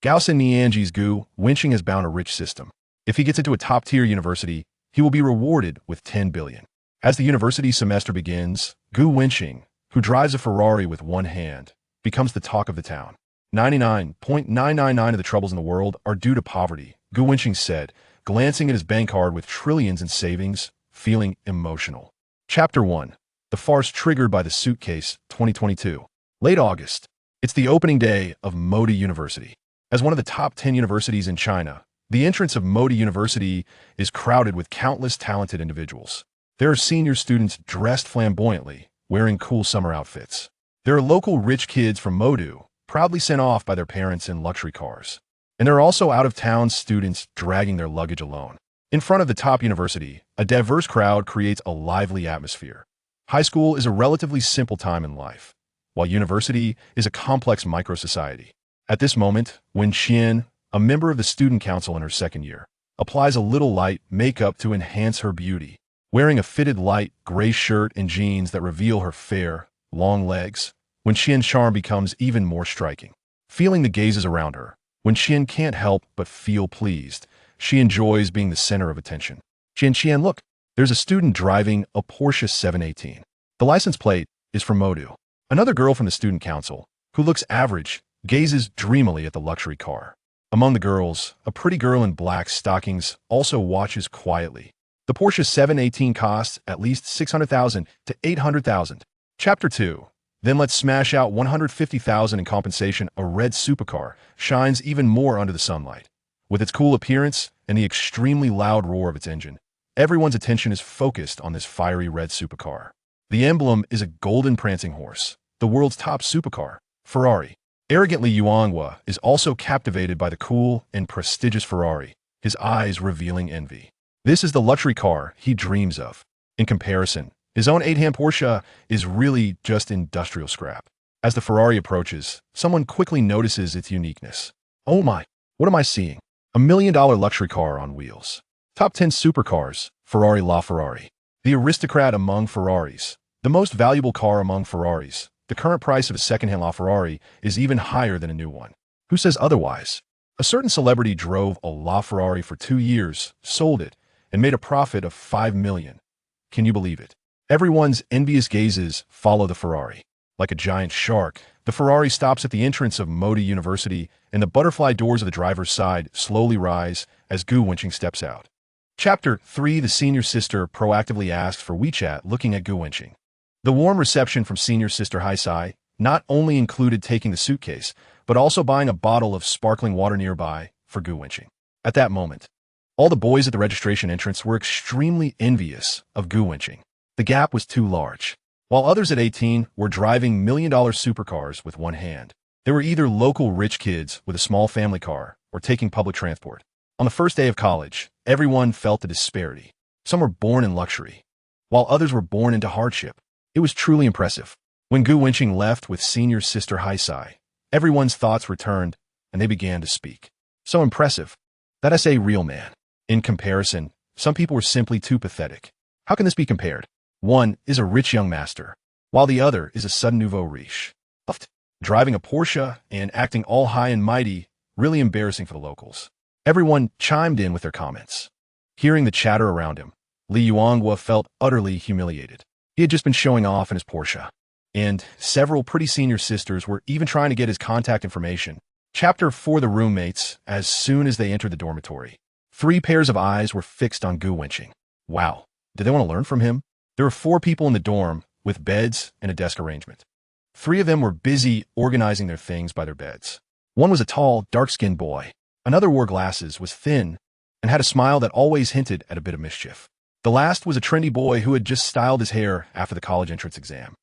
Gauss and Nianji's Gu Wenqing has bound a rich system. If he gets into a top-tier university, he will be rewarded with 10 billion. As the university semester begins, Gu Wenqing, who drives a Ferrari with one hand, becomes the talk of the town. 99.999 of the troubles in the world are due to poverty, Gu Wenqing said, glancing at his bank card with trillions in savings, feeling emotional. Chapter 1. The Farce Triggered by the Suitcase, 2022. Late August. It's the opening day of Modi University. As one of the top 10 universities in China, the entrance of Modi University is crowded with countless talented individuals. There are senior students dressed flamboyantly, wearing cool summer outfits. There are local rich kids from Modu, proudly sent off by their parents in luxury cars. And there are also out-of-town students dragging their luggage alone. In front of the top university, a diverse crowd creates a lively atmosphere. High school is a relatively simple time in life, while university is a complex micro-society. At this moment, when Xian, a member of the student council in her second year, applies a little light makeup to enhance her beauty, wearing a fitted light gray shirt and jeans that reveal her fair, long legs, when Xian's charm becomes even more striking. Feeling the gazes around her, when Xian can't help but feel pleased, she enjoys being the center of attention. Xian, look, there's a student driving a Porsche 718. The license plate is from Modu. Another girl from the student council, who looks average, gazes dreamily at the luxury car. Among the girls, a pretty girl in black stockings also watches quietly. The Porsche 718 costs at least 600,000 to 800,000. Chapter 2. Then let's smash out 150,000 in compensation. A red supercar shines even more under the sunlight. With its cool appearance and the extremely loud roar of its engine, everyone's attention is focused on this fiery red supercar. The emblem is a golden prancing horse, the world's top supercar, Ferrari. Arrogantly, Yuanhua is also captivated by the cool and prestigious Ferrari, his eyes revealing envy. This is the luxury car he dreams of. In comparison, his own 8-hand Porsche is really just industrial scrap. As the Ferrari approaches, someone quickly notices its uniqueness. Oh my, what am I seeing? $1 million luxury car on wheels. Top 10 supercars, Ferrari LaFerrari. The aristocrat among Ferraris. The most valuable car among Ferraris. The current price of a second-hand LaFerrari is even higher than a new one. Who says otherwise? A certain celebrity drove a LaFerrari for 2 years, sold it, and made a profit of 5 million. Can you believe it? Everyone's envious gazes follow the Ferrari. Like a giant shark, the Ferrari stops at the entrance of Modi University, and the butterfly doors of the driver's side slowly rise as Gu Wenqing steps out. Chapter 3. The senior sister proactively asked for WeChat, looking at Gu Wenqing. The warm reception from senior sister Haisai not only included taking the suitcase, but also buying a bottle of sparkling water nearby for Gu Wenqing. At that moment, all the boys at the registration entrance were extremely envious of Gu Wenqing. The gap was too large. While others at 18 were driving million-dollar supercars with one hand, they were either local rich kids with a small family car or taking public transport. On the first day of college, everyone felt the disparity. Some were born in luxury, while others were born into hardship. It was truly impressive. When Gu Wenqing left with senior sister Haisai, everyone's thoughts returned, and they began to speak. So impressive. That is a real man. In comparison, some people were simply too pathetic. How can this be compared? One is a rich young master, while the other is a sudden nouveau riche. Driving a Porsche and acting all high and mighty, really embarrassing for the locals. Everyone chimed in with their comments. Hearing the chatter around him, Li Yuanhua felt utterly humiliated. He had just been showing off in his Porsche, and several pretty senior sisters were even trying to get his contact information. Chapter 4. The roommates. As soon as they entered the dormitory, 3 pairs of eyes were fixed on Gu Wenqing. Wow, did they want to learn from him? There were 4 people in the dorm, with beds and a desk arrangement. 3 of them were busy organizing their things by their beds. One was a tall, dark-skinned boy. Another wore glasses, was thin, and had a smile that always hinted at a bit of mischief. The last was a trendy boy who had just styled his hair after the college entrance exam.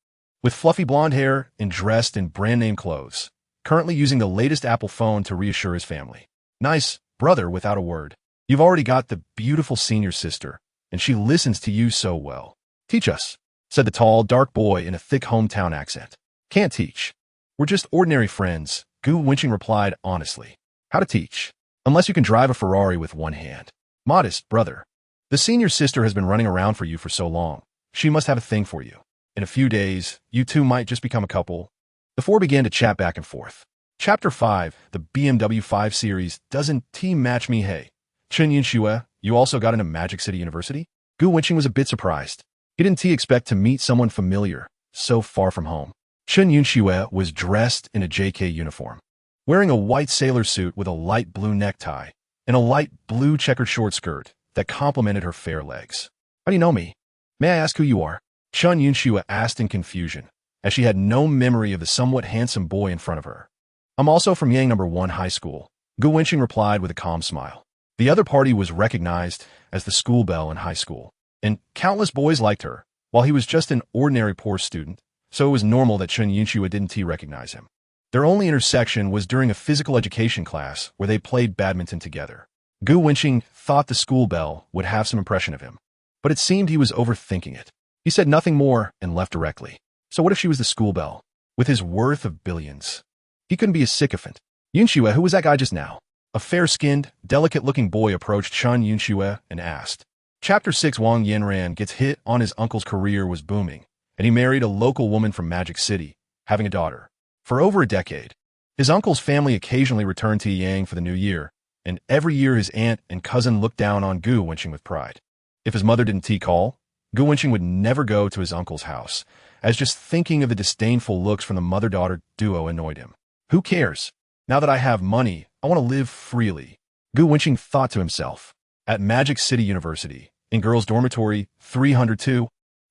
With fluffy blonde hair and dressed in brand-name clothes, currently using the latest Apple phone to reassure his family. Nice, brother, without a word. You've already got the beautiful senior sister, and she listens to you so well. Teach us, said the tall, dark boy in a thick hometown accent. Can't teach. We're just ordinary friends, Gu Wenqing replied honestly. How to teach? Unless you can drive a Ferrari with one hand. Modest, brother. The senior sister has been running around for you for so long. She must have a thing for you. In a few days, you two might just become a couple. The 4 began to chat back and forth. Chapter 5, the BMW 5 Series, doesn't team match me hey. Chen Yunxue, you also got into Magic City University? Gu Wenqing was a bit surprised. He didn't expect to meet someone familiar, so far from home. Chen Yunxue was dressed in a JK uniform, wearing a white sailor suit with a light blue necktie and a light blue checkered short skirt that complemented her fair legs. How do you know me? May I ask who you are? Chen Yunxue asked in confusion, as she had no memory of the somewhat handsome boy in front of her. I'm also from Yang No. 1 High School, Gu Wenqing replied with a calm smile. The other party was recognized as the school belle in high school, and countless boys liked her, while he was just an ordinary poor student, so it was normal that Chen Yunxue didn't recognize him. Their only intersection was during a physical education class where they played badminton together. Gu Wenqing thought the school belle would have some impression of him, but it seemed he was overthinking it. He said nothing more and left directly. So what if she was the school belle? With his worth of billions, he couldn't be a sycophant. Yunxue, who was that guy just now? A fair-skinned, delicate-looking boy approached Chen Yunxue and asked. Chapter 6 Wang Yanran gets hit on his uncle's career was booming, and he married a local woman from Magic City, having a daughter. For over a decade, his uncle's family occasionally returned to Yang for the new year, and every year his aunt and cousin looked down on Gu Wenqing with pride. If his mother didn't call, Gu Wenqing would never go to his uncle's house, as just thinking of the disdainful looks from the mother-daughter duo annoyed him. Who cares? Now that I have money, I want to live freely, Gu Wenqing thought to himself. At Magic City University, in girls' dormitory 302,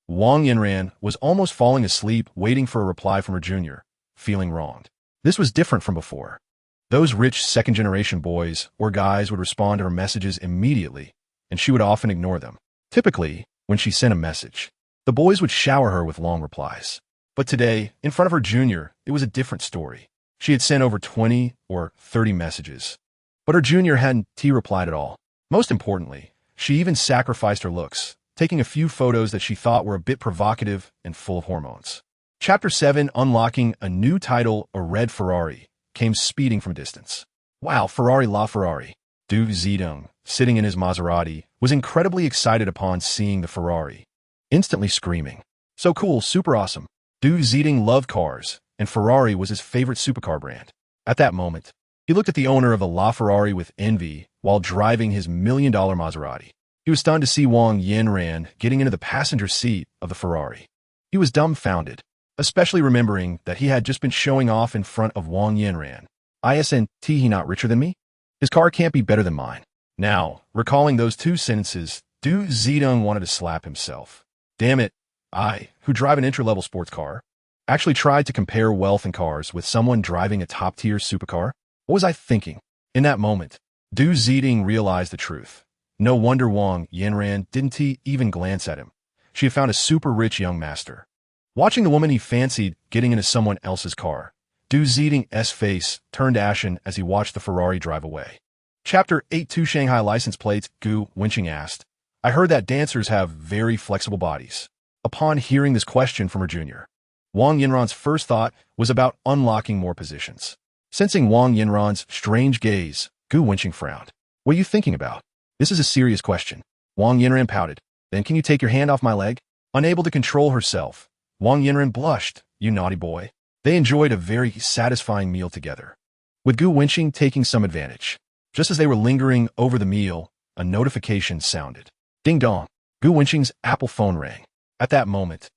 Wang Yanran was almost falling asleep waiting for a reply from her junior, feeling wronged. This was different from before. Those rich second-generation boys or guys would respond to her messages immediately, and she would often ignore them. Typically, when she sent a message, the boys would shower her with long replies. But today, in front of her junior, it was a different story. She had sent over 20 or 30 messages, but her junior hadn't replied at all. Most importantly, she even sacrificed her looks, taking a few photos that she thought were a bit provocative and full of hormones. Chapter 7 Unlocking a new title, a red Ferrari, came speeding from a distance. Wow, Ferrari la Ferrari. Du Zidong, sitting in his Maserati, was incredibly excited upon seeing the Ferrari, instantly screaming. So cool, super awesome. Du Zidong loved cars, and Ferrari was his favorite supercar brand. At that moment, he looked at the owner of the LaFerrari with envy while driving his million-dollar Maserati. He was stunned to see Wang Yanran getting into the passenger seat of the Ferrari. He was dumbfounded, especially remembering that he had just been showing off in front of Wang Yanran. Isn't he not richer than me? His car can't be better than mine. Now, recalling those two sentences, Du Zidong wanted to slap himself. Damn it, I, who drive an entry-level sports car, actually tried to compare wealth and cars with someone driving a top-tier supercar? What was I thinking? In that moment, Du Zidong realized the truth. No wonder Wang Yanran didn't even glance at him. She had found a super-rich young master. Watching the woman he fancied getting into someone else's car, Du Zidong's face turned ashen as he watched the Ferrari drive away. Chapter 8 Shanghai license plates, Gu Wenqing asked. I heard that dancers have very flexible bodies. Upon hearing this question from her junior, Wang Yanran's first thought was about unlocking more positions. Sensing Wang Yanran's strange gaze, Gu Wenqing frowned. What are you thinking about? This is a serious question. Wang Yanran pouted. Then can you take your hand off my leg? Unable to control herself, Wang Yanran blushed. You naughty boy. They enjoyed a very satisfying meal together, with Gu Wenqing taking some advantage. Just as they were lingering over the meal, a notification sounded. Ding dong. Gu Wenqing's Apple phone rang. At that moment,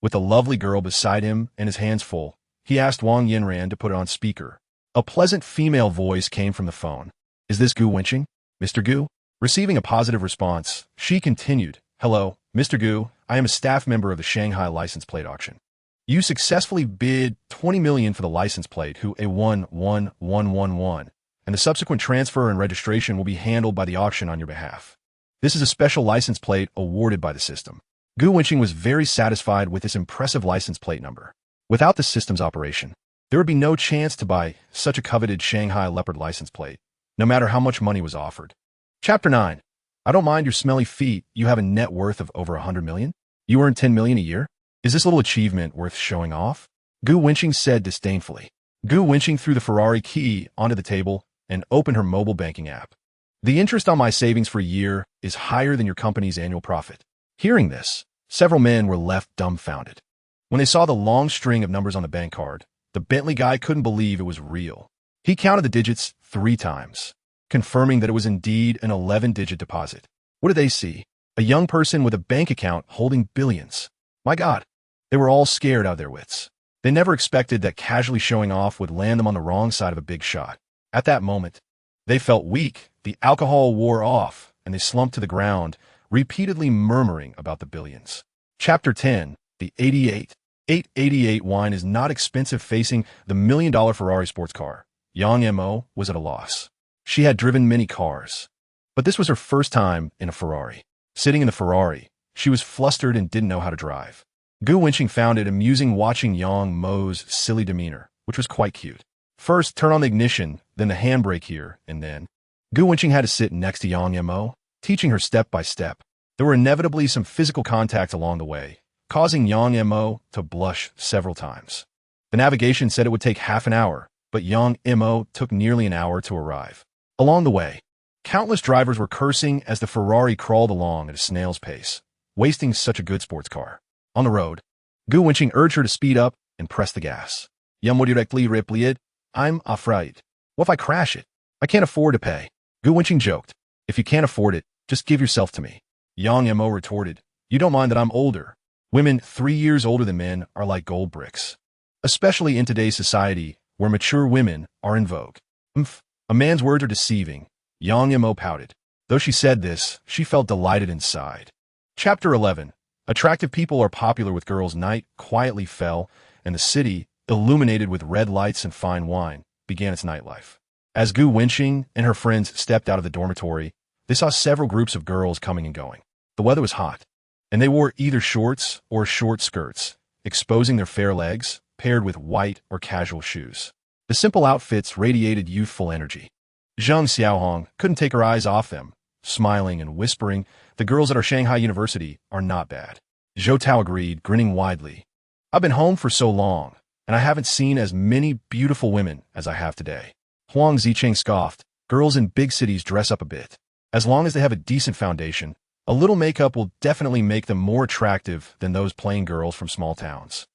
with the lovely girl beside him and his hands full, he asked Wang Yanran to put it on speaker. A pleasant female voice came from the phone. Is this Gu Wenqing? Mr. Gu? Receiving a positive response, she continued. Hello, Mr. Gu. I am a staff member of the Shanghai license plate auction. You successfully bid $20 million for the license plate who A11111, and the subsequent transfer and registration will be handled by the auction on your behalf. This is a special license plate awarded by the system. Gu Wenqing was very satisfied with this impressive license plate number. Without the system's operation, there would be no chance to buy such a coveted Shanghai leopard license plate, no matter how much money was offered. Chapter 9. I don't mind your smelly feet. You have a net worth of over 100 million? You earn 10 million a year? Is this little achievement worth showing off? Gu Wenqing said disdainfully. Gu Wenqing threw the Ferrari key onto the table and opened her mobile banking app. The interest on my savings for a year is higher than your company's annual profit. Hearing this, several men were left dumbfounded. When they saw the long string of numbers on the bank card, the Bentley guy couldn't believe it was real. He counted the digits 3 times, confirming that it was indeed an 11-digit deposit. What did they see? A young person with a bank account holding billions. My God, they were all scared out of their wits. They never expected that casually showing off would land them on the wrong side of a big shot. At that moment, they felt weak, the alcohol wore off, and they slumped to the ground, repeatedly murmuring about the billions. Chapter 10, The 888 wine is not expensive. Facing the million-dollar Ferrari sports car, young Mo was at a loss. She had driven many cars, but this was her first time in a Ferrari. Sitting in the Ferrari, she was flustered and didn't know how to drive. Gu Wenqing found it amusing watching young Mo's silly demeanor, which was quite cute. First, turn on the ignition, then the handbrake here, and then. Gu Wenqing had to sit next to young Mo, teaching her step by step. There were inevitably some physical contact along the way, causing young Mo to blush several times. The navigation said it would take half an hour, but young Mo took nearly an hour to arrive. Along the way, countless drivers were cursing as the Ferrari crawled along at a snail's pace, wasting such a good sports car. On the road, Gu Wenqing urged her to speed up and press the gas. Mo directly replied, I'm afraid. What if I crash it? I can't afford to pay. Gu Wenqing joked, if you can't afford it, just give yourself to me. Young Mo retorted, you don't mind that I'm older. Women 3 years older than men are like gold bricks, especially in today's society where mature women are in vogue. A man's words are deceiving. Young Mo pouted. Though she said this, she felt delighted inside. Chapter 11. Attractive people are popular with girls. Night quietly fell, and the city, illuminated with red lights and fine wine, began its nightlife. As Gu Wenqing and her friends stepped out of the dormitory, they saw several groups of girls coming and going. The weather was hot, and they wore either shorts or short skirts, exposing their fair legs, paired with white or casual shoes. The simple outfits radiated youthful energy. Zhang Xiaohong couldn't take her eyes off them, smiling and whispering, the girls at our Shanghai University are not bad. Zhou Tao agreed, grinning widely. I've been home for so long, and I haven't seen as many beautiful women as I have today. Huang Zicheng scoffed, girls in big cities dress up a bit. As long as they have a decent foundation, a little makeup will definitely make them more attractive than those plain girls from small towns.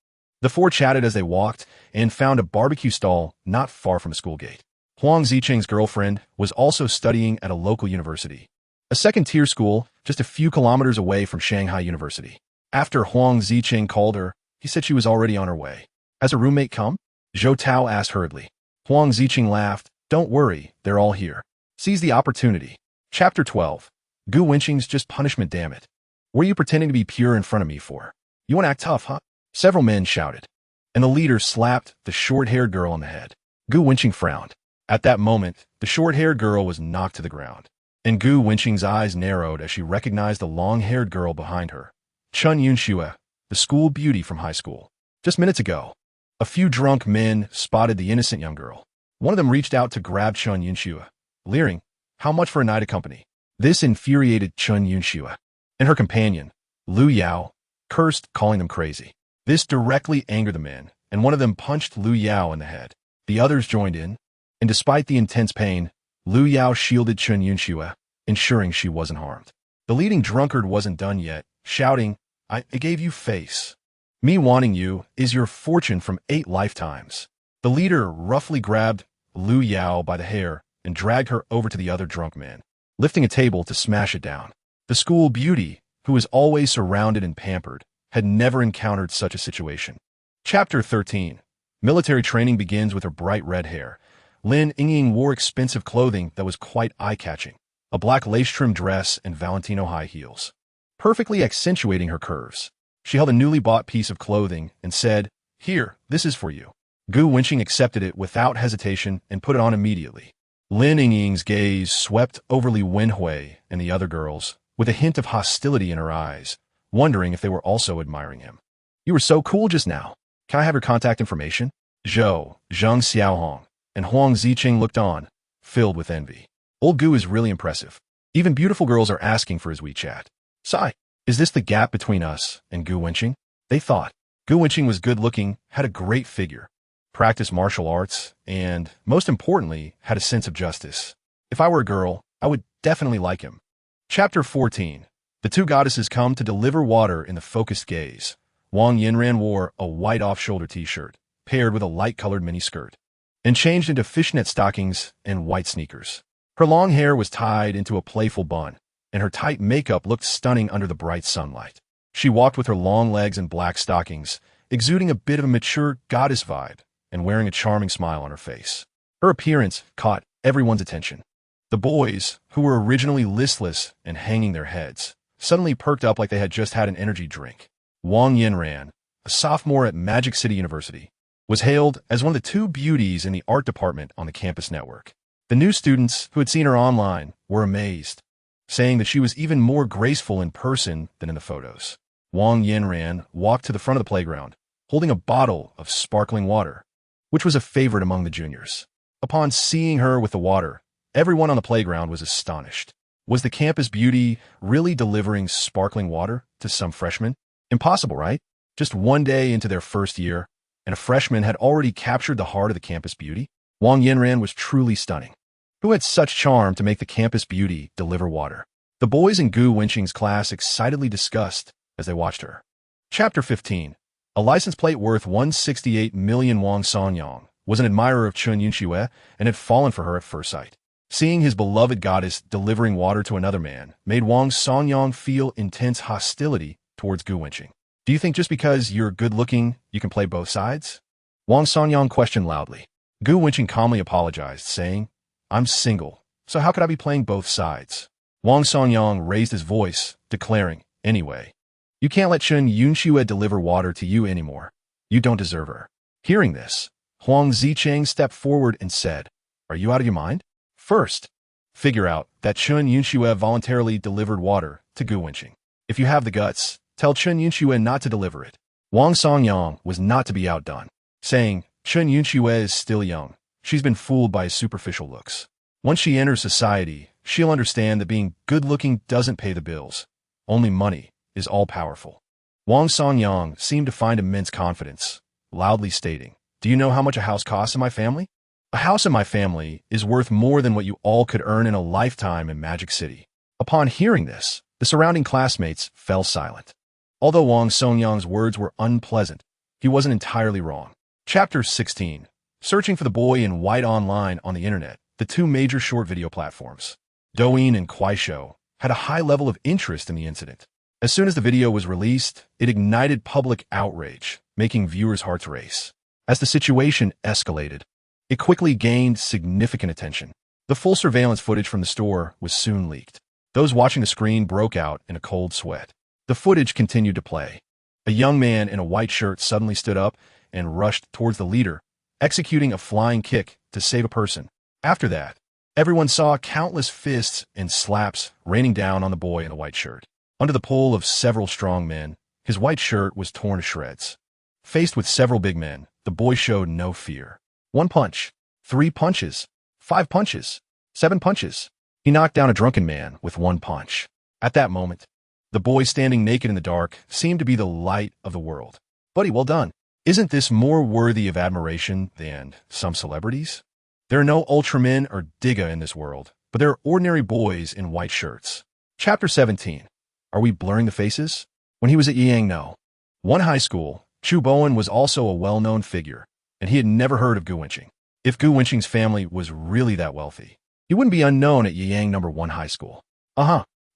The four chatted as they walked and found a barbecue stall not far from the school gate. Huang Zicheng's girlfriend was also studying at a local university, a second-tier school just a few kilometers away from Shanghai University. After Huang Zicheng called her, he said she was already on her way. Has her roommate come? Zhou Tao asked hurriedly. Huang Zicheng laughed. Don't worry, they're all here. Seize the opportunity. Chapter 12. Gu Wenqing's just punishment, damn it. What are you pretending to be pure in front of me for? You want to act tough, huh? Several men shouted, and the leader slapped the short-haired girl on the head. Gu Wenqing frowned. At that moment, the short-haired girl was knocked to the ground, and Gu Wenqing's eyes narrowed as she recognized the long-haired girl behind her, Chun Yunxue, the school beauty from high school. Just minutes ago, a few drunk men spotted the innocent young girl. One of them reached out to grab Chun Yunxue, leering, how much for a night of company? This infuriated Chun Yunxue, and her companion, Lu Yao, cursed, calling them crazy. This directly angered the men, and one of them punched Lu Yao in the head. The others joined in, and despite the intense pain, Lu Yao shielded Chun Yunxue, ensuring she wasn't harmed. The leading drunkard wasn't done yet, shouting, I gave you face. Me wanting you is your fortune from 8 lifetimes. The leader roughly grabbed Lu Yao by the hair and dragged her over to the other drunk men, lifting a table to smash it down. The school beauty, who was always surrounded and pampered, had never encountered such a situation. Chapter 13. Military training begins with her bright red hair. Lin Yingying wore expensive clothing that was quite eye-catching, a black lace-trimmed dress and Valentino high heels, perfectly accentuating her curves. She held a newly bought piece of clothing and said, Here, this is for you. Gu Wenqing accepted it without hesitation and put it on immediately. Lin Yingying's gaze swept over Li Wenhui and the other girls, with a hint of hostility in her eyes, wondering if they were also admiring him. You were so cool just now. Can I have your contact information? Zhang Xiaohong and Huang Zicheng looked on, filled with envy. Old Gu is really impressive. Even beautiful girls are asking for his WeChat. Sigh. Is this the gap between us and Gu Wenqing? They thought. Gu Wenqing was good-looking, had a great figure, practiced martial arts, and, most importantly, had a sense of justice. If I were a girl, I would definitely like him. Chapter 14. The two goddesses come to deliver water in the focused gaze. Wang Yinran wore a white off-shoulder t-shirt, paired with a light-colored mini-skirt. and changed into fishnet stockings and white sneakers. Her long hair was tied into a playful bun, and her tight makeup looked stunning under the bright sunlight. She walked with her long legs and black stockings, exuding a bit of a mature goddess vibe and wearing a charming smile on her face. Her appearance caught everyone's attention. The boys, who were originally listless and hanging their heads, suddenly perked up like they had just had an energy drink. Wang Yinran, a sophomore at Magic City University, was hailed as one of the two beauties in the art department on the campus network. The new students who had seen her online were amazed, saying that she was even more graceful in person than in the photos. Wang Yinran walked to the front of the playground, holding a bottle of sparkling water, which was a favorite among the juniors. Upon seeing her with the water, everyone on the playground was astonished. Was the campus beauty really delivering sparkling water to some freshmen? Impossible, right? Just one day into their first year, and a freshman had already captured the heart of the campus beauty? Wang Yinran was truly stunning. Who had such charm to make the campus beauty deliver water? The boys in Gu Wenqing's class excitedly discussed as they watched her. Chapter 15. A license plate worth 168 million Wang Sanyang was an admirer of Chun Yunxue and had fallen for her at first sight. Seeing his beloved goddess delivering water to another man made Wang Sanyang feel intense hostility towards Gu Wenqing. Do you think just because you're good-looking, you can play both sides? Wang Sanyang questioned loudly. Gu Wenqing calmly apologized, saying, I'm single, so how could I be playing both sides? Wang Sanyang raised his voice, declaring, anyway, you can't let Chun Yunxue deliver water to you anymore. You don't deserve her. Hearing this, Huang Zicheng stepped forward and said, are you out of your mind? First, figure out that Chun Yunxue voluntarily delivered water to Gu Wenqing. If you have the guts, tell Chun Yunxue not to deliver it. Wang Songyang was not to be outdone, saying, Chun Yunxue is still young. She's been fooled by his superficial looks. Once she enters society, she'll understand that being good-looking doesn't pay the bills. Only money is all-powerful. Wang Songyang seemed to find immense confidence, loudly stating, do you know how much a house costs in my family? A house in my family is worth more than what you all could earn in a lifetime in Magic City. Upon hearing this, the surrounding classmates fell silent. Although Wang Songyang's words were unpleasant, he wasn't entirely wrong. Chapter 16. Searching for the boy in white online on the internet, the two major short video platforms, Douyin and Kuaishou, had a high level of interest in the incident. As soon as the video was released, it ignited public outrage, making viewers' hearts race. As the situation escalated, it quickly gained significant attention. The full surveillance footage from the store was soon leaked. Those watching the screen broke out in a cold sweat. The footage continued to play. A young man in a white shirt suddenly stood up and rushed towards the leader, executing a flying kick to save a person. After that, everyone saw countless fists and slaps raining down on the boy in the white shirt. Under the pull of several strong men, his white shirt was torn to shreds. Faced with several big men, the boy showed no fear. 1 punch, 3 punches, 5 punches, 7 punches. He knocked down a drunken man with 1 punch. At that moment, the boy standing naked in the dark seemed to be the light of the world. Buddy, well done. Isn't this more worthy of admiration than some celebrities? There are no Ultramen or Digga in this world, but there are ordinary boys in white shirts. Chapter 17. Are we blurring the faces? When he was at Yangno, one high school, Chu Bowen was also a well-known figure, and he had never heard of Gu Wenqing. If Gu Wenqing's family was really that wealthy, he wouldn't be unknown at Yang No. 1 High School.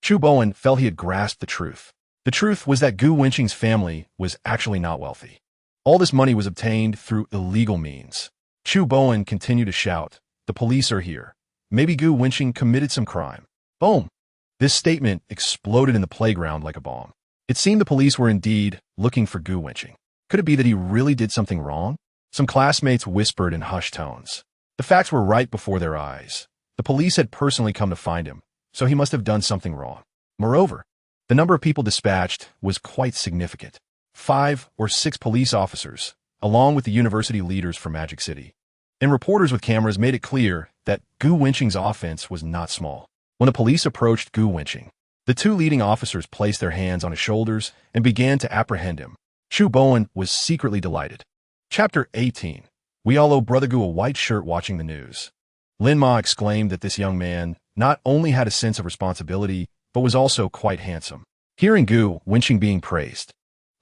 Chu Bowen felt he had grasped the truth. The truth was that Gu Wenqing's family was actually not wealthy. All this money was obtained through illegal means. Chu Bowen continued to shout, the police are here. Maybe Gu Wenqing committed some crime. Boom! This statement exploded in the playground like a bomb. It seemed the police were indeed looking for Gu Wenqing. Could it be that he really did something wrong? Some classmates whispered in hushed tones. The facts were right before their eyes. The police had personally come to find him, so he must have done something wrong. Moreover, the number of people dispatched was quite significant. 5 or 6 police officers, along with the university leaders from Magic City. And reporters with cameras made it clear that Gu Wenqing's offense was not small. When the police approached Gu Wenqing, the 2 leading officers placed their hands on his shoulders and began to apprehend him. Chu Bowen was secretly delighted. Chapter 18. We all owe Brother Gu a white shirt watching the news. Lin Ma exclaimed that this young man not only had a sense of responsibility, but was also quite handsome. Hearing Gu Wenqing being praised,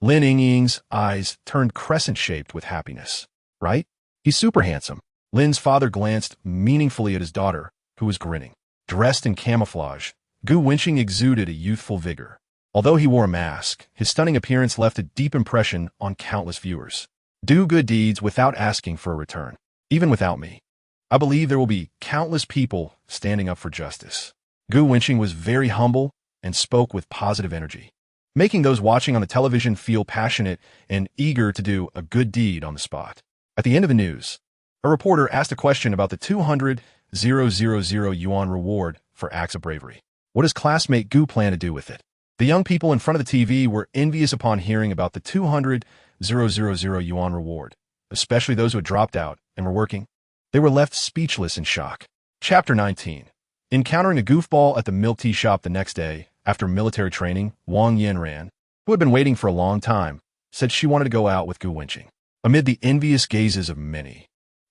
Lin Yingying's eyes turned crescent-shaped with happiness. Right? He's super handsome. Lin's father glanced meaningfully at his daughter, who was grinning. Dressed in camouflage, Gu Wenqing exuded a youthful vigor. Although he wore a mask, his stunning appearance left a deep impression on countless viewers. Do good deeds without asking for a return. Even without me, I believe there will be countless people standing up for justice. Gu Wenqing was very humble and spoke with positive energy, making those watching on the television feel passionate and eager to do a good deed on the spot. At the end of the news, a reporter asked a question about the 200,000 yuan reward for acts of bravery. What does classmate Gu plan to do with it? The young people in front of the TV were envious upon hearing about the 200,000 yuan reward, especially those who had dropped out and were working. They were left speechless in shock. Chapter 19. Encountering a goofball at the milk tea shop the next day, after military training, Wang Yanran, who had been waiting for a long time, said she wanted to go out with Gu Wenqing. Amid the envious gazes of many,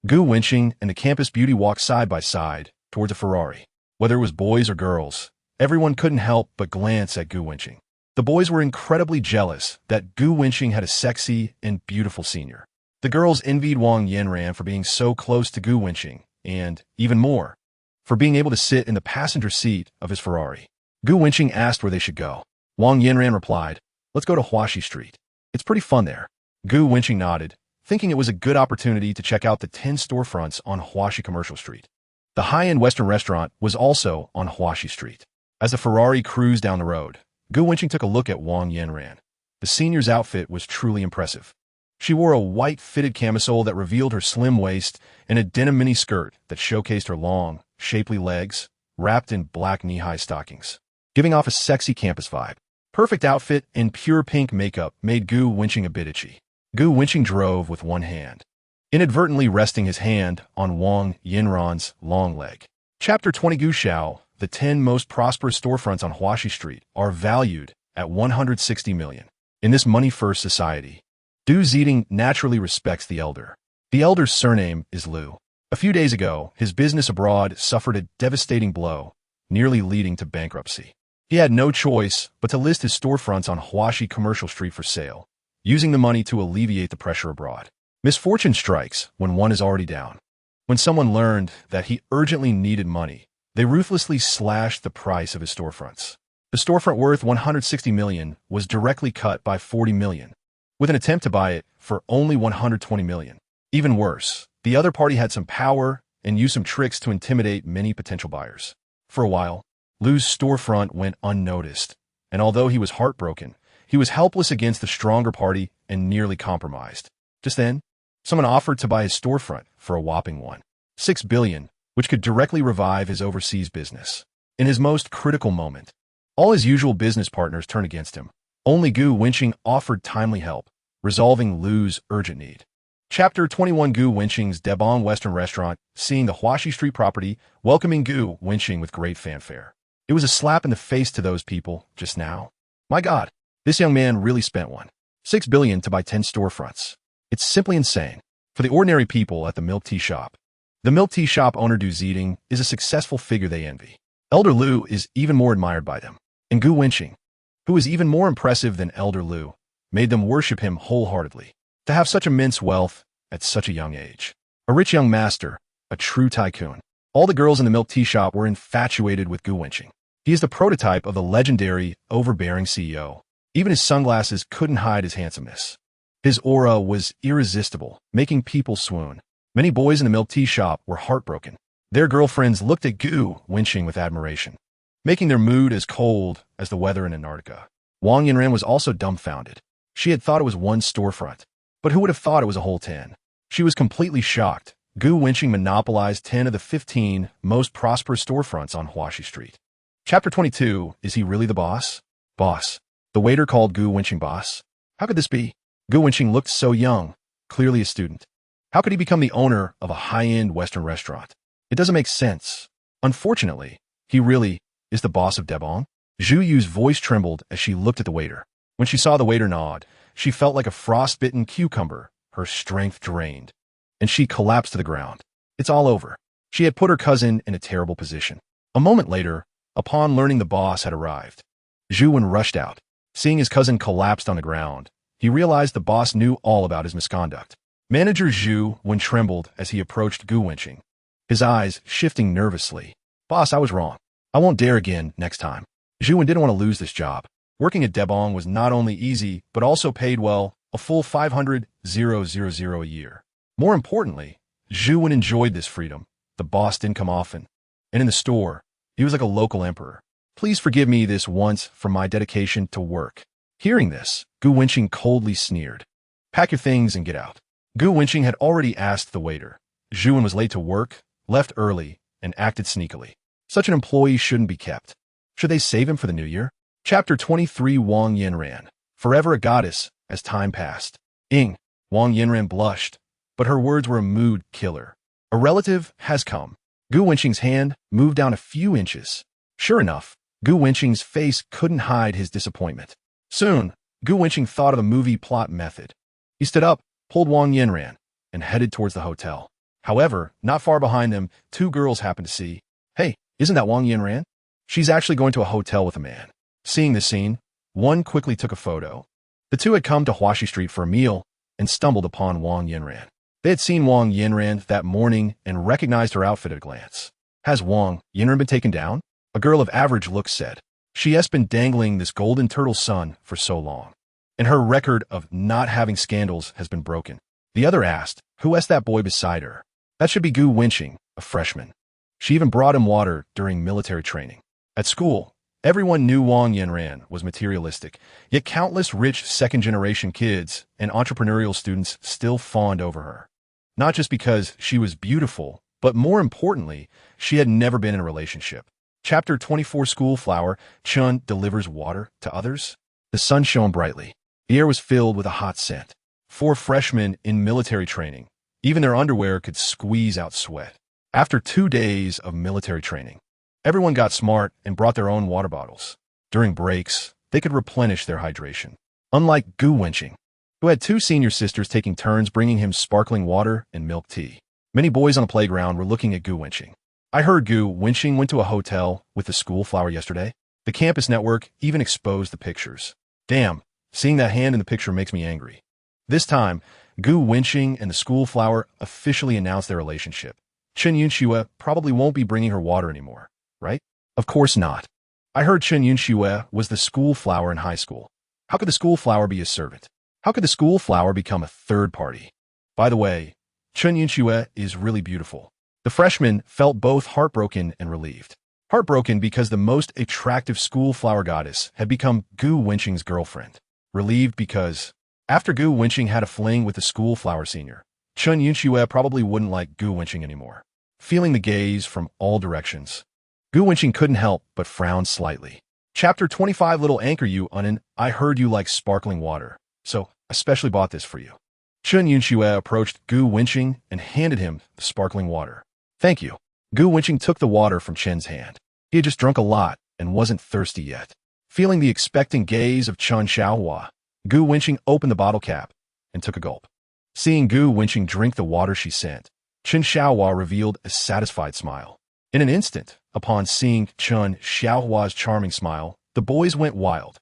Gu Wenqing and the campus beauty walked side by side towards a Ferrari. Whether it was boys or girls, everyone couldn't help but glance at Gu Wenqing. The boys were incredibly jealous that Gu Wenqing had a sexy and beautiful senior. The girls envied Wang Yanran for being so close to Gu Wenqing, and, even more, for being able to sit in the passenger seat of his Ferrari. Gu Wenqing asked where they should go. Wang Yanran replied, "Let's go to Huaxi Street. It's pretty fun there." Gu Wenqing nodded, thinking it was a good opportunity to check out the 10 storefronts on Huaxi Commercial Street. The high-end Western restaurant was also on Huaxi Street. As the Ferrari cruised down the road, Gu Wenqing took a look at Wang Yanran. The senior's outfit was truly impressive. She wore a white fitted camisole that revealed her slim waist and a denim mini skirt that showcased her long, shapely legs, wrapped in black knee-high stockings, giving off a sexy campus vibe. Perfect outfit and pure pink makeup made Gu Wenqing a bit itchy. Gu Wenqing drove with one hand, inadvertently resting his hand on Wang Yanran's long leg. Chapter 20. Gu Xiao. The 10 most prosperous storefronts on Huaxi Street are valued at 160 million. In this money-first society, Du Ziding naturally respects the elder. The elder's surname is Liu. A few days ago, his business abroad suffered a devastating blow, nearly leading to bankruptcy. He had no choice but to list his storefronts on Huaxi Commercial Street for sale, using the money to alleviate the pressure abroad. Misfortune strikes when one is already down. When someone learned that he urgently needed money, they ruthlessly slashed the price of his storefronts. The storefront worth 160 million was directly cut by 40 million, with an attempt to buy it for only 120 million. Even worse, the other party had some power and used some tricks to intimidate many potential buyers. For a while, Liu's storefront went unnoticed, and although he was heartbroken, he was helpless against the stronger party and nearly compromised. Just then, someone offered to buy his storefront for a whopping 1.6 billion, which could directly revive his overseas business. In his most critical moment, all his usual business partners turned against him. Only Gu Wenqing offered timely help, resolving Liu's urgent need. Chapter 21. Gu Wenqing's Debong Western Restaurant, seeing the Huaxi Street property, welcoming Gu Wenqing with great fanfare. It was a slap in the face to those people just now. My God, this young man really spent 1.6 billion to buy 10 storefronts. It's simply insane. For the ordinary people at the milk tea shop, the milk tea shop owner Du Ziding is a successful figure they envy. Elder Liu is even more admired by them. And Gu Wenqing, who is even more impressive than Elder Liu, made them worship him wholeheartedly. To have such immense wealth at such a young age. A rich young master, a true tycoon. All the girls in the milk tea shop were infatuated with Gu Wenqing. He is the prototype of the legendary, overbearing CEO. Even his sunglasses couldn't hide his handsomeness. His aura was irresistible, making people swoon. Many boys in the milk tea shop were heartbroken. Their girlfriends looked at Gu Wenqing with admiration, making their mood as cold as the weather in Antarctica. Wang Yanran was also dumbfounded. She had thought it was one storefront, but who would have thought it was a whole 10? She was completely shocked. Gu Wenqing monopolized 10 of the 15 most prosperous storefronts on Huaxi Street. Chapter 22. Is he really the boss? Boss. The waiter called Gu Wenqing boss. How could this be? Gu Wenqing looked so young, clearly a student. How could he become the owner of a high-end Western restaurant? It doesn't make sense. Unfortunately, he really is the boss of Debong. Zhu Yu's voice trembled as she looked at the waiter. When she saw the waiter nod, she felt like a frostbitten cucumber, her strength drained, and she collapsed to the ground. It's all over. She had put her cousin in a terrible position. A moment later, upon learning the boss had arrived, Zhu Wen rushed out. Seeing his cousin collapsed on the ground, he realized the boss knew all about his misconduct. Manager Gu Wen trembled as he approached Gu Wenqing, his eyes shifting nervously. Boss, I was wrong. I won't dare again next time. Zhu Wen didn't want to lose this job. Working at Debong was not only easy, but also paid well, a full 500,000 a year. More importantly, Zhu Wen enjoyed this freedom. The boss didn't come often. And in the store, he was like a local emperor. Please forgive me this once for my dedication to work. Hearing this, Gu Wenqing coldly sneered. Pack your things and get out. Gu Wenqing had already asked the waiter. Zhu Wen was late to work, left early, and acted sneakily. Such an employee shouldn't be kept. Should they save him for the new year? Chapter 23. Wang Yanran, forever a goddess, as time passed. Wang Yanran blushed, but her words were a mood killer. A relative has come. Gu Wenqing's hand moved down a few inches. Sure enough, Gu Wenqing's face couldn't hide his disappointment. Soon, Gu Wenqing thought of a movie plot method. He stood up, pulled Wang Yanran, and headed towards the hotel. However, not far behind them, two girls happened to see. Hey, isn't that Wang Yanran? She's actually going to a hotel with a man. Seeing this scene, one quickly took a photo. The two had come to Huaxi Street for a meal and stumbled upon Wang Yanran. They had seen Wang Yanran that morning and recognized her outfit at a glance. Has Wang Yanran been taken down? A girl of average looks said. She has been dangling this golden turtle sun for so long, and her record of not having scandals has been broken. The other asked, who asked that boy beside her? That should be Gu Wenqing, a freshman. She even brought him water during military training. At school, everyone knew Wang Yanran was materialistic, yet countless rich second-generation kids and entrepreneurial students still fawned over her. Not just because she was beautiful, but more importantly, she had never been in a relationship. Chapter 24. School Flower. Chun delivers water to others. The sun shone brightly. The air was filled with a hot scent. 4 freshmen in military training. Even their underwear could squeeze out sweat. After 2 days of military training, everyone got smart and brought their own water bottles. During breaks, they could replenish their hydration. Unlike Gu Wenqing, who had 2 senior sisters taking turns bringing him sparkling water and milk tea. Many boys on the playground were looking at Gu Wenqing. I heard Gu Wenqing went to a hotel with the school flower yesterday. The campus network even exposed the pictures. Damn, seeing that hand in the picture makes me angry. This time, Gu Wenqing and the school flower officially announced their relationship. Chen Yunxue probably won't be bringing her water anymore, right? Of course not. I heard Chen Yunxue was the school flower in high school. How could the school flower be a servant? How could the school flower become a third party? By the way, Chen Yunxue is really beautiful. The freshman felt both heartbroken and relieved. Heartbroken because the most attractive school flower goddess had become Gu Wenqing's girlfriend. Relieved because, after Gu Wenqing had a fling with the school flower senior, Chen Yunxue probably wouldn't like Gu Wenqing anymore. Feeling the gaze from all directions, Gu Wenqing couldn't help but frown slightly. Chapter 25. Little anchor you, Unin. I heard you like sparkling water, so I specially bought this for you. Chen Yunxue approached Gu Wenqing and handed him the sparkling water. Thank you. Gu Wenqing took the water from Chen's hand. He had just drunk a lot and wasn't thirsty yet. Feeling the expectant gaze of Chen Xiaohua, Gu Wenqing opened the bottle cap and took a gulp. Seeing Gu Wenqing drink the water she sent, Chen Xiaohua revealed a satisfied smile. In an instant, upon seeing Chen Xiaohua's charming smile, the boys went wild.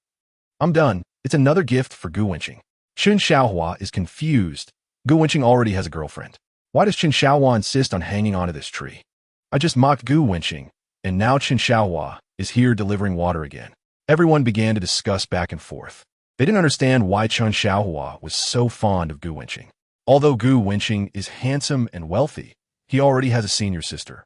I'm done. It's another gift for Gu Wenqing. Chen Xiaohua is confused. Gu Wenqing already has a girlfriend. Why does Chen Xiaohua insist on hanging onto this tree? I just mocked Gu Wenqing, and now Chen Xiaohua is here delivering water again. Everyone began to discuss back and forth. They didn't understand why Chen Xiaohua was so fond of Gu Wenqing. Although Gu Wenqing is handsome and wealthy, he already has a senior sister.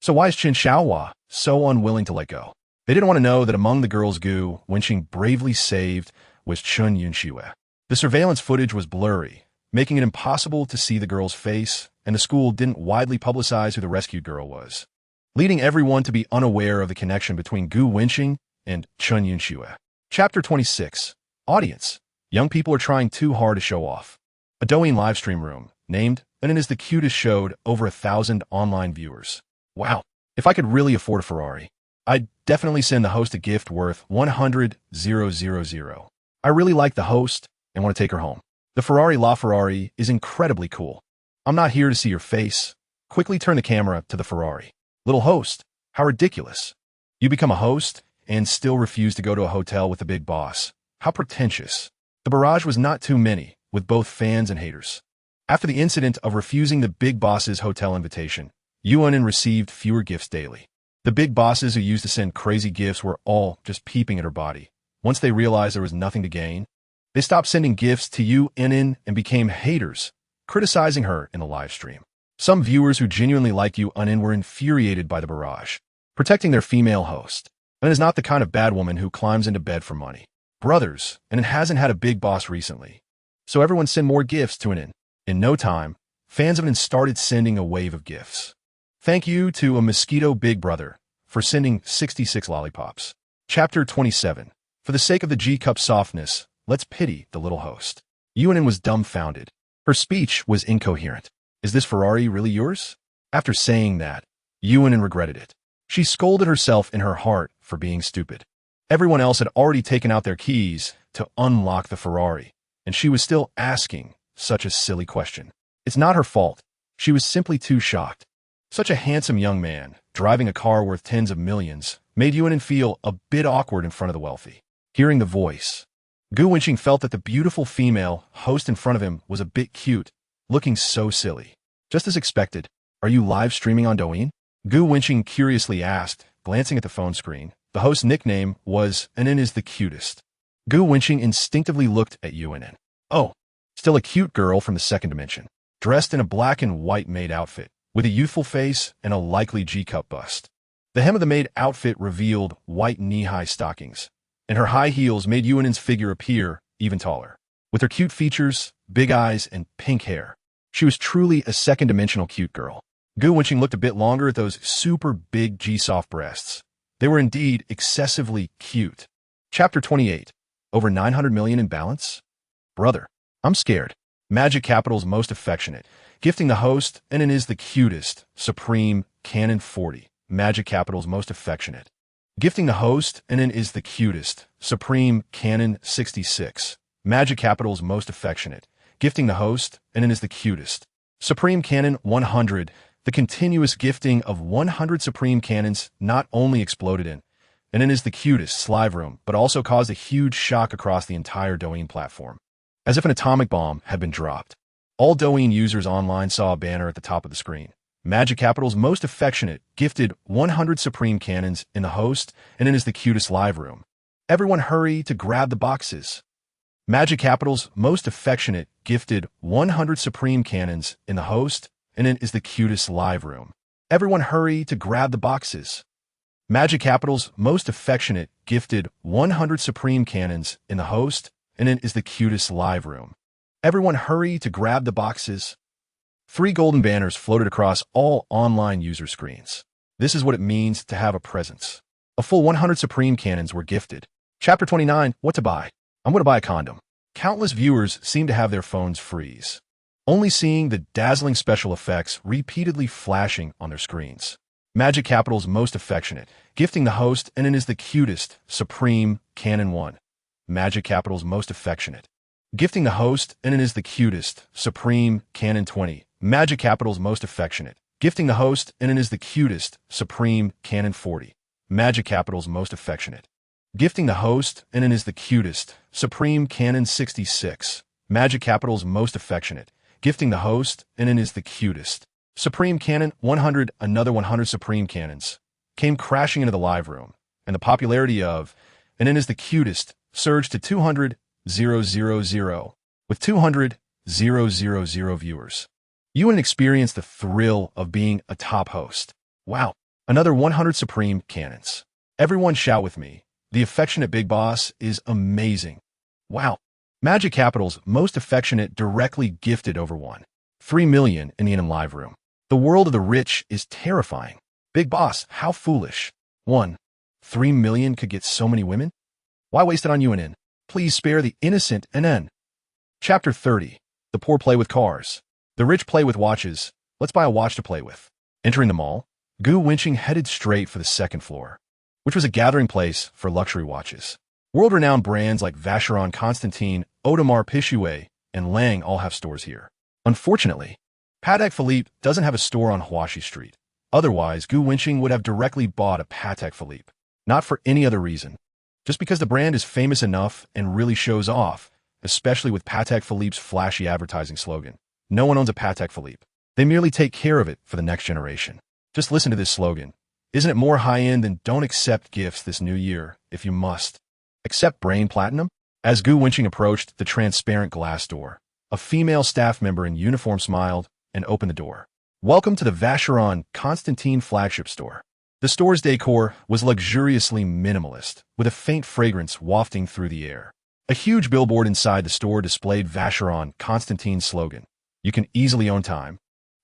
So why is Chen Xiaohua so unwilling to let go? They didn't want to know that among the girls Gu Wenqing bravely saved was Chen Yunxue. The surveillance footage was blurry, making it impossible to see the girl's face, and the school didn't widely publicize who the rescued girl was, leading everyone to be unaware of the connection between Gu Wenqing and Chen Yunxue. Chapter 26. Audience. Young people are trying too hard to show off. A Douyin livestream room, named "And is the cutest," showed over 1,000 online viewers. Wow, if I could really afford a Ferrari, I'd definitely send the host a gift worth 100,000. I really like the host and want to take her home. The Ferrari LaFerrari is incredibly cool. I'm not here to see your face. Quickly turn the camera to the Ferrari. Little host, how ridiculous. You become a host and still refuse to go to a hotel with the big boss. How pretentious. The barrage was not too many, with both fans and haters. After the incident of refusing the big boss's hotel invitation, Gu Wenqing received fewer gifts daily. The big bosses who used to send crazy gifts were all just peeping at her body. Once they realized there was nothing to gain, they stopped sending gifts to Gu Wenqing and became haters, criticizing her in the live stream. Some viewers who genuinely like Gu Wenqing were infuriated by the barrage, protecting their female host. And is not the kind of bad woman who climbs into bed for money. Brothers, and it hasn't had a big boss recently. So everyone send more gifts to Wenqing. In no time, fans of Wenqing started sending a wave of gifts. Thank you to a mosquito big brother for sending 66 lollipops. Chapter 27. For the sake of the G-cup softness, let's pity the little host. Gu Wenqing was dumbfounded. Her speech was incoherent. Is this Ferrari really yours? After saying that, Gu Wenqing regretted it. She scolded herself in her heart for being stupid. Everyone else had already taken out their keys to unlock the Ferrari, and she was still asking such a silly question. It's not her fault. She was simply too shocked. Such a handsome young man, driving a car worth tens of millions, made Gu Wenqing feel a bit awkward in front of the wealthy. Hearing the voice, Gu Wenqing felt that the beautiful female host in front of him was a bit cute, looking so silly. Just as expected, are you live streaming on Douyin? Gu Wenqing curiously asked, glancing at the phone screen. The host's nickname was Wenqing is the cutest. Gu Wenqing instinctively looked at Gu Wenqing. Oh, still a cute girl from the second dimension, dressed in a black and white maid outfit, with a youthful face and a likely G-cup bust. The hem of the maid outfit revealed white knee-high stockings, and her high heels made Gu Wenqing's figure appear even taller. With her cute features, big eyes, and pink hair, she was truly a second-dimensional cute girl. Gu Wenqing looked a bit longer at those super big G-soft breasts. They were indeed excessively cute. Chapter 28. Over 900 million in balance? Brother, I'm scared. Magic Capital's most affectionate. Gifting the host, Wenqing is the cutest. Supreme, Canon 40. Magic Capital's most affectionate. Gifting the host, Wenqing is the cutest. Supreme, Canon 66. Magic Capital's most affectionate. Gifting the host, Wenqing is the cutest. Supreme Canon 100. The continuous gifting of 100 Supreme Cannons not only exploded in Wenqing is the cutest live room, but also caused a huge shock across the entire Douyin platform. As if an atomic bomb had been dropped. All Douyin users online saw a banner at the top of the screen. Magic Capital's most affectionate gifted 100 Supreme Cannons in the host, Wenqing is the cutest live room. Everyone hurry to grab the boxes. Magic Capital's most affectionate gifted 100 Supreme Cannons in the host, Wenqing is the cutest live room. Everyone hurry to grab the boxes. Magic Capital's most affectionate gifted 100 Supreme Cannons in the host, Wenqing is the cutest live room. Everyone hurry to grab the boxes. 3 golden banners floated across all online user screens. This is what it means to have a presence. A full 100 Supreme Cannons were gifted. Chapter 29. What to buy? I'm going to buy a condom. Countless viewers seem to have their phones freeze, only seeing the dazzling special effects repeatedly flashing on their screens. Magic Capital's most affectionate. Gifting the host, Wenqing is the cutest. Supreme, Canon 1. Magic Capital's most affectionate. Gifting the host, Wenqing is the cutest. Supreme, Canon 20. Magic Capital's most affectionate. Gifting the host, Wenqing is the cutest. Supreme, Canon 40. Magic Capital's most affectionate. Gifting the host, Wenqing is the cutest. Supreme, Canon 66. Magic Capital's most affectionate. Gifting the host, Wenqing is the cutest. Supreme Canon 100. Another 100 Supreme Cannons came crashing into the live room, and the popularity of Wenqing is the cutest surged to 200,000, with 200,000 viewers. Gu Wenqing experienced the thrill of being a top host. Wow, another 100 Supreme Cannons. Everyone shout with me. The affectionate big boss is amazing. Wow. Magic Capital's most affectionate directly gifted over 3 million in the live room. The world of the rich is terrifying. Big boss, how foolish. 3 million could get so many women? Why waste it on you, Wenqing? Please spare the innocent Wenqing. Chapter 30. The poor play with cars. The rich play with watches. Let's buy a watch to play with. Entering the mall, Gu Wenqing headed straight for the second floor, which was a gathering place for luxury watches. World-renowned brands like Vacheron Constantin, Audemars Piguet, and Lang all have stores here. Unfortunately, Patek Philippe doesn't have a store on Huaxi Street. Otherwise, Gu Wenqing would have directly bought a Patek Philippe. Not for any other reason. Just because the brand is famous enough and really shows off, especially with Patek Philippe's flashy advertising slogan. no one owns a Patek Philippe. They merely take care of it for the next generation. Just listen to this slogan. Isn't it more high-end than don't accept gifts this new year if you must? Accept brain platinum? As Gu Wenqing approached the transparent glass door, a female staff member in uniform smiled and opened the door. Welcome to the Vacheron Constantin flagship store. The store's decor was luxuriously minimalist, with a faint fragrance wafting through the air. A huge billboard inside the store displayed Vacheron Constantin's slogan. You can easily own time,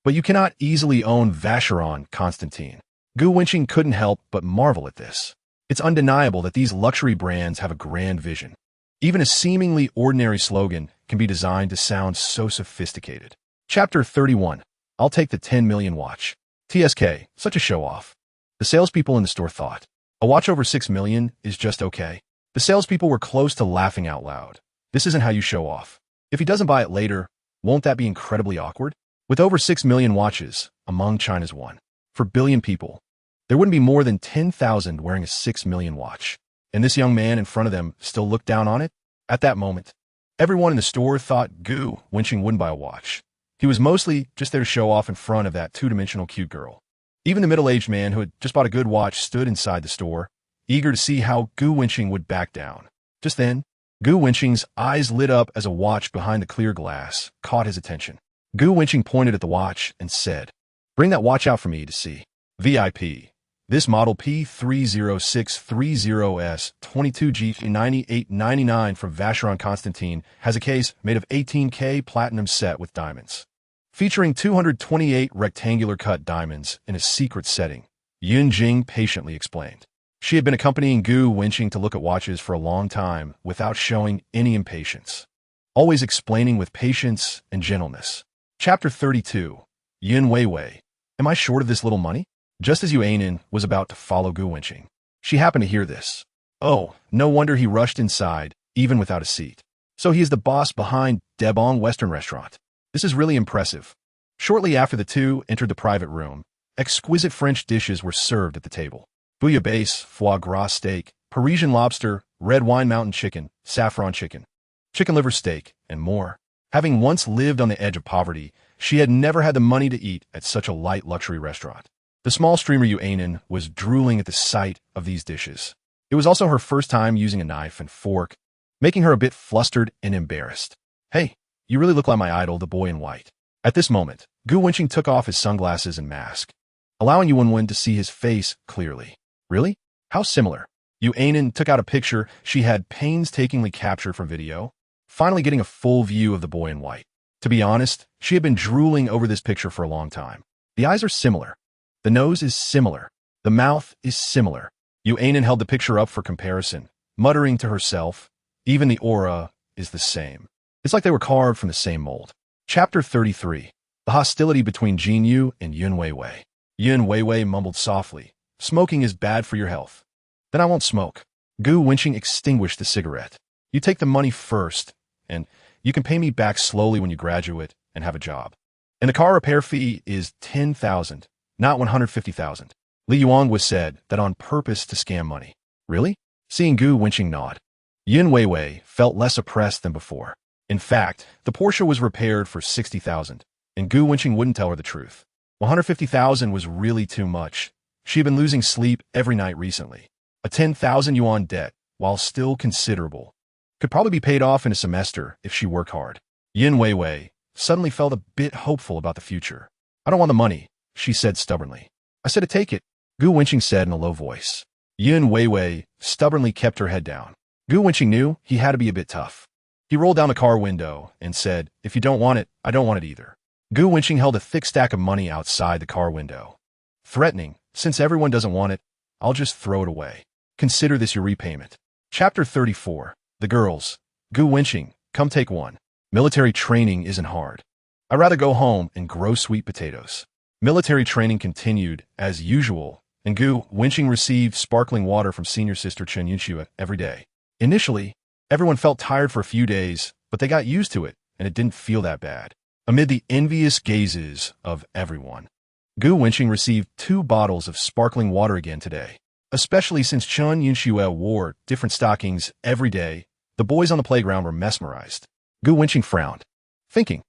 but you cannot easily own Vacheron Constantin. Gu Wenqing couldn't help but marvel at this. It's undeniable that these luxury brands have a grand vision. Even a seemingly ordinary slogan can be designed to sound so sophisticated. Chapter 31. I'll take the 10 million watch. TSK, such a show-off. The salespeople in the store thought. A watch over 6 million is just okay. The salespeople were close to laughing out loud. This isn't how you show off. If he doesn't buy it later, won't that be incredibly awkward? With over 6 million watches among China's 1 for billion people, there wouldn't be more than 10,000 wearing a 6 million watch. And this young man in front of them still looked down on it? At that moment, everyone in the store thought Gu Wenqing wouldn't buy a watch. He was mostly just there to show off in front of that two-dimensional cute girl. Even the middle-aged man who had just bought a good watch stood inside the store, eager to see how Gu Wenqing would back down. Just then, Gu Wenqing's eyes lit up as a watch behind the clear glass caught his attention. Gu Wenqing pointed at the watch and said, "Bring that watch out for me to see. VIP. This model P30630S 22G9899 from Vacheron Constantin has a case made of 18K platinum set with diamonds, featuring 228 rectangular cut diamonds in a secret setting," Yun Jing patiently explained. She had been accompanying Gu Wenqing to look at watches for a long time without showing any impatience, always explaining with patience and gentleness. Chapter 32. Yun Weiwei. Am I short of this little money? Just as Yuanin was about to follow Gu Wenqing, she happened to hear this. Oh, no wonder he rushed inside, even without a seat. So he is the boss behind Debong Western Restaurant. This is really impressive. Shortly after the two entered the private room, exquisite French dishes were served at the table. Bouillabaisse, foie gras steak, Parisian lobster, red wine mountain chicken, saffron chicken, chicken liver steak, and more. Having once lived on the edge of poverty, she had never had the money to eat at such a light luxury restaurant. The small streamer Yuanin was drooling at the sight of these dishes. It was also her first time using a knife and fork, making her a bit flustered and embarrassed. Hey, you really look like my idol, the boy in white. At this moment, Gu Wenqing took off his sunglasses and mask, allowing Yuan to see his face clearly. Really? How similar? Yuanin took out a picture she had painstakingly captured from video, finally getting a full view of the boy in white. To be honest, she had been drooling over this picture for a long time. The eyes are similar. The nose is similar. The mouth is similar. Yuanin held the picture up for comparison, muttering to herself, even the aura is the same. It's like they were carved from the same mold. Chapter 33. The hostility between Jin Yu and Yun Weiwei. Yun Weiwei mumbled softly, "Smoking is bad for your health." "Then I won't smoke." Gu Wenqing extinguished the cigarette. "You take the money first, and you can pay me back slowly when you graduate and have a job. And the car repair fee is 10,000. Not 150,000. Li Yuan was said that on purpose to scam money. Really? Seeing Gu Wenqing nod, Yun Weiwei felt less oppressed than before. In fact, the Porsche was repaired for 60,000, and Gu Wenqing wouldn't tell her the truth. 150,000 was really too much. She had been losing sleep every night recently. A 10,000 yuan debt, while still considerable, could probably be paid off in a semester if she worked hard. Yun Weiwei suddenly felt a bit hopeful about the future. "I don't want the money," she said stubbornly. "I said to take it," Gu Wenqing said in a low voice. Yun Weiwei stubbornly kept her head down. Gu Wenqing knew he had to be a bit tough. He rolled down the car window and said, "If you don't want it, I don't want it either." Gu Wenqing held a thick stack of money outside the car window, threatening, "Since everyone doesn't want it, I'll just throw it away. Consider this your repayment." Chapter 34. The girls. Gu Wenqing, come take one. Military training isn't hard. I'd rather go home and grow sweet potatoes. Military training continued as usual, and Gu Wenqing received sparkling water from senior sister Chen Yunxue every day. Initially, everyone felt tired for a few days, but they got used to it, and it didn't feel that bad. Amid the envious gazes of everyone, Gu Wenqing received 2 bottles of sparkling water again today. Especially since Chen Yunxue wore different stockings every day, the boys on the playground were mesmerized. Gu Wenqing frowned, thinking,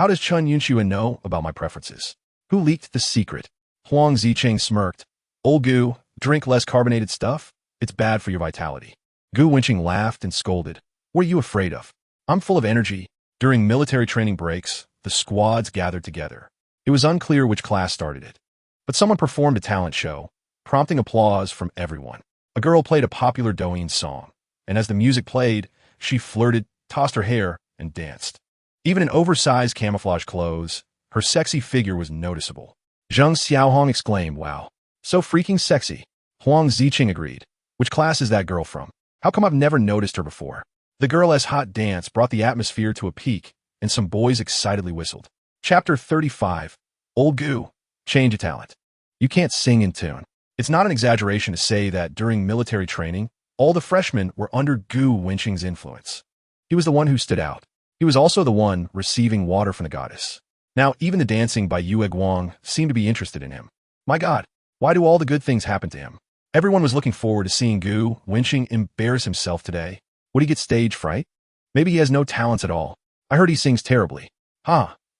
How does Chun Yunxuan know about my preferences? Who leaked the secret? Huang Zicheng smirked. Old Gu, drink less carbonated stuff? It's bad for your vitality. Gu Wenqing laughed and scolded. What are you afraid of? I'm full of energy. During military training breaks, the squads gathered together. It was unclear which class started it, but someone performed a talent show, prompting applause from everyone. A girl played a popular Douyin song, and as the music played, she flirted, tossed her hair, and danced. Even in oversized camouflage clothes, her sexy figure was noticeable. Zheng Xiaohong exclaimed, "Wow, so freaking sexy." Huang Zicheng agreed. Which class is that girl from? How come I've never noticed her before? The girl's hot dance brought the atmosphere to a peak, and some boys excitedly whistled. Chapter 35. Old Gu, change of talent. You can't sing in tune. It's not an exaggeration to say that during military training, all the freshmen were under Gu Wenqing's influence. He was the one who stood out. He was also the one receiving water from the goddess. Now, even the dancing by Yue Guang seemed to be interested in him. My God, why do all the good things happen to him? Everyone was looking forward to seeing Gu Wenqing embarrass himself today. Would he get stage fright? Maybe he has no talents at all. I heard he sings terribly.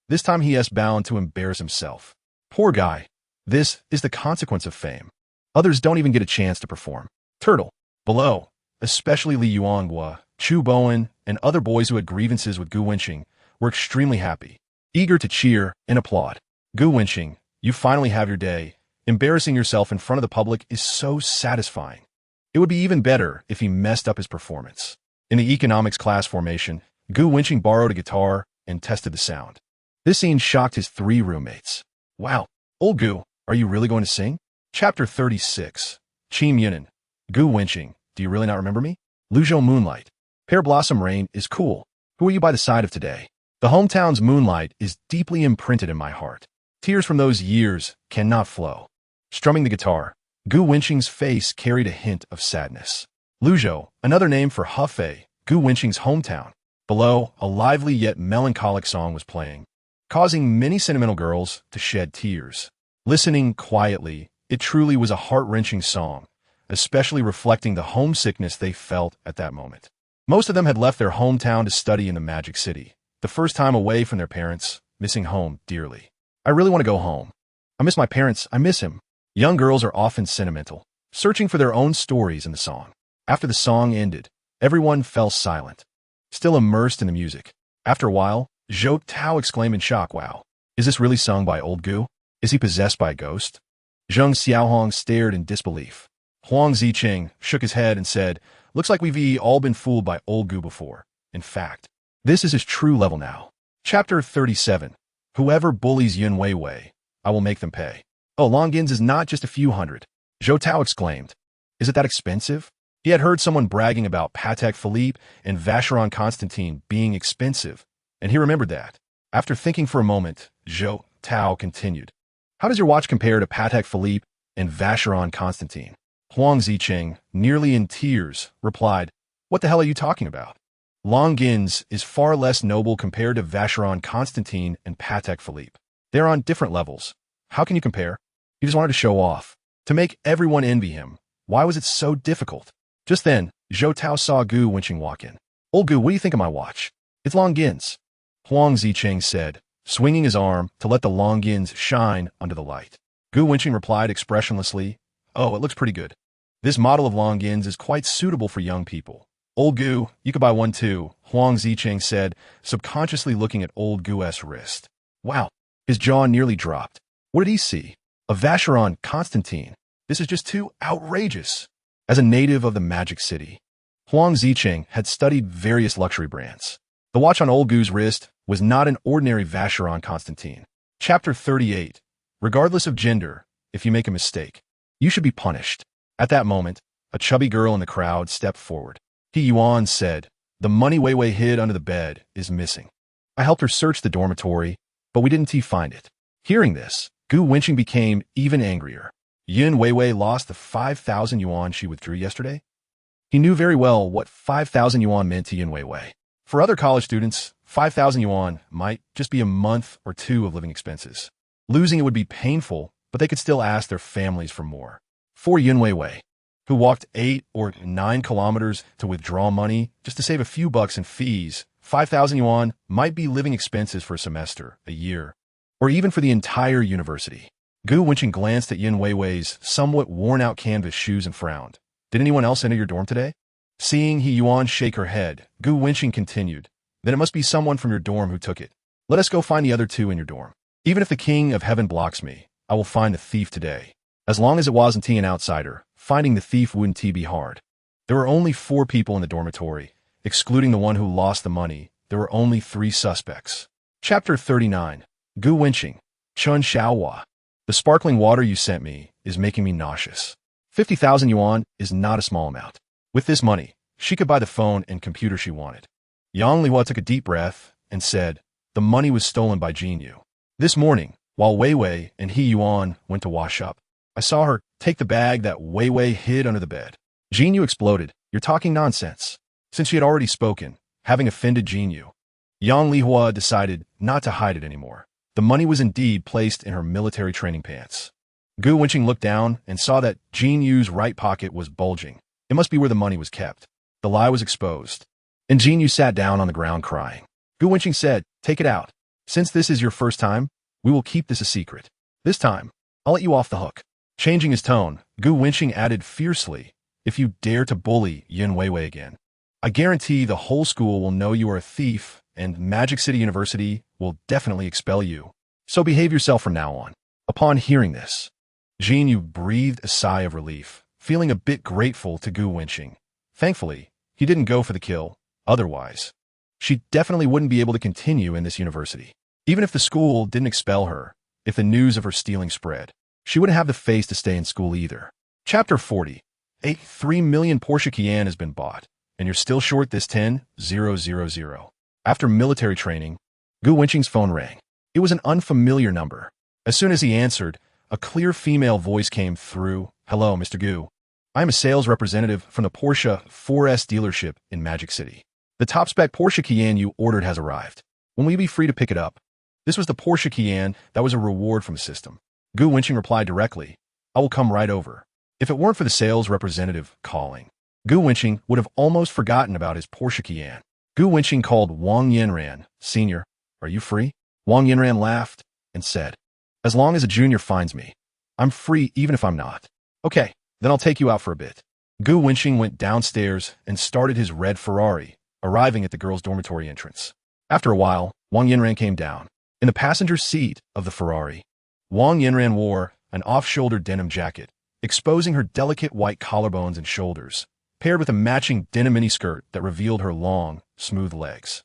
This time he is bound to embarrass himself. Poor guy. This is the consequence of fame. Others don't even get a chance to perform. Turtle. Below, especially Li Yuanhua, Chu Bowen, and other boys who had grievances with Gu Wenqing, were extremely happy, eager to cheer and applaud. Gu Wenqing, you finally have your day. Embarrassing yourself in front of the public is so satisfying. It would be even better if he messed up his performance. In the economics class formation, Gu Wenqing borrowed a guitar and tested the sound. This scene shocked his 3 roommates. Wow, old Gu, are you really going to sing? Chapter 36. Qim Yunan. Gu Wenqing, do you really not remember me? Luzhou Moonlight. Pear Blossom Rain is cool. Who are you by the side of today? The hometown's moonlight is deeply imprinted in my heart. Tears from those years cannot flow. Strumming the guitar, Gu Wenqing's face carried a hint of sadness. Luzhou, another name for Hefei, Gu Wenqing's hometown. Below, a lively yet melancholic song was playing, causing many sentimental girls to shed tears. Listening quietly, it truly was a heart-wrenching song, especially reflecting the homesickness they felt at that moment. Most of them had left their hometown to study in the Magic City, the first time away from their parents, missing home dearly. I really want to go home. I miss my parents, I miss him. Young girls are often sentimental, searching for their own stories in the song. After the song ended, everyone fell silent, still immersed in the music. After a while, Zhou Tao exclaimed in shock, "Wow, is this really sung by old Gu? Is he possessed by a ghost?" Zheng Xiaohong stared in disbelief. Huang Zicheng shook his head and said, "Looks like we've all been fooled by old Gu before. In fact, this is his true level now." Chapter 37. Whoever bullies Yun Weiwei, I will make them pay. Oh, Longins is not just a few hundred. Zhou Tao exclaimed. Is it that expensive? He had heard someone bragging about Patek Philippe and Vacheron Constantin being expensive, and he remembered that. After thinking for a moment, Zhou Tao continued. How does your watch compare to Patek Philippe and Vacheron Constantin? Huang Zicheng, nearly in tears, replied, What the hell are you talking about? Longines is far less noble compared to Vacheron Constantin and Patek Philippe. They're on different levels. How can you compare? He just wanted to show off, to make everyone envy him. Why was it so difficult? Just then, Zhou Tao saw Gu Wenqing walk in. Old Gu, what do you think of my watch? It's Longines. Huang Zicheng said, swinging his arm to let the Longines shine under the light. Gu Wenqing replied expressionlessly, Oh, it looks pretty good. This model of Longines is quite suitable for young people. Old Gu, you could buy one too, Huang Zicheng said, subconsciously looking at old Gu's wrist. Wow, his jaw nearly dropped. What did he see? A Vacheron Constantin. This is just too outrageous. As a native of the Magic City, Huang Zicheng had studied various luxury brands. The watch on old Gu's wrist was not an ordinary Vacheron Constantin. Chapter 38. Regardless of gender, if you make a mistake, you should be punished. At that moment, a chubby girl in the crowd stepped forward. He Yuan said, The money Weiwei hid under the bed is missing. I helped her search the dormitory, but we didn't find it. Hearing this, Gu Wenqing became even angrier. Yun Weiwei lost the 5,000 yuan she withdrew yesterday? He knew very well what 5,000 yuan meant to Yun Weiwei. For other college students, 5,000 yuan might just be a month or two of living expenses. Losing it would be painful, but they could still ask their families for more. For Yun Weiwei, who walked 8 or 9 kilometers to withdraw money just to save a few bucks in fees 5,000 yuan might be living expenses for a semester, a year, or even for the entire university. Gu Wenqing glanced at Yin Weiwei's somewhat worn-out canvas shoes and frowned. Did anyone else enter your dorm today? Seeing He Yuan shake her head, Gu Wenqing continued. Then it must be someone from your dorm who took it. Let us go find the other two in your dorm. Even if the king of heaven blocks me, I will find the thief today. As long as it wasn't an outsider, finding the thief wouldn't be hard. There were only 4 people in the dormitory. Excluding the one who lost the money, there were only 3 suspects. Chapter 39. Gu Wenqing. Chun Xiaohua. The sparkling water you sent me is making me nauseous. 50,000 yuan is not a small amount. With this money, she could buy the phone and computer she wanted. Yang Lihua took a deep breath and said, the money was stolen by Jin Yu. This morning, while Weiwei and He Yuan went to wash up, I saw her take the bag that Weiwei hid under the bed. Jin Yu exploded. You're talking nonsense. Since she had already spoken, having offended Jin Yu, Yang Lihua decided not to hide it anymore. The money was indeed placed in her military training pants. Gu Wenqing looked down and saw that Jin Yu's right pocket was bulging. It must be where the money was kept. The lie was exposed. And Jin Yu sat down on the ground crying. Gu Wenqing said, take it out. Since this is your first time, we will keep this a secret. This time, I'll let you off the hook. Changing his tone, Gu Wenqing added fiercely, if you dare to bully Yin Weiwei again, I guarantee the whole school will know you are a thief and Magic City University will definitely expel you. So behave yourself from now on. Upon hearing this, Jin Yu breathed a sigh of relief, feeling a bit grateful to Gu Wenqing. Thankfully, he didn't go for the kill. Otherwise, she definitely wouldn't be able to continue in this university. Even if the school didn't expel her, if the news of her stealing spread, she wouldn't have the face to stay in school either. Chapter 40. 3 million Porsche Cayenne has been bought, and you're still short this 10,000. After military training, Gu Wenqing's phone rang. It was an unfamiliar number. As soon as he answered, a clear female voice came through. Hello, Mr. Gu. I am a sales representative from the Porsche 4S dealership in Magic City. The top-spec Porsche Cayenne you ordered has arrived. When will you be free to pick it up? This was the Porsche Cayenne that was a reward from the system. Gu Wenqing replied directly, I will come right over. If it weren't for the sales representative calling, Gu Wenqing would have almost forgotten about his Porsche Cayenne. Gu Wenqing called Wang Yanran. Senior, are you free? Wang Yanran laughed and said, as long as a junior finds me, I'm free even if I'm not. Okay, then I'll take you out for a bit. Gu Wenqing went downstairs and started his red Ferrari, arriving at the girls' dormitory entrance. After a while, Wang Yanran came down. In the passenger seat of the Ferrari, Wang Yanran wore an off-shoulder denim jacket, exposing her delicate white collarbones and shoulders, paired with a matching denim miniskirt that revealed her long, smooth legs.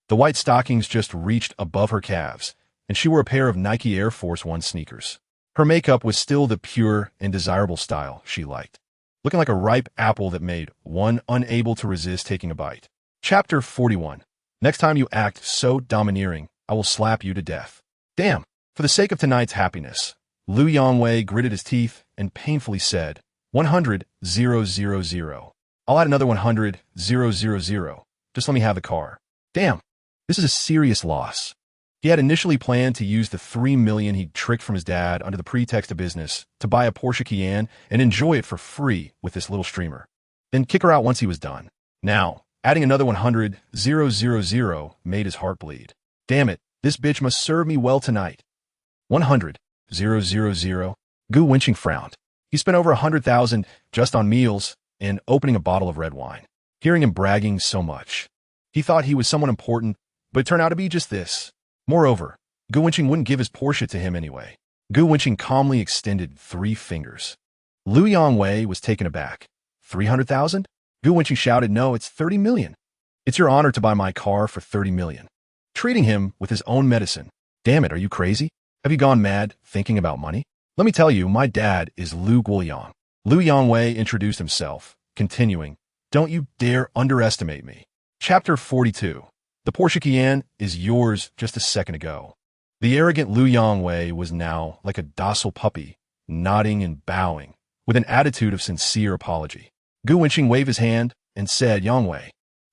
The white stockings just reached above her calves, and she wore a pair of Nike Air Force One sneakers. Her makeup was still the pure and desirable style she liked, looking like a ripe apple that made one unable to resist taking a bite. Chapter 41. Next time you act so domineering, I will slap you to death. Damn, for the sake of tonight's happiness, Liu Yangwei gritted his teeth and painfully said, 100,000. I'll add another 100,000. Just let me have the car. Damn, this is a serious loss. He had initially planned to use the 3 million he'd tricked from his dad under the pretext of business to buy a Porsche Cayenne and enjoy it for free with this little streamer, then kick her out once he was done. Now, adding another 100,000 made his heart bleed. Damn it, this bitch must serve me well tonight. 100,000. Gu Wenqing frowned. He spent over 100,000 just on meals and opening a bottle of red wine. Hearing him bragging so much, he thought he was someone important, but it turned out to be just this. Moreover, Gu Wenqing wouldn't give his Porsche to him anyway. Gu Wenqing calmly extended 3 fingers. Liu Yangwei was taken aback. 300,000? Gu Wenqing shouted, no, it's 30 million. It's your honor to buy my car for 30 million. Treating him with his own medicine. Damn it, are you crazy? Have you gone mad thinking about money? Let me tell you, my dad is Liu Guoyang. Liu Yangwei introduced himself, continuing, don't you dare underestimate me. Chapter 42. The Porsche Cayenne is yours just a second ago. The arrogant Liu Yangwei was now like a docile puppy, nodding and bowing, with an attitude of sincere apology. Gu Wenqing waved his hand and said, Yangwei,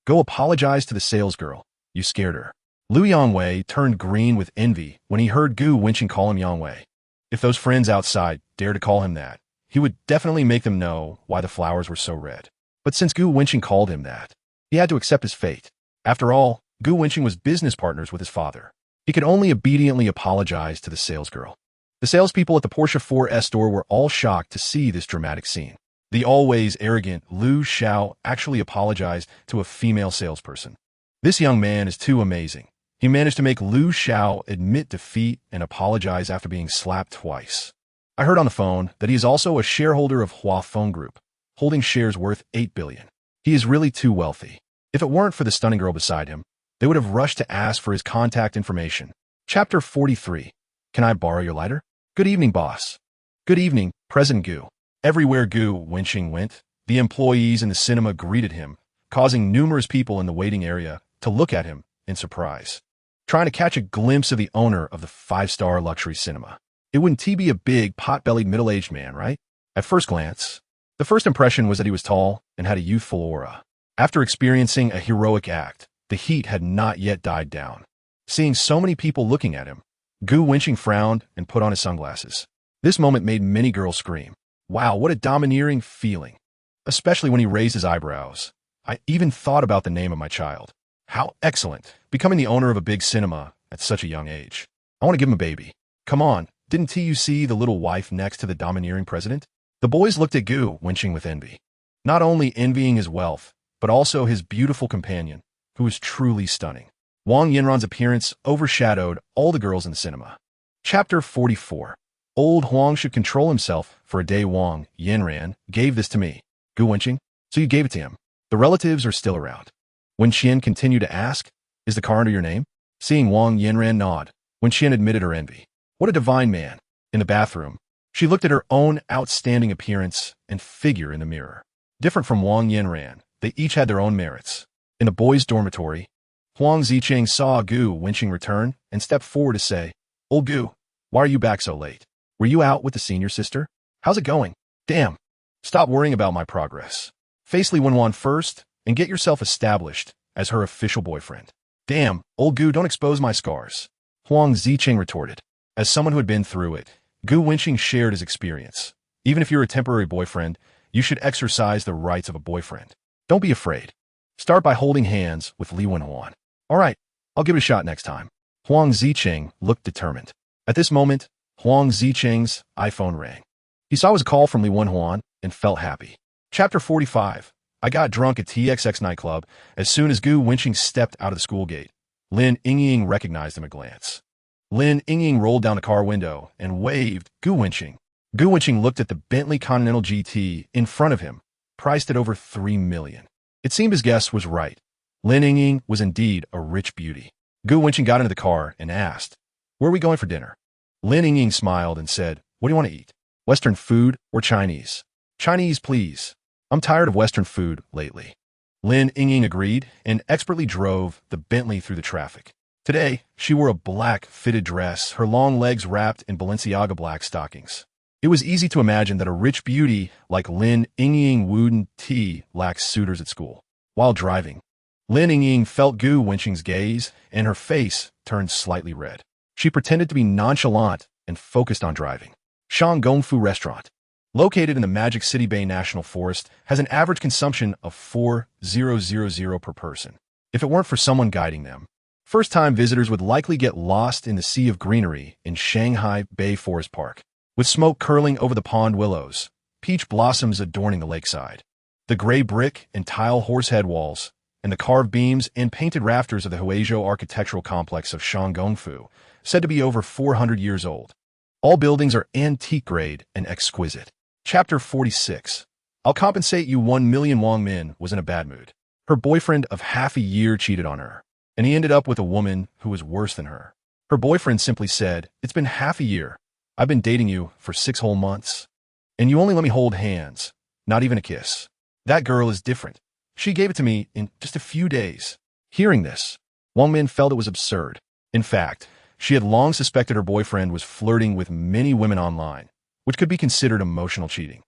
go apologize to the salesgirl. You scared her. Liu Yangwei turned green with envy when he heard Gu Wenqing call him Yangwei. If those friends outside dared to call him that, he would definitely make them know why the flowers were so red. But since Gu Wenqing called him that, he had to accept his fate. After all, Gu Wenqing was business partners with his father. He could only obediently apologize to the salesgirl. The salespeople at the Porsche 4S store were all shocked to see this dramatic scene. The always arrogant Liu Xiao actually apologized to a female salesperson. This young man is too amazing. He managed to make Liu Xiao admit defeat and apologize after being slapped twice. I heard on the phone that he is also a shareholder of Hua Phone Group, holding shares worth 8 billion. He is really too wealthy. If it weren't for the stunning girl beside him, they would have rushed to ask for his contact information. Chapter 43. Can I borrow your lighter? Good evening, boss. Good evening, President Gu. Everywhere Gu Wenqing went, the employees in the cinema greeted him, causing numerous people in the waiting area to look at him in surprise, trying to catch a glimpse of the owner of the five-star luxury cinema. It wouldn't be a big, pot-bellied middle-aged man, right? At first glance, the first impression was that he was tall and had a youthful aura. After experiencing a heroic act, the heat had not yet died down. Seeing so many people looking at him, Gu Wenqing frowned and put on his sunglasses. This moment made many girls scream. Wow, what a domineering feeling. Especially when he raised his eyebrows. I even thought about the name of my child. How excellent, becoming the owner of a big cinema at such a young age. I want to give him a baby. Come on, didn't you see the little wife next to the domineering president? The boys looked at Gu Wenqing with envy. Not only envying his wealth, but also his beautiful companion, who was truly stunning. Wang Yanran's appearance overshadowed all the girls in the cinema. Chapter 44. Old Huang should control himself for a day. Wang Yanran gave this to me. Gu Wenqing, so you gave it to him. The relatives are still around. Wen Qian continued to ask, is the car under your name? Seeing Wang Yanran nod, Wen Qian admitted her envy. What a divine man. In the bathroom, she looked at her own outstanding appearance and figure in the mirror. Different from Wang Yanran, they each had their own merits. In the boys' dormitory, Huang Zicheng saw Gu Wenqing return and stepped forward to say, Old Gu, why are you back so late? Were you out with the senior sister? How's it going? Damn. Stop worrying about my progress. Face Li Wenwan first and get yourself established as her official boyfriend. Damn, old Gu, don't expose my scars. Huang Zicheng retorted. As someone who had been through it, Gu Wenqing shared his experience. Even if you're a temporary boyfriend, you should exercise the rights of a boyfriend. Don't be afraid. Start by holding hands with Li Wenwan. All right, I'll give it a shot next time. Huang Zicheng looked determined. At this moment, Huang Zicheng's iPhone rang. He saw it was a call from Li Wenhuan and felt happy. Chapter 45. I got drunk at TXX nightclub as soon as Gu Wenqing stepped out of the school gate. Lin Yingying recognized him at a glance. Lin Yingying rolled down the car window and waved Gu Wenqing. Gu Wenqing looked at the Bentley Continental GT in front of him, priced at over 3 million. It seemed his guess was right. Lin Yingying was indeed a rich beauty. Gu Wenqing got into the car and asked, where are we going for dinner? Lin Yingying smiled and said, what do you want to eat? Western food or Chinese? Chinese, please. I'm tired of Western food lately. Lin Yingying agreed and expertly drove the Bentley through the traffic. Today, she wore a black fitted dress, her long legs wrapped in Balenciaga black stockings. It was easy to imagine that a rich beauty like Lin Yingying wouldn't lack suitors at school. While driving, Lin Yingying felt Gu Wenqing's gaze and her face turned slightly red. She pretended to be nonchalant and focused on driving. Shanggongfu Restaurant, located in the Magic City Bay National Forest, has an average consumption of 4,000 per person. If it weren't for someone guiding them, first-time visitors would likely get lost in the sea of greenery in Shanghai Bay Forest Park, with smoke curling over the pond willows, peach blossoms adorning the lakeside. The gray brick and tile horsehead walls, and the carved beams and painted rafters of the Huizhou architectural complex of Shanggongfu, said to be over 400 years old. All buildings are antique grade and exquisite. Chapter 46. I'll compensate you 1 million. Wang Min was in a bad mood. Her boyfriend of half a year cheated on her, and he ended up with a woman who was worse than her. Her boyfriend simply said, it's been half a year. I've been dating you for 6 whole months, and you only let me hold hands, not even a kiss. That girl is different. She gave it to me in just a few days. Hearing this, Wang Min felt it was absurd. In fact, she had long suspected her boyfriend was flirting with many women online, which could be considered emotional cheating.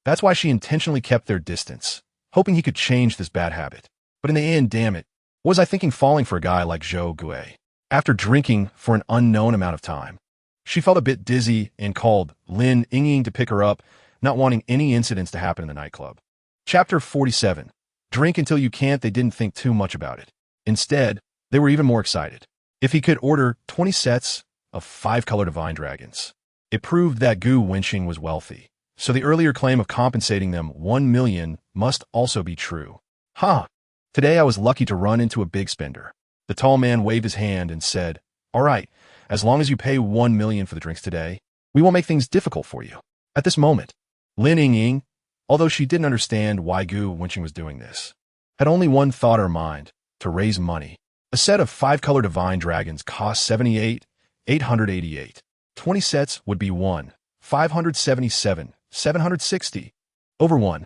That's why she intentionally kept their distance, hoping he could change this bad habit. But in the end, damn it, what was I thinking falling for a guy like Zhou Gui? After drinking for an unknown amount of time, she felt a bit dizzy and called Lin Yingying to pick her up, not wanting any incidents to happen in the nightclub. Chapter 47. Drink until you can't. They didn't think too much about it. Instead, They were even more excited. If he could order 20 sets of 5-color divine dragons, it proved that Gu Wenqing was wealthy. So the earlier claim of compensating them 1 million must also be true. Huh. Today I was lucky to run into a big spender. The tall man waved his hand and said, "All right, as long as you pay 1 million for the drinks today, we won't make things difficult for you." At this moment, Lin Yingying, although she didn't understand why Gu Wenqing was doing this, had only one thought in her mind: to raise money. A set of 5-color divine dragons cost 78,888. 20 sets would be 1,577,760. Over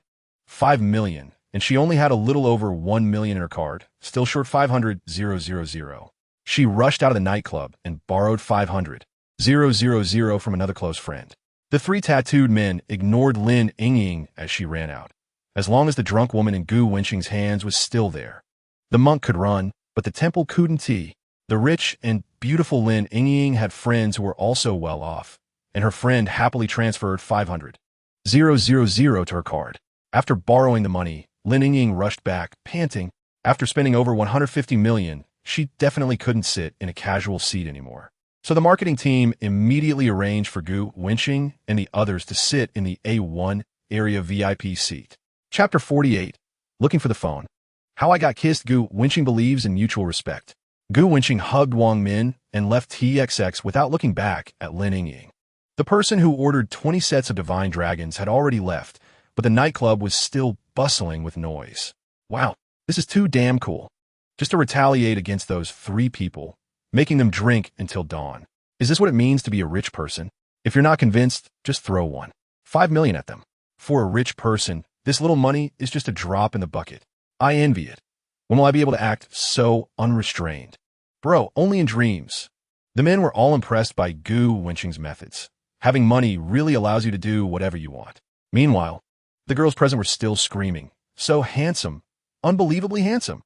5 million, and she only had a little over 1 million in her card, still short 500,000. She rushed out of the nightclub and borrowed 500,000 from another close friend. The 3 tattooed men ignored Lin Yingying as she ran out. As long as the drunk woman in Gu Wenqing's hands was still there, the monk could run, but the temple couldn't. The rich and beautiful Lin Yingying had friends who were also well off, and her friend happily transferred 500,000 to her card. After borrowing the money, Lin Yingying rushed back, panting. After spending over 150 million, she definitely couldn't sit in a casual seat anymore. So the marketing team immediately arranged for Gu Wenqing and the others to sit in the A1 area VIP seat. Chapter 48. Looking for the phone. How I got kissed. Gu Wenqing believes in mutual respect. Gu Wenqing hugged Wang Min and left TXX without looking back at Lin Yingying. The person who ordered 20 sets of divine dragons had already left, but the nightclub was still bustling with noise. Wow, this is too damn cool. Just to retaliate against those 3 people, making them drink until dawn. Is this what it means to be a rich person? If you're not convinced, just throw 5 million at them. For a rich person, this little money is just a drop in the bucket. I envy it. When will I be able to act so unrestrained? Bro, only in dreams. The men were all impressed by Gu Wenqing's methods. Having money really allows you to do whatever you want. Meanwhile, the girls present were still screaming, "So handsome, unbelievably handsome."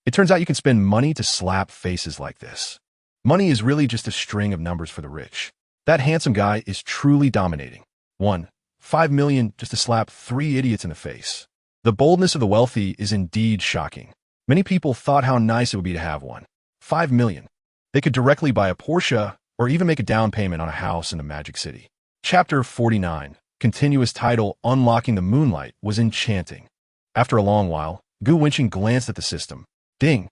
It turns out you can spend money to slap faces like this. Money is really just a string of numbers for the rich. That handsome guy is truly dominating. 5 million just to slap 3 idiots in the face. The boldness of the wealthy is indeed shocking. Many people thought how nice it would be to have 5 million. They could directly buy a Porsche or even make a down payment on a house in the Magic City. Chapter 49. Continuous title Unlocking the Moonlight was enchanting. After a long while, Gu Wenqing glanced at the system. Ding!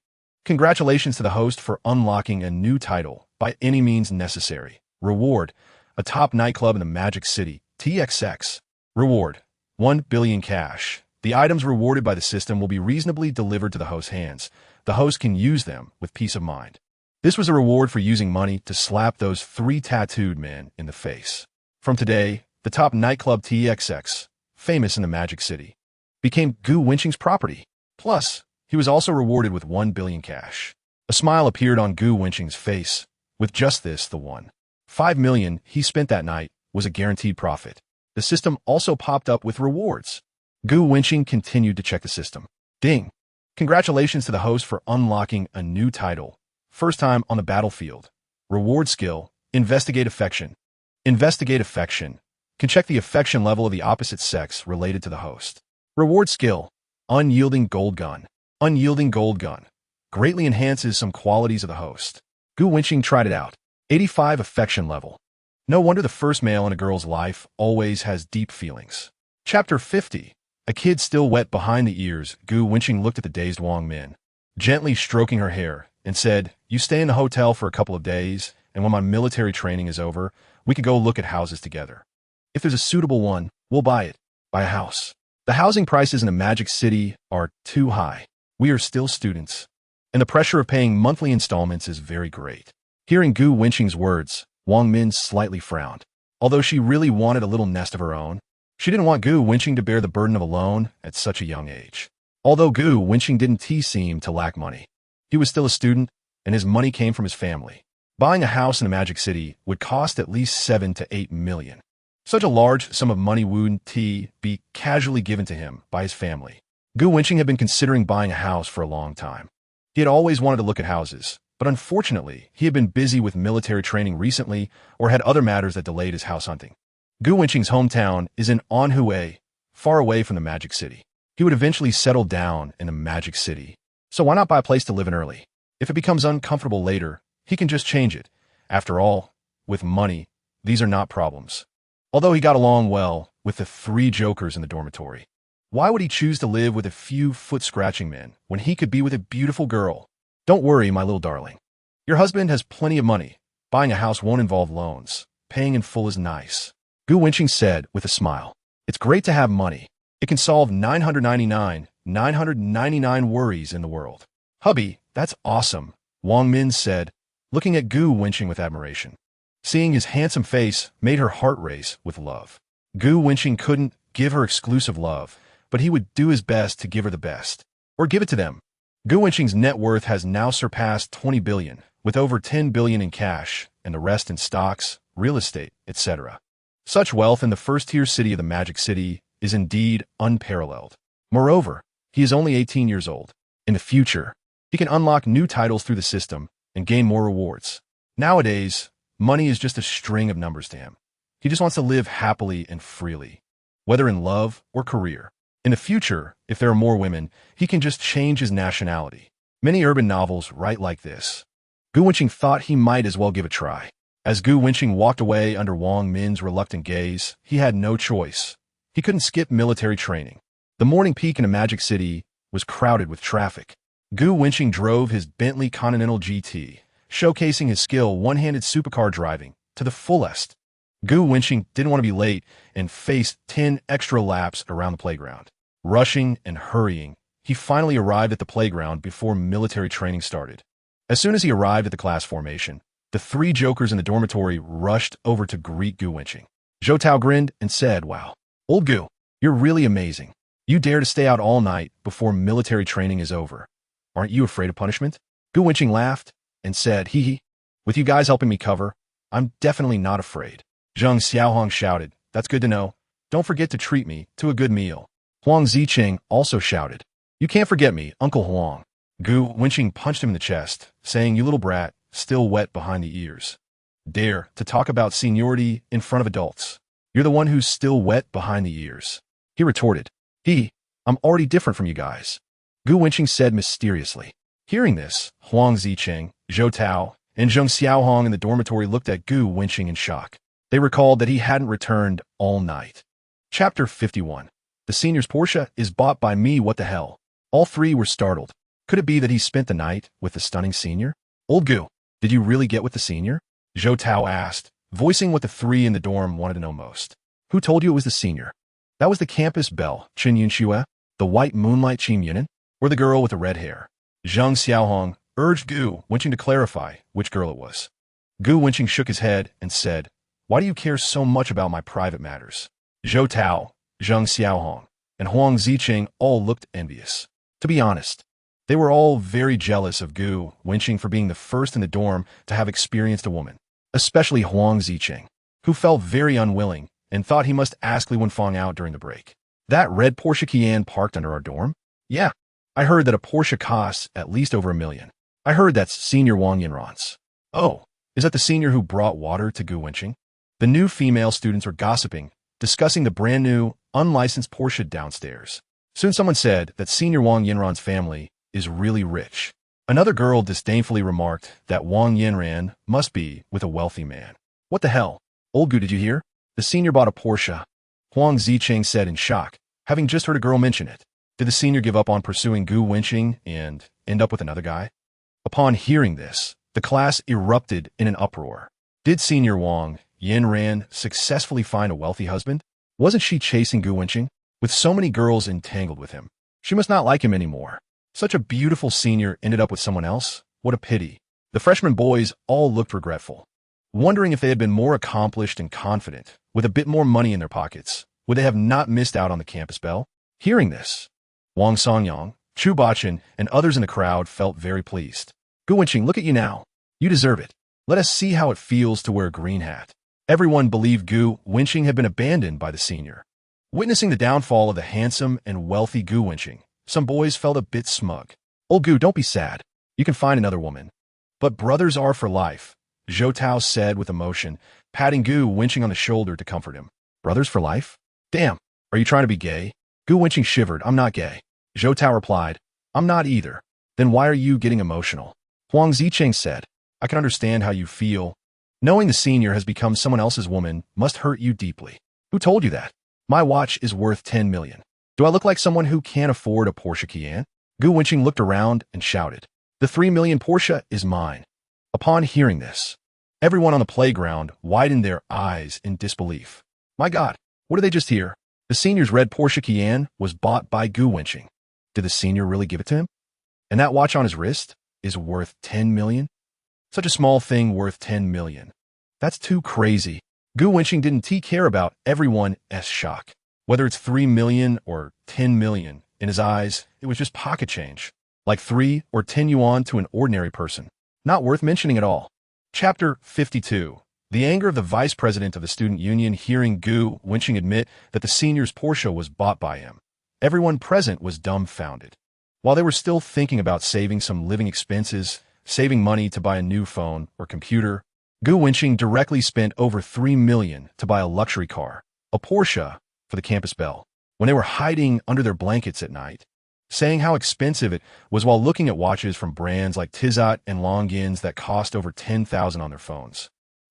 Congratulations to the host for unlocking a new title by any means necessary. Reward: a top nightclub in the Magic City, TXX. Reward: 1 billion cash. The items rewarded by the system will be reasonably delivered to the host's hands. The host can use them with peace of mind. This was a reward for using money to slap those 3 tattooed men in the face. From today, the top nightclub TXX, famous in the Magic City, became Gu Wenqing's property. Plus, he was also rewarded with 1 billion cash. A smile appeared on Gu Wenqing's face. With just this, the 5 million he spent that night was a guaranteed profit. The system also popped up with rewards. Gu Wenqing continued to check the system. Ding! Congratulations to the host for unlocking a new title. First time on the battlefield. Reward skill: Investigate Affection. Investigate Affection can check the affection level of the opposite sex related to the host. Reward skill: Unyielding Gold Gun. Unyielding Gold Gun greatly enhances some qualities of the host. Gu Wenqing tried it out. 85 affection level. No wonder the first male in a girl's life always has deep feelings. Chapter 50. A kid still wet behind the ears. Gu Wenqing looked at the dazed Wang Min, gently stroking her hair, and said, "You stay in the hotel for a couple of days, and when my military training is over, we could go look at houses together. If there's a suitable one, we'll buy it. Buy a house. The housing prices in the Magic City are too high. We are still students, and the pressure of paying monthly installments is very great." Hearing Gu Wenqing's words, Wang Min slightly frowned. Although she really wanted a little nest of her own, she didn't want Gu Wenqing to bear the burden of a loan at such a young age. Although Gu Wenqing didn't seem to lack money, he was still a student, and his money came from his family. Buying a house in the Magic City would cost at least 7 to 8 million. Such a large sum of money wouldn't be casually given to him by his family. Gu Wenqing had been considering buying a house for a long time. He had always wanted to look at houses, but unfortunately, he had been busy with military training recently or had other matters that delayed his house hunting. Gu Wenqing's hometown is in Anhui, far away from the Magic City. He would eventually settle down in the Magic City. So why not buy a place to live in early? If it becomes uncomfortable later, he can just change it. After all, with money, these are not problems. Although he got along well with the three jokers in the dormitory, why would he choose to live with a few foot-scratching men when he could be with a beautiful girl? Don't worry, my little darling. Your husband has plenty of money. Buying a house won't involve loans. Paying in full is nice. Gu Wenqing said with a smile. It's great to have money. It can solve 999 worries in the world. Hubby, that's awesome, Wang Min said, looking at Gu Wenqing with admiration. Seeing his handsome face made her heart race with love. Gu Wenqing couldn't give her exclusive love, but he would do his best to give her the best. Or give it to them. Gu Wenqing's net worth has now surpassed 20 billion, with over 10 billion in cash, and the rest in stocks, real estate, etc. Such wealth in the first-tier city of the Magic City is indeed unparalleled. Moreover, he is only 18 years old. In the future, he can unlock new titles through the system and gain more rewards. Nowadays, money is just a string of numbers to him. He just wants to live happily and freely, whether in love or career. In the future, if there are more women, he can just change his nationality. Many urban novels write like this. Gu Wenqing thought he might as well give it a try. As Gu Wenqing walked away under Wang Min's reluctant gaze, he had no choice. He couldn't skip military training. The morning peak in a Magic City was crowded with traffic. Gu Wenqing drove his Bentley Continental GT, showcasing his skill one-handed supercar driving to the fullest. Gu Wenqing didn't want to be late and faced 10 extra laps around the playground. Rushing and hurrying, he finally arrived at the playground before military training started. As soon as he arrived at the class formation, the three jokers in the dormitory rushed over to greet Gu Wenqing. Zhou Tao grinned and said, "Wow, old Gu, you're really amazing. You dare to stay out all night before military training is over. Aren't you afraid of punishment?" Gu Wenqing laughed and said, "Hee hee. With you guys helping me cover, I'm definitely not afraid." Zheng Xiaohong shouted, "That's good to know. Don't forget to treat me to a good meal." Huang Ziqing also shouted, "You can't forget me, Uncle Huang." Gu Wenqing punched him in the chest, saying, "You little brat, still wet behind the ears. Dare to talk about seniority in front of adults. You're the one who's still wet behind the ears." He retorted, I'm already different from you guys," Gu Wenqing said mysteriously. Hearing this, Huang Ziqing, Zhou Tao, and Zheng Xiaohong in the dormitory looked at Gu Wenqing in shock. They recalled that he hadn't returned all night. Chapter 51. The senior's Porsche is bought by me, what the hell? All three were startled. Could it be that he spent the night with the stunning senior? Old Gu, did you really get with the senior? Zhou Tao asked, voicing what the three in the dorm wanted to know most. Who told you it was the senior? That was the campus belle, Chen Yunxue, the white moonlight Qim Yunan, or the girl with the red hair? Zheng Xiaohong urged Gu Wenqing to clarify which girl it was. Gu Wenqing shook his head and said, "Why do you care so much about my private matters?" Zhou Tao, Zheng Xiaohong, and Huang Ziqing all looked envious. To be honest, they were all very jealous of Gu Wenqing for being the first in the dorm to have experienced a woman, especially Huang Ziqing, who felt very unwilling and thought he must ask Li Wenfeng out during the break. "That red Porsche Cayenne parked under our dorm? Yeah, I heard that a Porsche costs at least over $1 million. I heard that's Senior Wang Yinran's." "Oh, is that the senior who brought water to Gu Wenqing?" The new female students were gossiping, discussing the brand new, unlicensed Porsche downstairs. Soon someone said that Senior Wang Yinran's family is really rich. Another girl disdainfully remarked that Wang Yinran must be with a wealthy man. "What the hell? Old Gu, did you hear? The senior bought a Porsche," Huang Ziqing said in shock, having just heard a girl mention it. Did the senior give up on pursuing Gu Wenqing and end up with another guy? Upon hearing this, the class erupted in an uproar. Did Senior Wang Yinran successfully find a wealthy husband? Wasn't she chasing Gu Wenqing? With so many girls entangled with him, she must not like him anymore. Such a beautiful senior ended up with someone else? What a pity. The freshman boys all looked regretful, wondering if they had been more accomplished and confident, with a bit more money in their pockets, would they have not missed out on the campus belle? Hearing this, Wang Songyang, Chu Bachin, and others in the crowd felt very pleased. "Gu Wenqing, look at you now. You deserve it. Let us see how it feels to wear a green hat." Everyone believed Gu Wenqing had been abandoned by the senior. Witnessing the downfall of the handsome and wealthy Gu Wenqing, some boys felt a bit smug. "Old Gu, don't be sad. You can find another woman." "But brothers are for life," Zhou Tao said with emotion, patting Gu Wenqing on the shoulder to comfort him. "Brothers for life? Damn, are you trying to be gay?" Gu Wenqing shivered. "I'm not gay." Zhou Tao replied, "I'm not either." "Then why are you getting emotional?" Huang Zicheng said, I can understand how you feel. Knowing the senior has become someone else's woman must hurt you deeply. Who told you that? My watch is worth 10 million. Do I look like someone who can't afford a Porsche Cayenne? Gu Wenqing looked around and shouted, The 3 million Porsche is mine. Upon hearing this, everyone on the playground widened their eyes in disbelief. My God, what did they just hear? The senior's red Porsche Cayenne was bought by Gu Wenqing. Did the senior really give it to him? And that watch on his wrist is worth 10 million? Such a small thing worth 10 million. That's too crazy. Gu Wenqing didn't care about everyone's shock. Whether it's 3 million or 10 million, in his eyes, it was just pocket change. Like 3 or 10 yuan to an ordinary person. Not worth mentioning at all. Chapter 52. The anger of the vice president of the student union hearing Gu Wenqing admit that the senior's Porsche was bought by him. Everyone present was dumbfounded. While they were still thinking about saving some living expenses, saving money to buy a new phone or computer, Gu Wenqing directly spent over 3 million to buy a luxury car, a Porsche, for the campus belle, when they were hiding under their blankets at night, saying how expensive it was while looking at watches from brands like Tissot and Longines that cost over 10,000 on their phones.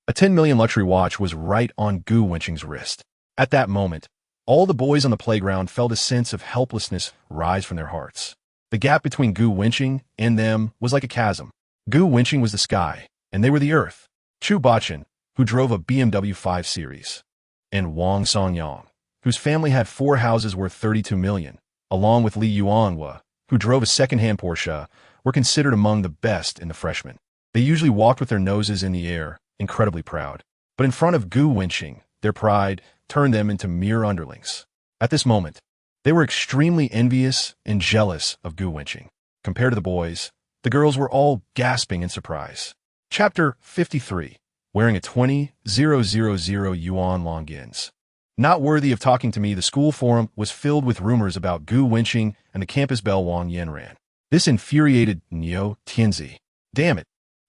A 10 million luxury watch was right on Gu Wenqing's wrist. At that moment, all the boys on the playground felt a sense of helplessness rise from their hearts. The gap between Gu Wenqing and them was like a chasm. Gu Wenqing was the sky, and they were the earth. Chu Bachin, who drove a BMW 5 Series, and Wang Songyang, whose family had 4 houses worth 32 million, along with Li Yuanhua, who drove a second-hand Porsche, were considered among the best in the freshmen. They usually walked with their noses in the air, incredibly proud. But in front of Gu Wenqing, their pride turned them into mere underlings. At this moment, they were extremely envious and jealous of Gu Wenqing. Compared to the boys, the girls were all gasping in surprise. Chapter 53. Wearing a 20,000 yuan Longines. Not worthy of talking to me, the school forum was filled with rumors about Gu Wenqing and the campus belle Wang Yanran. This infuriated Niu Tianzi. Damn it.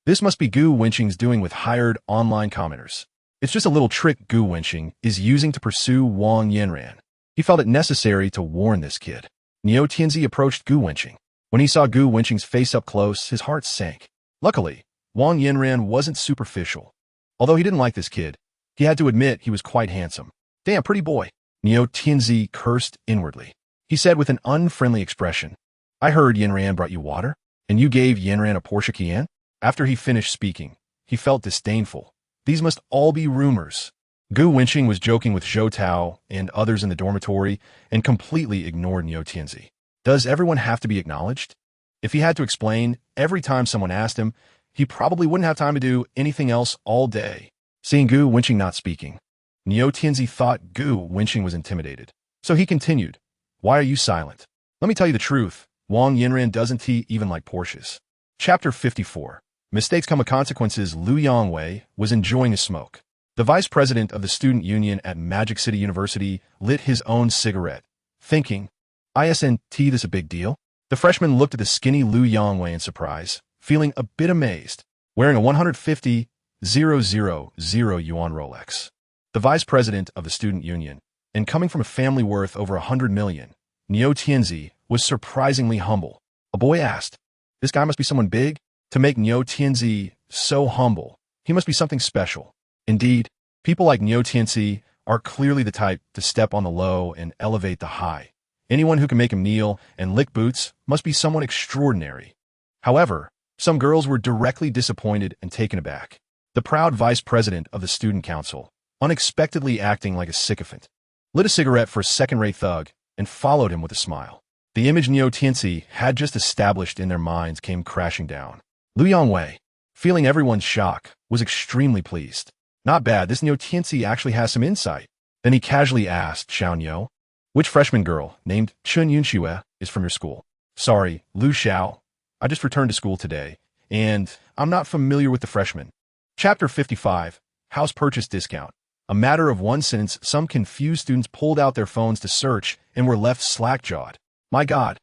This must be Gu Wenqing's doing with hired online commenters. It's just a little trick Gu Wenqing is using to pursue Wang Yanran. He felt it necessary to warn this kid. Niu Tianzi approached Gu Wenqing. When he saw Gu Wenqing's face up close, his heart sank. Luckily, Wang Yanran wasn't superficial. Although he didn't like this kid, he had to admit he was quite handsome. Damn, pretty boy. Niu Tianzi cursed inwardly. He said with an unfriendly expression, I heard Yanran brought you water, and you gave Yanran a Porsche Cayenne? After he finished speaking, he felt disdainful. These must all be rumors. Gu Wenqing was joking with Zhou Tao and others in the dormitory and completely ignored Niu Tianzi. Does everyone have to be acknowledged? If he had to explain every time someone asked him, he probably wouldn't have time to do anything else all day. Seeing Gu Wenqing not speaking, Niu Tianzi thought Gu Wenqing was intimidated. So he continued, Why are you silent? Let me tell you the truth. Wang Yanran doesn't even like Porsches. Chapter 54. Mistakes come with consequences. Liu Yangwei was enjoying a smoke. The vice president of the student union at Magic City University lit his own cigarette, thinking, Isn't this a big deal? The freshman looked at the skinny Liu Yangwei in surprise, feeling a bit amazed, wearing a 150,000 yuan Rolex. The vice president of the student union, and coming from a family worth over 100 million, Niu Tianzi was surprisingly humble. A boy asked, This guy must be someone big? To make Niu Tianzi so humble, he must be something special. Indeed, people like Niu Tianzi are clearly the type to step on the low and elevate the high. Anyone who can make him kneel and lick boots must be someone extraordinary. However, some girls were directly disappointed and taken aback. The proud vice president of the student council, unexpectedly acting like a sycophant, lit a cigarette for a second-rate thug and followed him with a smile. The image Niu Tianzi had just established in their minds came crashing down. Liu Yangwei, feeling everyone's shock, was extremely pleased. Not bad, this Niu Tianzi actually has some insight. Then he casually asked Xiao Niu, Which freshman girl, named Chun Yunxue, is from your school? Sorry, Liu Xiao. I just returned to school today, and I'm not familiar with the freshmen. Chapter 55. House Purchase Discount. A matter of one sentence, some confused students pulled out their phones to search and were left slack-jawed. My God,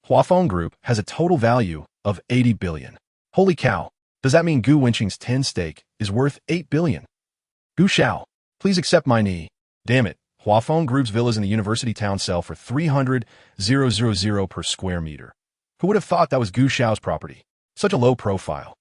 Huafeng Group has a total value of 80 billion. Holy cow, does that mean Gu Wenqing's 10 stake is worth 8 billion? Gu Xiao, please accept my knee. Damn it, Huafeng Group's villas in the university town sell for 300,000 per square meter. Who would have thought that was Gu Xiao's property? Such a low profile.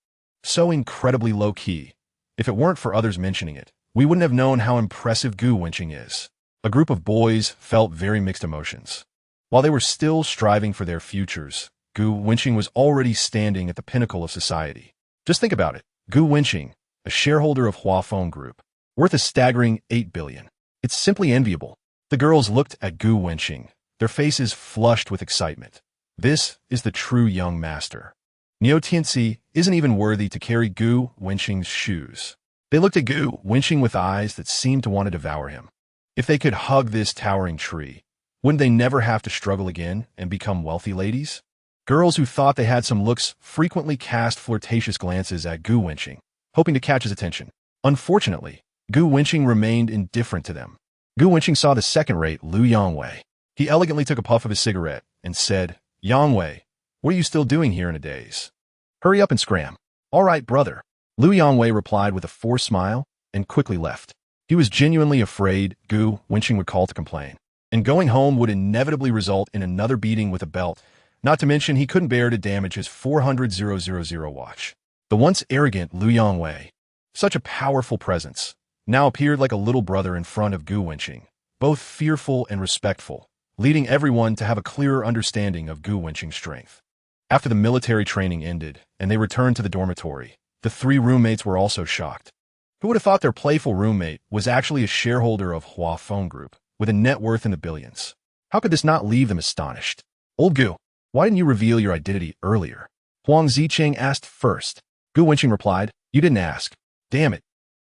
So incredibly low-key. If it weren't for others mentioning it, we wouldn't have known how impressive Gu Wenqing is. A group of boys felt very mixed emotions. While they were still striving for their futures, Gu Wenqing was already standing at the pinnacle of society. Just think about it. Gu Wenqing, a shareholder of Huafeng Group, worth a staggering 8 billion. It's simply enviable. The girls looked at Gu Wenqing, their faces flushed with excitement. This is the true young master. Niu Tianxi isn't even worthy to carry Gu Wenqing's shoes. They looked at Gu Wenqing with eyes that seemed to want to devour him. If they could hug this towering tree, wouldn't they never have to struggle again and become wealthy ladies? Girls who thought they had some looks frequently cast flirtatious glances at Gu Wenqing, hoping to catch his attention. Unfortunately, Gu Wenqing remained indifferent to them. Gu Wenqing saw the second-rate Liu Yangwei. He elegantly took a puff of his cigarette and said, "Yangwei, what are you still doing here in a daze? Hurry up and scram." "All right, brother." Liu Yangwei replied with a forced smile and quickly left. He was genuinely afraid Gu Wenqing would call to complain, and going home would inevitably result in another beating with a belt, not to mention he couldn't bear to damage his 400,000 watch. The once arrogant Liu Yangwei, such a powerful presence, now appeared like a little brother in front of Gu Wenqing, both fearful and respectful, leading everyone to have a clearer understanding of Gu Wenqing's strength. After the military training ended and they returned to the dormitory, the three roommates were also shocked. Who would have thought their playful roommate was actually a shareholder of Huafeng Group, with a net worth in the billions? How could this not leave them astonished? "Old Gu, why didn't you reveal your identity earlier?" Huang Zicheng asked first. Gu Wenqing replied, "You didn't ask. Damn it.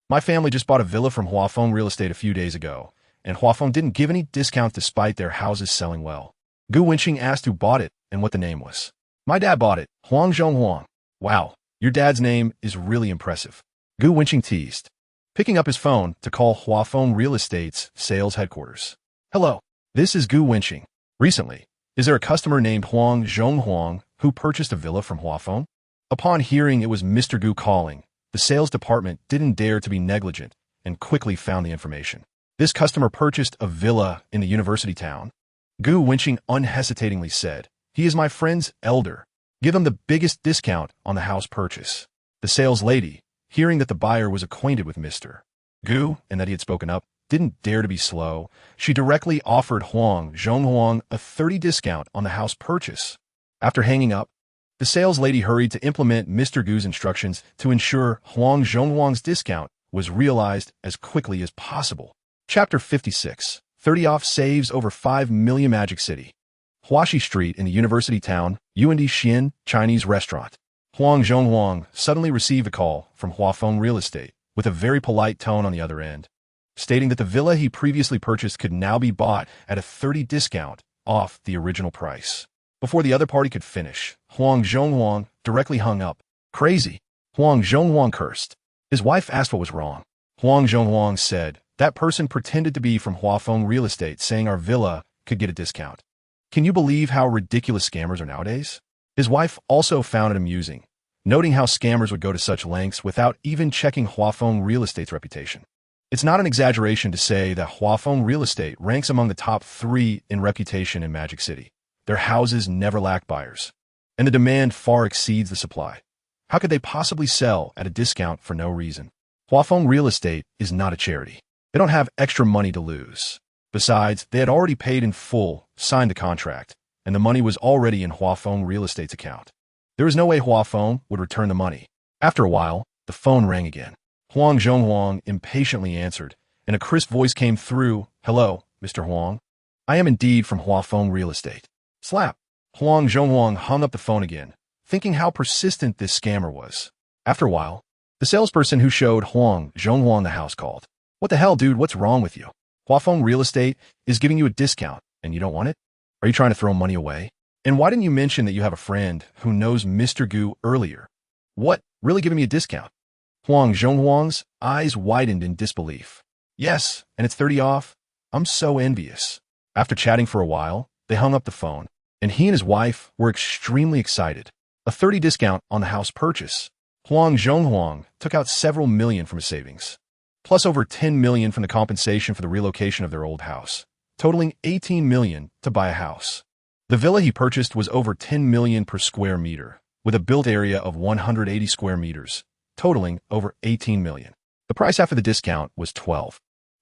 My family just bought a villa from Huafeng Real Estate a few days ago, and Huafeng didn't give any discount despite their houses selling well." Gu Wenqing asked who bought it and what the name was. "My dad bought it, Huang Zhonghuang." "Wow, your dad's name is really impressive," Gu Wenqing teased, picking up his phone to call Huafeng Real Estate's sales headquarters. "Hello, this is Gu Wenqing. Recently, is there a customer named Huang Zhonghuang who purchased a villa from Huafeng?" Upon hearing it was Mr. Gu calling, the sales department didn't dare to be negligent and quickly found the information. "This customer purchased a villa in the university town," Gu Wenqing unhesitatingly said. "He is my friend's elder. Give him the biggest discount on the house purchase." The sales lady, hearing that the buyer was acquainted with Mr. Gu and that he had spoken up, didn't dare to be slow. She directly offered Huang Zhonghuang a 30% discount on the house purchase. After hanging up, the sales lady hurried to implement Mr. Gu's instructions to ensure Huang Zhonghuang's discount was realized as quickly as possible. Chapter 56. 30 off saves over 5 million. Magic City. Huaxi Street in the university town, Xian Chinese restaurant. Huang Zhonghuang suddenly received a call from Huafeng Real Estate, with a very polite tone on the other end, stating that the villa he previously purchased could now be bought at a 30% discount off the original price. Before the other party could finish, Huang Zhonghuang directly hung up. "Crazy," Huang Zhonghuang cursed. His wife asked what was wrong. Huang Zhonghuang said, "That person pretended to be from Huafeng Real Estate, saying our villa could get a discount." Can you believe how ridiculous scammers are nowadays? His wife also found it amusing, noting how scammers would go to such lengths without even checking Huafeng Real Estate's reputation. It's not an exaggeration to say that Huafeng Real Estate ranks among the top 3 in reputation in Magic City. Their houses never lack buyers, and the demand far exceeds the supply. How could they possibly sell at a discount for no reason? Huafeng Real Estate is not a charity. They don't have extra money to lose. Besides, they had already paid in full, signed the contract, and the money was already in Huafeng Real Estate's account. There was no way Huafeng would return the money. After a while, the phone rang again. Huang Zhonghuang impatiently answered, and a crisp voice came through. "Hello, Mr. Huang. I am indeed from Huafeng Real Estate." Slap! Huang Zhonghuang hung up the phone again, thinking how persistent this scammer was. After a while, the salesperson who showed Huang Zhonghuang the house called. "What the hell, dude? What's wrong with you? Huafeng Real Estate is giving you a discount, and you don't want it? Are you trying to throw money away? And why didn't you mention that you have a friend who knows Mr. Gu earlier? What? Really giving me a discount?" Huang Zhonghuang's eyes widened in disbelief. "Yes, and it's 30 off. I'm so envious." After chatting for a while, they hung up the phone, and he and his wife were extremely excited. A 30% discount on the house purchase. Huang Zhonghuang took out several million from his savings, plus over 10 million from the compensation for the relocation of their old house, totaling 18 million to buy a house. The villa he purchased was over 10 million per square meter, with a built area of 180 square meters, totaling over 18 million. The price after the discount was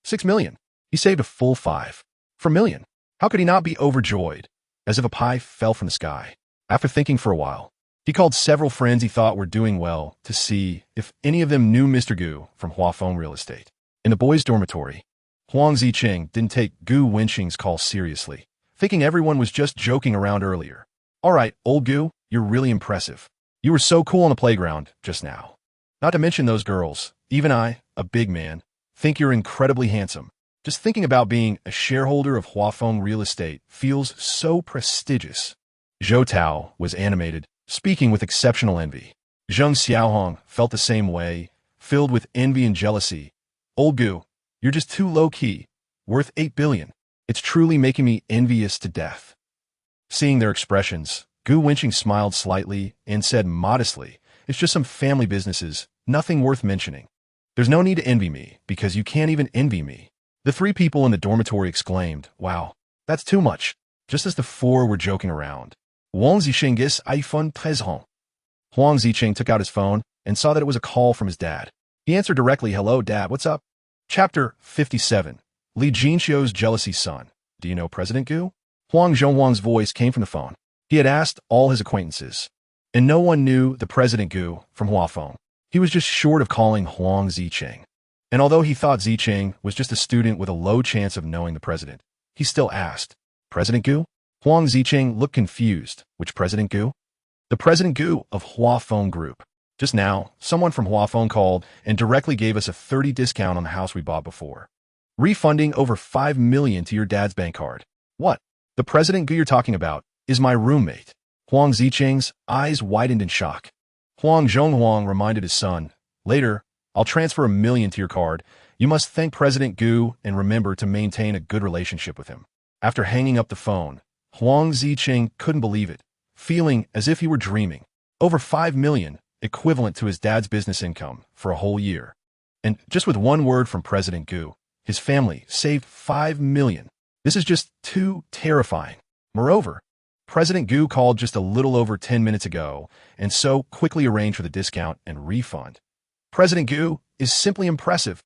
6 million. He saved a full 5 for million. How could he not be overjoyed? As if a pie fell from the sky. After thinking for a while, he called several friends he thought were doing well to see if any of them knew Mr. Gu from Huafeng Real Estate. In the boys' dormitory, Huang Zicheng didn't take Gu Wenqing's call seriously, thinking everyone was just joking around earlier. All right, old Gu, you're really impressive. You were so cool on the playground just now. Not to mention those girls. Even I, a big man, think you're incredibly handsome. Just thinking about being a shareholder of Huafeng Real Estate feels so prestigious. Zhou Tao was animated, speaking with exceptional envy. Zheng Xiaohong felt the same way, filled with envy and jealousy. Old Gu, you're just too low-key, worth 8 billion. It's truly making me envious to death. Seeing their expressions, Gu Wenqing smiled slightly and said modestly, it's just some family businesses, nothing worth mentioning. There's no need to envy me, because you can't even envy me. The three people in the dormitory exclaimed, wow, that's too much. Just as the four were joking around. Huang Zicheng is iPhone 13. Huang Zicheng took out his phone and saw that it was a call from his dad. He answered directly, hello, Dad, what's up? Chapter 57. Li Jinxiu's jealousy son. Do you know President Gu? Huang Zhonghuang's voice came from the phone. He had asked all his acquaintances, and no one knew the President Gu from Huafeng. He was just short of calling Huang Zicheng. And although he thought Zicheng was just a student with a low chance of knowing the president, he still asked, President Gu? Huang Zicheng looked confused. Which President Gu? The President Gu of Huafeng Group. Just now, someone from Huafeng called and directly gave us a 30% discount on the house we bought before. Refunding over 5 million to your dad's bank card. What? The President Gu you're talking about is my roommate. Huang Zicheng's eyes widened in shock. Huang Zhonghuang reminded his son, later, I'll transfer 1 million to your card. You must thank President Gu and remember to maintain a good relationship with him. After hanging up the phone, Huang Zicheng couldn't believe it, feeling as if he were dreaming. Over 5 million, equivalent to his dad's business income for a whole year. And just with one word from President Gu, his family saved 5 million. This is just too terrifying. Moreover, President Gu called just a little over 10 minutes ago and so quickly arranged for the discount and refund. President Gu is simply impressive.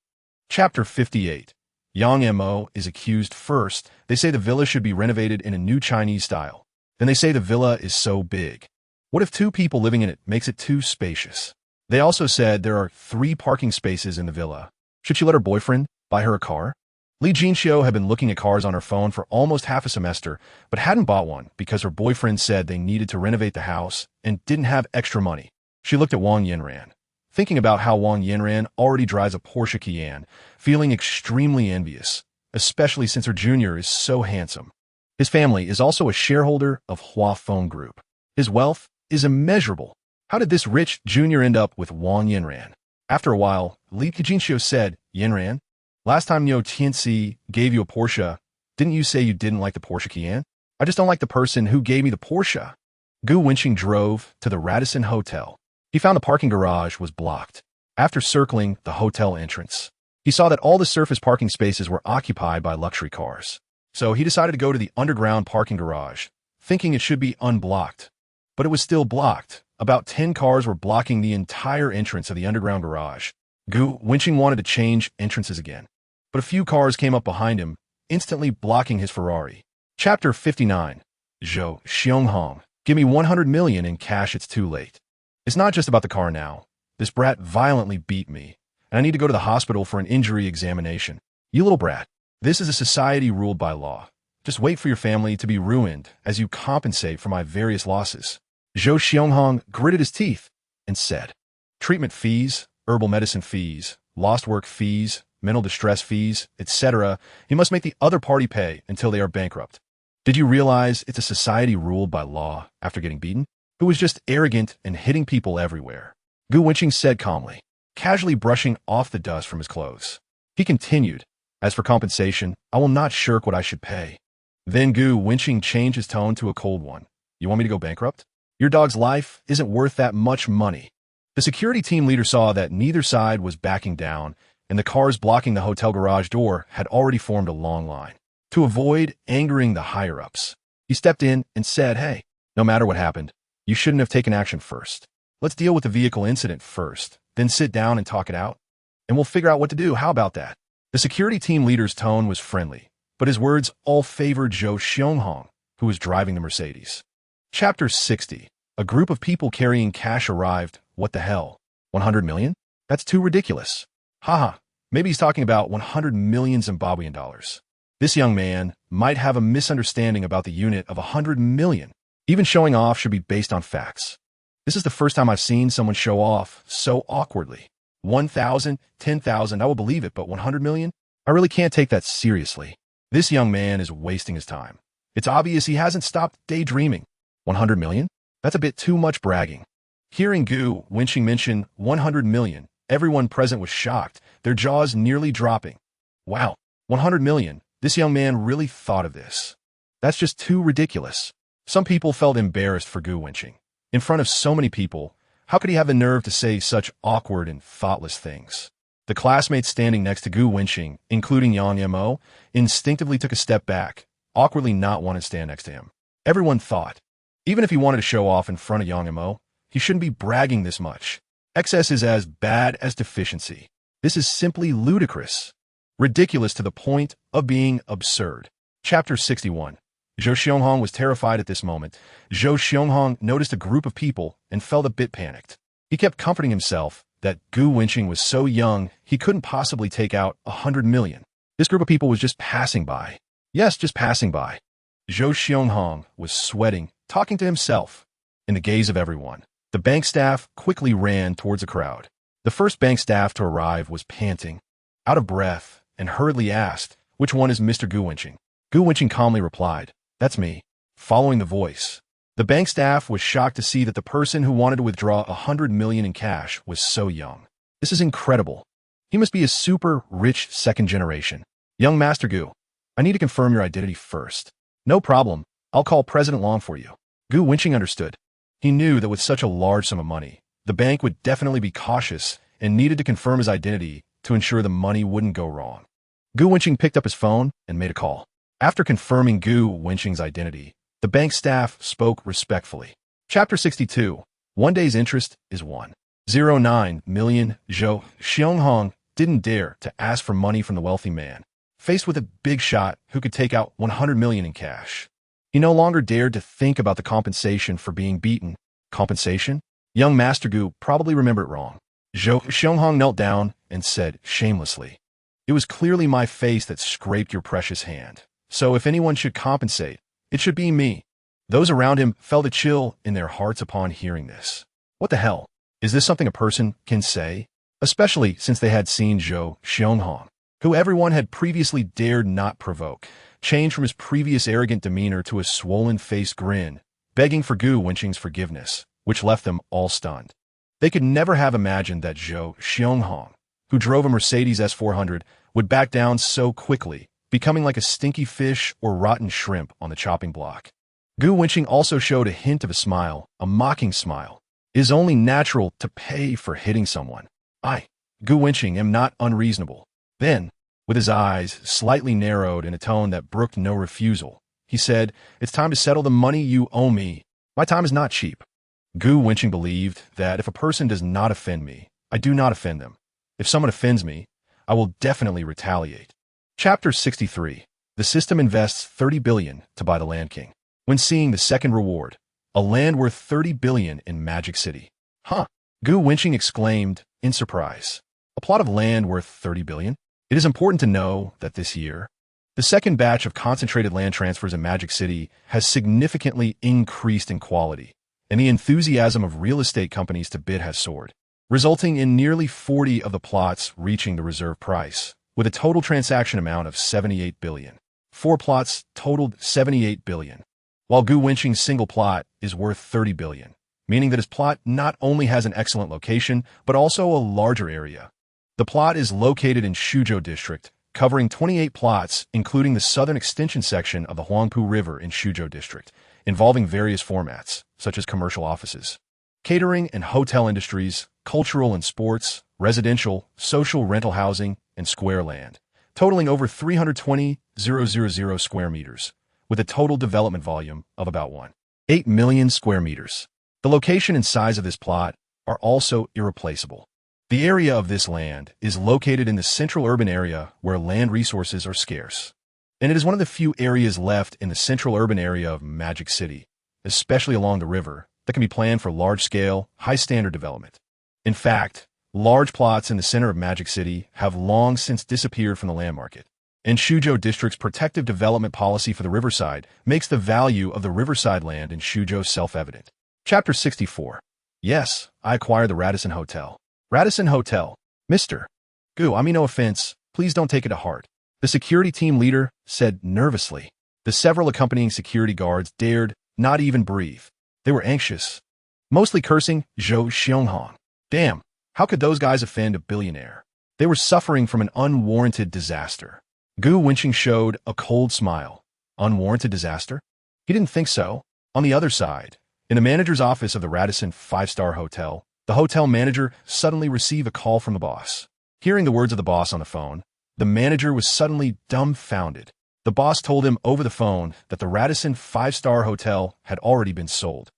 Chapter 58. Yang Mo is accused first. They say the villa should be renovated in a new Chinese style. Then they say the villa is so big. What if 2 people living in it makes it too spacious? They also said there are 3 parking spaces in the villa. Should she let her boyfriend buy her a car? Li Jinxiu had been looking at cars on her phone for almost half a semester, but hadn't bought one because her boyfriend said they needed to renovate the house and didn't have extra money. She looked at Wang Yanran, thinking about how Wang Yanran already drives a Porsche Cayenne, feeling extremely envious, especially since her junior is so handsome. His family is also a shareholder of Huafeng Group. His wealth is immeasurable. How did this rich junior end up with Wang Yanran? After a while, Li Jinxiu said, Yanran, last time Niu Tianxi gave you a Porsche, didn't you say you didn't like the Porsche Cayenne? I just don't like the person who gave me the Porsche. Gu Wenqing drove to the Radisson Hotel. He found the parking garage was blocked. After circling the hotel entrance, he saw that all the surface parking spaces were occupied by luxury cars. So he decided to go to the underground parking garage, thinking it should be unblocked. But it was still blocked. About 10 cars were blocking the entire entrance of the underground garage. Gu Wenqing wanted to change entrances again, but a few cars came up behind him, instantly blocking his Ferrari. Chapter 59. Zhou Xianghong. Give me 100 million in cash, it's too late. It's not just about the car now. This brat violently beat me, and I need to go to the hospital for an injury examination. You little brat. This is a society ruled by law. Just wait for your family to be ruined as you compensate for my various losses. Zhou Xianghong gritted his teeth and said, treatment fees, herbal medicine fees, lost work fees, mental distress fees, etc. You must make the other party pay until they are bankrupt. Did you realize it's a society ruled by law after getting beaten? Who was just arrogant and hitting people everywhere? Gu Wenqing said calmly, casually brushing off the dust from his clothes. He continued, as for compensation, I will not shirk what I should pay. Then Gu Wenqing changed his tone to a cold one. You want me to go bankrupt? Your dog's life isn't worth that much money. The security team leader saw that neither side was backing down, and the cars blocking the hotel garage door had already formed a long line. To avoid angering the higher-ups, he stepped in and said, hey, no matter what happened, you shouldn't have taken action first. Let's deal with the vehicle incident first, then sit down and talk it out? And we'll figure out what to do. How about that? The security team leader's tone was friendly, but his words all favored Zhou Xianghong, who was driving the Mercedes. Chapter 60. A group of people carrying cash arrived. What the hell? 100 million? That's too ridiculous. Haha, maybe he's talking about 100 million Zimbabwean dollars. This young man might have a misunderstanding about the unit of 100 million. Even showing off should be based on facts. This is the first time I've seen someone show off so awkwardly. 1,000, 10,000, I will believe it, but 100 million? I really can't take that seriously. This young man is wasting his time. It's obvious he hasn't stopped daydreaming. 100 million? That's a bit too much bragging. Hearing Gu Wenqing mention 100 million, everyone present was shocked, their jaws nearly dropping. Wow, 100 million. This young man really thought of this. That's just too ridiculous. Some people felt embarrassed for Gu Wenqing. In front of so many people, how could he have the nerve to say such awkward and thoughtless things? The classmates standing next to Gu Wenqing, including Yang Mo, instinctively took a step back, awkwardly not wanting to stand next to him. Everyone thought, even if he wanted to show off in front of Yang Mo, he shouldn't be bragging this much. Excess is as bad as deficiency. This is simply ludicrous. Ridiculous to the point of being absurd. Chapter 61. Zhou Xianghong was terrified at this moment. Zhou Xianghong noticed a group of people and felt a bit panicked. He kept comforting himself that Gu Wenqing was so young he couldn't possibly take out 100 million. This group of people was just passing by. Yes, just passing by. Zhou Xianghong was sweating, talking to himself. In the gaze of everyone, the bank staff quickly ran towards the crowd. The first bank staff to arrive was panting, out of breath, and hurriedly asked, "Which one is Mr. Gu Wenqing?" Gu Wenqing calmly replied, "That's me." Following the voice, the bank staff was shocked to see that the person who wanted to withdraw 100 million in cash was so young. This is incredible. He must be a super rich second generation. Young Master Gu, I need to confirm your identity first. No problem. I'll call President Long for you. Gu Wenqing understood. He knew that with such a large sum of money, the bank would definitely be cautious and needed to confirm his identity to ensure the money wouldn't go wrong. Gu Wenqing picked up his phone and made a call. After confirming Gu Wenqing's identity, the bank staff spoke respectfully. Chapter 62. One day's interest is 1.09 million. Zhou Xianghong didn't dare to ask for money from the wealthy man, faced with a big shot who could take out 100 million in cash. He no longer dared to think about the compensation for being beaten. Compensation? Young Master Gu probably remembered it wrong. Zhou Xianghong knelt down and said shamelessly, "It was clearly my face that scraped your precious hand. So if anyone should compensate, it should be me." Those around him felt a chill in their hearts upon hearing this. What the hell? Is this something a person can say? Especially since they had seen Zhou Xianghong, who everyone had previously dared not provoke, change from his previous arrogant demeanor to a swollen-faced grin, begging for Gu Wenqing's forgiveness, which left them all stunned. They could never have imagined that Zhou Xianghong, who drove a Mercedes S400, would back down so quickly, becoming like a stinky fish or rotten shrimp on the chopping block. Gu Wenqing also showed a hint of a smile, a mocking smile. It is only natural to pay for hitting someone. I, Gu Wenqing, am not unreasonable. Then, with his eyes slightly narrowed in a tone that brooked no refusal, he said, "It's time to settle the money you owe me. My time is not cheap." Gu Wenqing believed that if a person does not offend me, I do not offend them. If someone offends me, I will definitely retaliate. Chapter 63. The system invests 30 billion to buy the Land King. When seeing the second reward, a land worth 30 billion in Magic City. Huh? Gu Wenqing exclaimed in surprise. A plot of land worth 30 billion? It is important to know that this year, the second batch of concentrated land transfers in Magic City has significantly increased in quality, and the enthusiasm of real estate companies to bid has soared, resulting in nearly 40 of the plots reaching the reserve price, with a total transaction amount of 78 billion. 4 plots totaled 78 billion, while Gu Wenqing's single plot is worth 30 billion, meaning that his plot not only has an excellent location, but also a larger area. The plot is located in Shuzhou District, covering 28 plots, including the southern extension section of the Huangpu River in Shuzhou District, involving various formats, such as commercial offices, catering and hotel industries, cultural and sports, residential, social rental housing, and square land, totaling over 320,000 square meters, with a total development volume of about 1.8 million square meters. The location and size of this plot are also irreplaceable. The area of this land is located in the central urban area where land resources are scarce. And it is one of the few areas left in the central urban area of Magic City, especially along the river, that can be planned for large-scale, high-standard development. In fact, large plots in the center of Magic City have long since disappeared from the land market. And Shuzhou District's protective development policy for the riverside makes the value of the riverside land in Shuzhou self-evident. Chapter 64. Yes, I acquired the Radisson Hotel. Radisson Hotel. Mr. Gu, I mean no offense, please don't take it to heart. The security team leader said nervously. The several accompanying security guards dared not even breathe. They were anxious. Mostly cursing Zhou Xianghong. Damn, how could those guys offend a billionaire? They were suffering from an unwarranted disaster. Gu Wenqing showed a cold smile. Unwarranted disaster? He didn't think so. On the other side, in the manager's office of the Radisson five-star hotel, the hotel manager suddenly received a call from the boss. Hearing the words of the boss on the phone, the manager was suddenly dumbfounded. The boss told him over the phone that the Radisson five-star hotel had already been sold.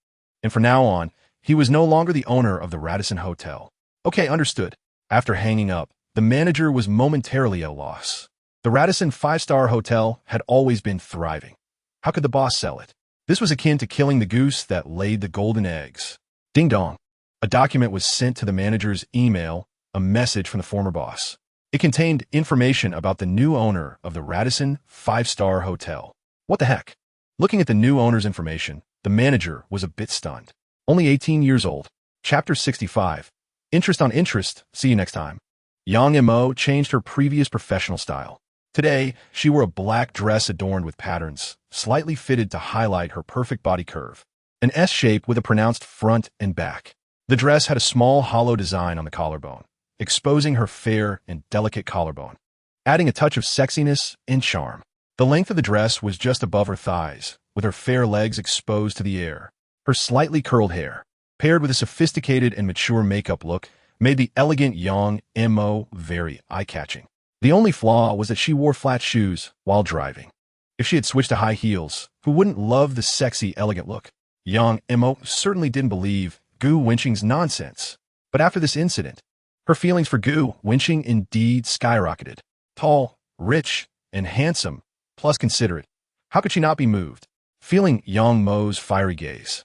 And from now on, he was no longer the owner of the Radisson Hotel. Okay, understood. After hanging up, the manager was momentarily at a loss. The Radisson five-star hotel had always been thriving. How could the boss sell it? This was akin to killing the goose that laid the golden eggs. Ding dong. A document was sent to the manager's email, a message from the former boss. It contained information about the new owner of the Radisson five-star hotel. What the heck? Looking at the new owner's information, the manager was a bit stunned. Only 18 years old. Chapter 65. Interest on interest. See you next time. Yang Mo changed her previous professional style. Today, she wore a black dress adorned with patterns, slightly fitted to highlight her perfect body curve. An S shape with a pronounced front and back. The dress had a small hollow design on the collarbone, exposing her fair and delicate collarbone, adding a touch of sexiness and charm. The length of the dress was just above her thighs, with her fair legs exposed to the air. Her slightly curled hair, paired with a sophisticated and mature makeup look, made the elegant Yang Mo very eye-catching. The only flaw was that she wore flat shoes while driving. If she had switched to high heels, who wouldn't love the sexy, elegant look? Yang Mo certainly didn't believe Gu Wenqing's nonsense. But after this incident, her feelings for Gu Wenqing indeed skyrocketed. Tall, rich, and handsome, plus considerate. How could she not be moved? Feeling Yang Mo's fiery gaze,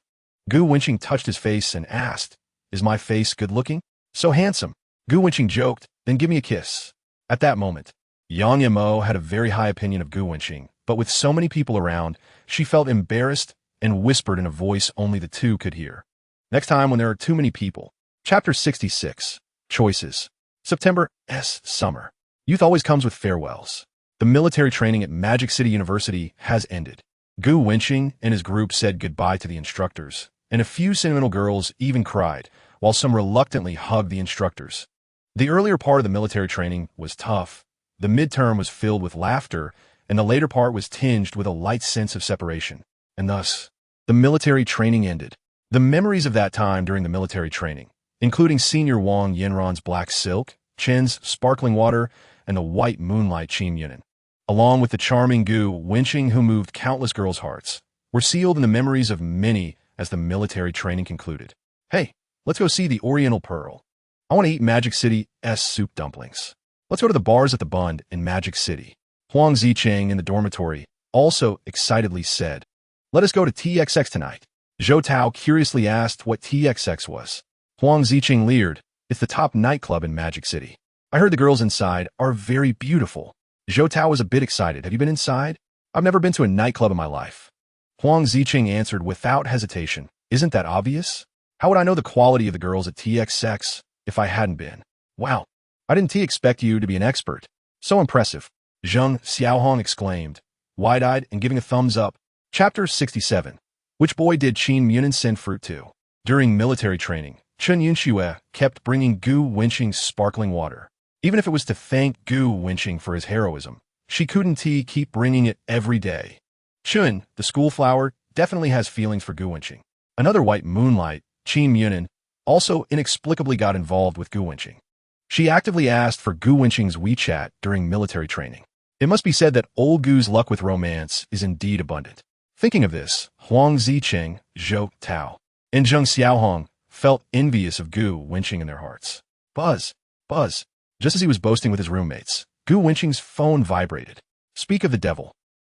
Gu Wenqing touched his face and asked, "Is my face good-looking? So handsome?" Gu Wenqing joked, "Then give me a kiss." At that moment, Yang Mo had a very high opinion of Gu Wenqing, but with so many people around, she felt embarrassed and whispered in a voice only the two could hear. Next time when there are too many people. Chapter 66. Choices. September S. Summer. Youth always comes with farewells. The military training at Magic City University has ended. Gu Wenqing and his group said goodbye to the instructors, and a few sentimental girls even cried, while some reluctantly hugged the instructors. The earlier part of the military training was tough. The midterm was filled with laughter, and the later part was tinged with a light sense of separation. And thus, the military training ended. The memories of that time during the military training, including Senior Wang Yanran's black silk, Chen's sparkling water, and the white moonlight Qin Yunin, along with the charming Gu Wenqing who moved countless girls' hearts, were sealed in the memories of many as the military training concluded. Hey, let's go see the Oriental Pearl. I want to eat Magic City's soup dumplings. Let's go to the bars at the Bund in Magic City. Huang Zicheng in the dormitory also excitedly said, "Let us go to TXX tonight." Zhou Tao curiously asked what TXX was. Huang Zicheng leered, "It's the top nightclub in Magic City. I heard the girls inside are very beautiful." Zhou Tao was a bit excited. "Have you been inside?" "I've never been to a nightclub in my life." Huang Zicheng answered without hesitation, "Isn't that obvious? How would I know the quality of the girls at TXX if I hadn't been?" "Wow, I didn't expect you to be an expert. So impressive," Zheng Xiaohong exclaimed, wide-eyed and giving a thumbs up. Chapter 67. Which boy did Qin Yunin send fruit to? During military training, Chen Yunxue kept bringing Gu Wenqing's sparkling water. Even if it was to thank Gu Wenqing for his heroism, she couldn't keep bringing it every day. Chun, the school flower, definitely has feelings for Gu Wenqing. Another white moonlight, Qin Yunin, also inexplicably got involved with Gu Wenqing. She actively asked for Gu Wenqing's WeChat during military training. It must be said that old Gu's luck with romance is indeed abundant. Thinking of this, Huang Zicheng, Zhou Tao, and Zheng Xiaohong felt envious of Gu Wenqing in their hearts. Buzz, buzz. Just as he was boasting with his roommates, Gu Wenqing's phone vibrated. Speak of the devil,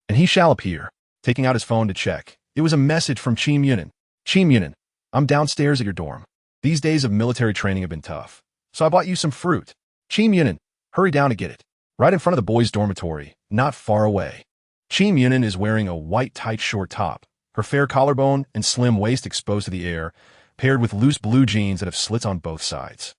and he shall appear. Taking out his phone to check, it was a message from him. Him, I'm downstairs at your dorm. These days of military training have been tough, so I bought you some fruit. Him, hurry down to get it. Right in front of the boys' dormitory, not far away. Him is wearing a white tight short top, her fair collarbone and slim waist exposed to the air, paired with loose blue jeans that have slits on both sides,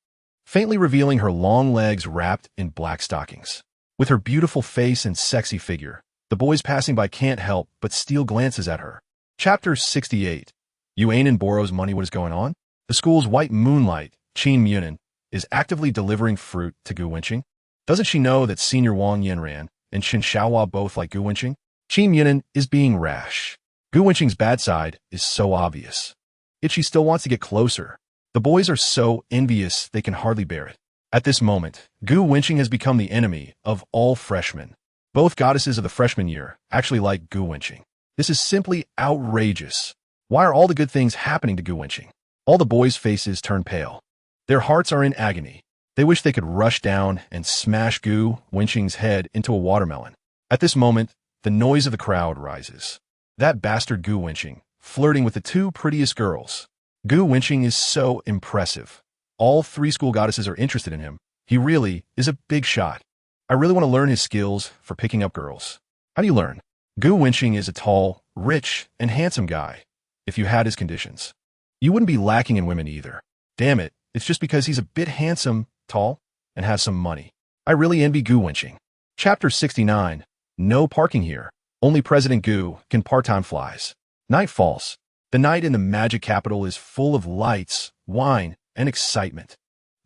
faintly revealing her long legs wrapped in black stockings. With her beautiful face and sexy figure, the boys passing by can't help but steal glances at her. Chapter 68. Yuanin borrows money. What is going on? The school's white moonlight, Him, is actively delivering fruit to Gu Wenqing. Doesn't she know that Senior Wang Yanran and Chen Xiaohua both like Gu Wenqing? Him is being rash. Gu Wenqing's bad side is so obvious. Yet she still wants to get closer. The boys are so envious they can hardly bear it. At this moment, Gu Wenqing has become the enemy of all freshmen. Both goddesses of the freshman year actually like Gu Wenqing. This is simply outrageous. Why are all the good things happening to Gu Wenqing? All the boys' faces turn pale. Their hearts are in agony. They wish they could rush down and smash Gu Wenqing's head into a watermelon. At this moment, the noise of the crowd rises. That bastard Gu Wenqing, flirting with the two prettiest girls. Gu Wenqing is so impressive. All three school goddesses are interested in him. He really is a big shot. I really want to learn his skills for picking up girls. How do you learn? Gu Wenqing is a tall, rich, and handsome guy. If you had his conditions, you wouldn't be lacking in women either. Damn it, it's just because he's a bit handsome, tall, and has some money. I really envy Gu Wenqing. Chapter 69. No parking here. Only President Gu can part-time flies. Night falls. The night in the magic capital is full of lights, wine, and excitement.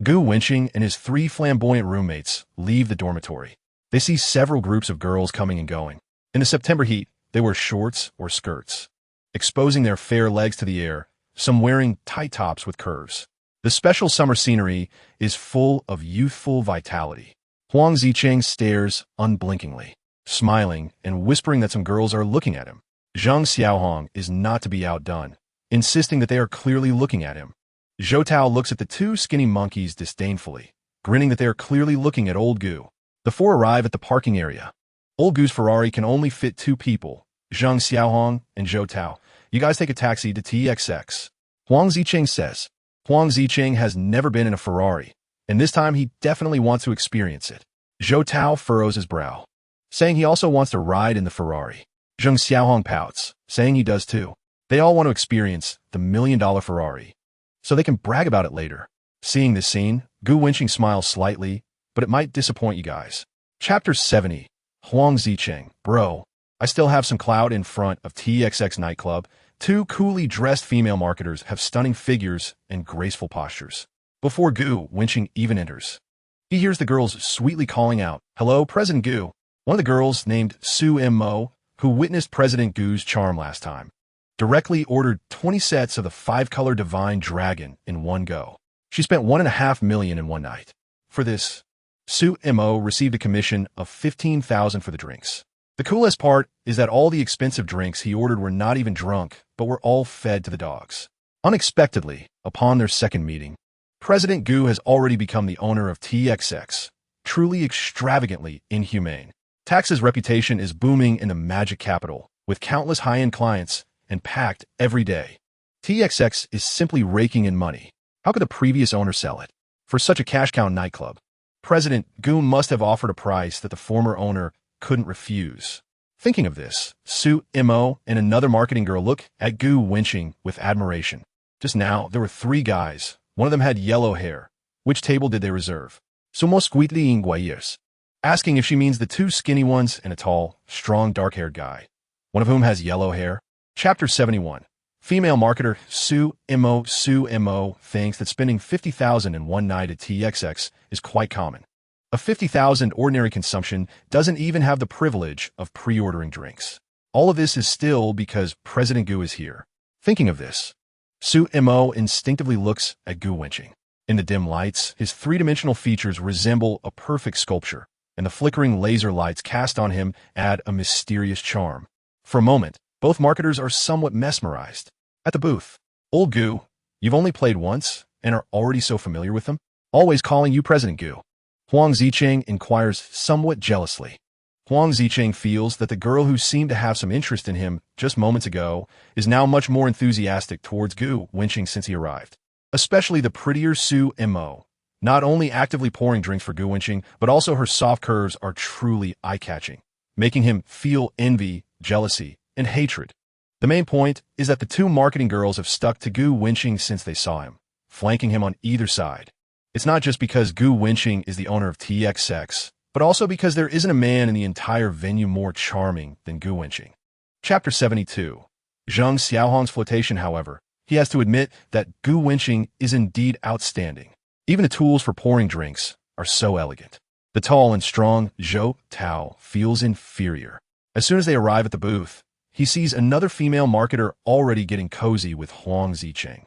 Gu Wenqing and his three flamboyant roommates leave the dormitory. They see several groups of girls coming and going. In the September heat, they wear shorts or skirts, exposing their fair legs to the air, some wearing tight tops with curves. The special summer scenery is full of youthful vitality. Huang Zicheng stares unblinkingly, smiling and whispering that some girls are looking at him. Zhang Xiaohong is not to be outdone, insisting that they are clearly looking at him. Zhou Tao looks at the two skinny monkeys disdainfully, grinning that they are clearly looking at old Gu. The four arrive at the parking area. Old Gu's Ferrari can only fit two people, Zhang Xiaohong and Zhou Tao. You guys take a taxi to TXX. Huang Zicheng says. Huang Zicheng has never been in a Ferrari, and this time he definitely wants to experience it. Zhou Tao furrows his brow, saying he also wants to ride in the Ferrari. Zhang Xiaohong pouts, saying he does too. They all want to experience the $1 million Ferrari, so they can brag about it later. Seeing this scene, Gu Wenqing smiles slightly, but it might disappoint you guys. Chapter 70. Huang Zicheng. Bro, I still have some clout in front of TXX nightclub. Two coolly dressed female marketers have stunning figures and graceful postures. Before Gu Wenqing even enters, he hears the girls sweetly calling out, "Hello, President Gu." One of the girls, named Su Mo, who witnessed President Gu's charm last time, directly ordered 20 sets of the 5-color Divine Dragon in one go. She spent $1.5 million in one night. For this, Su Mo received a commission of $15,000 for the drinks. The coolest part is that all the expensive drinks he ordered were not even drunk, but were all fed to the dogs. Unexpectedly, upon their second meeting, President Gu has already become the owner of TXX, truly extravagantly inhumane. Tax's reputation is booming in the magic capital, with countless high-end clients and packed every day. TXX is simply raking in money. How could the previous owner sell it? For such a cash-cow nightclub, President Gu must have offered a price that the former owner couldn't refuse. Thinking of this, Su Mo and another marketing girl look at Gu Wenqing with admiration. Just now, there were 3 guys. One of them had yellow hair. Which table did they reserve? Sumo squeetly inguayers, asking if she means the 2 skinny ones and a tall, strong, dark-haired guy, one of whom has yellow hair. Chapter 71. Female marketer Su Mo thinks that spending $50,000 in one night at TXX is quite common. A $50,000 ordinary consumption doesn't even have the privilege of pre-ordering drinks. All of this is still because President Gu is here. Thinking of this, Su Mo instinctively looks at Gu Wenqing. In the dim lights, his 3-dimensional features resemble a perfect sculpture, and the flickering laser lights cast on him add a mysterious charm. For a moment, both marketers are somewhat mesmerized. At the booth, old Gu, you've only played once and are already so familiar with them? Always calling you President Gu. Huang Zicheng inquires somewhat jealously. Huang Zicheng feels that the girl who seemed to have some interest in him just moments ago is now much more enthusiastic towards Gu Wenqing since he arrived. Especially the prettier Su Mo. Not only actively pouring drinks for Gu Wenqing, but also her soft curves are truly eye-catching, making him feel envy, jealousy, and hatred. The main point is that the two marketing girls have stuck to Gu Wenqing since they saw him, flanking him on either side. It's not just because Gu Wenqing is the owner of TXX, but also because there isn't a man in the entire venue more charming than Gu Wenqing. Chapter 72. Zheng Xiaohong's flirtation, however, he has to admit that Gu Wenqing is indeed outstanding. Even the tools for pouring drinks are so elegant. The tall and strong Zhou Tao feels inferior. As soon as they arrive at the booth, he sees another female marketer already getting cozy with Huang Zicheng.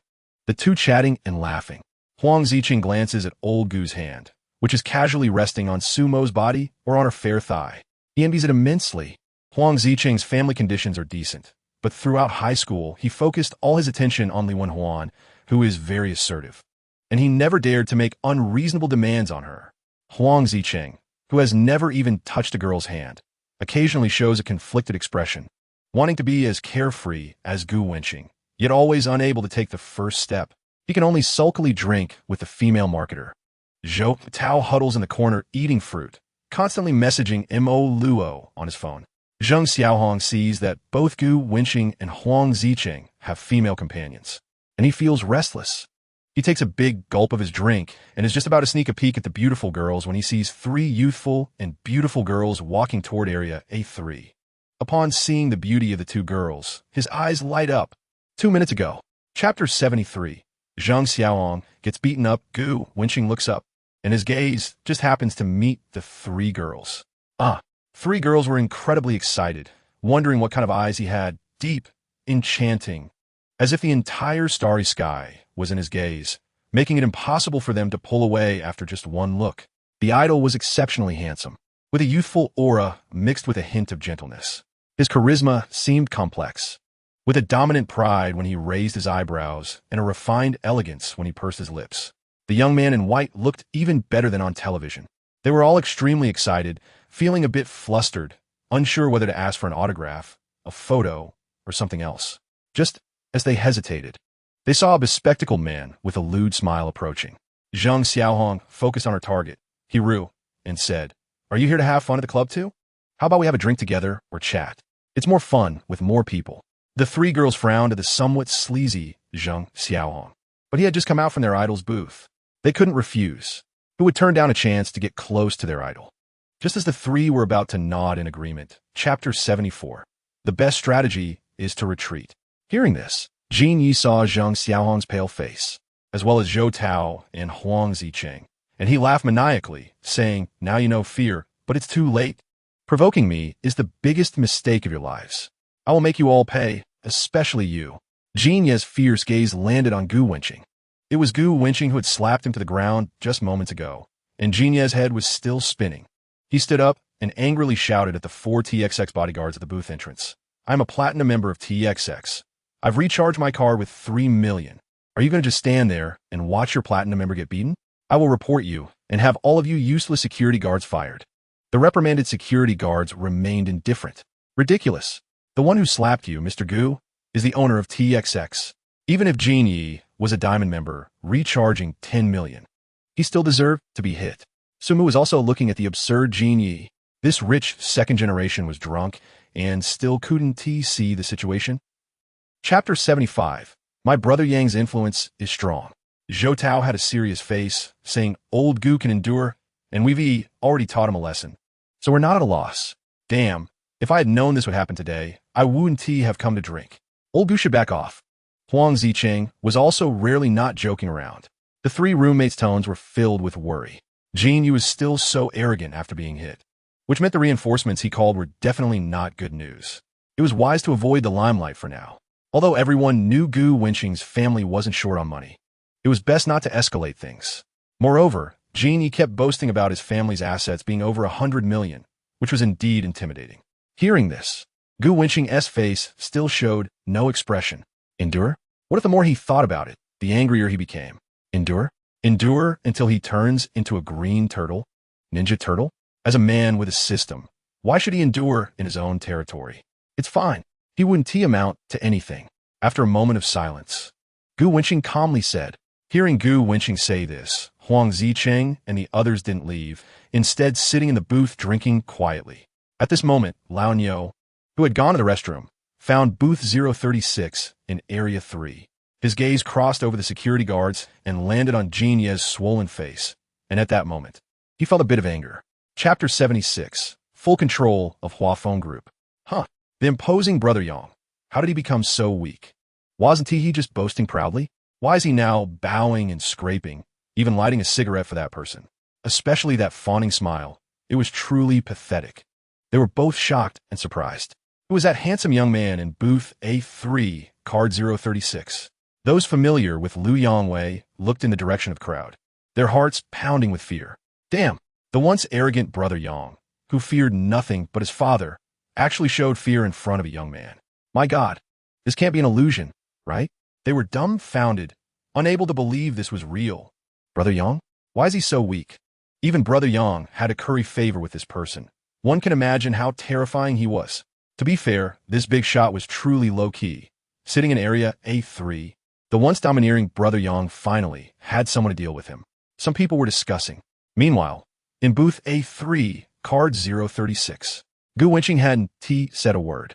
The two chatting and laughing. Huang Zicheng glances at old Gu's hand, which is casually resting on Sumo's body or on her fair thigh. He envies it immensely. Huang Zicheng's family conditions are decent, but throughout high school, he focused all his attention on Li Wenhuan, who is very assertive, and he never dared to make unreasonable demands on her. Huang Zicheng, who has never even touched a girl's hand, occasionally shows a conflicted expression, wanting to be as carefree as Gu Wenqing, yet always unable to take the first step. He can only sulkily drink with the female marketer. Zhou Tao huddles in the corner eating fruit, constantly messaging Mo Luo on his phone. Zheng Xiaohong sees that both Gu Wenqing and Huang Zicheng have female companions, and he feels restless. He takes a big gulp of his drink and is just about to sneak a peek at the beautiful girls when he sees three youthful and beautiful girls walking toward area A3. Upon seeing the beauty of the two girls, his eyes light up. 2 minutes ago. Chapter 73. Zheng Xiaohong gets beaten up. Gu Wenqing looks up, and his gaze just happens to meet the three girls. Three girls were incredibly excited, wondering what kind of eyes he had, deep, enchanting, as if the entire starry sky was in his gaze, making it impossible for them to pull away after just one look. The idol was exceptionally handsome, with a youthful aura mixed with a hint of gentleness. His charisma seemed complex, with a dominant pride when he raised his eyebrows and a refined elegance when he pursed his lips. The young man in white looked even better than on television. They were all extremely excited, feeling a bit flustered, unsure whether to ask for an autograph, a photo, or something else. Just as they hesitated, they saw a bespectacled man with a lewd smile approaching. Zheng Xiaohong focused on her target, Hiru, and said, "Are you here to have fun at the club too? How about we have a drink together or chat? It's more fun with more people." The three girls frowned at the somewhat sleazy Zheng Xiaohong, but he had just come out from their idol's booth. They couldn't refuse. Who would turn down a chance to get close to their idol? Just as the three were about to nod in agreement, Chapter 74. The best strategy is to retreat. Hearing this, Jin Yi saw Zheng Xiaohong's pale face, as well as Zhou Tao and Huang Zicheng, and he laughed maniacally, saying, "Now you know fear, but it's too late. Provoking me is the biggest mistake of your lives. I will make you all pay, especially you." Jin Yi's fierce gaze landed on Gu Wenqing. It was Gu Wenqing who had slapped him to the ground just moments ago, and Jin Yi's head was still spinning. He stood up and angrily shouted at the 4 TXX bodyguards at the booth entrance, "I'm a platinum member of TXX. I've recharged my car with 3 million. Are you going to just stand there and watch your platinum member get beaten? I will report you and have all of you useless security guards fired." The reprimanded security guards remained indifferent. "Ridiculous. The one who slapped you, Mr. Gu, is the owner of TXX. Even if Jin Yi was a diamond member, recharging 10 million, he still deserved to be hit." Sumu was also looking at the absurd Jin Yi. This rich second generation was drunk and still couldn't he see the situation? Chapter 75. My brother Yang's influence is strong. Zhou Tao had a serious face, saying old Gu can endure, and we've already taught him a lesson. So we're not at a loss. Damn, if I had known this would happen today, I wouldn't have come to drink. Old Gu should back off. Huang Zicheng was also rarely not joking around. The three roommates' tones were filled with worry. Jin Yu was still so arrogant after being hit, which meant the reinforcements he called were definitely not good news. It was wise to avoid the limelight for now. Although everyone knew Gu Wenqing's family wasn't short on money, it was best not to escalate things. Moreover, Jin Yi kept boasting about his family's assets being over 100 million, which was indeed intimidating. Hearing this, Gu Wenqing's face still showed no expression. Endure? What if the more he thought about it, the angrier he became? Endure? Endure until he turns into a green turtle? Ninja turtle? As a man with a system, why should he endure in his own territory? It's fine. He wouldn't amount to anything. After a moment of silence, Gu Wenqing calmly said. Hearing Gu Wenqing say this, Huang Zicheng and the others didn't leave, instead sitting in the booth drinking quietly. At this moment, Lao Niu, who had gone to the restroom, found booth 036 in Area 3. His gaze crossed over the security guards and landed on Jin Ye's swollen face, and at that moment, he felt a bit of anger. Chapter 76. Full control of Huafeng Group. Huh. The imposing Brother Yang. How did he become so weak? Wasn't he just boasting proudly? Why is he now bowing and scraping, even lighting a cigarette for that person? Especially that fawning smile. It was truly pathetic. They were both shocked and surprised. It was that handsome young man in booth A3, card 036. Those familiar with Liu Yangwei looked in the direction of the crowd, their hearts pounding with fear. Damn, the once arrogant Brother Yang, who feared nothing but his father, actually showed fear in front of a young man. My God, this can't be an illusion, right? They were dumbfounded, unable to believe this was real. Brother Yang? Why is he so weak? Even Brother Yang had to curry favor with this person. One can imagine how terrifying he was. To be fair, this big shot was truly low-key. Sitting in Area A3, the once domineering Brother Yang finally had someone to deal with him. Some people were discussing. Meanwhile, in booth A3, card 036, Gu Wenqing hadn't said a word,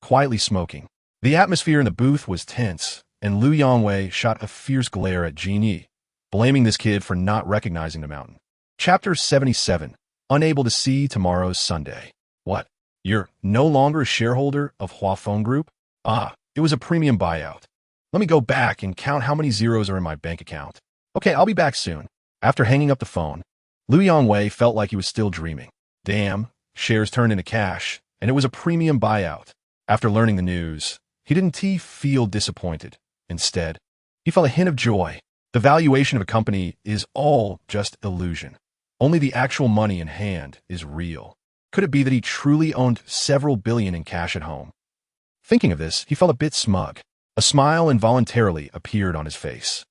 quietly smoking. The atmosphere in the booth was tense, and Liu Yangwei shot a fierce glare at Jin Yi, blaming this kid for not recognizing the mountain. Chapter 77. Unable to see tomorrow's Sunday. What? You're no longer a shareholder of Huafeng Group? Ah, it was a premium buyout. Let me go back and count how many zeros are in my bank account. Okay, I'll be back soon. After hanging up the phone, Liu Yangwei felt like he was still dreaming. Damn, shares turned into cash, and it was a premium buyout. After learning the news, he didn't feel disappointed. Instead, he felt a hint of joy. The valuation of a company is all just illusion. Only the actual money in hand is real. Could it be that he truly owned several billion in cash at home? Thinking of this, he felt a bit smug. A smile involuntarily appeared on his face.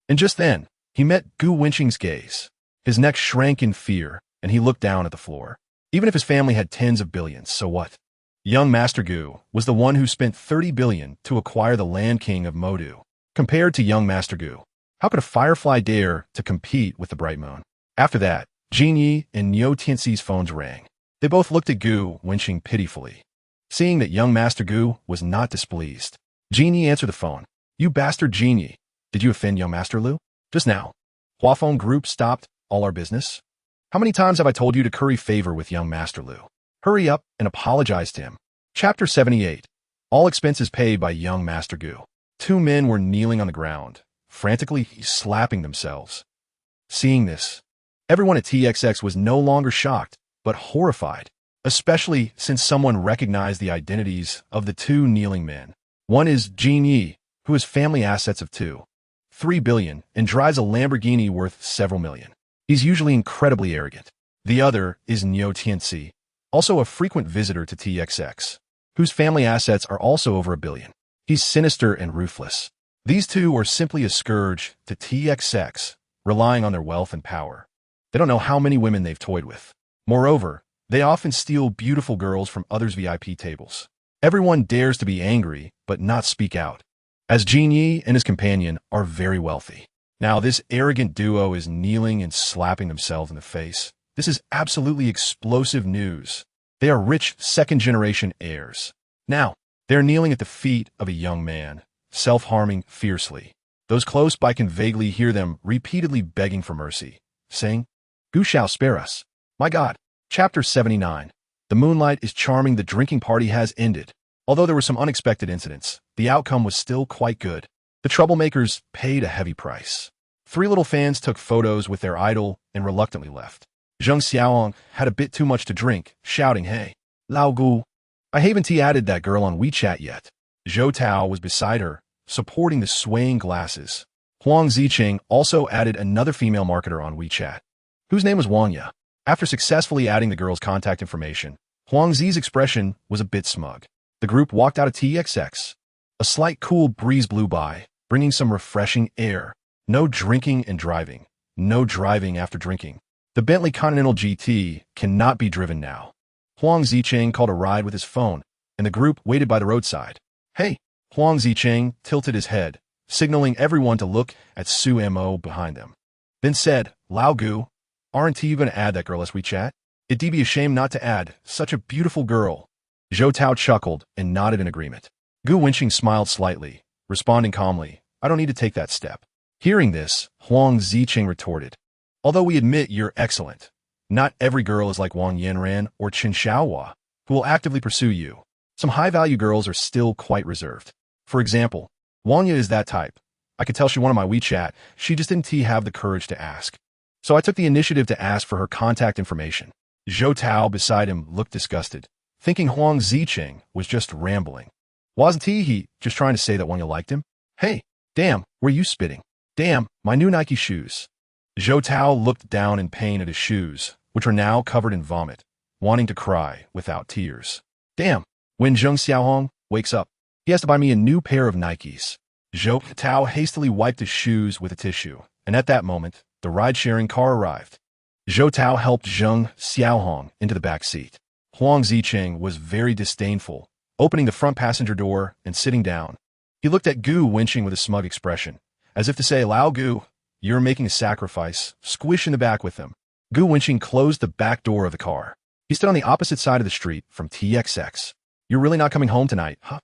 And just then, he met Gu Wenqing's gaze. His neck shrank in fear, and he looked down at the floor. Even if his family had tens of billions, so what? Young Master Gu was the one who spent 30 billion to acquire the Land King of Modu. Compared to young Master Gu, how could a firefly dare to compete with the bright moon? After that, Jin Yi and Niu Tianxi's phones rang. They both looked at Gu Wenqing pitifully. Seeing that young Master Gu was not displeased, Jin Yi answered the phone. You bastard Jin Yi, did you offend young Master Liu? Just now. Huafeng Group stopped all our business? How many times have I told you to curry favor with young Master Liu? Hurry up and apologize to him. Chapter 78. All expenses paid by young Master Gu. Two men were kneeling on the ground, frantically slapping themselves. Seeing this, everyone at TXX was no longer shocked, but horrified, especially since someone recognized the identities of the two kneeling men. One is Jin Yi, who has family assets of 3 billion and drives a Lamborghini worth several million. He's usually incredibly arrogant. The other is Niu Tianxi, also a frequent visitor to TXX, whose family assets are also over $1 billion. He's sinister and ruthless. These two are simply a scourge to TXX, relying on their wealth and power. They don't know how many women they've toyed with. Moreover, they often steal beautiful girls from others' VIP tables. Everyone dares to be angry, but not speak out, as Jin Yi and his companion are very wealthy. Now, this arrogant duo is kneeling and slapping themselves in the face. This is absolutely explosive news. They are rich second-generation heirs. Now, they're kneeling at the feet of a young man, self-harming fiercely. Those close by can vaguely hear them repeatedly begging for mercy, saying, "Who shall spare us?" My God. Chapter 79. The moonlight is charming. The drinking party has ended. Although there were some unexpected incidents, the outcome was still quite good. The troublemakers paid a heavy price. 3 little fans took photos with their idol and reluctantly left. Zheng Xiaoang had a bit too much to drink, shouting, "Hey, Lao Gu, I haven't added that girl on WeChat yet." Zhou Tao was beside her, supporting the swaying glasses. Huang Zicheng also added another female marketer on WeChat, whose name was Wang Ya. After successfully adding the girl's contact information, Huang Zi's expression was a bit smug. The group walked out of TXX. A slight cool breeze blew by, bringing some refreshing air. No drinking and driving, no driving after drinking. The Bentley Continental GT cannot be driven now. Huang Zicheng called a ride with his phone, and the group waited by the roadside. Hey! Huang Zicheng tilted his head, signaling everyone to look at Su Mo behind them. Then said, Lao Gu, aren't you going to add that girl as we chat? It'd be a shame not to add such a beautiful girl. Zhou Tao chuckled and nodded in agreement. Gu Wenqing smiled slightly, responding calmly, I don't need to take that step. Hearing this, Huang Zicheng retorted, although we admit you're excellent, not every girl is like Wang Yanran or Chen Xiaohua, who will actively pursue you. Some high-value girls are still quite reserved. For example, Wang Ya is that type. I could tell she wanted my WeChat, she just didn't have the courage to ask. So I took the initiative to ask for her contact information. Zhou Tao beside him looked disgusted, thinking Huang Zicheng was just rambling. Wasn't he just trying to say that Wang Ya liked him? Hey, damn, were you spitting? Damn, my new Nike shoes. Zhou Tao looked down in pain at his shoes, which were now covered in vomit, wanting to cry without tears. Damn, when Zheng Xiaohong wakes up, he has to buy me a new pair of Nikes. Zhou Tao hastily wiped his shoes with a tissue, and at that moment, the ride-sharing car arrived. Zhou Tao helped Zheng Xiaohong into the back seat. Huang Zicheng was very disdainful, opening the front passenger door and sitting down. He looked at Gu Wenqing with a smug expression, as if to say, Lao Gu, you're making a sacrifice, squish in the back with him. Gu Wenqing closed the back door of the car. He stood on the opposite side of the street from TXX. You're really not coming home tonight, huh?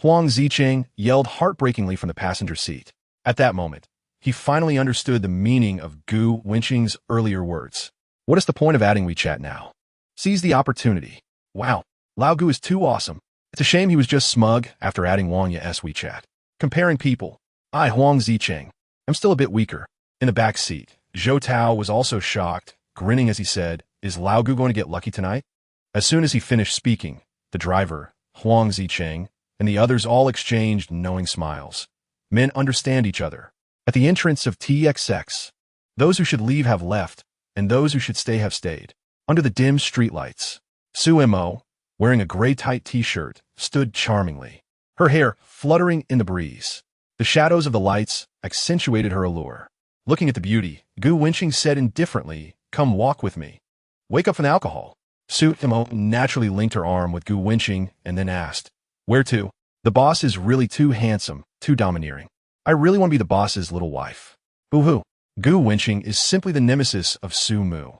Huang Zicheng yelled heartbreakingly from the passenger seat. At that moment, he finally understood the meaning of Gu Wenqing's earlier words. What is the point of adding WeChat now? Seize the opportunity. Wow, Lao Gu is too awesome. It's a shame he was just smug after adding Wang Ya's WeChat. Comparing people, I, Huang Zicheng, am still a bit weaker. In the back seat, Zhou Tao was also shocked, grinning as he said, Is Lao Gu going to get lucky tonight? As soon as he finished speaking, the driver, Huang Zicheng, and the others all exchanged knowing smiles. Men understand each other. At the entrance of TXX, those who should leave have left, and those who should stay have stayed. Under the dim streetlights, Su Mo, wearing a gray tight t-shirt, stood charmingly, her hair fluttering in the breeze. The shadows of the lights accentuated her allure. Looking at the beauty, Gu Wenqing said indifferently, Come walk with me. Wake up from the alcohol. Su Mo naturally linked her arm with Gu Wenqing and then asked, Where to? The boss is really too handsome, too domineering. I really want to be the boss's little wife. Boo-hoo. Gu Wenqing is simply the nemesis of Su Mu.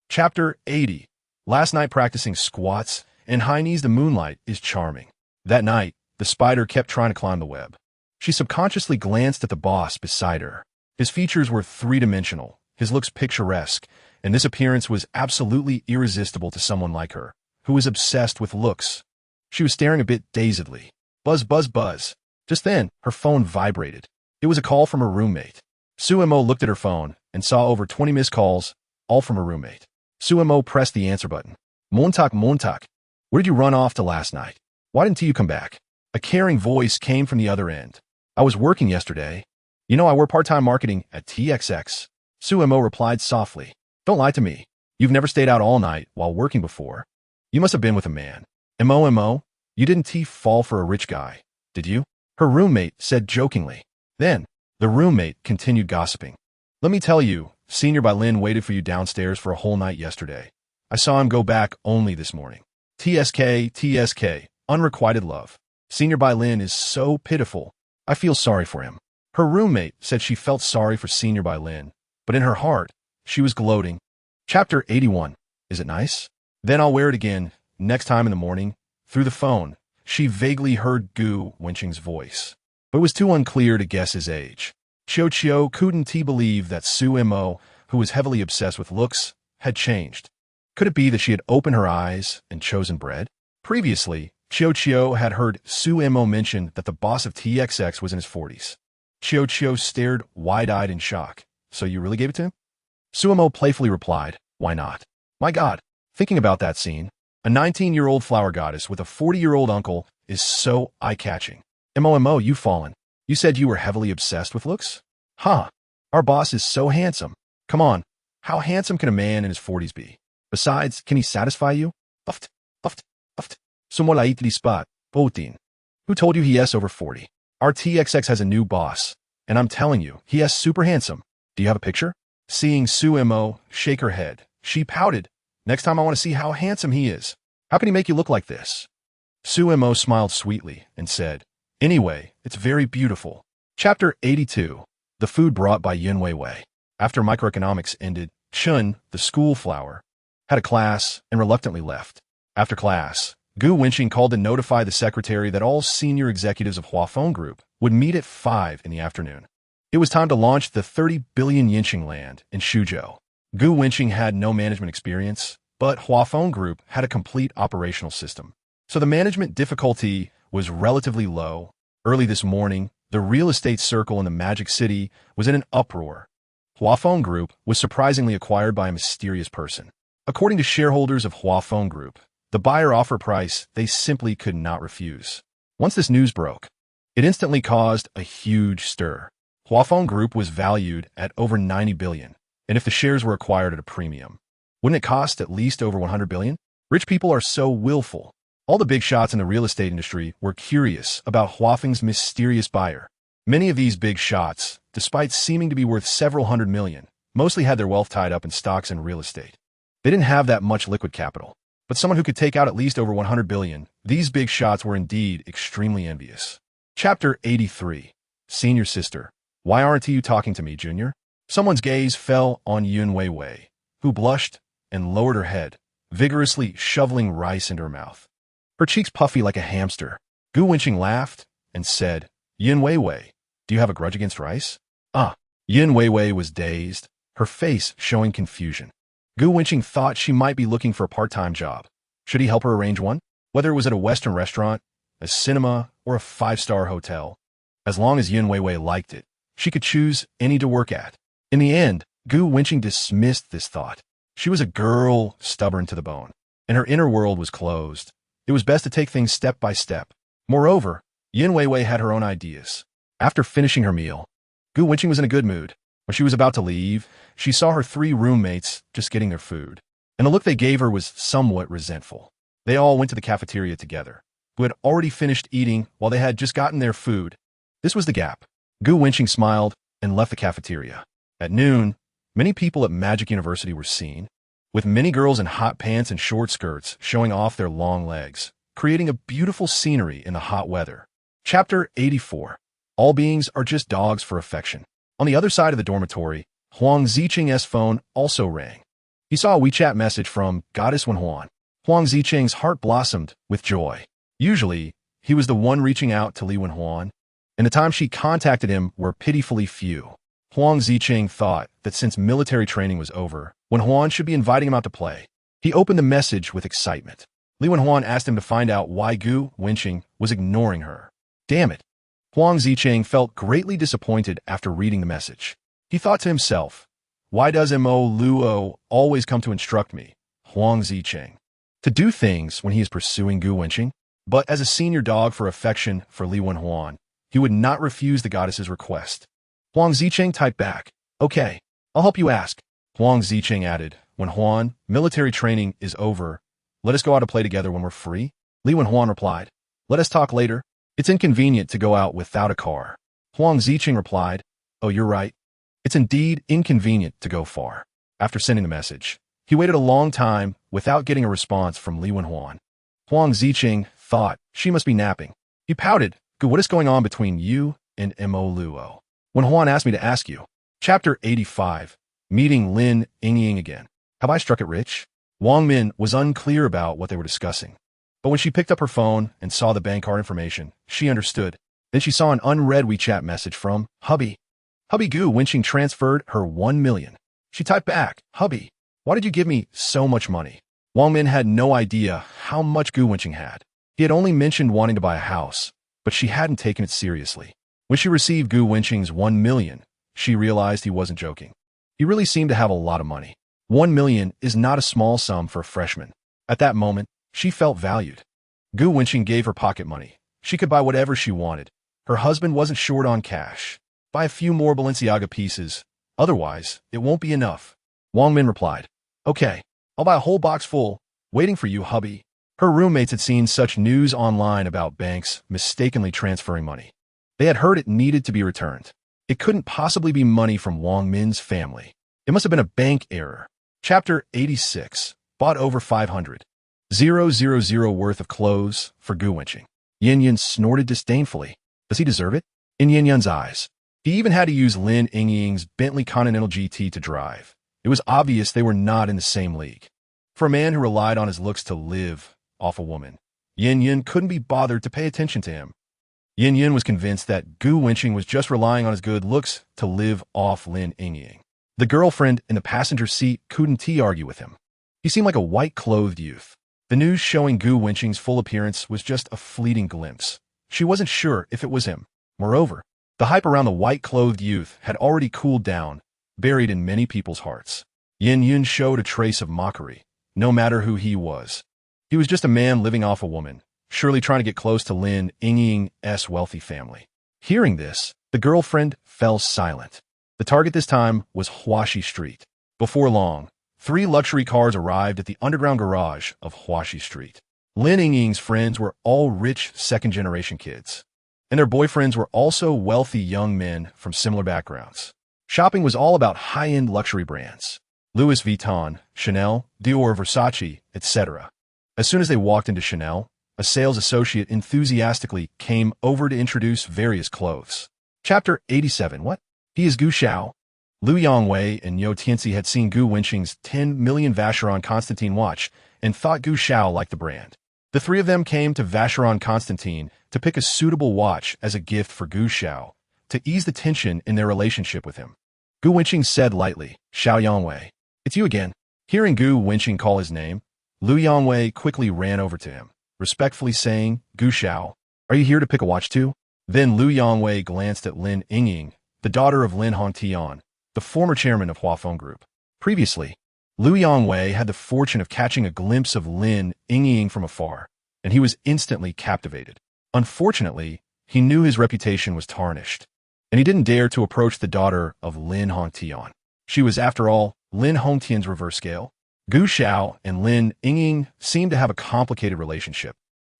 Chapter 80. Last night practicing squats and high knees the moonlight is charming. That night, the spider kept trying to climb the web. She subconsciously glanced at the boss beside her. His features were three-dimensional, his looks picturesque, and this appearance was absolutely irresistible to someone like her, who was obsessed with looks. She was staring a bit dazedly. Buzz, buzz, buzz. Just then, her phone vibrated. It was a call from her roommate. Su Mo looked at her phone and saw over 20 missed calls, all from her roommate. Su Mo pressed the answer button. Montak, Montak. Where did you run off to last night? Why didn't you come back? A caring voice came from the other end. I was working yesterday. You know I work part-time marketing at TXX. Su Mo replied softly. Don't lie to me. You've never stayed out all night while working before. You must have been with a man. Mo, you didn't fall for a rich guy, did you? Her roommate said jokingly. Then, the roommate continued gossiping. Let me tell you, Senior Bai Lin waited for you downstairs for a whole night yesterday. I saw him go back only this morning. TSK, unrequited love. Senior Bai Lin is so pitiful. I feel sorry for him. Her roommate said she felt sorry for Senior Bai Lin, but in her heart, she was gloating. Chapter 81. Is it nice? Then I'll wear it again, next time in the morning. Through the phone, she vaguely heard Gu Wenqing's voice, but it was too unclear to guess his age. Chiu couldn't believe that Su Mo, who was heavily obsessed with looks, had changed. Could it be that she had opened her eyes and chosen bread? Previously, Chiu had heard Su Mo mention that the boss of TXX was in his 40s. Chiu stared wide-eyed in shock. So you really gave it to him? Su Mo playfully replied, Why not? My God, thinking about that scene, a 19-year-old flower goddess with a 40-year-old uncle is so eye-catching. Mo, you've fallen. You said you were heavily obsessed with looks? Huh. Our boss is so handsome. Come on. How handsome can a man in his 40s be? Besides, can he satisfy you? Uft. Sumolaitli spot. Putin. Who told you he is over 40? Our TXX has a new boss, and I'm telling you, he is super handsome. Do you have a picture? Seeing Sumo shake her head, she pouted. Next time I want to see how handsome he is. How can he make you look like this? Sumo smiled sweetly and said, anyway, it's very beautiful. Chapter 82. The Food Brought by Yin Weiwei. After microeconomics ended, Chun, the school flower, had a class and reluctantly left. After class, Gu Wenqing called to notify the secretary that all senior executives of Huafeng Group would meet at 5 in the afternoon. It was time to launch the 30 billion Yinqing land in Suzhou. Gu Wenqing had no management experience, but Huafeng Group had a complete operational system. So the management difficulty was relatively low. Early this morning, the real estate circle in the Magic City was in an uproar. Huafeng Group was surprisingly acquired by a mysterious person. According to shareholders of Huafeng Group, the buyer offer price they simply could not refuse. Once this news broke, it instantly caused a huge stir. Huafeng Group was valued at over 90 billion, and if the shares were acquired at a premium, wouldn't it cost at least over 100 billion? Rich people are so willful. All the big shots in the real estate industry were curious about Huafeng's mysterious buyer. Many of these big shots, despite seeming to be worth several hundred million, mostly had their wealth tied up in stocks and real estate. They didn't have that much liquid capital, but someone who could take out at least over 100 billion, these big shots were indeed extremely envious. Chapter 83. Senior Sister. Why aren't you talking to me, Junior? Someone's gaze fell on Yin Weiwei, who blushed and lowered her head, vigorously shoveling rice into her mouth. Her cheeks puffy like a hamster. Gu Wenqing laughed and said, Yin Weiwei, do you have a grudge against rice? Yin Weiwei was dazed, her face showing confusion. Gu Wenqing thought she might be looking for a part-time job. Should he help her arrange one? Whether it was at a Western restaurant, a cinema, or a 5-star hotel. As long as Yin Weiwei liked it, she could choose any to work at. In the end, Gu Wenqing dismissed this thought. She was a girl, stubborn to the bone, and her inner world was closed. It was best to take things step by step. Moreover, Yin Weiwei had her own ideas. After finishing her meal, Gu Wenqing was in a good mood. When she was about to leave, she saw her 3 roommates just getting their food, and the look they gave her was somewhat resentful. They all went to the cafeteria together, who had already finished eating while they had just gotten their food. This was the gap. Gu Wenqing smiled and left the cafeteria. At noon, many people at Magic University were seen, with many girls in hot pants and short skirts showing off their long legs, creating a beautiful scenery in the hot weather. Chapter 84. All beings are just dogs for affection. On the other side of the dormitory, Huang Ziqing's phone also rang. He saw a WeChat message from Goddess Wenhuan. Huang Ziqing's heart blossomed with joy. Usually, he was the one reaching out to Li Wenhuan, and the times she contacted him were pitifully few. Huang Ziqing thought that since military training was over, Wenhuan should be inviting him out to play. He opened the message with excitement. Li Wenhuan asked him to find out why Gu Wenqing was ignoring her. Damn it. Huang Ziqing felt greatly disappointed after reading the message. He thought to himself, why does Mo Luo always come to instruct me, Huang Ziqing, to do things when he is pursuing Gu Wenqing? But as a senior dog for affection for Li Wenhuan, he would not refuse the goddess's request. Huang Ziqing typed back, okay, I'll help you ask. Huang Ziqing added, Wenhuan, military training is over. Let us go out to play together when we're free. Li Wenhuan replied, let us talk later. It's inconvenient to go out without a car. Huang Ziqing replied, oh, you're right. It's indeed inconvenient to go far. After sending the message, he waited a long time without getting a response from Li Wenhuan. Huang Ziqing thought she must be napping. He pouted, what is going on between you and Mo Luo? Wenhuan asked me to ask you. Chapter 85. Meeting Lin Yingying again. Have I struck it rich? Wang Min was unclear about what they were discussing. But when she picked up her phone and saw the bank card information, she understood. Then she saw an unread WeChat message from Hubby. Hubby Gu Wenqing transferred her 1 million. She typed back, Hubby, why did you give me so much money? Wang Min had no idea how much Gu Wenqing had. He had only mentioned wanting to buy a house, but she hadn't taken it seriously. When she received Gu Wenqing's 1 million, she realized he wasn't joking. He really seemed to have a lot of money. 1 million is not a small sum for a freshman. At that moment, she felt valued. Gu Wenqing gave her pocket money. She could buy whatever she wanted. Her husband wasn't short on cash. Buy a few more Balenciaga pieces. Otherwise, it won't be enough. Wang Min replied, okay, I'll buy a whole box full, waiting for you, hubby. Her roommates had seen such news online about banks mistakenly transferring money. They had heard it needed to be returned. It couldn't possibly be money from Wang Min's family. It must have been a bank error. Chapter 86. Bought over 500,000 worth of clothes for Gu Wenqing. Yin Yin snorted disdainfully. Does he deserve it? In Yin Yin's eyes. He even had to use Lin Yingying's Bentley Continental GT to drive. It was obvious they were not in the same league. For a man who relied on his looks to live off a woman, Yin Yin couldn't be bothered to pay attention to him. Yin Yin was convinced that Gu Wenqing was just relying on his good looks to live off Lin Yingying. The girlfriend in the passenger seat couldn't argue with him. He seemed like a white-clothed youth. The news showing Gu Wenqing's full appearance was just a fleeting glimpse. She wasn't sure if it was him. Moreover, the hype around the white-clothed youth had already cooled down, buried in many people's hearts. Yin Yin showed a trace of mockery, no matter who he was. He was just a man living off a woman, surely trying to get close to Lin Yingying's wealthy family. Hearing this, the girlfriend fell silent. The target this time was Huaxi Street. Before long, 3 luxury cars arrived at the underground garage of Huaxi Street. Lin Yingying's friends were all rich second-generation kids, and their boyfriends were also wealthy young men from similar backgrounds. Shopping was all about high-end luxury brands. Louis Vuitton, Chanel, Dior, Versace, etc. As soon as they walked into Chanel, a sales associate enthusiastically came over to introduce various clothes. Chapter 87. What? He is Gu Xiao. Liu Yongwei and Niu Tianxi had seen Gu Wenqing's 10 million Vacheron Constantin watch and thought Gu Xiao liked the brand. The 3 of them came to Vacheron Constantin to pick a suitable watch as a gift for Gu Xiao, to ease the tension in their relationship with him. Gu Wenqing said lightly, "Xiao Yongwei, it's you again." Hearing Gu Wenqing call his name, Liu Yongwei quickly ran over to him, respectfully saying, "Gu Xiao, are you here to pick a watch too?" Then Liu Yongwei glanced at Lin Yingying, the daughter of Lin Hongtian, the former chairman of Huafeng Group. Previously, Liu Yongwei had the fortune of catching a glimpse of Lin Yingying from afar, and he was instantly captivated. Unfortunately, he knew his reputation was tarnished, and he didn't dare to approach the daughter of Lin Hongtian. She was, after all, Lin Hongtian's reverse scale. Gu Xiao and Lin Yingying seemed to have a complicated relationship.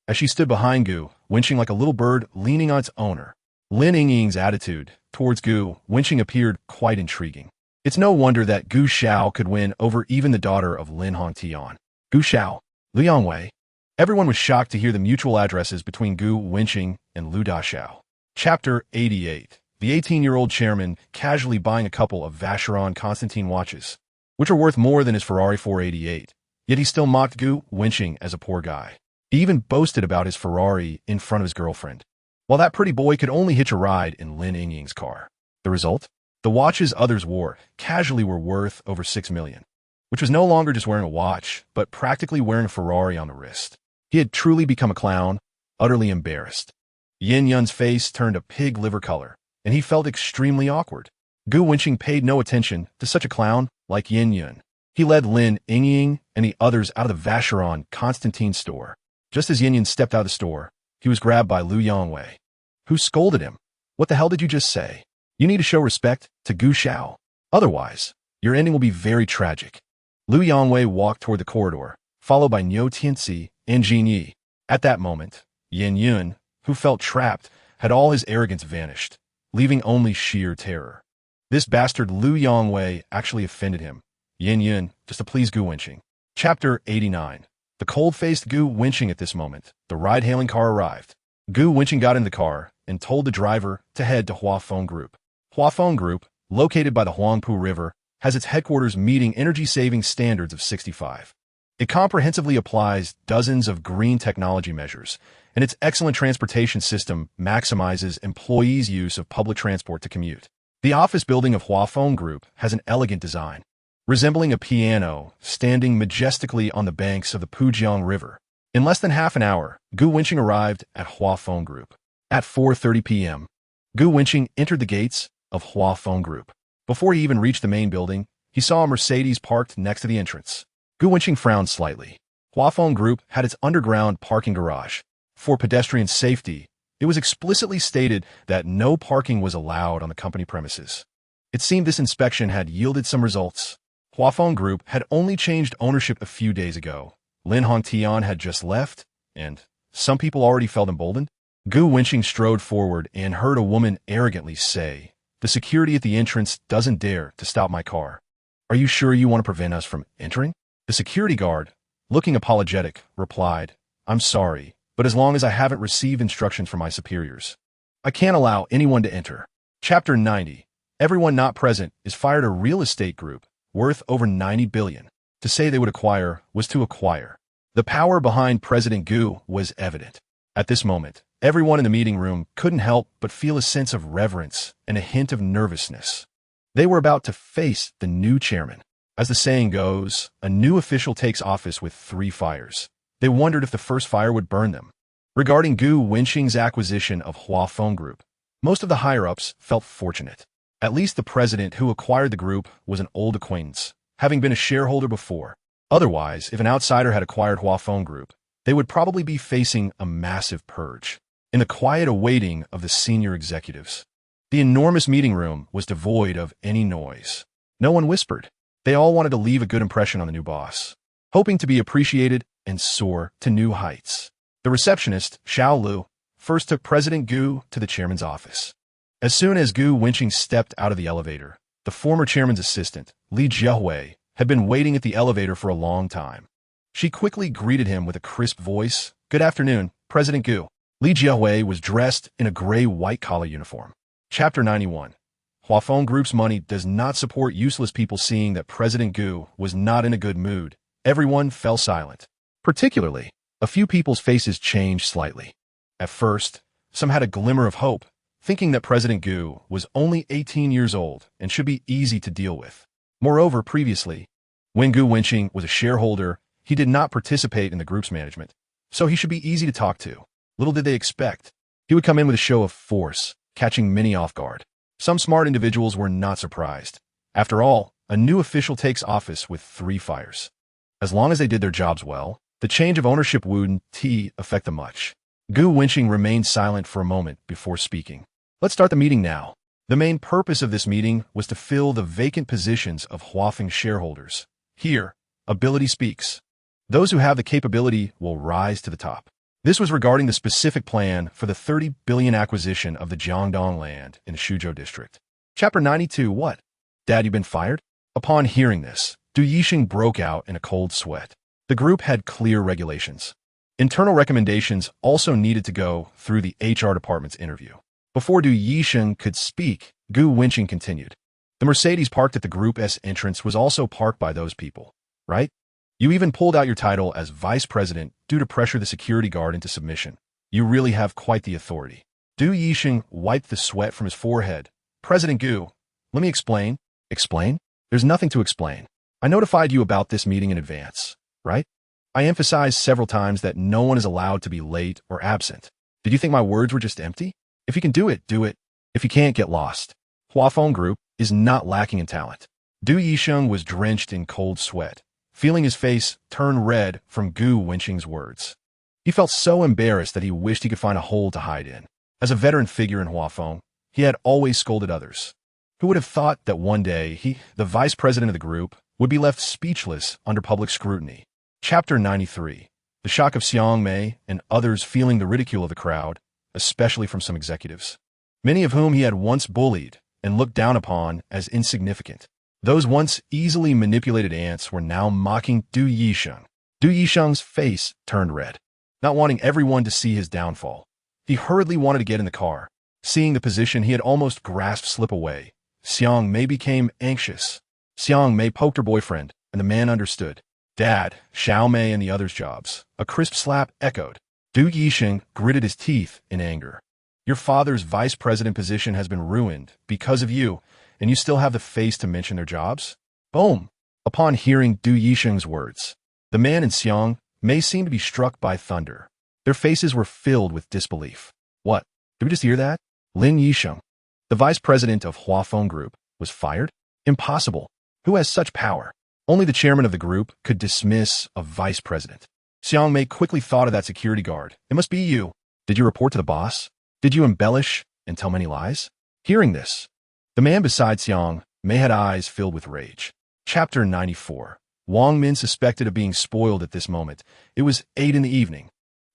As she stood behind Gu Wenqing like a little bird leaning on its owner, Lin Yingying's attitude towards Gu Wenqing appeared quite intriguing. It's no wonder that Gu Xiao could win over even the daughter of Lin Hongtian. Gu Xiao, Liu Yongwei. Everyone was shocked to hear the mutual addresses between Gu Wenqing and Liu Daxiao. Chapter 88. The 18-year-old chairman casually buying a couple of Vacheron Constantin watches, which are worth more than his Ferrari 488, yet he still mocked Gu Wenqing as a poor guy. He even boasted about his Ferrari in front of his girlfriend, while that pretty boy could only hitch a ride in Lin Yingying's car. The result? The watches others wore casually were worth over 6 million, which was no longer just wearing a watch, but practically wearing a Ferrari on the wrist. He had truly become a clown, utterly embarrassed. Yin Yun's face turned a pig liver color, and he felt extremely awkward. Gu Wenqing paid no attention to such a clown like Yin Yun. He led Lin Yingying and the others out of the Vacheron Constantin store. Just as Yin Yun stepped out of the store, he was grabbed by Liu Yongwei, who scolded him. "What the hell did you just say? You need to show respect to Gu Xiao. Otherwise, your ending will be very tragic." Liu Yongwei walked toward the corridor, followed by Niu Tianxi and Jin Yi. At that moment, Yin Yun, who felt trapped, had all his arrogance vanished, leaving only sheer terror. This bastard Liu Yongwei actually offended him, Yin Yun, just to please Gu Wenqing. Chapter 89. The cold-faced Gu Wenqing. At this moment, the ride-hailing car arrived. Gu Wenqing got in the car and told the driver to head to Huafeng Group. Huafeng Group, located by the Huangpu River, has its headquarters meeting energy-saving standards of 65. It comprehensively applies dozens of green technology measures, and its excellent transportation system maximizes employees' use of public transport to commute. The office building of Huafeng Group has an elegant design, resembling a piano standing majestically on the banks of the Pujiang River. In less than half an hour, Gu Wenqing arrived at Huafeng Group. At 4:30 p.m., Gu Wenqing entered the gates of Huafeng Group. Before he even reached the main building, he saw a Mercedes parked next to the entrance. Gu Wenqing frowned slightly. Huafeng Group had its underground parking garage. For pedestrian safety, it was explicitly stated that no parking was allowed on the company premises. It seemed this inspection had yielded some results. Huafeng Group had only changed ownership a few days ago. Lin Hongtian had just left, and some people already felt emboldened. Gu Wenqing strode forward and heard a woman arrogantly say, "The security at the entrance doesn't dare to stop my car." Are you sure you want to prevent us from entering? The security guard, looking apologetic, replied, I'm sorry, but as long as I haven't received instructions from my superiors, I can't allow anyone to enter. Chapter 90. Everyone not present is fired. A real estate group worth over 90 billion. To say they would acquire was to acquire. The power behind President Gu was evident. At this moment, everyone in the meeting room couldn't help but feel a sense of reverence and a hint of nervousness. They were about to face the new chairman. As the saying goes, a new official takes office with 3 fires. They wondered if the first fire would burn them. Regarding Gu Wenqing's acquisition of Huafeng Group, most of the higher-ups felt fortunate. At least the president who acquired the group was an old acquaintance, having been a shareholder before. Otherwise, if an outsider had acquired Huafeng Group, they would probably be facing a massive purge. In the quiet awaiting of the senior executives, the enormous meeting room was devoid of any noise. No one whispered. They all wanted to leave a good impression on the new boss, hoping to be appreciated and soar to new heights. The receptionist, Xiao Lu, first took President Gu to the chairman's office. As soon as Gu Wenqing stepped out of the elevator, the former chairman's assistant, Li Jiahui, had been waiting at the elevator for a long time. She quickly greeted him with a crisp voice. Good afternoon, President Gu. Li Jiahui was dressed in a gray white-collar uniform. Chapter 91. Huafeng Group's money does not support useless people. Seeing that President Gu was not in a good mood, everyone fell silent. Particularly, a few people's faces changed slightly. At first, some had a glimmer of hope, thinking that President Gu was only 18 years old and should be easy to deal with. Moreover, previously, when Gu Wenqing was a shareholder, he did not participate in the group's management, so he should be easy to talk to. Little did they expect, he would come in with a show of force, catching many off guard. Some smart individuals were not surprised. After all, a new official takes office with 3 fires. As long as they did their jobs well, the change of ownership wouldn't affect them much. Gu Wenqing remained silent for a moment before speaking. Let's start the meeting now. The main purpose of this meeting was to fill the vacant positions of Huafeng shareholders. Here, ability speaks. Those who have the capability will rise to the top. This was regarding the specific plan for the 30 billion acquisition of the Jiangdong land in the Suzhou district. Chapter 92. What? Dad, you've been fired? Upon hearing this, Du Yixing broke out in a cold sweat. The group had clear regulations. Internal recommendations also needed to go through the HR department's interview. Before Du Yixing could speak, Gu Wenqing continued. The Mercedes parked at the Group's entrance was also parked by those people, right? You even pulled out your title as vice president due to pressure the security guard into submission. You really have quite the authority. Du Yixing wiped the sweat from his forehead. President Gu, let me explain. Explain? There's nothing to explain. I notified you about this meeting in advance, right? I emphasized several times that no one is allowed to be late or absent. Did you think my words were just empty? If you can do it, do it. If you can't, get lost. Huafeng Group is not lacking in talent. Du Yixing was drenched in cold sweat, feeling his face turn red from Gu Wenqing's words. He felt so embarrassed that he wished he could find a hole to hide in. As a veteran figure in Huafeng, he had always scolded others. Who would have thought that one day he, the vice president of the group, would be left speechless under public scrutiny? Chapter 93. The shock of Xiang Mei and others feeling the ridicule of the crowd, especially from some executives, many of whom he had once bullied and looked down upon as insignificant. Those once easily manipulated ants were now mocking Du Yixing. Du Yixing's face turned red. Not wanting everyone to see his downfall, he hurriedly wanted to get in the car. Seeing the position he had almost grasped slip away, Xiang Mei became anxious. Xiang Mei poked her boyfriend, and the man understood. Dad, Xiao Mei and the others' jobs. A crisp slap echoed. Du Yixing gritted his teeth in anger. Your father's vice president position has been ruined because of you, and you still have the face to mention their jobs? Boom! Upon hearing Du Yixing's words, the man and Xiang Mei seemed to be struck by thunder. Their faces were filled with disbelief. What? Did we just hear that? Lin Yixing, the vice president of Huafeng Group, was fired? Impossible. Who has such power? Only the chairman of the group could dismiss a vice president. Xiang Mei quickly thought of that security guard. It must be you. Did you report to the boss? Did you embellish and tell many lies? Hearing this, the man beside Xiang Mei had eyes filled with rage. Chapter 94. Wang Min suspected of being spoiled at this moment. It was 8 in the evening.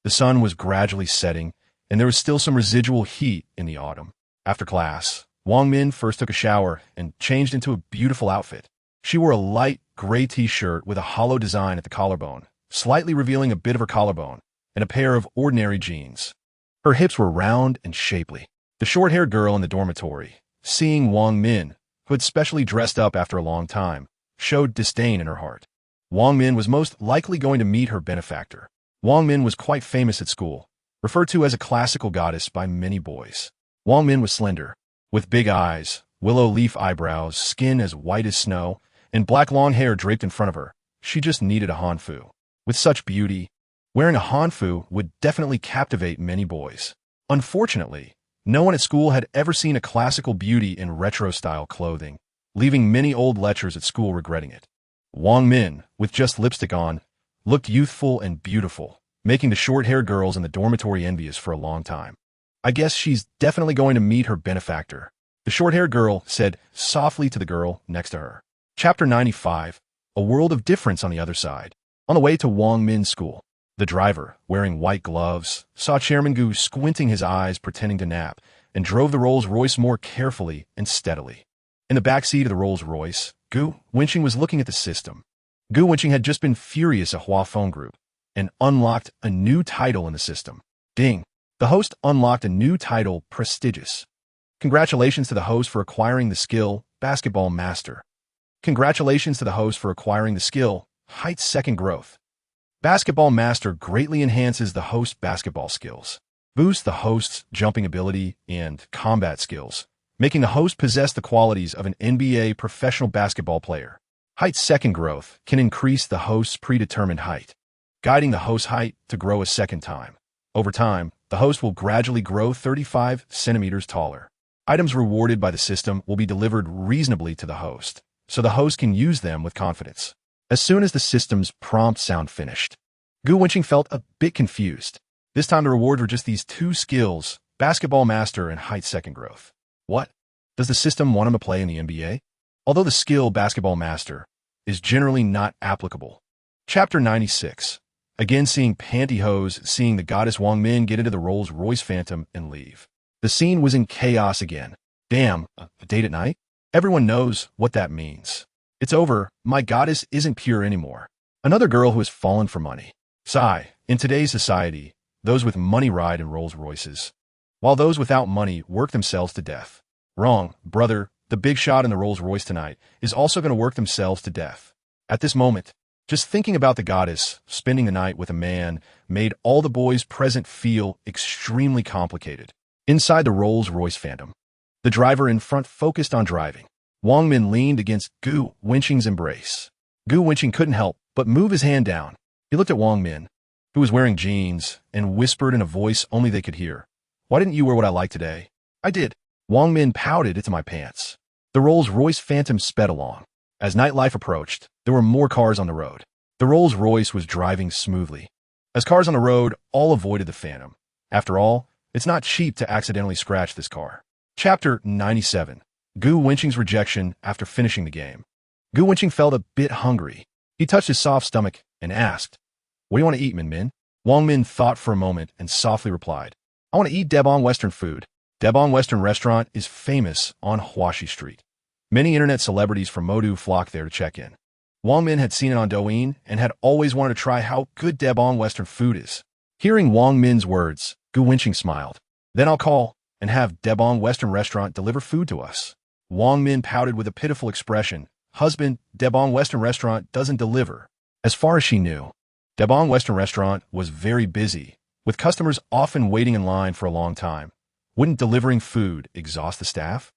The sun was gradually setting, and there was still some residual heat in the autumn. After class, Wang Min first took a shower and changed into a beautiful outfit. She wore a light gray t-shirt with a hollow design at the collarbone, slightly revealing a bit of her collarbone, and a pair of ordinary jeans. Her hips were round and shapely. The short-haired girl in the dormitory, seeing Wang Min, who had specially dressed up after a long time, showed disdain in her heart. Wang Min was most likely going to meet her benefactor. Wang Min was quite famous at school, referred to as a classical goddess by many boys. Wang Min was slender, with big eyes, willow leaf eyebrows, skin as white as snow, and black long hair draped in front of her. She just needed a hanfu. With such beauty, wearing a hanfu would definitely captivate many boys. Unfortunately, no one at school had ever seen a classical beauty in retro-style clothing, leaving many old lechers at school regretting it. Wang Min, with just lipstick on, looked youthful and beautiful, making the short-haired girls in the dormitory envious for a long time. I guess she's definitely going to meet her benefactor, the short-haired girl said softly to the girl next to her. Chapter 95, A World of Difference on the Other Side. On the way to Wang Min's school, the driver, wearing white gloves, saw Chairman Gu squinting his eyes pretending to nap, and drove the Rolls-Royce more carefully and steadily. In the back seat of the Rolls-Royce, Gu Wenqing was looking at the system. Gu Wenqing had just been furious at Hua Phone Group and unlocked a new title in the system. Ding! The host unlocked a new title, Prestigious. Congratulations to the host for acquiring the skill, Basketball Master. Congratulations to the host for acquiring the skill, Height Second Growth. Basketball Master greatly enhances the host's basketball skills, boosts the host's jumping ability and combat skills, making the host possess the qualities of an NBA professional basketball player. Height Second Growth can increase the host's predetermined height, guiding the host's height to grow a second time. Over time, the host will gradually grow 35 centimeters taller. Items rewarded by the system will be delivered reasonably to the host, so the host can use them with confidence. As soon as the system's prompt sound finished, Gu Wenqing felt a bit confused. This time the rewards were just these two skills, Basketball Master and Height Second Growth. What? Does the system want him to play in the NBA? Although the skill Basketball Master is generally not applicable. Chapter 96. Again seeing pantyhose, seeing the goddess Wang Min get into the Rolls-Royce Phantom and leave. The scene was in chaos again. Damn, a date at night? Everyone knows what that means. It's over, my goddess isn't pure anymore. Another girl who has fallen for money. Sigh, in today's society, those with money ride in Rolls-Royces, while those without money work themselves to death. Wrong, brother, the big shot in the Rolls-Royce tonight is also going to work themselves to death. At this moment, just thinking about the goddess spending the night with a man made all the boys present feel extremely complicated. Inside the Rolls-Royce Phantom, the driver in front focused on driving. Wang Min leaned against Gu Wenqing's embrace. Gu Wenqing couldn't help but move his hand down. He looked at Wang Min, who was wearing jeans, and whispered in a voice only they could hear, "Why didn't you wear what I like today?" "I did." Wang Min pouted, "It's my pants." The Rolls-Royce Phantom sped along. As nightlife approached, there were more cars on the road. The Rolls-Royce was driving smoothly. As cars on the road, all avoided the Phantom. After all, it's not cheap to accidentally scratch this car. Chapter 97. Gu Wenqing's rejection after finishing the game. Gu Wenqing felt a bit hungry. He touched his soft stomach and asked, "What do you want to eat, Min Min?" Wang Min thought for a moment and softly replied, "I want to eat Debon Western food." Debon Western Restaurant is famous on Huaxi Street. Many internet celebrities from Modu flock there to check in. Wang Min had seen it on Douyin and had always wanted to try how good Debon Western food is. Hearing Wang Min's words, Gu Wenqing smiled. "Then I'll call and have Debon Western Restaurant deliver food to us." Wang Min pouted with a pitiful expression. "Husband, Debon Western Restaurant doesn't deliver." As far as she knew, Debon Western Restaurant was very busy, with customers often waiting in line for a long time. Wouldn't delivering food exhaust the staff?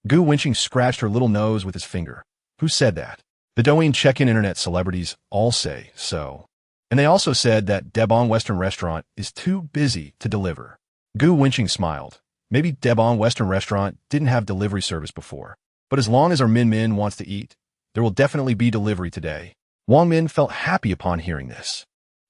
Gu Wenqing scratched her little nose with his finger. Who said that? The Douyin check-in internet celebrities all say so. And they also said that Debon Western Restaurant is too busy to deliver. Gu Wenqing smiled. Maybe Debon Western Restaurant didn't have delivery service before. But as long as our Min Min wants to eat, there will definitely be delivery today. Wang Min felt happy upon hearing this.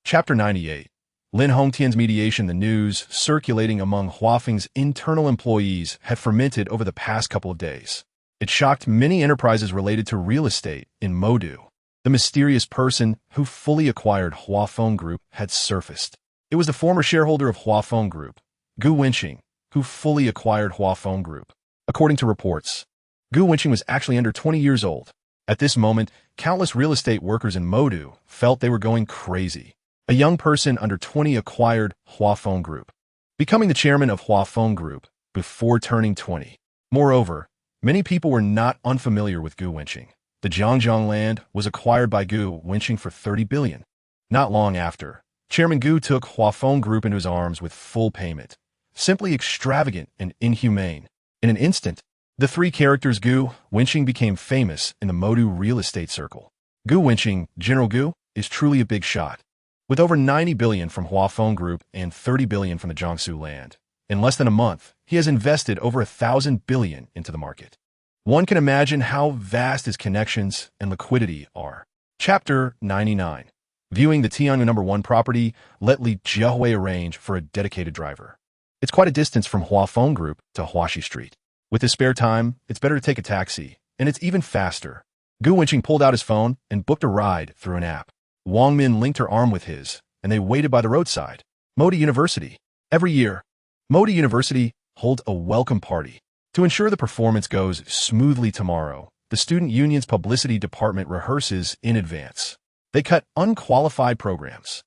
Chapter 98. Lin Hongtian's mediation. The news circulating among Huafeng's internal employees had fermented over the past couple of days. It shocked many enterprises related to real estate in Modu. The mysterious person who fully acquired Hua Phone Group had surfaced. It was the former shareholder of Hua Phone Group, Gu Wenqing, who fully acquired Hua Phone Group. According to reports, Gu Wenqing was actually under 20 years old. At this moment, countless real estate workers in Modu felt they were going crazy. A young person under 20 acquired Huafeng Group, becoming the chairman of Huafeng Group before turning 20. Moreover, many people were not unfamiliar with Gu Wenqing. The Zhangjiang land was acquired by Gu Wenqing for 30 billion. Not long after, Chairman Gu took Huafeng Group into his arms with full payment. Simply extravagant and inhumane. In an instant, the three characters Gu Wenqing became famous in the Modu real estate circle. Gu Wenqing, General Gu, is truly a big shot. With over 90 billion from Huafeng Group and 30 billion from the Jiangsu land, in less than a month, he has invested over 1,000 billion into the market. One can imagine how vast his connections and liquidity are. Chapter 99. Viewing the Tianyu No. 1 property, let Li Jiahui arrange for a dedicated driver. It's quite a distance from Huafeng Group to Huaxi Street. With his spare time, it's better to take a taxi, and it's even faster. Gu Wenqing pulled out his phone and booked a ride through an app. Wang Min linked her arm with his, and they waited by the roadside. Modu University. Every year, Modu University holds a welcome party. To ensure the performance goes smoothly tomorrow, the student union's publicity department rehearses in advance. They cut unqualified programs,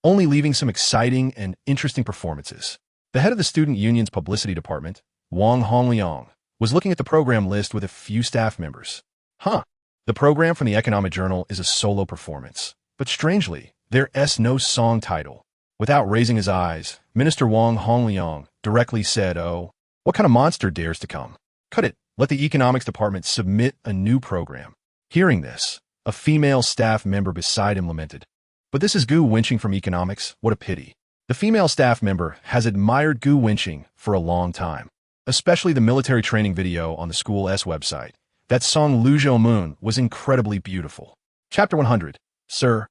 only leaving some exciting and interesting performances. The head of the student union's publicity department, Wang Hongliang, was looking at the program list with a few staff members. The program from the Economic Journal is a solo performance, but strangely, there's no song title. Without raising his eyes, Minister Wang Hongliang directly said, "Oh, what kind of monster dares to come? Cut it. Let the economics department submit a new program." Hearing this, a female staff member beside him lamented, "But this is Gu Wenqing from economics. What a pity." The female staff member has admired Gu Wenqing for a long time, especially the military training video on the school's website. That song Lu Zhou Moon was incredibly beautiful. Chapter 100. Sir,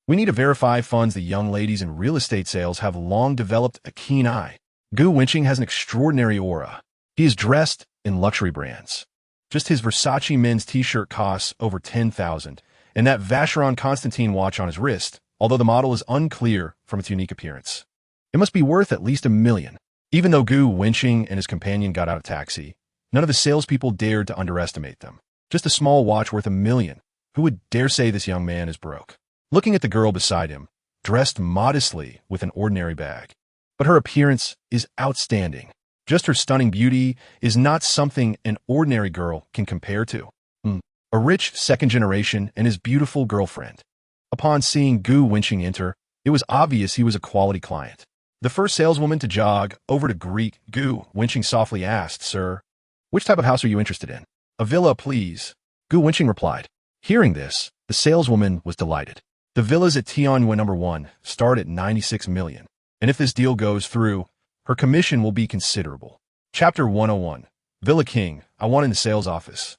we need to verify funds. The young ladies in real estate sales have long developed a keen eye. Gu Wenqing has an extraordinary aura. He is dressed in luxury brands. Just his Versace men's t-shirt costs over 10,000, and that Vacheron Constantin watch on his wrist, although the model is unclear from its unique appearance. It must be worth at least $1 million. Even though Gu Wenqing and his companion got out of taxi, none of the salespeople dared to underestimate them. Just a small watch worth $1 million. Who would dare say this young man is broke? Looking at the girl beside him, dressed modestly with an ordinary bag. But her appearance is outstanding. Just her stunning beauty is not something an ordinary girl can compare to. A rich second generation and his beautiful girlfriend. Upon seeing Gu Wenqing enter, it was obvious he was a quality client. The first saleswoman to jog over to greet Gu Wenqing softly asked, "Sir, which type of house are you interested in?" "A villa, please," Gu Wenqing replied. Hearing this, the saleswoman was delighted. The villas at Tianyu No. 1 start at 96 million, and if this deal goes through, her commission will be considerable. Chapter 101. Villa King, I want in the sales office.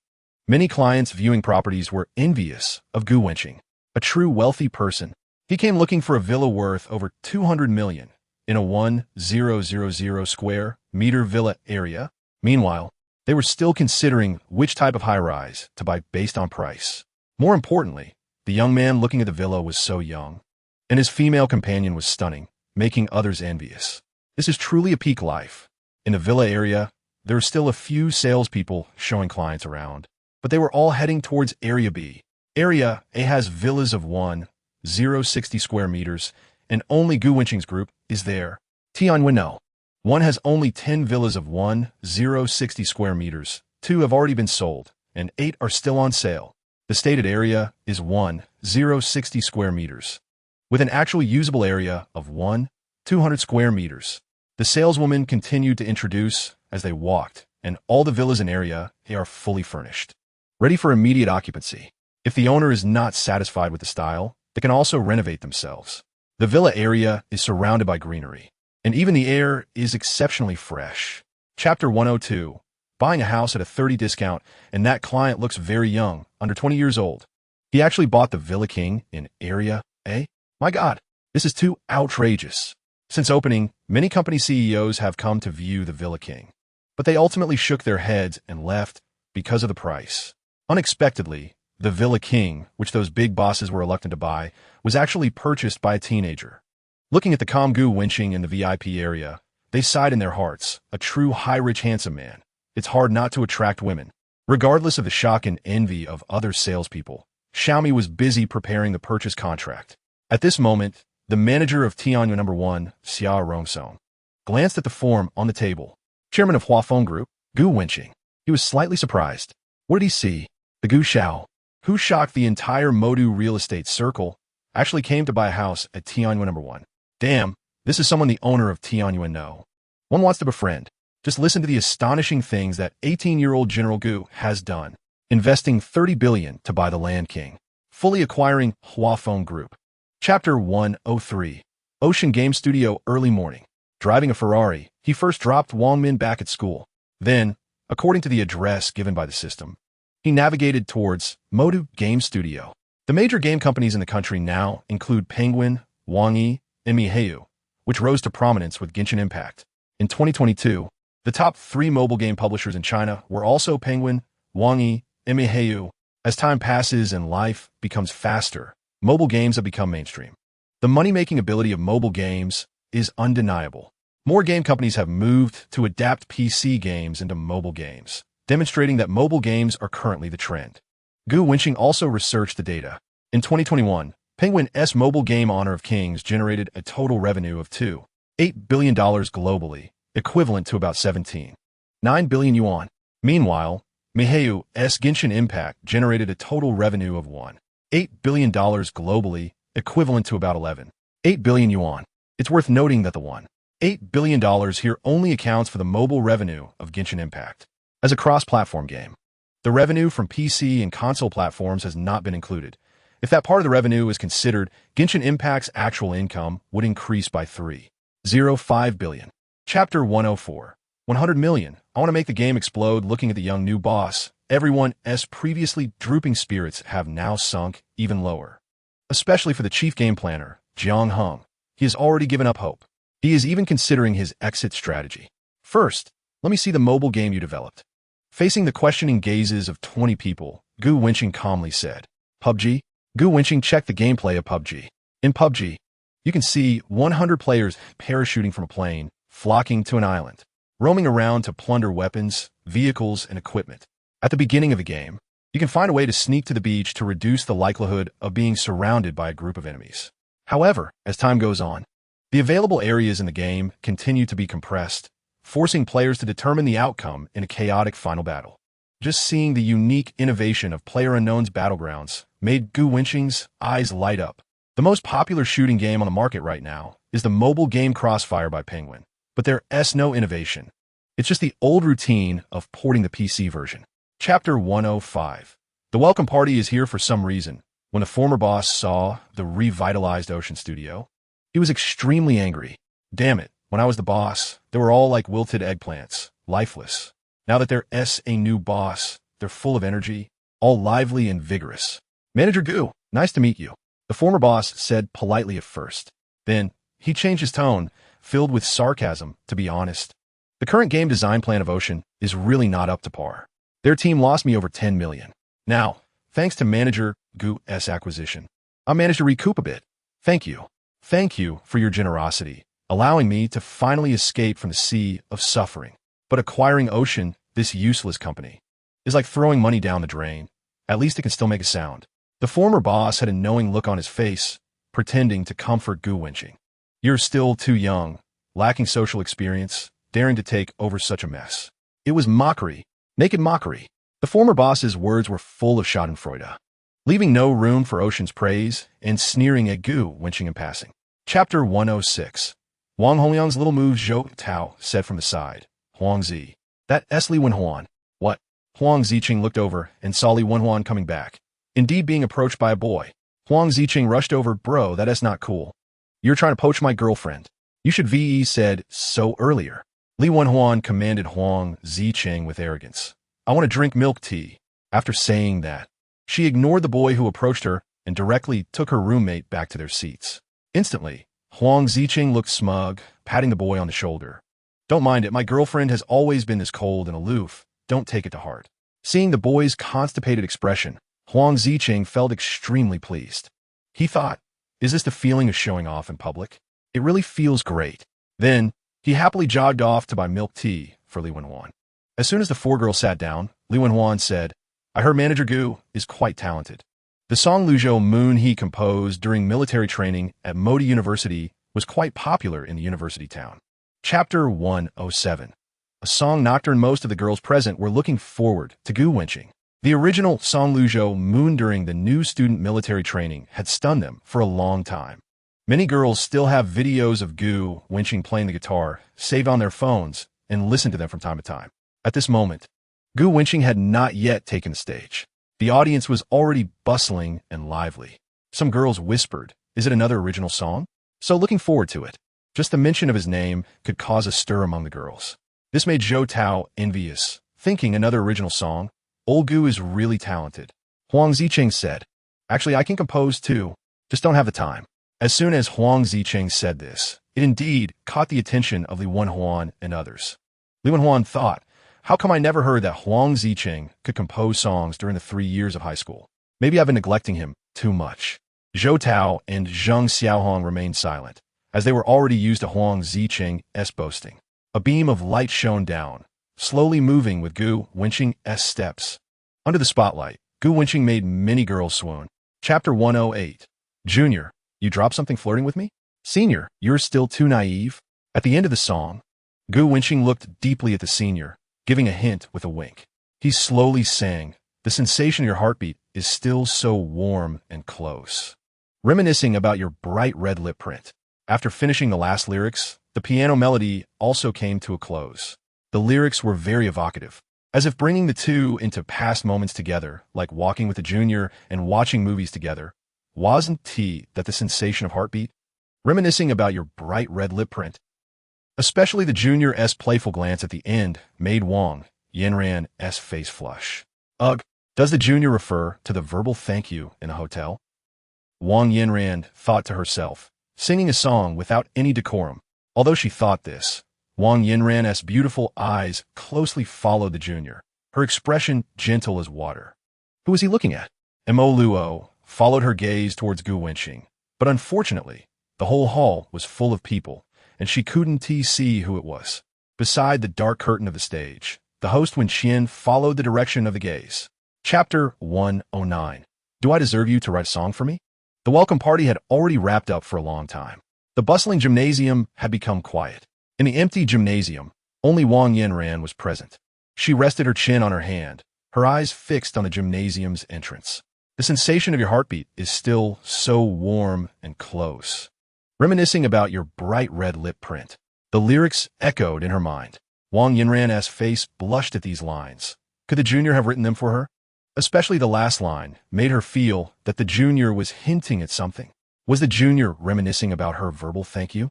Many clients viewing properties were envious of Gu Wenqing, a true wealthy person. He came looking for a villa worth over 200 million in a 1,000 square meter villa area. Meanwhile, they were still considering which type of high-rise to buy based on price. More importantly, the young man looking at the villa was so young, and his female companion was stunning, making others envious. This is truly a peak life. In the villa area, there are still a few salespeople showing clients around, but they were all heading towards Area B. Area A has villas of 1,060 square meters, and only Gu Wenqing's group is there. Tianyu No. 1 has only 10 villas of 1,060 square meters, 2 have already been sold, and 8 are still on sale. The stated area is 1,060 square meters, with an actual usable area of 1,200 square meters. The saleswoman continued to introduce as they walked, and all the villas in area are fully furnished, ready for immediate occupancy. If the owner is not satisfied with the style, they can also renovate themselves. The villa area is surrounded by greenery, and even the air is exceptionally fresh. Chapter 102. Buying a house at a 30% discount, and that client looks very young, under 20 years old. He actually bought the Villa King in Area A. My God, this is too outrageous. Since opening, many company CEOs have come to view the Villa King, but they ultimately shook their heads and left because of the price. Unexpectedly, the Villa King, which those big bosses were reluctant to buy, was actually purchased by a teenager. Looking at the calm Gu Wenqing in the VIP area, they sighed in their hearts, a true high-rich handsome man. It's hard not to attract women. Regardless of the shock and envy of other salespeople, Xiaomi was busy preparing the purchase contract. At this moment, the manager of Tianyuan No. 1, Xia Rongsong, glanced at the form on the table. Chairman of Huafeng Group, Gu Wenqing. He was slightly surprised. What did he see? The Gu Xiao, who shocked the entire Modu real estate circle, actually came to buy a house at Tianyuan No. 1. Damn, this is someone the owner of Tianyuan No. 1 wants to befriend. Just listen to the astonishing things that 18-year-old General Gu has done. Investing 30 billion to buy the Land King. Fully acquiring Huafeng Group. Chapter 103. Ocean Game Studio early morning. Driving a Ferrari, he first dropped Wang Min back at school. Then, according to the address given by the system, he navigated towards Modu Game Studio. The major game companies in the country now include Penguin, Wang Yi, and Miheu, which rose to prominence with Genshin Impact. In 2022, the top 3 mobile game publishers in China were also Penguin, Wang Yi, and Miheu. As time passes and life becomes faster, mobile games have become mainstream. The money-making ability of mobile games is undeniable. More game companies have moved to adapt PC games into mobile games, demonstrating that mobile games are currently the trend. Gu Wenqing also researched the data. In 2021, Penguin's mobile game Honor of Kings generated a total revenue of $2.8 billion globally, equivalent to about 17.9 billion yuan. Meanwhile, Miheu's Genshin Impact generated a total revenue of $1.8 billion globally, equivalent to about 11.8 billion yuan. It's worth noting that the $1.8 billion here only accounts for the mobile revenue of Genshin Impact. As a cross-platform game, the revenue from PC and console platforms has not been included. If that part of the revenue is considered, Genshin Impact's actual income would increase by 3.05 billion. Chapter 104. 100 million. I want to make the game explode. Looking at the young new boss, everyone's previously drooping spirits have now sunk even lower. Especially for the chief game planner, Jiang Heng. He has already given up hope. He is even considering his exit strategy. First, let me see the mobile game you developed. Facing the questioning gazes of 20 people, Gu Wenqing calmly said, PUBG? Gu Wenqing checked the gameplay of PUBG. In PUBG, you can see 100 players parachuting from a plane, flocking to an island, roaming around to plunder weapons, vehicles, and equipment. At the beginning of the game, you can find a way to sneak to the beach to reduce the likelihood of being surrounded by a group of enemies. However, as time goes on, the available areas in the game continue to be compressed, forcing players to determine the outcome in a chaotic final battle. Just seeing the unique innovation of PlayerUnknown's Battlegrounds made Gu Wenqing's eyes light up. The most popular shooting game on the market right now is the mobile game Crossfire by Penguin, but there's no innovation. It's just the old routine of porting the PC version. Chapter 105. The welcome party is here for some reason. When the former boss saw the revitalized Ocean Studio, he was extremely angry. Damn it, when I was the boss, they were all like wilted eggplants, lifeless. Now that there's a new boss, they're full of energy, all lively and vigorous. Manager Gu, nice to meet you. The former boss said politely at first. Then, he changed his tone, filled with sarcasm, to be honest. The current game design plan of Ocean is really not up to par. Their team lost me over 10 million. Now, thanks to Manager Gu's acquisition, I managed to recoup a bit. Thank you. Thank you for your generosity, allowing me to finally escape from the sea of suffering. But acquiring Ocean, this useless company, is like throwing money down the drain. At least it can still make a sound. The former boss had a knowing look on his face, pretending to comfort Gu Wenqing. You're still too young, lacking social experience, daring to take over such a mess. It was mockery, naked mockery. The former boss's words were full of schadenfreude, leaving no room for Ocean's praise and sneering at Gu Wenqing in passing. Chapter 106. Wang Hongliang's little moves Zhou Tao said from the side. Huang Zi. That's Li Wenhuan. What? Huang Ziqing looked over and saw Li Wenhuan coming back. Indeed being approached by a boy. Huang Ziqing rushed over. Bro, that's not cool. You're trying to poach my girlfriend. You should VE said so earlier. Li Wenhuan commanded Huang Ziqing with arrogance. I want to drink milk tea. After saying that, she ignored the boy who approached her and directly took her roommate back to their seats. Instantly, Huang Ziqing looked smug, patting the boy on the shoulder. Don't mind it, my girlfriend has always been this cold and aloof. Don't take it to heart. Seeing the boy's constipated expression, Huang Ziqing felt extremely pleased. He thought, is this the feeling of showing off in public? It really feels great. Then, he happily jogged off to buy milk tea for Li Wenhuan. As soon as the four girls sat down, Li Wenhuan said, I heard manager Gu is quite talented. The song Luzhou Moon he composed during military training at Modi University was quite popular in the university town. Chapter 107. A song nocturne. Most of the girls present were looking forward to Gu Wenqing. The original song Luzhou Moon during the new student military training had stunned them for a long time. Many girls still have videos of Gu Wenqing playing the guitar saved on their phones and listen to them from time to time. At this moment, Gu Wenqing had not yet taken the stage. The audience was already bustling and lively. Some girls whispered, is it another original song? So looking forward to it. Just the mention of his name could cause a stir among the girls. This made Zhou Tao envious, thinking another original song. Old Gu is really talented. Huang Zicheng said, actually I can compose too, just don't have the time. As soon as Huang Zicheng said this, it indeed caught the attention of Li Wenhuan and others. Li Wenhuan thought, how come I never heard that Huang Zicheng could compose songs during the 3 years of high school? Maybe I've been neglecting him too much. Zhou Tao and Zheng Xiaohong remained silent, as they were already used to Huang Zicheng's boasting. A beam of light shone down, slowly moving with Gu Wenqing's steps. Under the spotlight, Gu Wenqing made many girls swoon. Chapter 108. Junior, you dropped something flirting with me? Senior, you're still too naive? At the end of the song, Gu Wenqing looked deeply at the senior, giving a hint with a wink. He slowly sang, the sensation of your heartbeat is still so warm and close. Reminiscing about your bright red lip print. After finishing the last lyrics, the piano melody also came to a close. The lyrics were very evocative, as if bringing the two into past moments together, like walking with a junior and watching movies together. Wasn't that the sensation of heartbeat? Reminiscing about your bright red lip print. Especially the junior's playful glance at the end made Wang Yanran's face flush. Ugh, does the junior refer to the verbal thank you in a hotel? Wang Yanran thought to herself, singing a song without any decorum. Although she thought this, Wang Yanran's beautiful eyes closely followed the junior, her expression gentle as water. Who was he looking at? Mo Luo followed her gaze towards Gu Wenqing, but unfortunately, the whole hall was full of people, and she couldn't see who it was. Beside the dark curtain of the stage, the host Wenqian followed the direction of the gaze. Chapter 109. Do I deserve you to write a song for me? The welcome party had already wrapped up for a long time. The bustling gymnasium had become quiet. In the empty gymnasium, only Wang Yanran was present. She rested her chin on her hand, her eyes fixed on the gymnasium's entrance. The sensation of your heartbeat is still so warm and close. Reminiscing about your bright red lip print. The lyrics echoed in her mind. Wang Yanran's face blushed at these lines. Could the junior have written them for her? Especially the last line made her feel that the junior was hinting at something. Was the junior reminiscing about her verbal thank you?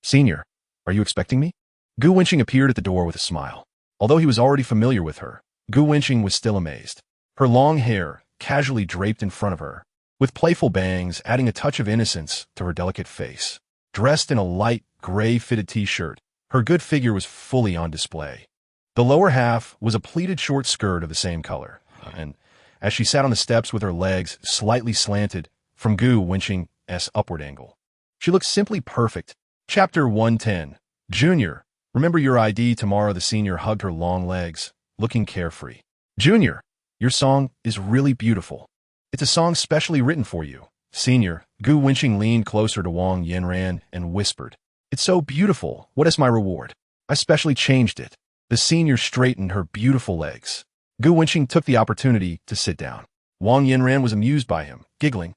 Senior, are you expecting me? Gu Wenqing appeared at the door with a smile. Although he was already familiar with her, Gu Wenqing was still amazed. Her long hair casually draped in front of her, with playful bangs adding a touch of innocence to her delicate face. Dressed in a light gray fitted t-shirt, her good figure was fully on display. The lower half was a pleated short skirt of the same color, and as she sat on the steps with her legs slightly slanted from Gu Wenqing's upward angle, she looked simply perfect. Chapter 110. Junior, remember your ID tomorrow. The senior hugged her long legs, looking carefree. Junior, your song is really beautiful. It's a song specially written for you. Senior, Gu Wenqing leaned closer to Wang Yanran and whispered, it's so beautiful. What is my reward? I specially changed it. The senior straightened her beautiful legs. Gu Wenqing took the opportunity to sit down. Wang Yanran was amused by him, giggling.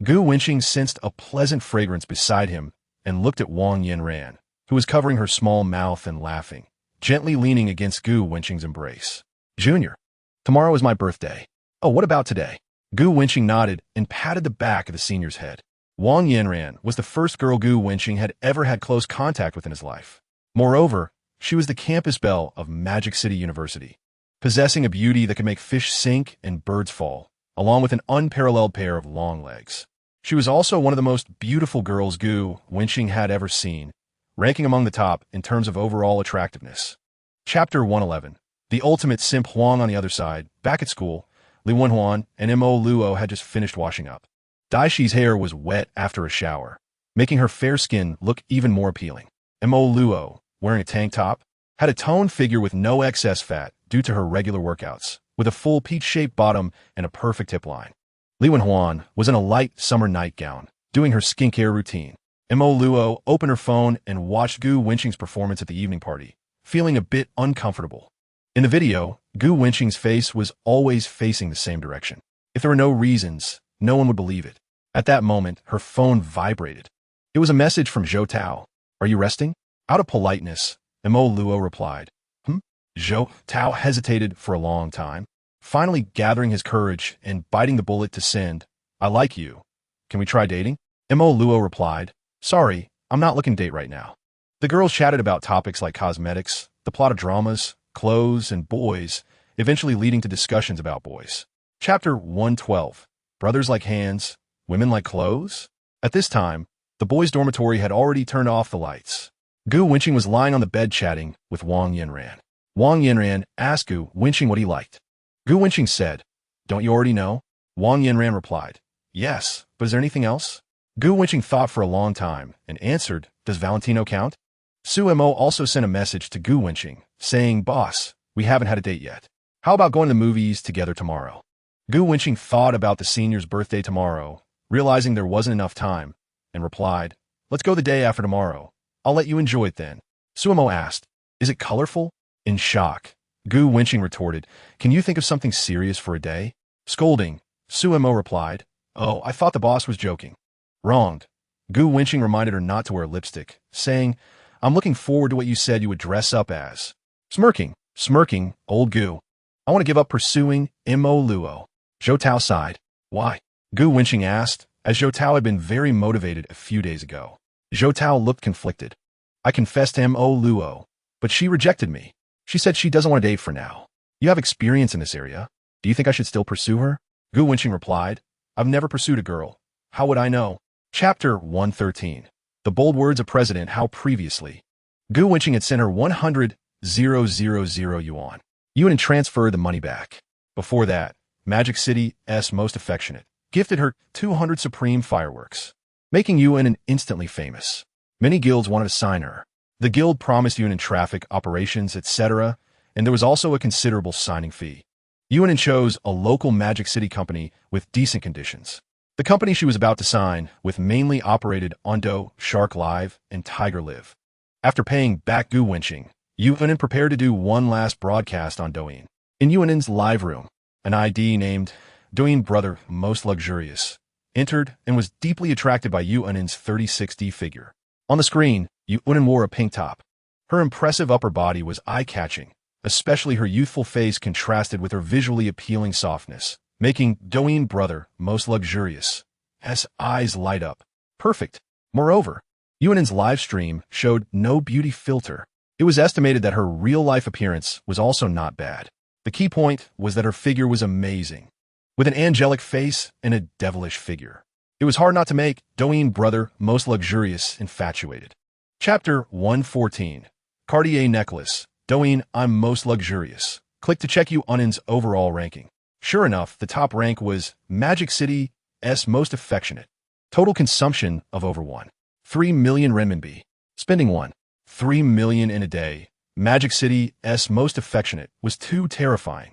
Gu Wenqing sensed a pleasant fragrance beside him and looked at Wang Yanran, who was covering her small mouth and laughing, gently leaning against Gu Wenqing's embrace. Junior, tomorrow is my birthday. Oh, what about today? Gu Wenqing nodded and patted the back of the senior's head. Wang Yanran was the first girl Gu Wenqing had ever had close contact with in his life. Moreover, she was the campus belle of Magic City University, possessing a beauty that could make fish sink and birds fall, along with an unparalleled pair of long legs. She was also one of the most beautiful girls Gu Wenqing had ever seen, ranking among the top in terms of overall attractiveness. Chapter 111. The ultimate simp. Huang on the other side, back at school, Li Wenhuan and Mo Luo had just finished washing up. Daishi's hair was wet after a shower, making her fair skin look even more appealing. Mo Luo, wearing a tank top, had a toned figure with no excess fat due to her regular workouts, with a full peach-shaped bottom and a perfect hip line. Li Wenhuan was in a light summer nightgown, doing her skincare routine. Mo Luo opened her phone and watched Gu Wenqing's performance at the evening party, feeling a bit uncomfortable. In the video, Gu Wenqing's face was always facing the same direction. If there were no reasons, no one would believe it. At that moment, her phone vibrated. It was a message from Zhou Tao. "Are you resting?" Out of politeness, Mo Luo replied. Zhou Tao hesitated for a long time, finally gathering his courage and biting the bullet to send. "I like you. Can we try dating?" Mo Luo replied. "Sorry, I'm not looking to date right now." The girls chatted about topics like cosmetics, the plot of dramas, clothes, and boys, eventually leading to discussions about boys. Chapter 112. Brothers like hands, women like clothes? At this time, the boys' dormitory had already turned off the lights. Gu Wenqing was lying on the bed chatting with Wang Yanran. Wang Yanran asked Gu Wenqing what he liked. Gu Wenqing said, "Don't you already know?" Wang Yanran replied, "Yes, but is there anything else?" Gu Wenqing thought for a long time and answered, "Does Valentino count?" Su Mo also sent a message to Gu Wenqing, saying, "Boss, we haven't had a date yet. How about going to the movies together tomorrow?" Gu Wenqing thought about the senior's birthday tomorrow, realizing there wasn't enough time, and replied, "Let's go the day after tomorrow. I'll let you enjoy it then." Su Mo asked, "Is it colorful?" In shock, Gu Wenqing retorted, "Can you think of something serious for a day?" Scolding, Su Mo replied, "Oh, I thought the boss was joking." Wronged. Gu Wenqing reminded her not to wear lipstick, saying, "I'm looking forward to what you said you would dress up as." Smirking, old Gu. "I want to give up pursuing Mo Luo." Zhou Tao sighed. "Why?" Gu Wenqing asked, as Zhou Tao had been very motivated a few days ago. Zhou Tao looked conflicted. "I confessed to Mo Luo, but she rejected me. She said she doesn't want to date for now. You have experience in this area. Do you think I should still pursue her?" Gu Wenqing replied, "I've never pursued a girl. How would I know?" Chapter 113. The bold words of President Hao previously. Gu Wenqing had sent her 100,000 yuan. Yuan transferred the money back. Before that, Magic City's most affectionate gifted her 200 supreme fireworks, making Yuan instantly famous. Many guilds wanted to sign her. The guild promised Yuan traffic, operations, etc., and there was also a considerable signing fee. Yuan chose a local Magic City company with decent conditions. The company she was about to sign with mainly operated on Do, Shark Live, and Tiger Live. After paying back Gu Wenqing, Yuan prepared to do one last broadcast on Douyin. In Yuan's live room, an ID named Douyin Brother Most Luxurious entered and was deeply attracted by Yuan's 3060 figure. On the screen, Yuan wore a pink top. Her impressive upper body was eye-catching, especially her youthful face contrasted with her visually appealing softness, making Douyin Brother Most Luxurious as eyes light up. Perfect. Moreover, Yuan's live stream showed no beauty filter. It was estimated that her real-life appearance was also not bad. The key point was that her figure was amazing, with an angelic face and a devilish figure. It was hard not to make Douyin Brother Most Luxurious infatuated. Chapter 114. Cartier Necklace. Douyin I'm Most Luxurious. Click to check Yuan's overall ranking. Sure enough, the top rank was Magic City's Most Affectionate. Total consumption of over 1.3 million renminbi. Spending 1.3 million in a day. Magic City's Most Affectionate was too terrifying.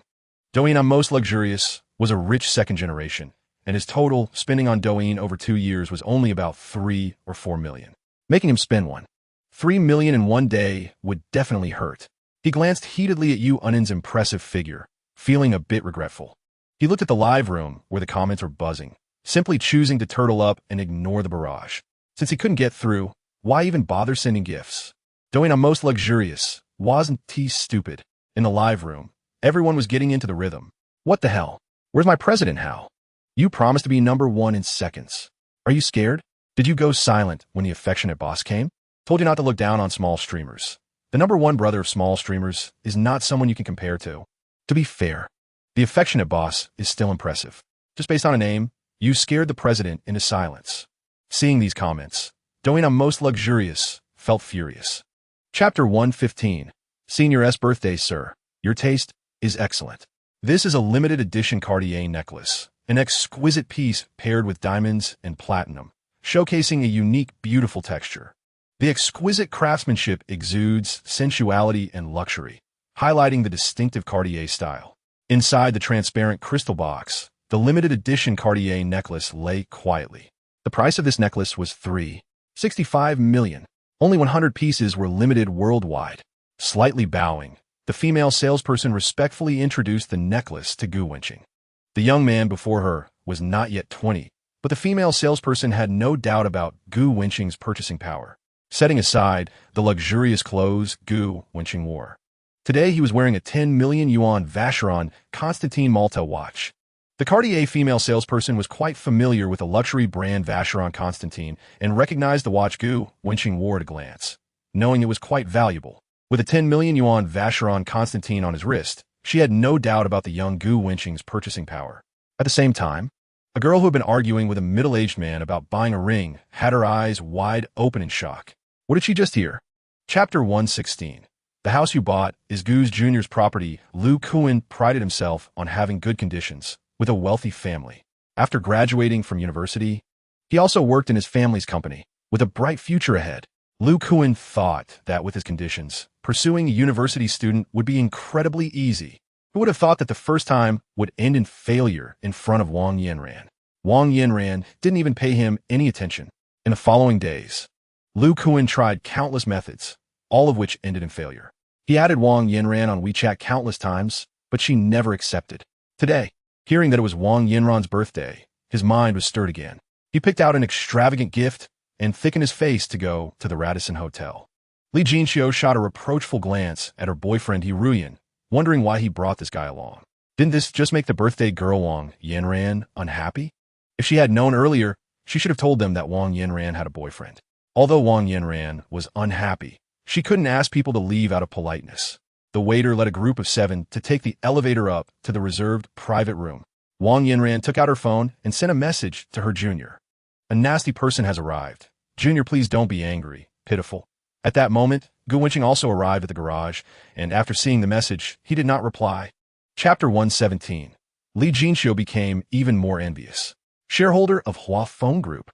Douyin I'm Most Luxurious was a rich second generation, and his total spending on Douyin over 2 years was only about 3 or 4 million. Making him spend 1.3 million in one day would definitely hurt. He glanced heatedly at Yuan's impressive figure, feeling a bit regretful. He looked at the live room where the comments were buzzing, simply choosing to turtle up and ignore the barrage. Since he couldn't get through, why even bother sending gifts? Douyin I'm Most Luxurious wasn't stupid. In the live room, everyone was getting into the rhythm. What the hell? Where's my president, Hao? You promised to be number 1 in seconds. Are you scared? Did you go silent when the affectionate boss came? Told you not to look down on small streamers. The number 1 brother of small streamers is not someone you can compare to. To be fair, the affectionate boss is still impressive. Just based on a name, you scared the president into silence. Seeing these comments, Douyin I'm Most Luxurious felt furious. Chapter 115. Senior's birthday, sir. Your taste is excellent. This is a limited edition Cartier necklace, an exquisite piece paired with diamonds and platinum, showcasing a unique, beautiful texture. The exquisite craftsmanship exudes sensuality and luxury, highlighting the distinctive Cartier style. Inside the transparent crystal box, the limited edition Cartier necklace lay quietly. The price of this necklace was $3.65 million. Only 100 pieces were limited worldwide. Slightly bowing, the female salesperson respectfully introduced the necklace to Gu Wenqing. The young man before her was not yet 20, but the female salesperson had no doubt about Gu Wenqing's purchasing power. Setting aside the luxurious clothes Gu Wenqing wore, today he was wearing a 10 million yuan Vacheron Constantin Malta watch. The Cartier female salesperson was quite familiar with the luxury brand Vacheron Constantin and recognized the watch Gu Wenqing wore at a glance, knowing it was quite valuable. With a 10 million yuan Vacheron Constantin on his wrist, she had no doubt about the young Gu Wenqing's purchasing power. At the same time, a girl who had been arguing with a middle-aged man about buying a ring had her eyes wide open in shock. What did she just hear? Chapter 116. The house you bought is Gu's Jr.'s property. Lu Kuan prided himself on having good conditions, with a wealthy family. After graduating from university, he also worked in his family's company, with a bright future ahead. Lu Kuan thought that with his conditions, pursuing a university student would be incredibly easy. Who would have thought that the first time would end in failure in front of Wang Yanran? Wang Yanran didn't even pay him any attention. In the following days, Lu Kuan tried countless methods, all of which ended in failure. He added Wang Yanran on WeChat countless times, but she never accepted. Today, hearing that it was Wang Yanran's birthday, his mind was stirred again. He picked out an extravagant gift and thickened his face to go to the Radisson Hotel. Li Jinxiu shot a reproachful glance at her boyfriend He Ruyan, wondering why he brought this guy along. Didn't this just make the birthday girl Wang Yanran unhappy? If she had known earlier, she should have told them that Wang Yanran had a boyfriend. Although Wang Yanran was unhappy, she couldn't ask people to leave out of politeness. The waiter led a group of 7 to take the elevator up to the reserved private room. Wang Yanran took out her phone and sent a message to her junior. A nasty person has arrived. Junior, please don't be angry. Pitiful. At that moment, Gu Wenqing also arrived at the garage, and after seeing the message, he did not reply. Chapter 117. Li Jinxiu became even more envious. Shareholder of Huafeng Group.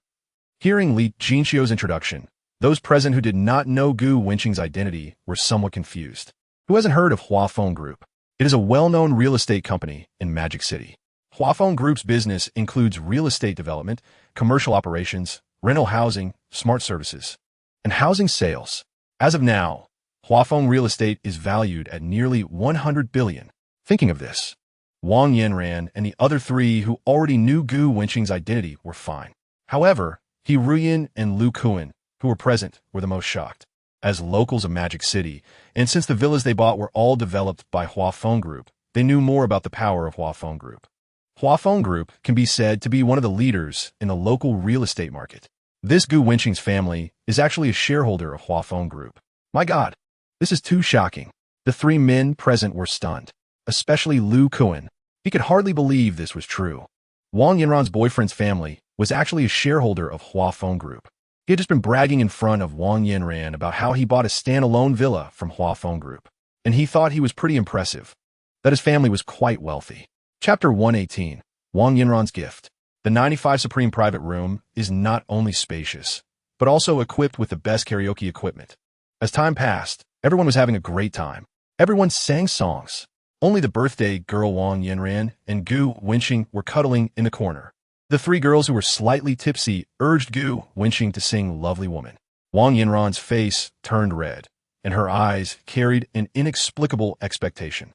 Hearing Li Jinxiu's introduction, those present who did not know Gu Wenqing's identity were somewhat confused. Who hasn't heard of Huafeng Group? It is a well-known real estate company in Magic City. Huafeng Group's business includes real estate development, commercial operations, rental housing, smart services, and housing sales. As of now, Huafeng Real Estate is valued at nearly 100 billion. Thinking of this, Wang Yanran and the other 3 who already knew Gu Wenqing's identity were fine. However, He Ruyan and Lu Kuan, who were present, were the most shocked. As locals of Magic City, and since the villas they bought were all developed by Huafeng Group, they knew more about the power of Huafeng Group. Huafeng Group can be said to be one of the leaders in the local real estate market. This Gu Wenqing's family is actually a shareholder of Huafeng Group. My God, this is too shocking. The 3 men present were stunned, especially Lu Kuan. He could hardly believe this was true. Wang Yanran's boyfriend's family was actually a shareholder of Huafeng Group. He had just been bragging in front of Wang Yanran about how he bought a standalone villa from Huafeng Group, and he thought he was pretty impressive, that his family was quite wealthy. Chapter 118. Wang Yanran's gift. The 95 Supreme private room is not only spacious, but also equipped with the best karaoke equipment. As time passed, everyone was having a great time. Everyone sang songs. Only the birthday girl Wang Yanran and Gu Wenqing were cuddling in the corner. The 3 girls who were slightly tipsy urged Gu Wenqing to sing Lovely Woman. Wang Yanran's face turned red, and her eyes carried an inexplicable expectation.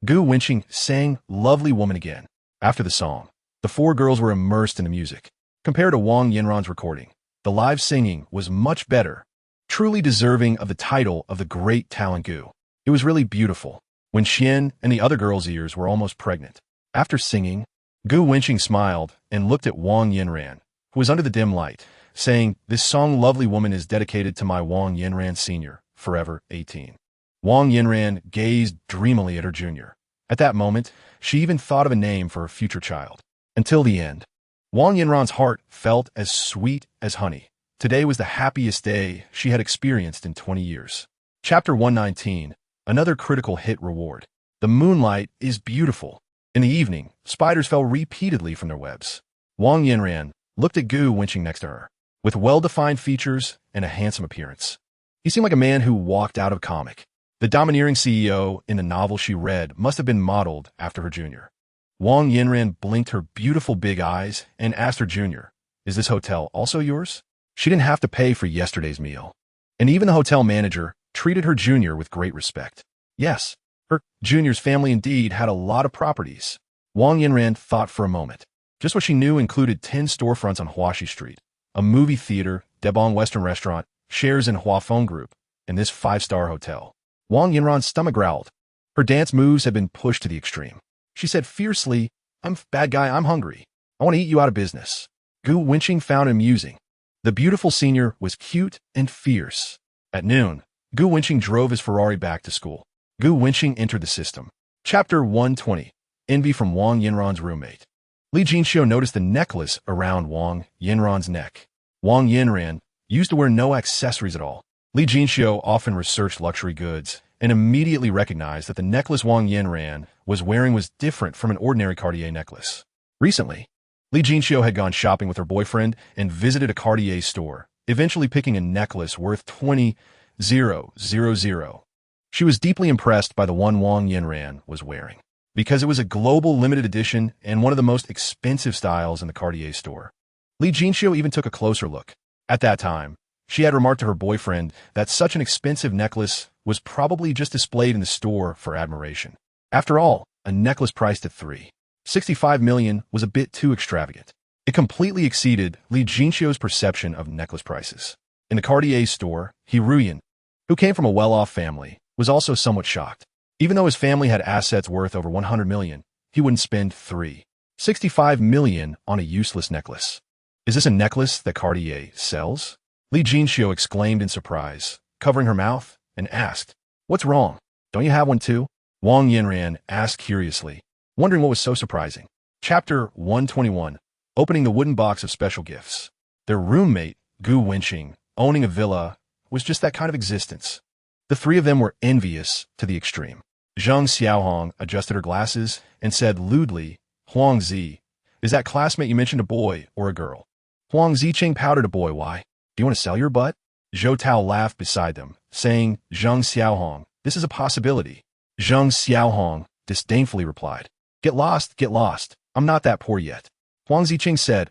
Gu Wenqing sang Lovely Woman again. After the song, the 4 girls were immersed in the music. Compared to Wang Yanran's recording, the live singing was much better, truly deserving of the title of the great talent Gu. It was really beautiful. When Xian and the other girls' ears were almost pregnant. After singing, Gu Wenqing smiled and looked at Wang Yanran, who was under the dim light, saying, "This song Lovely Woman is dedicated to my Wang Yanran Sr., forever 18. Wang Yanran gazed dreamily at her junior. At that moment, she even thought of a name for her future child. Until the end, Wang Yanran's heart felt as sweet as honey. Today was the happiest day she had experienced in 20 years. Chapter 119. Another critical hit reward. The moonlight is beautiful. In the evening, spiders fell repeatedly from their webs. Wang Yanran looked at Gu Wenqing next to her, with well-defined features and a handsome appearance. He seemed like a man who walked out of a comic. The domineering CEO in the novel she read must have been modeled after her junior. Wang Yinran blinked her beautiful big eyes and asked her junior, "Is this hotel also yours?" She didn't have to pay for yesterday's meal. And even the hotel manager treated her junior with great respect. Yes, her junior's family indeed had a lot of properties. Wang Yinran thought for a moment. Just what she knew included 10 storefronts on Huaxi Street, a movie theater, Debong Western restaurant, shares in Hua Phone Group, and this 5-star hotel. Wang Yinran's stomach growled. Her dance moves had been pushed to the extreme. She said fiercely, "I'm bad guy, I'm hungry. I want to eat you out of business." Gu Wenqing found it amusing. The beautiful senior was cute and fierce. At noon, Gu Wenqing drove his Ferrari back to school. Gu Wenqing entered the system. Chapter 120. Envy from Wang Yinran's roommate. Li Jinxiu noticed the necklace around Wang Yinran's neck. Wang Yinran used to wear no accessories at all. Li Jinxiu often researched luxury goods and immediately recognized that the necklace Wang Yinran was wearing was different from an ordinary Cartier necklace. Recently, Li Jinxiu had gone shopping with her boyfriend and visited a Cartier store, eventually picking a necklace worth 20,000. She was deeply impressed by the one Wang Yinran was wearing, because it was a global limited edition and one of the most expensive styles in the Cartier store. Li Jinxiu even took a closer look. At that time, she had remarked to her boyfriend that such an expensive necklace was probably just displayed in the store for admiration. After all, a necklace priced at $3.65 million was a bit too extravagant. It completely exceeded Li Jinxiu's perception of necklace prices. In the Cartier store, He Ruyan, who came from a well-off family, was also somewhat shocked. Even though his family had assets worth over $100 million, he wouldn't spend $3.65 million on a useless necklace. "Is this a necklace that Cartier sells?" Li Jinxiu exclaimed in surprise, covering her mouth, and asked, "What's wrong? Don't you have one too?" Wang Yinran asked curiously, wondering what was so surprising. Chapter 121. Opening the wooden box of special gifts. Their roommate, Gu Wenqing, owning a villa, was just that kind of existence. The three of them were envious to the extreme. Zhang Xiaohong adjusted her glasses and said lewdly, "Huang Zi, is that classmate you mentioned a boy or a girl?" Huang Ziqing pouted. "A boy, why? Do you want to sell your butt?" Zhou Tao laughed beside them, saying, "Zhang Xiaohong, this is a possibility." Zhang Xiaohong disdainfully replied, Get lost, I'm not that poor yet." Huang Ziqing said,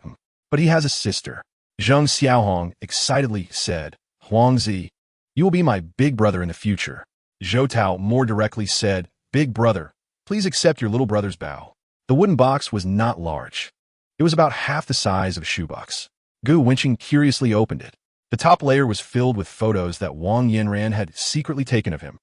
"But he has a sister." Zhang Xiaohong excitedly said, "Huang Zi, you will be my big brother in the future." Zhou Tao more directly said, "Big brother, please accept your little brother's bow." The wooden box was not large. It was about half the size of a shoebox. Gu Wenqing curiously opened it. The top layer was filled with photos that Wang Yinran had secretly taken of him.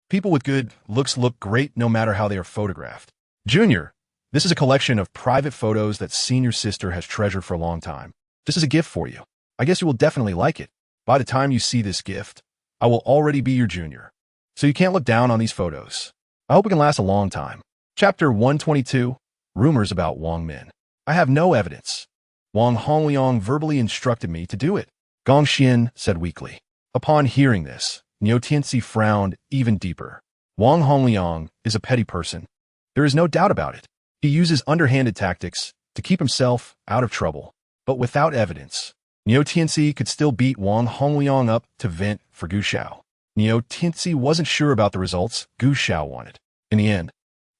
People with good looks look great no matter how they are photographed. "Junior, this is a collection of private photos that senior sister has treasured for a long time. This is a gift for you. I guess you will definitely like it. By the time you see this gift, I will already be your junior. So you can't look down on these photos. I hope it can last a long time." Chapter 122. Rumors about Wang Min. "I have no evidence. Wang Hongliang verbally instructed me to do it," Gong Xian said weakly. Upon hearing this, Niu Tianxi frowned even deeper. Wang Hongliang is a petty person. There is no doubt about it. He uses underhanded tactics to keep himself out of trouble. But without evidence, Niu Tianxi could still beat Wang Hongliang up to vent for Gu Xiao. Niu Tianxi wasn't sure about the results Gu Xiao wanted. In the end,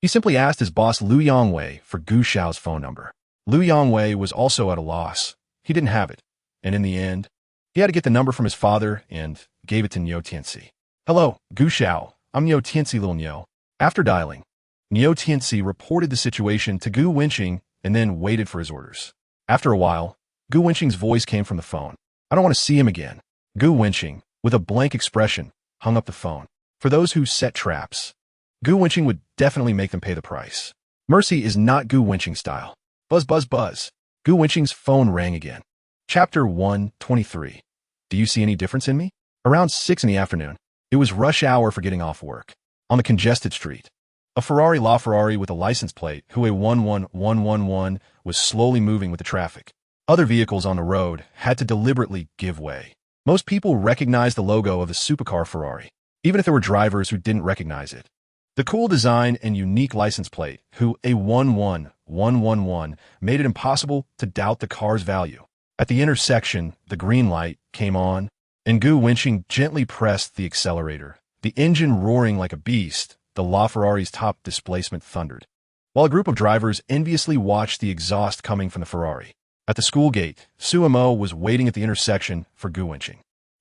he simply asked his boss Liu Yangwei for Gu Xiao's phone number. Liu Yangwei was also at a loss. He didn't have it. And in the end, he had to get the number from his father and gave it to Niu Tianxi. "Hello, Gu Xiao. I'm Niu Tianxi, little Niu." After dialing, Niu Tianxi reported the situation to Gu Wenqing and then waited for his orders. After a while, Gu Wenqing's voice came from the phone. "I don't want to see him again." Gu Wenqing, with a blank expression, hung up the phone. For those who set traps, Gu Wenqing would definitely make them pay the price. Mercy is not Gu Wenqing's style. Buzz, buzz, buzz. Gu Wenqing's phone rang again. Chapter 123. Do you see any difference in me? Around 6 in the afternoon. It was rush hour for getting off work. On the congested street, a Ferrari with a license plate, Hu 11111, was slowly moving with the traffic. Other vehicles on the road had to deliberately give way. Most people recognized the logo of the supercar Ferrari, even if there were drivers who didn't recognize it. The cool design and unique license plate, Hu 11111, made it impossible to doubt the car's value. At the intersection, the green light came on, and Gu Wenqing gently pressed the accelerator, The engine roaring like a beast, the Ferrari's top displacement thundered, while a group of drivers enviously watched the exhaust coming from the Ferrari. At the school gate, Suemo was waiting at the intersection for Gu Wenqing.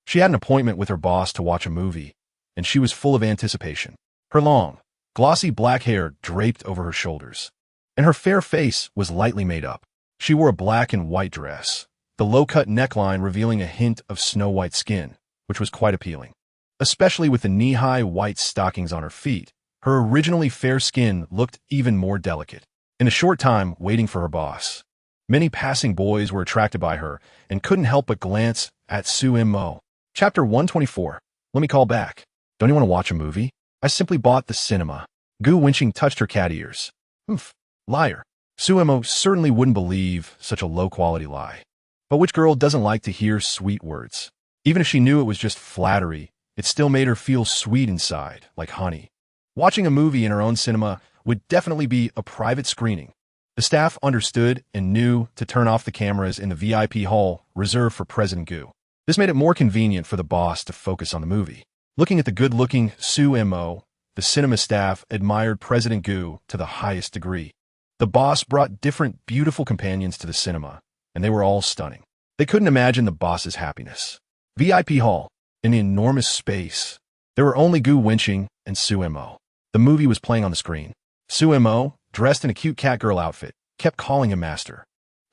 She had an appointment with her boss to watch a movie, and she was full of anticipation. Her long, glossy black hair draped over her shoulders, and her fair face was lightly made up. She wore a black and white dress, the low-cut neckline revealing a hint of snow-white skin, which was quite appealing. Especially with the knee-high white stockings on her feet, her originally fair skin looked even more delicate. In a short time waiting for her boss, many passing boys were attracted by her and couldn't help but glance at Suemo. Chapter 124. Let me call back. Don't you want to watch a movie? I simply bought the cinema. Gu Wenqing touched her cat ears. Oof. Liar. Suemo certainly wouldn't believe such a low-quality lie. But which girl doesn't like to hear sweet words? Even if she knew it was just flattery, it still made her feel sweet inside, like honey. Watching a movie in her own cinema would definitely be a private screening. The staff understood and knew to turn off the cameras in the VIP hall reserved for President Gu. This made it more convenient for the boss to focus on the movie. Looking at the good-looking Suemo, the cinema staff admired President Gu to the highest degree. The boss brought different beautiful companions to the cinema, and they were all stunning. They couldn't imagine the boss's happiness. VIP hall, in an enormous space. There were only Gu Wenqing and Suemo. The movie was playing on the screen. Suemo, dressed in a cute catgirl outfit, kept calling him master.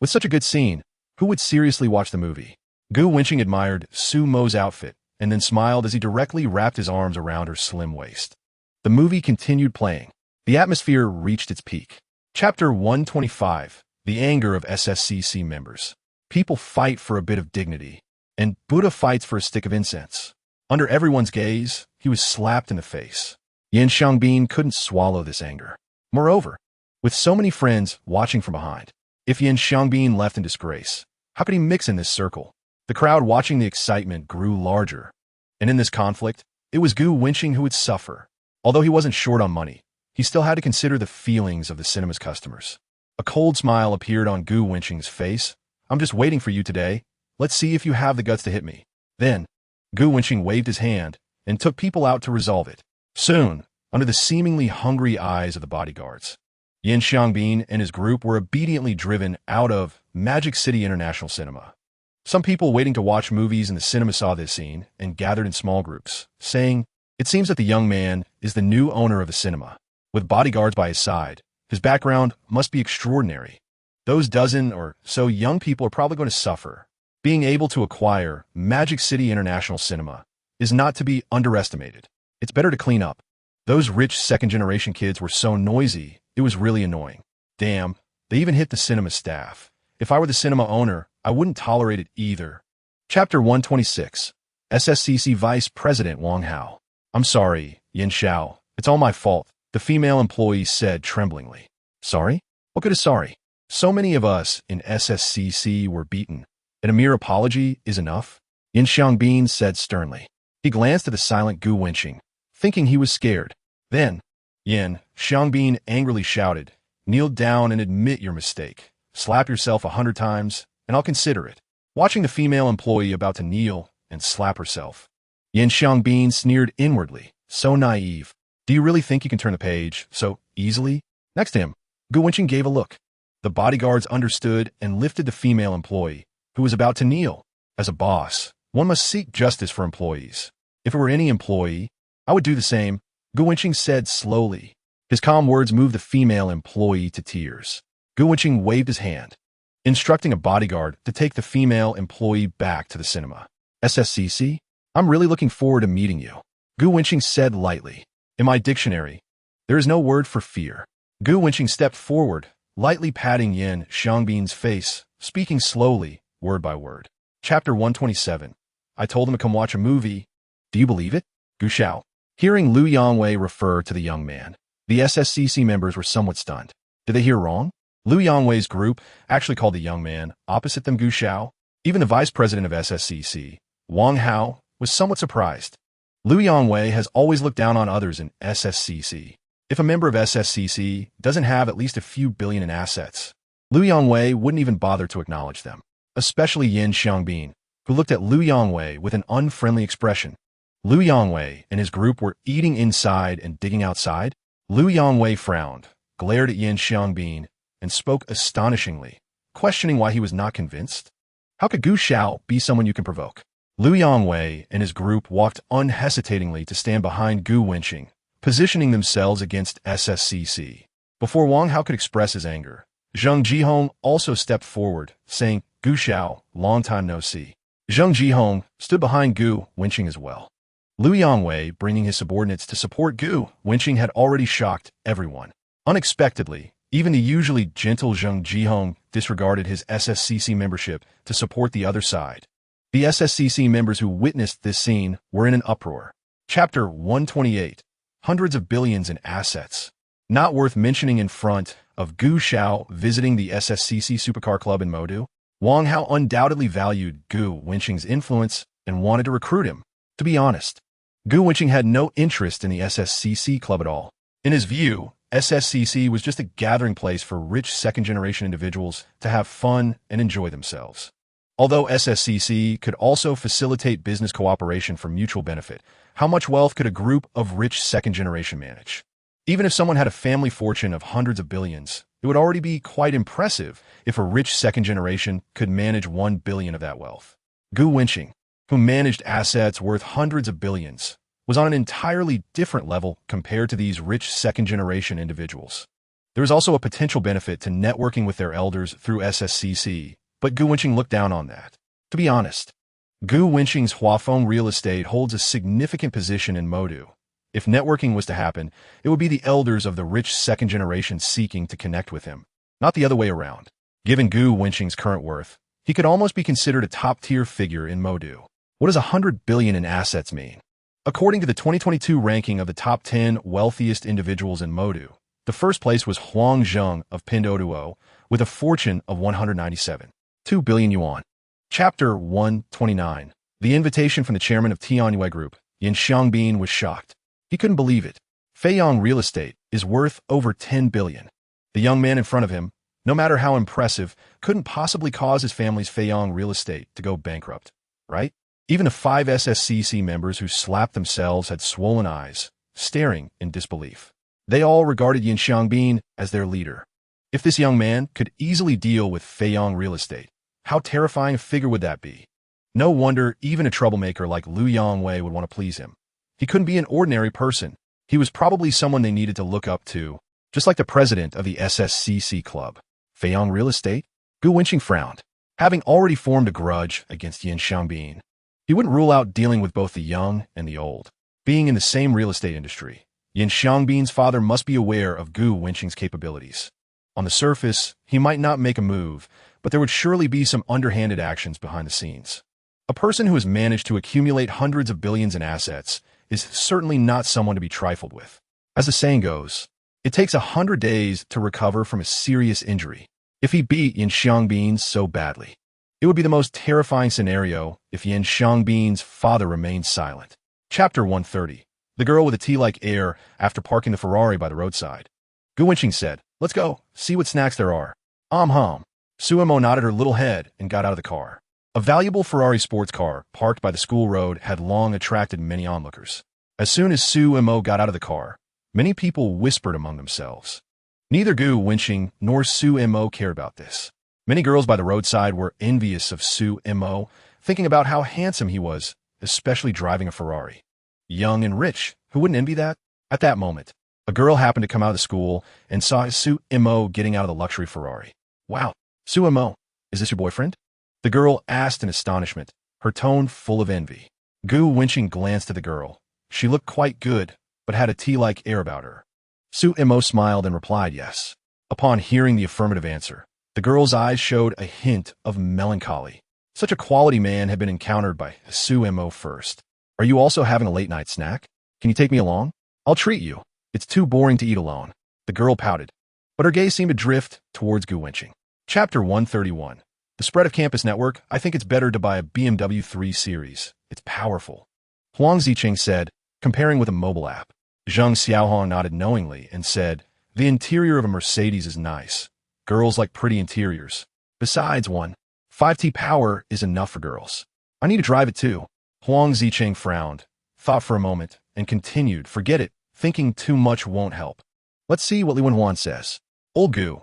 With such a good scene, who would seriously watch the movie? Gu Wenqing admired Suemo's outfit and then smiled as he directly wrapped his arms around her slim waist. The movie continued playing. The atmosphere reached its peak. Chapter 125. The anger of SSCC members. People fight for a bit of dignity, and Buddha fights for a stick of incense. Under everyone's gaze, he was slapped in the face. Yan Xiangbin couldn't swallow this anger. Moreover, with so many friends watching from behind, if Yan Xiangbin left in disgrace, how could he mix in this circle? The crowd watching the excitement grew larger, and in this conflict, it was Gu Wenqing who would suffer. Although he wasn't short on money, he still had to consider the feelings of the cinema's customers. A cold smile appeared on Gu Wenqing's face. I'm just waiting for you today. Let's see if you have the guts to hit me. Then, Gu Wenqing waved his hand and took people out to resolve it. Soon, under the seemingly hungry eyes of the bodyguards, Yan Xiangbin and his group were obediently driven out of Magic City International Cinema. Some people waiting to watch movies in the cinema saw this scene and gathered in small groups, saying, "It seems that the young man is the new owner of the cinema. With bodyguards by his side, his background must be extraordinary. Those dozen or so young people are probably going to suffer." Being able to acquire Magic City International Cinema is not to be underestimated. It's better to clean up. Those rich second-generation kids were so noisy, it was really annoying. Damn, they even hit the cinema staff. If I were the cinema owner, I wouldn't tolerate it either. Chapter 126. SSCC Vice President Wang Hao. I'm sorry, Yin Xiao. It's all my fault, the female employee said tremblingly. Sorry? What good is sorry? So many of us in SSCC were beaten, and a mere apology is enough? Yin Xiangbin said sternly. He glanced at the silent Gu Wenqing, thinking he was scared. Then, Yin Xiangbin angrily shouted, "Kneel down and admit your mistake. Slap yourself 100 times, and I'll consider it." Watching the female employee about to kneel and slap herself, Yin Xiangbin sneered inwardly. So naive. Do you really think you can turn the page so easily? Next to him, Gu Wenqing gave a look. The bodyguards understood and lifted the female employee, who was about to kneel. As a boss, one must seek justice for employees. If it were any employee, I would do the same, Gu Wenqing said slowly. His calm words moved the female employee to tears. Gu Wenqing waved his hand, instructing a bodyguard to take the female employee back to the cinema. SSCC, I'm really looking forward to meeting you, Gu Wenqing said lightly. In my dictionary, there is no word for fear. Gu Wenqing stepped forward, lightly patting Yin Xiangbin's face, speaking slowly, word by word. Chapter 127. I told him to come watch a movie. Do you believe it? Gu Xiao. Hearing Lu Yangwei refer to the young man, the SSCC members were somewhat stunned. Did they hear wrong? Lu Yangwei's group actually called the young man opposite them Gu Xiao. Even the vice president of SSCC, Wang Hao, was somewhat surprised. Lu Yangwei has always looked down on others in SSCC. If a member of SSCC doesn't have at least a few billion in assets, Lu Yangwei wouldn't even bother to acknowledge them, especially Yin Xiangbin, who looked at Lu Yangwei with an unfriendly expression. Liu Yongwei and his group were eating inside and digging outside. Liu Yongwei frowned, glared at Yan Xiangbin, and spoke astonishingly, questioning why he was not convinced. How could Gu Xiao be someone you can provoke? Liu Yongwei and his group walked unhesitatingly to stand behind Gu Wenqing, positioning themselves against SSCC. Before Wang Hao could express his anger, Zheng Jihong also stepped forward, saying, Gu Xiao, long time no see. Zheng Jihong stood behind Gu Wenqing as well. Liu Yongwei, bringing his subordinates to support Gu Wenqing, had already shocked everyone. Unexpectedly, even the usually gentle Zheng Jihong disregarded his SSCC membership to support the other side. The SSCC members who witnessed this scene were in an uproar. Chapter 128. Hundreds of billions in assets. Not worth mentioning in front of Gu Xiao visiting the SSCC Supercar Club in Modu, Wang Hao undoubtedly valued Gu Wenqing's influence and wanted to recruit him. To be honest, Gu Wenqing had no interest in the SSCC Club at all. In his view, SSCC was just a gathering place for rich second-generation individuals to have fun and enjoy themselves. Although SSCC could also facilitate business cooperation for mutual benefit, how much wealth could a group of rich second-generation manage? Even if someone had a family fortune of hundreds of billions, it would already be quite impressive if a rich second generation could manage 1 billion of that wealth. Gu Wenqing, who managed assets worth hundreds of billions, was on an entirely different level compared to these rich second-generation individuals. There was also a potential benefit to networking with their elders through SSCC, but Gu Wenqing looked down on that. To be honest, Gu Wenqing's Huafeng real estate holds a significant position in Modu. If networking was to happen, it would be the elders of the rich second generation seeking to connect with him, not the other way around. Given Gu Wenqing's current worth, he could almost be considered a top-tier figure in Modu. What does 100 billion in assets mean? According to the 2022 ranking of the top 10 wealthiest individuals in Modu, the first place was Huang Zheng of Pinduoduo with a fortune of 197.2 billion yuan. Chapter 129. The invitation from the chairman of Tianyue Group, Yan Xiangbin, was shocked. He couldn't believe it. Feiyang Real Estate is worth over 10 billion. The young man in front of him, no matter how impressive, couldn't possibly cause his family's Feiyang Real Estate to go bankrupt, right? Even the 5 SSCC members who slapped themselves had swollen eyes, staring in disbelief. They all regarded Yan Xiangbin as their leader. If this young man could easily deal with Feiyang Real Estate, how terrifying a figure would that be? No wonder even a troublemaker like Liu Yongwei would want to please him. He couldn't be an ordinary person. He was probably someone they needed to look up to, just like the president of the SSCC Club. Feiyang Real Estate? Gu Wenqing frowned. Having already formed a grudge against Yan Xiangbin, he wouldn't rule out dealing with both the young and the old. Being in the same real estate industry, Yan Xiangbin's father must be aware of Gu Wenqing's capabilities. On the surface, he might not make a move, but there would surely be some underhanded actions behind the scenes. A person who has managed to accumulate hundreds of billions in assets is certainly not someone to be trifled with. As the saying goes, it takes 100 days to recover from a serious injury. If he beat Yan Xiangbin so badly, it would be the most terrifying scenario if Yan Xiangbin's father remained silent. Chapter 130. The girl with a tea-like air after parking the Ferrari by the roadside. Gu Wenqing said, "Let's go, see what snacks there are." Hum. Suemo nodded her little head and got out of the car. A valuable Ferrari sports car parked by the school road had long attracted many onlookers. As soon as Suemo got out of the car, many people whispered among themselves. Neither Gu Wenqing nor Suemo cared about this. Many girls by the roadside were envious of Suemo, thinking about how handsome he was, especially driving a Ferrari. Young and rich, who wouldn't envy that? At that moment, a girl happened to come out of the school and saw Suemo getting out of the luxury Ferrari. "Wow, Suemo, is this your boyfriend?" The girl asked in astonishment, her tone full of envy. Gu Wenqing glanced at the girl. She looked quite good, but had a tea-like air about her. Suemo smiled and replied yes. Upon hearing the affirmative answer, the girl's eyes showed a hint of melancholy. Such a quality man had been encountered by Suemo first. "Are you also having a late-night snack? Can you take me along? I'll treat you. It's too boring to eat alone." The girl pouted, but her gaze seemed to drift towards Gu Wenqing. Chapter 131. The spread of campus network. I think it's better to buy a BMW 3 Series. It's powerful. Huang Ziqing said, comparing with a mobile app. Zheng Xiaohong nodded knowingly and said, "The interior of a Mercedes is nice. Girls like pretty interiors. Besides, 5T power is enough for girls. I need to drive it too." Huang Ziqing frowned, thought for a moment, and continued, forget it, thinking too much won't help. Let's see what Li Wenhuan says. Old Gu,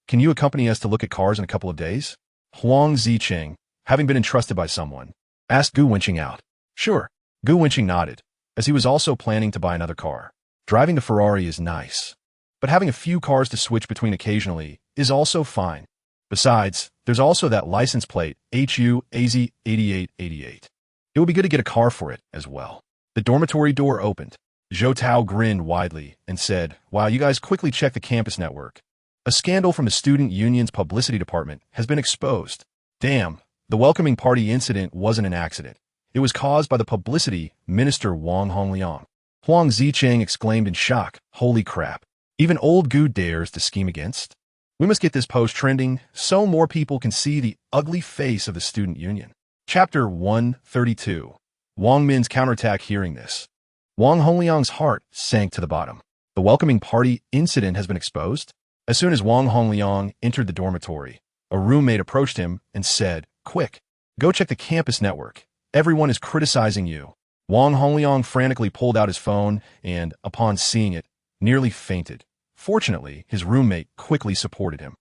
can you accompany us to look at cars in a couple of days? Huang Zicheng, having been entrusted by someone, asked Gu Wenqing out. Sure. Gu Wenqing nodded, as he was also planning to buy another car. Driving the Ferrari is nice, but having a few cars to switch between occasionally is also fine. Besides, there's also that license plate, HUAZ8888. It would be good to get a car for it as well. The dormitory door opened. Zhou Tao grinned widely and said, wow, you guys quickly check the campus network. A scandal from the student union's publicity department has been exposed. Damn, the welcoming party incident wasn't an accident. It was caused by the publicity minister Wang Hongliang. Huang Zicheng exclaimed in shock, holy crap. Even old Gu dares to scheme against? We must get this post trending so more people can see the ugly face of the student union. Chapter 132. Wang Min's counterattack. Hearing this, Wang Hongliang's heart sank to the bottom. The welcoming party incident has been exposed? As soon as Wang Hongliang entered the dormitory, a roommate approached him and said, quick, go check the campus network. Everyone is criticizing you. Wang Hongliang frantically pulled out his phone and, upon seeing it, nearly fainted. Fortunately, his roommate quickly supported him.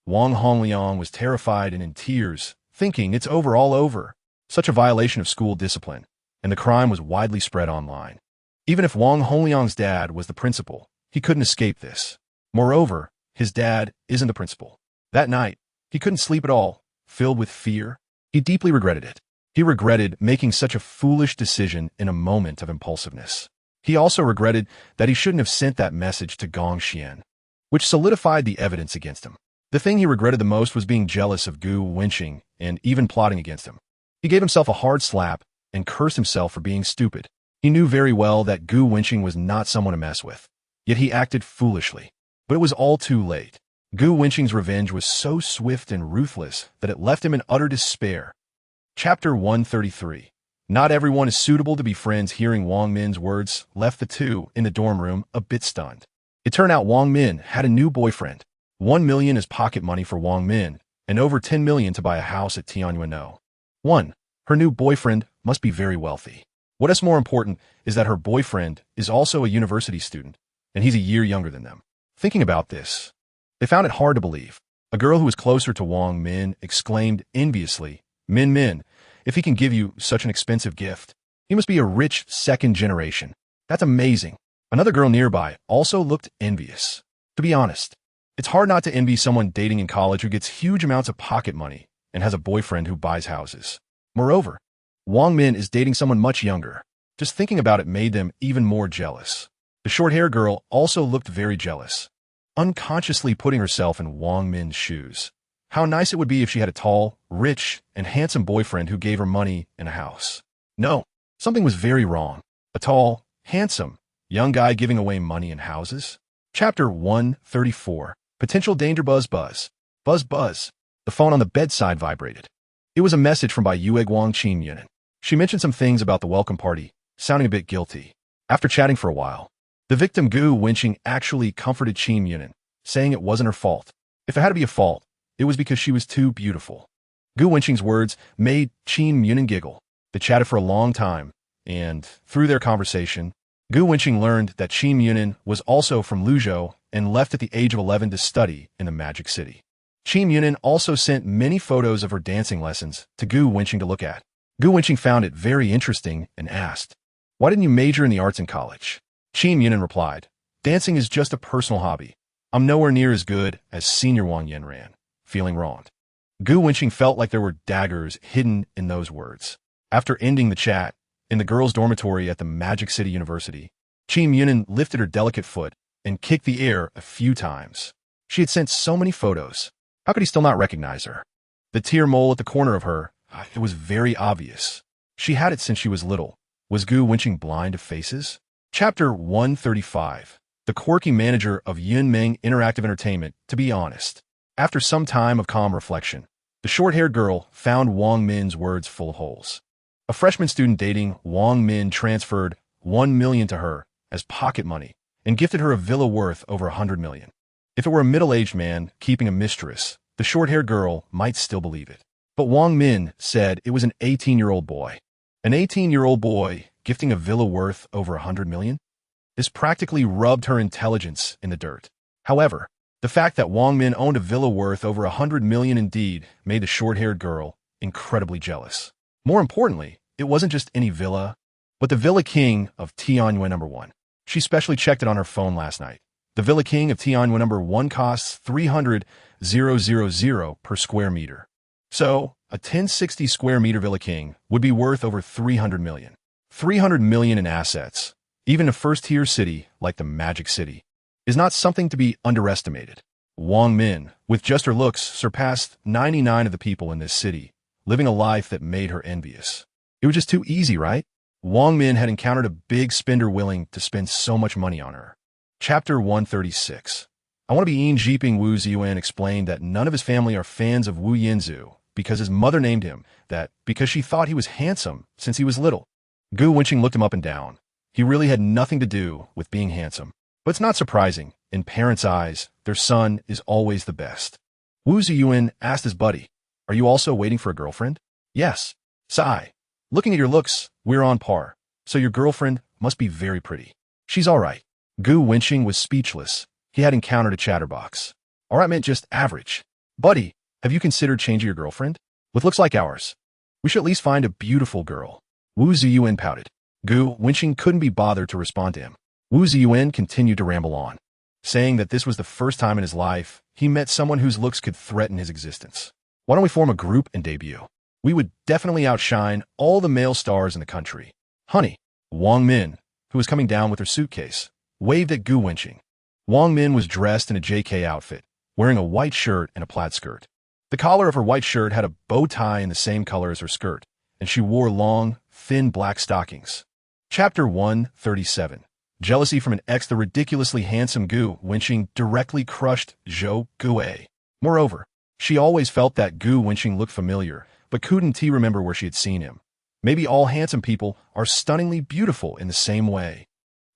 Wang Hongliang was terrified and in tears, thinking it's over, all over. Such a violation of school discipline, and the crime was widely spread online. Even if Wang Hongliang's dad was the principal, he couldn't escape this. Moreover, his dad isn't the principal. That night, he couldn't sleep at all, filled with fear. He deeply regretted it. He regretted making such a foolish decision in a moment of impulsiveness. He also regretted that he shouldn't have sent that message to Gong Xian, which solidified the evidence against him. The thing he regretted the most was being jealous of Gu Wenqing and even plotting against him. He gave himself a hard slap and cursed himself for being stupid. He knew very well that Gu Wenqing was not someone to mess with, yet he acted foolishly. But it was all too late. Gu Wenqing's revenge was so swift and ruthless that it left him in utter despair. Chapter 133. Not everyone is suitable to be friends. Hearing Wang Min's words left the two in the dorm room a bit stunned. It turned out Wang Min had a new boyfriend. 1 million is pocket money for Wang Min, and over 10 million to buy a house at Tianyuano. 1. Her new boyfriend must be very wealthy. What is more important is that her boyfriend is also a university student, and he's a year younger than them. Thinking about this, they found it hard to believe. A girl who was closer to Wang Min exclaimed enviously, Min, if he can give you such an expensive gift, he must be a rich second generation. That's amazing. Another girl nearby also looked envious. To be honest, it's hard not to envy someone dating in college who gets huge amounts of pocket money and has a boyfriend who buys houses. Moreover, Wang Min is dating someone much younger. Just thinking about it made them even more jealous. The short-haired girl also looked very jealous, unconsciously putting herself in Wang Min's shoes. How nice it would be if she had a tall, rich, and handsome boyfriend who gave her money and a house. No, something was very wrong. A tall, handsome, young guy giving away money and houses? Chapter 134. Potential danger. Buzz. Buzz. The phone on the bedside vibrated. It was a message from Bai Yueguang Qin Yunan. She mentioned some things about the welcome party, sounding a bit guilty. After chatting for a while, the victim Gu Wenqing actually comforted Qin Yunan, saying it wasn't her fault. If it had to be a fault, it was because she was too beautiful. Gu Wenqing's words made Qin Yunan giggle. They chatted for a long time, and through their conversation, Gu Wenqing learned that Qin Yunan was also from Luzhou and left at the age of 11 to study in the Magic City. Qin Yunan also sent many photos of her dancing lessons to Gu Wenqing to look at. Gu Wenqing found it very interesting and asked, "Why didn't you major in the arts in college?" Qin Yunan replied, "Dancing is just a personal hobby. I'm nowhere near as good as Senior Wang Yanran." Feeling wronged, Gu Wenqing felt like there were daggers hidden in those words. After ending the chat, in the girls' dormitory at the Magic City University, Qin Yunan lifted her delicate foot and kicked the air a few times. She had sent so many photos. How could he still not recognize her? The tear mole at the corner of her, it was very obvious. She had it since she was little. Was Gu Wenqing blind to faces? Chapter 135. The quirky manager of Yunmeng Interactive Entertainment. To be honest, after some time of calm reflection, the short-haired girl found Wang Min's words full of holes. A freshman student dating Wang Min transferred 1 million to her as pocket money and gifted her a villa worth over 100 million. If it were a middle-aged man keeping a mistress, the short-haired girl might still believe it. But Wang Min said it was an 18-year-old boy. An 18-year-old boy gifting a villa worth over 100 million? This practically rubbed her intelligence in the dirt. However, the fact that Wang Min owned a villa worth over 100 million indeed made the short-haired girl incredibly jealous. More importantly, it wasn't just any villa, but the Villa King of Tianyuan No. 1. She specially checked it on her phone last night. The Villa King of Tianyuan No. 1 costs 300,000 per square meter. So, a 1060 square meter Villa King would be worth over 300 million. 300 million in assets, even a first-tier city like the Magic City, is not something to be underestimated. Wang Min, with just her looks, surpassed 99 of the people in this city, living a life that made her envious. It was just too easy, right? Wang Min had encountered a big spender willing to spend so much money on her. Chapter 136. I want to be Yin Jiping. Wu Ziyuan explained that none of his family are fans of Wu Yinzu because his mother named him that because she thought he was handsome since he was little. Gu Wenqing looked him up and down. He really had nothing to do with being handsome. But it's not surprising. In parents' eyes, their son is always the best. Wu Ziyuan asked his buddy, "Are you also waiting for a girlfriend?" "Yes." "Sigh. Looking at your looks, we're on par. So your girlfriend must be very pretty." "She's all right." Gu Wenqing was speechless. He had encountered a chatterbox. "All right meant just average." "Buddy, have you considered changing your girlfriend? With looks like ours, we should at least find a beautiful girl." Wu Ziyuan pouted. Gu Wenqing couldn't be bothered to respond to him. Wu Ziyuan continued to ramble on, saying that this was the first time in his life he met someone whose looks could threaten his existence. "Why don't we form a group and debut? We would definitely outshine all the male stars in the country." "Honey." Wang Min, who was coming down with her suitcase, waved at Gu Wenqing. Wang Min was dressed in a JK outfit, wearing a white shirt and a plaid skirt. The collar of her white shirt had a bow tie in the same color as her skirt, and she wore long, thin black stockings. Chapter 137. Jealousy from an ex. The ridiculously handsome Gu Wenqing directly crushed Zhou Guwei. Moreover, she always felt that Gu Wenqing looked familiar, but couldn't remember where she had seen him. Maybe all handsome people are stunningly beautiful in the same way.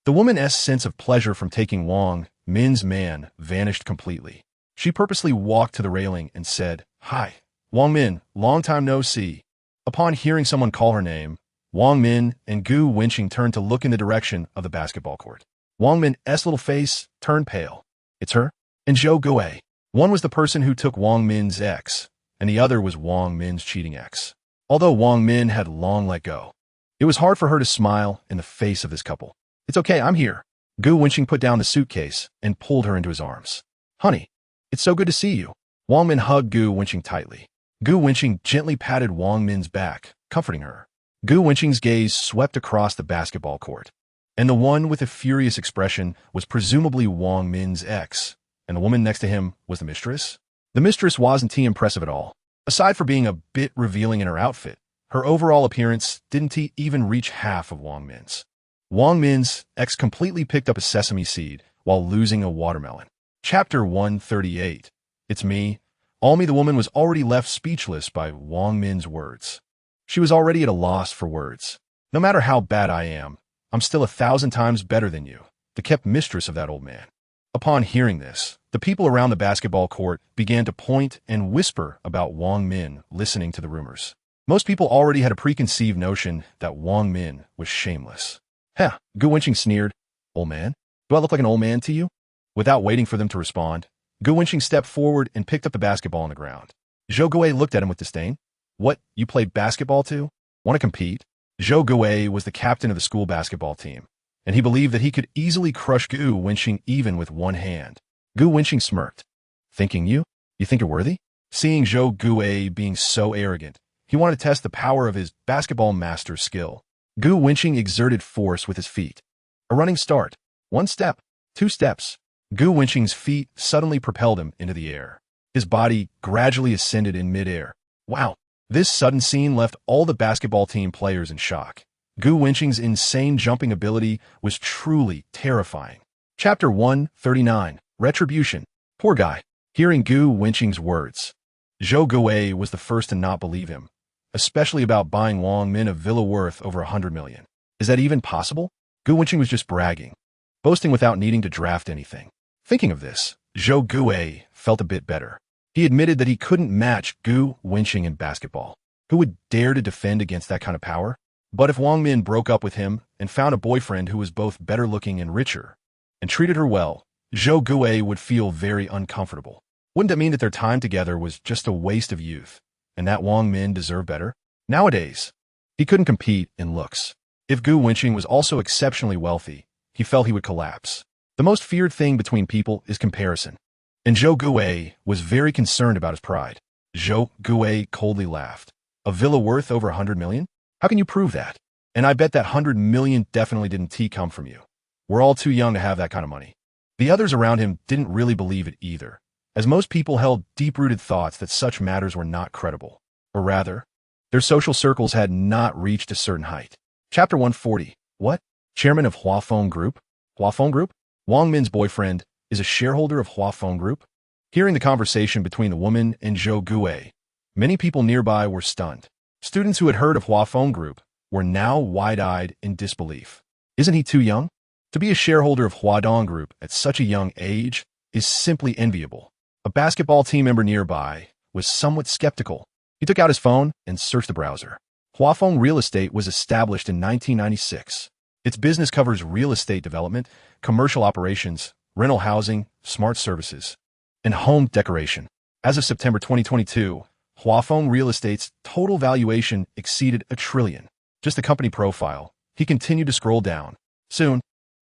The woman's sense of pleasure from taking Wang Min's man vanished completely. She purposely walked to the railing and said, "Hi, Wang Min, long time no see." Upon hearing someone call her name, Wang Min and Gu Wenqing turned to look in the direction of the basketball court. Wang Min's little face turned pale. "It's her?" "And Zhou Guwei." One was the person who took Wang Min's ex, and the other was Wang Min's cheating ex. Although Wang Min had long let go, it was hard for her to smile in the face of this couple. "It's okay, I'm here." Gu Wenqing put down the suitcase and pulled her into his arms. "Honey, it's so good to see you." Wang Min hugged Gu Wenqing tightly. Gu Wenqing gently patted Wang Min's back, comforting her. Gu Wenqing's gaze swept across the basketball court, and the one with a furious expression was presumably Wang Min's ex, and the woman next to him was the mistress. The mistress wasn't impressive at all. Aside from being a bit revealing in her outfit, her overall appearance didn't even reach half of Wang Min's. Wang Min's ex completely picked up a sesame seed while losing a watermelon. Chapter 138. It's me. All me. The woman was already left speechless by Wang Min's words. She was already at a loss for words. "No matter how bad I am, I'm still 1,000 times better than you," the kept mistress of that old man. Upon hearing this, the people around the basketball court began to point and whisper about Wang Min, listening to the rumors. Most people already had a preconceived notion that Wang Min was shameless. "Heh," Gu Wenqing sneered. "Old man? Do I look like an old man to you?" Without waiting for them to respond, Gu Wenqing stepped forward and picked up the basketball on the ground. Zhou Guwei looked at him with disdain. "What, you play basketball too? Want to compete?" Zhou Guwei was the captain of the school basketball team, and he believed that he could easily crush Gu Wenqing even with one hand. Gu Wenqing smirked. "Thinking you? You think you're worthy?" Seeing Zhou Guwei being so arrogant, he wanted to test the power of his basketball master's skill. Gu Wenqing exerted force with his feet. A running start. 1 step, 2 steps. Gu Wenqing's feet suddenly propelled him into the air. His body gradually ascended in midair. Wow! This sudden scene left all the basketball team players in shock. Gu Wenqing's insane jumping ability was truly terrifying. Chapter 139. Retribution. Poor guy. Hearing Gu Wenqing's words, Zhou Guwei was the first to not believe him, especially about buying Wang Min a villa worth over 100 million. Is that even possible? Gu Wenqing was just bragging, boasting without needing to draft anything. Thinking of this, Zhou Guwei felt a bit better. He admitted that he couldn't match Gu Wenqing in basketball. Who would dare to defend against that kind of power? But if Wang Min broke up with him and found a boyfriend who was both better looking and richer, and treated her well, Zhou Guwei would feel very uncomfortable. Wouldn't it mean that their time together was just a waste of youth, and that Wang Min deserved better? Nowadays, he couldn't compete in looks. If Gu Wenqing was also exceptionally wealthy, he felt he would collapse. The most feared thing between people is comparison. And Zhou Guwei was very concerned about his pride. Zhou Guwei coldly laughed. A villa worth over 100 million? How can you prove that? And I bet that 100 million definitely didn't come from you. We're all too young to have that kind of money. The others around him didn't really believe it either, as most people held deep-rooted thoughts that such matters were not credible. Or rather, their social circles had not reached a certain height. Chapter 140. What? Chairman of Huafeng Group? Huafeng Group? Wang Min's boyfriend is a shareholder of Huafeng Group? Hearing the conversation between the woman and Zhou Guwei, many people nearby were stunned. Students who had heard of Huafeng Group were now wide-eyed in disbelief. Isn't he too young? To be a shareholder of Huadong Group at such a young age is simply enviable. A basketball team member nearby was somewhat skeptical. He took out his phone and searched the browser. Huafeng Real Estate was established in 1996. Its business covers real estate development, commercial operations, rental housing, smart services, and home decoration. As of September 2022, Huafeng Real Estate's total valuation exceeded $1 trillion. Just the company profile. He continued to scroll down. Soon,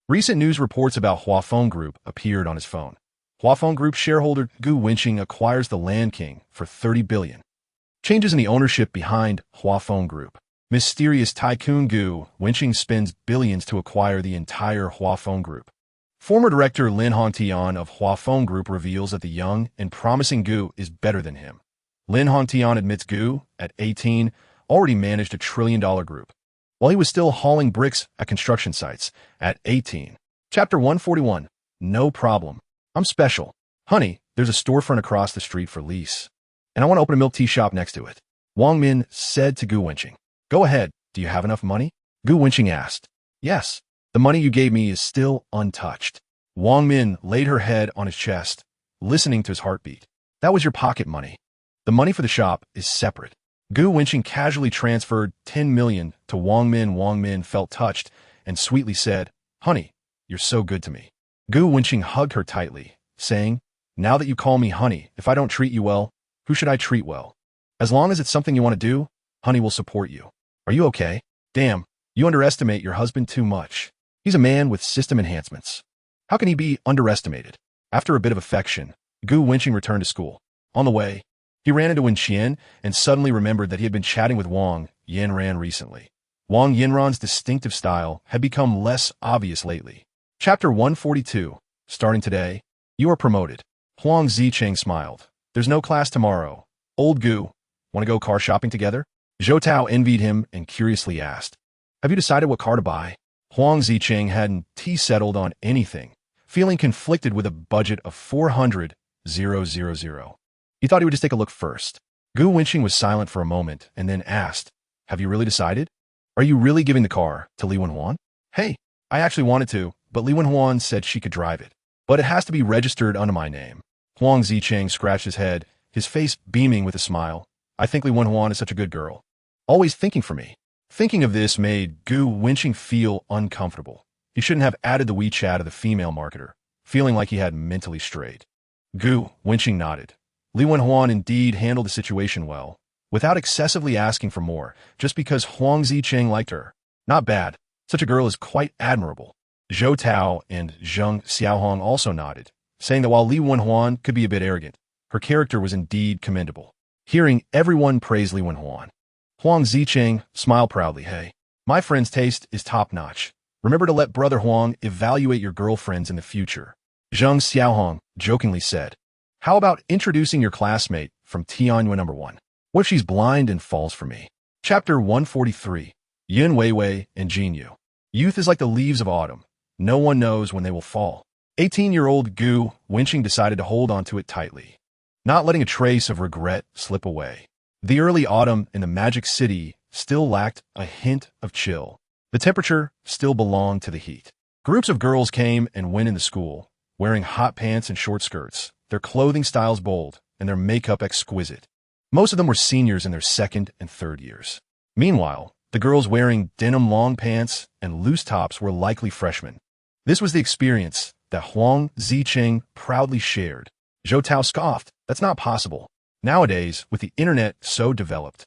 recent news reports about Huafeng Group appeared on his phone. Huafeng Group shareholder Gu Wenqing acquires the Land King for $30 billion. Changes in the ownership behind Huafeng Group. Mysterious tycoon Gu Wenqing spends billions to acquire the entire Huafeng Group. Former director Lin Hongtian of Huafeng Group reveals that the young and promising Gu is better than him. Lin Hongtian admits Gu, at 18, already managed $1 trillion group, while he was still hauling bricks at construction sites at 18. Chapter 141. No problem. I'm special. Honey, there's a storefront across the street for lease, and I want to open a milk tea shop next to it. Wang Min said to Gu Wenqing. Go ahead. Do you have enough money? Gu Wenqing asked. Yes. The money you gave me is still untouched. Wang Min laid her head on his chest, listening to his heartbeat. That was your pocket money. The money for the shop is separate. Gu Wenqing casually transferred 10 million to Wang Min. Wang Min felt touched and sweetly said, Honey, you're so good to me. Gu Wenqing hugged her tightly, saying, Now that you call me honey, if I don't treat you well, who should I treat well? As long as it's something you want to do, honey will support you. Are you okay? Damn, you underestimate your husband too much. He's a man with system enhancements. How can he be underestimated? After a bit of affection, Gu Wenqing returned to school. On the way, he ran into Wen Qian and suddenly remembered that he had been chatting with Wang Yanran recently. Wang Yanran's distinctive style had become less obvious lately. Chapter 142. Starting today, you are promoted. Huang Zicheng smiled. There's no class tomorrow. Old Gu, want to go car shopping together? Zhou Tao envied him and curiously asked, Have you decided what car to buy? Huang Zicheng hadn't settled on anything, feeling conflicted with a budget of 400,000. He thought he would just take a look first. Gu Wenqing was silent for a moment and then asked, Have you really decided? Are you really giving the car to Li Wenhuan? Hey, I actually wanted to, but Li Wenhuan said she could drive it. But it has to be registered under my name. Huang Zicheng scratched his head, his face beaming with a smile. I think Li Wenhuan is such a good girl. Always thinking for me. Thinking of this made Gu Wenqing feel uncomfortable. He shouldn't have added the WeChat of the female marketer, feeling like he had mentally strayed. Gu Wenqing nodded. Li Wenhuan indeed handled the situation well, without excessively asking for more, just because Huang Zicheng liked her. Not bad. Such a girl is quite admirable. Zhou Tao and Zheng Xiaohong also nodded, saying that while Li Wenhuan could be a bit arrogant, her character was indeed commendable. Hearing everyone praise Li Wenhuan, Huang Zicheng smiled proudly. Hey, my friend's taste is top-notch. Remember to let Brother Huang evaluate your girlfriends in the future. Zheng Xiaohong jokingly said, How about introducing your classmate from Tianyuan No. 1? What if she's blind and falls for me? Chapter 143. Yun Weiwei and Jin Yu. Youth is like the leaves of autumn. No one knows when they will fall. 18-year-old Gu Wenqing decided to hold onto it tightly, not letting a trace of regret slip away. The early autumn in the Magic City still lacked a hint of chill. The temperature still belonged to the heat. Groups of girls came and went in the school, wearing hot pants and short skirts, their clothing styles bold, and their makeup exquisite. Most of them were seniors in their second and third years. Meanwhile, The girls wearing denim long pants and loose tops were likely freshmen. This was the experience that Huang Zicheng proudly shared. Zhou Tao scoffed, "That's not possible." Nowadays, with the internet so developed,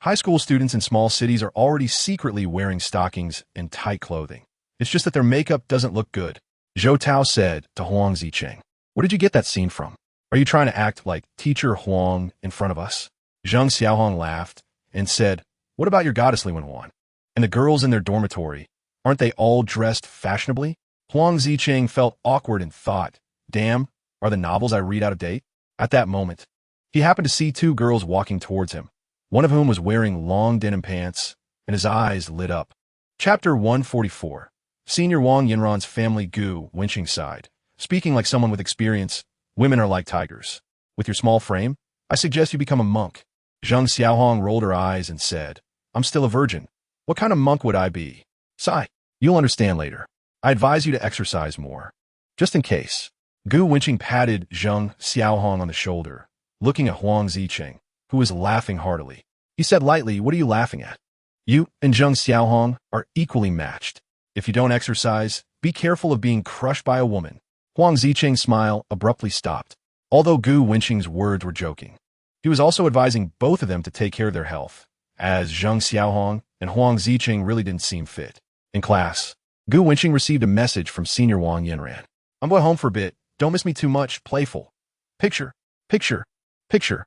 high school students in small cities are already secretly wearing stockings and tight clothing. It's just that their makeup doesn't look good. Zhou Tao said to Huang Zicheng, "Where did you get that scene from? Are you trying to act like Teacher Huang in front of us?" Zheng Xiaohong laughed and said, "What about your goddess Li Wenwan? And the girls in their dormitory, aren't they all dressed fashionably?" Huang Zicheng felt awkward and thought, "Damn, are the novels I read out of date?" At that moment, he happened to see two girls walking towards him, one of whom was wearing long denim pants, and his eyes lit up. Chapter 144. Senior Wang Yinran's family. Gu Wenqing sighed, speaking like someone with experience. "Women are like tigers. With your small frame, I suggest you become a monk." Zheng Xiaohong rolled her eyes and said, "I'm still a virgin. What kind of monk would I be?" "Sigh. You'll understand later. I advise you to exercise more." Just in case. Gu Wenqing patted Zheng Xiaohong on the shoulder, looking at Huang Zicheng, who was laughing heartily. He said lightly, "What are you laughing at? You and Zheng Xiaohong are equally matched. If you don't exercise, be careful of being crushed by a woman." Huang Zicheng's smile abruptly stopped. Although Gu Wenqing's words were joking, he was also advising both of them to take care of their health, as Zheng Xiaohong and Huang Zicheng really didn't seem fit. In class, Gu Wenqing received a message from Senior Wang Yinran. "I'm going home for a bit. Don't miss me too much. Playful. Picture, picture, picture."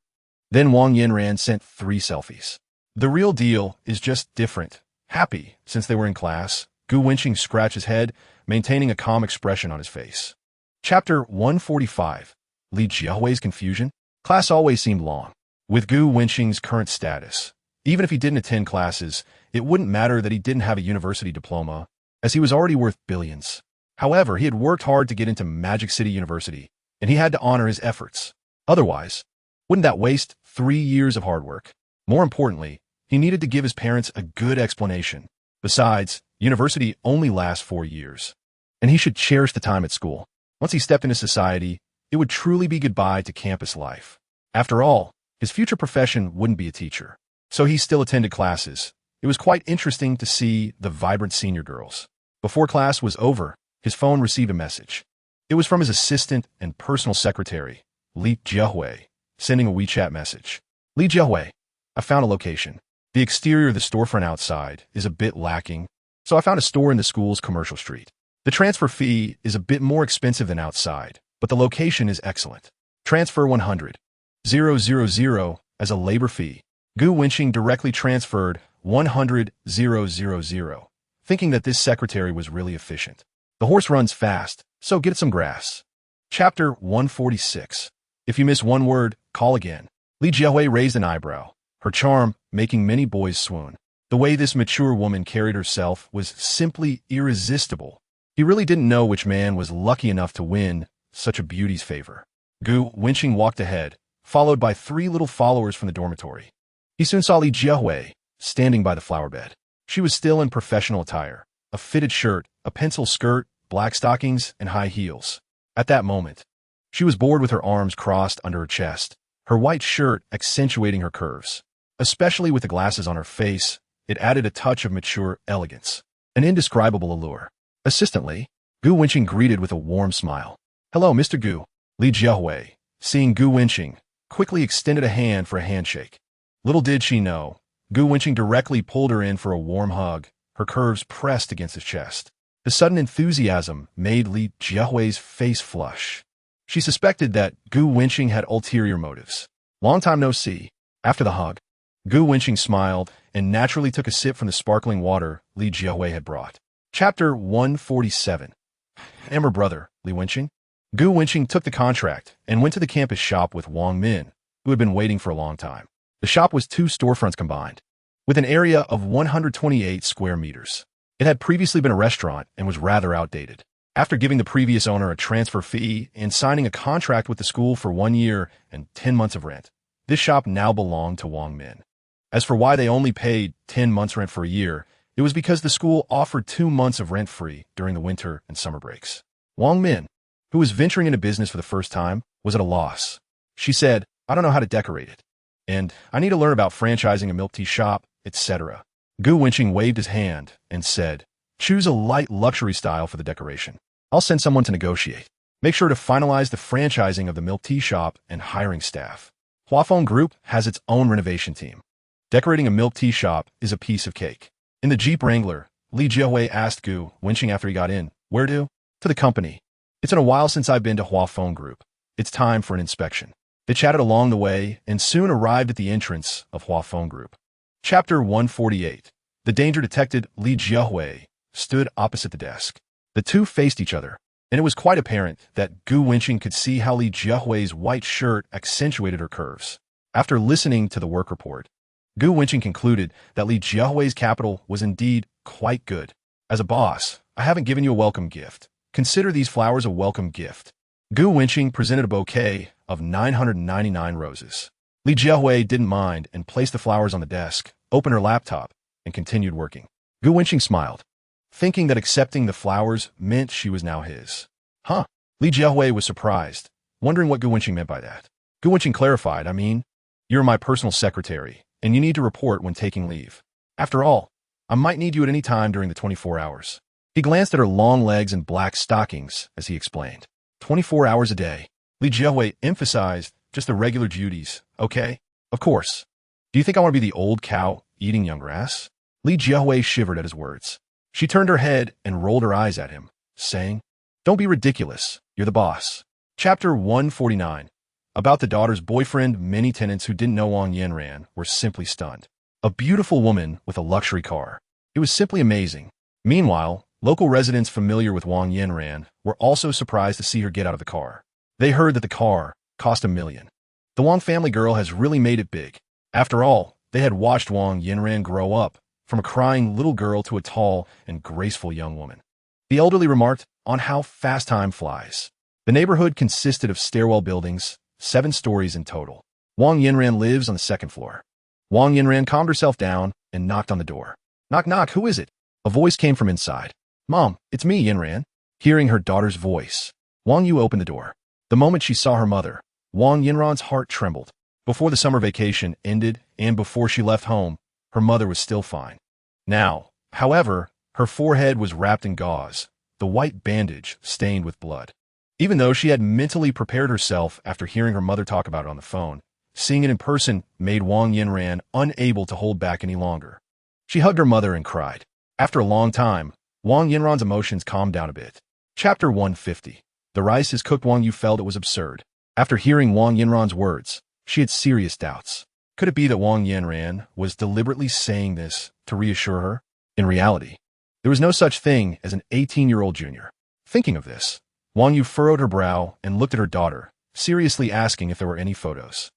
Then Wang Yinran sent 3 selfies. The real deal is just different. Happy, since they were in class, Gu Wenqing scratched his head, maintaining a calm expression on his face. Chapter 145. Li Jiahui's confusion. Class always seemed long. With Gu Wenqing's current status, even if he didn't attend classes, it wouldn't matter that he didn't have a university diploma, as he was already worth billions. However, he had worked hard to get into Magic City University, and he had to honor his efforts. Otherwise, wouldn't that waste 3 years of hard work? More importantly, he needed to give his parents a good explanation. Besides, university only lasts 4 years, and he should cherish the time at school. Once he stepped into society, it would truly be goodbye to campus life. After all, his future profession wouldn't be a teacher. So he still attended classes. It was quite interesting to see the vibrant senior girls. Before class was over, his phone received a message. It was from his assistant and personal secretary, Li Jiahui, sending a WeChat message. "Li Jiahui, I found a location. The exterior of the storefront outside is a bit lacking, so I found a store in the school's commercial street. The transfer fee is a bit more expensive than outside, but the location is excellent. Transfer 100,000 as a labor fee." Gu Wenqing directly transferred 100,000, thinking that this secretary was really efficient. The horse runs fast, so get some grass. Chapter 146. If you miss one word, call again. Li Jiahui raised an eyebrow, her charm making many boys swoon. The way this mature woman carried herself was simply irresistible. He really didn't know which man was lucky enough to win such a beauty's favor. Gu Wenqing walked ahead, followed by 3 little followers from the dormitory. He soon saw Li Jiahui standing by the flower bed. She was still in professional attire, a fitted shirt, a pencil skirt, black stockings, and high heels. At that moment, she was bored with her arms crossed under her chest, her white shirt accentuating her curves. Especially with the glasses on her face, it added a touch of mature elegance, an indescribable allure. Assistantly, Gu Wenqing greeted with a warm smile. "Hello, Mr. Gu." Li Jiahui, seeing Gu Wenqing, quickly extended a hand for a handshake. Little did she know, Gu Wenqing directly pulled her in for a warm hug, her curves pressed against his chest. The sudden enthusiasm made Li Jiahui's face flush. She suspected that Gu Wenqing had ulterior motives. "Long time no see." After the hug, Gu Wenqing smiled and naturally took a sip from the sparkling water Li Jiahui had brought. Chapter 147. "Am her brother, Li Wenqing." Gu Wenqing took the contract and went to the campus shop with Wang Min, who had been waiting for a long time. The shop was 2 storefronts combined, with an area of 128 square meters. It had previously been a restaurant and was rather outdated. After giving the previous owner a transfer fee and signing a contract with the school for 1 year and 10 months of rent, this shop now belonged to Wang Min. As for why they only paid 10 months rent for a year, it was because the school offered 2 months of rent-free during the winter and summer breaks. Wang Min, who was venturing into business for the first time, was at a loss. She said, "I don't know how to decorate it, and I need to learn about franchising a milk tea shop, etc." Gu Wenqing waved his hand and said, "Choose a light luxury style for the decoration. I'll send someone to negotiate. Make sure to finalize the franchising of the milk tea shop and hiring staff. Huafeng Group has its own renovation team. Decorating a milk tea shop is a piece of cake." In the Jeep Wrangler, Li Jiahui asked Gu Wenqing after he got in, "Where to?" "To the company. It's been a while since I've been to Huafeng Group. It's time for an inspection." They chatted along the way and soon arrived at the entrance of Huafeng Group. Chapter 148. The danger detected. Li Jiahui stood opposite the desk. The two faced each other, and it was quite apparent that Gu Wenqing could see how Li Jiahui's white shirt accentuated her curves. After listening to the work report, Gu Wenqing concluded that Li Jiahui's capital was indeed quite good. "As a boss, I haven't given you a welcome gift. Consider these flowers a welcome gift." Gu Wenqing presented a bouquet of 999 roses. Li Jiahui didn't mind and placed the flowers on the desk, opened her laptop, and continued working. Gu Wenqing smiled, thinking that accepting the flowers meant she was now his. "Huh?" Li Jiahui was surprised, wondering what Gu Wenqing meant by that. Gu Wenqing clarified, "I mean, you're my personal secretary, and you need to report when taking leave. After all, I might need you at any time during the 24 hours. He glanced at her long legs and black stockings as he explained. 24 hours a day. Li Jiahui emphasized, "Just the regular duties, okay? Of course. Do you think I want to be the old cow eating young grass?" Li Jiahui shivered at his words. She turned her head and rolled her eyes at him, saying, "Don't be ridiculous. You're the boss." Chapter 149. About the daughter's boyfriend, many tenants who didn't know Wang Yanran were simply stunned. A beautiful woman with a luxury car. It was simply amazing. Meanwhile, local residents familiar with Wang Yanran were also surprised to see her get out of the car. They heard that the car cost $1 million. The Wang family girl has really made it big. After all, they had watched Wang Yanran grow up, from a crying little girl to a tall and graceful young woman. The elderly remarked on how fast time flies. The neighborhood consisted of stairwell buildings, 7 stories in total. Wang Yanran lives on the 2nd floor. Wang Yanran calmed herself down and knocked on the door. "Knock, knock, who is it?" A voice came from inside. "Mom, it's me, Yanran." Hearing her daughter's voice, Wang Yu opened the door. The moment she saw her mother, Wang Yanran's heart trembled. Before the summer vacation ended and before she left home, her mother was still fine. Now, however, her forehead was wrapped in gauze, the white bandage stained with blood. Even though she had mentally prepared herself after hearing her mother talk about it on the phone, seeing it in person made Wang Yanran unable to hold back any longer. She hugged her mother and cried. After a long time, Wang Yanran's emotions calmed down a bit. Chapter 150. The rice is cooked. Wang Yu felt it was absurd. After hearing Wang Yanran's words, she had serious doubts. Could it be that Wang Yanran was deliberately saying this to reassure her? In reality, there was no such thing as an 18-year-old junior. Thinking of this, Wang Yu furrowed her brow and looked at her daughter, seriously asking if there were any photos.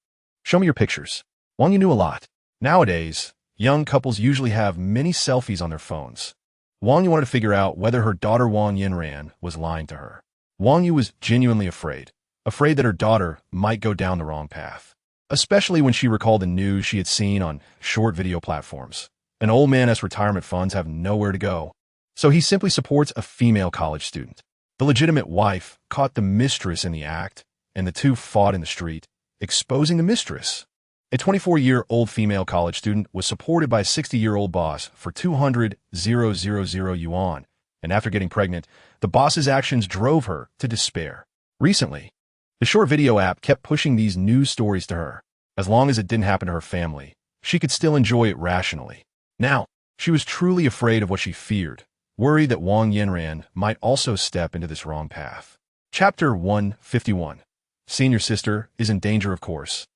"Show me your pictures." Wang Yu knew a lot. Nowadays, young couples usually have many selfies on their phones. Wang Yu wanted to figure out whether her daughter Wang Yanran was lying to her. Wang Yu was genuinely afraid that her daughter might go down the wrong path, especially when she recalled the news she had seen on short video platforms. An old man's retirement funds have nowhere to go, so he simply supports a female college student. The legitimate wife caught the mistress in the act, and the two fought in the street, exposing the mistress. A 24-year-old female college student was supported by a 60-year-old boss for 200,000 yuan, and after getting pregnant, the boss's actions drove her to despair. Recently, the short video app kept pushing these news stories to her. As long as it didn't happen to her family, she could still enjoy it rationally. Now, she was truly afraid of what she feared, worried that Wang Yanran might also step into this wrong path. Chapter 151. Senior sister is in danger, of course.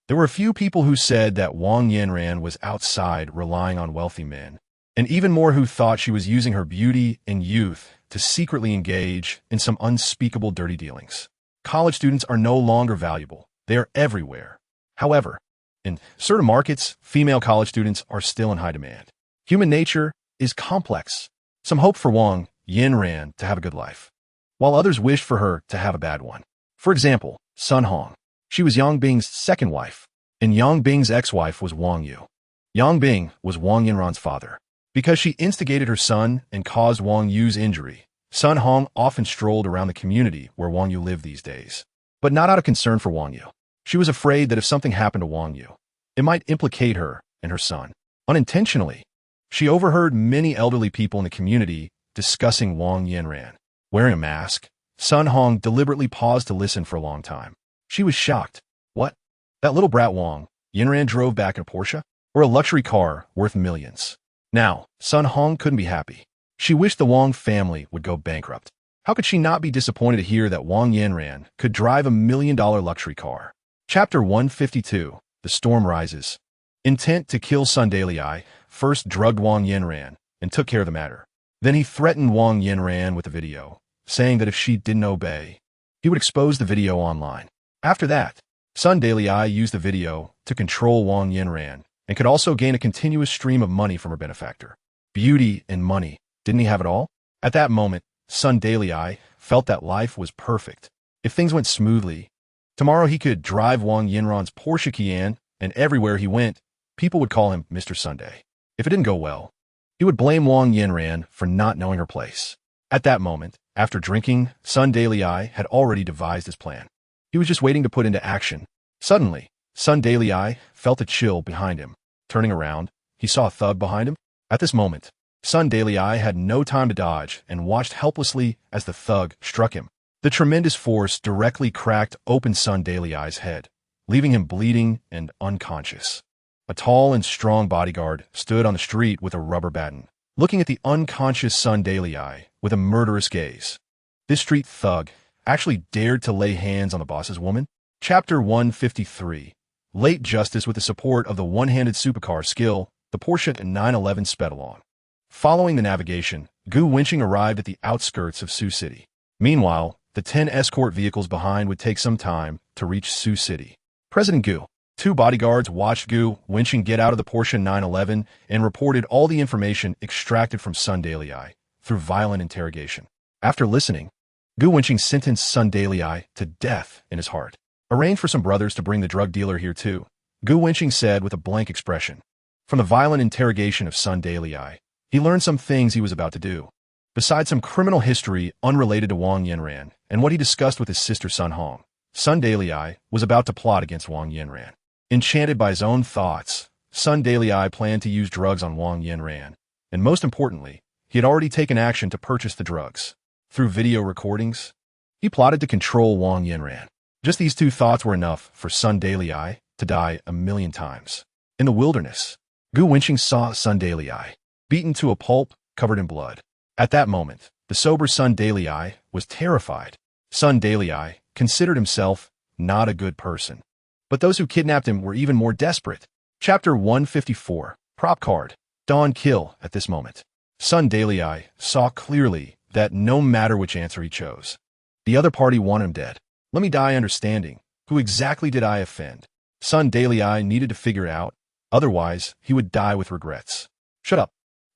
There were a few people who said that Wang Yanran was outside relying on wealthy men, and even more who thought she was using her beauty and youth to secretly engage in some unspeakable dirty dealings. College students are no longer valuable. They are everywhere. However, in certain markets, female college students are still in high demand. Human nature is complex. Some hope for Wang Yanran to have a good life, while others wished for her to have a bad one. For example, Sun Hong. She was Yang Bing's second wife, and Yang Bing's ex-wife was Wang Yu. Yang Bing was Wang Yanran's father. Because she instigated her son and caused Wang Yu's injury, Sun Hong often strolled around the community where Wang Yu lived these days. But not out of concern for Wang Yu. She was afraid that if something happened to Wang Yu, it might implicate her and her son. Unintentionally, She overheard many elderly people in the community discussing Wang Yanran. Wearing a mask, Sun Hong deliberately paused to listen for a long time. She was shocked. What? That little brat Wang Yanran drove back in a Porsche? Or a luxury car worth millions? Now, Sun Hong couldn't be happy. She wished the Wang family would go bankrupt. How could she not be disappointed to hear that Wang Yanran could drive a $1 million luxury car? Chapter 152. The Storm Rises. Intent to kill Sun Dalei first drugged Wang Yanran and took care of the matter. Then he threatened Wang Yanran with a video, saying that if she didn't obey, he would expose the video online. After that, Sun Dalei used the video to control Wang Yanran and could also gain a continuous stream of money from her benefactor. Beauty and money. Didn't he have it all? At that moment, Sun Dalei felt that life was perfect. If things went smoothly, tomorrow he could drive Wang Yanran's Porsche Cayenne, and everywhere he went, people would call him Mr. Sunday. If it didn't go well, he would blame Wang Yanran for not knowing her place. At that moment, after drinking, Sun Dalei had already devised his plan. He was just waiting to put into action. Suddenly, Sun Dalei felt a chill behind him. Turning around, he saw a thug behind him. At this moment, Sun Dalei had no time to dodge and watched helplessly as the thug struck him. The tremendous force directly cracked open Sun Dalei's head, leaving him bleeding and unconscious. A tall and strong bodyguard stood on the street with a rubber baton, looking at the unconscious Sun Dalei with a murderous gaze. This street thug actually dared to lay hands on the boss's woman? Chapter 153. Late justice with the support of the one-handed supercar skill, the Porsche 911 sped along. Following the navigation, Gu Wenqing arrived at the outskirts of Sioux City. Meanwhile, the 10 escort vehicles behind would take some time to reach Sioux City. President Gu. 2 bodyguards watched Gu Wenqing get out of the Porsche 911 and reported all the information extracted from Sun Dalei through violent interrogation. After listening, Gu Wenqing sentenced Sun Dalei to death in his heart. Arrange for some brothers to bring the drug dealer here too, Gu Wenqing said with a blank expression. From the violent interrogation of Sun Dalei, he learned some things he was about to do. Besides some criminal history unrelated to Wang Yanran and what he discussed with his sister Sun Hong, Sun Dalei was about to plot against Wang Yanran. Enchanted by his own thoughts, Sun Dalei planned to use drugs on Wang Yanran, and most importantly, he had already taken action to purchase the drugs. Through video recordings, he plotted to control Wang Yanran. Just these 2 thoughts were enough for Sun Dalei to die 1,000,000 times. In the wilderness, Gu Wenqing saw Sun Dalei, beaten to a pulp, covered in blood. At that moment, the sober Sun Dalei was terrified. Sun Dalei considered himself not a good person. But those who kidnapped him were even more desperate. Chapter 154. Prop card. Dawn kill at this moment. Sun Dalei saw clearly that no matter which answer he chose, the other party wanted him dead. Let me die understanding. Who exactly did I offend? Sun Dalei needed to figure it out. Otherwise, he would die with regrets. Shut up.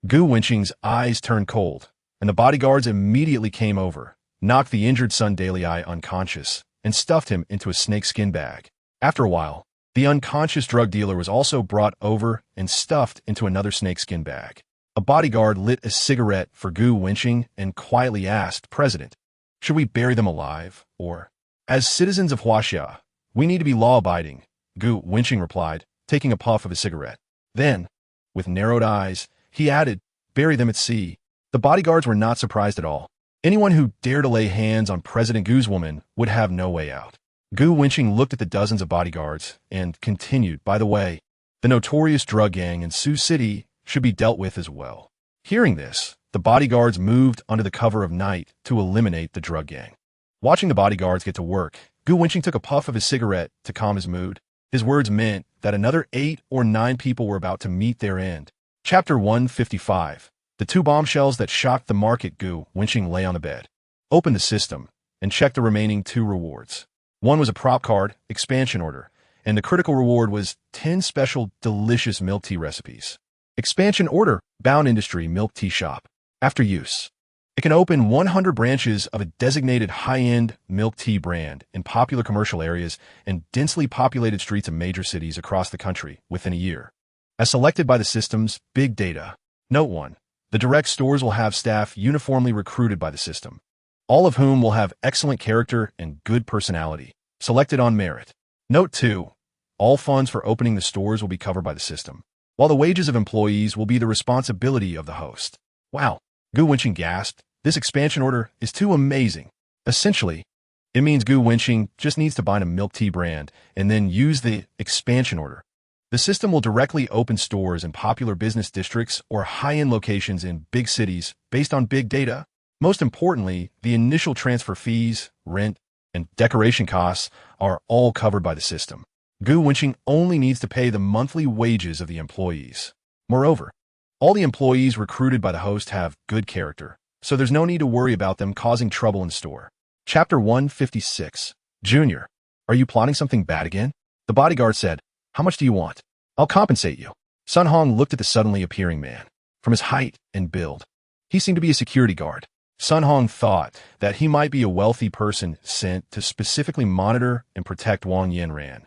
Gu Wenqing's eyes turned cold, and the bodyguards immediately came over, knocked the injured Sun Dalei unconscious, and stuffed him into a snakeskin bag. After a while, the unconscious drug dealer was also brought over and stuffed into another snakeskin bag. A bodyguard lit a cigarette for Gu Wenqing and quietly asked, President, should we bury them alive, or? As citizens of Huaxia, we need to be law-abiding, Gu Wenqing replied, taking a puff of his cigarette. Then, with narrowed eyes, he added, bury them at sea. The bodyguards were not surprised at all. Anyone who dared to lay hands on President Gu's woman would have no way out. Gu Wenqing looked at the dozens of bodyguards and continued, by the way, the notorious drug gang in Sioux City should be dealt with as well. Hearing this, the bodyguards moved under the cover of night to eliminate the drug gang. Watching the bodyguards get to work, Gu Wenqing took a puff of his cigarette to calm his mood. His words meant that another 8 or 9 people were about to meet their end. Chapter 155. The 2 bombshells that shocked the market. Gu Wenqing lay on the bed, opened the system, and checked the remaining 2 rewards. One was a prop card, expansion order, and the critical reward was 10 special delicious milk tea recipes. Expansion order, Bound Industry Milk Tea Shop. After use, it can open 100 branches of a designated high-end milk tea brand in popular commercial areas and densely populated streets of major cities across the country within a year. As selected by the system's big data. Note 1. The direct stores will have staff uniformly recruited by the system, all of whom will have excellent character and good personality, selected on merit. Note 2. All funds for opening the stores will be covered by the system. while the wages of employees will be the responsibility of the host. Wow, Gu Wenqing gasped. This expansion order is too amazing. Essentially, it means Gu Wenqing just needs to buy a milk tea brand and then use the expansion order. The system will directly open stores in popular business districts or high-end locations in big cities based on big data. Most importantly, the initial transfer fees, rent, and decoration costs are all covered by the system. Gu Wenqing only needs to pay the monthly wages of the employees. Moreover, all the employees recruited by the host have good character, so there's no need to worry about them causing trouble in the store. Chapter 156. Junior, are you plotting something bad again? The bodyguard said, how much do you want? I'll compensate you. Sun Hong looked at the suddenly appearing man. From his height and build, he seemed to be a security guard. Sun Hong thought that he might be a wealthy person sent to specifically monitor and protect Wang Yanran,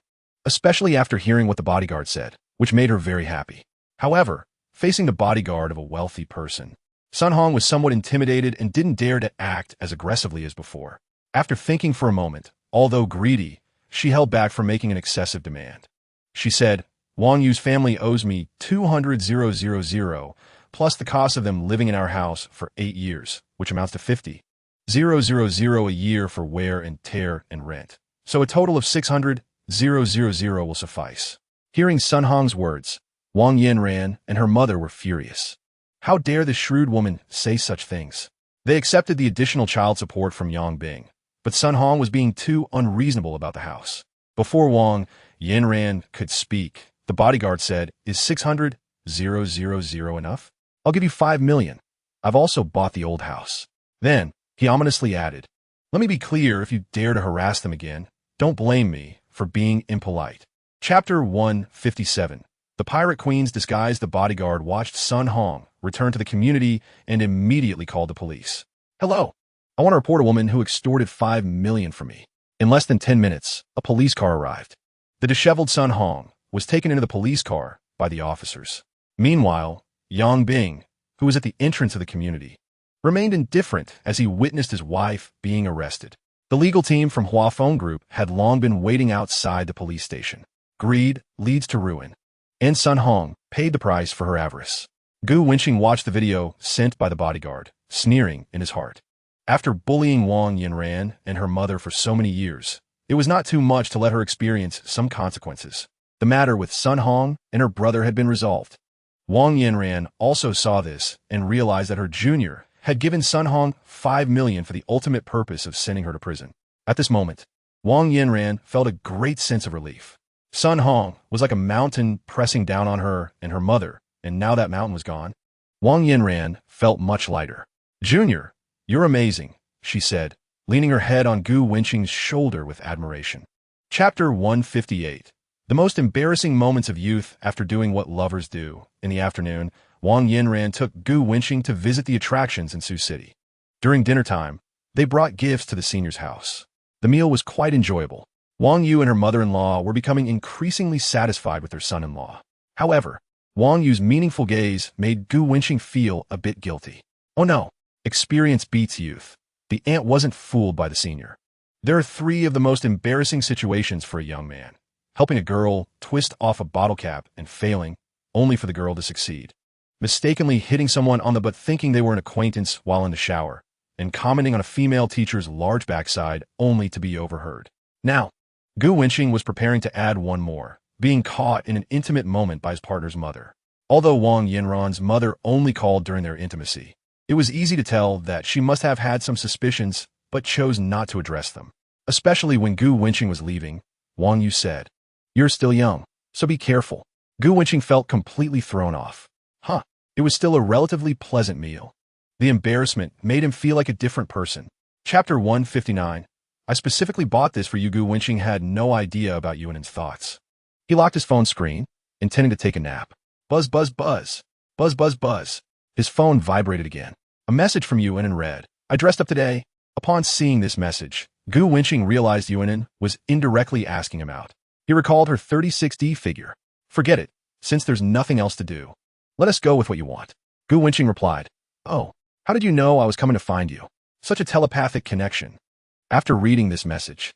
especially after hearing what the bodyguard said, which made her very happy. However, facing the bodyguard of a wealthy person, Sun Hong was somewhat intimidated and didn't dare to act as aggressively as before. After thinking for a moment, although greedy, she held back from making an excessive demand. She said, Wang Yu's family owes me 200,000 plus the cost of them living in our house for 8 years, which amounts to 50,000 a year for wear and tear and rent. So a total of 600,000 will suffice. Hearing Sun Hong's words, Wang Yanran and her mother were furious. How dare this shrewd woman say such things? They accepted the additional child support from Yang Bing, but Sun Hong was being too unreasonable about the house. Before Wang Yanran could speak, the bodyguard said, is 600,000 enough? I'll give you 5 million. I've also bought the old house. Then, he ominously added, let me be clear, if you dare to harass them again, don't blame me for being impolite. Chapter 157. The pirate queens disguised the bodyguard watched Sun Hong return to the community and immediately called the police. Hello. I want to report a woman who extorted 5 million from me. In less than 10 minutes, a police car arrived. The disheveled Sun Hong was taken into the police car by the officers. Meanwhile, Yang Bing, who was at the entrance of the community, remained indifferent as he witnessed his wife being arrested. The legal team from Hua Phone Group had long been waiting outside the police station. Greed leads to ruin, and Sun Hong paid the price for her avarice. Gu Wenqing watched the video sent by the bodyguard, sneering in his heart. After bullying Wang Yanran and her mother for so many years, it was not too much to let her experience some consequences. The matter with Sun Hong and her brother had been resolved. Wang Yanran also saw this and realized that her junior had given Sun Hong 5 million for the ultimate purpose of sending her to prison. At this moment, Wang Yanran felt a great sense of relief. Sun Hong was like a mountain pressing down on her and her mother, and now that mountain was gone. Wang Yanran felt much lighter. Junior, you're amazing, she said, leaning her head on Gu Wenqing's shoulder with admiration. Chapter 158. The most embarrassing moments of youth after doing what lovers do. In the afternoon, Wang Yanran took Gu Wenqing to visit the attractions in Sioux City. During dinner time, they brought gifts to the senior's house. The meal was quite enjoyable. Wang Yu and her mother-in-law were becoming increasingly satisfied with their son-in-law. However, Wang Yu's meaningful gaze made Gu Wenqing feel a bit guilty. Oh no, experience beats youth. The aunt wasn't fooled by the senior. There are 3 of the most embarrassing situations for a young man. Helping a girl twist off a bottle cap and failing, only for the girl to succeed. Mistakenly hitting someone on the butt thinking they were an acquaintance while in the shower, and commenting on a female teacher's large backside only to be overheard. Now, Gu Wenqing was preparing to add one more, being caught in an intimate moment by his partner's mother. Although Wang Yanran's mother only called during their intimacy, it was easy to tell that she must have had some suspicions but chose not to address them. Especially when Gu Wenqing was leaving, Wang Yu said, "You're still young, so be careful." Gu Wenqing felt completely thrown off. It was still a relatively pleasant meal. The embarrassment made him feel like a different person. Chapter 159. I specifically bought this for you. Gu Wenqing had no idea about Yuanen's thoughts. He locked his phone screen, intending to take a nap. Buzz, buzz, buzz. Buzz, buzz, buzz. His phone vibrated again. A message from Yuanen read, I dressed up today. Upon seeing this message, Gu Wenqing realized Yuanen was indirectly asking him out. He recalled her 36D figure. Forget it, since there's nothing else to do. Let us go with what you want. Gu Wenqing replied, Oh, how did you know I was coming to find you? Such a telepathic connection. After reading this message,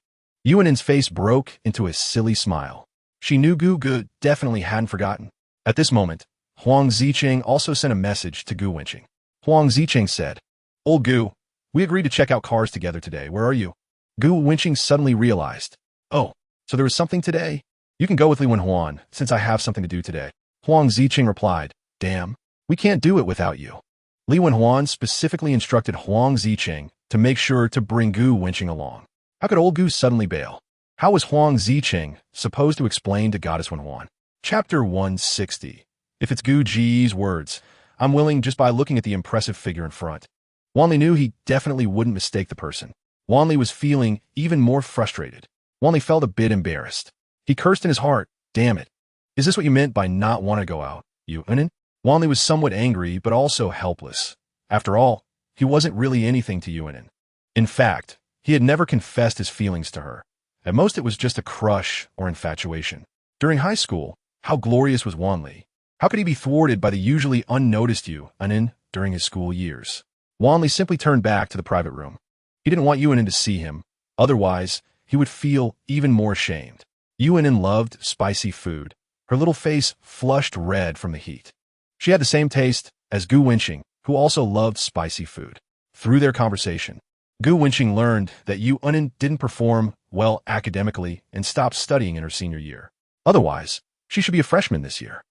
Yuanen's face broke into a silly smile. She knew Gu definitely hadn't forgotten. At this moment, Huang Ziqing also sent a message to Gu Wenqing. Huang Ziqing said, "Old Gu, we agreed to check out cars together today. Where are you?" Gu Wenqing suddenly realized, "Oh, so there was something today? You can go with Li Wenhuan, since I have something to do today." Huang Ziqing replied, "Damn, we can't do it without you." Li Wenhuan specifically instructed Huang Ziqing to make sure to bring Gu Wenqing along. How could old Gu suddenly bail? How was Huang Ziqing supposed to explain to Goddess Wenhuan? Chapter 160. If it's Gu Ji's words, I'm willing just by looking at the impressive figure in front. Wanli knew he definitely wouldn't mistake the person. Wanli was feeling even more frustrated. Wanli felt a bit embarrassed. He cursed in his heart, "Damn it. Is this what you meant by not wanting to go out, you Unin?" Wanli was somewhat angry, but also helpless. After all, he wasn't really anything to Yuanin. In fact, he had never confessed his feelings to her. At most, it was just a crush or infatuation. During high school, how glorious was Wanli? How could he be thwarted by the usually unnoticed Yuanin during his school years? Wanli simply turned back to the private room. He didn't want Yuanin to see him. Otherwise, he would feel even more ashamed. Yuanin loved spicy food. Her little face flushed red from the heat. She had the same taste as Gu Wenqing, who also loved spicy food. Through their conversation, Gu Wenqing learned that Yuanin didn't perform well academically and stopped studying in her senior year. Otherwise, she should be a freshman this year.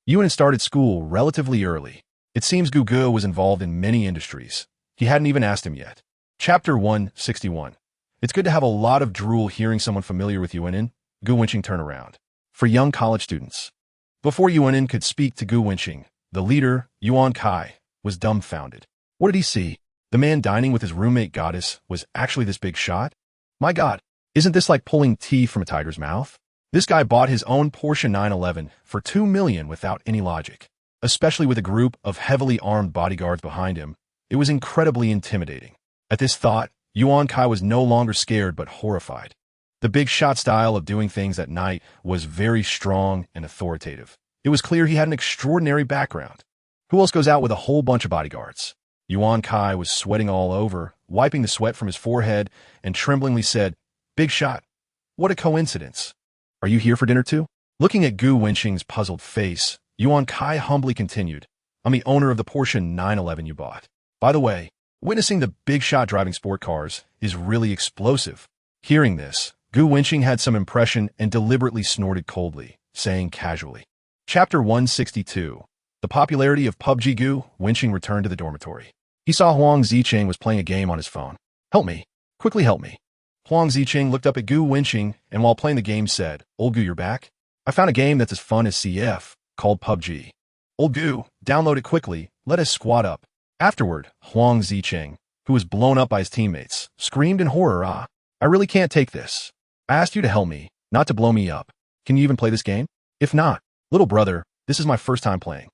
Yuanin started school relatively early. It seems Gu was involved in many industries. He hadn't even asked him yet. Chapter 161. It's good to have a lot of drool hearing someone familiar with Yuanin. Gu Wenqing turned around. For young college students. Before Yuanin could speak to Gu Wenqing, the leader, Yuan Kai, was dumbfounded. What did he see? The man dining with his roommate Goddess was actually this big shot? My God, isn't this like pulling teeth from a tiger's mouth? This guy bought his own Porsche 911 for $2 million without any logic. Especially with a group of heavily armed bodyguards behind him, it was incredibly intimidating. At this thought, Yuan Kai was no longer scared but horrified. The big shot style of doing things at night was very strong and authoritative. It was clear he had an extraordinary background. Who else goes out with a whole bunch of bodyguards? Yuan Kai was sweating all over, wiping the sweat from his forehead, and tremblingly said, "Big shot. What a coincidence. Are you here for dinner too?" Looking at Gu Wenqing's puzzled face, Yuan Kai humbly continued, "I'm the owner of the Porsche 911 you bought. By the way, witnessing the big shot driving sport cars is really explosive." Hearing this, Gu Wenqing had some impression and deliberately snorted coldly, saying casually. Chapter 162. The popularity of PUBG. Gu Wenqing returned to the dormitory. He saw Huang Ziqing was playing a game on his phone. "Help me. Quickly help me." Huang Ziqing looked up at Gu Wenqing and while playing the game said, "Old Gu, you're back? I found a game that's as fun as CF, called PUBG. Old Gu, download it quickly. Let us squad up." Afterward, Huang Ziqing, who was blown up by his teammates, screamed in horror, I really can't take this. I asked you to help me, not to blow me up. Can you even play this game? If not, little brother, this is my first time playing."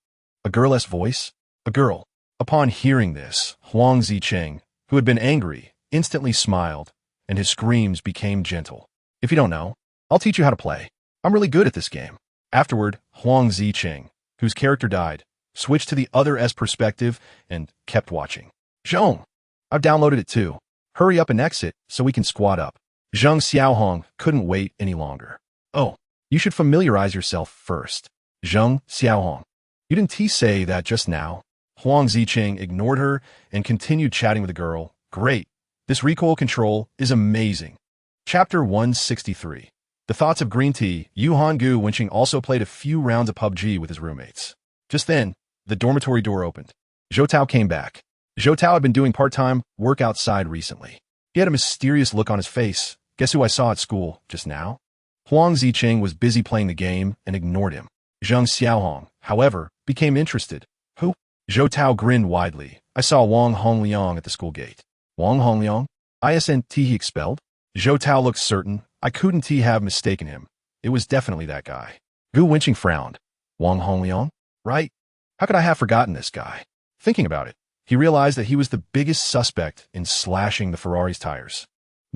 A girl's voice? A girl. Upon hearing this, Huang Ziqing, who had been angry, instantly smiled, and his screams became gentle. "If you don't know, I'll teach you how to play. I'm really good at this game." Afterward, Huang Ziqing, whose character died, switched to the other's perspective and kept watching. "Zhong, I've downloaded it too. Hurry up and exit so we can squad up." Zheng Xiaohong couldn't wait any longer. "Oh, you should familiarize yourself first. Zheng Xiaohong. You didn't say that just now." Huang Ziqing ignored her and continued chatting with the girl. "Great. This recoil control is amazing." Chapter 163. The Thoughts of Green Tea. Gu Wenqing also played a few rounds of PUBG with his roommates. Just then, the dormitory door opened. Zhou Tao came back. Zhou Tao had been doing part-time work outside recently. He had a mysterious look on his face. "Guess who I saw at school just now?" Huang Ziqing was busy playing the game and ignored him. Zheng Xiaohong, however, became interested. "Who?" Zhou Tao grinned widely. "I saw Wang Hongliang at the school gate." "Wang Hongliang? Isn't he expelled?" Zhou Tao looked certain. I couldn't have mistaken him. It was definitely that guy. Gu Wenqing frowned. "Wang Hongliang? Right? How could I have forgotten this guy?" Thinking about it, he realized that he was the biggest suspect in slashing the Ferrari's tires.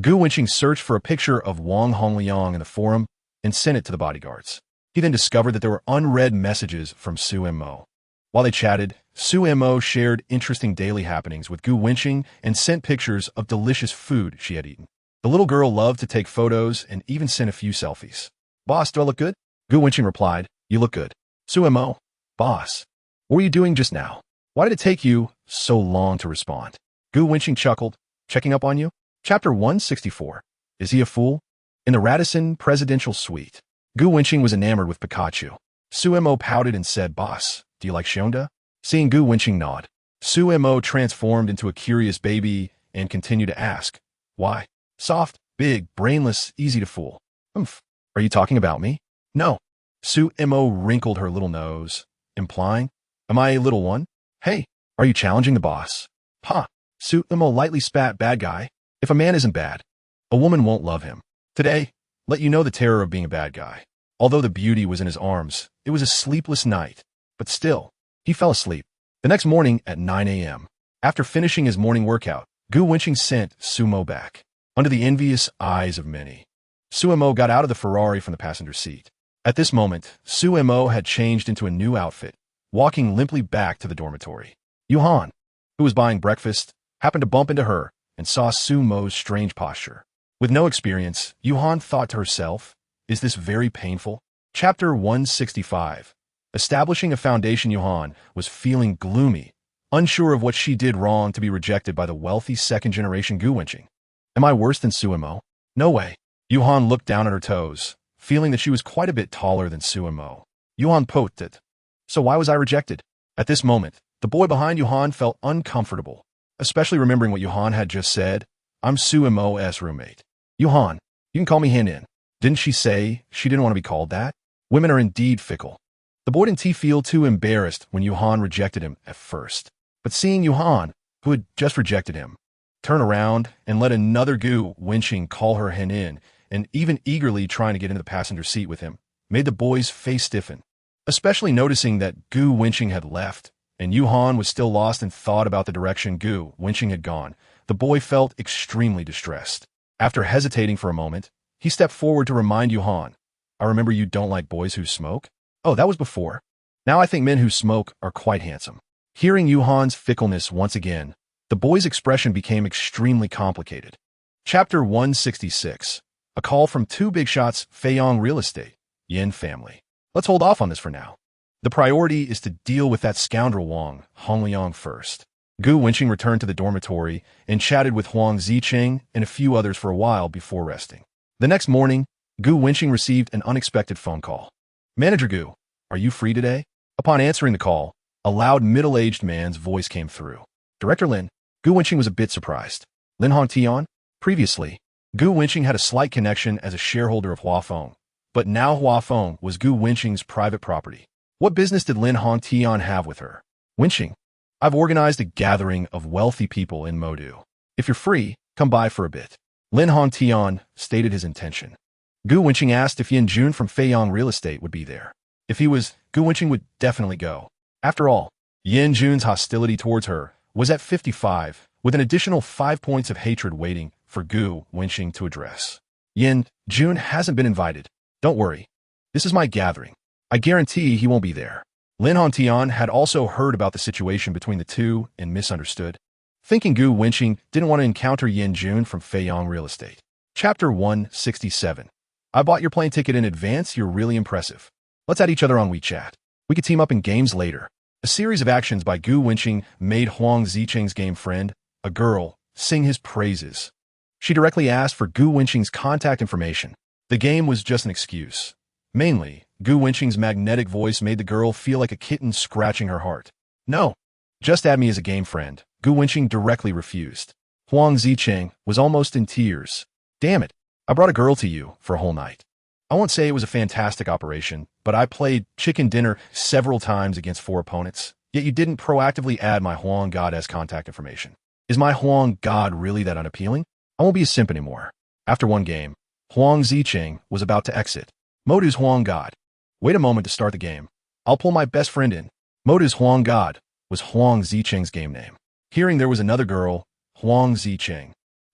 Gu Wenqing searched for a picture of Wang Hongliang in the forum and sent it to the bodyguards. He then discovered that there were unread messages from Su Mo. While they chatted, Su Mo shared interesting daily happenings with Gu Wenqing and sent pictures of delicious food she had eaten. The little girl loved to take photos and even sent a few selfies. "Boss, do I look good?" Gu Wenqing replied, "You look good." Sumo, boss. What were you doing just now? Why did it take you so long to respond? Gu Wenqing chuckled. Checking up on you? Chapter 164. Is he a fool? In the Radisson presidential suite, Gu Wenqing was enamored with Pikachu. Sumo pouted and said, Boss, do you like Shonda? Seeing Gu Wenqing nod, Sumo transformed into a curious baby and continued to ask, Why? Soft, big, brainless, easy to fool. Are you talking about me? No. Sumo wrinkled her little nose, implying, Am I a little one? Hey, are you challenging the boss? Ha! Sumo lightly spat, Bad guy. If a man isn't bad, a woman won't love him. Today, let you know the terror of being a bad guy. Although the beauty was in his arms, it was a sleepless night. But still, he fell asleep. The next morning at 9 a.m., after finishing his morning workout, Gu Wenqing sent Sumo back. Under the envious eyes of many, Sumo got out of the Ferrari from the passenger seat. At this moment, Sumo had changed into a new outfit, walking limply back to the dormitory. Yuhan, who was buying breakfast, happened to bump into her and saw Sumo's strange posture. With no experience, Yuhan thought to herself, Is this very painful? Chapter 165. Establishing a foundation. Yuhan was feeling gloomy, unsure of what she did wrong to be rejected by the wealthy second-generation Gu Wenqing. Am I worse than Sumo? No way. Yuhan looked down at her toes, feeling that she was quite a bit taller than Sumo. Yuhan poked it. So why was I rejected? At this moment, the boy behind Yuhan felt uncomfortable, especially remembering what Yuhan had just said. I'm Sumo's roommate. Yuhan, you can call me Hin. Didn't she say she didn't want to be called that? Women are indeed fickle. The boy didn't feel too embarrassed when Yuhan rejected him at first. But seeing Yuhan, who had just rejected him, turn around and let another Gu Wenqing call her Hin and even eagerly trying to get into the passenger seat with him, made the boy's face stiffen. Especially noticing that Gu Wenqing had left, and Yuhan was still lost in thought about the direction Gu Wenqing had gone, the boy felt extremely distressed. After hesitating for a moment, he stepped forward to remind Yuhan, I remember you don't like boys who smoke? Oh, that was before. Now I think men who smoke are quite handsome. Hearing Yuhan's fickleness once again, the boy's expression became extremely complicated. Chapter 166. A call from two big shots, Feiyong Real Estate, Yin family. Let's hold off on this for now. The priority is to deal with that scoundrel Wang Hongliang first. Gu Wenqing returned to the dormitory and chatted with Huang Zicheng and a few others for a while before resting. The next morning, Gu Wenqing received an unexpected phone call. Manager Gu, are you free today? Upon answering the call, a loud middle-aged man's voice came through. Director Lin. Gu Wenqing was a bit surprised. Lin Hongtian? Previously, Gu Wenqing had a slight connection as a shareholder of Huafeng, but now Huafeng was Gu Wenqing's private property. What business did Lin Hongtian have with her? Wenqing, I've organized a gathering of wealthy people in Modu. If you're free, come by for a bit. Lin Hongtian stated his intention. Gu Wenqing asked if Yin Jun from Feiyong Real Estate would be there. If he was, Gu Wenqing would definitely go. After all, Yin Jun's hostility towards her was at 55, with an additional 5 points of hatred waiting for Gu Wenqing to address. Yin Jun hasn't been invited. Don't worry. This is my gathering. I guarantee he won't be there. Lin Hongtian had also heard about the situation between the two and misunderstood, thinking Gu Wenqing didn't want to encounter Yin Jun from Feiyong Real Estate. Chapter 167. I bought your plane ticket in advance. You're really impressive. Let's add each other on WeChat. We could team up in games later. A series of actions by Gu Wenqing made Huang Zicheng's game friend, a girl, sing his praises. She directly asked for Gu Wenqing's contact information. The game was just an excuse. Mainly, Gu Wenqing's magnetic voice made the girl feel like a kitten scratching her heart. No, just add me as a game friend. Gu Wenqing directly refused. Huang Zicheng was almost in tears. Damn it, I brought a girl to you for a whole night. I won't say it was a fantastic operation, but I played chicken dinner several times against 4 opponents, yet you didn't proactively add my Huang God as contact information. Is my Huang God really that unappealing? I won't be a simp anymore. After one game, Huang Zicheng was about to exit. Modu's Huang God. Wait a moment to start the game. I'll pull my best friend in. Modu's Huang God was Huang Zicheng's game name. Hearing there was another girl, Huang Zicheng,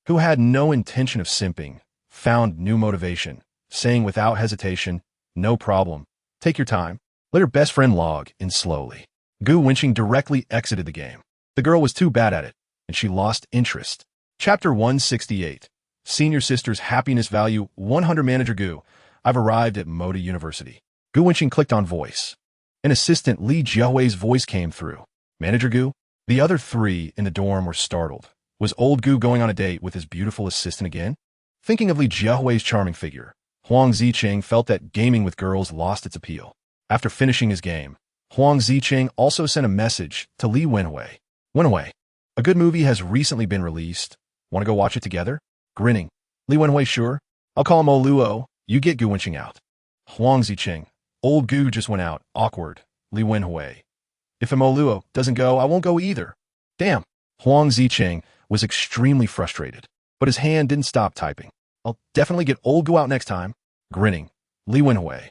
who had no intention of simping, found new motivation, saying without hesitation, no problem, take your time. Let her best friend log in slowly. Gu Wenqing directly exited the game. The girl was too bad at it, and she lost interest. Chapter 168. Senior Sister's Happiness Value 100. Manager Gu, I've arrived at Moda University. Gu Wenqing clicked on voice. An assistant Li Jiahui's voice came through. Manager Gu? The other three in the dorm were startled. Was old Gu going on a date with his beautiful assistant again? Thinking of Li Jiahui's charming figure, Huang Ziqing felt that gaming with girls lost its appeal. After finishing his game, Huang Ziqing also sent a message to Li Wenhui. Wenhui, a good movie has recently been released. Want to go watch it together? Grinning. Li Wenhui, sure. I'll call him Luo. You get Gu Wenqing out. Huang Ziqing. Old Gu just went out. Awkward. Li Wenhui. If Luo doesn't go, I won't go either. Damn. Huang Ziqing was extremely frustrated, but his hand didn't stop typing. I'll definitely get old Gu out next time. Grinning. Li Wenhui.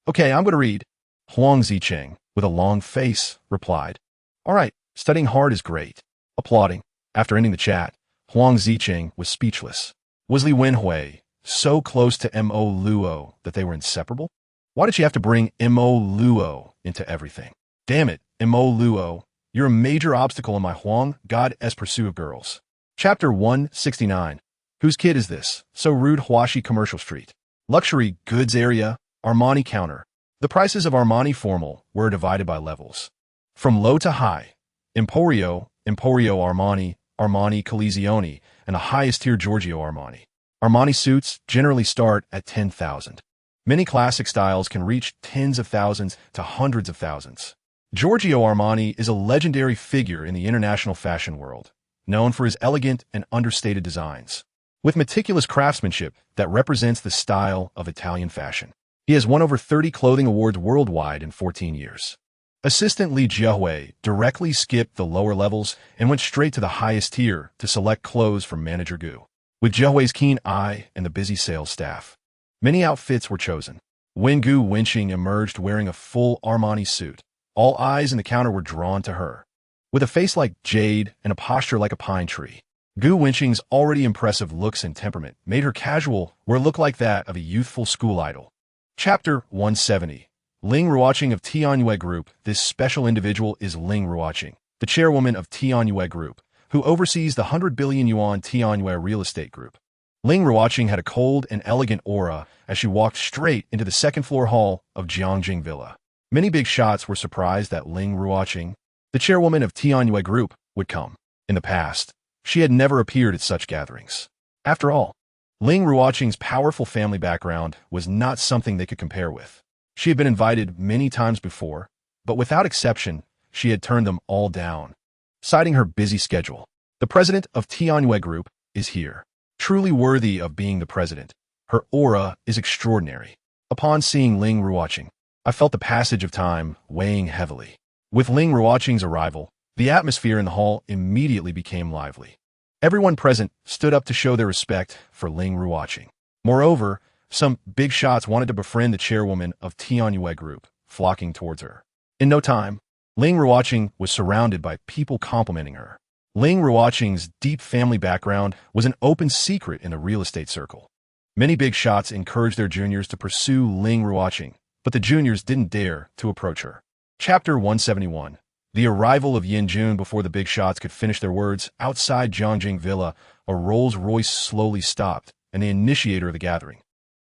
Okay, I'm going to read. Huang Ziqing, with a long face, replied. All right, studying hard is great. Applauding. After ending the chat, Huang Ziqing was speechless. Was Li Wenhui so close to Luo that they were inseparable? Why did she have to bring Luo into everything? Damn it, Luo, you're a major obstacle in my Huang God-esque pursuit of girls. Chapter 169. Whose kid is this? So rude. Huashi Commercial Street. Luxury goods area, Armani counter. The prices of Armani formal were divided by levels. From low to high, Emporio Armani, Armani Collezione, and the highest tier Giorgio Armani. Armani suits generally start at 10,000. Many classic styles can reach tens of thousands to hundreds of thousands. Giorgio Armani is a legendary figure in the international fashion world, known for his elegant and understated designs, with meticulous craftsmanship that represents the style of Italian fashion. He has won over 30 clothing awards worldwide in 14 years. Assistant Li Jiahui directly skipped the lower levels and went straight to the highest tier to select clothes from Manager Gu. With Jiahui's keen eye and the busy sales staff, many outfits were chosen. When Gu Wenqing emerged wearing a full Armani suit, all eyes in the counter were drawn to her. With a face like jade and a posture like a pine tree, Gu Wenqing's already impressive looks and temperament made her casual where it looked like that of a youthful school idol. Chapter 170. Ling Ruoqing of Tianyue Group. This special individual is Ling Ruoqing, the chairwoman of Tianyue Group, who oversees the 100 billion yuan Tianyue real estate group. Ling Ruoqing had a cold and elegant aura as she walked straight into the second-floor hall of Jiangjing Villa. Many big shots were surprised that Ling Ruoqing, the chairwoman of Tianyue Group, would come. In the past, she had never appeared at such gatherings. After all, Ling Ruoqing's powerful family background was not something they could compare with. She had been invited many times before, but without exception, she had turned them all down, citing her busy schedule. The president of Tianyue Group is here. Truly worthy of being the president. Her aura is extraordinary. Upon seeing Ling Ruoqing, I felt the passage of time weighing heavily. With Ling Ruoqing's arrival, the atmosphere in the hall immediately became lively. Everyone present stood up to show their respect for Ling Ruoqing. Moreover, some big shots wanted to befriend the chairwoman of Tianyue Group, flocking towards her. In no time, Ling Ruoqing was surrounded by people complimenting her. Ling Ruoqing's deep family background was an open secret in the real estate circle. Many big shots encouraged their juniors to pursue Ling Ruoqing, but the juniors didn't dare to approach her. Chapter 171. The arrival of Yin Jun. Before the big shots could finish their words, outside Jiangjing Villa, a Rolls-Royce slowly stopped, and the initiator of the gathering,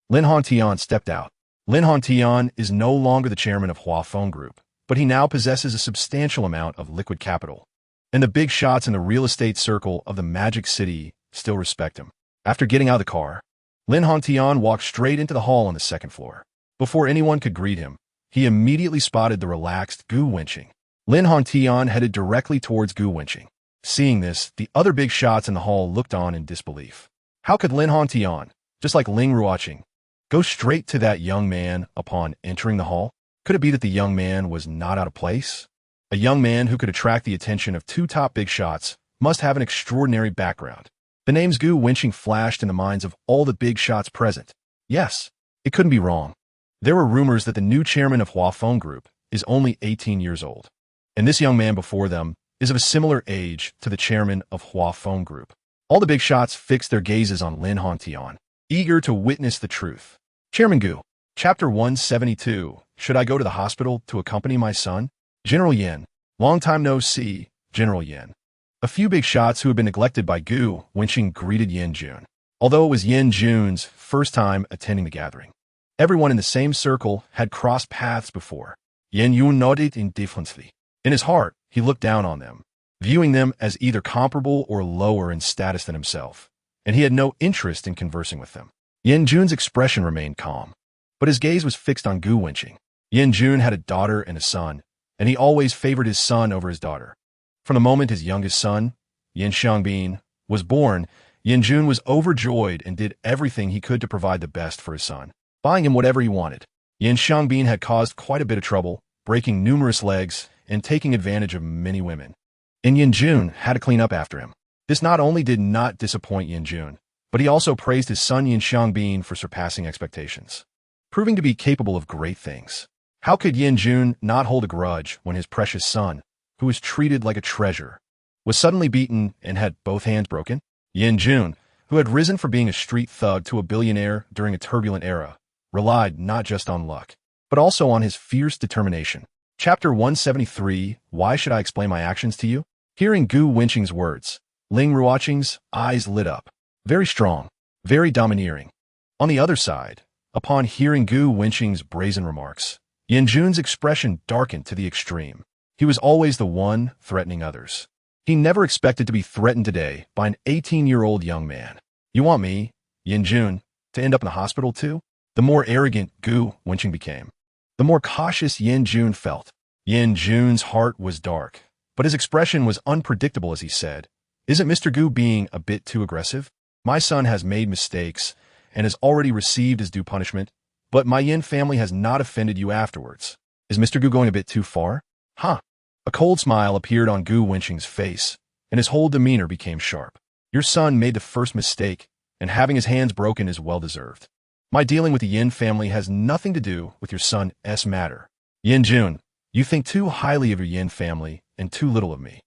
Lin Hantian, stepped out. Lin Hantian is no longer the chairman of Huafeng Group, but he now possesses a substantial amount of liquid capital. And the big shots in the real estate circle of the Magic City still respect him. After getting out of the car, Lin Hantian walked straight into the hall on the second floor. Before anyone could greet him, he immediately spotted the relaxed Gu Wenqing. Lin Hantian headed directly towards Gu Wenqing. Seeing this, the other big shots in the hall looked on in disbelief. How could Lin Hantian, just like Ling Ruoqing, go straight to that young man upon entering the hall? Could it be that the young man was not out of place? A young man who could attract the attention of two top big shots must have an extraordinary background. The names Gu Wenqing flashed in the minds of all the big shots present. Yes, it couldn't be wrong. There were rumors that the new chairman of Huafeng Group is only 18 years old, and this young man before them is of a similar age to the chairman of Huafeng Group. All the big shots fixed their gazes on Lin Hantian, eager to witness the truth. Chairman Gu. Chapter 172. Should I go to the hospital to accompany my son? General Yin. Long time no see, General Yin. A few big shots who had been neglected by Gu Wenqing greeted Yin Jun, although it was Yin Jun's first time attending the gathering. Everyone in the same circle had crossed paths before. Yan Yun nodded indifferently. In his heart, he looked down on them, viewing them as either comparable or lower in status than himself, and he had no interest in conversing with them. Yan Jun's expression remained calm, but his gaze was fixed on Gu Wenqing. Yan Jun had a daughter and a son, and he always favored his son over his daughter. From the moment his youngest son, Yan Xiangbin, was born, Yan Jun was overjoyed and did everything he could to provide the best for his son, buying him whatever he wanted. Yan Xiangbin had caused quite a bit of trouble, breaking numerous legs and taking advantage of many women. And Yan Jun had to clean up after him. This not only did not disappoint Yan Jun, but he also praised his son Yan Xiangbin for surpassing expectations, proving to be capable of great things. How could Yan Jun not hold a grudge when his precious son, who was treated like a treasure, was suddenly beaten and had both hands broken? Yan Jun, who had risen from being a street thug to a billionaire during a turbulent era, relied not just on luck, but also on his fierce determination. Chapter 173, Why Should I Explain My Actions to You? Hearing Gu Wenqing's words, Ling Ruoqing's eyes lit up. Very strong, very domineering. On the other side, upon hearing Gu Wenqing's brazen remarks, Yan Jun's expression darkened to the extreme. He was always the one threatening others. He never expected to be threatened today by an 18-year-old young man. You want me, Yan Jun, to end up in the hospital too? The more arrogant Gu Wenqing became, the more cautious Yan Jun felt. Yan Jun's heart was dark, but his expression was unpredictable as he said, Isn't Mr. Gu being a bit too aggressive? My son has made mistakes and has already received his due punishment, but my Yin family has not offended you afterwards. Is Mr. Gu going a bit too far? Huh? A cold smile appeared on Gu Wenqing's face, and his whole demeanor became sharp. Your son made the first mistake, and having his hands broken is well-deserved. My dealing with the Yin family has nothing to do with your son's matter. Yan Jun, you think too highly of your Yin family and too little of me.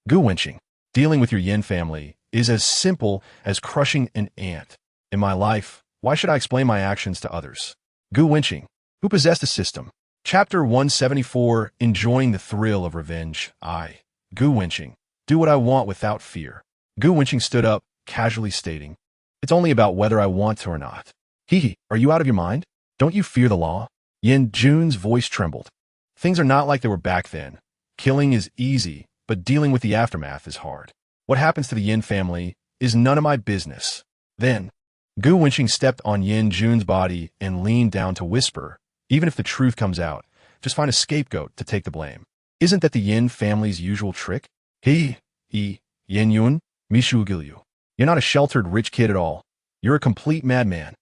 Gu Wenqing, dealing with your Yin family is as simple as crushing an ant. In my life, why should I explain my actions to others? Gu Wenqing, who possessed a system. Chapter 174, Enjoying the Thrill of Revenge. I, Gu Wenqing, do what I want without fear. Gu Wenqing stood up, casually stating, It's only about whether I want to or not. Are you out of your mind? Don't you fear the law? Yan Jun's voice trembled. Things are not like they were back then. Killing is easy, but dealing with the aftermath is hard. What happens to the Yin family is none of my business. Then, Gu Wenqing stepped on Yan Jun's body and leaned down to whisper, Even if the truth comes out, just find a scapegoat to take the blame. Isn't that the Yin family's usual trick? Yan Yun, Mishu Gilyu. You're not a sheltered rich kid at all. You're a complete madman.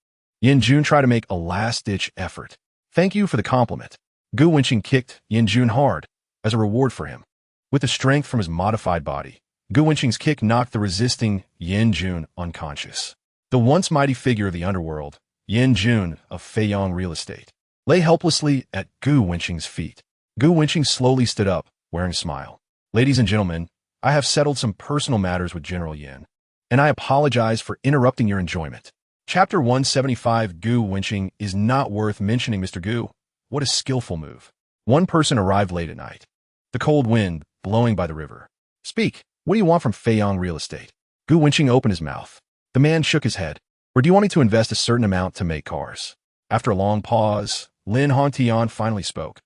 Yan Jun tried to make a last-ditch effort. Thank you for the compliment. Gu Wenqing kicked Yan Jun hard, as a reward for him. With the strength from his modified body, Gu Wenqing's kick knocked the resisting Yan Jun unconscious. The once mighty figure of the underworld, Yan Jun of Feiyang Real Estate, lay helplessly at Gu Wenqing's feet. Gu Wenqing slowly stood up, wearing a smile. Ladies and gentlemen, I have settled some personal matters with General Yan, and I apologize for interrupting your enjoyment. Chapter 175, Gu Wenqing is not worth mentioning. Mr. Gu, what a skillful move. One person arrived late at night. The cold wind blowing by the river. Speak, what do you want from Feiyang Real Estate? Gu Wenqing opened his mouth. The man shook his head. Or do you want me to invest a certain amount to make cars? After a long pause, Lin Hongtian finally spoke.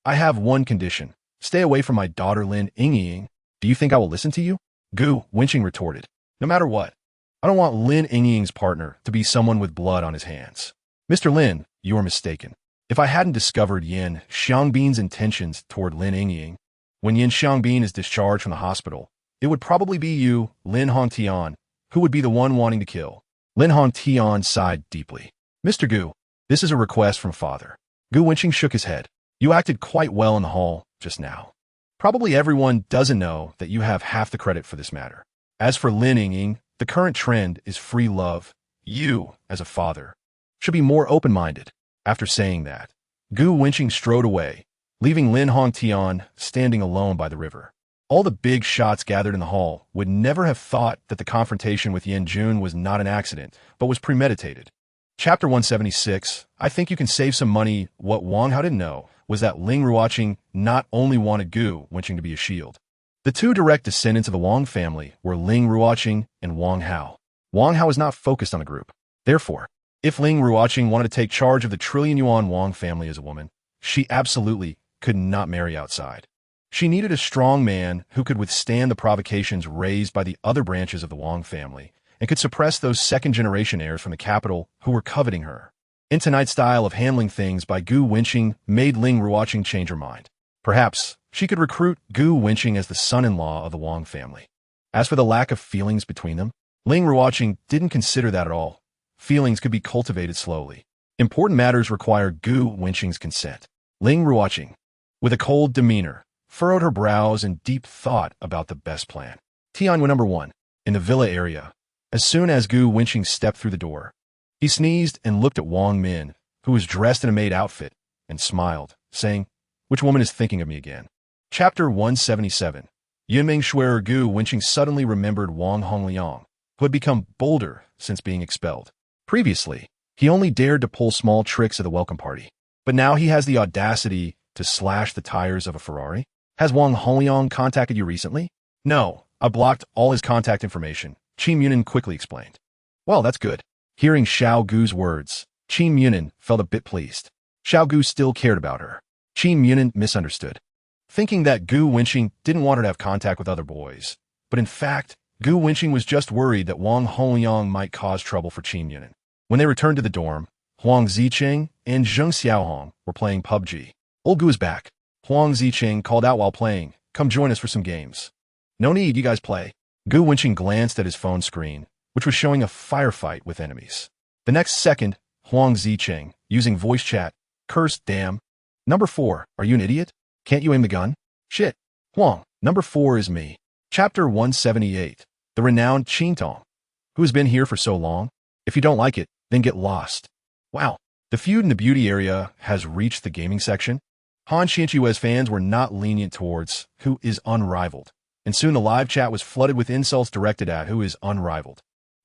I have one condition. Stay away from my daughter Lin Yingying. Do you think I will listen to you? Gu Wenqing retorted. No matter what. I don't want Lin Yingying's partner to be someone with blood on his hands. Mr. Lin, you are mistaken. If I hadn't discovered Yan Xiangbin's intentions toward Lin Yingying, when Yan Xiangbin is discharged from the hospital, it would probably be you, Lin Hongtian, who would be the one wanting to kill. Lin Hongtian sighed deeply. Mr. Gu, this is a request from father. Gu Wenqing shook his head. You acted quite well in the hall just now. Probably everyone doesn't know that you have half the credit for this matter. As for Lin Yingying, the current trend is free love. You, as a father, should be more open-minded. After saying that, Gu Wenqing strode away, leaving Lin Hongtian standing alone by the river. All the big shots gathered in the hall would never have thought that the confrontation with Yan Jun was not an accident, but was premeditated. Chapter 176, I think you can save some money. What Wang Hao didn't know was that Ling Ruoqing not only wanted Gu Wenqing to be a shield. The two direct descendants of the Wang family were Ling Ruoqing and Wang Hao. Wang Hao was not focused on a group. Therefore, if Ling Ruoqing wanted to take charge of the trillion yuan Wang family as a woman, she absolutely could not marry outside. She needed a strong man who could withstand the provocations raised by the other branches of the Wang family and could suppress those second-generation heirs from the capital who were coveting her. In tonight's style of handling things by Gu Wenqing made Ling Ruoqing change her mind. Perhaps she could recruit Gu Wenqing as the son-in-law of the Wang family. As for the lack of feelings between them, Ling Ruoqing didn't consider that at all. Feelings could be cultivated slowly. Important matters require Gu Wenqing's consent. Ling Ruoqing, with a cold demeanor, furrowed her brows in deep thought about the best plan. Tianwen number 1, in the villa area. As soon as Gu Wenqing stepped through the door, he sneezed and looked at Wang Min, who was dressed in a maid outfit, and smiled, saying, "Which woman is thinking of me again?" Chapter 177. Yunming Shui'er Gu Wenqing suddenly remembered Wang Hongliang, who had become bolder since being expelled. Previously, he only dared to pull small tricks at the welcome party, but now he has the audacity to slash the tires of a Ferrari? Has Wang Hongliang contacted you recently? No, I blocked all his contact information, Qin Munin quickly explained. Well, that's good. Hearing Xiao Gu's words, Qin Munin felt a bit pleased. Xiao Gu still cared about her. Qin Munin misunderstood, thinking that Gu Wenqing didn't want her to have contact with other boys. But in fact, Gu Wenqing was just worried that Wang Hongliang might cause trouble for Qin Munin. When they returned to the dorm, Huang Ziqing and Zheng Xiaohong were playing PUBG. Old Gu is back. Huang Ziqing called out while playing, "Come join us for some games." "No need, you guys play." Gu Wenqing glanced at his phone screen, which was showing a firefight with enemies. The next second, Huang Ziqing, using voice chat, cursed, "Damn. Number 4, are you an idiot? Can't you aim the gun? Shit. Huang, number 4 is me." Chapter 178. The renowned Qin Tong. Who has been here for so long? If you don't like it, then get lost. Wow. The feud in the beauty area has reached the gaming section. Han Qianque's fans were not lenient towards who is unrivaled, and soon the live chat was flooded with insults directed at who is unrivaled.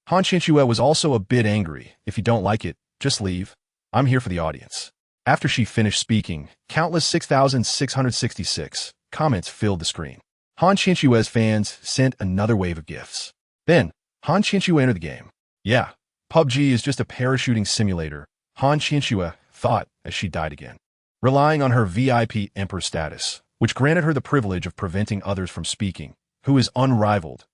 Han Qianque was also a bit angry. "If you don't like it, just leave. I'm here for the audience." After she finished speaking, countless 6,666 comments filled the screen. Han Qianque's fans sent another wave of gifts. Then, Han Qianque entered the game. Yeah, PUBG is just a parachuting simulator, Han Qianque thought as she died again. Relying on her VIP Emperor status, which granted her the privilege of preventing others from speaking, who is unrivaled,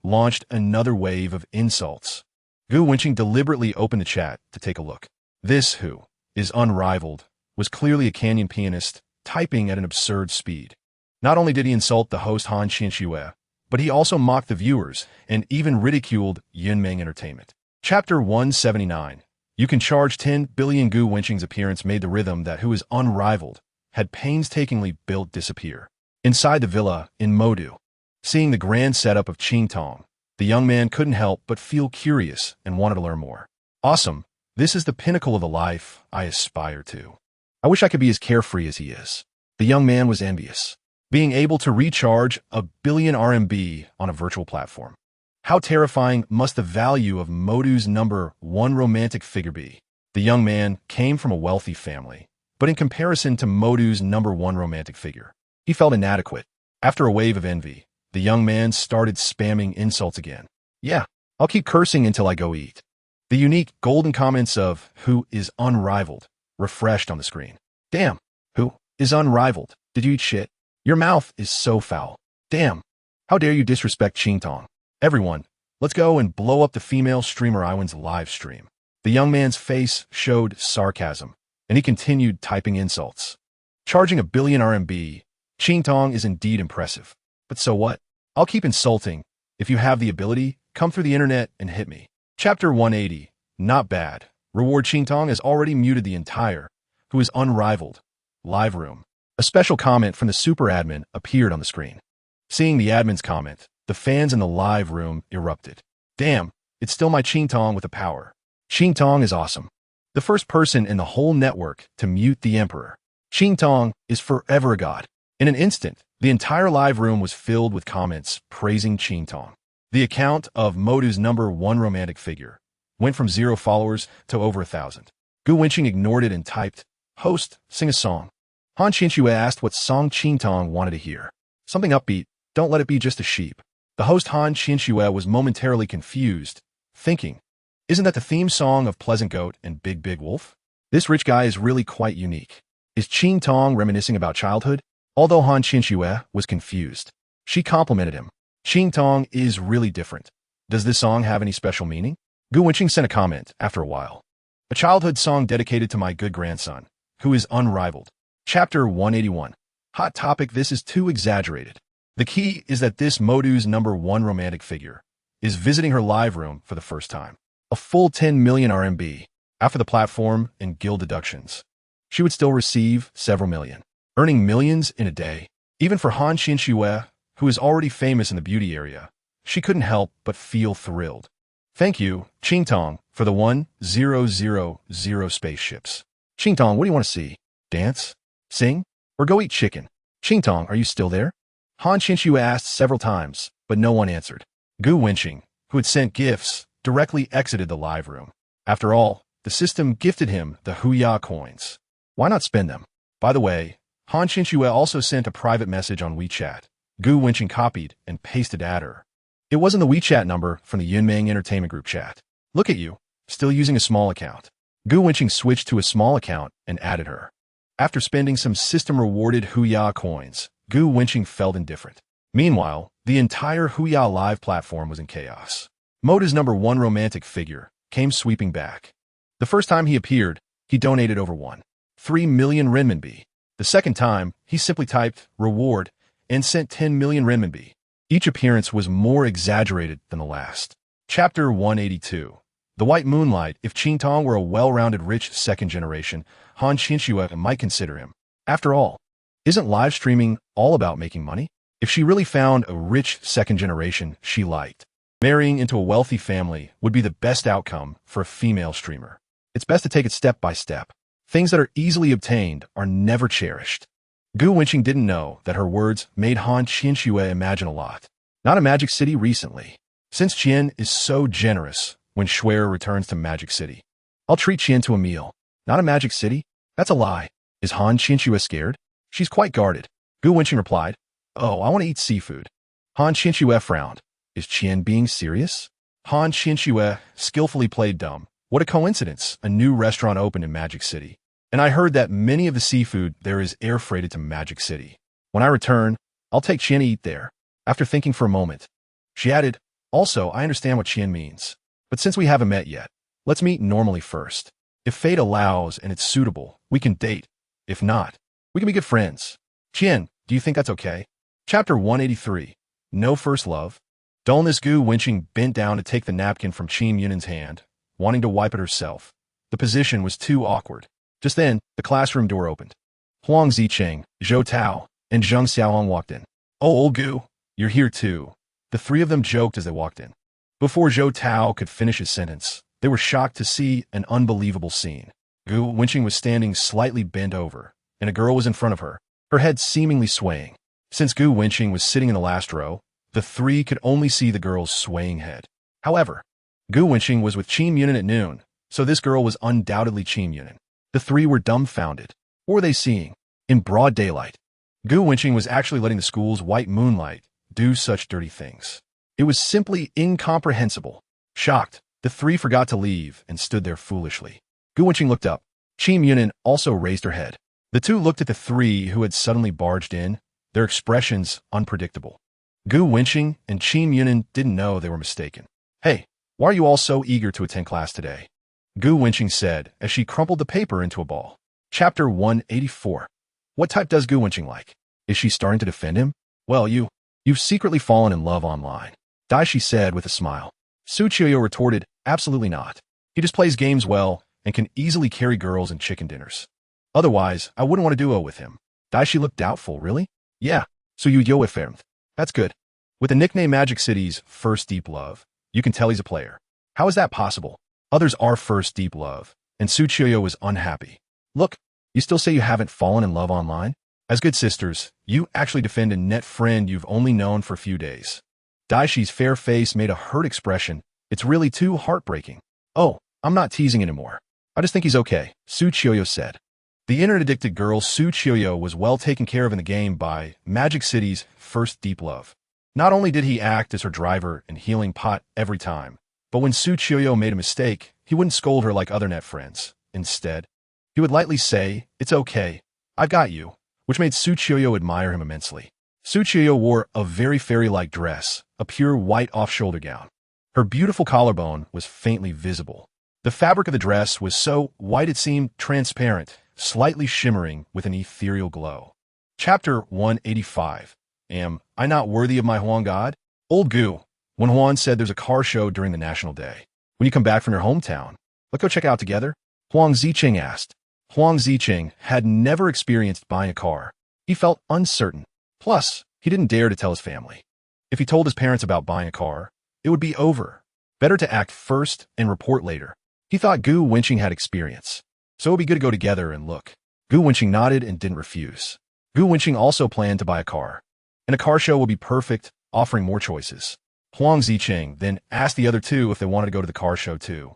launched another wave of insults. Gu Wenqing deliberately opened the chat to take a look. This who is unrivaled was clearly a canyon pianist, typing at an absurd speed. Not only did he insult the host Han Qianque, but he also mocked the viewers and even ridiculed Yunming Entertainment. Chapter 179. You can charge 10 billion. Gu Wenqing's appearance made the rhythm that who is unrivaled had painstakingly built disappear. Inside the villa in Modu, seeing the grand setup of Qin Tong, the young man couldn't help but feel curious and wanted to learn more. Awesome. This is the pinnacle of the life I aspire to. I wish I could be as carefree as he is. The young man was envious, being able to recharge 1 billion RMB on a virtual platform. How terrifying must the value of Modu's number 1 romantic figure be? The young man came from a wealthy family, but in comparison to Modu's number 1 romantic figure, he felt inadequate. After a wave of envy, the young man started spamming insults again. Yeah, I'll keep cursing until I go eat. The unique golden comments of who is unrivaled refreshed on the screen. Damn, who is unrivaled? Did you eat shit? Your mouth is so foul. Damn, how dare you disrespect Qin Tong? Everyone, let's go and blow up the female streamer Iwan's live stream. The young man's face showed sarcasm, and he continued typing insults. Charging 1 billion RMB, Qin Tong is indeed impressive. But so what? I'll keep insulting. If you have the ability, come through the internet and hit me. Chapter 180. Not bad. Reward. Qin Tong has already muted the entire who is unrivaled live room. A special comment from the super admin appeared on the screen. Seeing the admin's comment, the fans in the live room erupted. Damn, it's still my Qin Tong with the power. Qin Tong is awesome. The first person in the whole network to mute the emperor. Qin Tong is forever a god. In an instant, the entire live room was filled with comments praising Qin Tong. The account of Modu's number 1 romantic figure went from 0 followers to over 1,000. Gu Wenqing ignored it and typed, "Host, sing a song." Han Qianque asked what song Qin Tong wanted to hear. Something upbeat, don't let it be just a sheep. The host Han Qianque was momentarily confused, thinking, isn't that the theme song of Pleasant Goat and Big Big Wolf? This rich guy is really quite unique. Is Qing Tong reminiscing about childhood? Although Han Qinxue was confused, she complimented him. Qing Tong is really different. Does this song have any special meaning? Gu Wenqing sent a comment after a while. A childhood song dedicated to my good grandson, who is unrivaled. Chapter 181. Hot topic: this is too exaggerated. The key is that this Modu's #1 romantic figure is visiting her live room for the first time. A full 10 million RMB. After the platform and guild deductions, she would still receive several million, earning millions in a day. Even for Han Qinxue, who is already famous in the beauty area, she couldn't help but feel thrilled. Thank you, Qing Tong, for the 1000 spaceships. Qing Tong, what do you want to see? Dance? Sing? Or go eat chicken? Qing Tong, are you still there? Han Qinxue asked several times, but no one answered. Gu Wenqing, who had sent gifts, directly exited the live room. After all, the system gifted him the Huya coins. Why not spend them? By the way, Han Qinxue also sent a private message on WeChat. Gu Wenqing copied and pasted at her. It wasn't the WeChat number from the Yunmeng Entertainment Group chat. Look at you, still using a small account. Gu Wenqing switched to a small account and added her. After spending some system-rewarded Huya coins, Gu Wenqing felt indifferent. Meanwhile, the entire Huya Live platform was in chaos. Moda's #1 romantic figure came sweeping back. The first time he appeared, he donated over 1.3 million renminbi. The second time, he simply typed reward and sent 10 million renminbi. Each appearance was more exaggerated than the last. Chapter 182. The White Moonlight. If Qing Tong were a well-rounded rich second generation, Han Qinxue might consider him. After all, isn't live streaming all about making money? If she really found a rich second generation she liked, marrying into a wealthy family would be the best outcome for a female streamer. It's best to take it step by step. Things that are easily obtained are never cherished. Gu Wenqing didn't know that her words made Han Qinxue imagine a lot. Not a Magic City recently. Since Qian is so generous when Schwer returns to Magic City, I'll treat Qian to a meal. Not a Magic City? That's a lie. Is Han Qinxue scared? She's quite guarded. Gu Wenqing replied, "Oh, I want to eat seafood." Han Qinxue frowned. Is Qian being serious? Han Qinxue skillfully played dumb. What a coincidence. A new restaurant opened in Magic City. And I heard that many of the seafood there is air freighted to Magic City. When I return, I'll take Qian to eat there. After thinking for a moment, she added, "Also, I understand what Qian means. But since we haven't met yet, let's meet normally first. If fate allows and it's suitable, we can date. If not, we can be good friends. Qian, do you think that's okay?" Chapter 183. No First Love. Dullness. Gu Wenqing bent down to take the napkin from Qin Yunin's hand, wanting to wipe it herself. The position was too awkward. Just then, the classroom door opened. Huang Zicheng, Zhou Tao, and Zheng Xiaohong walked in. "Oh, old Gu, you're here too." The three of them joked as they walked in. Before Zhou Tao could finish his sentence, they were shocked to see an unbelievable scene. Gu Wenqing was standing slightly bent over, and a girl was in front of her, her head seemingly swaying. Since Gu Wenqing was sitting in the last row, the three could only see the girl's swaying head. However, Gu Wenqing was with Qin Yunin at noon, so this girl was undoubtedly Qin Yunin. The three were dumbfounded. What were they seeing? In broad daylight, Gu Wenqing was actually letting the school's white moonlight do such dirty things. It was simply incomprehensible. Shocked, the three forgot to leave and stood there foolishly. Gu Wenqing looked up. Qin Yunin also raised her head. The two looked at the three who had suddenly barged in, their expressions unpredictable. Gu Wenqing and Qin Yunin didn't know they were mistaken. "Hey, why are you all so eager to attend class today?" Gu Wenqing said as she crumpled the paper into a ball. Chapter 184. What type does Gu Wenqing like? Is she starting to defend him? "Well, you've secretly fallen in love online," Daishi said with a smile. Su Qiuyo retorted, "Absolutely not. He just plays games well and can easily carry girls and chicken dinners. Otherwise, I wouldn't want to duo with him." Daishi looked doubtful. "Really?" "Yeah, so you yo affirmed. That's good. With the nickname Magic City's first deep love, you can tell he's a player. How is that possible? Others are first deep love." And Su Qiuyo was unhappy. "Look, you still say you haven't fallen in love online? As good sisters, you actually defend a net friend you've only known for a few days." Daishi's fair face made a hurt expression. "It's really too heartbreaking." "Oh, I'm not teasing anymore. I just think he's okay," Su Qiuyo said. The internet-addicted girl Su Qiuyo was well taken care of in the game by Magic City's first deep love. Not only did he act as her driver and healing pot every time, but when Su Qiuyo made a mistake, he wouldn't scold her like other net friends. Instead, he would lightly say, "It's okay. "I've got you," which made Su Qiuyo admire him immensely. Su Qiuyo wore a very fairy-like dress, a pure white off-shoulder gown. Her beautiful collarbone was faintly visible. The fabric of the dress was so white it seemed transparent, slightly shimmering with an ethereal glow. Chapter 185. Am I not worthy of my Huang God? Old Gu, when Huan said there's a car show during the National Day. When you come back from your hometown, let's go check it out together? Huang Ziqing asked. Huang Ziqing had never experienced buying a car. He felt uncertain. Plus, he didn't dare to tell his family. If he told his parents about buying a car, it would be over. Better to act first and report later. He thought Gu Wenqing had experience, so it would be good to go together and look. Gu Wenqing nodded and didn't refuse. Gu Wenqing also planned to buy a car, and a car show would be perfect, offering more choices. Huang Ziqing then asked the other two if they wanted to go to the car show too.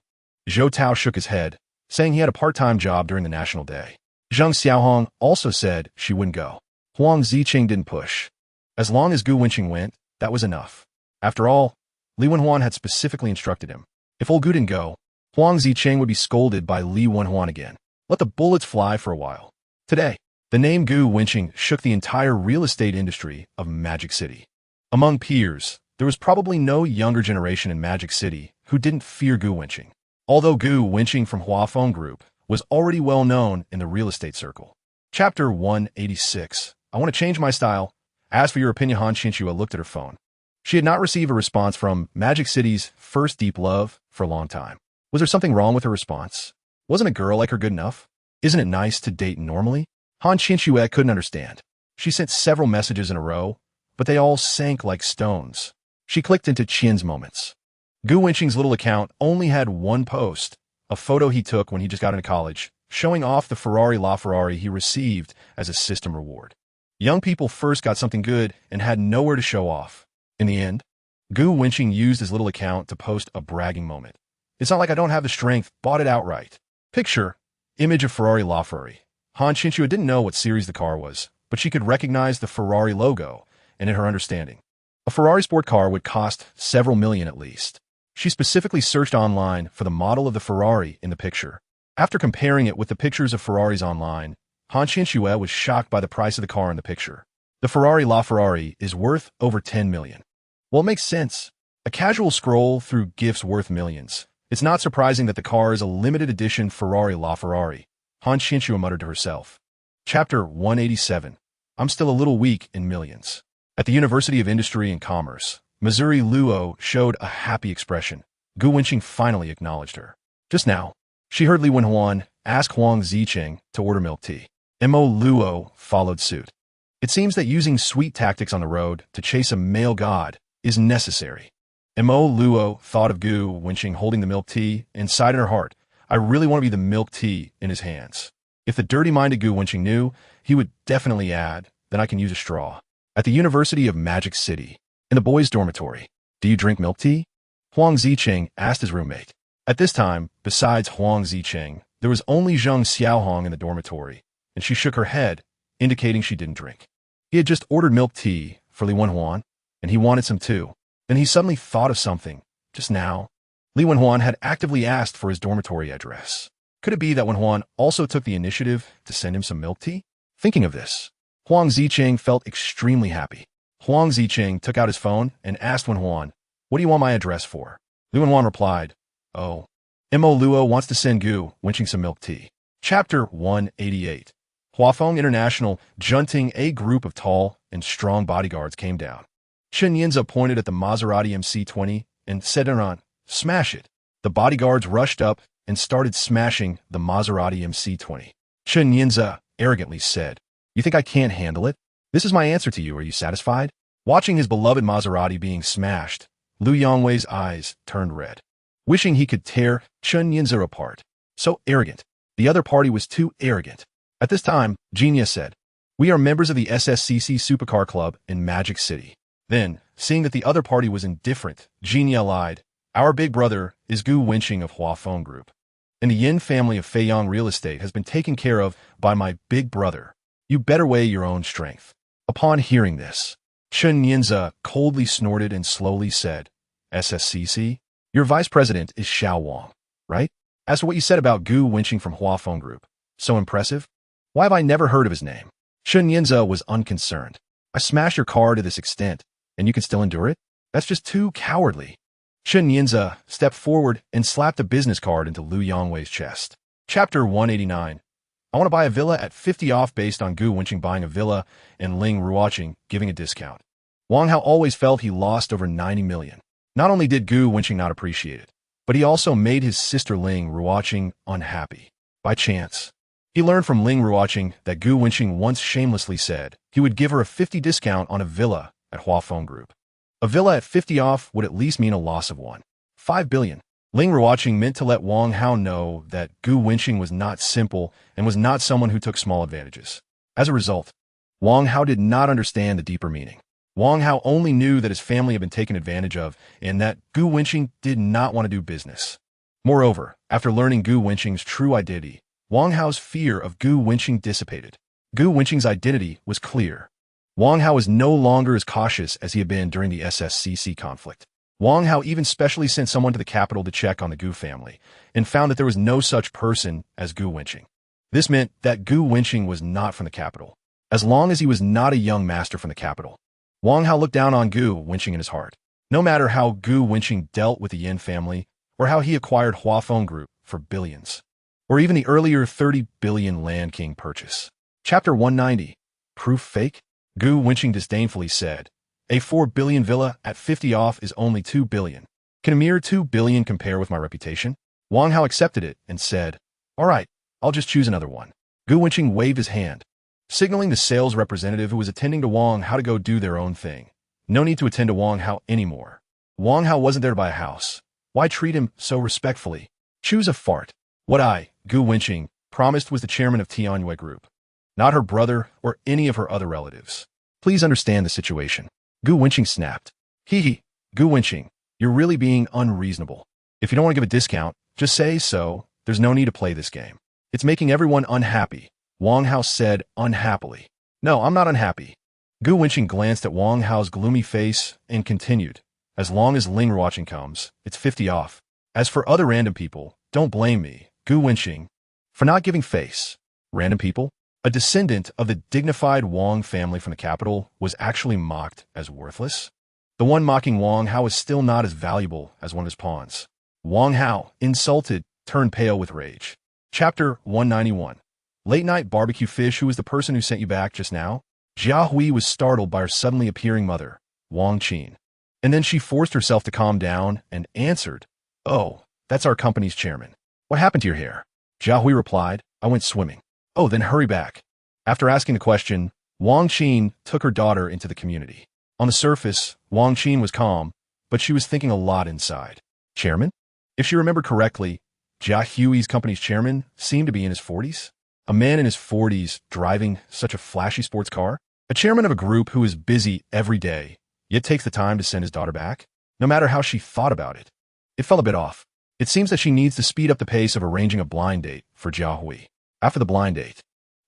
Zhou Tao shook his head, saying he had a part-time job during the National Day. Zheng Xiaohong also said she wouldn't go. Huang Ziqing didn't push. As long as Gu Wenqing went, that was enough. After all, Li Wenhuan had specifically instructed him. If old Gu didn't go, Huang Ziqing would be scolded by Li Wenhuan again. Let the bullets fly for a while. Today, the name Gu Wenqing shook the entire real estate industry of Magic City. Among peers, there was probably no younger generation in Magic City who didn't fear Gu Wenqing. Although Gu Wenqing from Huafeng Group was already well known in the real estate circle. Chapter 186. I want to change my style. As for your opinion, Han Qinxue looked at her phone. She had not received a response from Magic City's first deep love for a long time. Was there something wrong with her response? Wasn't a girl like her good enough? Isn't it nice to date normally? Han Qinxue couldn't understand. She sent several messages in a row, but they all sank like stones. She clicked into Qian's moments. Gu Wenqing's little account only had one post, a photo he took when he just got into college, showing off the Ferrari he received as a system reward. Young people first got something good and had nowhere to show off. In the end, Gu Wenqing used his little account to post a bragging moment. It's not like I don't have the strength, bought it outright. Picture, image of Ferrari. Han Qinxue didn't know what series the car was, but she could recognize the Ferrari logo, and in her understanding, a Ferrari sport car would cost several million at least. She specifically searched online for the model of the Ferrari in the picture. After comparing it with the pictures of Ferraris online, Han Qinxue was shocked by the price of the car in the picture. The Ferrari is worth over 10 million. Well, it makes sense. A casual scroll through gifts worth millions. It's not surprising that the car is a limited edition Ferrari. Han Qinxue muttered to herself. Chapter 187. I'm still a little weak in millions. At the University of Industry and Commerce, Missouri Luo showed a happy expression. Gu Wenqing finally acknowledged her. Just now, she heard Li Wenhuan ask Huang Ziqing to order milk tea. Mo Luo followed suit. It seems that using sweet tactics on the road to chase a male god is necessary. Mo Luo thought of Gu Wenqing holding the milk tea and sighed in her heart, I really want to be the milk tea in his hands. If the dirty-minded Gu Wenqing knew, he would definitely add, then I can use a straw. At the University of Magic City, in the boys' dormitory, do you drink milk tea? Huang Ziqing asked his roommate. At this time, besides Huang Ziqing, there was only Zheng Xiaohong in the dormitory, and she shook her head, indicating she didn't drink. He had just ordered milk tea for Li Wenhuan, and he wanted some too. Then he suddenly thought of something. Just now, Li Wenhuan had actively asked for his dormitory address. Could it be that Wenhuan also took the initiative to send him some milk tea? Thinking of this, Huang Ziqing felt extremely happy. Huang Ziqing took out his phone and asked Wenhuan, what do you want my address for? Li Wenhuan replied, oh, Mo Luo wants to send Gu Wenqing some milk tea. Chapter 188. Huafeng International, junting a group of tall and strong bodyguards came down. Chen Yinza pointed at the Maserati MC20 and said to Iran, smash it. The bodyguards rushed up and started smashing the Maserati MC20. Chen Yinza arrogantly said, you think I can't handle it? This is my answer to you. Are you satisfied? Watching his beloved Maserati being smashed, Liu Yongwei's eyes turned red. Wishing he could tear Chen Yinza apart. So arrogant. The other party was too arrogant. At this time, Genia said, we are members of the SSCC Supercar Club in Magic City. Then, seeing that the other party was indifferent, Genia lied. Our big brother is Gu Wenqing of Huafeng Group. And the Yin family of Feiyang Real Estate has been taken care of by my big brother. You better weigh your own strength. Upon hearing this, Chen Yinza coldly snorted and slowly said, SSCC? Your vice president is Xiao Wang, right? As for what you said about Gu Wenqing from Huafeng Group, so impressive? Why have I never heard of his name? Shun Yinze was unconcerned. I smashed your car to this extent, and you can still endure it? That's just too cowardly. Shun Yinze stepped forward and slapped a business card into Liu Yongwei's chest. Chapter 189. I want to buy a villa at 50 off based on Gu Wenqing buying a villa and Ling Ruoqing giving a discount. Wang Hao always felt he lost over 90 million. Not only did Gu Wenqing not appreciate it, but he also made his sister Ling Ruoqing unhappy. By chance, he learned from Ling Ruoqing that Gu Wenqing once shamelessly said he would give her a 50 discount on a villa at Huafeng Group. A villa at 50 off would at least mean a loss of 1.5 billion. Ling Ruoqing meant to let Wang Hao know that Gu Wenqing was not simple and was not someone who took small advantages. As a result, Wang Hao did not understand the deeper meaning. Wang Hao only knew that his family had been taken advantage of and that Gu Wenqing did not want to do business. Moreover, after learning Gu Wenqing's true identity, Wang Hao's fear of Gu Wenqing dissipated. Gu Wenqing's identity was clear. Wang Hao was no longer as cautious as he had been during the SSCC conflict. Wang Hao even specially sent someone to the capital to check on the Gu family and found that there was no such person as Gu Wenqing. This meant that Gu Wenqing was not from the capital, as long as he was not a young master from the capital. Wang Hao looked down on Gu Wenqing in his heart. No matter how Gu Wenqing dealt with the Yin family, or how he acquired Huafeng Group for billions, or even the earlier 30 billion Land King purchase. Chapter 190. Proof fake? Gu Wenqing disdainfully said, a 4 billion villa at 50 off is only 2 billion. Can a mere 2 billion compare with my reputation? Wang Hao accepted it and said, all right, I'll just choose another one. Gu Wenqing waved his hand, signaling the sales representative who was attending to Wang Hao to go do their own thing. No need to attend to Wang Hao anymore. Wang Hao wasn't there to buy a house. Why treat him so respectfully? Choose a fart. What I, Gu Wenqing, promised was the chairman of Tianyue Group, not her brother or any of her other relatives. Please understand the situation. Gu Wenqing snapped. Hee. Gu Wenqing, you're really being unreasonable. If you don't want to give a discount, just say so. There's no need to play this game. It's making everyone unhappy. Wang Hao said unhappily. No, I'm not unhappy. Gu Wenqing glanced at Wang Hao's gloomy face and continued. As long as Ling Ruoqing comes, it's 50 off. As for other random people, don't blame me, Gu Wenqing, for not giving face. Random people? A descendant of the dignified Wang family from the capital was actually mocked as worthless. The one mocking Wang Hao was still not as valuable as one of his pawns. Wang Hao, insulted, turned pale with rage. Chapter 191. Late-night barbecue fish. Who is the person who sent you back just now? Jia Hui was startled by her suddenly appearing mother, Wang Qin. And then she forced herself to calm down and answered, oh, that's our company's chairman. What happened to your hair? Jia Hui replied, I went swimming. Oh, then hurry back. After asking the question, Wang Qin took her daughter into the community. On the surface, Wang Qin was calm, but she was thinking a lot inside. Chairman? If she remembered correctly, Jia Hui's company's chairman seemed to be in his 40s. A man in his 40s driving such a flashy sports car? A chairman of a group who is busy every day, yet takes the time to send his daughter back? No matter how she thought about it, it fell a bit off. It seems that she needs to speed up the pace of arranging a blind date for Jia Hui. After the blind date,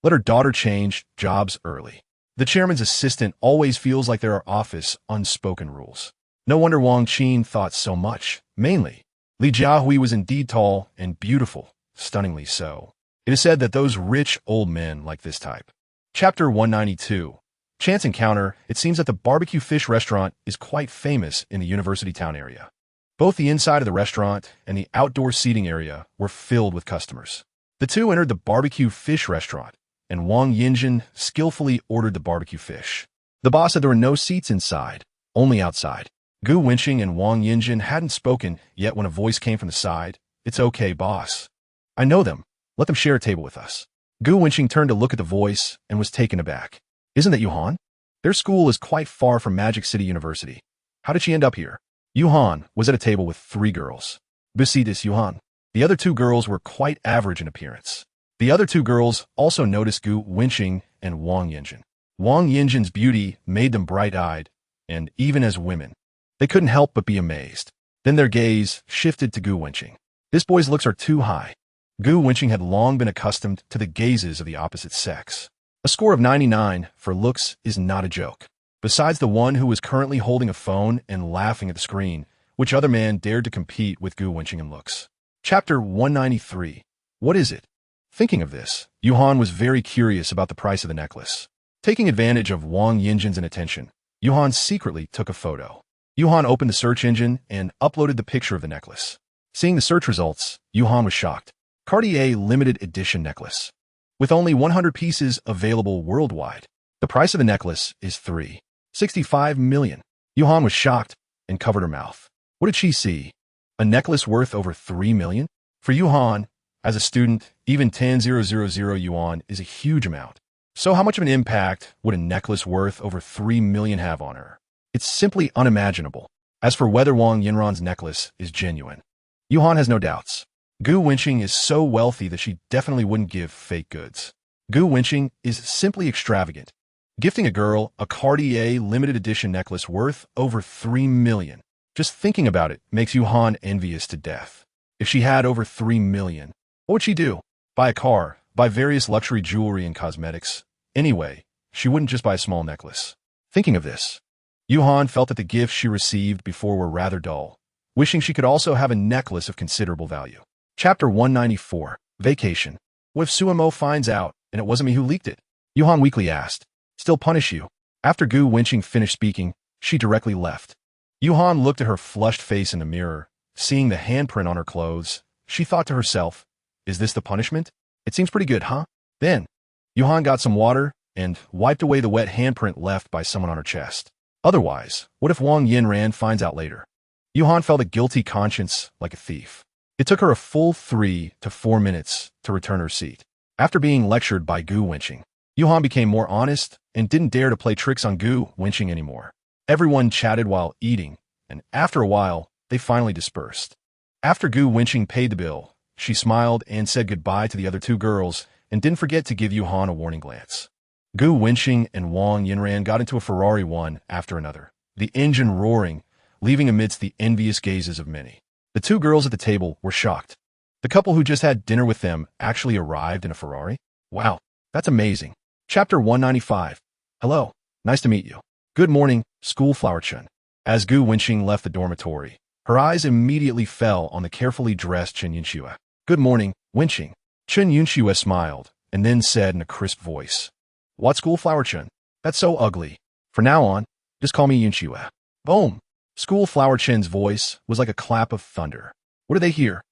let her daughter change jobs early. The chairman's assistant always feels like there are office unspoken rules. No wonder Wang Qin thought so much. Mainly, Li Jiahui was indeed tall and beautiful, stunningly so. It is said that those rich old men like this type. Chapter 192. Chance encounter. It seems that the barbecue fish restaurant is quite famous in the university town area. Both the inside of the restaurant and the outdoor seating area were filled with customers. The two entered the barbecue fish restaurant, and Wang Yinjin skillfully ordered the barbecue fish. The boss said there were no seats inside, only outside. Gu Wenqing and Wang Yinjin hadn't spoken yet when a voice came from the side. It's okay, boss. I know them. Let them share a table with us. Gu Wenqing turned to look at the voice and was taken aback. Isn't that Yuhan? Their school is quite far from Magic City University. How did she end up here? Yuhan was at a table with 3 girls. Besides Yuhan, the other 2 girls were quite average in appearance. The other 2 girls also noticed Gu Wenqing and Wang Yinjin. Wang Yinjin's beauty made them bright-eyed, and even as women, they couldn't help but be amazed. Then their gaze shifted to Gu Wenqing. This boy's looks are too high. Gu Wenqing had long been accustomed to the gazes of the opposite sex. A score of 99 for looks is not a joke. Besides the one who was currently holding a phone and laughing at the screen, which other man dared to compete with Gu Wenqing in looks? Chapter 193. What is it? Thinking of this, Yuhan was very curious about the price of the necklace. Taking advantage of Wang Yinjin's inattention, Yuhan secretly took a photo. Yuhan opened the search engine and uploaded the picture of the necklace. Seeing the search results, Yuhan was shocked. Cartier limited edition necklace. With only 100 pieces available worldwide, the price of the necklace is $3.65 million. Yuhan was shocked and covered her mouth. What did she see? A necklace worth over $3 million? For Yuhan, as a student, even 10,000 yuan is a huge amount. So how much of an impact would a necklace worth over $3 million have on her? It's simply unimaginable. As for whether Wang Yinran's necklace is genuine, Yuhan has no doubts. Gu Wenqing is so wealthy that she definitely wouldn't give fake goods. Gu Wenqing is simply extravagant, gifting a girl a Cartier limited edition necklace worth over $3 million. Just thinking about it makes Yuhan envious to death. If she had over $3 million, what would she do? Buy a car, buy various luxury jewelry and cosmetics. Anyway, she wouldn't just buy a small necklace. Thinking of this, Yuhan felt that the gifts she received before were rather dull, wishing she could also have a necklace of considerable value. Chapter 194, Vacation. What if Suemo finds out and it wasn't me who leaked it? Yuhan weakly asked. Still punish you. After Gu Wenqing finished speaking, she directly left. Yuhan looked at her flushed face in the mirror. Seeing the handprint on her clothes, she thought to herself, is this the punishment? It seems pretty good, huh? Then, Yuhan got some water and wiped away the wet handprint left by someone on her chest. Otherwise, what if Wang Yinran finds out later? Yuhan felt a guilty conscience like a thief. It took her a full 3 to 4 minutes to return her seat. After being lectured by Gu Wenqing, Yuhan became more honest and didn't dare to play tricks on Gu Wenqing anymore. Everyone chatted while eating, and after a while, they finally dispersed. After Gu Wenqing paid the bill, she smiled and said goodbye to the other two girls and didn't forget to give Yuhan a warning glance. Gu Wenqing and Wang Yinran got into a Ferrari one after another, the engine roaring, leaving amidst the envious gazes of many. The two girls at the table were shocked. The couple who just had dinner with them actually arrived in a Ferrari? Wow, that's amazing. Chapter 195. Hello, nice to meet you. Good morning, Schoolflower Chun. As Gu Wenqing left the dormitory, her eyes immediately fell on the carefully dressed Chen Yunxue. Good morning, Wenqing. Chen Yunxue smiled and then said in a crisp voice, What, Schoolflower Chun? That's so ugly. From now on, just call me Yunxue. Boom. Schoolflower Chen's voice was like a clap of thunder. What do they hear?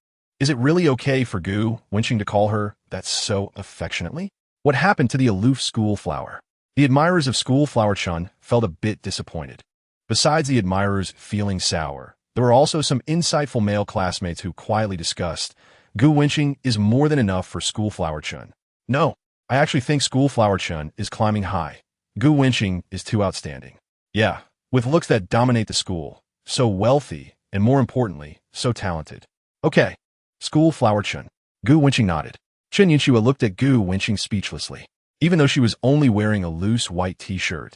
Is it really okay for Gu Wenqing to call her that so affectionately? What happened to the aloof Schoolflower? The admirers of Schoolflower Chun felt a bit disappointed. Besides the admirers feeling sour, there were also some insightful male classmates who quietly discussed, Gu Wenqing is more than enough for Schoolflower Chun. No, I actually think Schoolflower Chun is climbing high. Gu Wenqing is too outstanding. Yeah, with looks that dominate the school, so wealthy, and more importantly, so talented. Okay, Schoolflower Chun. Gu Wenqing nodded. Chen Yunxue looked at Gu Wenqing speechlessly, even though she was only wearing a loose white t-shirt.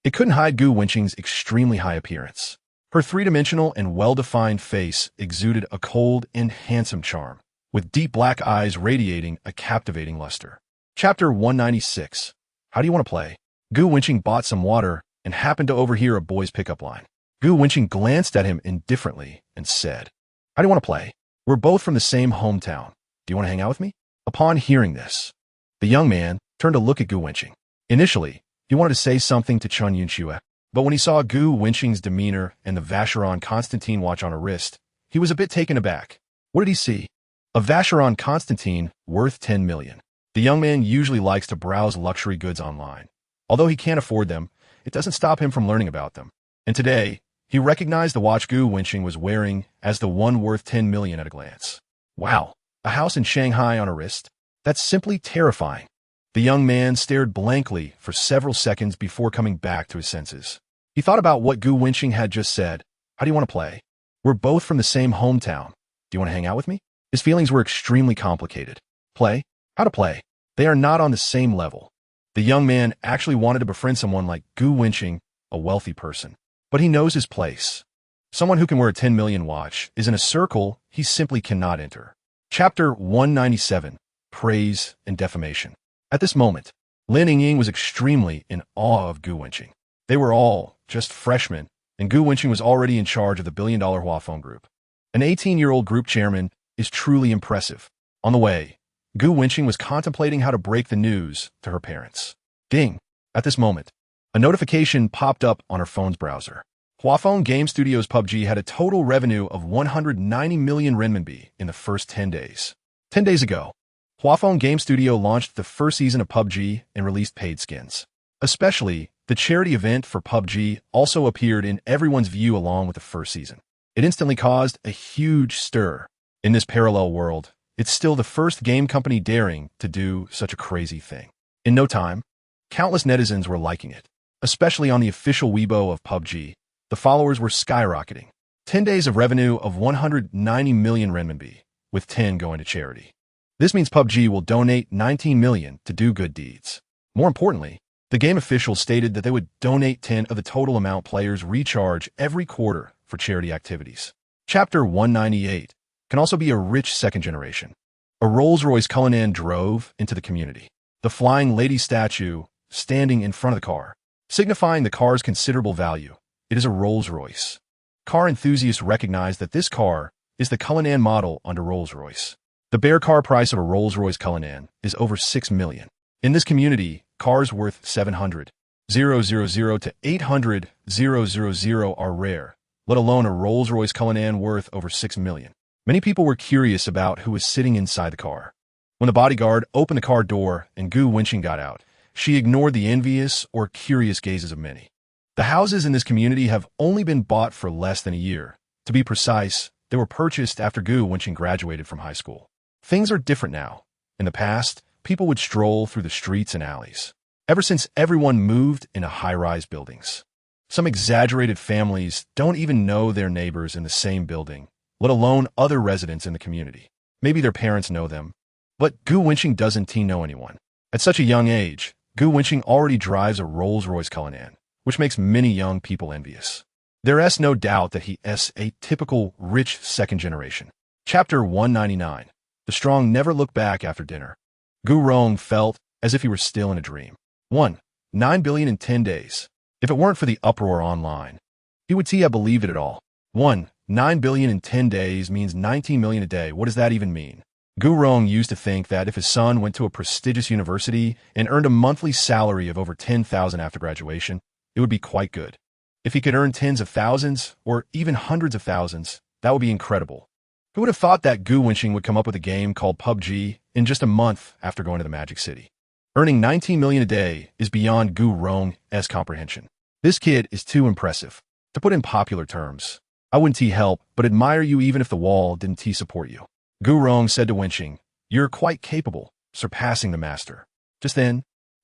It couldn't hide Gu Wenqing's extremely high appearance. Her three-dimensional and well-defined face exuded a cold and handsome charm, with deep black eyes radiating a captivating luster. Chapter 196. How do you want to play? Gu Wenqing bought some water and happened to overhear a boy's pickup line. Gu Wenqing glanced at him indifferently and said, How do you want to play? We're both from the same hometown. Do you want to hang out with me? Upon hearing this, the young man turned to look at Gu Wenqing. Initially, he wanted to say something to Chen Yunxue, but when he saw Gu Wenqing's demeanor and the Vacheron Constantine watch on her wrist, he was a bit taken aback. What did he see? A Vacheron Constantine worth 10 million. The young man usually likes to browse luxury goods online. Although he can't afford them, it doesn't stop him from learning about them. And today, he recognized the watch Gu Wenqing was wearing as the one worth 10 million at a glance. Wow, a house in Shanghai on her wrist? That's simply terrifying. The young man stared blankly for several seconds before coming back to his senses. He thought about what Gu Wenqing had just said. How do you want to play? We're both from the same hometown. Do you want to hang out with me? His feelings were extremely complicated. Play? How to play? They are not on the same level. The young man actually wanted to befriend someone like Gu Wenqing, a wealthy person. But he knows his place. Someone who can wear a 10 million watch is in a circle he simply cannot enter. Chapter 197. Praise and Defamation. At this moment, Lin Yingying was extremely in awe of Gu Wenqing. They were all just freshmen, and Gu Wenqing was already in charge of the billion-dollar Huafeng group. An 18-year-old group chairman is truly impressive. On the way, Gu Wenqing was contemplating how to break the news to her parents. Ding! At this moment, a notification popped up on her phone's browser. Huafeng Game Studios PUBG had a total revenue of 190 million renminbi in the first 10 days. 10 days ago, Huafeng Game Studio launched the first season of PUBG and released paid skins. Especially, the charity event for PUBG also appeared in everyone's view along with the first season. It instantly caused a huge stir. In this parallel world, it's still the first game company daring to do such a crazy thing. In no time, countless netizens were liking it. Especially on the official Weibo of PUBG, the followers were skyrocketing. 10 days of revenue of 190 million renminbi, with 10 going to charity. This means PUBG will donate 19 million to do good deeds. More importantly, the game officials stated that they would donate 10 of the total amount players recharge every quarter for charity activities. Chapter 198 can also be a rich second generation. A Rolls-Royce Cullinan drove into the community. The flying lady statue standing in front of the car, signifying the car's considerable value. It is a Rolls-Royce. Car enthusiasts recognize that this car is the Cullinan model under Rolls-Royce. The bare car price of a Rolls-Royce Cullinan is over 6 million. In this community, cars worth 700,000 to 800,000 are rare, let alone a Rolls-Royce Cullinan worth over 6 million. Many people were curious about who was sitting inside the car. When the bodyguard opened the car door and Gu Wenqing got out, she ignored the envious or curious gazes of many. The houses in this community have only been bought for less than a year. To be precise, they were purchased after Gu Wenqing graduated from high school. Things are different now. In the past, people would stroll through the streets and alleys. Ever since everyone moved into high-rise buildings. Some exaggerated families don't even know their neighbors in the same building, let alone other residents in the community. Maybe their parents know them, but Gu Wenqing doesn't know anyone. At such a young age, Gu Wenqing already drives a Rolls-Royce Cullinan, which makes many young people envious. There is no doubt that he is a typical rich second generation. Chapter 199. The strong never look back after dinner. Gu Rong felt as if he were still in a dream. 9 billion in 10 days. If it weren't for the uproar online, he would have believed it at all. 9 billion in 10 days means 19 million a day. What does that even mean? Gu Rong used to think that if his son went to a prestigious university and earned a monthly salary of over 10,000 after graduation, it would be quite good. If he could earn tens of thousands or even hundreds of thousands, that would be incredible. Who would have thought that Gu Wenqing would come up with a game called PUBG in just a month after going to the Magic City? Earning 19 million a day is beyond Gu Rong's comprehension. This kid is too impressive. To put in popular terms, I wouldn't help but admire you even if the wall didn't support you. Gu Rong said to Wenqing, "You're quite capable, surpassing the master." Just then,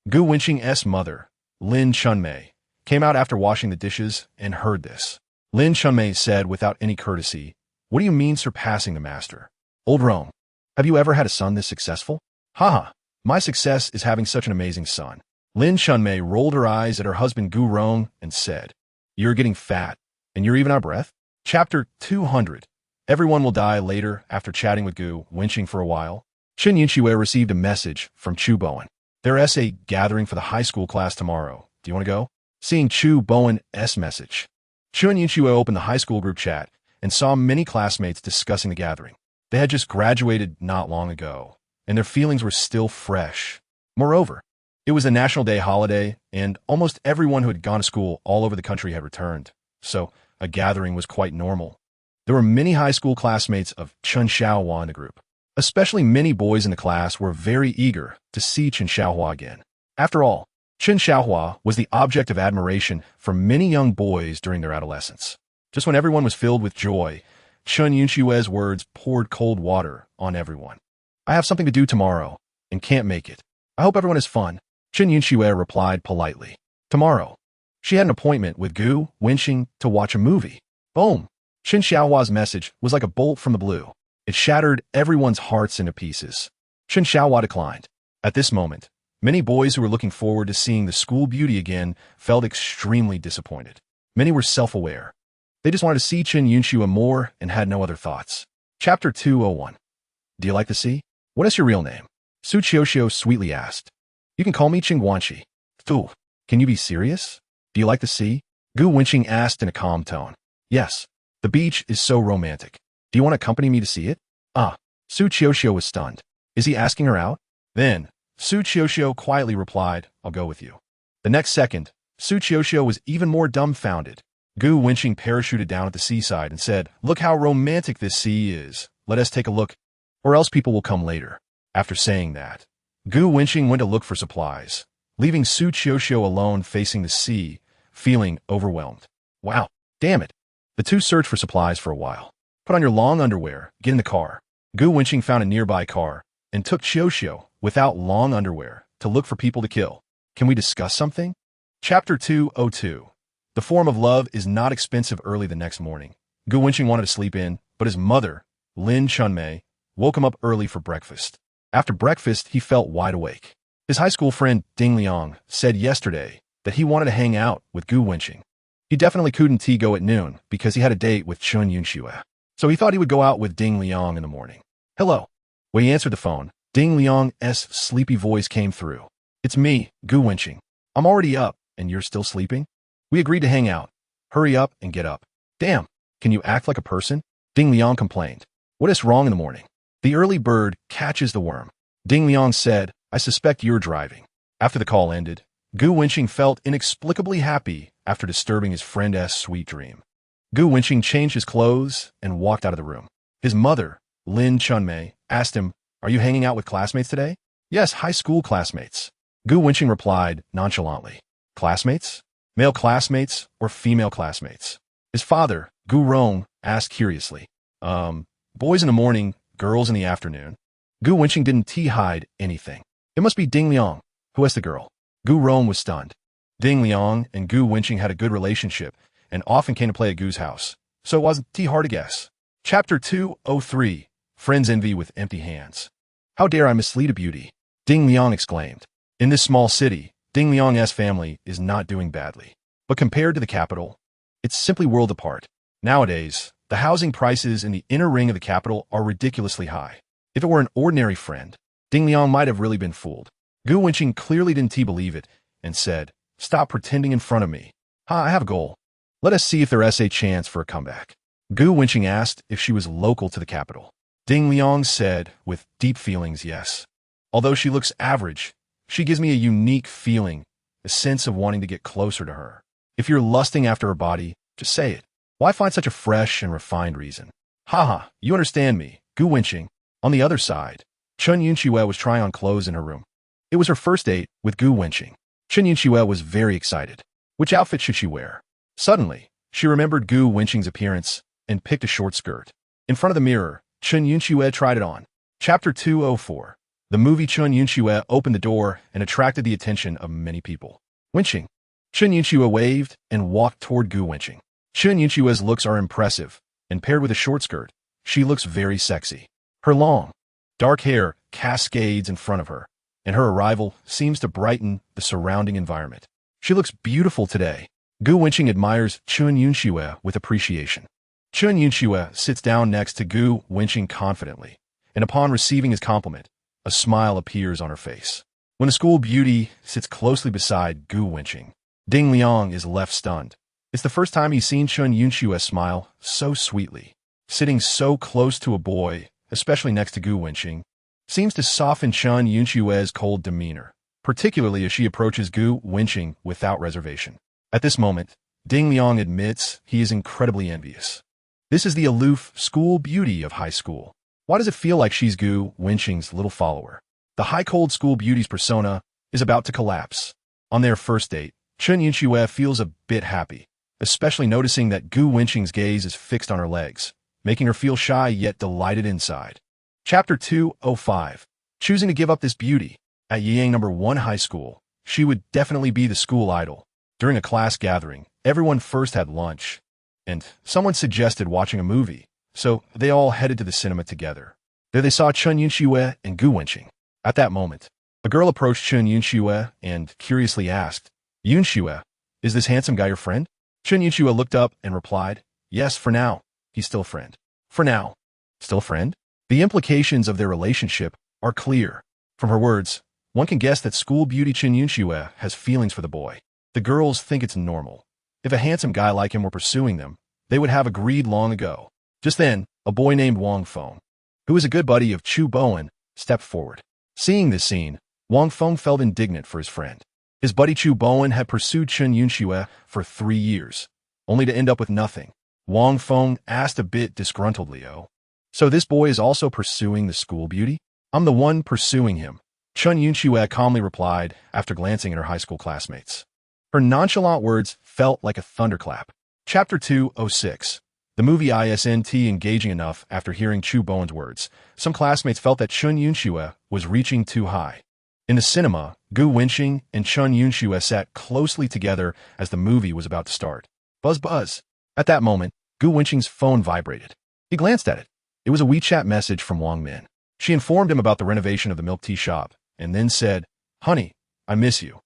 Gu Wenqing's mother, Lin Chunmei, came out after washing the dishes and heard this. Lin Chunmei said without any courtesy, "What do you mean surpassing the master? Old Rong, have you ever had a son this successful?" "Haha, my success is having such an amazing son." Lin Chunmei rolled her eyes at her husband Gu Rong and said, "You're getting fat, and you're even out of breath?" Chapter 200. Everyone will die later after chatting with Gu Wenqing for a while. Chen Yunxue received a message from Chu Bowen. There is a gathering for the high school class tomorrow. Do you want to go? Seeing Chu Bowen's message, Chen Yunxue opened the high school group chat and saw many classmates discussing the gathering. They had just graduated not long ago, and their feelings were still fresh. Moreover, it was a National Day holiday, and almost everyone who had gone to school all over the country had returned, so a gathering was quite normal. There were many high school classmates of Chen Xiaohua in the group. Especially many boys in the class were very eager to see Chen Xiaohua again. After all, Chen Xiaohua was the object of admiration for many young boys during their adolescence. Just when everyone was filled with joy, Chen Yunxue's words poured cold water on everyone. "I have something to do tomorrow and can't make it. I hope everyone has fun." Chen Yunxue replied politely. Tomorrow, she had an appointment with Gu Wenqing to watch a movie. Boom! Chen Xiaohua's message was like a bolt from the blue. It shattered everyone's hearts into pieces. Chen Xiaohua declined. At this moment, many boys who were looking forward to seeing the school beauty again felt extremely disappointed. Many were self-aware. They just wanted to see Chen Yunxue more and had no other thoughts. Chapter 201. Do you like the sea? What is your real name? Su Qiuxiu sweetly asked. You can call me Qing Guanxi. Fu, can you be serious? Do you like the sea? Gu Wenqing asked in a calm tone. Yes. The beach is so romantic. Do you want to accompany me to see it? Su Qiuxiu was stunned. Is he asking her out? Then, Su Qiuxiu quietly replied, I'll go with you. The next second, Su Qiuxiu was even more dumbfounded. Gu Wenqing parachuted down at the seaside and said, Look how romantic this sea is. Let us take a look, or else people will come later. After saying that, Gu Wenqing went to look for supplies, leaving Su Qiuxiu alone facing the sea, feeling overwhelmed. Wow, damn it. The two searched for supplies for a while. Put on your long underwear, get in the car. Gu Wenqing found a nearby car and took Qiuxiu, without long underwear, to look for people to kill. Can we discuss something? Chapter 202. The form of love is not expensive. Early the next morning, Gu Wenqing wanted to sleep in, but his mother, Lin Chunmei, woke him up early for breakfast. After breakfast, he felt wide awake. His high school friend Ding Liang said yesterday that he wanted to hang out with Gu Wenqing. He definitely couldn't go at noon because he had a date with Chun Yunxue. So he thought he would go out with Ding Liang in the morning. Hello. When he answered the phone, Ding Liang's sleepy voice came through. It's me, Gu Wenqing. I'm already up, and you're still sleeping? We agreed to hang out. Hurry up and get up. Damn, can you act like a person? Ding Liang complained. What is wrong in the morning? The early bird catches the worm. Ding Liang said, I suspect you're driving. After the call ended, Gu Wenqing felt inexplicably happy after disturbing his friend's sweet dream. Gu Wenqing changed his clothes and walked out of the room. His mother, Lin Chunmei, asked him, Are you hanging out with classmates today? Yes, high school classmates. Gu Wenqing replied nonchalantly. Classmates? Male classmates or female classmates? His father, Gu Rong, asked curiously. Boys in the morning, girls in the afternoon. Gu Wenqing didn't hide anything. It must be Ding Liang. Who has the girl? Gu Rong was stunned. Ding Liang and Gu Wenqing had a good relationship and often came to play at Gu's house, so it wasn't hard to guess. Chapter 203. Friends envy with empty hands. How dare I mislead a beauty? Ding Liang exclaimed. In this small city, Ding Liang's family is not doing badly. But compared to the capital, it's simply world apart. Nowadays, the housing prices in the inner ring of the capital are ridiculously high. If it were an ordinary friend, Ding Liang might have really been fooled. Gu Wenqing clearly didn't believe it and said, Stop pretending in front of me. I have a goal. Let us see if there is a chance for a comeback. Gu Wenqing asked if she was local to the capital. Ding Liang said, with deep feelings, yes. Although she looks average, she gives me a unique feeling, a sense of wanting to get closer to her. If you're lusting after her body, just say it. Why find such a fresh and refined reason? Haha, you understand me, Gu Wenqing. On the other side, Chun Yunxue was trying on clothes in her room. It was her first date with Gu Wenqing. Chun Yunxue was very excited. Which outfit should she wear? Suddenly, she remembered Gu Wenqing's appearance and picked a short skirt. In front of the mirror, Chun Yunxue tried it on. Chapter 204. The movie Chun Yunxue opened the door and attracted the attention of many people. Wenqing. Chun Yunxue waved and walked toward Gu Wenqing. Chun Yunxue's looks are impressive, and paired with a short skirt, she looks very sexy. Her long, dark hair cascades in front of her, and her arrival seems to brighten the surrounding environment. She looks beautiful today. Gu Wenqing admires Chun Yunxue with appreciation. Chun Yunxue sits down next to Gu Wenqing confidently, and upon receiving his compliment, a smile appears on her face. When the school beauty sits closely beside Gu Wenqing, Ding Liang is left stunned. It's the first time he's seen Chun Yunxue smile so sweetly. Sitting so close to a boy, especially next to Gu Wenqing, seems to soften Chun Yunxue's cold demeanor, particularly as she approaches Gu Wenqing without reservation. At this moment, Ding Liang admits he is incredibly envious. This is the aloof school beauty of high school. Why does it feel like she's Gu Wenqing's little follower? The high-cold school beauty's persona is about to collapse. On their first date, Chun Yunxue feels a bit happy, especially noticing that Gu Wenqing's gaze is fixed on her legs, making her feel shy yet delighted inside. Chapter 205. Choosing to give up this beauty. At Yiyang No. 1 High School, she would definitely be the school idol. During a class gathering, everyone first had lunch, and someone suggested watching a movie, so they all headed to the cinema together. There they saw Chun Yunxue and Gu Wenqing. At that moment, a girl approached Chun Yunxue and curiously asked, Yunxue, is this handsome guy your friend? Chun Yunxue looked up and replied, Yes, for now. He's still a friend. For now. Still a friend? The implications of their relationship are clear. From her words, one can guess that school beauty Chun Yunxue has feelings for the boy. The girls think it's normal. If a handsome guy like him were pursuing them, they would have agreed long ago. Just then, a boy named Wang Feng, who is a good buddy of Chu Bowen, stepped forward. Seeing this scene, Wang Feng felt indignant for his friend. His buddy Chu Bowen had pursued Chen Yunxue for 3 years, only to end up with nothing. Wang Feng asked a bit disgruntledly, "Oh, so this boy is also pursuing the school beauty? I'm the one pursuing him," Chen Yunxue calmly replied after glancing at her high school classmates. Her nonchalant words felt like a thunderclap. Chapter 206. The movie isn't engaging enough after hearing Chu Bowen's words. Some classmates felt that Chen Yunxue was reaching too high. In the cinema, Gu Wenqing and Chen Yunxue sat closely together as the movie was about to start. Buzz buzz. At that moment, Gu Wenqing's phone vibrated. He glanced at it. It was a WeChat message from Wang Min. She informed him about the renovation of the milk tea shop, and then said, "Honey, I miss you."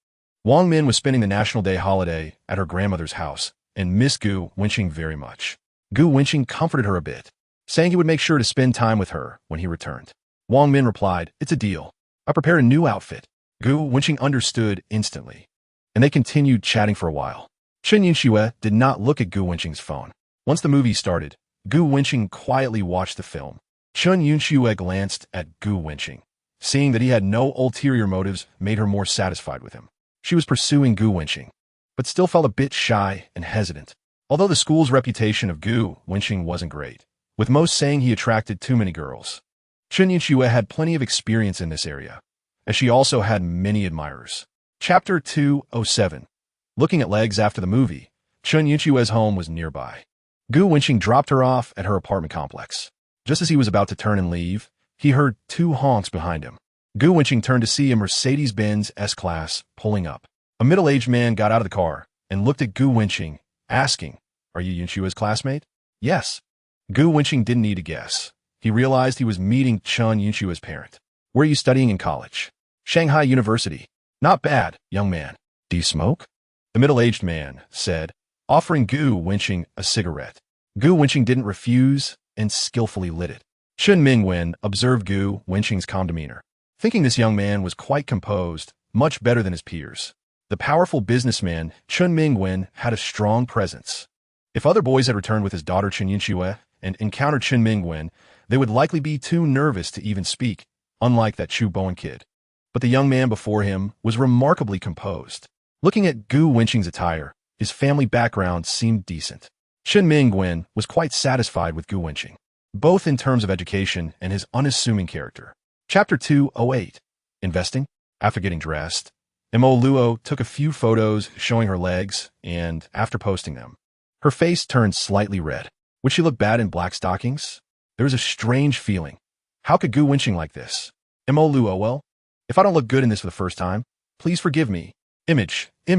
Wang Min was spending the National Day holiday at her grandmother's house and missed Gu Wenqing very much. Gu Wenqing comforted her a bit, saying he would make sure to spend time with her when he returned. Wang Min replied, "It's a deal. I prepared a new outfit." Gu Wenqing understood instantly, and they continued chatting for a while. Chen Yunxue did not look at Gu Wenqing's phone. Once the movie started, Gu Wenqing quietly watched the film. Chen Yunxue glanced at Gu Wenqing. Seeing that he had no ulterior motives made her more satisfied with him. She was pursuing Gu Wenqing, but still felt a bit shy and hesitant. Although the school's reputation of Gu Wenqing wasn't great, with most saying he attracted too many girls, Chen Yunxue had plenty of experience in this area, as she also had many admirers. Chapter 207. Looking at legs after the movie, Chen Yunxue's home was nearby. Gu Wenqing dropped her off at her apartment complex. Just as he was about to turn and leave, he heard 2 honks behind him. Gu Wenqing turned to see a Mercedes-Benz S-Class pulling up. A middle-aged man got out of the car and looked at Gu Wenqing, asking, "Are you Yunxue's classmate?" "Yes." Gu Wenqing didn't need to guess. He realized he was meeting Chen Yunxue's parent. "Where are you studying in college?" "Shanghai University." "Not bad, young man. Do you smoke?" The middle-aged man said, offering Gu Wenqing a cigarette. Gu Wenqing didn't refuse and skillfully lit it. Chen Mingwen observed Gu Wenqing's calm demeanor, thinking this young man was quite composed, much better than his peers. The powerful businessman, Chen Mingwen, had a strong presence. If other boys had returned with his daughter Chen Yunxue and encountered Chen Mingwen, they would likely be too nervous to even speak, unlike that Chu Bowen kid. But the young man before him was remarkably composed. Looking at Gu Wenqing's attire, his family background seemed decent. Chen Mingwen was quite satisfied with Gu Wenqing, both in terms of education and his unassuming character. Chapter 208. Investing. After getting dressed, Mo Luo took a few photos showing her legs, and after posting them, her face turned slightly red. Would she look bad in black stockings? There was a strange feeling. How could Gu Wenqing like this? Mo Luo, well, if I don't look good in this for the first time, please forgive me. Image. Mo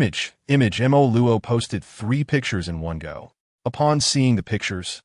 Luo posted 3 pictures in one go. Upon seeing the pictures,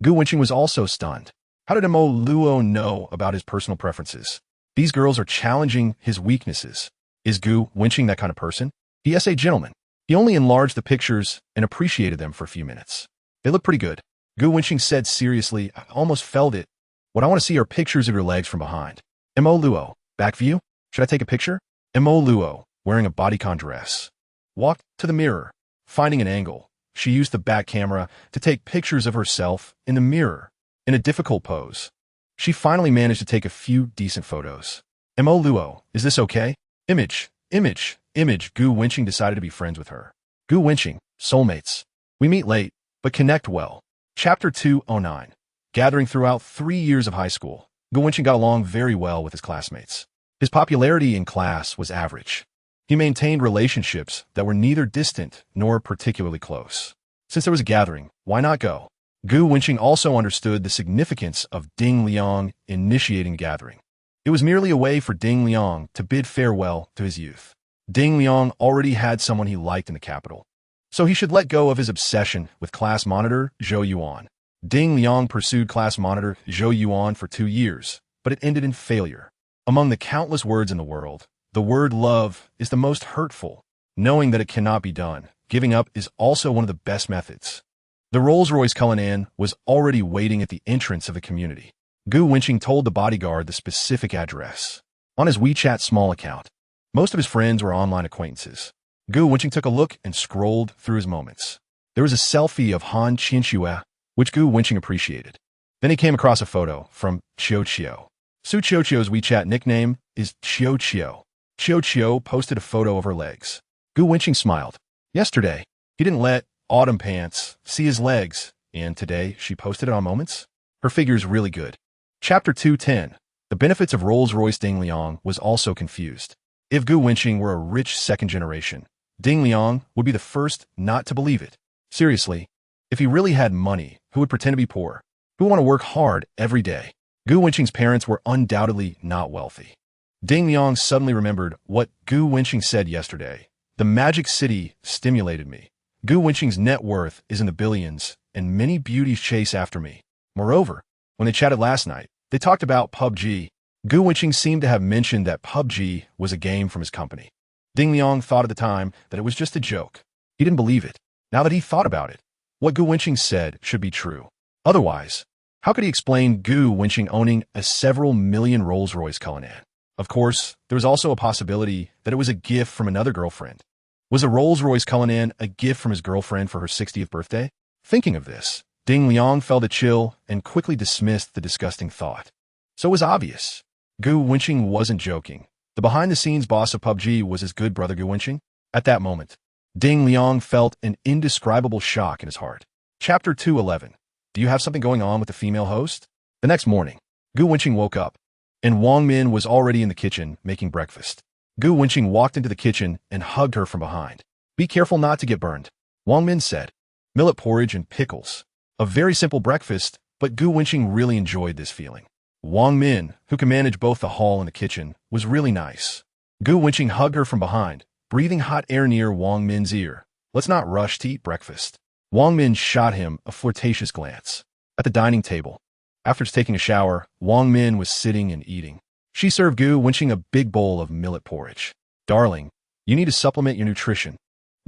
Gu Wenqing was also stunned. How did Mo Luo know about his personal preferences? These girls are challenging his weaknesses. Is Gu Wenqing that kind of person? He is a gentleman. He only enlarged the pictures and appreciated them for a few minutes. They look pretty good. Gu Wenqing said seriously, "I almost felt it. What I want to see are pictures of your legs from behind." Mo Luo, back view? Should I take a picture? Mo Luo, wearing a bodycon dress, walked to the mirror. Finding an angle, she used the back camera to take pictures of herself in the mirror, in a difficult pose. She finally managed to take a few decent photos. Mo Luo, is this okay? Image. Gu Wenqing decided to be friends with her. Gu Wenqing, soulmates. We meet late, but connect well. Chapter 209. Gathering throughout 3 years of high school, Gu Wenqing got along very well with his classmates. His popularity in class was average. He maintained relationships that were neither distant nor particularly close. Since there was a gathering, why not go? Gu Wenqing also understood the significance of Ding Liang initiating gathering. It was merely a way for Ding Liang to bid farewell to his youth. Ding Liang already had someone he liked in the capital, so he should let go of his obsession with class monitor Zhou Yuan. Ding Liang pursued class monitor Zhou Yuan for 2 years, but it ended in failure. Among the countless words in the world, the word love is the most hurtful. Knowing that it cannot be done, giving up is also one of the best methods. The Rolls-Royce Cullinan was already waiting at the entrance of the community. Gu Wenqing told the bodyguard the specific address. On his WeChat small account, most of his friends were online acquaintances. Gu Wenqing took a look and scrolled through his moments. There was a selfie of Han Qianxue, which Gu Wenqing appreciated. Then he came across a photo from Qiu Qiu. Su Qiuqiu's WeChat nickname is Qiuqiu. Qiuqiu posted a photo of her legs. Gu Wenqing smiled. Yesterday, he didn't let Autumn Pants see his legs, and today she posted it on Moments. Her figure's really good. Chapter 210. The benefits of Rolls-Royce. Ding Liang was also confused. If Gu Wenqing were a rich second generation, Ding Liang would be the first not to believe it. Seriously, if he really had money, who would pretend to be poor? Who would want to work hard every day? Gu Wenqing's parents were undoubtedly not wealthy. Ding Liang suddenly remembered what Gu Wenqing said yesterday. The magic city stimulated me. Gu Wenqing's net worth is in the billions, and many beauties chase after me. Moreover, when they chatted last night, they talked about PUBG. Gu Wenqing seemed to have mentioned that PUBG was a game from his company. Ding Liang thought at the time that it was just a joke. He didn't believe it. Now that he thought about it, what Gu Wenqing said should be true. Otherwise, how could he explain Gu Wenqing owning a several million Rolls-Royce Cullinan? Of course, there was also a possibility that it was a gift from another girlfriend. Was a Rolls-Royce Cullinan a gift from his girlfriend for her 60th birthday? Thinking of this, Ding Liang felt a chill and quickly dismissed the disgusting thought. So it was obvious. Gu Wenqing wasn't joking. The behind-the-scenes boss of PUBG was his good brother Gu Wenqing. At that moment, Ding Liang felt an indescribable shock in his heart. Chapter 211. Do you have something going on with the female host? The next morning, Gu Wenqing woke up, and Wang Min was already in the kitchen making breakfast. Gu Wenqing walked into the kitchen and hugged her from behind. Be careful not to get burned, Wang Min said. Millet porridge and pickles. A very simple breakfast, but Gu Wenqing really enjoyed this feeling. Wang Min, who can manage both the hall and the kitchen, was really nice. Gu Wenqing hugged her from behind, breathing hot air near Wang Min's ear. Let's not rush to eat breakfast. Wang Min shot him a flirtatious glance. At the dining table, after taking a shower, Wang Min was sitting and eating. She served Gu Wenqing a big bowl of millet porridge. Darling, you need to supplement your nutrition.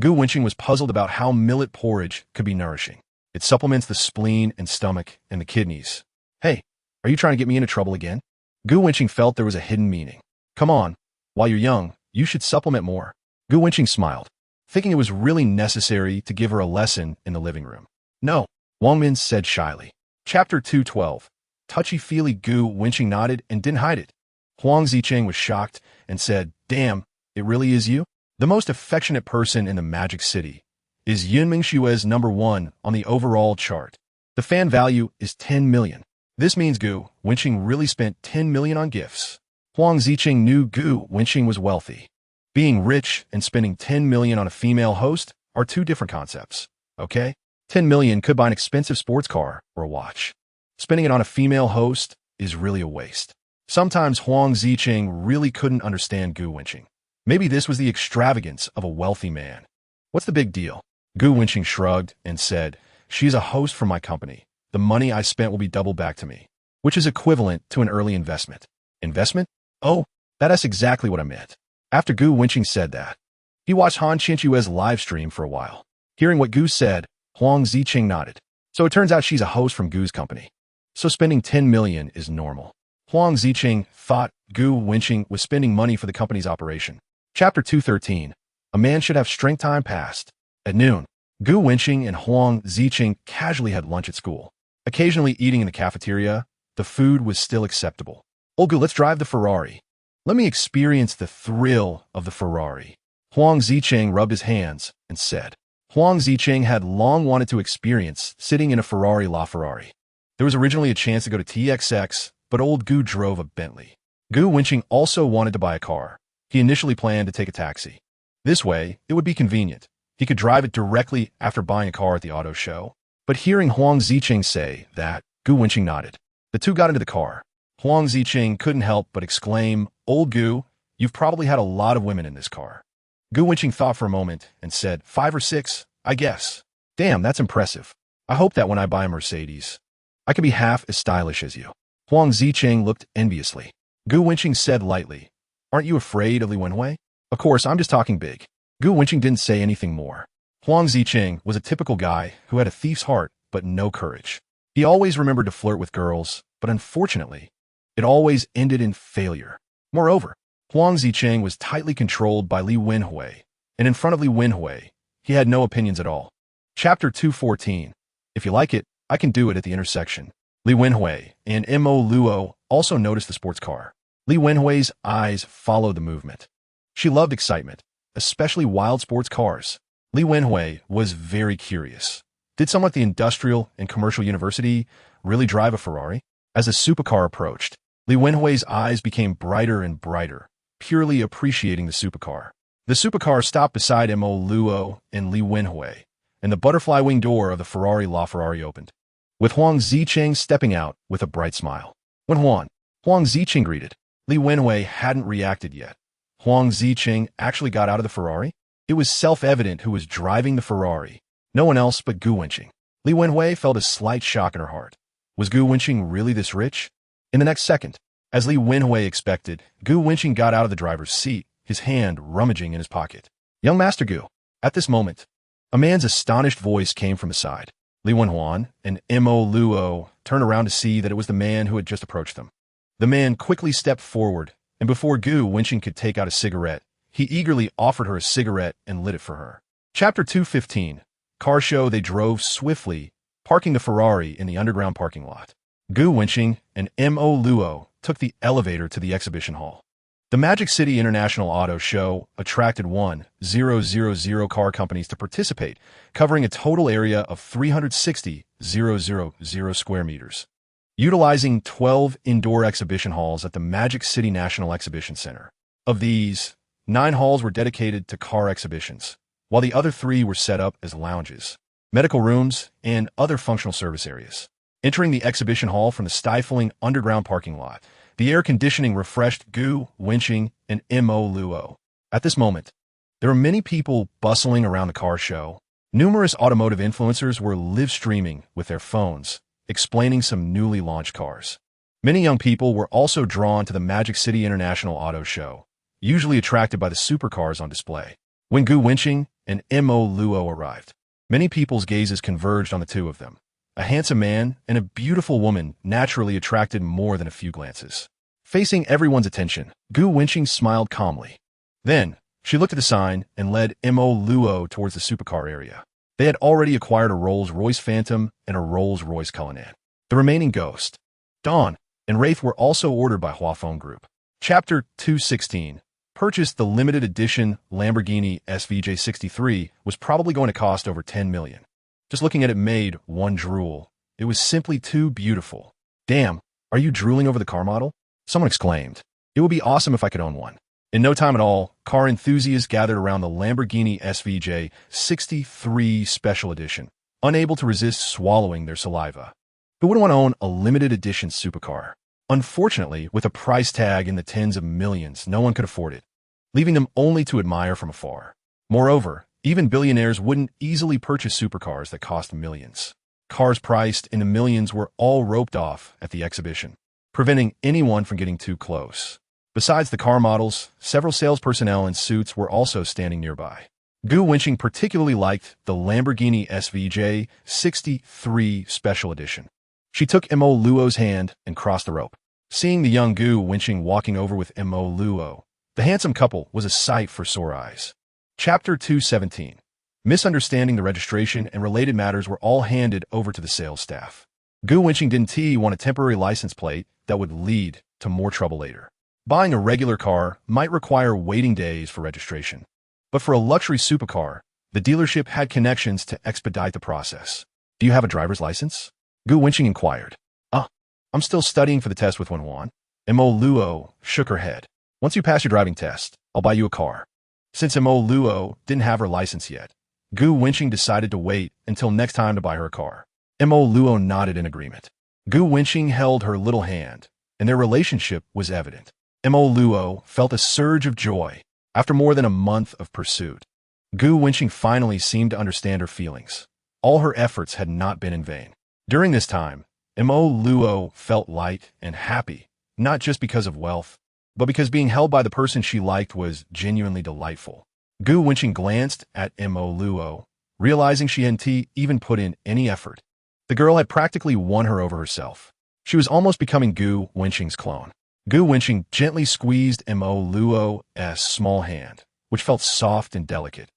Gu Wenqing was puzzled about how millet porridge could be nourishing. It supplements the spleen and stomach and the kidneys. Hey, are you trying to get me into trouble again? Gu Wenqing felt there was a hidden meaning. Come on, while you're young, you should supplement more. Gu Wenqing smiled, thinking it was really necessary to give her a lesson in the living room. No, Wang Min said shyly. Chapter 212. Touchy-feely. Gu Wenqing nodded and didn't hide it. Huang Zicheng was shocked and said, Damn, it really is you? The most affectionate person in the Magic City. Is Yunming Xue's #1 on the overall chart. The fan value is 10 million. This means Gu Wenqing really spent 10 million on gifts. Huang Zicheng knew Gu Wenqing was wealthy. Being rich and spending 10 million on a female host are two different concepts, okay? 10 million could buy an expensive sports car or a watch. Spending it on a female host is really a waste. Sometimes Huang Zicheng really couldn't understand Gu Wenqing. Maybe this was the extravagance of a wealthy man. What's the big deal? Gu Wenqing shrugged and said, She's a host from my company. The money I spent will be doubled back to me, which is equivalent to an early investment. Investment? Oh, that's exactly what I meant. After Gu Wenqing said that, he watched Han Qianchue's live stream for a while. Hearing what Gu said, Huang Zicheng nodded. So it turns out she's a host from Gu's company. So spending 10 million is normal. Huang Zicheng thought Gu Wenqing was spending money for the company's operation. Chapter 213. A man should have strength. Time passed. At noon, Gu Wenqing and Huang Zicheng casually had lunch at school. Occasionally eating in the cafeteria, the food was still acceptable. Oh Gu, let's drive the Ferrari. Let me experience the thrill of the Ferrari. Huang Zicheng rubbed his hands and said. Huang Zicheng had long wanted to experience sitting in a Ferrari LaFerrari. There was originally a chance to go to TXX, but old Gu drove a Bentley. Gu Wenqing also wanted to buy a car. He initially planned to take a taxi. This way, it would be convenient. He could drive it directly after buying a car at the auto show. But hearing Huang Zicheng say that, Gu Wenqing nodded. The two got into the car. Huang Zicheng couldn't help but exclaim, Old Gu, you've probably had a lot of women in this car. Gu Wenqing thought for a moment and said, 5 or 6, I guess. Damn, that's impressive. I hope that when I buy a Mercedes, I can be half as stylish as you. Huang Zicheng looked enviously. Gu Wenqing said lightly, Aren't you afraid of Li Wenhui? Of course, I'm just talking big. Gu Wenqing didn't say anything more. Huang Zicheng was a typical guy who had a thief's heart but no courage. He always remembered to flirt with girls, but unfortunately, it always ended in failure. Moreover, Huang Zicheng was tightly controlled by Li Wenhui, and in front of Li Wenhui, he had no opinions at all. Chapter 214. If you like it, I can do it at the intersection. Li Wenhui and Mo Luo also noticed the sports car. Li Wenhui's eyes followed the movement. She loved excitement, especially wild sports cars. Li Wenhui was very curious. Did someone at the Industrial and Commercial University really drive a Ferrari? As the supercar approached, Li Wenhui's eyes became brighter and brighter, purely appreciating the supercar. The supercar stopped beside Mo Luo and Li Wenhui, and the butterfly wing door of the Ferrari LaFerrari opened, with Huang Zicheng stepping out with a bright smile. When Huang Zicheng greeted, Li Wenhui hadn't reacted yet. Huang Zicheng actually got out of the Ferrari? It was self-evident who was driving the Ferrari. No one else but Gu Wenqing. Li Wenhui felt a slight shock in her heart. Was Gu Wenqing really this rich? In the next second, as Li Wenhui expected, Gu Wenqing got out of the driver's seat, his hand rummaging in his pocket. Young Master Gu. At this moment, a man's astonished voice came from the side. Li Wenhuan and Mo Luo turned around to see that it was the man who had just approached them. The man quickly stepped forward, and before Gu Wenqing could take out a cigarette, he eagerly offered her a cigarette and lit it for her. Chapter 215. Car show. They drove swiftly, parking the Ferrari in the underground parking lot. Gu Wenqing and Mo Luo took the elevator to the exhibition hall. The Magic City International Auto Show attracted 1,000 car companies to participate, covering a total area of 360,000 square meters. Utilizing 12 indoor exhibition halls at the Magic City National Exhibition Center. Of these, 9 halls were dedicated to car exhibitions, while the other 3 were set up as lounges, medical rooms, and other functional service areas. Entering the exhibition hall from the stifling underground parking lot, the air conditioning refreshed Gu Wenqing and Mo Luo. At this moment, there were many people bustling around the car show. Numerous automotive influencers were live streaming with their phones, explaining some newly launched cars. Many young people were also drawn to the Magic City International Auto Show, usually attracted by the supercars on display. When Gu Wenqing and Mo Luo arrived, many people's gazes converged on the two of them. A handsome man and a beautiful woman naturally attracted more than a few glances. Facing everyone's attention, Gu Wenqing smiled calmly. Then, she looked at the sign and led Mo Luo towards the supercar area. They had already acquired a Rolls-Royce Phantom and a Rolls-Royce Cullinan. The remaining Ghost, Dawn, and Wraith were also ordered by Huafeng Group. Chapter 216. Purchased the limited edition Lamborghini SVJ63 was probably going to cost over 10 million. Just looking at it made one drool. It was simply too beautiful. Damn, are you drooling over the car model? Someone exclaimed. It would be awesome if I could own one. In no time at all, car enthusiasts gathered around the Lamborghini SVJ63 Special Edition, unable to resist swallowing their saliva. Who wouldn't want to own a limited edition supercar? Unfortunately, with a price tag in the tens of millions, no one could afford it, leaving them only to admire from afar. Moreover, even billionaires wouldn't easily purchase supercars that cost millions. Cars priced in the millions were all roped off at the exhibition, preventing anyone from getting too close. Besides the car models, several sales personnel in suits were also standing nearby. Gu Wenqing particularly liked the Lamborghini SVJ63 Special Edition. She took Mo Luo's hand and crossed the rope. Seeing the young Gu Wenqing walking over with Mo Luo, the handsome couple was a sight for sore eyes. Chapter 217. Misunderstanding. The registration and related matters were all handed over to the sales staff. Gu Wenqing didn't want a temporary license plate that would lead to more trouble later. Buying a regular car might require waiting days for registration. But for a luxury supercar, the dealership had connections to expedite the process. Do you have a driver's license? Gu Wenqing inquired. I'm still studying for the test with Wenhuan. Mo Luo shook her head. Once you pass your driving test, I'll buy you a car. Since Mo Luo didn't have her license yet, Gu Wenqing decided to wait until next time to buy her a car. Mo Luo nodded in agreement. Gu Wenqing held her little hand, and their relationship was evident. Mo Luo felt a surge of joy after more than a month of pursuit. Gu Wenqing finally seemed to understand her feelings. All her efforts had not been in vain. During this time, Mo Luo felt light and happy, not just because of wealth, but because being held by the person she liked was genuinely delightful. Gu Wenqing glanced at Mo Luo, realizing she hadn't even put in any effort. The girl had practically won her over herself. She was almost becoming Gu Wenqing's clone. Gu Wenqing gently squeezed Mo Luo's small hand, which felt soft and delicate.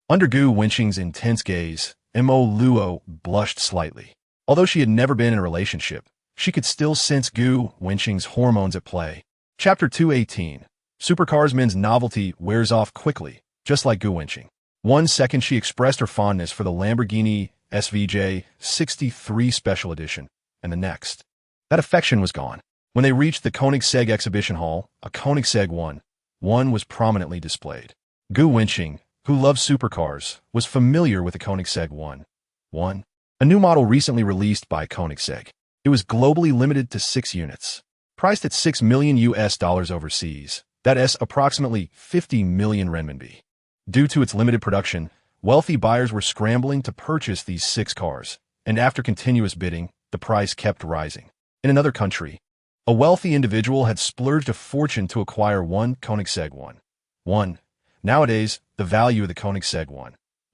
Under Gu Wenqing's intense gaze, Mo Luo blushed slightly. Although she had never been in a relationship, she could still sense Gu Wenqing's hormones at play. Chapter 218. Supercars men's novelty wears off quickly, just like Gu Wenqing. 1 second she expressed her fondness for the Lamborghini SVJ 63 Special Edition, and the next, that affection was gone. When they reached the Koenigsegg exhibition hall, a Koenigsegg 1 was prominently displayed. Gu Wenqing, who loves supercars, was familiar with the Koenigsegg 1, a new model recently released by Koenigsegg. It was globally limited to 6 units. Priced at $6 million overseas, that is approximately 50 million renminbi. Due to its limited production, wealthy buyers were scrambling to purchase these 6 cars, and after continuous bidding, the price kept rising. In another country, a wealthy individual had splurged a fortune to acquire one Koenigsegg 1. Nowadays, the value of the Koenigsegg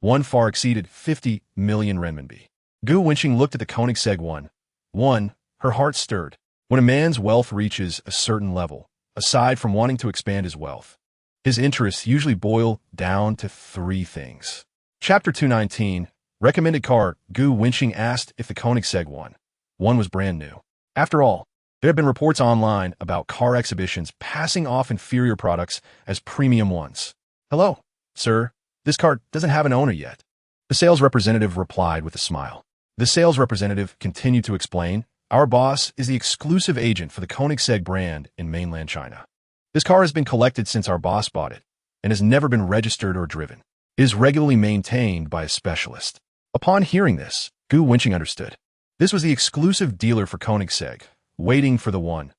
1 far exceeded 50 million renminbi. Gu Wenqing looked at the Koenigsegg 1. Her heart stirred. When a man's wealth reaches a certain level, aside from wanting to expand his wealth, his interests usually boil down to 3 things. Chapter 219. Recommended car. Gu Wenqing asked if the Koenigsegg 1 was brand new. After all, there have been reports online about car exhibitions passing off inferior products as premium ones. Hello, sir. This car doesn't have an owner yet. The sales representative replied with a smile. The sales representative continued to explain, our boss is the exclusive agent for the Koenigsegg brand in mainland China. This car has been collected since our boss bought it and has never been registered or driven. It is regularly maintained by a specialist. Upon hearing this, Gu Wenqing understood. This was the exclusive dealer for Koenigsegg, waiting for the 1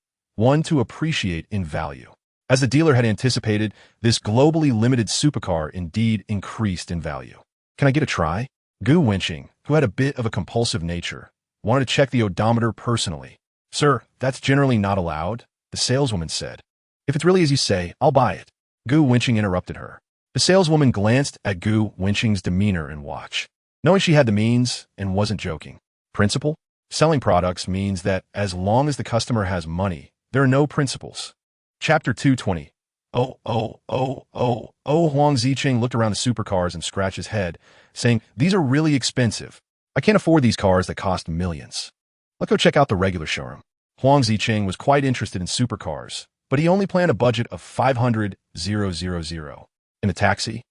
to appreciate in value. As the dealer had anticipated, this globally limited supercar indeed increased in value. Can I get a try? Gu Wenqing, who had a bit of a compulsive nature, wanted to check the odometer personally. Sir, that's generally not allowed, the saleswoman said. If it's really as you say, I'll buy it. Gu Wenqing interrupted her. The saleswoman glanced at Gu Wenqing's demeanor and watch, knowing she had the means and wasn't joking. Principle? Selling products means that as long as the customer has money, there are no principles. Chapter 220. Huang Ziqing looked around the supercars and scratched his head, saying, these are really expensive. I can't afford these cars that cost millions. Let's go check out the regular showroom. Huang Ziqing was quite interested in supercars, but he only planned a budget of 500,000. In the taxi,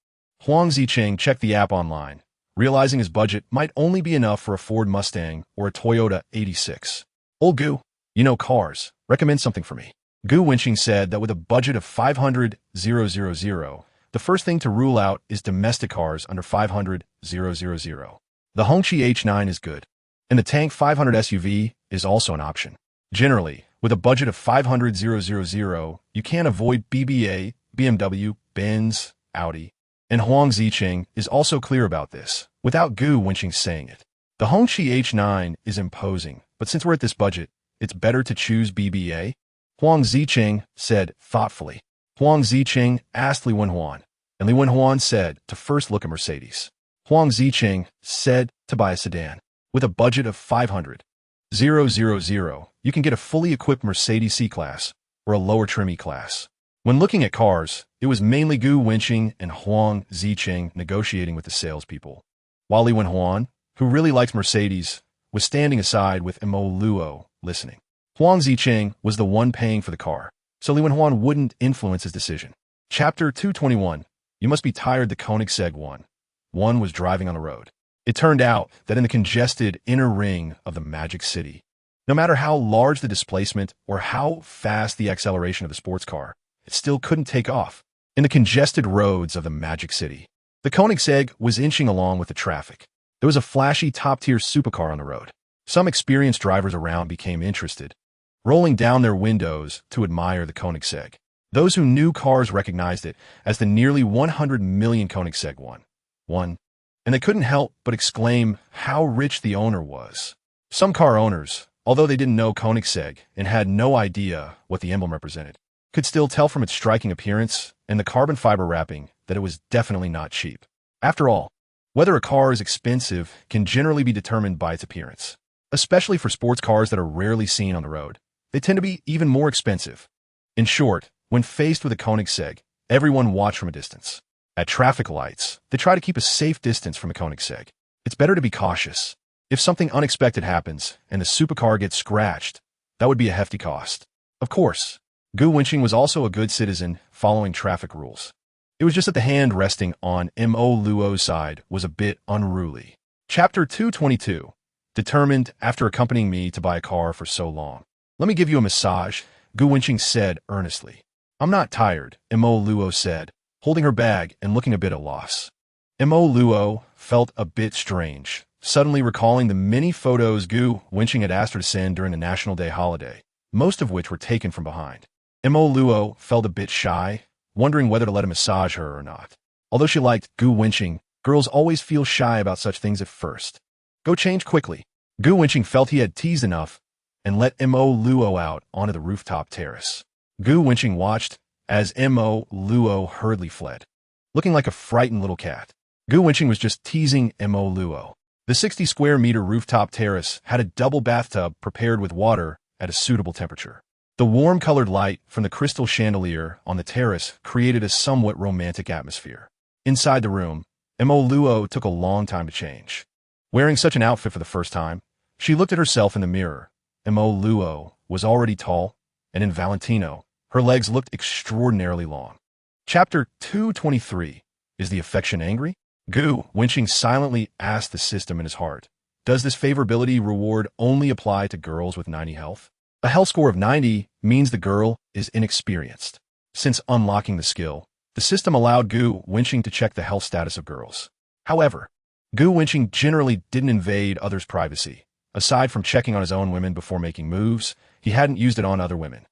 Huang Ziqing checked the app online, realizing his budget might only be enough for a Ford Mustang or a Toyota 86. Old Gu, you know cars, recommend something for me. Gu Wenqing said that with a budget of 500,000, the first thing to rule out is domestic cars under 500,000. The Hongqi H9 is good, and the Tank 500 SUV is also an option. Generally, with a budget of 500,000, you can't avoid BBA, BMW, Benz, Audi. And Huang Ziqing is also clear about this, without Gu Wenqing saying it. The Hongqi H9 is imposing, but since we're at this budget, it's better to choose BBA. Huang Ziqing said thoughtfully. Huang Ziqing asked Li Wenhuan, and Li Wenhuan said to first look at Mercedes. Huang Ziqing said to buy a sedan. With a budget of 500,000, you can get a fully equipped Mercedes C-Class or a lower trim E-Class. When looking at cars, it was mainly Gu Wenqing and Huang Ziqing negotiating with the salespeople, while Li Wenhuan, who really likes Mercedes, was standing aside with Mo Luo listening. Huang Ziqing was the one paying for the car, so Li Wenhuan wouldn't influence his decision. Chapter 221. You must be tired. The Koenigsegg 1 was driving on the road. It turned out that in the congested inner ring of the Magic City, no matter how large the displacement or how fast the acceleration of the sports car, it still couldn't take off. In the congested roads of the Magic City, the Koenigsegg was inching along with the traffic. There was a flashy top-tier supercar on the road. Some experienced drivers around became interested, rolling down their windows to admire the Koenigsegg. Those who knew cars recognized it as the nearly 100 million Koenigsegg 1, and they couldn't help but exclaim how rich the owner was. Some car owners, although they didn't know Koenigsegg and had no idea what the emblem represented, could still tell from its striking appearance and the carbon fiber wrapping that it was definitely not cheap. After all, whether a car is expensive can generally be determined by its appearance. Especially for sports cars that are rarely seen on the road, they tend to be even more expensive. In short, when faced with a Koenigsegg, everyone watched from a distance. At traffic lights, they try to keep a safe distance from a Koenigsegg. It's better to be cautious. If something unexpected happens and the supercar gets scratched, That would be a hefty cost. Of course, Gu Wenqing was also a good citizen, following traffic rules. It was just that the hand resting on Mo Luo's side was a bit unruly. Chapter 222. Determined after accompanying me to buy a car for so long. Let me give you a massage, Gu Wenqing said earnestly. I'm not tired, Mo Luo said, holding her bag and looking a bit at loss. Mo Luo felt a bit strange, suddenly recalling the many photos Gu Wenqing had asked her to send during the National Day holiday, most of which were taken from behind. Mo Luo felt a bit shy, wondering whether to let him massage her or not. Although she liked Gu Wenqing, girls always feel shy about such things at first. Go change quickly. Gu Wenqing felt he had teased enough and let Mo Luo out onto the rooftop terrace. Gu Wenqing watched as Mo Luo hurriedly fled, looking like a frightened little cat. Gu Wenqing was just teasing Mo Luo. The 60-square-meter rooftop terrace had a double bathtub prepared with water at a suitable temperature. The warm-colored light from the crystal chandelier on the terrace created a somewhat romantic atmosphere. Inside the room, Mo Luo took a long time to change. Wearing such an outfit for the first time, she looked at herself in the mirror. Mo Luo was already tall, and in Valentino, her legs looked extraordinarily long. Chapter 223. Is the affection angry? Gu Wenqing silently asked the system in his heart. Does this favorability reward only apply to girls with 90 health? A health score of 90 means the girl is inexperienced. Since unlocking the skill, the system allowed Gu Wenqing to check the health status of girls. However, Gu Wenqing generally didn't invade others' privacy. Aside from checking on his own women before making moves, he hadn't used it on other women.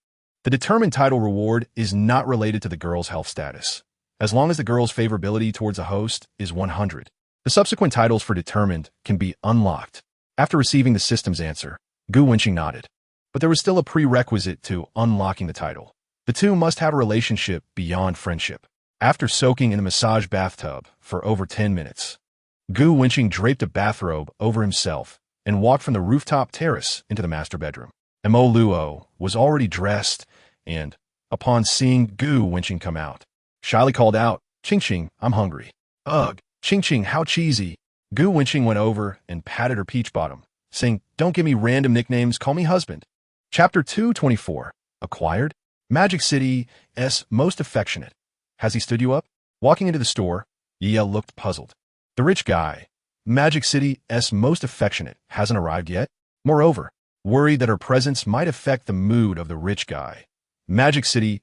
The determined title reward is not related to the girl's health status. As long as the girl's favorability towards a host is 100, the subsequent titles for determined can be unlocked. After receiving the system's answer, Gu Wenqing nodded. But there was still a prerequisite to unlocking the title. The two must have a relationship beyond friendship. After soaking in a massage bathtub for over 10 minutes, Gu Wenqing draped a bathrobe over himself and walked from the rooftop terrace into the master bedroom. Mo Luo was already dressed and, upon seeing Gu Wenqing come out, shyly called out, "Ching Ching, I'm hungry." "Ugh, Ching Ching, how cheesy." Gu Wenqing went over and patted her peach bottom, saying, "Don't give me random nicknames, call me husband." Chapter 224. Acquired? Magic City's most affectionate. Has he stood you up? Walking into the store, Yia looked puzzled. The rich guy, Magic City's most affectionate, hasn't arrived yet? Moreover, worried that her presence might affect the mood of the rich guy, Magic City's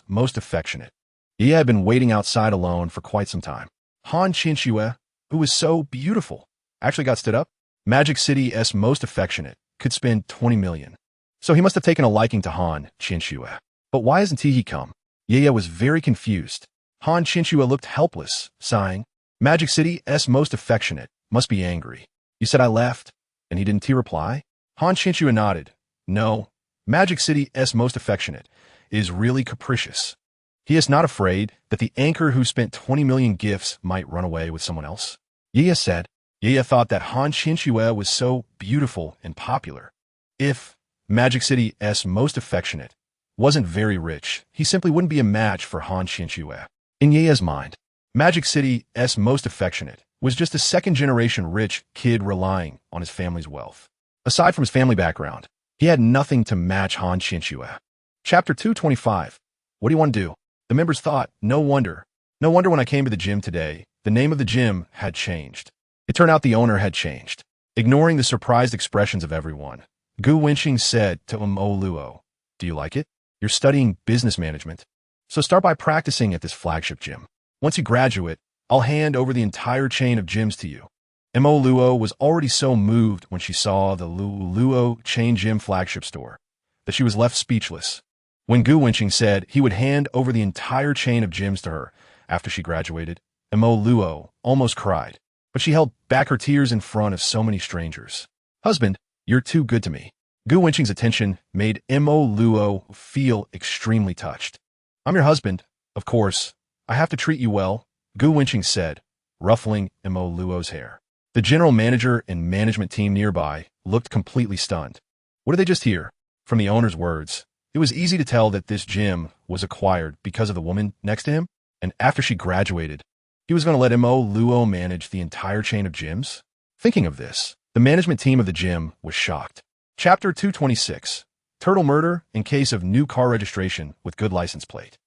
most affectionate. Yia had been waiting outside alone for quite some time. Han Qinxue, who was so beautiful, actually got stood up. Magic City's most affectionate could spend 20 million. So he must have taken a liking to Han Qinxue. But why hasn't he come? Yaya was very confused. Han Qinxue looked helpless, sighing. Magic City's most affectionate must be angry. You said I left? And he didn't reply? Han Qinxue nodded. No, Magic City's most affectionate is really capricious. He is not afraid that the anchor who spent 20 million gifts might run away with someone else. Yaya said. Yaya thought that Han Qinxue was so beautiful and popular. If Magic City's most affectionate wasn't very rich, he simply wouldn't be a match for Han Qinxue. In Yaya's mind, Magic City's most affectionate was just a second-generation rich kid relying on his family's wealth. Aside from his family background, he had nothing to match Han Qinxue. Chapter 225. What do you want to do? The members thought, no wonder when I came to the gym today, the name of the gym had changed. It turned out the owner had changed. Ignoring the surprised expressions of everyone, Gu Wenqing said to Mo Luo, "Do you like it? You're studying business management. So start by practicing at this flagship gym. Once you graduate, I'll hand over the entire chain of gyms to you." Mo Luo was already so moved when she saw the Luo chain gym flagship store that she was left speechless. When Gu Wenqing said he would hand over the entire chain of gyms to her after she graduated, Mo Luo almost cried, but she held back her tears in front of so many strangers. "Husband, you're too good to me." Gu Wenqing's attention made Mo Luo feel extremely touched. "I'm your husband. Of course, I have to treat you well," Gu Wenqing said, ruffling Mo Luo's hair. The general manager and management team nearby looked completely stunned. What did they just hear? From the owner's words, it was easy to tell that this gym was acquired because of the woman next to him, and after she graduated, he was going to let Mo Luo manage the entire chain of gyms? Thinking of this, the management team of the gym was shocked. Chapter 226. Turtle murder in case of new car registration with good license plate.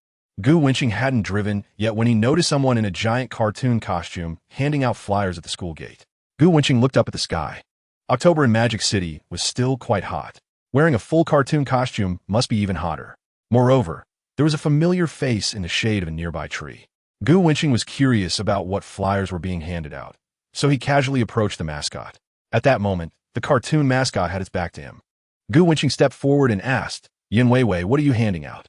Gu Wenqing hadn't driven yet when he noticed someone in a giant cartoon costume handing out flyers at the school gate. Gu Wenqing looked up at the sky. October in Magic City was still quite hot. Wearing a full cartoon costume must be even hotter. Moreover, there was a familiar face in the shade of a nearby tree. Gu Wenqing was curious about what flyers were being handed out, so he casually approached the mascot. At that moment, the cartoon mascot had its back to him. Gu Wenqing stepped forward and asked, "Yin Weiwei, what are you handing out?"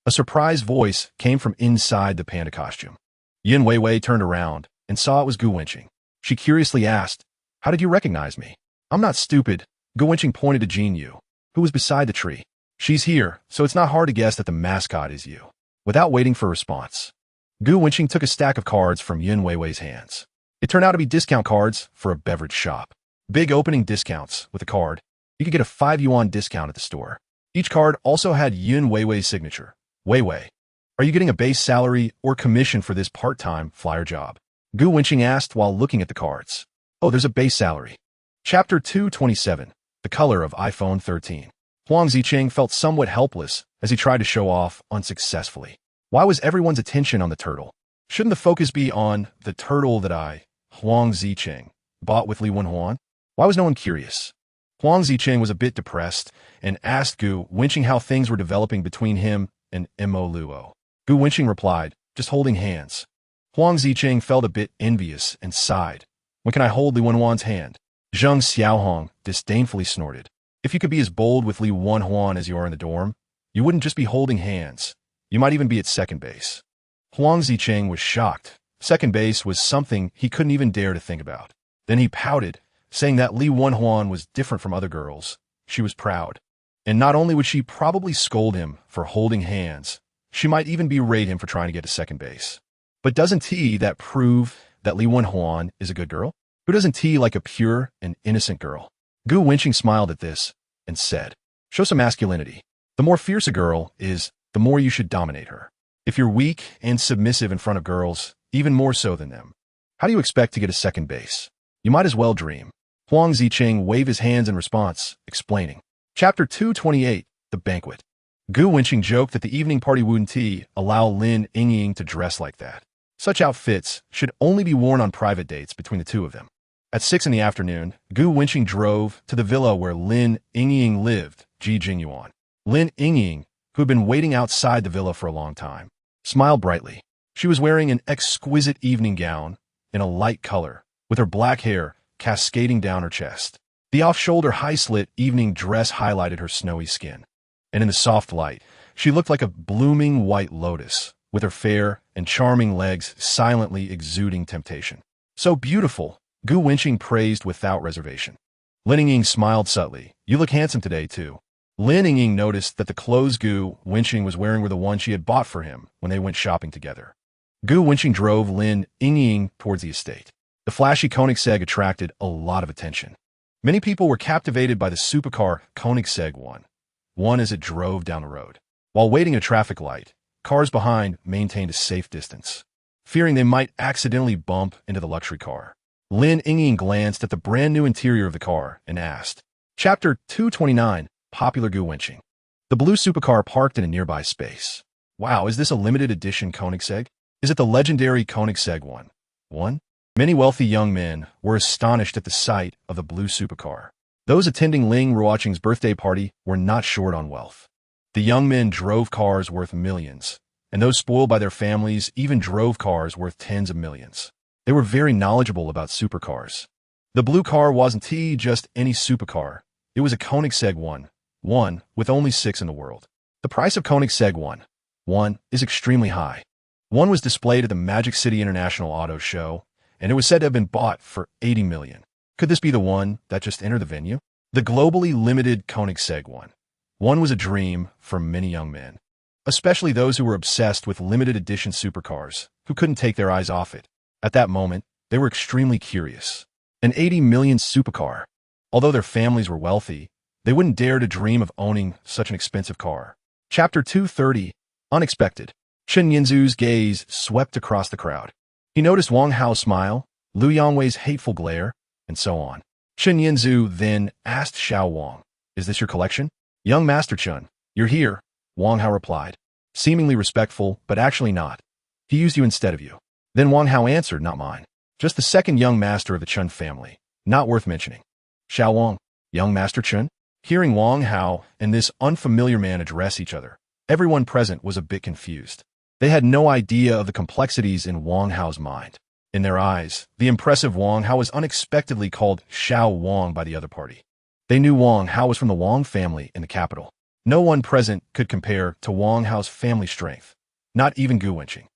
A surprised voice came from inside the panda costume. Yin Weiwei turned around and saw it was Gu Wenqing. She curiously asked, "How did you recognize me?" "I'm not stupid." Gu Wenqing pointed to Jin Yu, who was beside the tree. "She's here, so it's not hard to guess that the mascot is you." Without waiting for a response, Gu Wenqing took a stack of cards from Yin Weiwei's hands. It turned out to be discount cards for a beverage shop. Big opening discounts with a card. You could get a 5 yuan discount at the store. Each card also had Yin Weiwei's signature. "Weiwei, are you getting a base salary or commission for this part-time flyer job?" Gu Wenqing asked while looking at the cards. "Oh, there's a base salary." Chapter 227, The Color of iPhone 13. Huang Zicheng felt somewhat helpless as he tried to show off unsuccessfully. Why was everyone's attention on the turtle? Shouldn't the focus be on the turtle that Huang Zicheng, bought with Li Wenhuan? Why was no one curious? Huang Zicheng was a bit depressed and asked Gu Wenqing how things were developing between him and Mo Luo. Gu Wenqing replied, "Just holding hands." Huang Zicheng felt a bit envious and sighed. "When can I hold Li Wenhuan's hand?" Zheng Xiaohong disdainfully snorted. "If you could be as bold with Li Wenhuan as you are in the dorm, you wouldn't just be holding hands. You might even be at second base." Huang Zicheng was shocked. Second base was something he couldn't even dare to think about. Then he pouted, saying that Li Wenhuan was different from other girls. She was proud. And not only would she probably scold him for holding hands, she might even berate him for trying to get to second base. But doesn't that prove that Li Wenhuan is a good girl? Who doesn't like a pure and innocent girl? Gu Wenqing smiled at this and said, "Show some masculinity. The more fierce a girl is, the more you should dominate her. If you're weak and submissive in front of girls, even more so than them, how do you expect to get a second base? You might as well dream." Huang Zicheng waved his hands in response, explaining. Chapter 228, The Banquet. Gu Wenqing joked that the evening party wouldn't allow Lin Yingying to dress like that. Such outfits should only be worn on private dates between the two of them. At 6 in the afternoon, Gu Wenqing drove to the villa where Lin Yingying lived, Ji Jingyuan. Lin Yingying, who had been waiting outside the villa for a long time, smiled brightly. She was wearing an exquisite evening gown in a light color, with her black hair cascading down her chest. The off-shoulder high-slit evening dress highlighted her snowy skin, and in the soft light, she looked like a blooming white lotus, with her fair and charming legs silently exuding temptation. "So beautiful," Gu Wenqing praised without reservation. Lin Yingying smiled subtly. "You look handsome today, too." Lin Yingying noticed that the clothes Gu Wenqing was wearing were the ones she had bought for him when they went shopping together. Gu Wenqing drove Lin Yingying towards the estate. The flashy Koenigsegg attracted a lot of attention. Many people were captivated by the supercar Koenigsegg 1 as it drove down the road. While waiting at a traffic light, cars behind maintained a safe distance, fearing they might accidentally bump into the luxury car. Lin Yingying glanced at the brand-new interior of the car and asked. Chapter 229, Popular Gu Wenqing. The blue supercar parked in a nearby space. "Wow, is this a limited edition Koenigsegg? Is it the legendary Koenigsegg 1? Many wealthy young men were astonished at the sight of the blue supercar. Those attending Ling Ruoqing's birthday party were not short on wealth. The young men drove cars worth millions, and those spoiled by their families even drove cars worth tens of millions. They were very knowledgeable about supercars. The blue car wasn't just any supercar. It was a Koenigsegg 1 with only 6 in the world. The price of Koenigsegg 1 is extremely high. One was displayed at the Magic City International Auto Show, and it was said to have been bought for 80 million. Could this be the one that just entered the venue? The globally limited Koenigsegg 1 was a dream for many young men, especially those who were obsessed with limited edition supercars, who couldn't take their eyes off it. At that moment, they were extremely curious. An 80 million supercar. Although their families were wealthy, they wouldn't dare to dream of owning such an expensive car. Chapter 230, Unexpected. Chen Yinzu's gaze swept across the crowd. He noticed Wang Hao's smile, Liu Yangwei's hateful glare, and so on. Chen Yinzu then asked Xiao Wang, "Is this your collection?" Young Master Chun, you're here, Wang Hao replied. Seemingly respectful, but actually not. He used you instead of you. Then Wang Hao answered, not mine. Just the second young master of the Chun family. Not worth mentioning. Xiao Wang, young Master Chun? Hearing Wang Hao and this unfamiliar man address each other, everyone present was a bit confused. They had no idea of the complexities in Wang Hao's mind. In their eyes, the impressive Wang Hao was unexpectedly called Xiao Wang by the other party. They knew Wang Hao was from the Wang family in the capital. No one present could compare to Wang Hao's family strength, not even Gu Wenqing.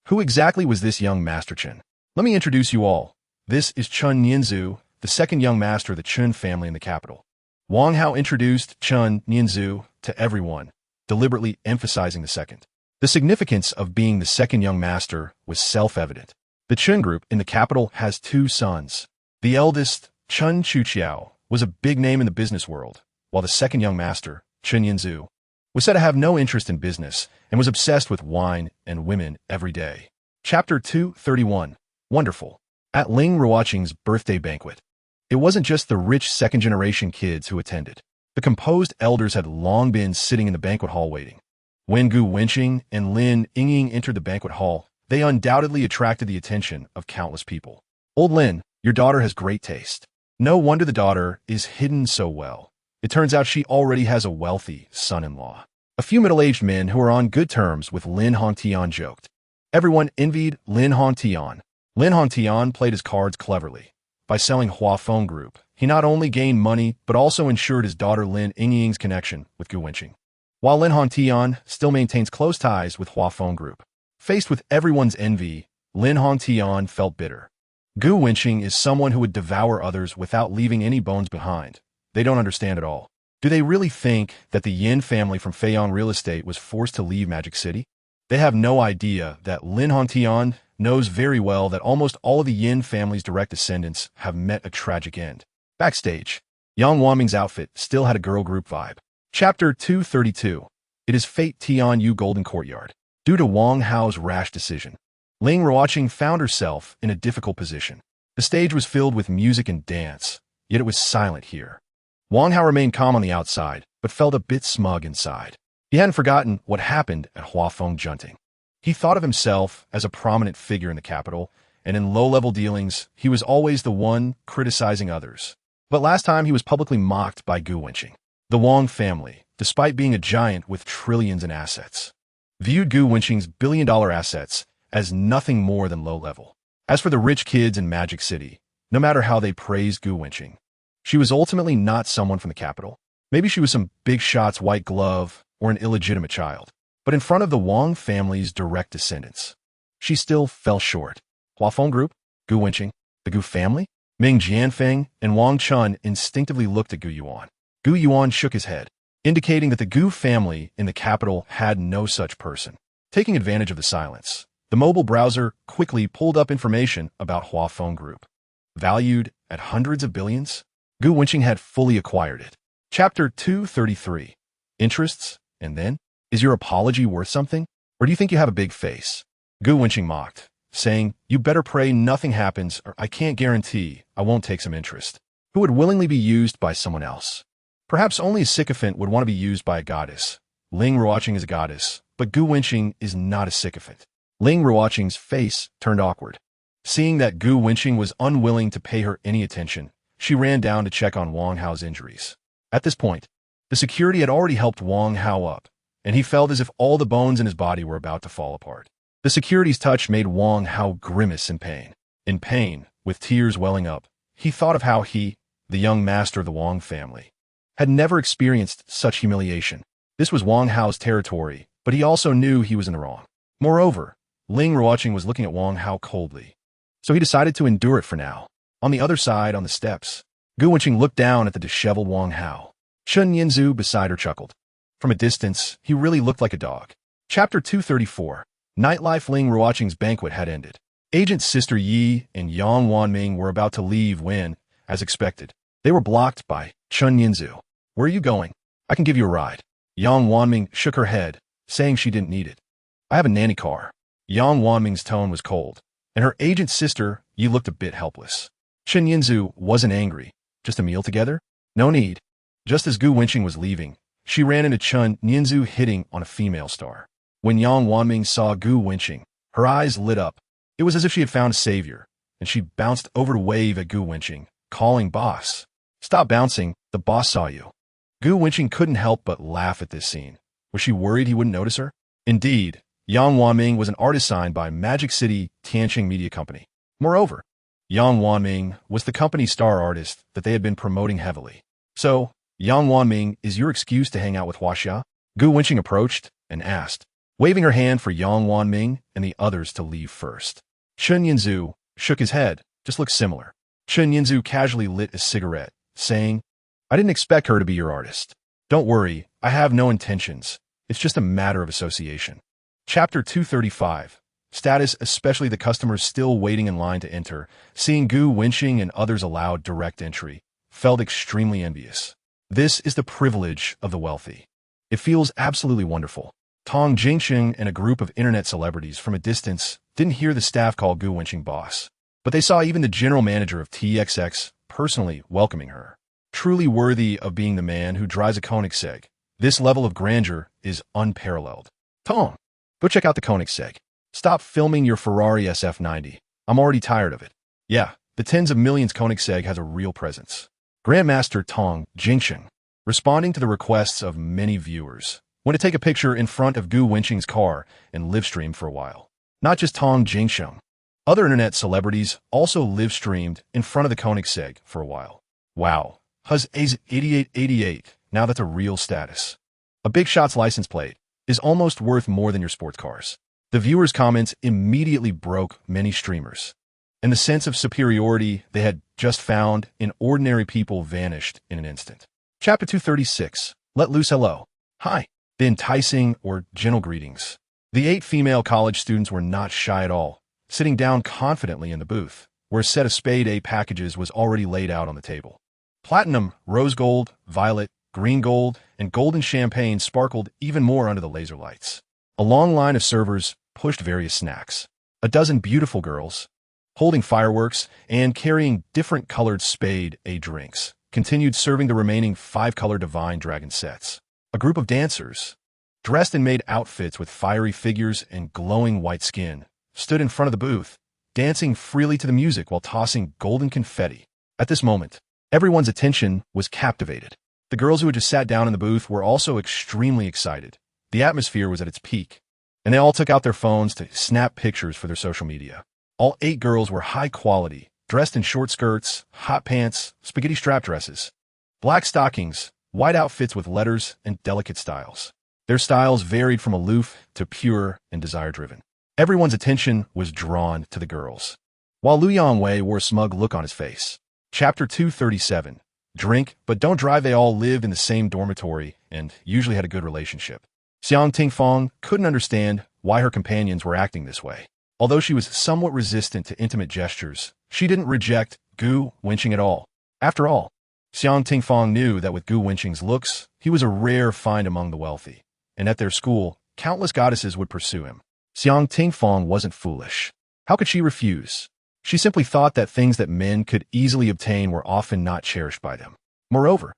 Who exactly was this young Master Chun? Let me introduce you all. This is Chun Nianzu, the second young master of the Chun family in the capital. Wang Hao introduced Chun Nianzu to everyone, deliberately emphasizing the second. The significance of being the second young master was self-evident. The Chun group in the capital has two sons. The eldest, Chun Chuqiao, was a big name in the business world, while the second young master, Chun Yanzu, was said to have no interest in business and was obsessed with wine and women every day. Chapter 231. Wonderful. At Ling Ruoqing's birthday banquet, it wasn't just the rich second-generation kids who attended. The composed elders had long been sitting in the banquet hall waiting. When Gu Wenqing and Lin Yingying entered the banquet hall, they undoubtedly attracted the attention of countless people. Old Lin, your daughter has great taste. No wonder the daughter is hidden so well. It turns out she already has a wealthy son-in-law. A few middle-aged men who were on good terms with Lin Hongtian joked. Everyone envied Lin Hongtian. Lin Hongtian played his cards cleverly. By selling Huafeng Group, he not only gained money, but also ensured his daughter Lin Yingying's connection with Gu Wenqing. While Lin Hongtian still maintains close ties with Huafeng Group. Faced with everyone's envy, Lin Hongtian felt bitter. Gu Wenqing is someone who would devour others without leaving any bones behind. They don't understand at all. Do they really think that the Yin family from Feiyang Real Estate was forced to leave Magic City? They have no idea that Lin Hongtian knows very well that almost all of the Yin family's direct descendants have met a tragic end. Backstage, Yang Wanming's outfit still had a girl group vibe. Chapter 232. It is fate Tianyu Golden Courtyard. Due to Wang Hao's rash decision, Ling Ruoqing found herself in a difficult position. The stage was filled with music and dance, yet it was silent here. Wang Hao remained calm on the outside, but felt a bit smug inside. He hadn't forgotten what happened at Huafeng Junting. He thought of himself as a prominent figure in the capital, and in low-level dealings, he was always the one criticizing others. But last time he was publicly mocked by Gu Wenqing. The Wang family, despite being a giant with trillions in assets, viewed Gu Wenqing's billion-dollar assets as nothing more than low-level. As for the rich kids in Magic City, no matter how they praised Gu Wenqing, she was ultimately not someone from the capital. Maybe she was some big shot's white glove or an illegitimate child. But in front of the Wang family's direct descendants, she still fell short. Huafeng Group, Gu Wenqing, the Gu family, Ming Jianfeng, and Wang Chun instinctively looked at Gu Yuan. Gu Yuan shook his head, indicating that the Gu family in the capital had no such person. Taking advantage of the silence, the mobile browser quickly pulled up information about Huafeng Group. Valued at hundreds of billions, Gu Wenqing had fully acquired it. Chapter 233. Interests, and then? Is your apology worth something? Or do you think you have a big face? Gu Wenqing mocked, saying, you better pray nothing happens, or I can't guarantee I won't take some interest. Who would willingly be used by someone else? Perhaps only a sycophant would want to be used by a goddess. Ling Ruoqing is a goddess, but Gu Wenqing is not a sycophant. Ling Ruoqing's face turned awkward. Seeing that Gu Wenqing was unwilling to pay her any attention, she ran down to check on Wang Hao's injuries. At this point, the security had already helped Wang Hao up, and he felt as if all the bones in his body were about to fall apart. The security's touch made Wang Hao grimace in pain. In pain, with tears welling up, he thought of how he, the young master of the Wang family, had never experienced such humiliation. This was Wang Hao's territory, but he also knew he was in the wrong. Moreover, Ling Ruoqing was looking at Wang Hao coldly, so he decided to endure it for now. On the other side, on the steps, Gu Wenqing looked down at the disheveled Wang Hao. Chun Yanzu beside her chuckled. From a distance, he really looked like a dog. Chapter 234. Nightlife. Ling Ruoqing's banquet had ended. Agent Sister Yi and Yang Wanming were about to leave when, as expected, they were blocked by Chun Yanzu. Where are you going? I can give you a ride. Yang Wanming shook her head, saying she didn't need it. I have a nanny car. Yang Wanming's tone was cold, and her agent sister Yi looked a bit helpless. Chun Yanzu wasn't angry. Just a meal together? No need. Just as Gu Wenqing was leaving, she ran into Chen Nianzhu hitting on a female star. When Yang Wanming saw Gu Wenqing, her eyes lit up. It was as if she had found a savior, and she bounced over to wave at Gu Wenqing, calling boss. Stop bouncing, the boss saw you. Gu Wenqing couldn't help but laugh at this scene. Was she worried he wouldn't notice her? Indeed, Yang Wanming was an artist signed by Magic City Tianqing Media Company. Moreover, Yang Wanming was the company's star artist that they had been promoting heavily. So, Yang Wanming is your excuse to hang out with Huaxia? Gu Wenqing approached and asked, waving her hand for Yang Wanming and the others to leave first. Chen Yanzu shook his head, just looked similar. Chen Yanzu casually lit a cigarette, saying, I didn't expect her to be your artist. Don't worry, I have no intentions. It's just a matter of association. Chapter 235. Status, especially the customers still waiting in line to enter, seeing Gu Wenqing and others allowed direct entry, felt extremely envious. This is the privilege of the wealthy. It feels absolutely wonderful. Tong Jingxing and a group of internet celebrities from a distance didn't hear the staff call Gu Wenqing boss, but they saw even the general manager of TXX personally welcoming her. Truly worthy of being the man who drives a Koenigsegg, this level of grandeur is unparalleled. Tong, go check out the Koenigsegg. Stop filming your Ferrari SF90. I'm already tired of it. Yeah, the tens of millions Koenigsegg has a real presence. Grandmaster Tong Jingxing, responding to the requests of many viewers, went to take a picture in front of Gu Wenqing's car and livestream for a while. Not just Tong Jingxing. Other internet celebrities also live-streamed in front of the Koenigsegg for a while. Wow. Huz 8888, now that's a real status. A Big Shot's license plate is almost worth more than your sports cars. The viewers' comments immediately broke many streamers, and the sense of superiority they had just found in ordinary people vanished in an instant. Chapter 236. Let loose hello. Hi. The enticing or gentle greetings. The 8 female college students were not shy at all, sitting down confidently in the booth, where a set of Spade A packages was already laid out on the table. Platinum, rose gold, violet, green gold, and golden champagne sparkled even more under the laser lights. A long line of servers pushed various snacks. A dozen beautiful girls, holding fireworks and carrying different colored Spade A drinks, continued serving the remaining 5-color Divine Dragon sets. A group of dancers, dressed in made outfits with fiery figures and glowing white skin, stood in front of the booth, dancing freely to the music while tossing golden confetti. At this moment, everyone's attention was captivated. The girls who had just sat down in the booth were also extremely excited. The atmosphere was at its peak, and they all took out their phones to snap pictures for their social media. All 8 girls were high quality, dressed in short skirts, hot pants, spaghetti strap dresses, black stockings, white outfits with letters, and delicate styles. Their styles varied from aloof to pure and desire-driven. Everyone's attention was drawn to the girls, while Liu Yangwei wore a smug look on his face. Chapter 237. Drink, but don't drive. They all lived in the same dormitory and usually had a good relationship. Xiang Tingfang couldn't understand why her companions were acting this way. Although she was somewhat resistant to intimate gestures, she didn't reject Gu Wenqing at all. After all, Xiang Tingfang knew that with Gu Wenqing's looks, he was a rare find among the wealthy, and at their school, countless goddesses would pursue him. Xiang Tingfang wasn't foolish. How could she refuse? She simply thought that things that men could easily obtain were often not cherished by them. Moreover,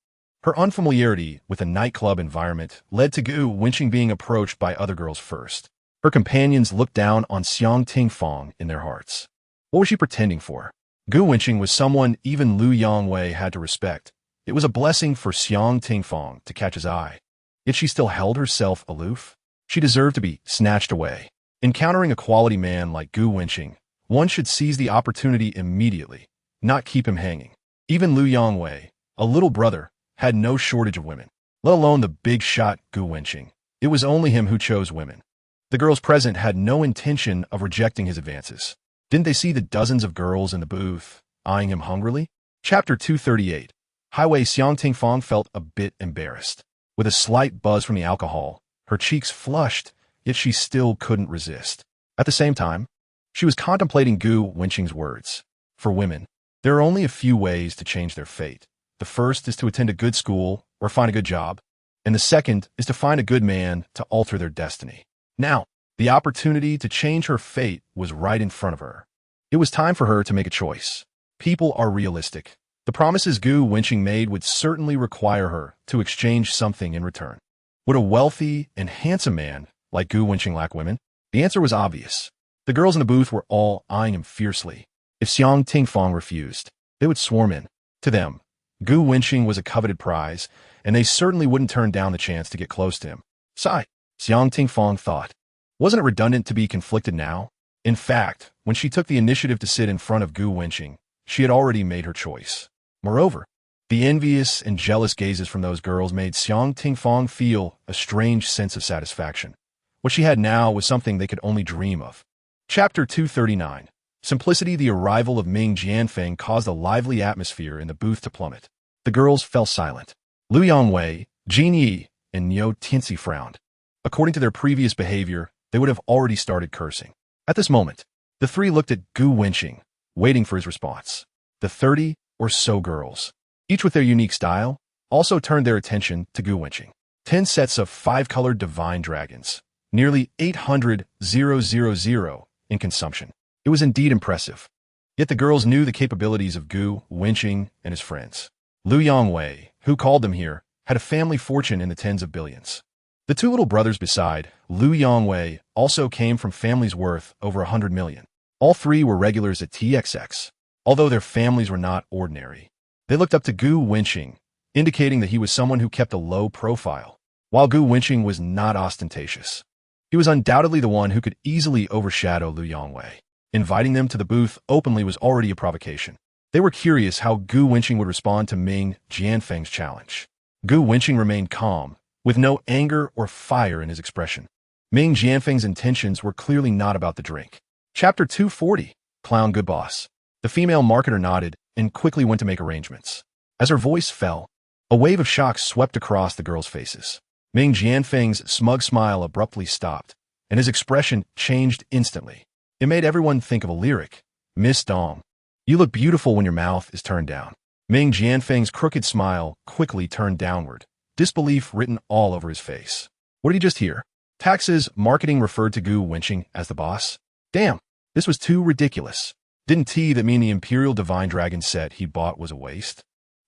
her unfamiliarity with a nightclub environment led to Gu Wenqing being approached by other girls first. Her companions looked down on Xiang Tingfang in their hearts. What was she pretending for? Gu Wenqing was someone even Liu Yangwei had to respect. It was a blessing for Xiang Tingfang to catch his eye. Yet she still held herself aloof. She deserved to be snatched away. Encountering a quality man like Gu Wenqing, one should seize the opportunity immediately, not keep him hanging. Even Liu Yangwei, a little brother, had no shortage of women, let alone the big shot Gu Wenqing. It was only him who chose women. The girls present had no intention of rejecting his advances. Didn't they see the dozens of girls in the booth, eyeing him hungrily? Chapter 238. Highway. Xiang Tingfang felt a bit embarrassed. With a slight buzz from the alcohol, her cheeks flushed, yet she still couldn't resist. At the same time, she was contemplating Gu Wenqing's words. For women, there are only a few ways to change their fate. The first is to attend a good school or find a good job, and the second is to find a good man to alter their destiny. Now, the opportunity to change her fate was right in front of her. It was time for her to make a choice. People are realistic. The promises Gu Wenqing made would certainly require her to exchange something in return. Would a wealthy and handsome man like Gu Wenqing lack women? The answer was obvious. The girls in the booth were all eyeing him fiercely. If Xiang Tingfang refused, they would swarm in. To them, Gu Wenqing was a coveted prize, and they certainly wouldn't turn down the chance to get close to him. Sigh, Xiang Tingfang thought. Wasn't it redundant to be conflicted now? In fact, when she took the initiative to sit in front of Gu Wenqing, she had already made her choice. Moreover, the envious and jealous gazes from those girls made Xiang Tingfang feel a strange sense of satisfaction. What she had now was something they could only dream of. Chapter 239. Simplicity. The arrival of Ming Jianfeng caused a lively atmosphere in the booth to plummet. The girls fell silent. Lu Yongwei, Jin Yi, and Niu Tianxi frowned. According to their previous behavior, they would have already started cursing. At this moment, the three looked at Gu Wenqing, waiting for his response. The 30 or so girls, each with their unique style, also turned their attention to Gu Wenqing. 10 sets of 5-colored divine dragons, nearly 800,000 in consumption. It was indeed impressive. Yet the girls knew the capabilities of Gu Wenqing and his friends. Lu Yongwei, who called them here, had a family fortune in the tens of billions. The two little brothers beside Lu Yongwei also came from families worth over 100 million. All three were regulars at TXX, although their families were not ordinary. They looked up to Gu Wenqing, indicating that he was someone who kept a low profile. While Gu Wenqing was not ostentatious, he was undoubtedly the one who could easily overshadow Lu Yongwei. Inviting them to the booth openly was already a provocation. They were curious how Gu Wenqing would respond to Ming Jianfeng's challenge. Gu Wenqing remained calm, with no anger or fire in his expression. Ming Jianfeng's intentions were clearly not about the drink. Chapter 240. Clown Good Boss. The female marketer nodded and quickly went to make arrangements. As her voice fell, a wave of shock swept across the girls' faces. Ming Jianfeng's smug smile abruptly stopped, and his expression changed instantly. It made everyone think of a lyric. Miss Dong, you look beautiful when your mouth is turned down. Ming Jianfeng's crooked smile quickly turned downward, disbelief written all over his face. What did he just hear? Taxes marketing referred to Gu Wenqing as the boss? Damn, this was too ridiculous. Didn't that mean the Imperial Divine Dragon set he bought was a waste?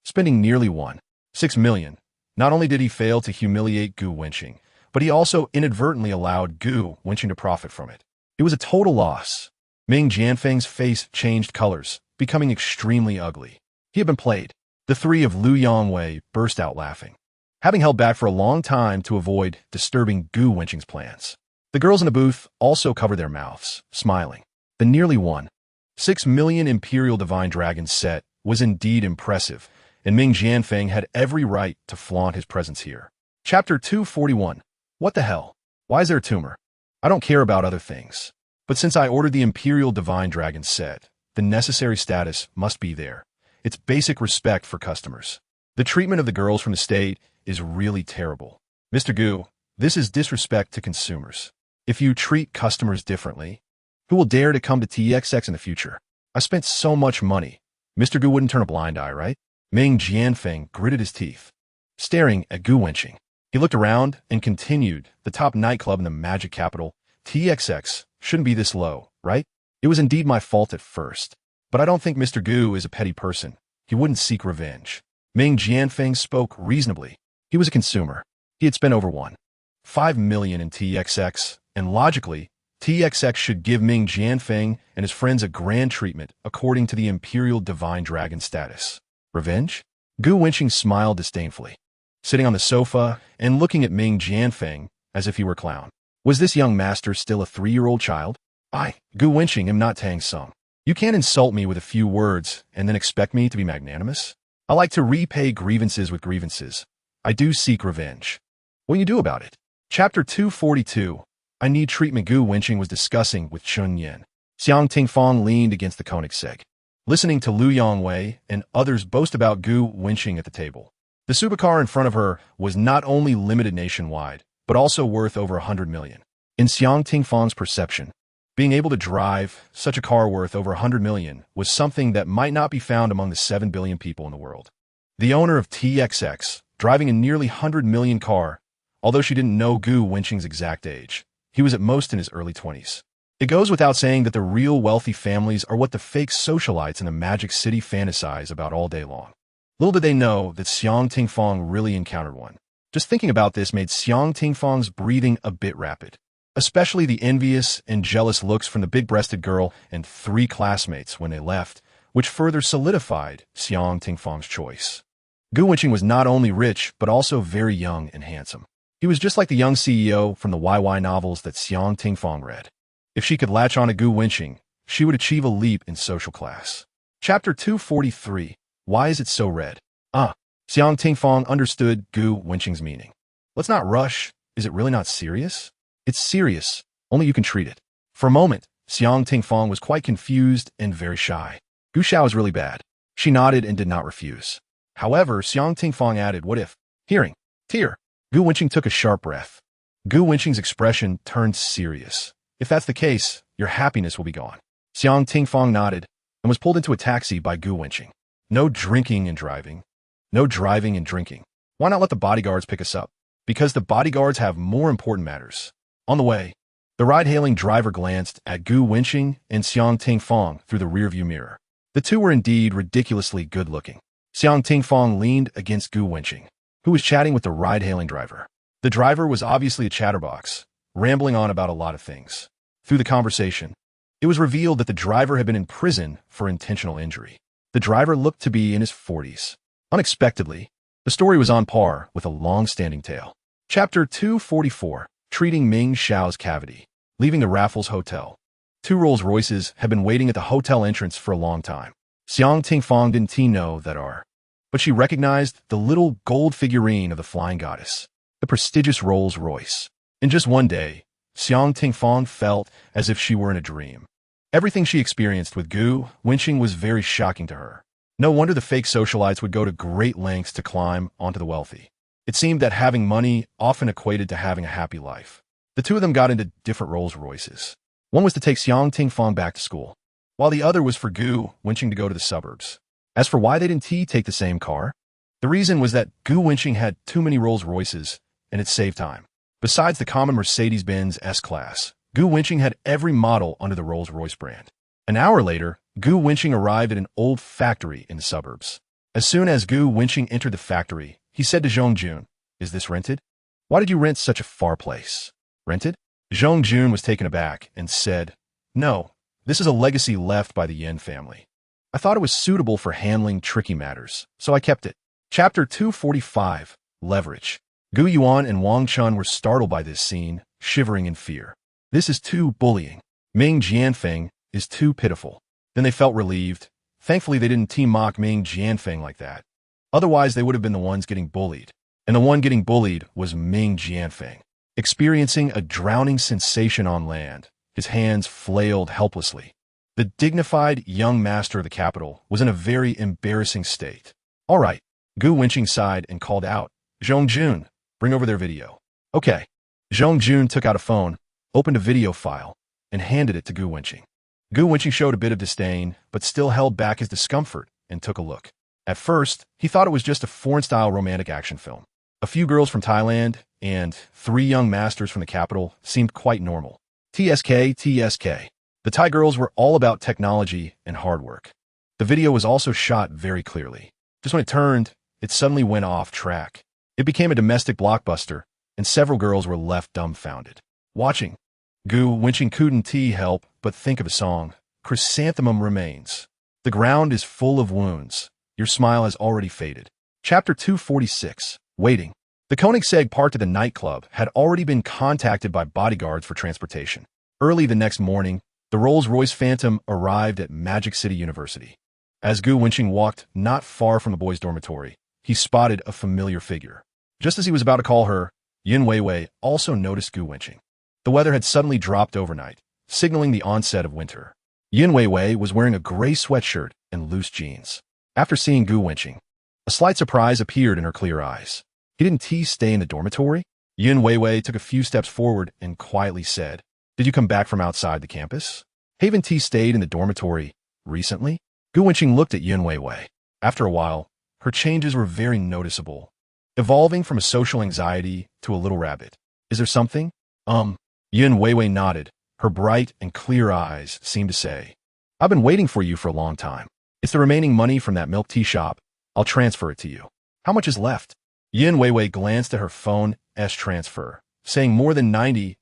Spending nearly 1.6 million. Not only did he fail to humiliate Gu Wenqing, but he also inadvertently allowed Gu Wenqing to profit from it. It was a total loss. Ming Jianfeng's face changed colors, becoming extremely ugly. He had been played. The three of Lu Yongwei burst out laughing, having held back for a long time to avoid disturbing Gu Wenqing's plans. The girls in the booth also covered their mouths, smiling. The nearly 1.6 million Imperial Divine Dragon set was indeed impressive, and Ming Jianfeng had every right to flaunt his presence here. Chapter 241. What the hell? Why is there a tumor? I don't care about other things. But since I ordered the Imperial Divine Dragon set, the necessary status must be there. It's basic respect for customers. The treatment of the girls from the state is really terrible. Mr. Gu, this is disrespect to consumers. If you treat customers differently, who will dare to come to TXX in the future? I spent so much money. Mr. Gu wouldn't turn a blind eye, right? Ming Jianfeng gritted his teeth, staring at Gu Wenqing. He looked around and continued, the top nightclub in the magic capital, TXX, shouldn't be this low, right? It was indeed my fault at first. But I don't think Mr. Gu is a petty person. He wouldn't seek revenge. Ming Jianfeng spoke reasonably. He was a consumer. He had spent over 1.5 million in TXX, and logically, TXX should give Ming Jianfeng and his friends a grand treatment according to the Imperial Divine Dragon status. Revenge? Gu Wenqing smiled disdainfully, sitting on the sofa and looking at Ming Jianfeng as if he were a clown. Was this young master still a 3-year-old child? I, Gu Wenqing, am not Tang Sung. You can't insult me with a few words and then expect me to be magnanimous. I like to repay grievances with grievances. I do seek revenge. What will you do about it? Chapter 242. I need treatment. Gu Wenqing was discussing with Chun Yin. Xiang Tingfang leaned against the Koenigsegg, listening to Lu Yongwei and others boast about Gu Wenqing at the table. The supercar in front of her was not only limited nationwide, but also worth over 100 million. In Xiang Tingfang's perception, being able to drive such a car worth over 100 million was something that might not be found among the 7 billion people in the world. The owner of TXX, driving a nearly 100 million car, although she didn't know Gu Wenqing's exact age, he was at most in his early 20s. It goes without saying that the real wealthy families are what the fake socialites in the Magic City fantasize about all day long. Little did they know that Xiang Tingfang really encountered one. Just thinking about this made Xiang Tingfang's breathing a bit rapid, especially the envious and jealous looks from the big-breasted girl and 3 classmates when they left, which further solidified Xiang Tingfang's choice. Gu Wenqing was not only rich, but also very young and handsome. He was just like the young CEO from the YY novels that Xiang Tingfang read. If she could latch on to Gu Wenqing, she would achieve a leap in social class. Chapter 243. Why is it so red? Xiang Tingfang understood Gu Wenqing's meaning. Let's not rush. Is it really not serious? It's serious. Only you can treat it. For a moment, Xiang Tingfang was quite confused and very shy. Gu Xiao is really bad. She nodded and did not refuse. However, Xiang Tingfang added, what if? Hearing. Tear. Gu Wenqing took a sharp breath. Gu Wenqing's expression turned serious. If that's the case, your happiness will be gone. Xiang Tingfang nodded and was pulled into a taxi by Gu Wenqing. No drinking and driving. No driving and drinking. Why not let the bodyguards pick us up? Because the bodyguards have more important matters. On the way, the ride-hailing driver glanced at Gu Wenqing and Xiang Tingfang through the rearview mirror. The two were indeed ridiculously good-looking. Xiang Tingfang leaned against Gu Wenqing, who was chatting with the ride-hailing driver. The driver was obviously a chatterbox, rambling on about a lot of things. Through the conversation, it was revealed that the driver had been in prison for intentional injury. The driver looked to be in his 40s. Unexpectedly, the story was on par with a long-standing tale. Chapter 244. Treating Ming Xiao's cavity. Leaving the Raffles Hotel. 2 Rolls-Royces had been waiting at the hotel entrance for a long time. Xiang Tingfang didn't know that but she recognized the little gold figurine of the flying goddess, the prestigious Rolls-Royce. In just one day, Xiang Tingfang felt as if she were in a dream. Everything she experienced with Gu Wenqing was very shocking to her. No wonder the fake socialites would go to great lengths to climb onto the wealthy. It seemed that having money often equated to having a happy life. The 2 of them got into different Rolls-Royces. One was to take Xiang Tingfang back to school, while the other was for Gu Wenqing to go to the suburbs. As for why they didn't take the same car, the reason was that Gu Wenqing had too many Rolls-Royces, and it saved time. Besides the common Mercedes-Benz S-Class, Gu Wenqing had every model under the Rolls-Royce brand. An hour later, Gu Wenqing arrived at an old factory in the suburbs. As soon as Gu Wenqing entered the factory, he said to Zhong Jun, "Is this rented? Why did you rent such a far place?" "Rented?" Zhong Jun was taken aback and said, "No, this is a legacy left by the Yin family. I thought it was suitable for handling tricky matters, so I kept it." Chapter 245. Leverage. Gu Yuan and Wang Chun were startled by this scene, shivering in fear. This is too bullying. Ming Jianfeng is too pitiful. Then they felt relieved. Thankfully, they didn't mock Ming Jianfeng like that. Otherwise, they would have been the ones getting bullied. And the one getting bullied was Ming Jianfeng. Experiencing a drowning sensation on land, his hands flailed helplessly. The dignified young master of the capital was in a very embarrassing state. "All right." Gu Wenqing sighed and called out, "Zhong Jun, bring over their video." "Okay." Zhong Jun took out a phone, opened a video file, and handed it to Gu Wenqing. Gu Wenqing showed a bit of disdain, but still held back his discomfort and took a look. At first, he thought it was just a foreign-style romantic action film. A few girls from Thailand and 3 young masters from the capital seemed quite normal. TSK. The Thai girls were all about technology and hard work. The video was also shot very clearly. Just when it turned, it suddenly went off track. It became a domestic blockbuster, and several girls were left dumbfounded. Watching. Gu Wenqing couldn't help but think of a song, "Chrysanthemum Remains." The ground is full of wounds. Your smile has already faded. Chapter 246. Waiting. The Koenigsegg part to the nightclub had already been contacted by bodyguards for transportation. Early the next morning, the Rolls-Royce Phantom arrived at Magic City University. As Gu Wenqing walked not far from the boys' dormitory, he spotted a familiar figure. Just as he was about to call her, Yin Weiwei also noticed Gu Wenqing. The weather had suddenly dropped overnight, signaling the onset of winter. Yin Weiwei was wearing a gray sweatshirt and loose jeans. After seeing Gu Wenqing, a slight surprise appeared in her clear eyes. He didn't stay in the dormitory? Yin Weiwei took a few steps forward and quietly said, "Did you come back from outside the campus? Haven't stayed in the dormitory recently?" Gu Wenqing looked at Yin Weiwei. After a while, her changes were very noticeable, evolving from a social anxiety to a little rabbit. "Is there something?" Yin Weiwei nodded, Her bright and clear eyes seemed to say, "I've been waiting for you for a long time. It's the remaining money from that milk tea shop. I'll transfer it to you. How much is left?" Yin Weiwei glanced at her phone's transfer, saying more than 90,000.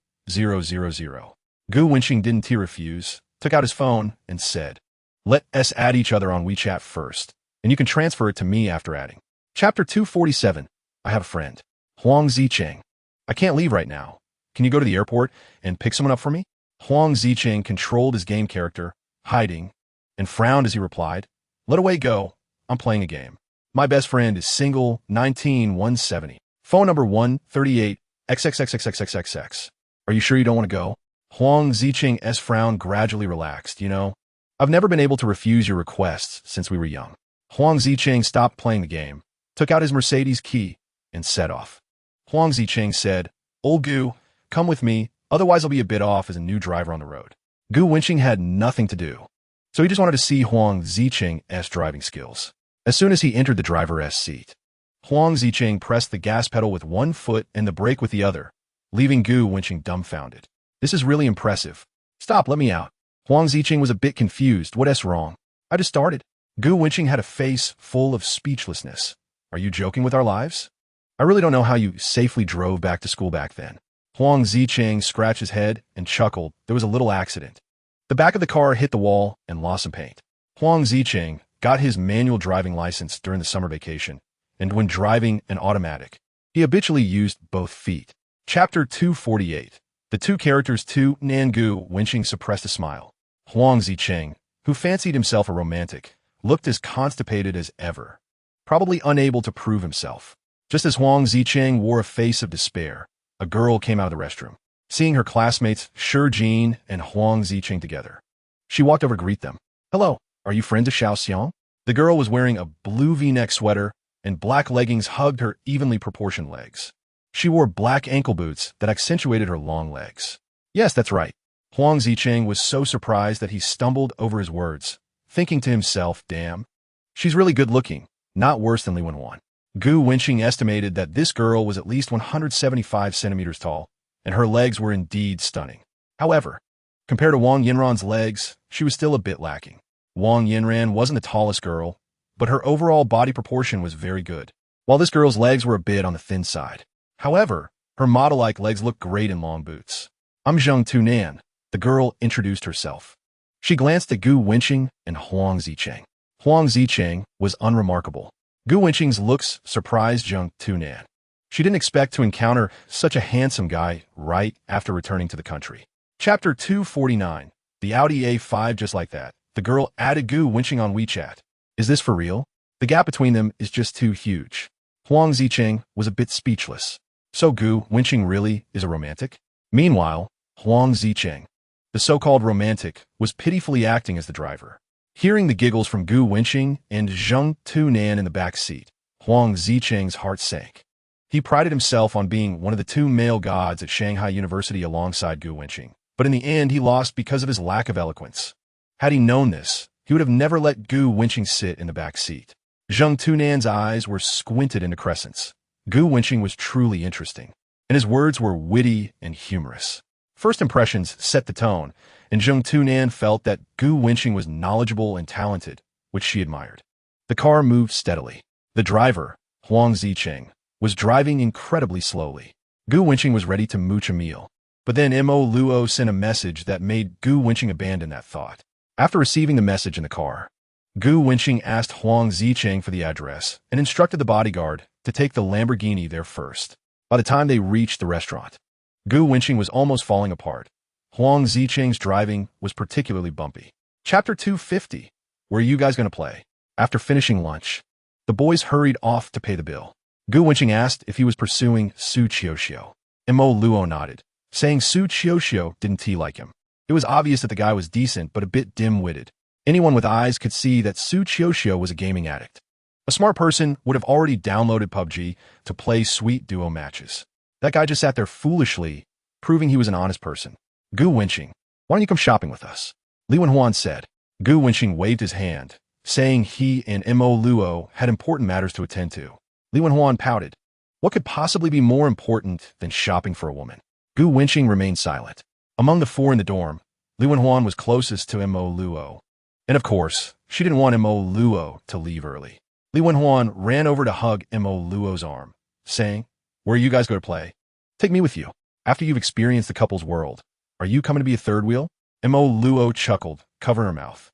Gu Wenqing didn't refuse, took out his phone, and said, "Let us add each other on WeChat first, and you can transfer it to me after adding." Chapter 247. I have a friend. Huang Zicheng. I can't leave right now. Can you go to the airport and pick someone up for me? Huang Zicheng controlled his game character, hiding, and frowned as he replied, "Let away go. I'm playing a game. My best friend is single, 19170. Phone number 138 XXXXXXXX. Are you sure you don't want to go?" Huang Zicheng's frown gradually relaxed. I've never been able to refuse your requests since we were young. Huang Zicheng stopped playing the game, took out his Mercedes key, and set off. Huang Zicheng said, "Old Gu, come with me, otherwise I'll be a bit off as a new driver on the road." Gu Wenqing had nothing to do, so he just wanted to see Huang Zicheng's driving skills. As soon as he entered the driver's seat, Huang Zicheng pressed the gas pedal with one foot and the brake with the other, leaving Gu Wenqing dumbfounded. "This is really impressive. Stop, let me out." Huang Zicheng was a bit confused. "What's wrong? I just started." Gu Wenqing had a face full of speechlessness. "Are you joking with our lives? I really don't know how you safely drove back to school back then." Huang Zicheng scratched his head and chuckled. There was a little accident. The back of the car hit the wall and lost some paint. Huang Zicheng got his manual driving license during the summer vacation, and when driving an automatic, he habitually used both feet. Chapter 248. The two characters Tu Nan. Gu Wenqing suppressed a smile. Huang Zicheng, who fancied himself a romantic, looked as constipated as ever, probably unable to prove himself. Just as Huang Zicheng wore a face of despair, a girl came out of the restroom. Seeing her classmates Shi Jin and Huang Zicheng together, she walked over to greet them. "Hello, are you friends of Xiao Xiang?" The girl was wearing a blue V-neck sweater, and black leggings hugged her evenly proportioned legs. She wore black ankle boots that accentuated her long legs. "Yes, that's right." Huang Zicheng was so surprised that he stumbled over his words, thinking to himself, "Damn, she's really good looking, not worse than Li Wenhuan." Gu Wenqing estimated that this girl was at least 175 centimeters tall, and her legs were indeed stunning. However, compared to Wang Yinran's legs, she was still a bit lacking. Wang Yinran wasn't the tallest girl, but her overall body proportion was very good, while this girl's legs were a bit on the thin side. However, her model-like legs looked great in long boots. "I'm Tu Nan," the girl introduced herself. She glanced at Gu Wenqing and Huang Zicheng. Huang Zicheng was unremarkable. Gu Wenqing's looks surprised Tu Nan. She didn't expect to encounter such a handsome guy right after returning to the country. Chapter 249. The Audi A5 just like that. The girl added Gu Wenqing on WeChat. "Is this for real? The gap between them is just too huge." Huang Zicheng was a bit speechless. So Gu Wenqing really is a romantic? Meanwhile, Huang Zicheng, the so-called romantic, was pitifully acting as the driver. Hearing the giggles from Gu Wenqing and Tu Nan in the back seat, Huang Zicheng's heart sank. He prided himself on being one of the two male gods at Shanghai University alongside Gu Wenqing, but in the end he lost because of his lack of eloquence. Had he known this, he would have never let Gu Wenqing sit in the back seat. Tu Nan's eyes were squinted into crescents. Gu Wenqing was truly interesting, and his words were witty and humorous. First impressions set the tone, and Tu Nan felt that Gu Wenqing was knowledgeable and talented, which she admired. The car moved steadily. The driver, Huang Zicheng, was driving incredibly slowly. Gu Wenqing was ready to mooch a meal, but then Mo Luo sent a message that made Gu Wenqing abandon that thought. After receiving the message in the car, Gu Wenqing asked Huang Zicheng for the address and instructed the bodyguard to take the Lamborghini there first. By the time they reached the restaurant, Gu Wenqing was almost falling apart. Huang Zicheng's driving was particularly bumpy. Chapter 250. Where are you guys going to play? After finishing lunch, the boys hurried off to pay the bill. Gu Wenqing asked if he was pursuing Su Qiuxiu. Mo Luo nodded, saying Su Qiuxiu didn't like him. It was obvious that the guy was decent but a bit dim-witted. Anyone with eyes could see that Su Qiuxiu was a gaming addict. A smart person would have already downloaded PUBG to play sweet duo matches. That guy just sat there foolishly, proving he was an honest person. Gu Wenqing, why don't you come shopping with us? Li Wenhuan said. Gu Wenqing waved his hand, saying he and Mo Luo had important matters to attend to. Li Wenhuan pouted. What could possibly be more important than shopping for a woman? Gu Wenqing remained silent. Among the four in the dorm, Li Wenhuan was closest to Mo Luo. And of course, she didn't want Mo Luo to leave early. Li Wenhuan ran over to hug Mo Luo's arm, saying, "Where you guys go to play? Take me with you. After you've experienced the couple's world, are you coming to be a third wheel?" Mo Luo chuckled, covering her mouth.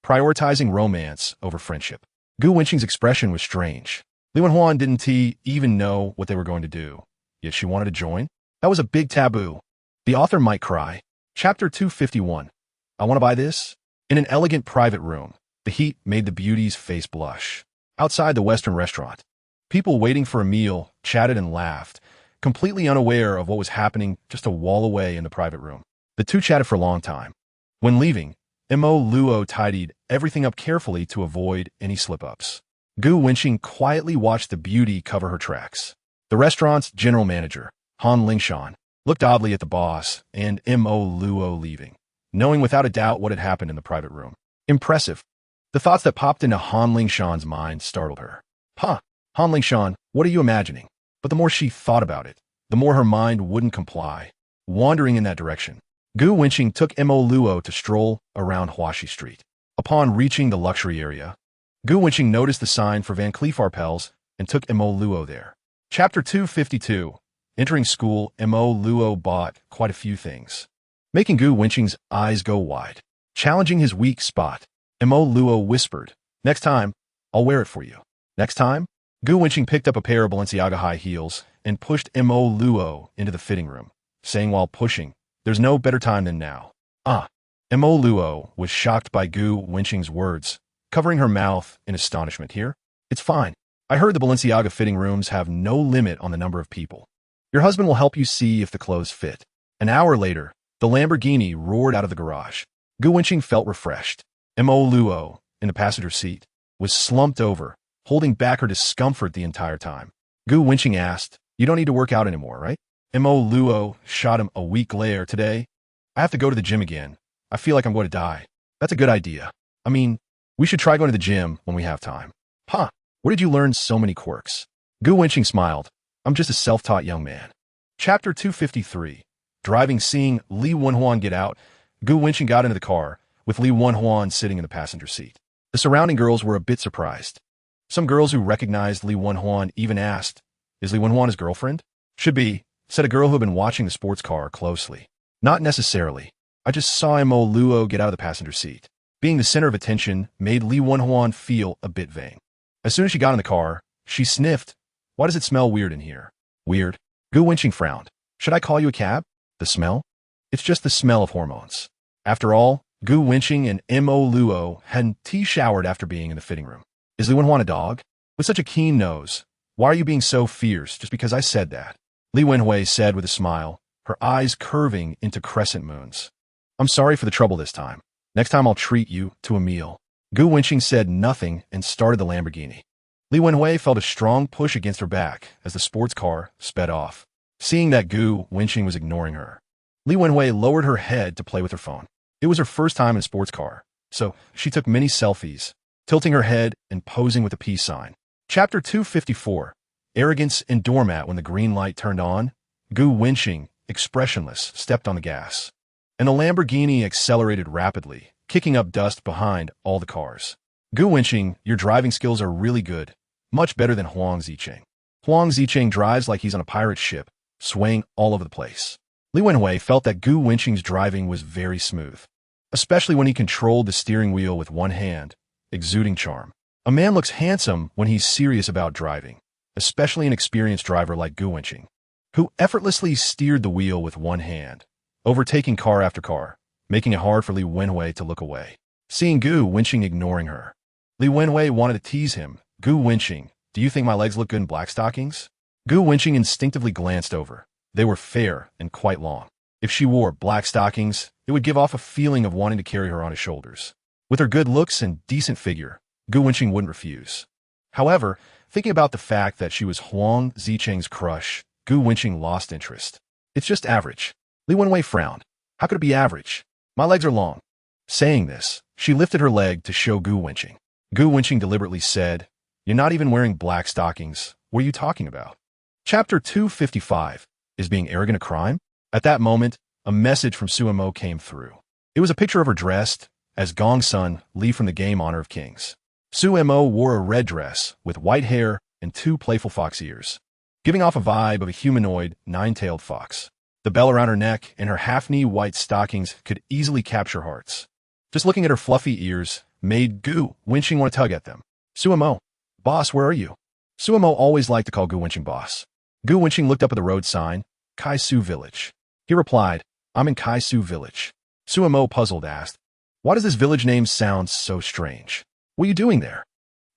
Prioritizing romance over friendship. Gu Wenqing's expression was strange. Li Wenhuan didn't even know what they were going to do, yet she wanted to join? That was a big taboo. The author might cry. Chapter 251. I want to buy this? In an elegant private room, the heat made the beauties' face blush. Outside the Western restaurant, people waiting for a meal chatted and laughed, completely unaware of what was happening just a wall away in the private room. The two chatted for a long time. When leaving, Mo Luo tidied everything up carefully to avoid any slip-ups. Gu Wenqing quietly watched the beauty cover her tracks. The restaurant's general manager, Han Lingshan, looked oddly at the boss and Mo Luo leaving, knowing without a doubt what had happened in the private room. Impressive. The thoughts that popped into Han Lingshan's mind startled her. Han Lingshan, what are you imagining? But the more she thought about it, the more her mind wouldn't comply, wandering in that direction. Gu Wenqing took Mo Luo to stroll around Huaxi Street. Upon reaching the luxury area, Gu Wenqing noticed the sign for Van Cleef Arpels and took Mo Luo there. Chapter 252. Entering school, Mo Luo bought quite a few things, making Gu Wenqing's eyes go wide. Challenging his weak spot, Mo Luo whispered, "Next time, I'll wear it for you." Next time, Gu Wenqing picked up a pair of Balenciaga high heels and pushed Mo Luo into the fitting room, saying while pushing, "There's no better time than now." Mo Luo was shocked by Gu Wenqing's words, covering her mouth in astonishment. "Here? It's fine. I heard the Balenciaga fitting rooms have no limit on the number of people. Your husband will help you see if the clothes fit." An hour later, the Lamborghini roared out of the garage. Gu Wenqing felt refreshed. Mo Luo, in the passenger seat, was slumped over, holding back her discomfort the entire time. Gu Wenqing asked, "You don't need to work out anymore, right?" Mo Luo shot him a weak glare. "Today, I have to go to the gym again. I feel like I'm going to die." "That's a good idea. I mean, we should try going to the gym when we have time." Where did you learn so many quirks?" Gu Wenqing smiled. "I'm just a self-taught young man." Chapter 253. Driving. Seeing Li Wenhuan get out, Gu Wenqing got into the car, with Li Wenhuan sitting in the passenger seat. The surrounding girls were a bit surprised. Some girls who recognized Li Wenhuan even asked, "Is Li Wenhuan his girlfriend?" "Should be," said a girl who had been watching the sports car closely. "Not necessarily. I just saw Mo Luo get out of the passenger seat." Being the center of attention made Li Wenhuan feel a bit vain. As soon as she got in the car, she sniffed. "Why does it smell weird in here?" "Weird?" Gu Wenqing frowned. "Should I call you a cab?" "The smell?" "It's just the smell of hormones." After all, Gu Wenqing and Mo Luo hadn't showered after being in the fitting room. "Is Li Wenhuan a dog? With such a keen nose, why are you being so fierce just because I said that?" Li Wenhui said with a smile, her eyes curving into crescent moons. "I'm sorry for the trouble this time. Next time I'll treat you to a meal." Gu Wenqing said nothing and started the Lamborghini. Li Wenhui felt a strong push against her back as the sports car sped off. Seeing that Gu Wenqing was ignoring her, Li Wenhui lowered her head to play with her phone. It was her first time in a sports car, so she took many selfies, tilting her head and posing with a peace sign. Chapter 254. Arrogance and doormat. When the green light turned on, Gu Wenqing, expressionless, stepped on the gas, and the Lamborghini accelerated rapidly, kicking up dust behind all the cars. "Gu Wenqing, your driving skills are really good, much better than Huang Zicheng." Huang Zicheng drives like he's on a pirate ship, swaying all over the place. Li Wenhui felt that Gu Wenqing's driving was very smooth, especially when he controlled the steering wheel with one hand, exuding charm. A man looks handsome when he's serious about driving, especially an experienced driver like Gu Wenqing, who effortlessly steered the wheel with one hand, overtaking car after car, making it hard for Li Wenhui to look away. Seeing Gu Wenqing ignoring her, Li Wenhui wanted to tease him. "Gu Wenqing, do you think my legs look good in black stockings?" Gu Wenqing instinctively glanced over. They were fair and quite long. If she wore black stockings, it would give off a feeling of wanting to carry her on his shoulders. With her good looks and decent figure, Gu Wenqing wouldn't refuse. However, thinking about the fact that she was Huang Zicheng's crush, Gu Wenqing lost interest. "It's just average." Li Wenhui frowned. "How could it be average? My legs are long." Saying this, she lifted her leg to show Gu Wenqing. Gu Wenqing deliberately said, "You're not even wearing black stockings. What are you talking about?" Chapter 255. Is being arrogant a crime? At that moment, a message from Suemo came through. It was a picture of her dressed as Gong Sun, Li from the game Honor of Kings. Suemo wore a red dress with white hair and 2 playful fox ears, giving off a vibe of a humanoid, 9-tailed fox. The bell around her neck and her half-knee white stockings could easily capture hearts. Just looking at her fluffy ears made Gu Wenqing want to tug at them. Suemo, boss, where are you? Suemo always liked to call Gu Wenqing boss. Gu Wenqing looked up at the road sign, Kaisu Village. He replied, I'm in Kaisu Village. Suemo, puzzled, asked, why does this village name sound so strange? What are you doing there?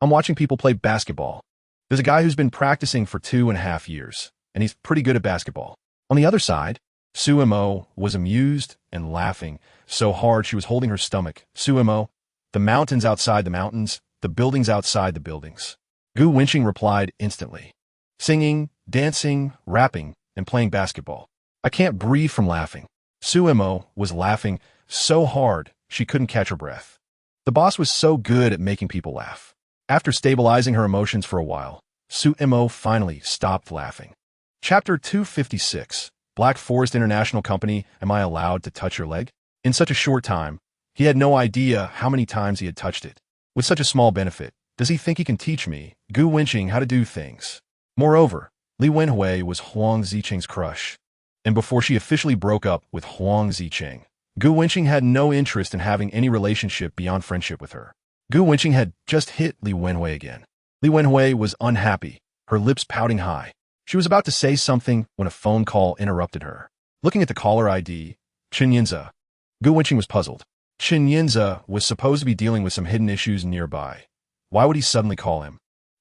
I'm watching people play basketball. There's a guy who's been practicing for 2.5 years, and he's pretty good at basketball. On the other side, Suemo was amused and laughing so hard she was holding her stomach. Suemo, the mountains outside the mountains, the buildings outside the buildings. Gu Wenqing replied instantly. Singing, dancing, rapping, and playing basketball. I can't breathe from laughing. Suemo was laughing so hard she couldn't catch her breath. The boss was so good at making people laugh. After stabilizing her emotions for a while, Suemo finally stopped laughing. Chapter 256, Black Forest International Company, am I allowed to touch your leg? In such a short time, he had no idea how many times he had touched it. With such a small benefit, does he think he can teach me, Gu Wenqing, how to do things? Moreover, Li Wenhui was Huang Zicheng's crush. And before she officially broke up with Huang Zicheng, Gu Wenqing had no interest in having any relationship beyond friendship with her. Gu Wenqing had just hit Li Wenhui again. Li Wenhui was unhappy, her lips pouting high. She was about to say something when a phone call interrupted her. Looking at the caller ID, Chen Yinze, Gu Wenqing was puzzled. Chen Yinze was supposed to be dealing with some hidden issues nearby. Why would he suddenly call him?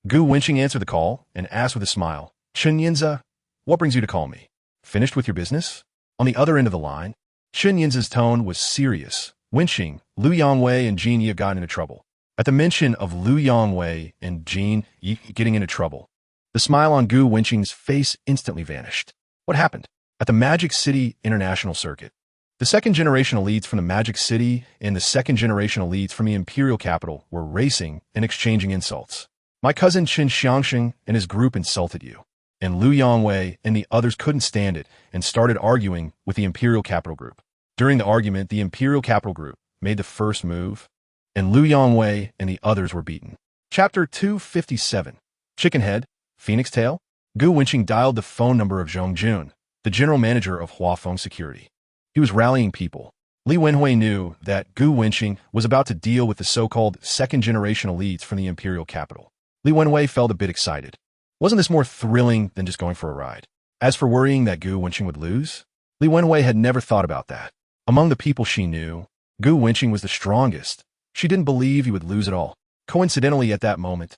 Gu Wenqing answered the call and asked with a smile, Chen Yinze, what brings you to call me? Finished with your business? On the other end of the line, Chen Yinze's tone was serious. Wenqing, Liu Yongwei and Jin Yi have gotten into trouble. At the mention of Liu Yongwei and Jin Yi getting into trouble, the smile on Gu Wenqing's face instantly vanished. What happened? At the Magic City International Circuit, the second-generation elites from the Magic City and the second-generation elites from the Imperial Capital were racing and exchanging insults. My cousin Qin Xiangxing and his group insulted you. And Liu Yongwei and the others couldn't stand it and started arguing with the Imperial Capital Group. During the argument, the Imperial Capital Group made the first move, and Liu Yongwei and the others were beaten. Chapter 257, Chicken Head, Phoenix Tail. Gu Wenqing dialed the phone number of Zhong Jun, the general manager of Huafeng Security. He was rallying people. Li Wenhui knew that Gu Wenqing was about to deal with the so-called second-generation elites from the Imperial Capital. Li Wenhui felt a bit excited. Wasn't this more thrilling than just going for a ride? As for worrying that Gu Wenqing would lose, Li Wenhui had never thought about that. Among the people she knew, Gu Wenqing was the strongest. She didn't believe he would lose at all. Coincidentally, at that moment,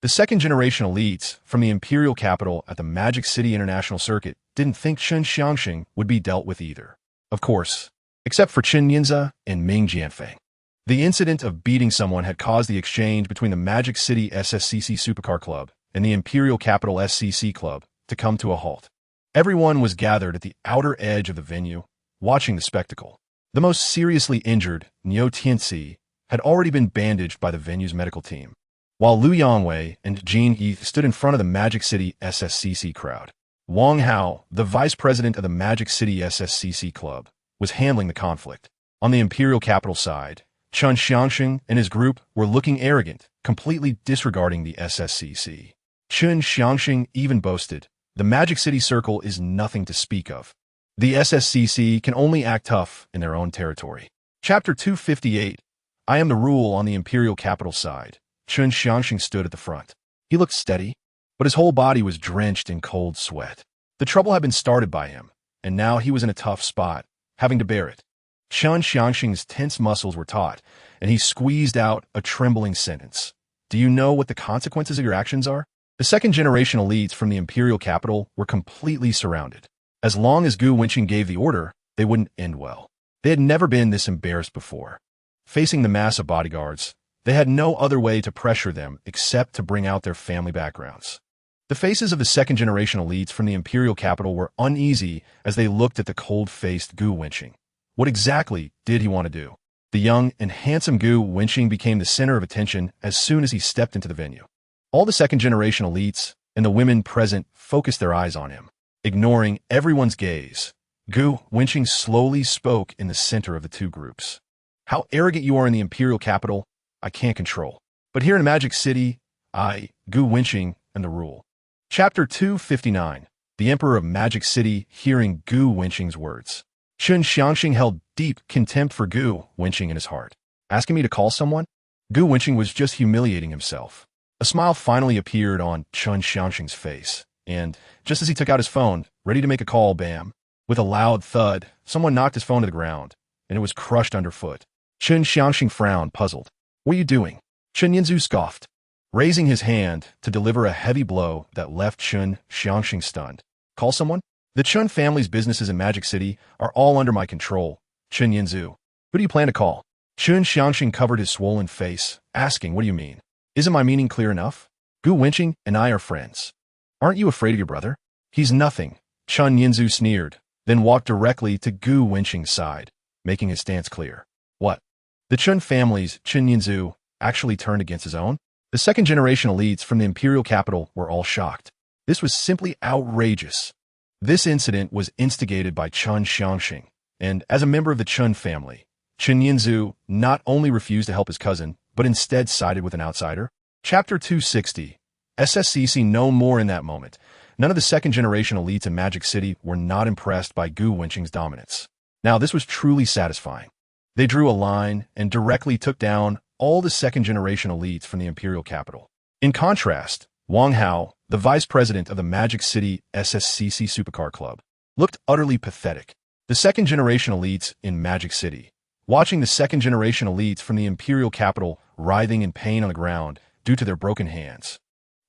the second-generation elites from the Imperial Capital at the Magic City International Circuit didn't think Chen Xiangxing would be dealt with either. Of course, except for Chen Yinze and Ming Jianfeng. The incident of beating someone had caused the exchange between the Magic City SSCC Supercar Club and the Imperial Capital SCC Club to come to a halt. Everyone was gathered at the outer edge of the venue, watching the spectacle. The most seriously injured, Niu Tianxi, had already been bandaged by the venue's medical team, while Liu Yongwei and Jin Yi stood in front of the Magic City SSCC crowd. Wang Hao, the vice president of the Magic City SSCC Club, was handling the conflict. On the Imperial Capital side, Chen Xiangxing and his group were looking arrogant, completely disregarding the SSCC. Chen Xiangxing even boasted, the Magic City Circle is nothing to speak of. The SSCC can only act tough in their own territory. Chapter 258, I am the rule on the Imperial Capital side. Chen Xiangxing stood at the front. He looked steady, but his whole body was drenched in cold sweat. The trouble had been started by him, and now he was in a tough spot, having to bear it. Chen Xiangxing's tense muscles were taut, and he squeezed out a trembling sentence. Do you know what the consequences of your actions are? The second-generation elites from the Imperial Capital were completely surrounded. As long as Gu Wenqing gave the order, they wouldn't end well. They had never been this embarrassed before. Facing the mass of bodyguards, they had no other way to pressure them except to bring out their family backgrounds. The faces of the second-generation elites from the Imperial Capital were uneasy as they looked at the cold-faced Gu Wenqing. What exactly did he want to do? The young and handsome Gu Wenqing became the center of attention as soon as he stepped into the venue. All the second-generation elites and the women present focused their eyes on him. Ignoring everyone's gaze, Gu Wenqing slowly spoke in the center of the two groups. How arrogant you are in the imperial capital, I can't control. But here in Magic City, I, Gu Wenqing, am the rule. Chapter 259. The Emperor of Magic City hearing Gu Wenqing's words. Chen Xiangxing held deep contempt for Gu Wenqing in his heart. Asking me to call someone? Gu Wenqing was just humiliating himself. A smile finally appeared on Chen Xiangxing's face, and just as he took out his phone, ready to make a call, bam! With a loud thud, someone knocked his phone to the ground, and it was crushed underfoot. Chen Xiangxing frowned, puzzled. What are you doing? Chen Yinzu scoffed, raising his hand to deliver a heavy blow that left Chen Xiangxing stunned. Call someone? The Chen family's businesses in Magic City are all under my control, Chen Yinzu. Who do you plan to call? Chen Xiangxing covered his swollen face, asking, what do you mean? Isn't my meaning clear enough? Gu Wenqing and I are friends. Aren't you afraid of your brother? He's nothing, Chen Yinzu sneered, then walked directly to Gu Wenqing's side, making his stance clear. What? The Chen family's Chen Yinzu actually turned against his own? The second-generation elites from the imperial capital were all shocked. This was simply outrageous. This incident was instigated by Chen Xiangxing, and as a member of the Chen family, Chen Yinzu not only refused to help his cousin, but instead sided with an outsider. Chapter 260. SSCC no more in that moment. None of the second-generation elites in Magic City were not impressed by Gu Wenqing's dominance. Now, this was truly satisfying. They drew a line and directly took down all the second-generation elites from the imperial capital. In contrast, Wang Hao, the vice president of the Magic City SSCC Supercar Club, looked utterly pathetic. The second-generation elites in Magic City, watching the second-generation elites from the imperial capital writhing in pain on the ground due to their broken hands,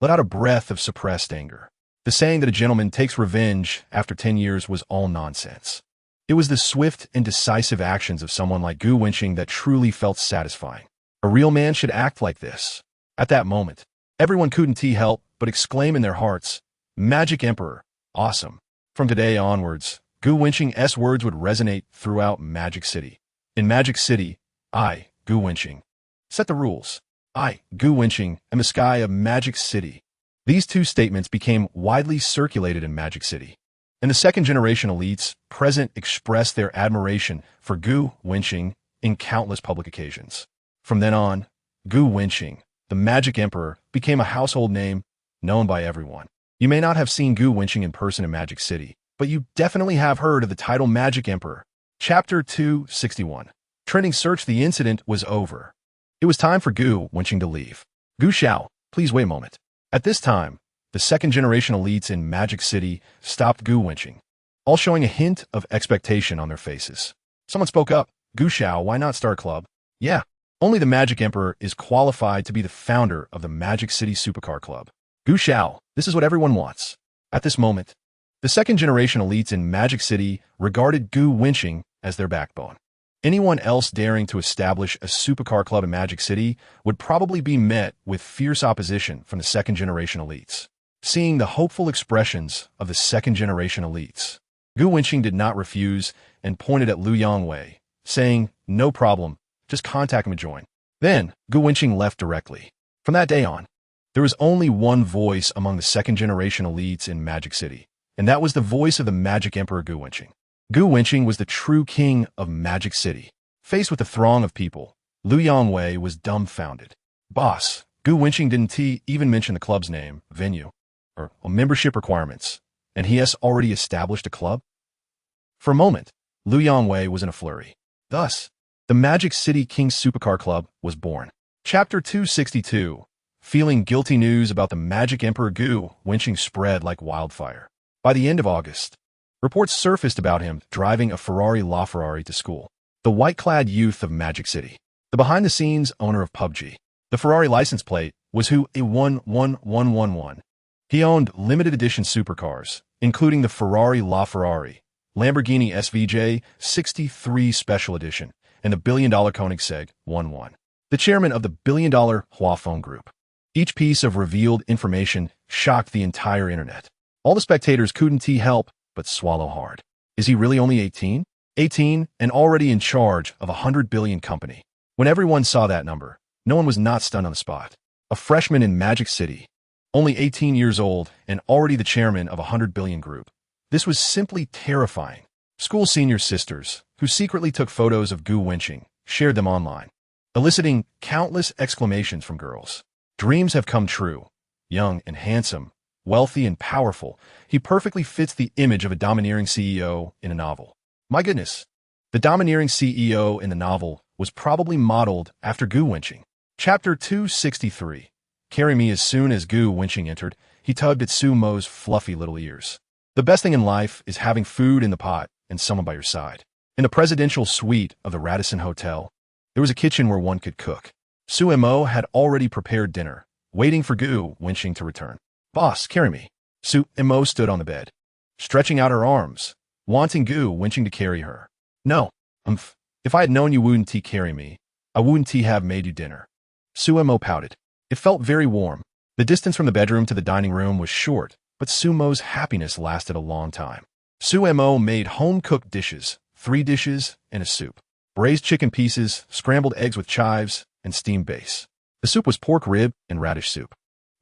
let out a breath of suppressed anger. The saying that a gentleman takes revenge after 10 years was all nonsense. It was the swift and decisive actions of someone like Gu Wenqing that truly felt satisfying. A real man should act like this. At that moment, everyone couldn't help but exclaim in their hearts, Magic Emperor, awesome. From today onwards, Gu Wenqing's words would resonate throughout Magic City. In Magic City, I, Gu Wenqing, set the rules. I, Gu Wenqing, am the sky of Magic City. These two statements became widely circulated in Magic City, and the second-generation elites present expressed their admiration for Gu Wenqing in countless public occasions. From then on, Gu Wenqing, the Magic Emperor, became a household name known by everyone. You may not have seen Gu Wenqing in person in Magic City, but you definitely have heard of the title Magic Emperor. Chapter 261. Trending search. The incident was over. It was time for Gu Wenqing to leave. Gu Xiao, please wait a moment. At this time, the second-generation elites in Magic City stopped Gu Wenqing, all showing a hint of expectation on their faces. Someone spoke up. Gu Xiao, why not start a club? Yeah, only the Magic Emperor is qualified to be the founder of the Magic City Supercar Club. Gu Xiao, this is what everyone wants. At this moment, the second-generation elites in Magic City regarded Gu Wenqing as their backbone. Anyone else daring to establish a supercar club in Magic City would probably be met with fierce opposition from the second-generation elites. Seeing the hopeful expressions of the second-generation elites, Gu Wenqing did not refuse and pointed at Liu Yangwei, saying, no problem, just contact him and join. Then, Gu Wenqing left directly. From that day on, there was only one voice among the second-generation elites in Magic City, and that was the voice of the Magic Emperor Gu Wenqing. Gu Wenqing was the true king of Magic City. Faced with a throng of people, Liu Yangwei was dumbfounded. Boss, Gu Wenqing didn't even mention the club's name, venue, or membership requirements, and he has already established a club? For a moment, Liu Yangwei was in a flurry. Thus, the Magic City King's Supercar Club was born. Chapter 262. Feeling guilty. News about the Magic Emperor Gu Wenqing spread like wildfire. By the end of August, reports surfaced about him driving a Ferrari LaFerrari to school. The white-clad youth of Magic City, the behind-the-scenes owner of PUBG. The Ferrari license plate was Hu A11111. He owned limited edition supercars, including the Ferrari LaFerrari, Lamborghini SVJ 63 Special Edition, and the billion-dollar Koenigsegg 11. The chairman of the billion-dollar Huafeng Group. Each piece of revealed information shocked the entire internet. All the spectators couldn't help but swallow hard. Is he really only 18? 18 and already in charge of a 100 billion company. When everyone saw that number, no one was not stunned on the spot. A freshman in Magic City, only 18 years old and already the chairman of a 100 billion group. This was simply terrifying. School senior sisters, who secretly took photos of Gu Wenqing, shared them online, eliciting countless exclamations from girls. Dreams have come true. Young and handsome, wealthy and powerful, he perfectly fits the image of a domineering CEO in a novel. My goodness. The domineering CEO in the novel was probably modeled after Gu Wenqing. Chapter 263. Carry me. As soon as Gu Wenqing entered, he tugged at Su Mo's fluffy little ears. The best thing in life is having food in the pot and someone by your side. In the presidential suite of the Radisson Hotel, there was a kitchen where one could cook. Su Mo had already prepared dinner, waiting for Gu Wenqing to return. Boss, carry me. Su Mo stood on the bed, stretching out her arms, wanting Gu Wenqing to carry her. No, if I had known you wouldn't carry me, I wouldn't have made you dinner. Su Mo pouted. It felt very warm. The distance from the bedroom to the dining room was short, but Su Mo's happiness lasted a long time. Su Mo made home-cooked dishes, 3 dishes, and a soup. Braised chicken pieces, scrambled eggs with chives, and steamed base. The soup was pork rib and radish soup.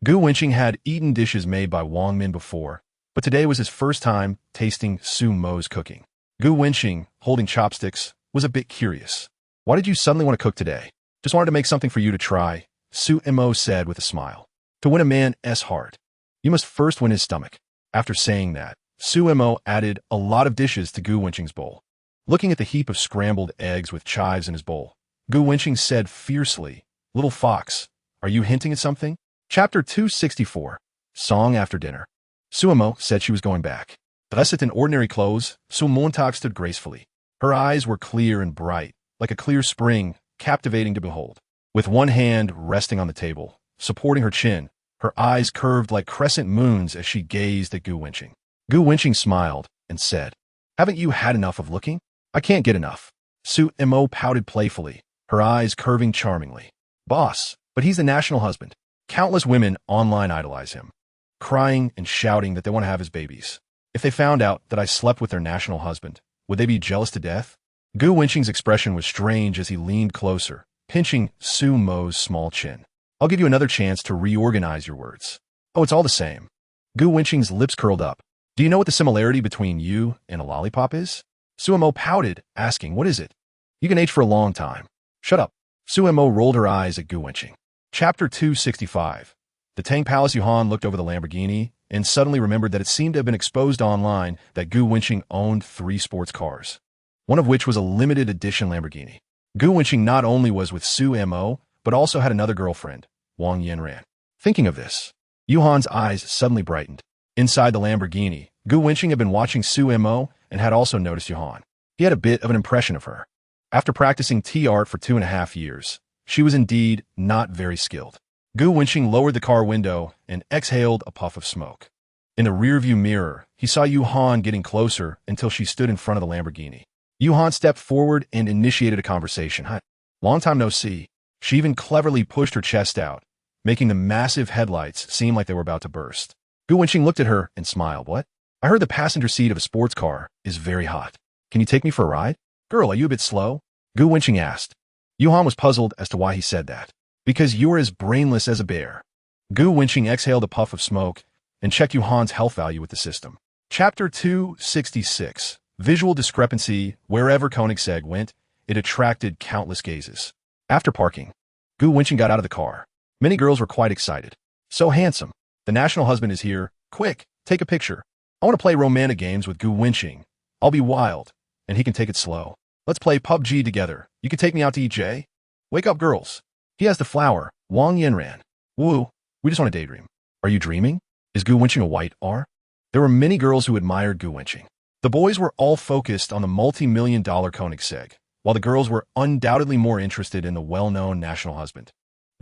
Gu Wenqing had eaten dishes made by Wang Min before, but today was his first time tasting Su Mo's cooking. Gu Wenqing, holding chopsticks, was a bit curious. Why did you suddenly want to cook today? Just wanted to make something for you to try, Su Mo said with a smile. To win a man's heart, you must first win his stomach. After saying that, Su Mo added a lot of dishes to Gu Wenqing's bowl. Looking at the heap of scrambled eggs with chives in his bowl, Gu Wenqing said fiercely, "Little fox, are you hinting at something?" Chapter 264. Song after dinner. Su Mo said she was going back. Dressed in ordinary clothes, Su Montag stood gracefully. Her eyes were clear and bright, like a clear spring, captivating to behold. With one hand resting on the table, supporting her chin, her eyes curved like crescent moons as she gazed at Gu Wenqing. Gu Wenqing smiled and said, "Haven't you had enough of looking?" "I can't get enough." Su Mo pouted playfully, her eyes curving charmingly. "Boss, but he's the national husband. Countless women online idolize him, crying and shouting that they want to have his babies. If they found out that I slept with their national husband, would they be jealous to death?" Gu Wenqing's expression was strange as he leaned closer, pinching Su Mo's small chin. "I'll give you another chance to reorganize your words." "Oh, it's all the same." Gu Wenqing's lips curled up. "Do you know what the similarity between you and a lollipop is?" Su Mo pouted, asking, "What is it?" "You can age for a long time." "Shut up." Su Mo rolled her eyes at Gu Wenqing. Chapter 265. The Tang Palace. Yuhan looked over the Lamborghini and suddenly remembered that it seemed to have been exposed online that Gu Wenqing owned 3 sports cars, one of which was a limited edition Lamborghini. Gu Wenqing not only was with Su Mo, but also had another girlfriend, Wang Yanran. Thinking of this, Yuhan's eyes suddenly brightened. Inside the Lamborghini, Gu Wenqing had been watching Su Mo and had also noticed Yuhan. He had a bit of an impression of her. After practicing tea art for 2.5 years, she was indeed not very skilled. Gu Wenqing lowered the car window and exhaled a puff of smoke. In the rearview mirror, he saw Yuhan getting closer until she stood in front of the Lamborghini. Yuhan stepped forward and initiated a conversation. "Hi, long time no see." She even cleverly pushed her chest out, making the massive headlights seem like they were about to burst. Gu Wenqing looked at her and smiled. "What?" "I heard the passenger seat of a sports car is very hot. Can you take me for a ride?" "Girl, are you a bit slow?" Gu Wenqing asked. Yuhan was puzzled as to why he said that. "Because you're as brainless as a bear." Gu Wenqing exhaled a puff of smoke and checked Yuhan's health value with the system. Chapter 266. Visual discrepancy. Wherever Koenigsegg went, it attracted countless gazes. After parking, Gu Wenqing got out of the car. Many girls were quite excited. "So handsome. The national husband is here. Quick, take a picture. I want to play romantic games with Gu Wenqing. I'll be wild, and he can take it slow. Let's play PUBG together. You can take me out to eat Jay. Wake up, girls. He has the flower, Wang Yanran. Woo, we just want to daydream." "Are you dreaming? Is Gu Wenqing a white R?" There were many girls who admired Gu Wenqing. The boys were all focused on the multi-million-dollar Koenigsegg, while the girls were undoubtedly more interested in the well-known national husband,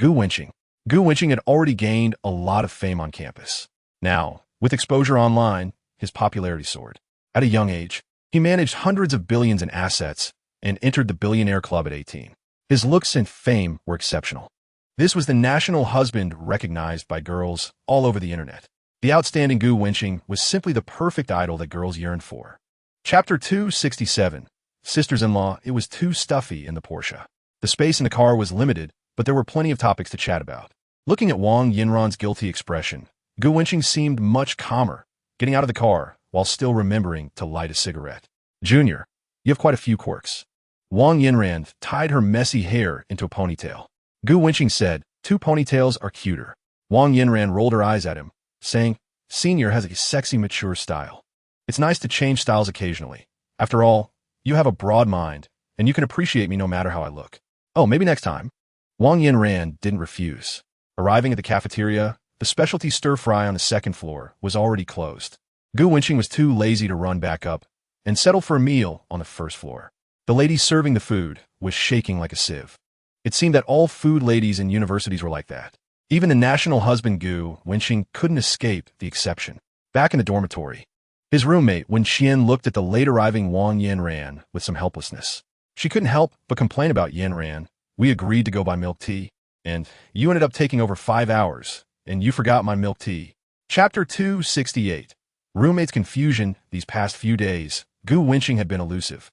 Gu Wenqing. Gu Wenqing had already gained a lot of fame on campus. Now, with exposure online, his popularity soared. At a young age, he managed hundreds of billions in assets and entered the Billionaire Club at 18. His looks and fame were exceptional. This was the national husband recognized by girls all over the internet. The outstanding Gu Wenqing was simply the perfect idol that girls yearned for. Chapter 267. Sisters-in-law. It was too stuffy in the Porsche. The space in the car was limited, but there were plenty of topics to chat about. Looking at Wang Yanran's guilty expression, Gu Wenqing seemed much calmer, getting out of the car while still remembering to light a cigarette. Junior, you have quite a few quirks. Wang Yinran tied her messy hair into a ponytail. Gu Wenqing said, 2 ponytails are cuter. Wang Yinran rolled her eyes at him, saying, Senior has a sexy, mature style. It's nice to change styles occasionally. After all, you have a broad mind, and you can appreciate me no matter how I look. Oh, maybe next time. Wang Yinran didn't refuse. Arriving at the cafeteria, the specialty stir-fry on the 2nd floor was already closed. Gu Wenqing was too lazy to run back up and settle for a meal on the 1st floor. The lady serving the food was shaking like a sieve. It seemed that all food ladies in universities were like that. Even the national husband Gu Wenqing couldn't escape the exception. Back in the dormitory, his roommate Wen Qian looked at the late-arriving Wang Yanran with some helplessness. She couldn't help but complain about Yanran. We agreed to go buy milk tea, and you ended up taking over 5 hours, and you forgot my milk tea. Chapter 268. Roommate's confusion. These past few days, Gu Wenqing had been elusive.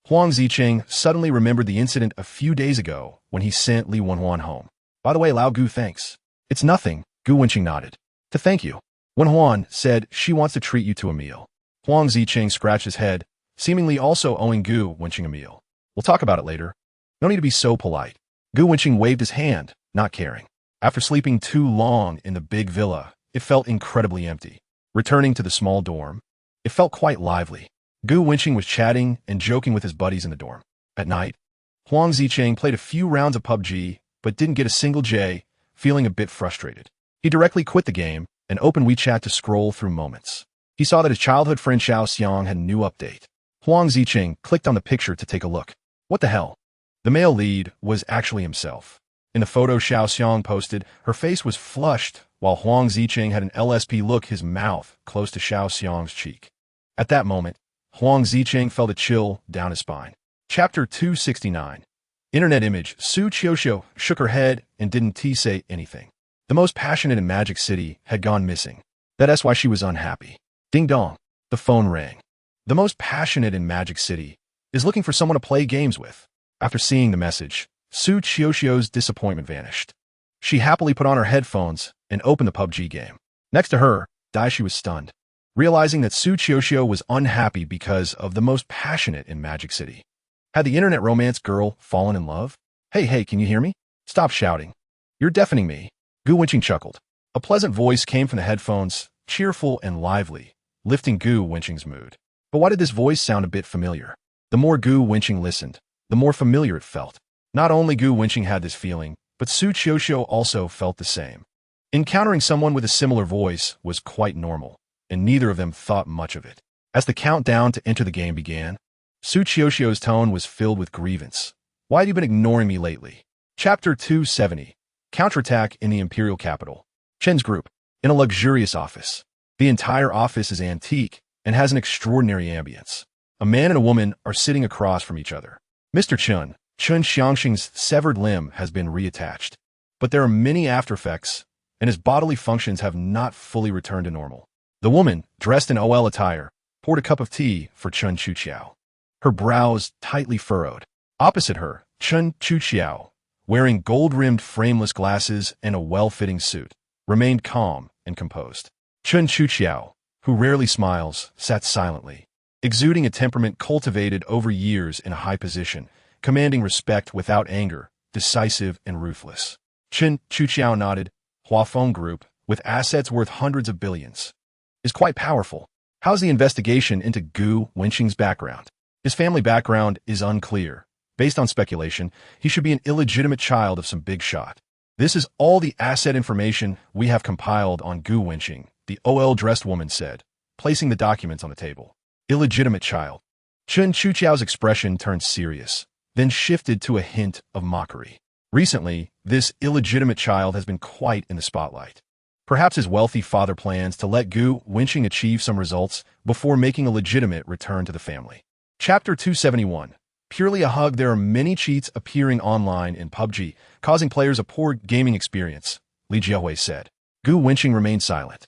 Huang Zicheng suddenly remembered the incident a few days ago when he sent Li Wenhuan home. By the way, Lao Gu, thanks. It's nothing, Gu Wenqing nodded. To thank you. Wenhuan said she wants to treat you to a meal. Huang Zicheng scratched his head, seemingly also owing Gu Wenqing a meal. We'll talk about it later. No need to be so polite. Gu Wenqing waved his hand, not caring. After sleeping too long in the big villa, it felt incredibly empty. Returning to the small dorm, it felt quite lively. Gu Wenqing was chatting and joking with his buddies in the dorm. At night, Huang Zicheng played a few rounds of PUBG, but didn't get a single J, feeling a bit frustrated. He directly quit the game and opened WeChat to scroll through moments. He saw that his childhood friend Xiao Xiang had a new update. Huang Zicheng clicked on the picture to take a look. What the hell? The male lead was actually himself. In the photo Xiao Xiang posted, her face was flushed, while Huang Zicheng had an LSP look, his mouth close to Xiao Xiang's cheek. At that moment, Huang Zicheng felt a chill down his spine. Chapter 269. Internet image. Su Qiuxiu shook her head and didn't say anything. The most passionate in Magic City had gone missing. That's why she was unhappy. Ding dong. The phone rang. The most passionate in Magic City is looking for someone to play games with. After seeing the message, Su Qiuxiu's disappointment vanished. She happily put on her headphones and opened the PUBG game. Next to her, Daishi was stunned, realizing that Su Qiuxiu was unhappy because of the most passionate in Magic City. Had the internet romance girl fallen in love? Hey, can you hear me? Stop shouting. You're deafening me. Gu Wenqing chuckled. A pleasant voice came from the headphones, cheerful and lively, lifting Gu Wenqing's mood. But why did this voice sound a bit familiar? The more Gu Wenqing listened, the more familiar it felt. Not only Gu Wenqing had this feeling, but Su Qiuxiu also felt the same. Encountering someone with a similar voice was quite normal, and neither of them thought much of it. As the countdown to enter the game began, Su Qiuxiu's tone was filled with grievance. Why have you been ignoring me lately? Chapter 270. Counterattack in the Imperial Capital. Chen's group. In a luxurious office. The entire office is antique and has an extraordinary ambience. A man and a woman are sitting across from each other. Mr. Chen Xiangxing's severed limb has been reattached, but there are many after effects, and his bodily functions have not fully returned to normal. The woman, dressed in OL attire, poured a cup of tea for Chen Chuqiao. Her brows tightly furrowed. Opposite her, Chen Chuqiao, wearing gold-rimmed frameless glasses and a well-fitting suit, remained calm and composed. Chen Chuqiao, who rarely smiles, sat silently, exuding a temperament cultivated over years in a high position, commanding respect without anger, decisive and ruthless. Chen Chuqiao nodded. Huafeng Group, with assets worth hundreds of billions, is quite powerful. How's the investigation into Gu Wenqing's background? His family background is unclear. Based on speculation, he should be an illegitimate child of some big shot. This is all the asset information we have compiled on Gu Wenqing, the OL-dressed woman said, placing the documents on the table. Illegitimate child. Chen Chuqiao's expression turned serious, then shifted to a hint of mockery. Recently, this illegitimate child has been quite in the spotlight. Perhaps his wealthy father plans to let Gu Wenqing achieve some results before making a legitimate return to the family. Chapter 271. Purely a hug. There are many cheats appearing online in PUBG, causing players a poor gaming experience, Li Jiahui said. Gu Wenqing remained silent,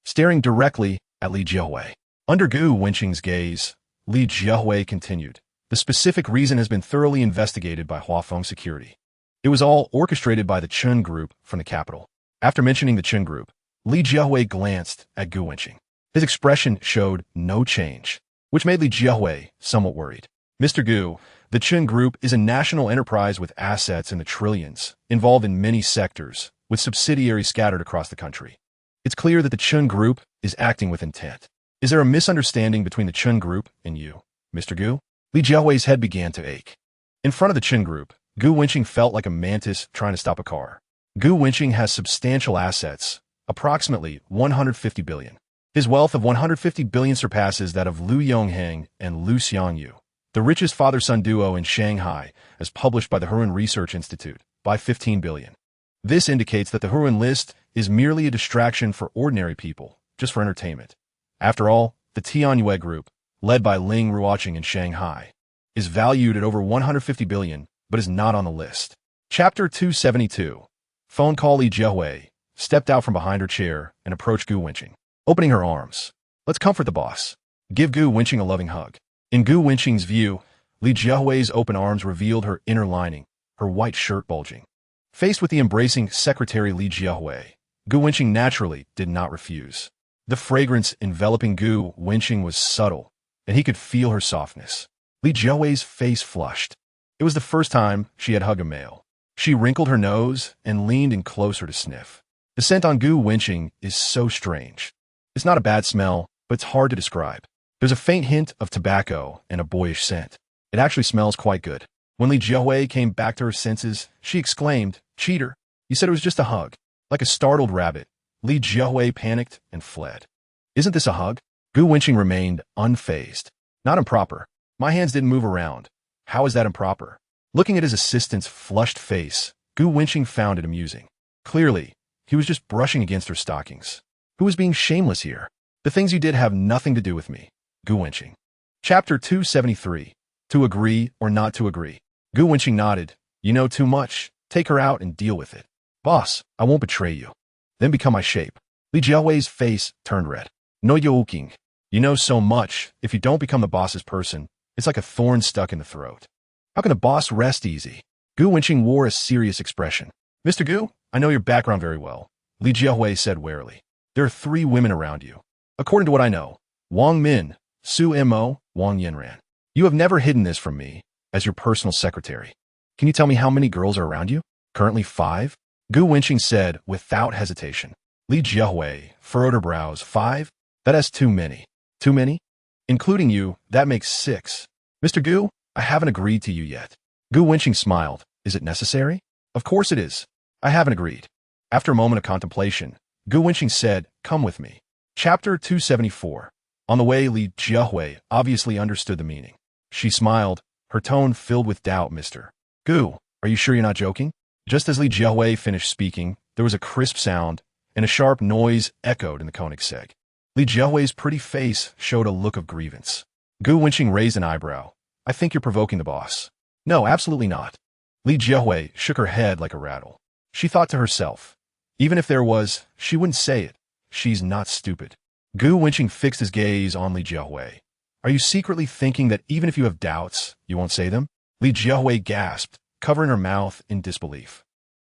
staring directly at Li Jiahui. Under Gu Wenqing's gaze, Li Jiahui continued. The specific reason has been thoroughly investigated by Huafeng Security. It was all orchestrated by the Chen Group from the capital. After mentioning the Chen Group, Li Jiahui glanced at Gu Wenqing. His expression showed no change. which made Li Jiahui somewhat worried. Mr. Gu, the Chun Group is a national enterprise with assets in the trillions, involved in many sectors, with subsidiaries scattered across the country. It's clear that the Chun Group is acting with intent. Is there a misunderstanding between the Chun Group and you, Mr. Gu? Li Jiahui's head began to ache. In front of the Chun Group, Gu Wenqing felt like a mantis trying to stop a car. Gu Wenqing has substantial assets, approximately 150 billion. His wealth of 150 billion surpasses that of Liu Yongheng and Liu Xiangyu, the richest father-son duo in Shanghai, as published by the Hurun Research Institute, by 15 billion. This indicates that the Hurun list is merely a distraction for ordinary people, just for entertainment. After all, the Tianyue Group, led by Ling Ruoqing in Shanghai, is valued at over 150 billion, but is not on the list. Chapter 272. Phone call. Li Jiahui stepped out from behind her chair and approached Gu Wenqing, opening her arms. Let's comfort the boss. Give Gu Wenqing a loving hug. In Gu Wenqing's view, Li Jiahui's open arms revealed her inner lining, her white shirt bulging. Faced with the embracing secretary Li Jiahui, Gu Wenqing naturally did not refuse. The fragrance enveloping Gu Wenqing was subtle, and he could feel her softness. Li Jiahui's face flushed. It was the first time she had hugged a male. She wrinkled her nose and leaned in closer to sniff. The scent on Gu Wenqing is so strange. It's not a bad smell, but it's hard to describe. There's a faint hint of tobacco and a boyish scent. It actually smells quite good. When Li Jiahui came back to her senses, she exclaimed, "Cheater, you said it was just a hug." Like a startled rabbit, Li Jiahui panicked and fled. Isn't this a hug? Gu Wenqing remained unfazed. Not improper. My hands didn't move around. How is that improper? Looking at his assistant's flushed face, Gu Wenqing found it amusing. Clearly, he was just brushing against her stockings. Who was being shameless here? The things you did have nothing to do with me. Gu Wenqing. Chapter 273. To agree or not to agree. Gu Wenqing nodded. You know too much. Take her out and deal with it. Boss, I won't betray you. Then become my shape. Li Jiahui's face turned red. No Youking. You know so much. If you don't become the boss's person, it's like a thorn stuck in the throat. How can a boss rest easy? Gu Wenqing wore a serious expression. Mr. Gu, I know your background very well, Li Jiahui said warily. There are 3 women around you. According to what I know, Wang Min, Su Mo, Wang Yanran. You have never hidden this from me, as your personal secretary. Can you tell me how many girls are around you? Currently 5? Gu Wenqing said without hesitation. Li Jiahui furrowed her brows. 5? That is too many. Too many? Including you, that makes 6. Mr. Gu, I haven't agreed to you yet. Gu Wenqing smiled. Is it necessary? Of course it is. I haven't agreed. After a moment of contemplation, Gu Wenqing said, come with me. Chapter 274. On the way, Li Jiahui obviously understood the meaning. She smiled, her tone filled with doubt. Mr. Gu, are you sure you're not joking? Just as Li Jiahui finished speaking, there was a crisp sound, and a sharp noise echoed in the Koenigsegg. Li Jiahui's pretty face showed a look of grievance. Gu Wenqing raised an eyebrow. I think you're provoking the boss. No, absolutely not. Li Jiahui shook her head like a rattle. She thought to herself, even if there was, she wouldn't say it. She's not stupid. Gu Wenqing fixed his gaze on Li Jiahui. Are you secretly thinking that even if you have doubts, you won't say them? Li Jiahui gasped, covering her mouth in disbelief.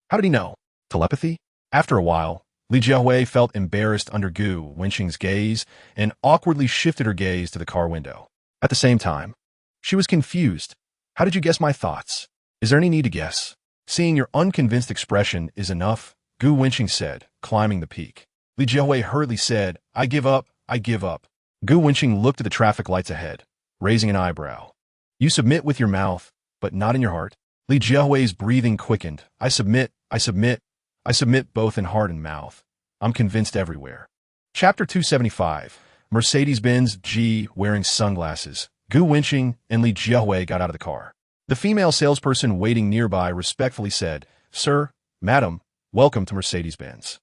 How did he know? Telepathy? After a while, Li Jiahui felt embarrassed under Gu Wenqing's gaze and awkwardly shifted her gaze to the car window. At the same time, she was confused. How did you guess my thoughts? Is there any need to guess? Seeing your unconvinced expression is enough, Gu Wenqing said, climbing the peak. Li Jiahui hurriedly said, I give up, I give up. Gu Wenqing looked at the traffic lights ahead, raising an eyebrow. You submit with your mouth, but not in your heart? Li Jiahui's breathing quickened. I submit, I submit, I submit both in heart and mouth. I'm convinced everywhere. Chapter 275. Mercedes-Benz G wearing sunglasses. Gu Wenqing and Li Jiahui got out of the car. The female salesperson waiting nearby respectfully said, Sir, Madam, welcome to Mercedes-Benz.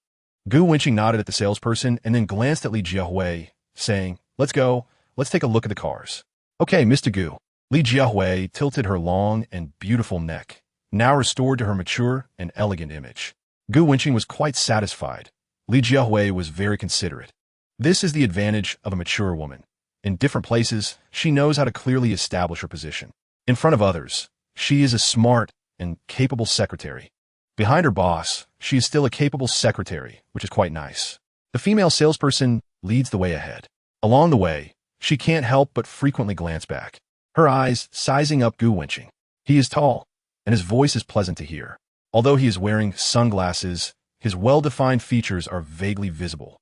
Gu Wenqing nodded at the salesperson and then glanced at Li Jiahui, saying, Let's go, let's take a look at the cars. Okay, Mr. Gu. Li Jiahui tilted her long and beautiful neck, now restored to her mature and elegant image. Gu Wenqing was quite satisfied. Li Jiahui was very considerate. This is the advantage of a mature woman. In different places, she knows how to clearly establish her position. In front of others, she is a smart and capable secretary. Behind her boss, she is still a capable secretary, which is quite nice. The female salesperson leads the way ahead. Along the way, she can't help but frequently glance back, her eyes sizing up Gu Wenqing. He is tall, and his voice is pleasant to hear. Although he is wearing sunglasses, his well-defined features are vaguely visible.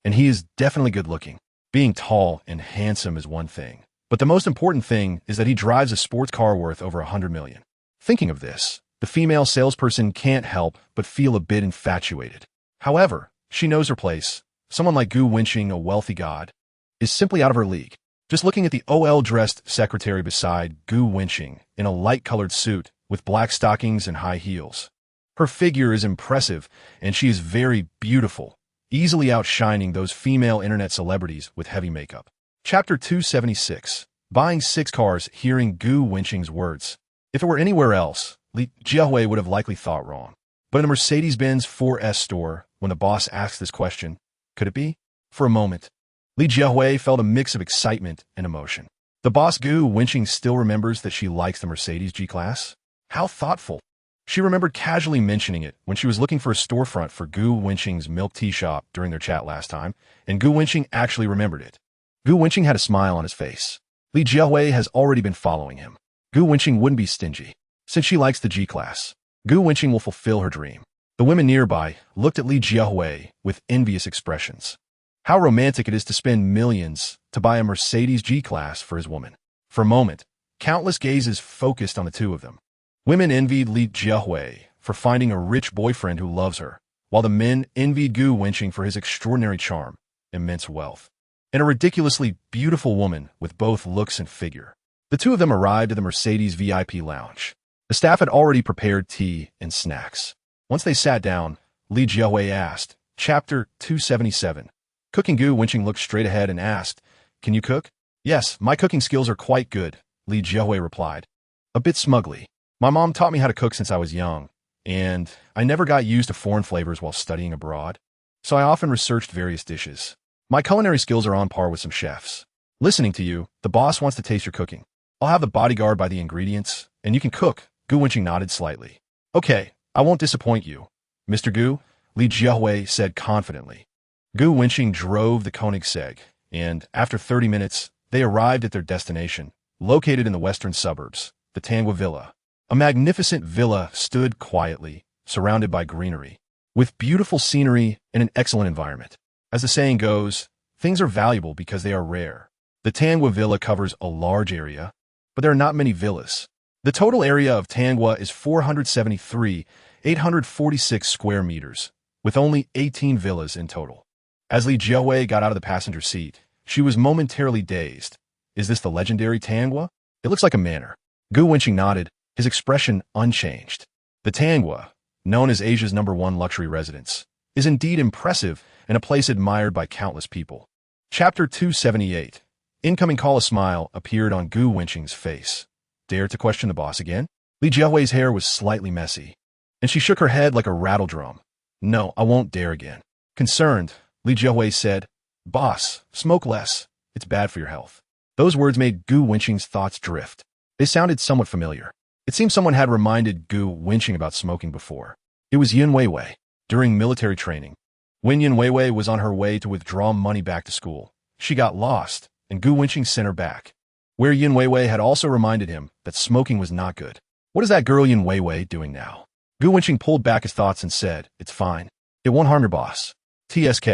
And he is definitely good-looking. Being tall and handsome is one thing, but the most important thing is that he drives a sports car worth over $100 million. Thinking of this, the female salesperson can't help but feel a bit infatuated. However, she knows her place. Someone like Gu Wenqing, a wealthy god, is simply out of her league. Just looking at the OL-dressed secretary beside Gu Wenqing in a light-colored suit with black stockings and high heels. Her figure is impressive, and she is very beautiful, easily outshining those female internet celebrities with heavy makeup. Chapter 276. Buying 6 cars, hearing Gu Wenqing's words. If it were anywhere else, Li Jiahui would have likely thought wrong. But in the Mercedes-Benz 4S store, when the boss asked this question, could it be? For a moment, Li Jiahui felt a mix of excitement and emotion. The boss Gu Wenqing still remembers that she likes the Mercedes G-Class? How thoughtful. She remembered casually mentioning it when she was looking for a storefront for Gu Wenqing's milk tea shop during their chat last time, and Gu Wenqing actually remembered it. Gu Wenqing had a smile on his face. Li Jiahui has already been following him. Gu Wenqing wouldn't be stingy. Since she likes the G-Class, Gu Wenqing will fulfill her dream. The women nearby looked at Li Jiahui with envious expressions. How romantic it is to spend millions to buy a Mercedes G-Class for his woman. For a moment, countless gazes focused on the two of them. Women envied Li Jiahui for finding a rich boyfriend who loves her, while the men envied Gu Wenqing for his extraordinary charm, immense wealth, and a ridiculously beautiful woman with both looks and figure. The two of them arrived at the Mercedes VIP lounge. The staff had already prepared tea and snacks. Once they sat down, Li Jiahui asked, Chapter 277. Cooking. Gu Wenqing looked straight ahead and asked, Can you cook? Yes, my cooking skills are quite good, Li Jiahui replied, a bit smugly. My mom taught me how to cook since I was young, and I never got used to foreign flavors while studying abroad, so I often researched various dishes. My culinary skills are on par with some chefs. Listening to you, the boss wants to taste your cooking. I'll have the bodyguard buy the ingredients, and you can cook. Gu Wenqing nodded slightly. Okay, I won't disappoint you, Mr. Gu, Li Jiahui said confidently. Gu Wenqing drove the Koenigsegg, and after 30 minutes, they arrived at their destination, located in the western suburbs, the Tangwa Villa. A magnificent villa stood quietly, surrounded by greenery, with beautiful scenery and an excellent environment. As the saying goes, things are valuable because they are rare. The Tangwa Villa covers a large area, but there are not many villas. The total area of Tangwa is 473,846 square meters, with only 18 villas in total. As Li Jiahui got out of the passenger seat, she was momentarily dazed. Is this the legendary Tangwa? It looks like a manor. Gu Wenqing nodded, his expression unchanged. The Tangwa, known as Asia's #1 luxury residence, is indeed impressive and a place admired by countless people. Chapter 278. Incoming call. A smile appeared on Gu Wenqing's face. Dare to question the boss again? Li Jiahui's hair was slightly messy, and she shook her head like a rattle drum. No, I won't dare again. Concerned, Li Jiahui said, Boss, smoke less. It's bad for your health. Those words made Gu Wenqing's thoughts drift. They sounded somewhat familiar. It seemed someone had reminded Gu Wenqing about smoking before. It was Yin Weiwei. During military training, when Yin Weiwei was on her way to withdraw money back to school, she got lost, and Gu Wenqing sent her back, where Yin Weiwei had also reminded him that smoking was not good. What is that girl Yin Weiwei doing now? Gu Wenqing pulled back his thoughts and said, It's fine. It won't harm your boss. TSK,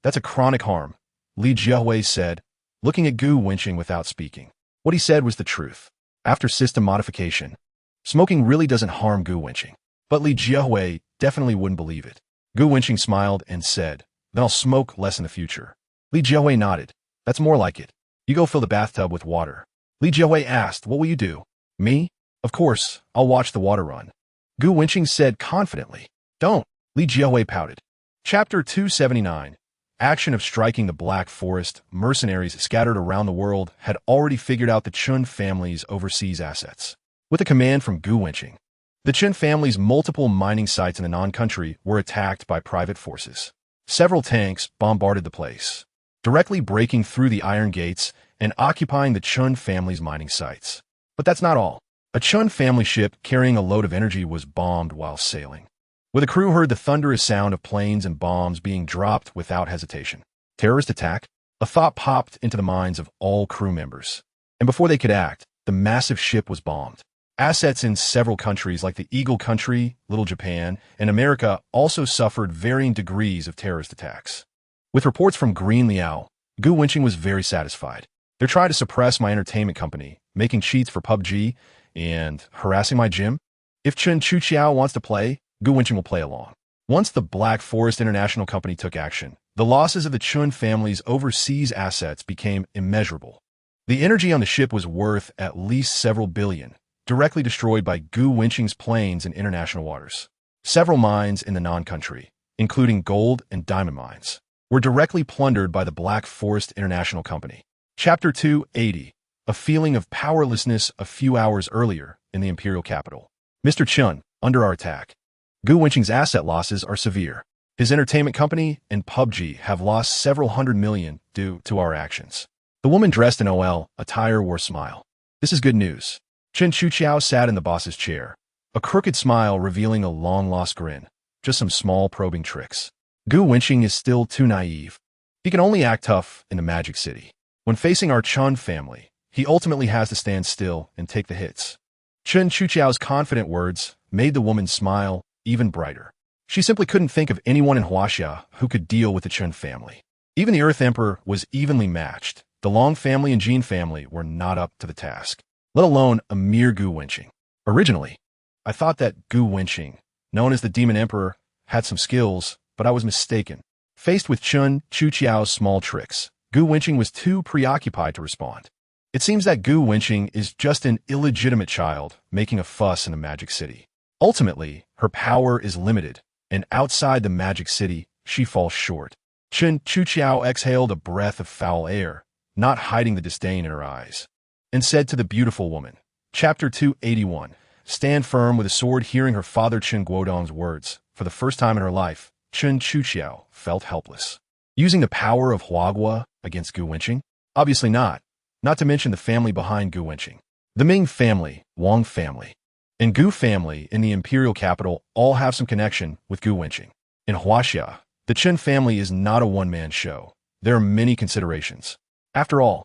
that's a chronic harm, Li Jiahui said, looking at Gu Wenqing without speaking. What he said was the truth. After system modification, smoking really doesn't harm Gu Wenqing. But Li Jiahui definitely wouldn't believe it. Gu Wenqing smiled and said, Then I'll smoke less in the future. Li Jiahui nodded. That's more like it. You go fill the bathtub with water. Li Jiahui asked, What will you do? Me? Of course, I'll watch the water run. Gu Wenqing said confidently. Don't. Li Jiahui pouted. Chapter 279. Action of striking the Black Forest. Mercenaries scattered around the world had already figured out the Chun family's overseas assets. With a command from Gu Wenqing, the Chun family's multiple mining sites in the non-country were attacked by private forces. Several tanks bombarded the place, directly breaking through the iron gates and occupying the Chun family's mining sites. But that's not all. A Chun family ship carrying a load of energy was bombed while sailing, where the crew heard the thunderous sound of planes and bombs being dropped without hesitation. Terrorist attack? A thought popped into the minds of all crew members. And before they could act, the massive ship was bombed. Assets in several countries like the Eagle Country, Little Japan, and America also suffered varying degrees of terrorist attacks. With reports from Green Liao, Gu Wenqing was very satisfied. They're trying to suppress my entertainment company, making cheats for PUBG, and harassing my gym. If Chen Chuqiao wants to play, Gu Wenqing will play along. Once the Black Forest International Company took action, the losses of the Chun family's overseas assets became immeasurable. The energy on the ship was worth at least several billion, directly destroyed by Gu Wenqing's planes in international waters. Several mines in the non-country, including gold and diamond mines, were directly plundered by the Black Forest International Company. Chapter 280. A feeling of powerlessness a few hours earlier in the imperial capital. Mr. Chun, under our attack. Gu Wenqing's asset losses are severe. His entertainment company and PUBG have lost several hundred million due to our actions. The woman dressed in OL attire wore a smile. This is good news. Chen Chuqiao sat in the boss's chair, a crooked smile revealing a long-lost grin. Just some small probing tricks. Gu Wenqing is still too naive. He can only act tough in the Magic City. When facing our Chun family, he ultimately has to stand still and take the hits. Chen Chuqiao's confident words made the woman smile even brighter. She simply couldn't think of anyone in Huaxia who could deal with the Chen family. Even the Earth Emperor was evenly matched. The Long family and Jin family were not up to the task, let alone a mere Gu Wenqing. Originally, I thought that Gu Wenqing, known as the Demon Emperor, had some skills, but I was mistaken. Faced with Chen Chuqiao's small tricks, Gu Wenqing was too preoccupied to respond. It seems that Gu Wenqing is just an illegitimate child making a fuss in the Magic City. Ultimately, her power is limited, and outside the Magic City, she falls short. Chen Chuqiao exhaled a breath of foul air, not hiding the disdain in her eyes, and said to the beautiful woman, Chapter 281, stand firm with a sword. Hearing her father Chen Guodong's words, for the first time in her life, Chen Chuqiao felt helpless. Using the power of Huagua against Gu Wenqing? Obviously not. Not to mention the family behind Gu Wenqing. The Ming family, Wang family, and Gu family in the imperial capital all have some connection with Gu Wenqing. In Huaxia, the Chen family is not a one-man show. There are many considerations. After all,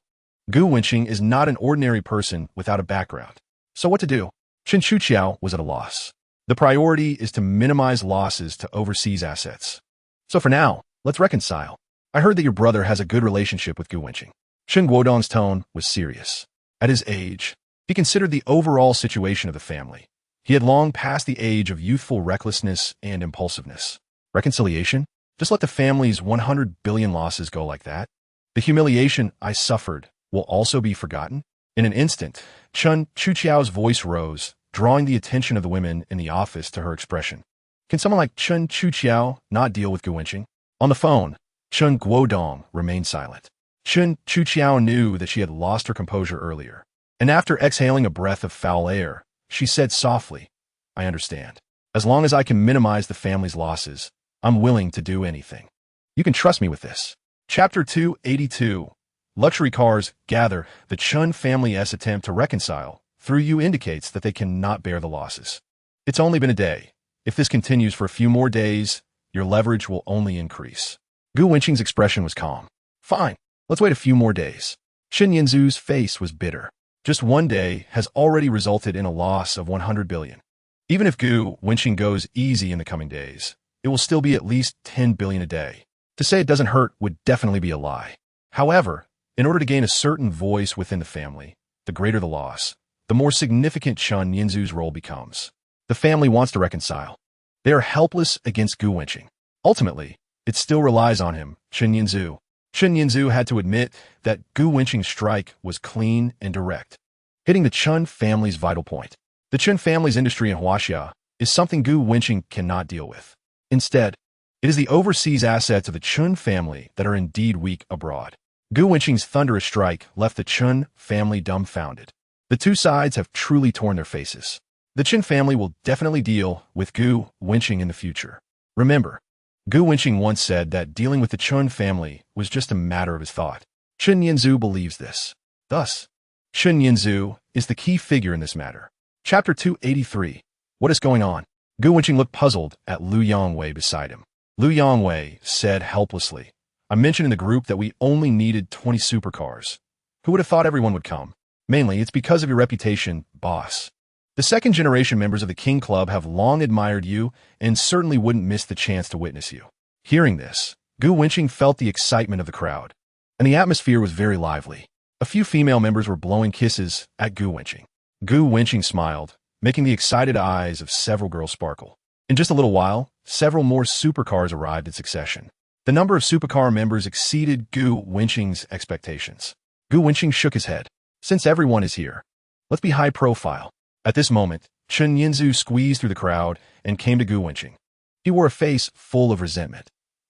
Gu Wenqing is not an ordinary person without a background. So what to do? Chen Chuqiao was at a loss. The priority is to minimize losses to overseas assets. So for now, let's reconcile. I heard that your brother has a good relationship with Gu Wenqing. Chen Guodong's tone was serious. At his age, he considered the overall situation of the family. He had long passed the age of youthful recklessness and impulsiveness. Reconciliation? Just let the family's 100 billion losses go like that. The humiliation I suffered will also be forgotten. In an instant, Chen Chuqiao's voice rose, drawing the attention of the women in the office to her expression. Can someone like Chen Chuqiao not deal with Gu Wenqing? On the phone, Chen Guodong remained silent. Chen Chuqiao knew that she had lost her composure earlier, and after exhaling a breath of foul air, she said softly, I understand. As long as I can minimize the family's losses, I'm willing to do anything. You can trust me with this. Chapter 282. Luxury cars gather. The Chun family's attempt to reconcile through you indicates that they cannot bear the losses. It's only been a day. If this continues for a few more days, your leverage will only increase. Gu Wenqing's expression was calm. Fine. Let's wait a few more days. Shen Yinzu's face was bitter. Just one day has already resulted in a loss of 100 billion. Even if Gu Wenqing goes easy in the coming days, it will still be at least 10 billion a day. To say it doesn't hurt would definitely be a lie. However, in order to gain a certain voice within the family, the greater the loss, the more significant Chen Yinzu's role becomes. The family wants to reconcile. They are helpless against Gu Wenqing. Ultimately, it still relies on him, Chen Yinzu. Chen Yinzu had to admit that Gu Wenqing's strike was clean and direct, hitting the Chen family's vital point. The Chen family's industry in Huaxia is something Gu Wenqing cannot deal with. Instead, it is the overseas assets of the Chen family that are indeed weak abroad. Gu Wenqing's thunderous strike left the Chen family dumbfounded. The two sides have truly torn their faces. The Chen family will definitely deal with Gu Wenqing in the future. Remember, Gu Wenqing once said that dealing with the Chen family was just a matter of his thought. Chen Yinzu believes this. Thus, Chen Yinzu is the key figure in this matter. Chapter 283. What is going on? Gu Wenqing looked puzzled at Liu Yongwei beside him. Liu Yongwei said helplessly, I mentioned in the group that we only needed 20 supercars. Who would have thought everyone would come? Mainly, it's because of your reputation, boss. The second-generation members of the King Club have long admired you and certainly wouldn't miss the chance to witness you. Hearing this, Gu Wenqing felt the excitement of the crowd, and the atmosphere was very lively. A few female members were blowing kisses at Gu Wenqing. Gu Wenqing smiled, making the excited eyes of several girls sparkle. In just a little while, several more supercars arrived in succession. The number of supercar members exceeded Gu Wenqing's expectations. Gu Wenqing shook his head. Since everyone is here, let's be high profile. At this moment, Chen Yinzu squeezed through the crowd and came to Gu Wenqing. He wore a face full of resentment.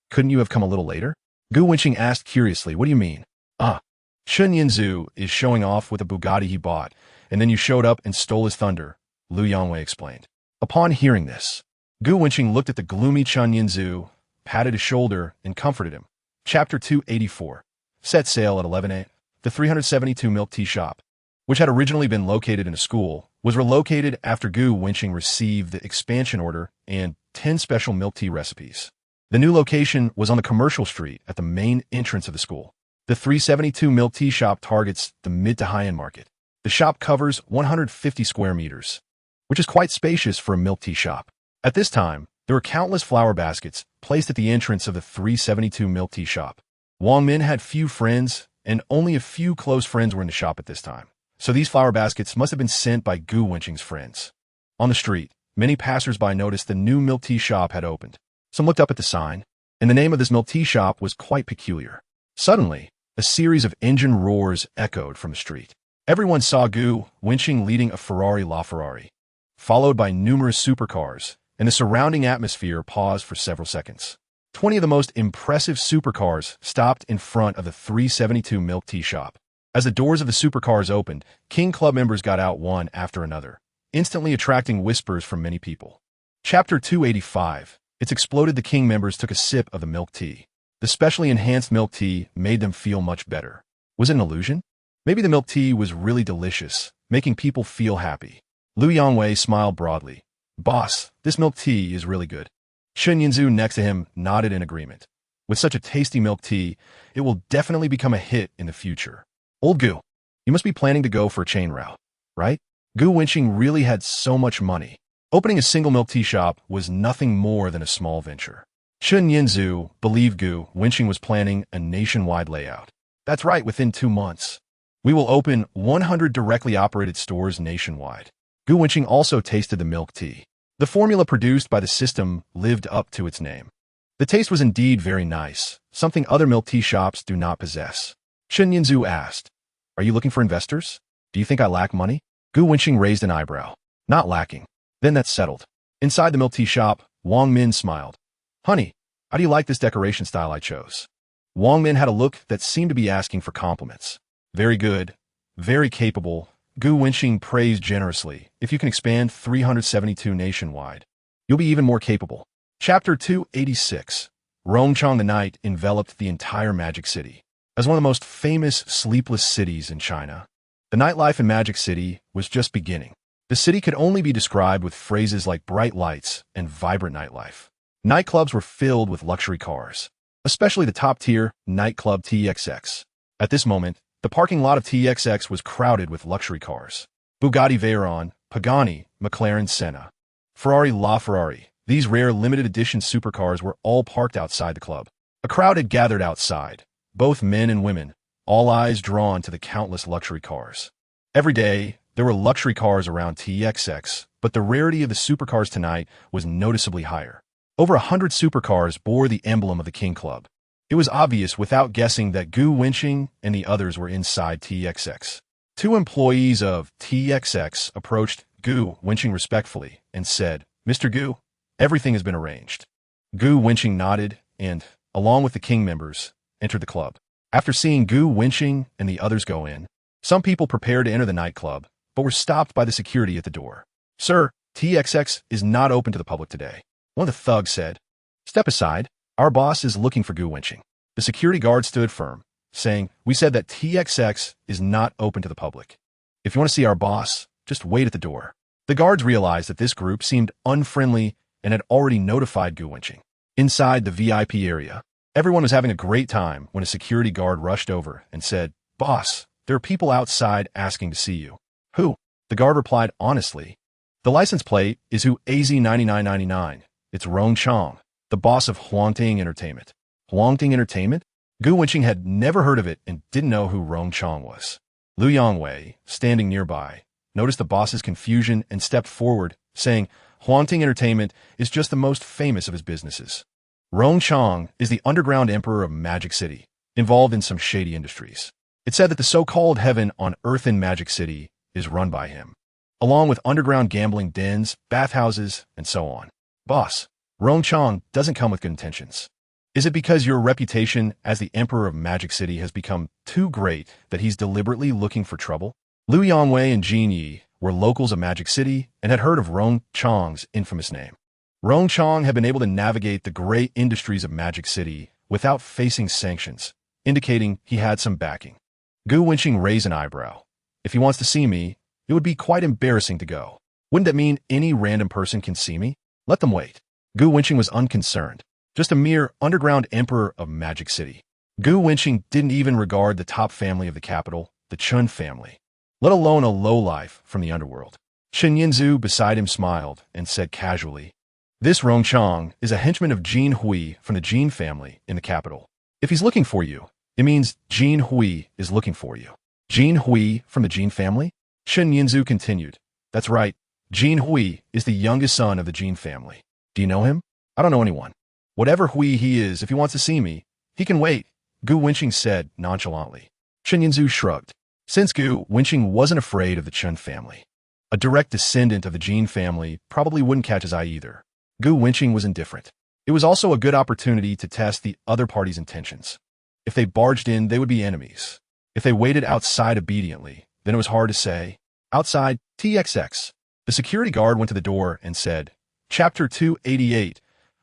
Couldn't you have come a little later? Gu Wenqing asked curiously, what do you mean? Chen Yinzu is showing off with a Bugatti he bought, and then you showed up and stole his thunder, Liu Yangwei explained. Upon hearing this, Gu Wenqing looked at the gloomy Chen Yinzu, patted his shoulder, and comforted him. Chapter 284. Set sail at 11 a.m. The 372 milk tea shop, which had originally been located in a school, was relocated after Gu Wenqing received the expansion order and 10 special milk tea recipes. The new location was on the commercial street at the main entrance of the school. The 372 milk tea shop targets the mid to high-end market. The shop covers 150 square meters, which is quite spacious for a milk tea shop. At this time, there were countless flower baskets placed at the entrance of the 372 milk tea shop. Wang Min had few friends, and only a few close friends were in the shop at this time. So these flower baskets must have been sent by Gu Wenqing's friends. On the street, many passers-by noticed the new milk tea shop had opened. Some looked up at the sign, and the name of this milk tea shop was quite peculiar. Suddenly, a series of engine roars echoed from the street. Everyone saw Gu Wenqing leading a Ferrari LaFerrari, followed by numerous supercars, and the surrounding atmosphere paused for several seconds. 20 of the most impressive supercars stopped in front of the 372 milk tea shop. As the doors of the supercars opened, King Club members got out one after another, instantly attracting whispers from many people. Chapter 285. It's exploded. The King members took a sip of the milk tea. The specially enhanced milk tea made them feel much better. Was it an illusion? Maybe the milk tea was really delicious, making people feel happy. Liu Yangwei smiled broadly. Boss, this milk tea is really good. Chen Yinzu next to him nodded in agreement. With such a tasty milk tea, it will definitely become a hit in the future. Old Gu, you must be planning to go for a chain route, right? Gu Wenqing really had so much money. Opening a single milk tea shop was nothing more than a small venture. Chen Yinzu believed Gu Wenqing was planning a nationwide layout. That's right, within 2 months. We will open 100 directly operated stores nationwide. Gu Wenqing also tasted the milk tea. The formula produced by the system lived up to its name. The taste was indeed very nice, something other milk tea shops do not possess. Chen Yinzu asked, are you looking for investors? Do you think I lack money? Gu Wenqing raised an eyebrow. Not lacking. Then that's settled. Inside the milk tea shop, Wang Min smiled. Honey, how do you like this decoration style I chose? Wang Min had a look that seemed to be asking for compliments. Very good. Very capable. Gu Wenqing praised generously. If you can expand 372 nationwide, you'll be even more capable. Chapter 286. Rongchang the night enveloped the entire Magic City. As one of the most famous sleepless cities in China, the nightlife in Magic City was just beginning. The city could only be described with phrases like bright lights and vibrant nightlife. Nightclubs were filled with luxury cars, especially the top-tier nightclub TXX. At this moment, the parking lot of TXX was crowded with luxury cars. Bugatti Veyron, Pagani, McLaren Senna, Ferrari LaFerrari. These rare limited edition supercars were all parked outside the club. A crowd had gathered outside, both men and women, all eyes drawn to the countless luxury cars. Every day, there were luxury cars around TXX, but the rarity of the supercars tonight was noticeably higher. Over 100 supercars bore the emblem of the King Club. It was obvious without guessing that Gu Wenqing and the others were inside TXX. 2 employees of TXX approached Gu Wenqing respectfully and said, Mr. Gu, everything has been arranged. Gu Wenqing nodded and, along with the King members, entered the club. After seeing Gu Wenqing and the others go in, some people prepared to enter the nightclub, but were stopped by the security at the door. Sir, TXX is not open to the public today. One of the thugs said, Step aside. Our boss is looking for Gu Wenqing. The security guard stood firm, saying, We said that TXX is not open to the public. If you want to see our boss, just wait at the door. The guards realized that this group seemed unfriendly and had already notified Gu Wenqing. Inside the VIP area, Everyone was having a great time when a security guard rushed over and said, "Boss, there are people outside asking to see you." "Who?" The guard replied honestly. "The license plate is Hu AZ9999. It's Rong Chong, the boss of Huangting Entertainment." Huangting Entertainment? Gu Wenqing had never heard of it and didn't know who Rong Chong was. Liu Yongwei, standing nearby, noticed the boss's confusion and stepped forward, saying, "Huangting Entertainment is just the most famous of his businesses. Rong Chong is the underground emperor of Magic City, involved in some shady industries. It's said that the so-called heaven on earth in Magic City is run by him, along with underground gambling dens, bathhouses, and so on. Boss, Rong Chong doesn't come with good intentions. Is it because your reputation as the emperor of Magic City has become too great that he's deliberately looking for trouble?" Liu Yongwei and Jin Yi were locals of Magic City and had heard of Rong Chong's infamous name. Rong Chong had been able to navigate the great industries of Magic City without facing sanctions, indicating he had some backing. Gu Wenqing raised an eyebrow. "If he wants to see me, it would be quite embarrassing to go. Wouldn't that mean any random person can see me? Let them wait." Gu Wenqing was unconcerned, just a mere underground emperor of Magic City. Gu Wenqing didn't even regard the top family of the capital, the Chun family, let alone a lowlife from the underworld. Chen Yinzu beside him smiled and said casually, "This Rong Chong is a henchman of Jin Hui from the Jin family in the capital. If he's looking for you, it means Jin Hui is looking for you." "Jin Hui from the Jin family?" Chen Yinzu continued. "That's right. Jin Hui is the youngest son of the Jin family. Do you know him?" "I don't know anyone." "Whatever Hui he is, if he wants to see me, he can wait," Gu Wenqing said nonchalantly. Chen Yinzu shrugged. Since Gu Wenqing wasn't afraid of the Chun family, a direct descendant of the Jin family probably wouldn't catch his eye either. Gu Wenqing was indifferent. It was also a good opportunity to test the other party's intentions. If they barged in, they would be enemies. If they waited outside obediently, then it was hard to say. Outside, TXX. The security guard went to the door and said, "Chapter 288,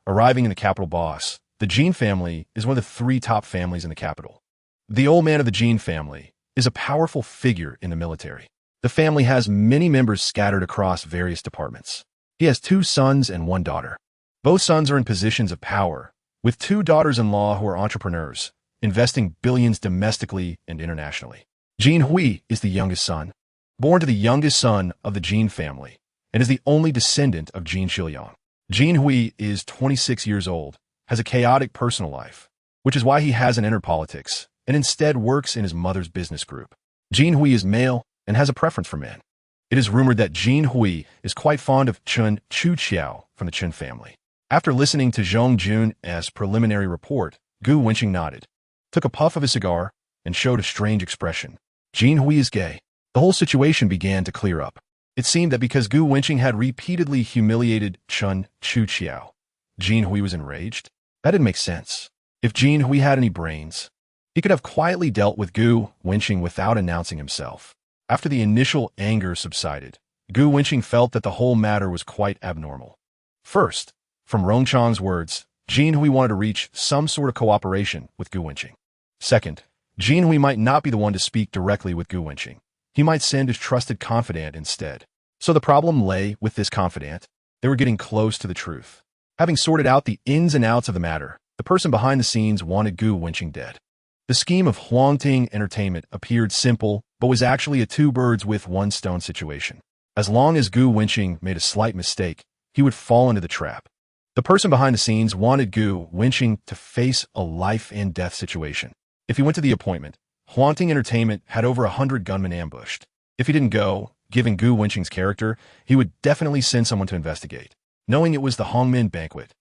arriving in the capital boss. The Jin family is one of the 3 top families in the capital. The old man of the Jin family is a powerful figure in the military. The family has many members scattered across various departments. He has 2 sons and 1 daughter. Both sons are in positions of power, with 2 daughters-in-law who are entrepreneurs, investing billions domestically and internationally. Jin Hui is the youngest son, born to the youngest son of the Jin family, and is the only descendant of Jin Shiliang. Jin Hui is 26 years old, has a chaotic personal life, which is why he hasn't entered politics, and instead works in his mother's business group. Jin Hui is male and has a preference for men. It is rumored that Jin Hui is quite fond of Chun Chu Qiao from the Chun family." After listening to Zhong Jun's preliminary report, Gu Wenqing nodded, took a puff of his cigar, and showed a strange expression. Jin Hui is gay. The whole situation began to clear up. It seemed that because Gu Wenqing had repeatedly humiliated Chun Chu Qiao, Jin Hui was enraged. That didn't make sense. If Jin Hui had any brains, he could have quietly dealt with Gu Wenqing without announcing himself. After the initial anger subsided, Gu Wenqing felt that the whole matter was quite abnormal. First, from Rong Chong's words, Jin Hui wanted to reach some sort of cooperation with Gu Wenqing. Second, Jin Hui might not be the one to speak directly with Gu Wenqing. He might send his trusted confidant instead. So the problem lay with this confidant. They were getting close to the truth. Having sorted out the ins and outs of the matter, the person behind the scenes wanted Gu Wenqing dead. The scheme of Huangting Entertainment appeared simple, but was actually a 2-birds-with-1-stone situation. As long as Gu Wenqing made a slight mistake, he would fall into the trap. The person behind the scenes wanted Gu Wenqing to face a life-and-death situation. If he went to the appointment, Huangting Entertainment had over 100 gunmen ambushed. If he didn't go, given Gu Wenqing's character, he would definitely send someone to investigate. Knowing it was the Hongmen banquet,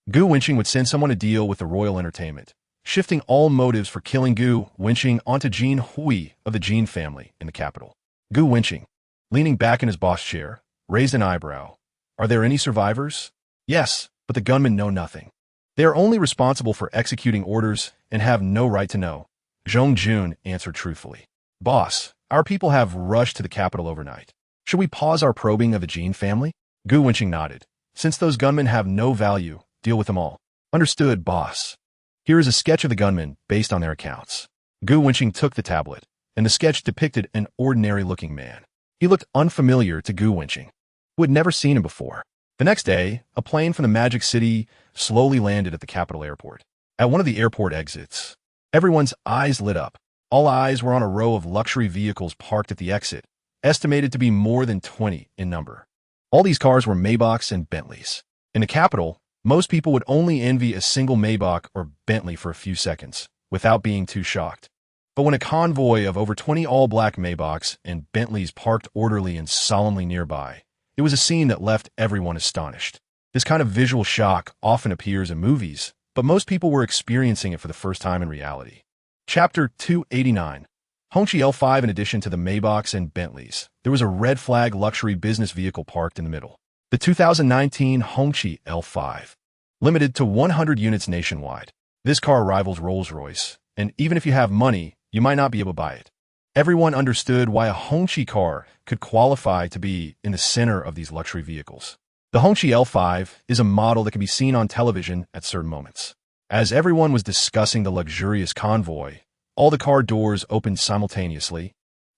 Gu Wenqing would send someone to deal with the royal entertainment, shifting all motives for killing Gu Wenqing onto Jin Hui of the Jin family in the capital. Gu Wenqing, leaning back in his boss chair, raised an eyebrow. "Are there any survivors?" "Yes, but the gunmen know nothing. They are only responsible for executing orders and have no right to know," Zhong Jun answered truthfully. "Boss, our people have rushed to the capital overnight. Should we pause our probing of the Jin family?" Gu Wenqing nodded. "Since those gunmen have no value, deal with them all." "Understood, boss." Here is a sketch of the gunmen based on their accounts. Gu Wenqing took the tablet, and the sketch depicted an ordinary-looking man. He looked unfamiliar to Gu Wenqing, who had never seen him before. The next day, a plane from the Magic City slowly landed at the capital airport. At one of the airport exits, everyone's eyes lit up. All eyes were on a row of luxury vehicles parked at the exit, estimated to be more than 20 in number. All these cars were Maybachs and Bentleys. In the capital, most people would only envy a single Maybach or Bentley for a few seconds, without being too shocked. But when a convoy of over 20 all-black Maybachs and Bentleys parked orderly and solemnly nearby, it was a scene that left everyone astonished. This kind of visual shock often appears in movies, but most people were experiencing it for the first time in reality. Chapter 289. Hongqi L5. In addition to the Maybachs and Bentleys, there was a red flag luxury business vehicle parked in the middle. The 2019 Hongqi L5. Limited to 100 units nationwide. This car rivals Rolls-Royce, and even if you have money, you might not be able to buy it. Everyone understood why a Hongqi car could qualify to be in the center of these luxury vehicles. The Hongqi L5 is a model that can be seen on television at certain moments. As everyone was discussing the luxurious convoy, all the car doors opened simultaneously,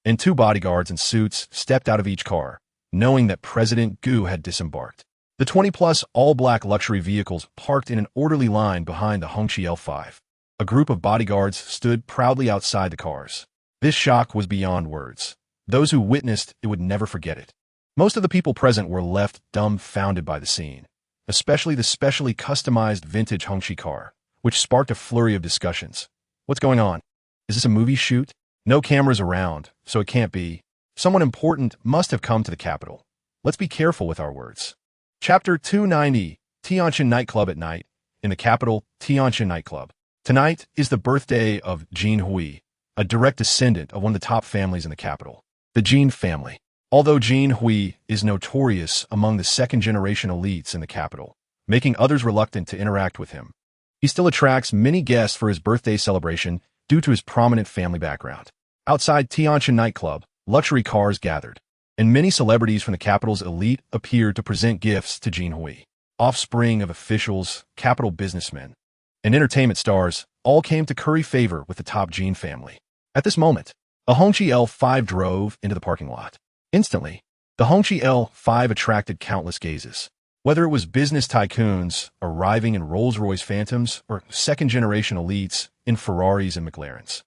and two bodyguards in suits stepped out of each car, knowing that President Gu had disembarked. The 20-plus all-black luxury vehicles parked in an orderly line behind the Hongqi L5. A group of bodyguards stood proudly outside the cars. This shock was beyond words. Those who witnessed it would never forget it. Most of the people present were left dumbfounded by the scene, especially the specially customized vintage Hongqi car, which sparked a flurry of discussions. What's going on? Is this a movie shoot? No cameras around, so it can't be. Someone important must have come to the capital. Let's be careful with our words. Chapter 290. Tianjin Nightclub at night. In the capital, Tianjin Nightclub. Tonight is the birthday of Jin Hui, a direct descendant of one of the top families in the capital, the Jin family. Although Jin Hui is notorious among the second-generation elites in the capital, making others reluctant to interact with him, he still attracts many guests for his birthday celebration due to his prominent family background. Outside Tianjin Nightclub, luxury cars gathered, and many celebrities from the capital's elite appeared to present gifts to Jin Hui. Offspring of officials, capital businessmen, and entertainment stars all came to curry favor with the top Jin family. At this moment, a Hongqi L5 drove into the parking lot. Instantly, the Hongqi L5 attracted countless gazes. Whether it was business tycoons arriving in Rolls-Royce Phantoms or second-generation elites in Ferraris and McLarens,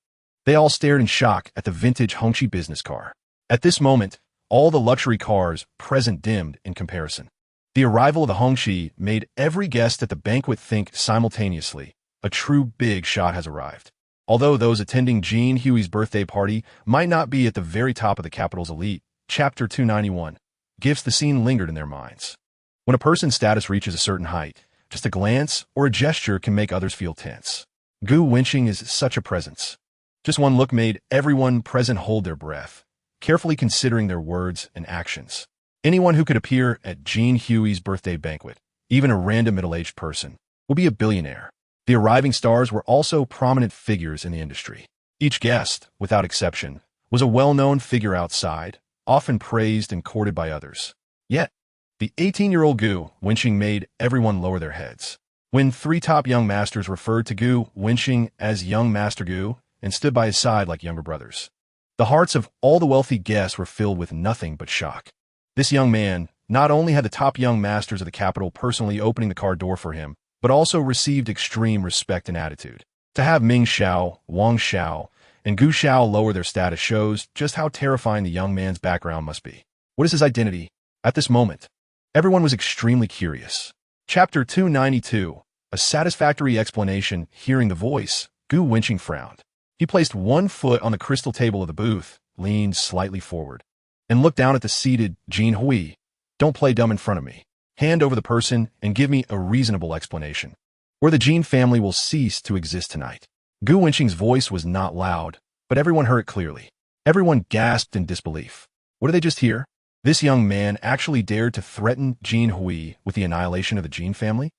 they all stared in shock at the vintage Hongqi business car. At this moment, all the luxury cars present dimmed in comparison. The arrival of the Hongqi made every guest at the banquet think simultaneously, a true big shot has arrived. Although those attending Jin Hui's birthday party might not be at the very top of the capital's elite, Chapter 291. Gifts. The scene lingered in their minds. When a person's status reaches a certain height, just a glance or a gesture can make others feel tense. Gu Wenqing is such a presence. Just one look made everyone present hold their breath, carefully considering their words and actions. Anyone who could appear at Jin Hui's birthday banquet, even a random middle-aged person, will be a billionaire. The arriving stars were also prominent figures in the industry. Each guest, without exception, was a well-known figure outside, often praised and courted by others. Yet, the 18-year-old Gu Wenqing made everyone lower their heads. When three top young masters referred to Gu Wenqing as young Master Gu and stood by his side like younger brothers, the hearts of all the wealthy guests were filled with nothing but shock. This young man not only had the top young masters of the capital personally opening the car door for him, but also received extreme respect and attitude. To have Ming Xiao, Wang Xiao, and Gu Xiao lower their status shows just how terrifying the young man's background must be. What is his identity? At this moment, everyone was extremely curious. Chapter 292. A satisfactory explanation. Hearing the voice, Gu Wenqing frowned. He placed one foot on the crystal table of the booth, leaned slightly forward, and looked down at the seated Jin Hui. Don't play dumb in front of me. Hand over the person and give me a reasonable explanation, or the Jin family will cease to exist tonight. Gu Wenqing's voice was not loud, but everyone heard it clearly. Everyone gasped in disbelief. What did they just hear? This young man actually dared to threaten Jin Hui with the annihilation of the Jin family?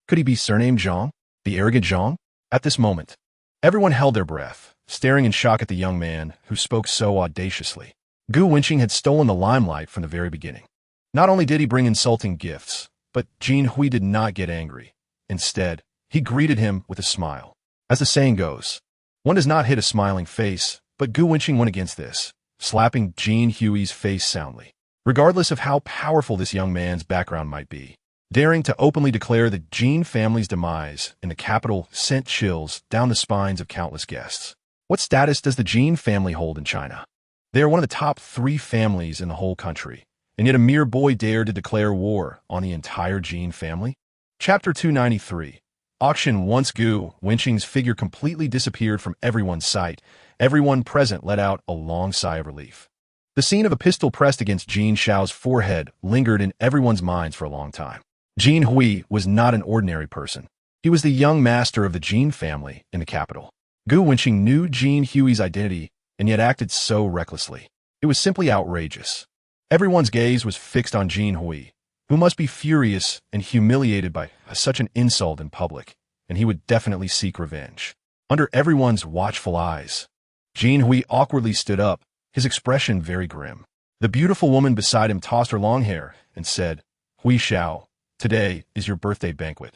Could he be surnamed Zhang, the arrogant Zhang? At this moment, everyone held their breath, staring in shock at the young man who spoke so audaciously. Gu Wenqing had stolen the limelight from the very beginning. Not only did he bring insulting gifts, but Jin Hui did not get angry. Instead, he greeted him with a smile. As the saying goes, one does not hit a smiling face, but Gu Wenqing went against this, slapping Jin Hui's face soundly. Regardless of how powerful this young man's background might be, Daring to openly declare the Jin family's demise in the capital sent chills down the spines of countless guests. What status does the Jin family hold in China? They are one of the top 3 families in the whole country, and yet a mere boy dared to declare war on the entire Jin family? Chapter 293. Auction. Once Gu Wenqing's figure completely disappeared from everyone's sight, everyone present let out a long sigh of relief. The scene of a pistol pressed against Jin Xiao's forehead lingered in everyone's minds for a long time. Jin Hui was not an ordinary person. He was the young master of the Jin family in the capital. Gu Wenqing knew Jin Hui's identity and yet acted so recklessly. It was simply outrageous. Everyone's gaze was fixed on Jin Hui, who must be furious and humiliated by such an insult in public, and he would definitely seek revenge. Under everyone's watchful eyes, Jin Hui awkwardly stood up, his expression very grim. The beautiful woman beside him tossed her long hair and said, "Hui Xiao, today is your birthday banquet."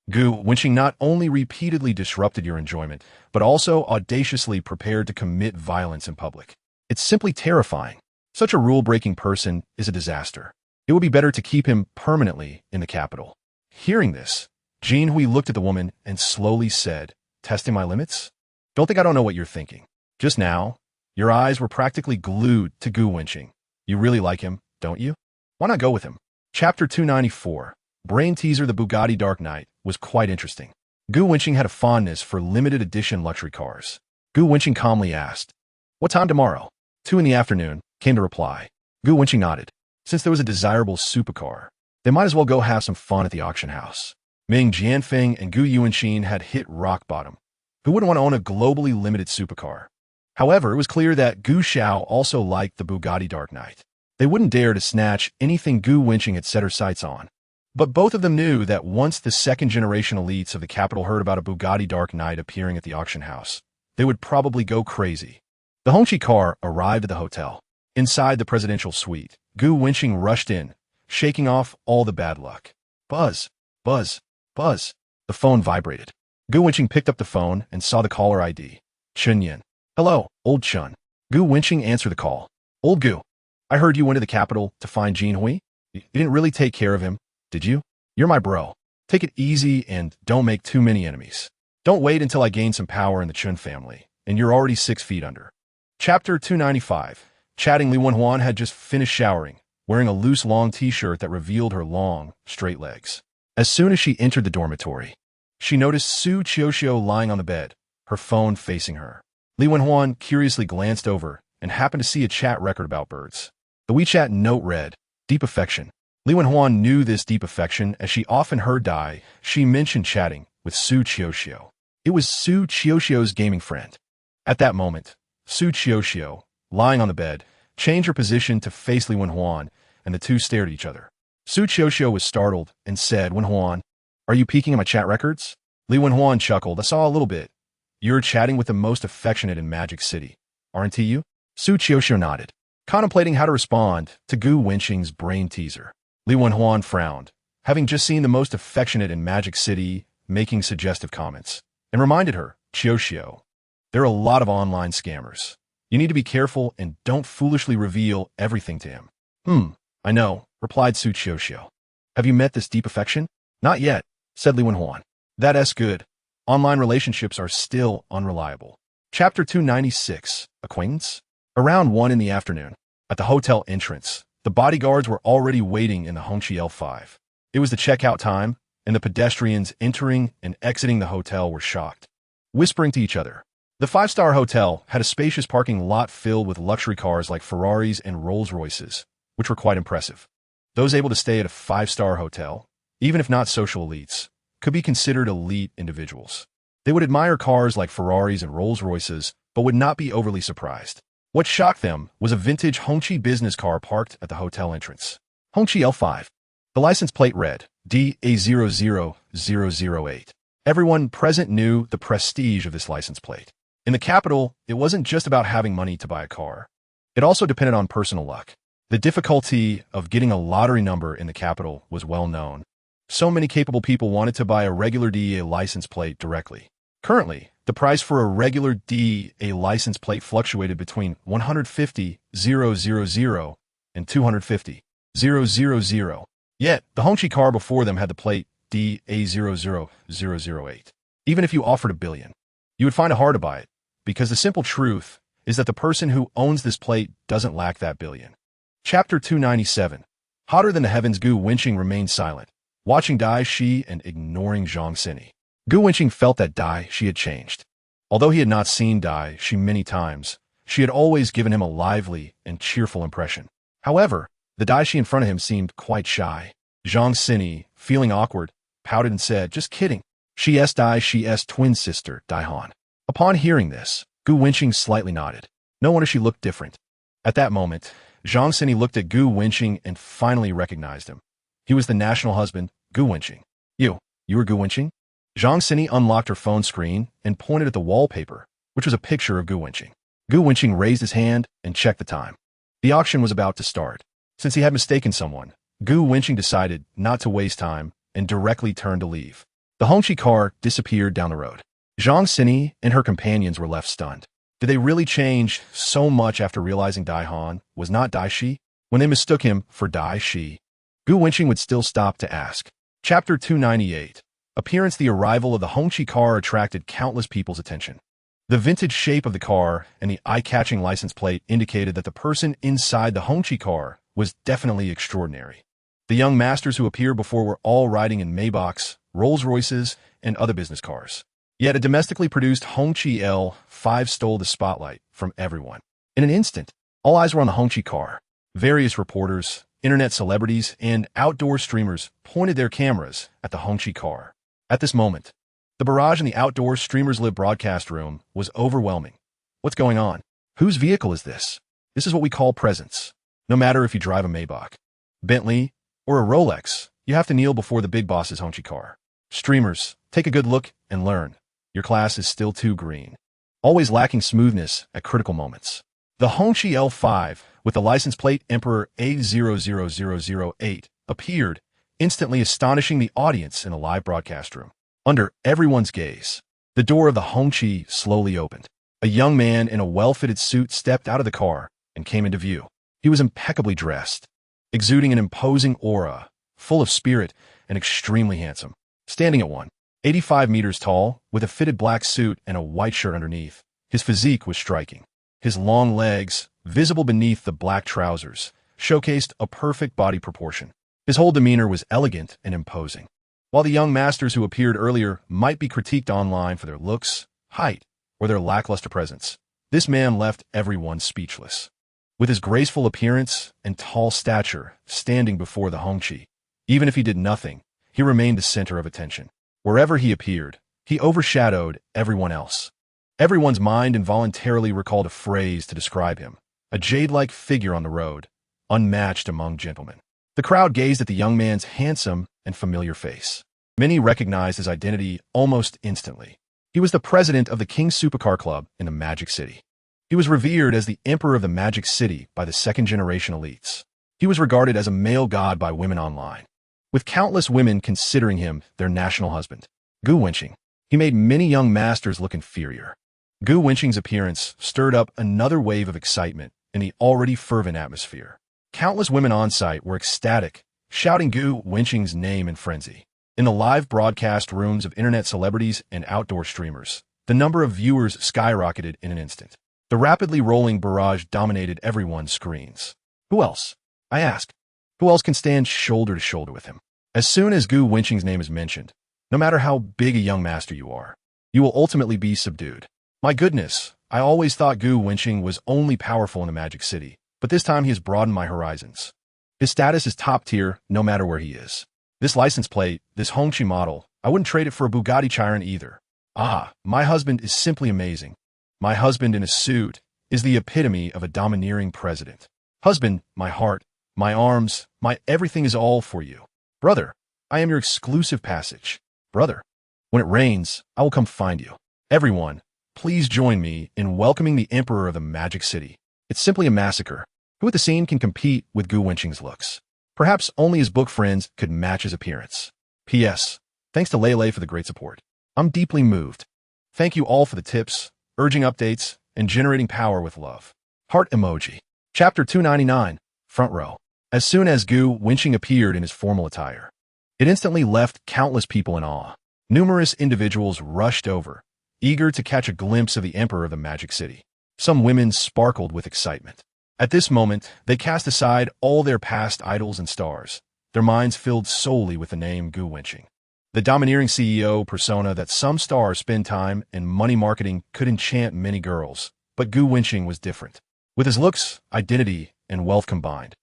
Gu Wenqing not only repeatedly disrupted your enjoyment, but also audaciously prepared to commit violence in public. It's simply terrifying. Such a rule-breaking person is a disaster. It would be better to keep him permanently in the capital. Hearing this, Jin Hui looked at the woman and slowly said, "Testing my limits? Don't think I don't know what you're thinking. Just now, your eyes were practically glued to Gu Wenqing. You really like him, don't you? Why not go with him?" Chapter 294. Brain teaser. The Bugatti Dark Knight was quite interesting. Gu Wenqing had a fondness for limited edition luxury cars. Gu Wenqing calmly asked, "What time tomorrow?" 2 in the afternoon, came the reply. Gu Wenqing nodded. Since there was a desirable supercar, they might as well go have some fun at the auction house. Ming Jianfeng and Gu Yuanxin had hit rock bottom. Who wouldn't want to own a globally limited supercar? However, it was clear that Gu Xiao also liked the Bugatti Dark Knight. They wouldn't dare to snatch anything Gu Wenqing had set her sights on. But both of them knew that once the second-generation elites of the capital heard about a Bugatti Dark Knight appearing at the auction house, they would probably go crazy. The Hongqi car arrived at the hotel. Inside the presidential suite, Gu Wenqing rushed in, shaking off all the bad luck. Buzz, buzz, buzz. The phone vibrated. Gu Wenqing picked up the phone and saw the caller ID. Chun Yin. "Hello, old Chun." Gu Wenqing answered the call. "Old Gu, I heard you went to the capital to find Jin Hui. You didn't really take care of him, did you? You're my bro. Take it easy and don't make too many enemies. Don't wait until I gain some power in the Chun family, and you're already 6 feet under." Chapter 295. Chatting. Li Wenhuan had just finished showering, wearing a loose long t-shirt that revealed her long, straight legs. As soon as she entered the dormitory, she noticed Su Qiuxiu lying on the bed, her phone facing her. Li Wenhuan curiously glanced over and happened to see a chat record about birds. The WeChat note read, "Deep affection." Li Wenhuan knew this deep affection as she often heard Dai. She mentioned chatting with Su Qiuxiu. It was Su Qiuxiu's gaming friend. At that moment, Su Qiuxiu, lying on the bed, changed her position to face Li Wenhuan, and the two stared at each other. Su Qiuxiu was startled and said, "Wenhuan, are you peeking at my chat records?" Li Wenhuan chuckled. "I saw a little bit. You're chatting with the most affectionate in Magic City, aren't you?" Su Qiuxiu nodded, contemplating how to respond to Gu Wenqing's brain teaser. Li Wenhuan frowned, having just seen the most affectionate in Magic City making suggestive comments, and reminded her, "Qiuxiu, there are a lot of online scammers. You need to be careful and don't foolishly reveal everything to him." I know," replied Su Qiuxiu. "Have you met this deep affection?" "Not yet," said Li Wenhuan. "That's good. Online relationships are still unreliable." Chapter 296. Acquaintance. Around 1 in the afternoon, at the hotel entrance, the bodyguards were already waiting in the Hongqi L5. It was the checkout time, and the pedestrians entering and exiting the hotel were shocked, whispering to each other. The 5-star hotel had a spacious parking lot filled with luxury cars like Ferraris and Rolls-Royces, which were quite impressive. Those able to stay at a 5-star hotel, even if not social elites, could be considered elite individuals. They would admire cars like Ferraris and Rolls-Royces, but would not be overly surprised. What shocked them was a vintage Hongqi business car parked at the hotel entrance. Hongqi L5. The license plate read, DA00008. Everyone present knew the prestige of this license plate. In the capital, it wasn't just about having money to buy a car. It also depended on personal luck. The difficulty of getting a lottery number in the capital was well known. So many capable people wanted to buy a regular DEA license plate directly. Currently, the price for a regular DEA license plate fluctuated between 150,000 and 250,000. Yet, the Hongqi car before them had the plate DA00008. Even if you offered $1 billion, you would find it hard to buy it, because the simple truth is that the person who owns this plate doesn't lack that billion. Chapter 297. Hotter than the heavens, Gu Wenqing remained silent, watching Dai Shi and ignoring Zhang Xini. Gu Wenqing felt that Dai Shi had changed. Although he had not seen Dai Shi many times, she had always given him a lively and cheerful impression. However, the Dai Shi in front of him seemed quite shy. Zhang Xini, feeling awkward, pouted and said, "Just kidding. She's Dai Shi's twin sister, Dai Han." Upon hearing this, Gu Wenqing slightly nodded. No wonder she looked different. At that moment, Zhang Xini looked at Gu Wenqing and finally recognized him. He was the national husband, Gu Wenqing. You were Gu Wenqing? Zhang Xini unlocked her phone screen and pointed at the wallpaper, which was a picture of Gu Wenqing. Gu Wenqing raised his hand and checked the time. The auction was about to start. Since he had mistaken someone, Gu Wenqing decided not to waste time and directly turned to leave. The Hongqi car disappeared down the road. Zhang Xini and her companions were left stunned. Did they really change so much after realizing Dai Han was not Dai Shi? When they mistook him for Dai Shi, Gu Wenqing would still stop to ask. Chapter 298. Appearance. The arrival of the Hongqi car attracted countless people's attention. The vintage shape of the car and the eye-catching license plate indicated that the person inside the Hongqi car was definitely extraordinary. The young masters who appeared before were all riding in Maybachs, Rolls-Royces, and other business cars. Yet a domestically produced Hongqi L5 stole the spotlight from everyone. In an instant, all eyes were on the Hongqi car. Various reporters, internet celebrities, and outdoor streamers pointed their cameras at the Hongqi car. At this moment, the barrage in the outdoor streamers' live broadcast room was overwhelming. What's going on? Whose vehicle is this? This is what we call presence. No matter if you drive a Maybach, Bentley, or a Rolex, you have to kneel before the big boss's Hongqi car. Streamers, take a good look and learn. Your class is still too green. Always lacking smoothness at critical moments. The Hongqi L5, with the license plate Emperor A00008, appeared, instantly astonishing the audience in a live broadcast room. Under everyone's gaze, the door of the Hongqi slowly opened. A young man in a well-fitted suit stepped out of the car and came into view. He was impeccably dressed, exuding an imposing aura, full of spirit and extremely handsome. Standing at 185 meters tall, with a fitted black suit and a white shirt underneath, his physique was striking. His long legs, visible beneath the black trousers, showcased a perfect body proportion. His whole demeanor was elegant and imposing. While the young masters who appeared earlier might be critiqued online for their looks, height, or their lackluster presence, this man left everyone speechless. With his graceful appearance and tall stature standing before the Hongqi, even if he did nothing, he remained the center of attention. Wherever he appeared, he overshadowed everyone else. Everyone's mind involuntarily recalled a phrase to describe him, a jade-like figure on the road, unmatched among gentlemen. The crowd gazed at the young man's handsome and familiar face. Many recognized his identity almost instantly. He was the president of the King Supercar Club in the Magic City. He was revered as the emperor of the Magic City by the second-generation elites. He was regarded as a male god by women online, with countless women considering him their national husband. Gu Wenqing. He made many young masters look inferior. Gu Wenqing's appearance stirred up another wave of excitement in the already fervent atmosphere. Countless women on site were ecstatic, shouting Gu Wenqing's name in frenzy. In the live broadcast rooms of internet celebrities and outdoor streamers, the number of viewers skyrocketed in an instant. The rapidly rolling barrage dominated everyone's screens. Who else? I asked. Who else can stand shoulder to shoulder with him? As soon as Gu Wenqing's name is mentioned, no matter how big a young master you are, you will ultimately be subdued. My goodness, I always thought Gu Wenqing was only powerful in the Magic City, but this time he has broadened my horizons. His status is top tier no matter where he is. This license plate, this Hongqi model, I wouldn't trade it for a Bugatti Chiron either. Ah, my husband is simply amazing. My husband in a suit is the epitome of a domineering president. Husband, my heart, my arms, my everything is all for you. Brother, I am your exclusive passage. Brother, when it rains, I will come find you. Everyone, please join me in welcoming the Emperor of the Magic City. It's simply a massacre. Who at the scene can compete with Gu Wenqing's looks? Perhaps only his book friends could match his appearance. P.S. Thanks to Lele for the great support. I'm deeply moved. Thank you all for the tips, urging updates, and generating power with love. Heart emoji. Chapter 299. Front row. As soon as Gu Wenqing appeared in his formal attire, it instantly left countless people in awe. Numerous individuals rushed over, eager to catch a glimpse of the emperor of the Magic City. Some women sparkled with excitement. At this moment, they cast aside all their past idols and stars, their minds filled solely with the name Gu Wenqing. The domineering CEO persona that some stars spend time and money marketing could enchant many girls, but Gu Wenqing was different. With his looks, identity, and wealth combined,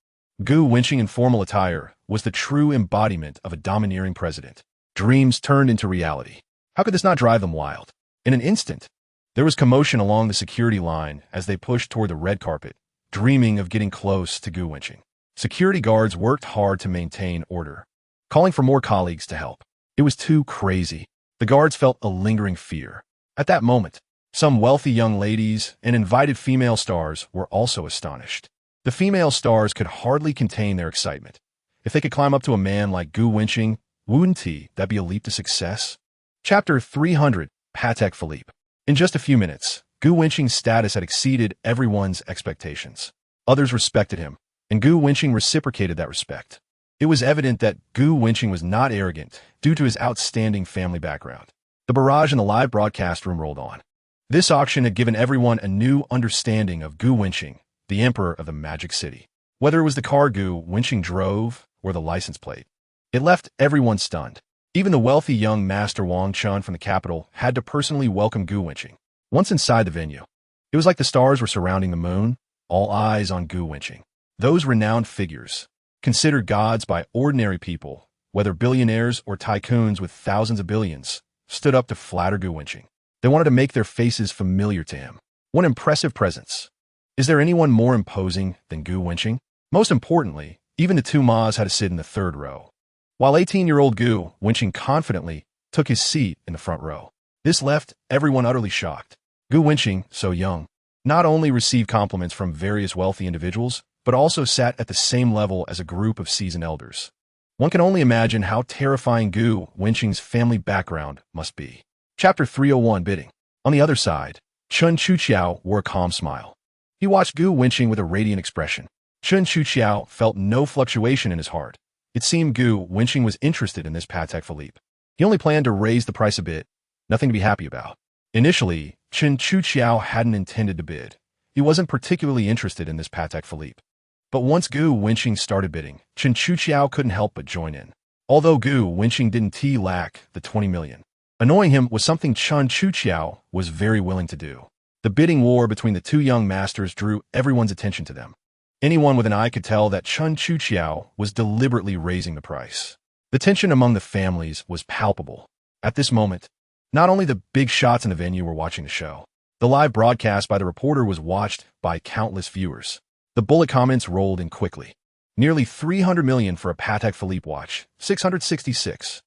Gu Wenqing in formal attire was the true embodiment of a domineering president. Dreams turned into reality. How could this not drive them wild? In an instant, there was commotion along the security line as they pushed toward the red carpet, dreaming of getting close to Gu Wenqing. Security guards worked hard to maintain order, calling for more colleagues to help. It was too crazy. The guards felt a lingering fear. At that moment, some wealthy young ladies and invited female stars were also astonished. The female stars could hardly contain their excitement. If they could climb up to a man like Gu Wenqing, wouldn't that be a leap to success? Chapter 300, Patek Philippe. In just a few minutes, Gu Wenqing's status had exceeded everyone's expectations. Others respected him, and Gu Wenqing reciprocated that respect. It was evident that Gu Wenqing was not arrogant due to his outstanding family background. The barrage in the live broadcast room rolled on. This auction had given everyone a new understanding of Gu Wenqing, the emperor of the Magic City. Whether it was the car Gu Wenqing drove or the license plate, it left everyone stunned. Even the wealthy young master Wang Chun from the capital had to personally welcome Gu Wenqing. Once inside the venue, it was like the stars were surrounding the moon, all eyes on Gu Wenqing. Those renowned figures, considered gods by ordinary people, whether billionaires or tycoons with thousands of billions, stood up to flatter Gu Wenqing. They wanted to make their faces familiar to him. What impressive presence. Is there anyone more imposing than Gu Wenqing? Most importantly, even the two Ma's had to sit in the third row, while 18-year-old Gu Wenqing confidently took his seat in the front row. This left everyone utterly shocked. Gu Wenqing, so young, not only received compliments from various wealthy individuals, but also sat at the same level as a group of seasoned elders. One can only imagine how terrifying Gu Wenqing's family background must be. Chapter 301, Bidding. On the other side, Chen Chuqiao wore a calm smile. He watched Gu Wenqing with a radiant expression. Chen Chuqiao felt no fluctuation in his heart. It seemed Gu Wenqing was interested in this Patek Philippe. He only planned to raise the price a bit, nothing to be happy about. Initially, Chen Chuqiao hadn't intended to bid. He wasn't particularly interested in this Patek Philippe. But once Gu Wenqing started bidding, Chen Chuqiao couldn't help but join in. Although Gu Wenqing didn't lack the 20 million. Annoying him was something Chen Chuqiao was very willing to do. The bidding war between the two young masters drew everyone's attention to them. Anyone with an eye could tell that Chen Chuqiao was deliberately raising the price. The tension among the families was palpable. At this moment, not only the big shots in the venue were watching the show. The live broadcast by the reporter was watched by countless viewers. The bullet comments rolled in quickly. Nearly 300 million for a Patek Philippe watch, 666.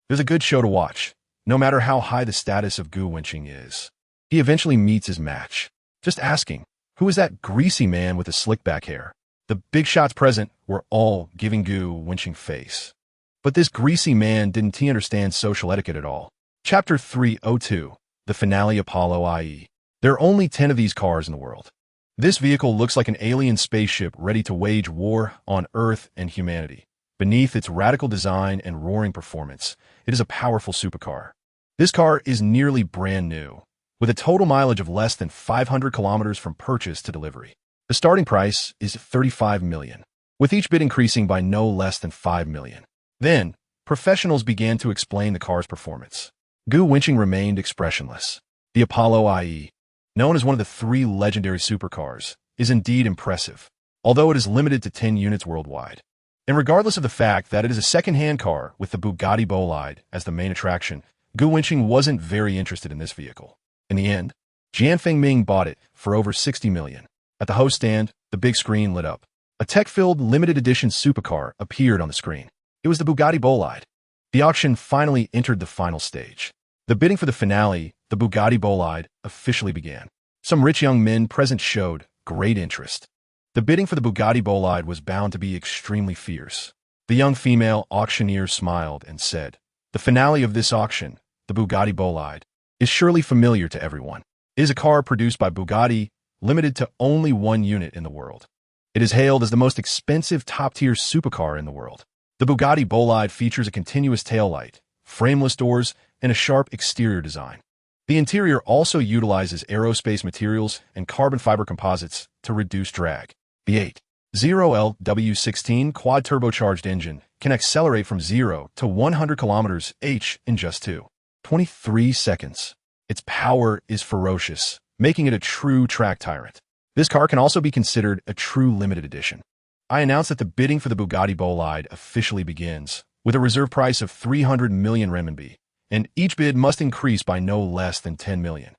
It was a good show to watch, no matter how high the status of Gu Wenqing is. He eventually meets his match. Just asking, who is that greasy man with the slick back hair? The big shots present were all giving Gu Wenqing face. But this greasy man didn't understand social etiquette at all. Chapter 302, the finale Apollo IE. There are only 10 of these cars in the world. This vehicle looks like an alien spaceship ready to wage war on Earth and humanity. Beneath its radical design and roaring performance, it is a powerful supercar. This car is nearly brand new, with a total mileage of less than 500 kilometers from purchase to delivery. The starting price is 35 million, with each bid increasing by no less than 5 million. Then, professionals began to explain the car's performance. Gu Wenqing remained expressionless. The Apollo IE, known as one of the 3 legendary supercars, is indeed impressive, although it is limited to 10 units worldwide. And regardless of the fact that it is a second-hand car with the Bugatti Bolide as the main attraction, Gu Wenqing wasn't very interested in this vehicle. In the end, Jian Fengming bought it for over 60 million. At the host stand, the big screen lit up. A tech-filled limited edition supercar appeared on the screen. It was the Bugatti Bolide. The auction finally entered the final stage. The bidding for the finale, the Bugatti Bolide, officially began. Some rich young men present showed great interest. The bidding for the Bugatti Bolide was bound to be extremely fierce. The young female auctioneer smiled and said, "The finale of this auction, the Bugatti Bolide, is surely familiar to everyone. It is a car produced by Bugatti, limited to only 1 unit in the world. It is hailed as the most expensive top-tier supercar in the world. The Bugatti Bolide features a continuous taillight, frameless doors, and a sharp exterior design. The interior also utilizes aerospace materials and carbon fiber composites to reduce drag. The 8.0L W16 quad-turbocharged engine can accelerate from 0 to 100 km/h in just 2.23 seconds. Its power is ferocious, making it a true track tyrant. This car can also be considered a true limited edition. I announce that the bidding for the Bugatti Bolide officially begins, with a reserve price of 300 million renminbi, and each bid must increase by no less than 10 million.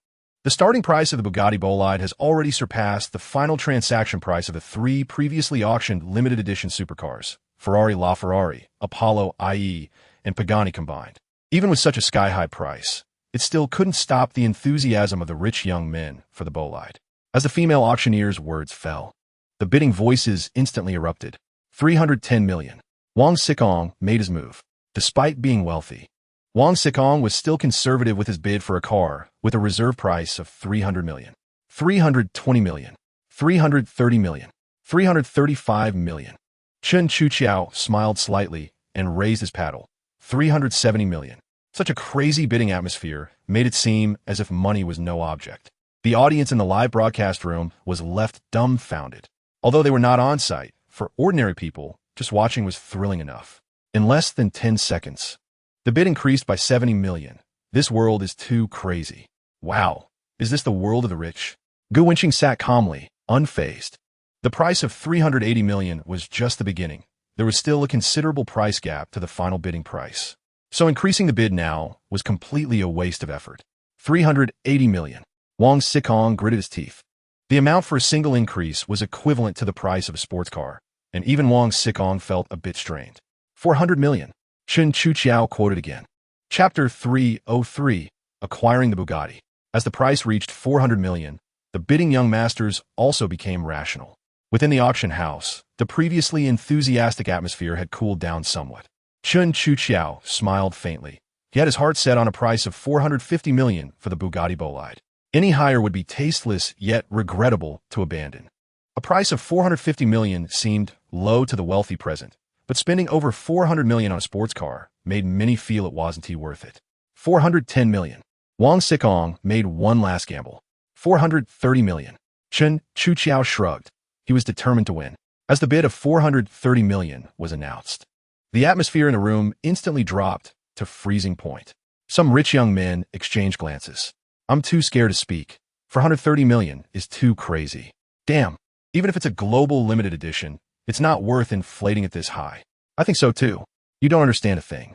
The starting price of the Bugatti Bolide has already surpassed the final transaction price of the three previously auctioned limited edition supercars, Ferrari, Apollo IE, and Pagani combined. Even with such a sky-high price, it still couldn't stop the enthusiasm of the rich young men for the Bolide. As the female auctioneer's words fell, the bidding voices instantly erupted. 310 million. Wang Xikong made his move. Despite being wealthy, Wang Xikong was still conservative with his bid for a car with a reserve price of 300 million. 320 million. 330 million. 335 million. Chen Chuqiao smiled slightly and raised his paddle. 370 million. Such a crazy bidding atmosphere made it seem as if money was no object. The audience in the live broadcast room was left dumbfounded. Although they were not on site, for ordinary people, just watching was thrilling enough. In less than 10 seconds, the bid increased by 70 million. This world is too crazy. Wow, is this the world of the rich? Gu Wenqing sat calmly, unfazed. The price of 380 million was just the beginning. There was still a considerable price gap to the final bidding price. So increasing the bid now was completely a waste of effort. 380 million. Wang Xikong gritted his teeth. The amount for a single increase was equivalent to the price of a sports car, and even Wang Xikong felt a bit strained. 400 million. Chen Chuqiao quoted again. Chapter 303, Acquiring the Bugatti. As the price reached 400 million, the bidding young masters also became rational. Within the auction house, the previously enthusiastic atmosphere had cooled down somewhat. Chen Chuqiao smiled faintly. He had his heart set on a price of 450 million for the Bugatti Bolide. Any higher would be tasteless yet regrettable to abandon. A price of 450 million seemed low to the wealthy present, but spending over 400 million on a sports car made many feel it wasn't worth it. 410 million. Wang Xikong made one last gamble. 430 million. Chen Chuqiao shrugged. He was determined to win. As the bid of 430 million was announced, the atmosphere in the room instantly dropped to freezing point. Some rich young men exchanged glances. I'm too scared to speak. 430 million is too crazy. Damn, even if it's a global limited edition, it's not worth inflating it this high. I think so too. You don't understand a thing.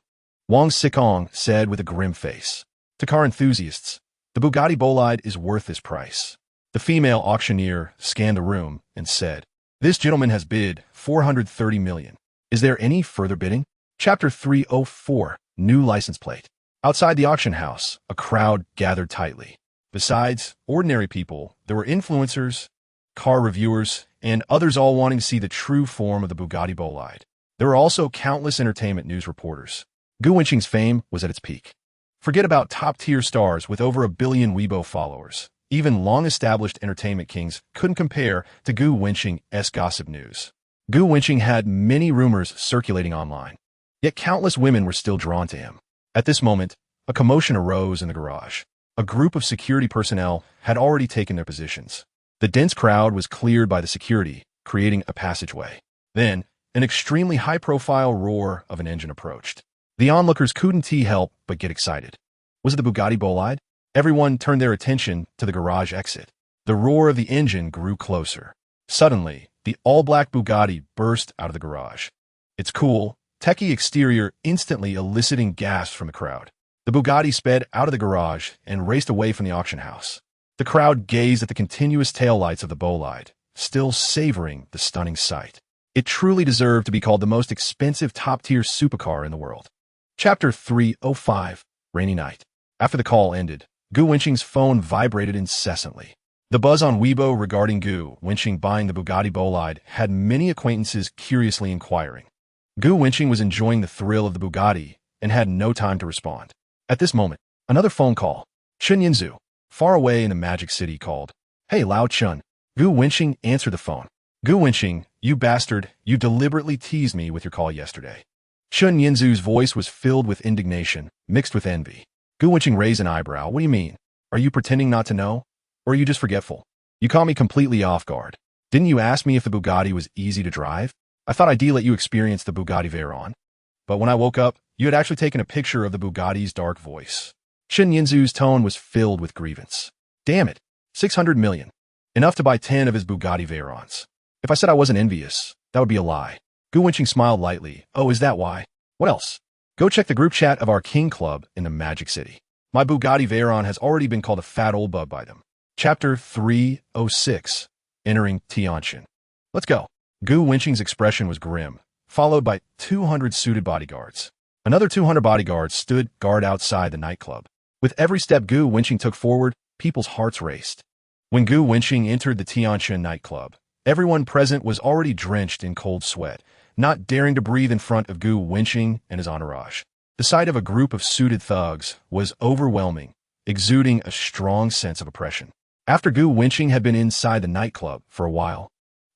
Wang Xikong said with a grim face. To car enthusiasts, the Bugatti Bolide is worth this price. The female auctioneer scanned the room and said, This gentleman has bid 430 million. Is there any further bidding? Chapter 304, New License Plate. Outside the auction house, a crowd gathered tightly. Besides ordinary people, there were influencers, car reviewers, and others all wanting to see the true form of the Bugatti Bolide. There were also countless entertainment news reporters. Gu Wenqing's fame was at its peak. Forget about top-tier stars with over 1 billion Weibo followers. Even long-established entertainment kings couldn't compare to Gu Wenqing's gossip news. Gu Wenqing had many rumors circulating online, yet countless women were still drawn to him. At this moment, a commotion arose in the garage. A group of security personnel had already taken their positions. The dense crowd was cleared by the security, creating a passageway. Then, an extremely high-profile roar of an engine approached. The onlookers couldn't help but get excited. Was it the Bugatti Bolide? Everyone turned their attention to the garage exit. The roar of the engine grew closer. Suddenly, the all-black Bugatti burst out of the garage. Its cool, techy exterior instantly eliciting gasps from the crowd. The Bugatti sped out of the garage and raced away from the auction house. The crowd gazed at the continuous taillights of the Bolide, still savoring the stunning sight. It truly deserved to be called the most expensive top-tier supercar in the world. Chapter 305, Rainy Night. After the call ended, Gu Wenqing's phone vibrated incessantly. The buzz on Weibo regarding Gu Wenqing buying the Bugatti Bolide had many acquaintances curiously inquiring. Gu Wenqing was enjoying the thrill of the Bugatti and had no time to respond. At this moment, another phone call. Chen Yinzu, far away in the Magic City, called. Hey Lao Chun. Gu Wenqing answered the phone. Gu Wenqing You bastard, you deliberately teased me with your call yesterday. Shun Yinzu's voice was filled with indignation, mixed with envy. Gu Wenqing raised an eyebrow. What do you mean? Are you pretending not to know? Or are you just forgetful? You caught me completely off guard. Didn't you ask me if the Bugatti was easy to drive? I thought I'd let you experience the Bugatti Veyron. But when I woke up, you had actually taken a picture of the Bugatti's dark voice. Shun Yinzu's tone was filled with grievance. Damn it. 600 million. Enough to buy 10 of his Bugatti Veyrons. If I said I wasn't envious, that would be a lie. Gu Wenqing smiled lightly. Oh, is that why? What else? Go check the group chat of our King Club in the Magic City. My Bugatti Veyron has already been called a fat old bug by them. Chapter 306. Entering Tianjin. Let's go. Gu Wenqing's expression was grim, followed by 200 suited bodyguards. Another 200 bodyguards stood guard outside the nightclub. With every step Gu Wenqing took forward, people's hearts raced. When Gu Wenqing entered the Tianjin nightclub, everyone present was already drenched in cold sweat, not daring to breathe in front of Gu Wenqing and his entourage. The sight of a group of suited thugs was overwhelming, exuding a strong sense of oppression. After Gu Wenqing had been inside the nightclub for a while,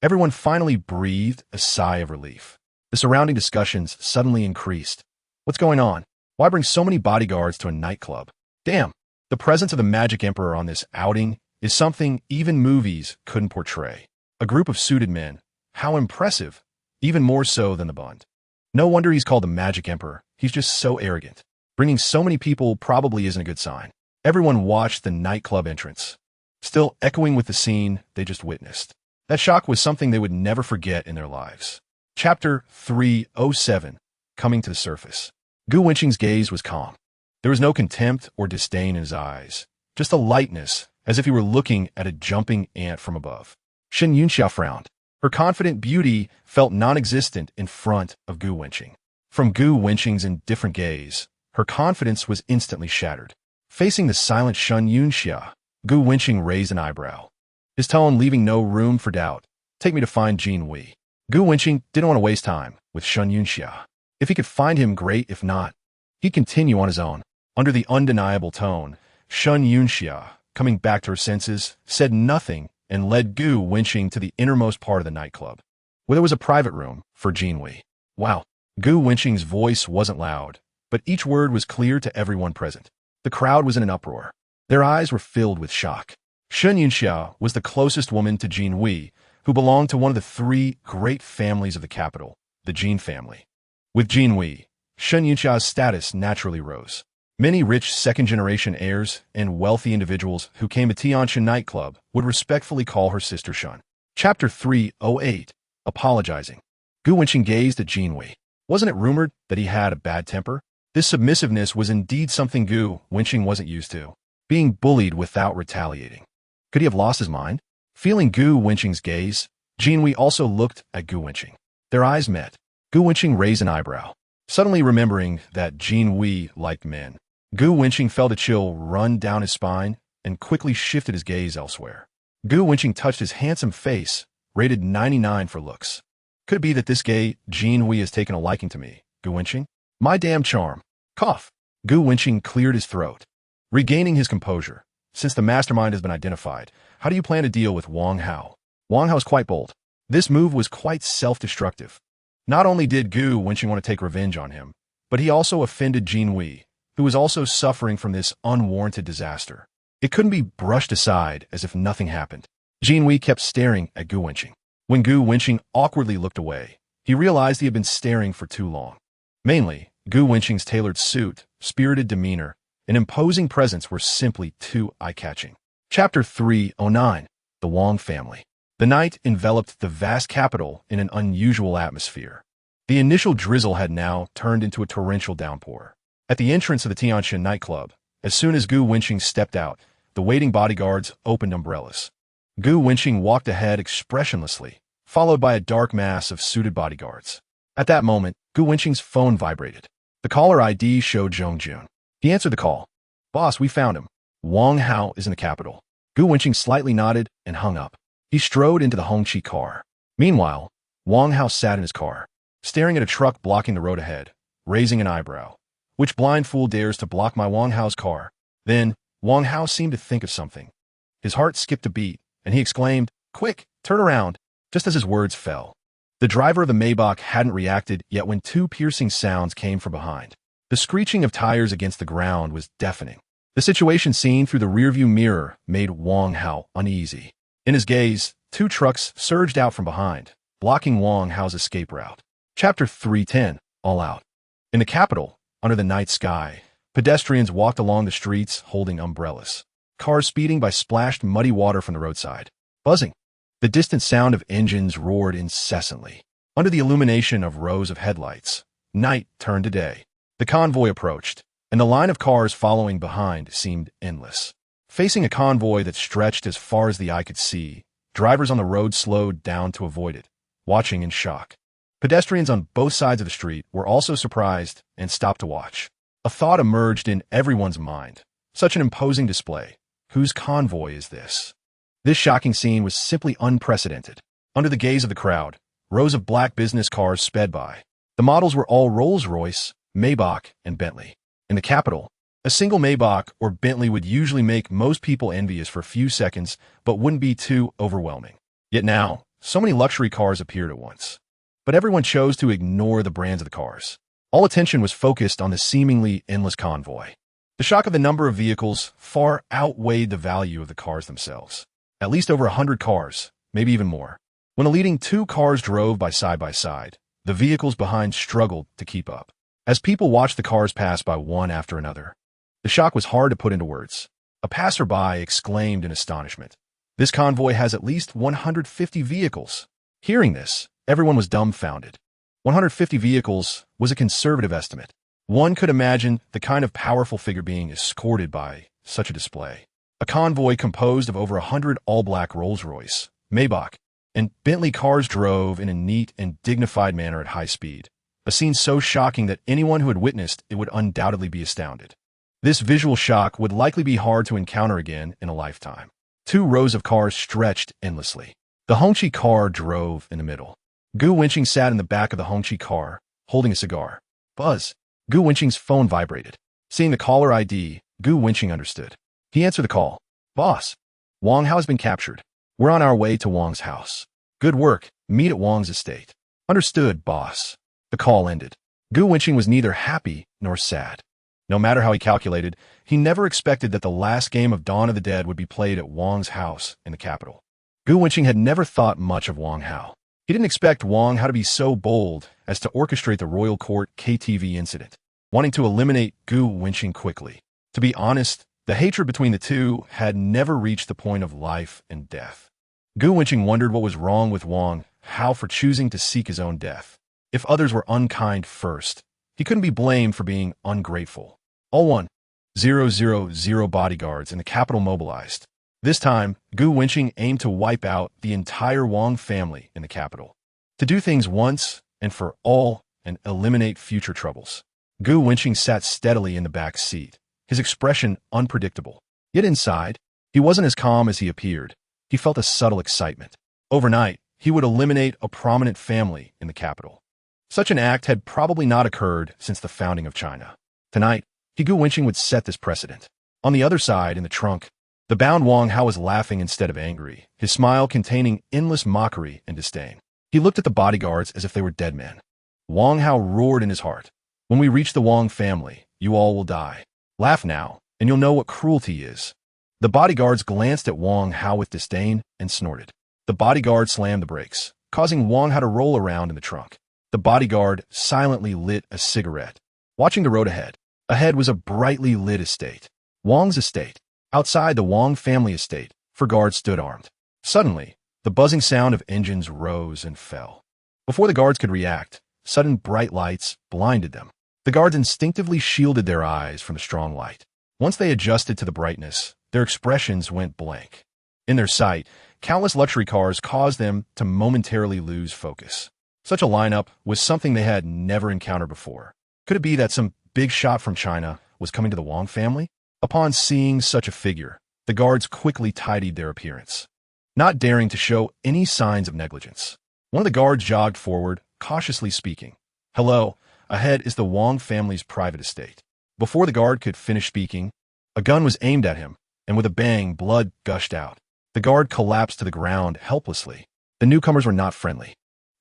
everyone finally breathed a sigh of relief. The surrounding discussions suddenly increased. What's going on? Why bring so many bodyguards to a nightclub? Damn, the presence of the Magic Emperor on this outing is something even movies couldn't portray. A group of suited men. How impressive. Even more so than the Bund. No wonder he's called the Magic Emperor. He's just so arrogant. Bringing so many people probably isn't a good sign. Everyone watched the nightclub entrance, still echoing with the scene they just witnessed. That shock was something they would never forget in their lives. Chapter 307. Coming to the surface. Gu Wenqing's gaze was calm. There was no contempt or disdain in his eyes, just a lightness, as if he were looking at a jumping ant from above. Shen Yunxia frowned. Her confident beauty felt non-existent in front of Gu Wenqing. From Gu Wenqing's indifferent gaze, her confidence was instantly shattered. Facing the silent Shen Yunxia, Gu Wenqing raised an eyebrow, his tone leaving no room for doubt. Take me to find Jin Wei. Gu Wenqing didn't want to waste time with Shen Yunxia. If he could find him, great. If not, he'd continue on his own. Under the undeniable tone, Shen Yunxia, coming back to her senses, said nothing and led Gu Wenqing to the innermost part of the nightclub, where there was a private room for Jin Wei. Wow. Gu Wenqing's voice wasn't loud, but each word was clear to everyone present. The crowd was in an uproar. Their eyes were filled with shock. Shen Yunxia was the closest woman to Jin Wei, who belonged to one of the three great families of the capital, the Jin family. With Jin Wei, Shen Yunxia's status naturally rose. Many rich second-generation heirs and wealthy individuals who came to Tianjin nightclub would respectfully call her sister Shun. Chapter 308. Apologizing. Gu Wenqing gazed at Jin Wei. Wasn't it rumored that he had a bad temper? This submissiveness was indeed something Gu Wenqing wasn't used to. Being bullied without retaliating. Could he have lost his mind? Feeling Gu Wenqing's gaze, Jin Wei also looked at Gu Wenqing. Their eyes met. Gu Wenqing raised an eyebrow. Suddenly remembering that Jin Wei liked men, Gu Wenqing felt a chill run down his spine and quickly shifted his gaze elsewhere. Gu Wenqing touched his handsome face, rated 99 for looks. Could it be that this gay Jin Wei has taken a liking to me, Gu Wenqing? My damn charm. Cough. Gu Wenqing cleared his throat. Regaining his composure. Since the mastermind has been identified, how do you plan to deal with Wang Hao? Wang Hao is quite bold. This move was quite self-destructive. Not only did Gu Wenqing want to take revenge on him, but he also offended Jin Wei, who was also suffering from this unwarranted disaster. It couldn't be brushed aside as if nothing happened. Jin Wei kept staring at Gu Wenqing. When Gu Wenqing awkwardly looked away, he realized he had been staring for too long. Mainly, Gu Wenqing's tailored suit, spirited demeanor, and imposing presence were simply too eye-catching. Chapter 309. The Wang Family. The night enveloped the vast capital in an unusual atmosphere. The initial drizzle had now turned into a torrential downpour. At the entrance of the Tianjin nightclub, as soon as Gu Wenqing stepped out, the waiting bodyguards opened umbrellas. Gu Wenqing walked ahead expressionlessly, followed by a dark mass of suited bodyguards. At that moment, Gu Wenqing's phone vibrated. The caller ID showed Zhong Jun. He answered the call. Boss, we found him. Wang Hao is in the capital. Gu Wenqing slightly nodded and hung up. He strode into the Hongqi car. Meanwhile, Wang Hao sat in his car, staring at a truck blocking the road ahead, raising an eyebrow. Which blind fool dares to block my Wang Hao's car? Then, Wang Hao seemed to think of something. His heart skipped a beat, and he exclaimed, Quick, turn around! Just as his words fell, The driver of the Maybach hadn't reacted yet when two piercing sounds came from behind. The screeching of tires against the ground was deafening. The situation seen through the rearview mirror made Wang Hao uneasy. In his gaze, two trucks surged out from behind, blocking Wang Hao's escape route. Chapter 310, All Out. In the capital, under the night sky, pedestrians walked along the streets holding umbrellas. Cars speeding by splashed muddy water from the roadside. Buzzing. The distant sound of engines roared incessantly. Under the illumination of rows of headlights, night turned to day. The convoy approached, and the line of cars following behind seemed endless. Facing a convoy that stretched as far as the eye could see, drivers on the road slowed down to avoid it, watching in shock. Pedestrians on both sides of the street were also surprised and stopped to watch. A thought emerged in everyone's mind. Such an imposing display. Whose convoy is this? This shocking scene was simply unprecedented. Under the gaze of the crowd, rows of black business cars sped by. The models were all Rolls-Royce, Maybach, and Bentley. In the capital, a single Maybach or Bentley would usually make most people envious for a few seconds, but wouldn't be too overwhelming. Yet now, so many luxury cars appeared at once. But everyone chose to ignore the brands of the cars. All attention was focused on the seemingly endless convoy. The shock of the number of vehicles far outweighed the value of the cars themselves. At least over 100 cars, maybe even more. When the leading two cars drove by side, the vehicles behind struggled to keep up. As people watched the cars pass by one after another, the shock was hard to put into words. A passerby exclaimed in astonishment, "This convoy has at least 150 vehicles." Hearing this, everyone was dumbfounded. 150 vehicles was a conservative estimate. One could imagine the kind of powerful figure being escorted by such a display. A convoy composed of over 100 all-black Rolls-Royce, Maybach, and Bentley cars drove in a neat and dignified manner at high speed. A scene so shocking that anyone who had witnessed it would undoubtedly be astounded. This visual shock would likely be hard to encounter again in a lifetime. Two rows of cars stretched endlessly. The Hongqi car drove in the middle. Gu Wenqing sat in the back of the Hongqi car, holding a cigar. Buzz. Gu Wenqing's phone vibrated. Seeing the caller ID, Gu Wenqing understood. He answered the call. "Boss, Wang Hao has been captured. We're on our way to Wang's house. Good work. Meet at Wang's estate." "Understood, boss." The call ended. Gu Wenqing was neither happy nor sad. No matter how he calculated, he never expected that the last game of Dawn of the Dead would be played at Wang's house in the capital. Gu Wenqing had never thought much of Wang Hao. He didn't expect Wang Hao to be so bold as to orchestrate the royal court KTV incident, wanting to eliminate Gu Wenqing quickly. To be honest, the hatred between the two had never reached the point of life and death. Gu Wenqing wondered what was wrong with Wang Hao for choosing to seek his own death. If others were unkind first, he couldn't be blamed for being ungrateful. All 1,000 bodyguards in the capital mobilized. This time, Gu Wenqing aimed to wipe out the entire Wang family in the capital. To do things once and for all and eliminate future troubles. Gu Wenqing sat steadily in the back seat, his expression unpredictable. Yet inside, he wasn't as calm as he appeared. He felt a subtle excitement. Overnight, he would eliminate a prominent family in the capital. Such an act had probably not occurred since the founding of China. Tonight, Gu Wenqing would set this precedent. On the other side, in the trunk, the bound Wang Hao was laughing instead of angry, his smile containing endless mockery and disdain. He looked at the bodyguards as if they were dead men. Wang Hao roared in his heart. "When we reach the Wang family, you all will die. Laugh now, and you'll know what cruelty is." The bodyguards glanced at Wang Hao with disdain and snorted. The bodyguard slammed the brakes, causing Wang Hao to roll around in the trunk. The bodyguard silently lit a cigarette. Watching the road ahead. Ahead was a brightly lit estate. Wang's estate. Outside the Wang family estate, four guards stood armed. Suddenly, the buzzing sound of engines rose and fell. Before the guards could react, sudden bright lights blinded them. The guards instinctively shielded their eyes from the strong light. Once they adjusted to the brightness, their expressions went blank. In their sight, countless luxury cars caused them to momentarily lose focus. Such a lineup was something they had never encountered before. Could it be that some big shot from China was coming to the Wang family? Upon seeing such a figure, the guards quickly tidied their appearance, not daring to show any signs of negligence. One of the guards jogged forward, cautiously speaking. "Hello, ahead is the Wang family's private estate." Before the guard could finish speaking, a gun was aimed at him, and with a bang, blood gushed out. The guard collapsed to the ground helplessly. The newcomers were not friendly.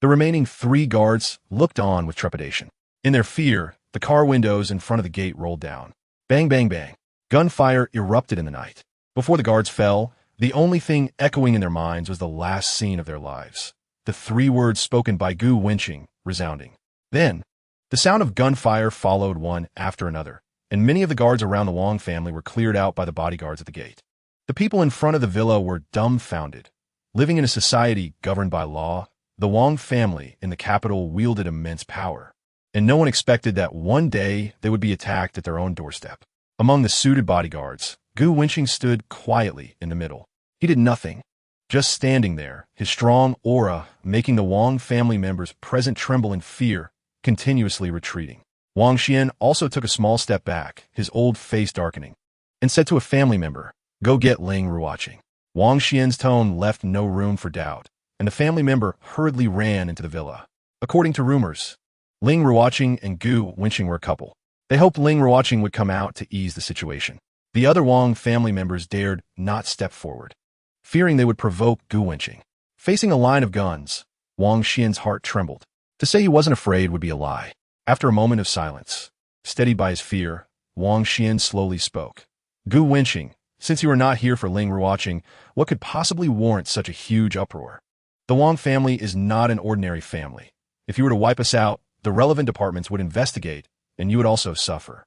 The remaining 3 guards looked on with trepidation. In their fear, the car windows in front of the gate rolled down. Bang, bang, bang. Gunfire erupted in the night. Before the guards fell, the only thing echoing in their minds was the last scene of their lives. The 3 words spoken by Gu Wenqing, resounding. Then, the sound of gunfire followed one after another, and many of the guards around the Wang family were cleared out by the bodyguards at the gate. The people in front of the villa were dumbfounded. Living in a society governed by law, the Wang family in the capital wielded immense power, and no one expected that one day they would be attacked at their own doorstep. Among the suited bodyguards, Gu Wenqing stood quietly in the middle. He did nothing, just standing there, his strong aura making the Wang family members present tremble in fear, continuously retreating. Wang Xian also took a small step back, his old face darkening, and said to a family member, "Go get Ling Ruoqing." Wang Xian's tone left no room for doubt, and the family member hurriedly ran into the villa. According to rumors, Ling Ruoqing and Gu Wenqing were a couple. They hoped Ling Ruoqing would come out to ease the situation. The other Wang family members dared not step forward, fearing they would provoke Gu Wenqing. Facing a line of guns, Wang Xian's heart trembled. To say he wasn't afraid would be a lie. After a moment of silence, steadied by his fear, Wang Xian slowly spoke. "Gu Wenqing, since you are not here for Ling Ruoqing, what could possibly warrant such a huge uproar? The Wang family is not an ordinary family. If you were to wipe us out, the relevant departments would investigate, and you would also suffer."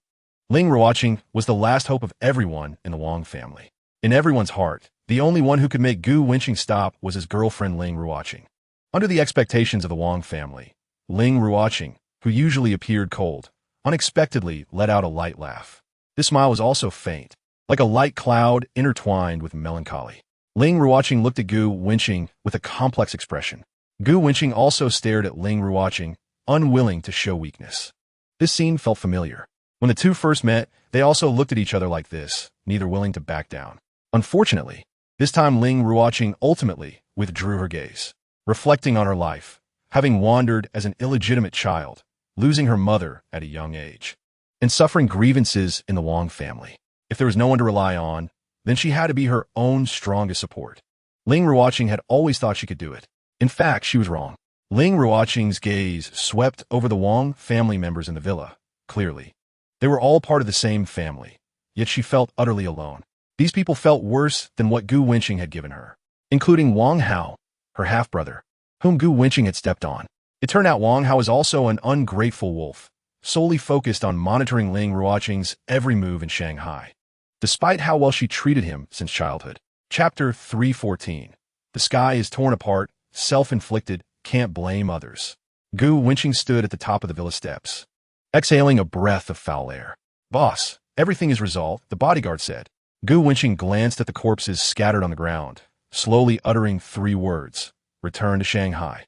Ling Ruoqing was the last hope of everyone in the Wang family. In everyone's heart, the only one who could make Gu Wenqing stop was his girlfriend Ling Ruoqing. Under the expectations of the Wang family, Ling Ruoqing, who usually appeared cold, unexpectedly let out a light laugh. This smile was also faint, like a light cloud intertwined with melancholy. Ling Ruoqing looked at Gu Wenqing with a complex expression. Gu Wenqing also stared at Ling Ruoqing, unwilling to show weakness. This scene felt familiar. When the two first met, they also looked at each other like this, neither willing to back down. Unfortunately, this time Ling Ruoqing ultimately withdrew her gaze, reflecting on her life, having wandered as an illegitimate child, losing her mother at a young age, and suffering grievances in the Wang family. If there was no one to rely on, then she had to be her own strongest support. Ling Ruoqing had always thought she could do it. In fact, she was wrong. Ling Ruoqing's gaze swept over the Wang family members in the villa, clearly. They were all part of the same family, yet she felt utterly alone. These people felt worse than what Gu Wenqing had given her, including Wang Hao, her half-brother, whom Gu Wenqing had stepped on. It turned out Wang Hao was also an ungrateful wolf, solely focused on monitoring Ling Ruoqing's every move in Shanghai, despite how well she treated him since childhood. Chapter 314. The sky is torn apart, self-inflicted, can't blame others. Gu Wenqing stood at the top of the villa steps, exhaling a breath of foul air. "Boss, everything is resolved," the bodyguard said. Gu Wenqing glanced at the corpses scattered on the ground, slowly uttering 3 words, "Return to Shanghai."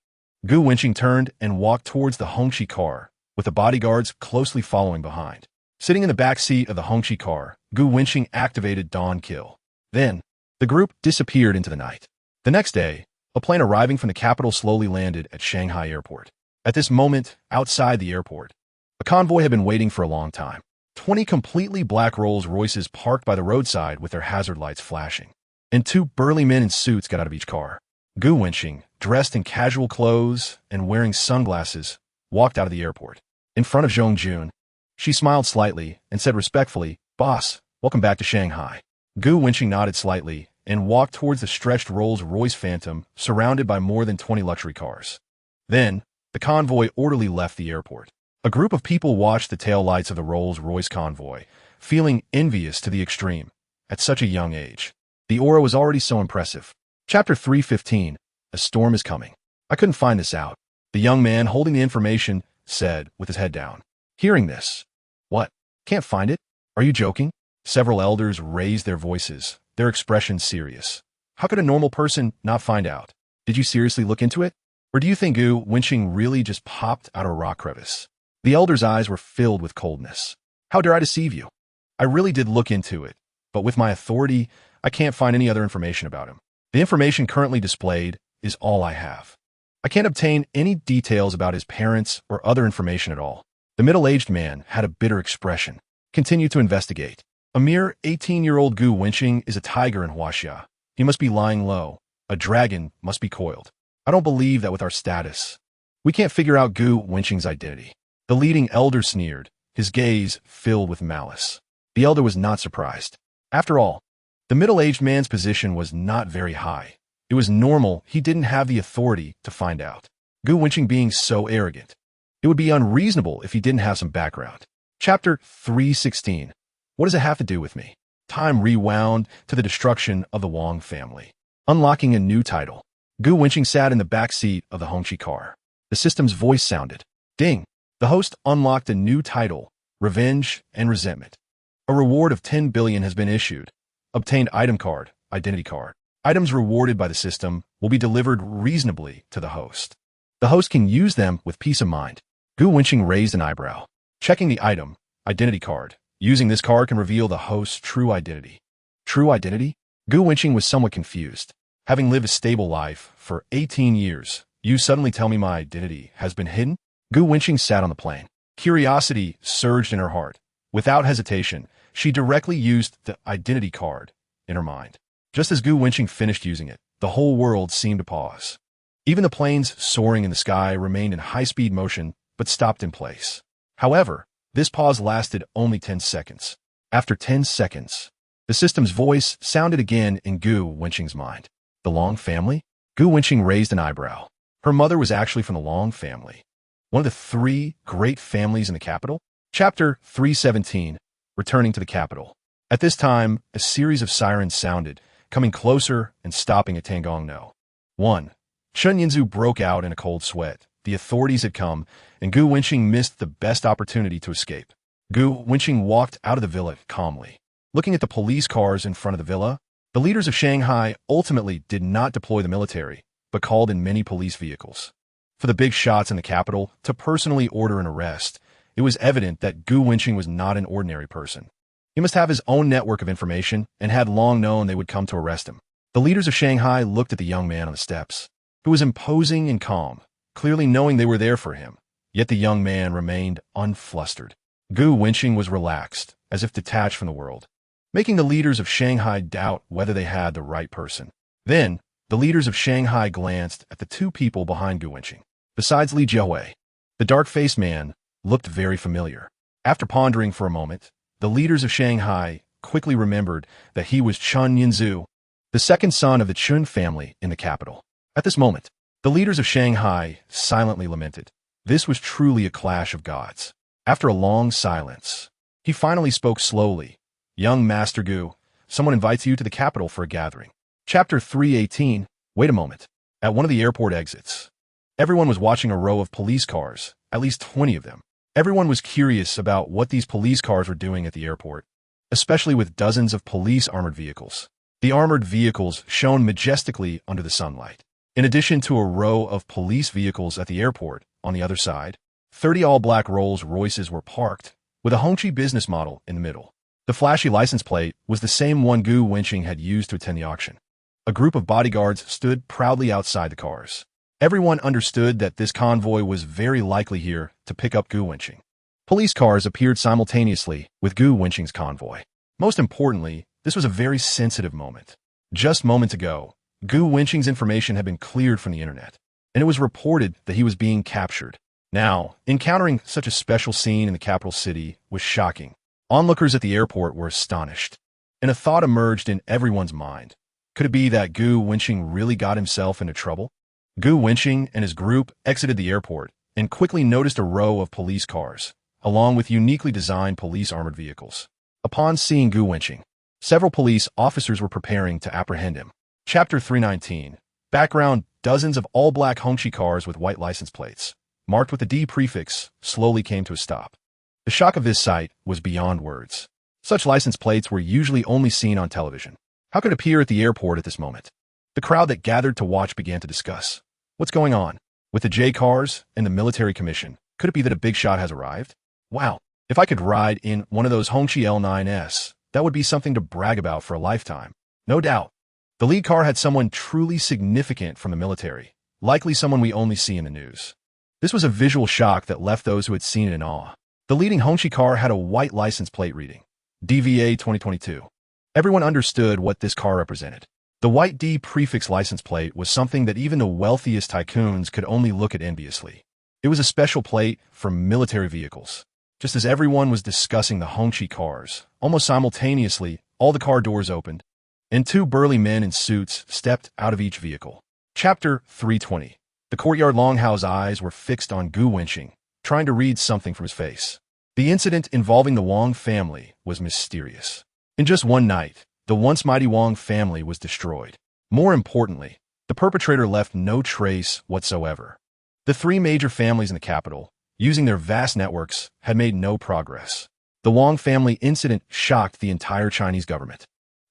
Gu Wenqing turned and walked towards the Hongqi car, with the bodyguards closely following behind. Sitting in the back seat of the Hongqi car, Gu Wenqing activated Dawn Kill. Then, the group disappeared into the night. The next day, a plane arriving from the capital slowly landed at Shanghai Airport. At this moment, outside the airport, a convoy had been waiting for a long time. 20 completely black Rolls-Royces parked by the roadside with their hazard lights flashing, and 2 burly men in suits got out of each car. Gu Wenqing, dressed in casual clothes and wearing sunglasses, walked out of the airport. In front of Zhong Jun, she smiled slightly and said respectfully, "Boss, welcome back to Shanghai." Gu Wenqing nodded slightly and walked towards the stretched Rolls-Royce Phantom surrounded by more than 20 luxury cars. Then, the convoy orderly left the airport. A group of people watched the taillights of the Rolls-Royce convoy, feeling envious to the extreme. At such a young age, the aura was already so impressive. Chapter 315. A storm is coming. "I couldn't find this out," the young man holding the information said with his head down. Hearing this, "What? Can't find it? Are you joking?" Several elders raised their voices, their expressions serious. "How could a normal person not find out? Did you seriously look into it? Or do you think Gu Wenqing really just popped out of a rock crevice?" The elder's eyes were filled with coldness. "How dare I deceive you? I really did look into it, but with my authority, I can't find any other information about him. The information currently displayed is all I have. I can't obtain any details about his parents or other information at all." The middle-aged man had a bitter expression. "Continue to investigate. A mere 18-year-old Gu Wenqing is a tiger in Huaxia. He must be lying low. A dragon must be coiled. I don't believe that with our status, We can't figure out Gu Wenqing's identity. The leading elder sneered, his gaze filled with malice. The elder was not surprised. After all, the middle-aged man's position was not very high. It was normal he didn't have the authority to find out. Gu Wenqing being so arrogant. It would be unreasonable if he didn't have some background. Chapter 316. What does it have to do with me? Time rewound to the destruction of the Wang family. Unlocking a new title. Gu Wenqing sat in the back seat of the Hongqi car. The system's voice sounded. Ding! The host unlocked a new title, Revenge and Resentment. A reward of 10 billion has been issued. Obtained item card, identity card. Items rewarded by the system will be delivered reasonably to the host. The host can use them with peace of mind. Gu Wenqing raised an eyebrow. Checking the item, identity card. Using this card can reveal the host's true identity. True identity? Gu Wenqing was somewhat confused. Having lived a stable life for 18 years, you suddenly tell me my identity has been hidden? Gu Wenqing sat on the plane. Curiosity surged in her heart. Without hesitation, she directly used the identity card in her mind. Just as Gu Wenqing finished using it, the whole world seemed to pause. Even the planes soaring in the sky remained in high-speed motion, but stopped in place. However, this pause lasted only 10 seconds. After 10 seconds, the system's voice sounded again in Gu Wenqing's mind. The Long family? Gu Wenqing raised an eyebrow. Her mother was actually from the Long family, one of the 3 great families in the capital. Chapter 317. Returning to the capital. At this time, a series of sirens sounded, coming closer and stopping at Tangongno. 1. Chen Yinzu broke out in a cold sweat. The authorities had come, and Gu Wenqing missed the best opportunity to escape. Gu Wenqing walked out of the villa calmly. Looking at the police cars in front of the villa, the leaders of Shanghai ultimately did not deploy the military, but called in many police vehicles. For the big shots in the capital to personally order an arrest, it was evident that Gu Wenqing was not an ordinary person. He must have his own network of information and had long known they would come to arrest him. The leaders of Shanghai looked at the young man on the steps, who was imposing and calm, clearly knowing they were there for him. Yet the young man remained unflustered. Gu Wenqing was relaxed, as if detached from the world, making the leaders of Shanghai doubt whether they had the right person. Then, the leaders of Shanghai glanced at the 2 people behind Gu Wenqing. Besides Li Jiahui, the dark-faced man looked very familiar. After pondering for a moment, the leaders of Shanghai quickly remembered that he was Chen Yinzu, the second son of the Chun family in the capital. At this moment, the leaders of Shanghai silently lamented. This was truly a clash of gods. After a long silence, he finally spoke slowly. Young Master Gu, someone invites you to the capital for a gathering. Chapter 318. Wait a moment. At one of the airport exits, everyone was watching a row of police cars, at least 20 of them. Everyone was curious about what these police cars were doing at the airport, especially with dozens of police armored vehicles. The armored vehicles shone majestically under the sunlight. In addition to a row of police vehicles at the airport, on the other side, 30 all-black Rolls-Royces were parked, with a Hongqi business model in the middle. The flashy license plate was the same one Gu Wenqing had used to attend the auction. A group of bodyguards stood proudly outside the cars. Everyone understood that this convoy was very likely here to pick up Gu Wenqing. Police cars appeared simultaneously with Gu Wenqing's convoy. Most importantly, this was a very sensitive moment. Just moments ago, Gu Wenqing's information had been cleared from the internet, and it was reported that he was being captured. Now, encountering such a special scene in the capital city was shocking. Onlookers at the airport were astonished, and a thought emerged in everyone's mind. Could it be that Gu Wenqing really got himself into trouble? Gu Wenqing and his group exited the airport and quickly noticed a row of police cars, along with uniquely designed police armored vehicles. Upon seeing Gu Wenqing, several police officers were preparing to apprehend him. Chapter 319. Background: dozens of all-black Hongqi cars with white license plates, marked with the D prefix, slowly came to a stop. The shock of this sight was beyond words. Such license plates were usually only seen on television. How could it appear at the airport at this moment? The crowd that gathered to watch began to discuss. What's going on? With the J cars and the military commission, could it be that a big shot has arrived? Wow, if I could ride in one of those Hongqi L9S, that would be something to brag about for a lifetime. No doubt. The lead car had someone truly significant from the military, likely someone we only see in the news. This was a visual shock that left those who had seen it in awe. The leading Hongqi car had a white license plate reading, DVA 2022. Everyone understood what this car represented. The white D prefix license plate was something that even the wealthiest tycoons could only look at enviously. It was a special plate for military vehicles. Just as everyone was discussing the Hongqi cars, almost simultaneously, all the car doors opened, and two burly men in suits stepped out of each vehicle. Chapter 320. The courtyard Longhao's eyes were fixed on Gu Wenqing, trying to read something from his face. The incident involving the Wang family was mysterious. In just one night, the once mighty Wang family was destroyed. More importantly, the perpetrator left no trace whatsoever. The three major families in the capital, using their vast networks, had made no progress. The Wang family incident shocked the entire Chinese government.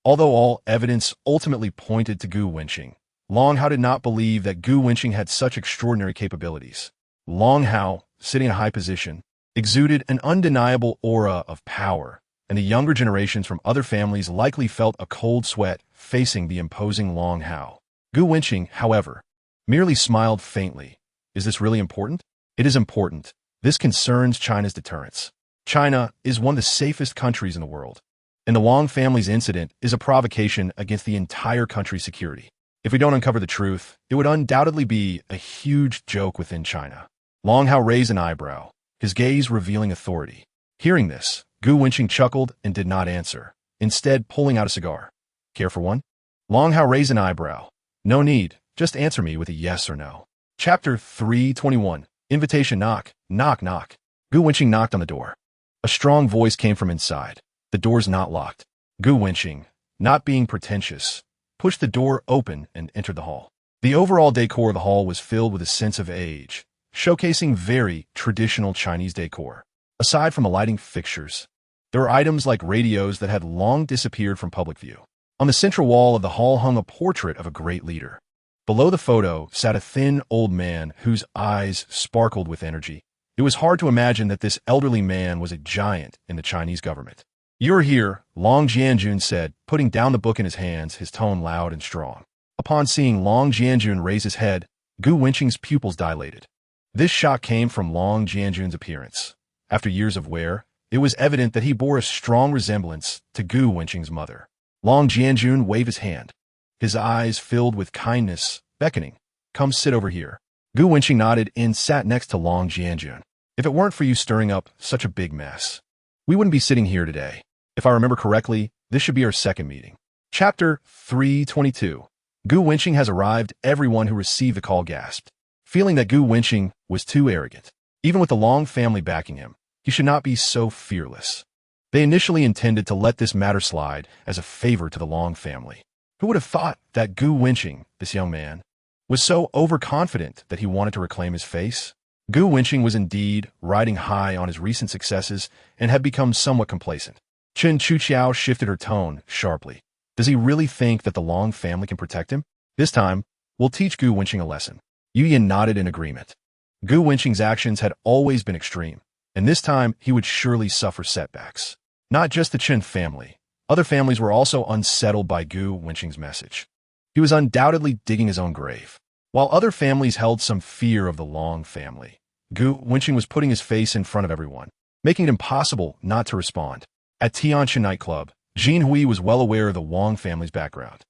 Although all evidence ultimately pointed to Gu Wenqing, Longhao did not believe that Gu Wenqing had such extraordinary capabilities. Longhao, sitting in a high position, exuded an undeniable aura of power, and the younger generations from other families likely felt a cold sweat facing the imposing Longhao. Gu Wenqing, however, merely smiled faintly. Is this really important? It is important. This concerns China's deterrence. China is one of the safest countries in the world, and the Wang family's incident is a provocation against the entire country's security. If we don't uncover the truth, it would undoubtedly be a huge joke within China. Longhao raised an eyebrow, his gaze revealing authority. Hearing this, Gu Wenqing chuckled and did not answer, instead pulling out a cigar. Care for one? Longhao raised an eyebrow. No need, just answer me with a yes or no. Chapter 321. Invitation knock, knock, knock. Gu Wenqing knocked on the door. A strong voice came from inside. The door's not locked. Gu Wenqing, not being pretentious, pushed the door open and entered the hall. The overall decor of the hall was filled with a sense of age, showcasing very traditional Chinese decor. Aside from the lighting fixtures, there were items like radios that had long disappeared from public view. On the central wall of the hall hung a portrait of a great leader. Below the photo sat a thin old man whose eyes sparkled with energy. It was hard to imagine that this elderly man was a giant in the Chinese government. "You're here," Long Jianjun said, putting down the book in his hands, his tone loud and strong. Upon seeing Long Jianjun raise his head, Gu Wenqing's pupils dilated. This shock came from Long Jianjun's appearance. After years of wear, it was evident that he bore a strong resemblance to Gu Wenqing's mother. Long Jianjun waved his hand. His eyes filled with kindness, beckoning. "Come sit over here." Gu Wenqing nodded and sat next to Long Jianjun. "If it weren't for you stirring up such a big mess, we wouldn't be sitting here today. If I remember correctly, this should be our second meeting." Chapter 322. Gu Wenqing has arrived. Everyone who received the call gasped, feeling that Gu Wenqing was too arrogant. Even with the Long family backing him, he should not be so fearless. They initially intended to let this matter slide as a favor to the Long family. Who would have thought that Gu Wenqing, this young man, was so overconfident that he wanted to reclaim his face? Gu Wenqing was indeed riding high on his recent successes and had become somewhat complacent. Chen Chuqiao shifted her tone sharply. Does he really think that the Long family can protect him? This time, we'll teach Gu Wenqing a lesson. Yu Yin nodded in agreement. Gu Wenqing's actions had always been extreme, and this time he would surely suffer setbacks. Not just the Chen family. Other families were also unsettled by Gu Wenqing's message. He was undoubtedly digging his own grave. While other families held some fear of the Long family, Gu Wenqing was putting his face in front of everyone, making it impossible not to respond. At Tianqin nightclub, Jin Hui was well aware of the Wang family's background.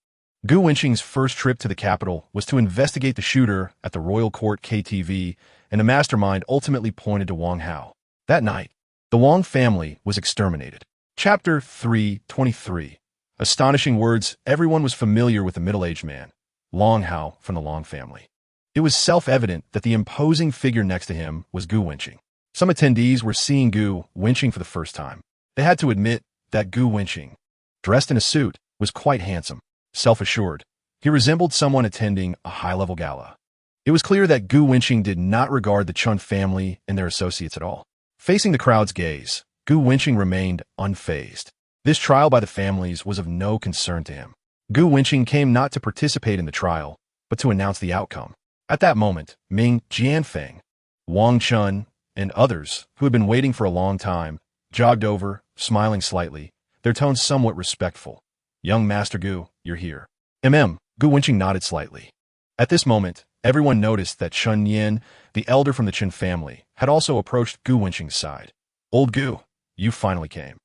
Gu Wenqing's first trip to the capital was to investigate the shooter at the Royal Court KTV, and the mastermind ultimately pointed to Wang Hao. That night, the Wang family was exterminated. Chapter 323. Astonishing words. Everyone was familiar with the middle-aged man, Long Hao, from the Long family. It was self-evident that the imposing figure next to him was Gu Wenqing. Some attendees were seeing Gu Wenqing for the first time. They had to admit that Gu Wenqing, dressed in a suit, was quite handsome, self-assured. He resembled someone attending a high-level gala. It was clear that Gu Wenqing did not regard the Chun family and their associates at all. Facing the crowd's gaze, Gu Wenqing remained unfazed. This trial by the families was of no concern to him. Gu Wenqing came not to participate in the trial, but to announce the outcome. At that moment, Ming Jianfeng, Wang Chun, and others, who had been waiting for a long time, jogged over, smiling slightly, their tones somewhat respectful. "Young Master Gu, you're here." Gu Wenqing nodded slightly. At this moment, everyone noticed that Chun Yin, the elder from the Chen family, had also approached Gu Wenqing's side. "Old Gu, you finally came."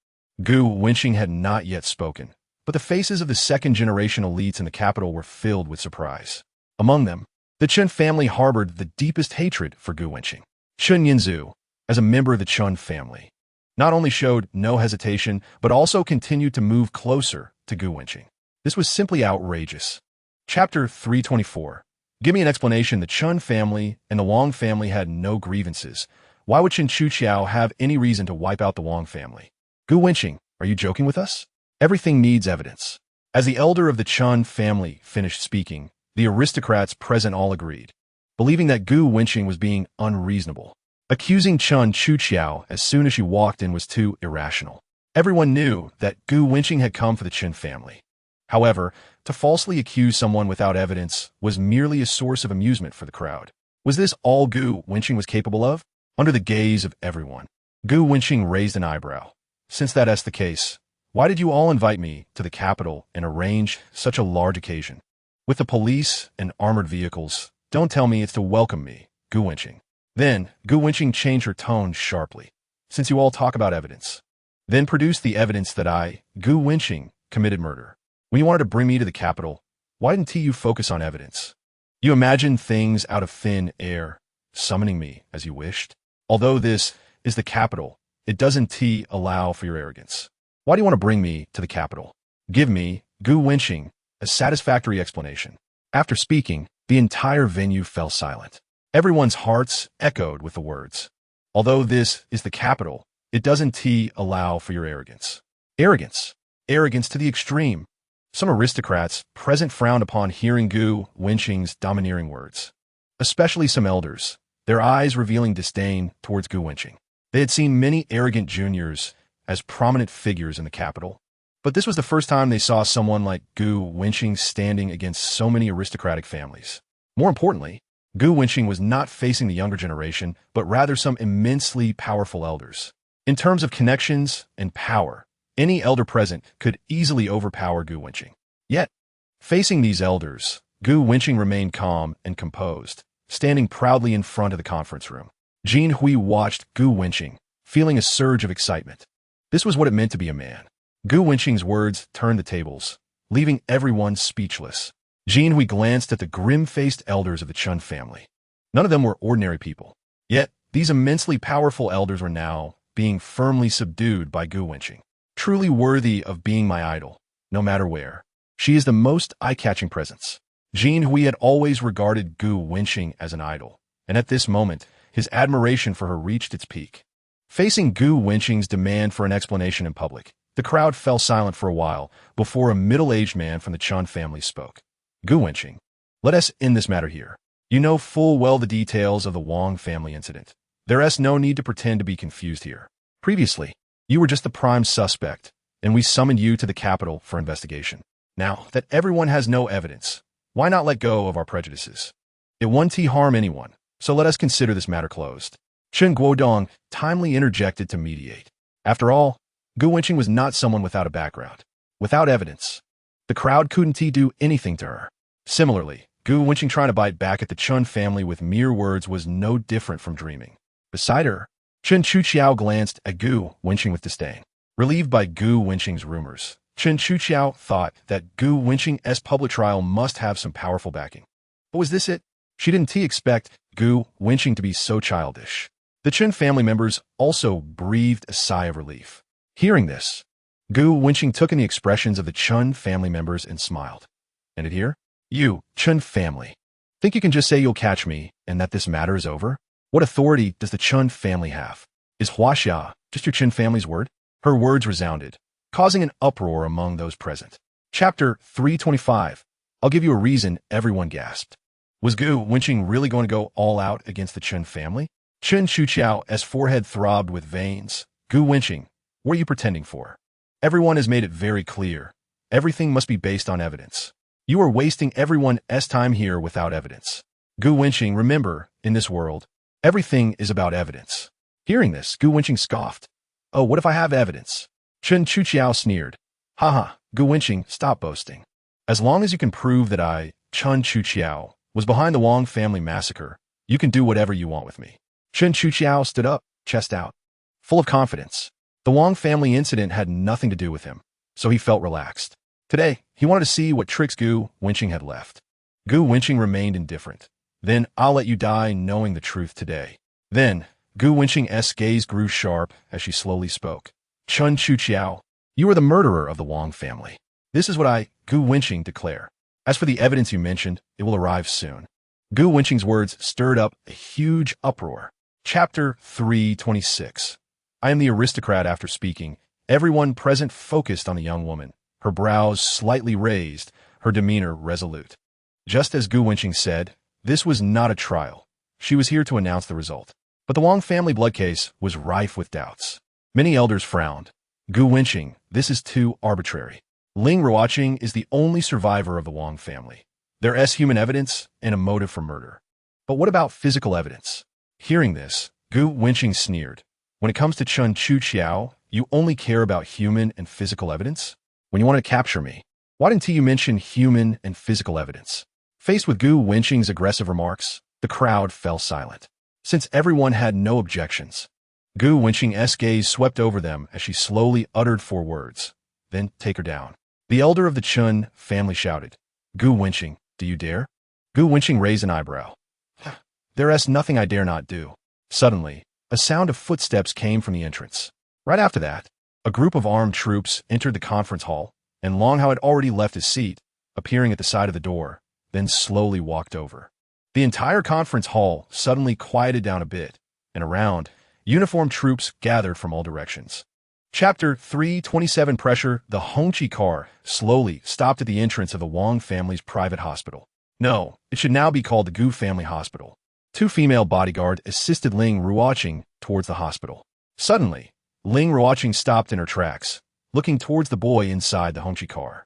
Gu Wenqing had not yet spoken, but the faces of the second-generation elites in the capital were filled with surprise. Among them, the Chen family harbored the deepest hatred for Gu Wenqing. Chen Yinzu, as a member of the Chun family, not only showed no hesitation, but also continued to move closer to Gu Wenqing. This was simply outrageous. Chapter 324. Give me an explanation. The Chun family and the Wang family had no grievances. Why would Chen Chuqiao have any reason to wipe out the Wang family? Gu Wenqing, are you joking with us? Everything needs evidence. As the elder of the Chun family finished speaking, the aristocrats present all agreed, believing that Gu Wenqing was being unreasonable. Accusing Chen Chuqiao as soon as she walked in was too irrational. Everyone knew that Gu Wenqing had come for the Chen family. However, to falsely accuse someone without evidence was merely a source of amusement for the crowd. Was this all Gu Wenqing was capable of? Under the gaze of everyone, Gu Wenqing raised an eyebrow. Since that's the case, why did you all invite me to the capital and arrange such a large occasion? With the police and armored vehicles, don't tell me it's to welcome me, Gu Wenqing. Then, Gu Wenqing changed her tone sharply. Since you all talk about evidence, then produce the evidence that I, Gu Wenqing, committed murder. When you wanted to bring me to the capital, why didn't you focus on evidence? You imagined things out of thin air, summoning me as you wished. Although this is the capital, it doesn't allow for your arrogance. Why do you want to bring me to the capital? Give me, Gu Wenqing, a satisfactory explanation. After speaking, the entire venue fell silent. Everyone's hearts echoed with the words. Although this is the capital, it doesn't allow for your arrogance. Arrogance. Arrogance to the extreme. Some aristocrats present frowned upon hearing Gu Wenqing's domineering words, especially some elders, their eyes revealing disdain towards Gu Wenqing. They had seen many arrogant juniors as prominent figures in the capital, but this was the first time they saw someone like Gu Wenqing standing against so many aristocratic families. More importantly, Gu Wenqing was not facing the younger generation, but rather some immensely powerful elders. In terms of connections and power, any elder present could easily overpower Gu Wenqing. Yet, facing these elders, Gu Wenqing remained calm and composed, standing proudly in front of the conference room. Jin Hui watched Gu Wenqing, feeling a surge of excitement. This was what it meant to be a man. Gu Wenqing's words turned the tables, leaving everyone speechless. Jin Hui glanced at the grim-faced elders of the Chun family. None of them were ordinary people. Yet, these immensely powerful elders were now being firmly subdued by Gu Wenqing. Truly worthy of being my idol, no matter where. She is the most eye-catching presence. Jin Hui had always regarded Gu Wenqing as an idol, and at this moment, his admiration for her reached its peak. Facing Gu Wenqing's demand for an explanation in public, the crowd fell silent for a while before a middle-aged man from the Chun family spoke. Gu Wenqing, let us end this matter here. You know full well the details of the Wang family incident. There is no need to pretend to be confused here. Previously, you were just the prime suspect, and we summoned you to the capital for investigation. Now that everyone has no evidence, why not let go of our prejudices? It won't harm anyone, so let us consider this matter closed. Chen Guodong timely interjected to mediate. After all, Gu Wenqing was not someone without a background, without evidence. The crowd couldn't do anything to her. Similarly, Gu Wenqing trying to bite back at the Chun family with mere words was no different from dreaming. Beside her, Chen Chuqiao glanced at Gu Wenqing with disdain. Relieved by Gu Wenqing's rumors, Chen Chuqiao thought that Gu Wenqing's public trial must have some powerful backing. But was this it? She didn't expect Gu Wenqing to be so childish. The Chen family members also breathed a sigh of relief. Hearing this, Gu Wenqing took in the expressions of the Chun family members and smiled. And it here? You, Chun family, think you can just say you'll catch me and that this matter is over? What authority does the Chun family have? Is Huaxia just your Chen family's word? Her words resounded, causing an uproar among those present. Chapter 325. I'll give you a reason, everyone gasped. Was Gu Wenqing really going to go all out against the Chen family? Chen Chuqiao's forehead throbbed with veins. Gu Wenqing, what are you pretending for? Everyone has made it very clear. Everything must be based on evidence. You are wasting everyone's time here without evidence. Gu Wenqing, remember, in this world, everything is about evidence. Hearing this, Gu Wenqing scoffed. Oh, what if I have evidence? Chen Chuqiao sneered. Haha, Gu Wenqing, stop boasting. As long as you can prove that I, Chen Chuqiao, was behind the Wang family massacre, you can do whatever you want with me. Chen Chuqiao stood up, chest out, full of confidence. The Wang family incident had nothing to do with him, so he felt relaxed. Today, he wanted to see what tricks Gu Wenqing had left. Gu Wenqing remained indifferent. Then I'll let you die knowing the truth today. Then, Gu Wenqing's gaze grew sharp as she slowly spoke. Chun Chu-chiao, you are the murderer of the Wang family. This is what I, Gu Wenqing, declare. As for the evidence you mentioned, it will arrive soon. Gu Wenqing's words stirred up a huge uproar. Chapter 326. I am the aristocrat. After speaking, everyone present focused on the young woman, her brows slightly raised, her demeanor resolute. Just as Gu Wenqing said, this was not a trial. She was here to announce the result. But the Wang family blood case was rife with doubts. Many elders frowned. Gu Wenqing, this is too arbitrary. Ling Ruoqing is the only survivor of the Wang family. There is human evidence and a motive for murder. But what about physical evidence? Hearing this, Gu Wenqing sneered. When it comes to Chun Chu-chiao, you only care about human and physical evidence? When you want to capture me, why didn't you mention human and physical evidence? Faced with Gu Wenqing's aggressive remarks, the crowd fell silent. Since everyone had no objections, Gu Wenqing's gaze swept over them as she slowly uttered 4 words. Then take her down. The elder of the Chun family shouted. Gu Wenqing, do you dare? Gu Wenqing raised an eyebrow. There is nothing I dare not do. Suddenly, a sound of footsteps came from the entrance. Right after that, a group of armed troops entered the conference hall, and Long Hao had already left his seat, appearing at the side of the door, then slowly walked over. The entire conference hall suddenly quieted down a bit, and around, uniformed troops gathered from all directions. Chapter 327. Pressure. The Hongqi car slowly stopped at the entrance of the Wang family's private hospital. No, it should now be called the Gu family hospital. 2 female bodyguards assisted Ling Ruoqing towards the hospital. Suddenly, Ling Ruoqing stopped in her tracks, looking towards the boy inside the Hongqi car.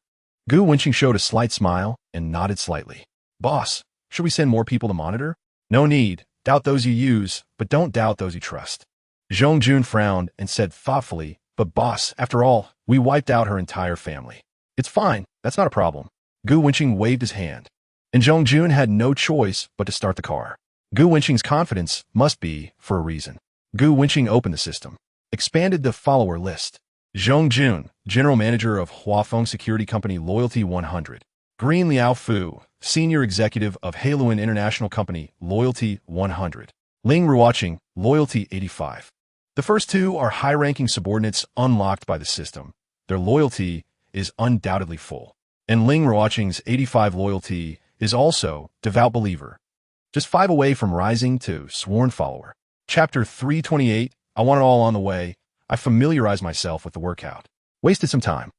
Gu Wenqing showed a slight smile and nodded slightly. Boss, should we send more people to monitor? No need. Doubt those you use, but don't doubt those you trust. Zhong Jun frowned and said thoughtfully, but boss, after all, we wiped out her entire family. It's fine. That's not a problem. Gu Wenqing waved his hand, and Zhong Jun had no choice but to start the car. Gu Wenqing's confidence must be for a reason. Gu Wenqing opened the system, expanded the follower list. Zhong Jun, General Manager of Huafeng Security Company Loyalty 100. Green Liao Fu, Senior Executive of Heilun International Company Loyalty 100. Ling Ruoqing, Loyalty 85. The first 2 are high-ranking subordinates unlocked by the system. Their loyalty is undoubtedly full. And Ling Ruoqing's 85 loyalty is also devout believer. Just 5 away from rising to sworn follower. Chapter 328. I want it all on the way. I familiarized myself with the workout. Wasted some time.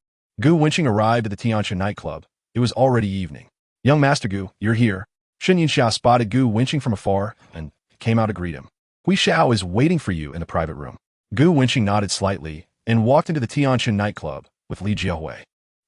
Gu Wenqing arrived at the Tianjin nightclub. It was already evening. Young Master Gu, you're here. Shen Yunxia spotted Gu Wenqing from afar and came out to greet him. Hui Xiao is waiting for you in the private room. Gu Wenqing nodded slightly and walked into the Tianjin nightclub with Li Jiahui.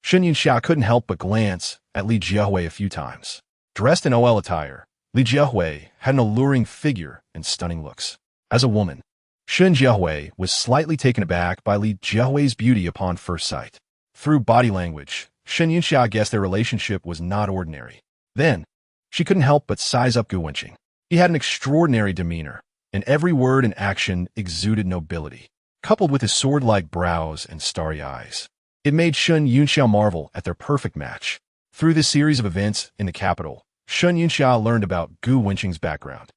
Shen Yunxia couldn't help but glance at Li Jiahui a few times. Dressed in OL attire, Li Jiahui had an alluring figure and stunning looks. As a woman, Shen Jiahui was slightly taken aback by Li Jiahui's beauty upon first sight. Through body language, Shen Yunxia guessed their relationship was not ordinary. Then, she couldn't help but size up Gu Wenqing. He had an extraordinary demeanor, and every word and action exuded nobility, coupled with his sword-like brows and starry eyes. It made Shen Yunxia marvel at their perfect match. Through this series of events in the capital, Shen Yunxia learned about Gu Wenqing's background.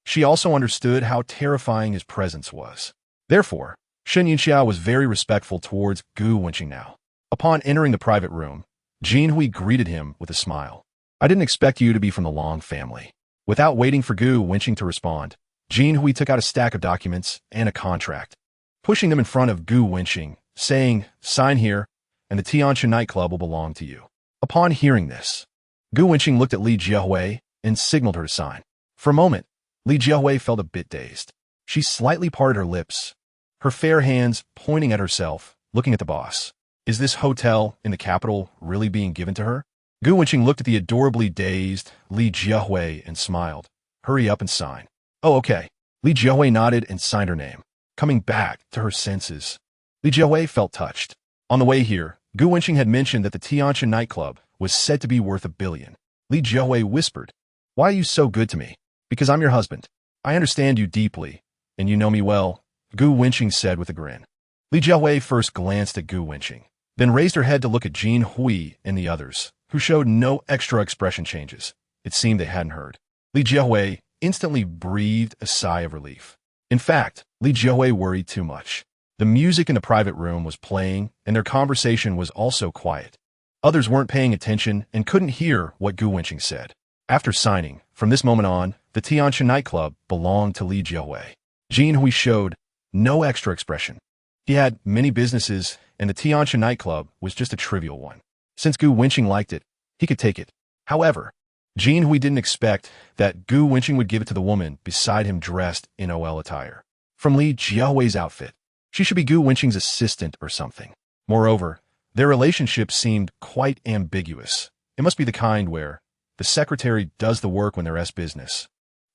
She also understood how terrifying his presence was. Therefore, Shen Yunxia was very respectful towards Gu Wenqing now. Upon entering the private room, Jin Hui greeted him with a smile. I didn't expect you to be from the Long family. Without waiting for Gu Wenqing to respond, Jin Hui took out a stack of documents and a contract, pushing them in front of Gu Wenqing, saying, sign here, and the Tianjin nightclub will belong to you. Upon hearing this, Gu Wenqing looked at Li Jiahui and signaled her to sign. For a moment, Li Jiahui felt a bit dazed. She slightly parted her lips, her fair hands pointing at herself, looking at the boss. Is this hotel in the capital really being given to her? Gu Wenqing looked at the adorably dazed Li Jiahui and smiled. Hurry up and sign. Oh, okay. Li Jiahui nodded and signed her name. Coming back to her senses, Li Jiahui felt touched. On the way here, Gu Wenqing had mentioned that the Tianjin nightclub was said to be worth $1 billion. Li Jiahui whispered, why are you so good to me? Because I'm your husband. I understand you deeply, and you know me well, Gu Wenqing said with a grin. Li Jiahui first glanced at Gu Wenqing, then raised her head to look at Jin Hui and the others, who showed no extra expression changes. It seemed they hadn't heard. Li Jiahui instantly breathed a sigh of relief. In fact, Li Jiahui worried too much. The music in the private room was playing, and their conversation was also quiet. Others weren't paying attention and couldn't hear what Gu Wenqing said. After signing, from this moment on, the Tianjin nightclub belonged to Li Jiahui. Jin Hui showed no extra expression. He had many businesses, and the Tianjin nightclub was just a trivial one. Since Gu Wenqing liked it, he could take it. However, Jin Hui didn't expect that Gu Wenqing would give it to the woman beside him dressed in OL attire. From Li Jiahui's outfit, she should be Gu Wenqing's assistant or something. Moreover, their relationship seemed quite ambiguous. It must be the kind where the secretary does the work when they're S business,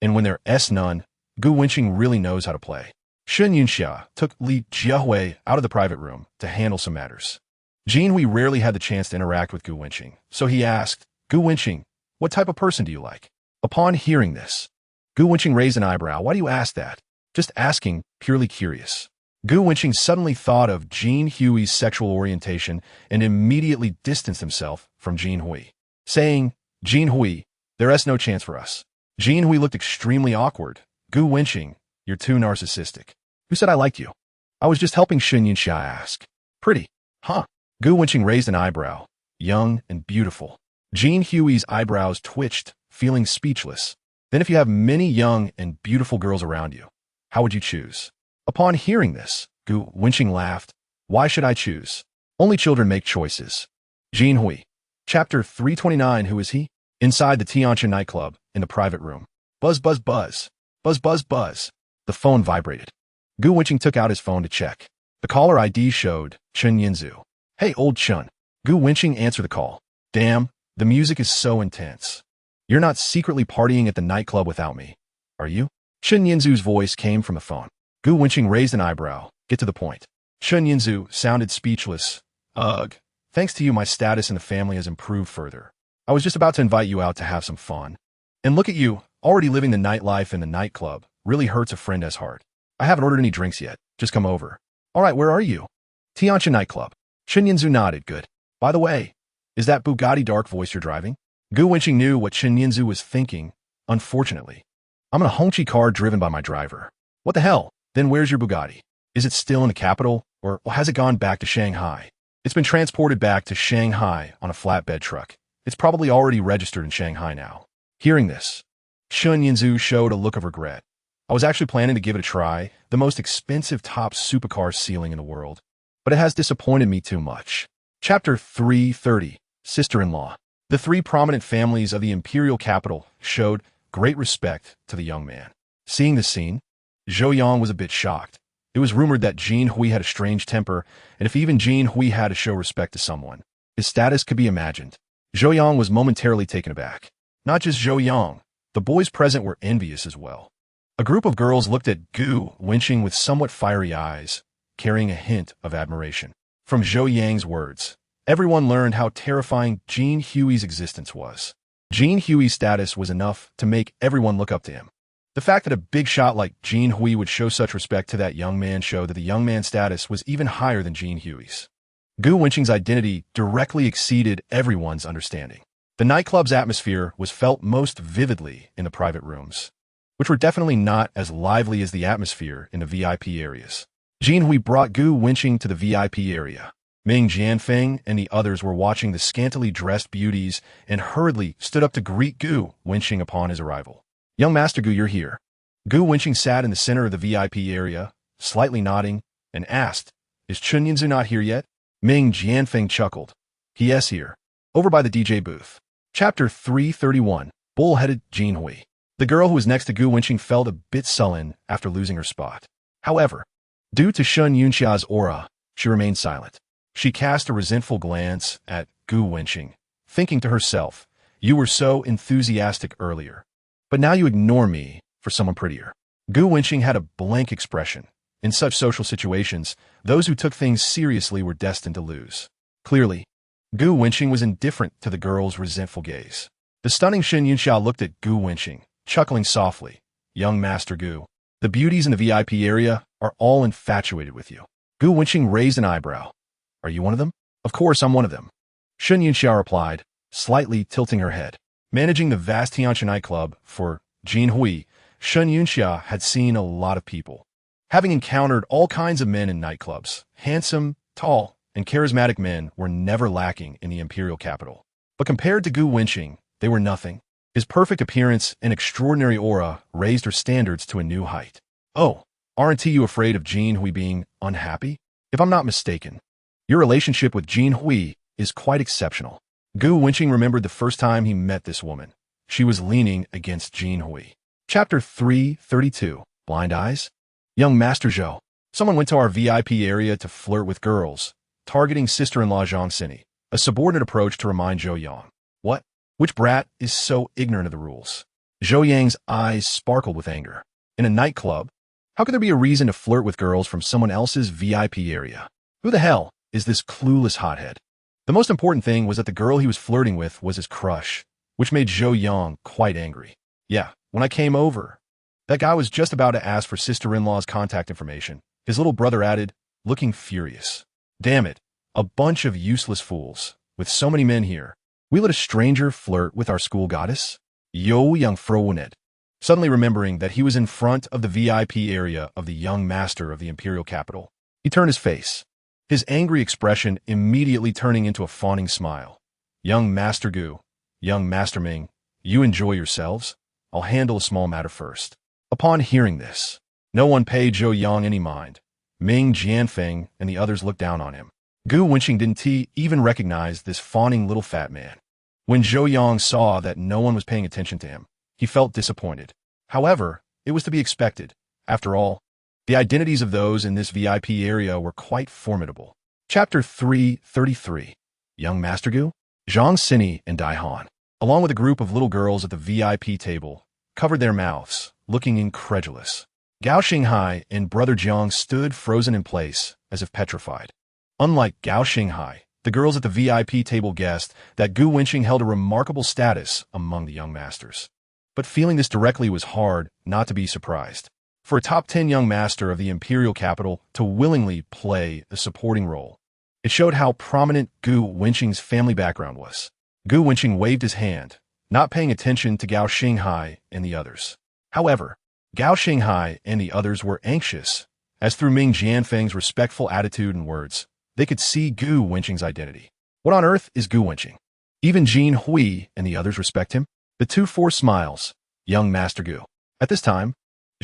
and when they're S none, Gu Wenqing really knows how to play. Shen Yunxia took Li Jiahui out of the private room to handle some matters. Jin Hui rarely had the chance to interact with Gu Wenqing, so he asked, Gu Wenqing, what type of person do you like? Upon hearing this, Gu Wenqing raised an eyebrow. Why do you ask that? Just asking, purely curious. Gu Wenqing suddenly thought of Jin Hui's sexual orientation and immediately distanced himself from Jin Hui, saying, Jin Hui, there's no chance for us. Jin Hui looked extremely awkward. Gu Wenqing, you're too narcissistic. Who said I liked you? I was just helping Shen Yunxia ask. Pretty, huh? Gu Wenqing raised an eyebrow. Young and beautiful. Jin Hui's eyebrows twitched, feeling speechless. Then if you have many young and beautiful girls around you, how would you choose? Upon hearing this, Gu Wenqing laughed. Why should I choose? Only children make choices. Jin Hui. Chapter 329. Who is he? Inside the Tianjin nightclub, in the private room. Buzz, buzz, buzz. Buzz, buzz, buzz. The phone vibrated. Gu Wenqing took out his phone to check. The caller ID showed Chen Yinzu. Hey, old Chen. Gu Wenqing answered the call. Damn, the music is so intense. You're not secretly partying at the nightclub without me, are you? Chen Yinzu's voice came from the phone. Gu Wenqing raised an eyebrow. Get to the point. Chen Yinzu sounded speechless. Ugh. Thanks to you, my status in the family has improved further. I was just about to invite you out to have some fun. And look at you, already living the nightlife in the nightclub. Really hurts a friend as hard. I haven't ordered any drinks yet. Just come over. All right, where are you? Tianjin nightclub. Chen Yinzu nodded. Good. By the way, is that Bugatti dark voice you're driving? Gu Wenqing knew what Chen Yinzu was thinking. Unfortunately, I'm in a Hongqi car driven by my driver. What the hell? Then where's your Bugatti? Is it still in the capital, or has it gone back to Shanghai? It's been transported back to Shanghai on a flatbed truck. It's probably already registered in Shanghai now. Hearing this, Chen Yinzu showed a look of regret. I was actually planning to give it a try, the most expensive top supercar ceiling in the world, but it has disappointed me too much. Chapter 330, Sister-in-Law. The three prominent families of the imperial capital showed great respect to the young man. Seeing the scene, Zhou Yang was a bit shocked. It was rumored that Jin Hui had a strange temper, and if even Jin Hui had to show respect to someone, his status could be imagined. Zhou Yang was momentarily taken aback. Not just Zhou Yang, the boys present were envious as well. A group of girls looked at Gu Wenqing with somewhat fiery eyes, carrying a hint of admiration. From Zhou Yang's words, everyone learned how terrifying Jin Hui's existence was. Jin Hui's status was enough to make everyone look up to him. The fact that a big shot like Jin Hui would show such respect to that young man showed that the young man's status was even higher than Jin Hui's. Gu Wenqing's identity directly exceeded everyone's understanding. The nightclub's atmosphere was felt most vividly in the private rooms, which were definitely not as lively as the atmosphere in the VIP areas. Jin Hui brought Gu Wenqing to the VIP area. Ming Jianfeng and the others were watching the scantily dressed beauties and hurriedly stood up to greet Gu Wenqing upon his arrival. Young Master Gu, you're here. Gu Wenqing sat in the center of the VIP area, slightly nodding, and asked, Is Chen Yinzu not here yet? Ming Jianfeng chuckled. He is here. Over by the DJ booth. Chapter 331, Bull-headed Jin Hui. The girl who was next to Gu Wenqing felt a bit sullen after losing her spot. However, due to Shen Yunxia's aura, she remained silent. She cast a resentful glance at Gu Wenqing, thinking to herself, You were so enthusiastic earlier, but now you ignore me for someone prettier. Gu Wenqing had a blank expression. In such social situations, those who took things seriously were destined to lose. Clearly, Gu Wenqing was indifferent to the girl's resentful gaze. The stunning Shen Yunxia looked at Gu Wenqing, chuckling softly. Young Master Gu, the beauties in the VIP area are all infatuated with you. Gu Wenqing raised an eyebrow. Are you one of them? Of course I'm one of them. Shen Yunxia replied, slightly tilting her head. Managing the vast Tianjin nightclub for Jin Hui, Shen Yunxia had seen a lot of people. Having encountered all kinds of men in nightclubs, handsome, tall, and charismatic men were never lacking in the imperial capital. But compared to Gu Wenqing, they were nothing. His perfect appearance and extraordinary aura raised her standards to a new height. Oh, aren't you afraid of Jin Hui being unhappy? If I'm not mistaken, your relationship with Jin Hui is quite exceptional. Gu Wenqing remembered the first time he met this woman. She was leaning against Jin Hui. Chapter 332, Blind Eyes? Young Master Zhou. Someone went to our VIP area to flirt with girls, targeting sister-in-law Zhang Xini, a subordinate approach to remind Zhou Yang. What? Which brat is so ignorant of the rules? Zhou Yang's eyes sparkled with anger. In a nightclub, how could there be a reason to flirt with girls from someone else's VIP area? Who the hell is this clueless hothead? The most important thing was that the girl he was flirting with was his crush, which made Zhou Yang quite angry. Yeah, when I came over, that guy was just about to ask for sister-in-law's contact information. His little brother added, looking furious. Damn it, a bunch of useless fools. With so many men here, we let a stranger flirt with our school goddess? Yo Young Frowenet. Suddenly remembering that he was in front of the VIP area of the young master of the imperial capital, he turned his face, his angry expression immediately turning into a fawning smile. Young Master Gu, young Master Ming, you enjoy yourselves? I'll handle a small matter first. Upon hearing this, no one paid Zhou Yang any mind. Ming Jianfeng and the others looked down on him. Gu Wenqing didn't even recognize this fawning little fat man. When Zhou Yang saw that no one was paying attention to him, he felt disappointed. However, it was to be expected. After all, the identities of those in this VIP area were quite formidable. Chapter 333, Young Master Gu? Zhang Xini and Dai Han, along with a group of little girls at the VIP table, covered their mouths, looking incredulous. Gao Xinghai and Brother Jiang stood frozen in place, as if petrified. Unlike Gao Xinghai, the girls at the VIP table guessed that Gu Wenqing held a remarkable status among the young masters. But feeling this directly was hard not to be surprised. For a top 10 young master of the imperial capital to willingly play a supporting role, it showed how prominent Gu Wenqing's family background was. Gu Wenqing waved his hand, not paying attention to Gao Xinghai and the others. However, Gao Xinghai and the others were anxious, as through Ming Jianfeng's respectful attitude and words, they could see Gu Wenqing's identity. What on earth is Gu Wenqing? Even Jin Hui and the others respect him? The two forced smiles, young Master Gu. At this time,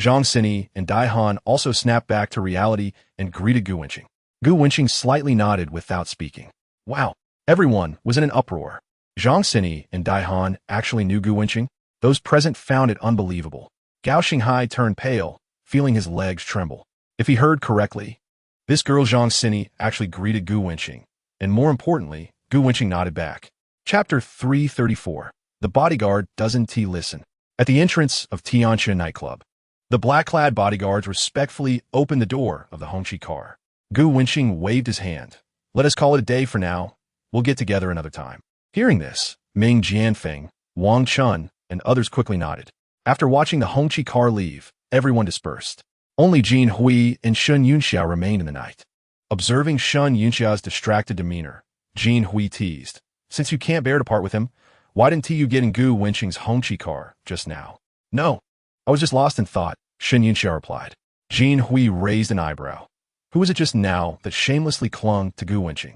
Zhang Xini and Dai Han also snapped back to reality and greeted Gu Wenqing. Gu Wenqing slightly nodded without speaking. Wow, everyone was in an uproar. Zhang Xini and Dai Han actually knew Gu Wenqing. Those present found it unbelievable. Gao Xinghai turned pale, feeling his legs tremble. If he heard correctly, this girl Zhang Xini actually greeted Gu Wenqing, and more importantly, Gu Wenqing nodded back. Chapter 334, The Bodyguard Doesn't Listen. At the entrance of Tianxia nightclub, the black-clad bodyguards respectfully opened the door of the Hongqi car. Gu Wenqing waved his hand. Let us call it a day for now. We'll get together another time. Hearing this, Ming Jianfeng, Wang Chun, and others quickly nodded. After watching the Hongqi car leave, everyone dispersed. Only Jin Hui and Shun Yunxiao remained in the night. Observing Shun Yunxiao's distracted demeanor, Jin Hui teased, "Since you can't bear to part with him, why didn't you get in Gu Wenqing's Hongqi car just now?" "No, I was just lost in thought," Shun Yunxiao replied. Jin Hui raised an eyebrow. Who was it just now that shamelessly clung to Gu Wenqing?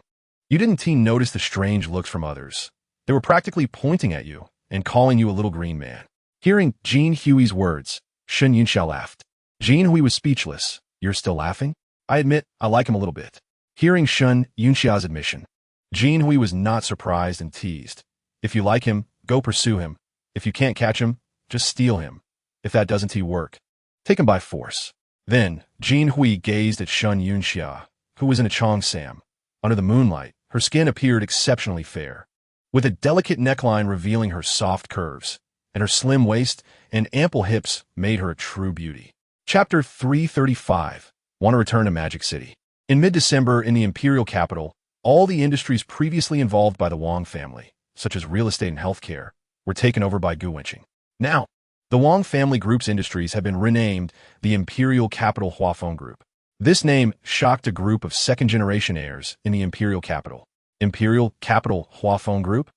You didn't notice the strange looks from others. They were practically pointing at you and calling you a little green man. Hearing Jin Hui's words, Shun Yunxiao laughed. Jin Hui was speechless. "You're still laughing? I admit, I like him a little bit." Hearing Shun Yunxiao's admission, Jin Hui was not surprised and teased. "If you like him, go pursue him. If you can't catch him, just steal him. If that doesn't work, take him by force." Then, Jin Hui gazed at Shun Yunxia, who was in a cheongsam. Under the moonlight, her skin appeared exceptionally fair, with a delicate neckline revealing her soft curves, and her slim waist and ample hips made her a true beauty. Chapter 335, Want to return to Magic City. In mid-December in the imperial capital, all the industries previously involved by the Wang family, such as real estate and healthcare, were taken over by Gu Wenqing. Now, the Wang family group's industries have been renamed the Imperial Capital Huafeng Group. This name shocked a group of second-generation heirs in the imperial capital. Imperial Capital Huafeng Group?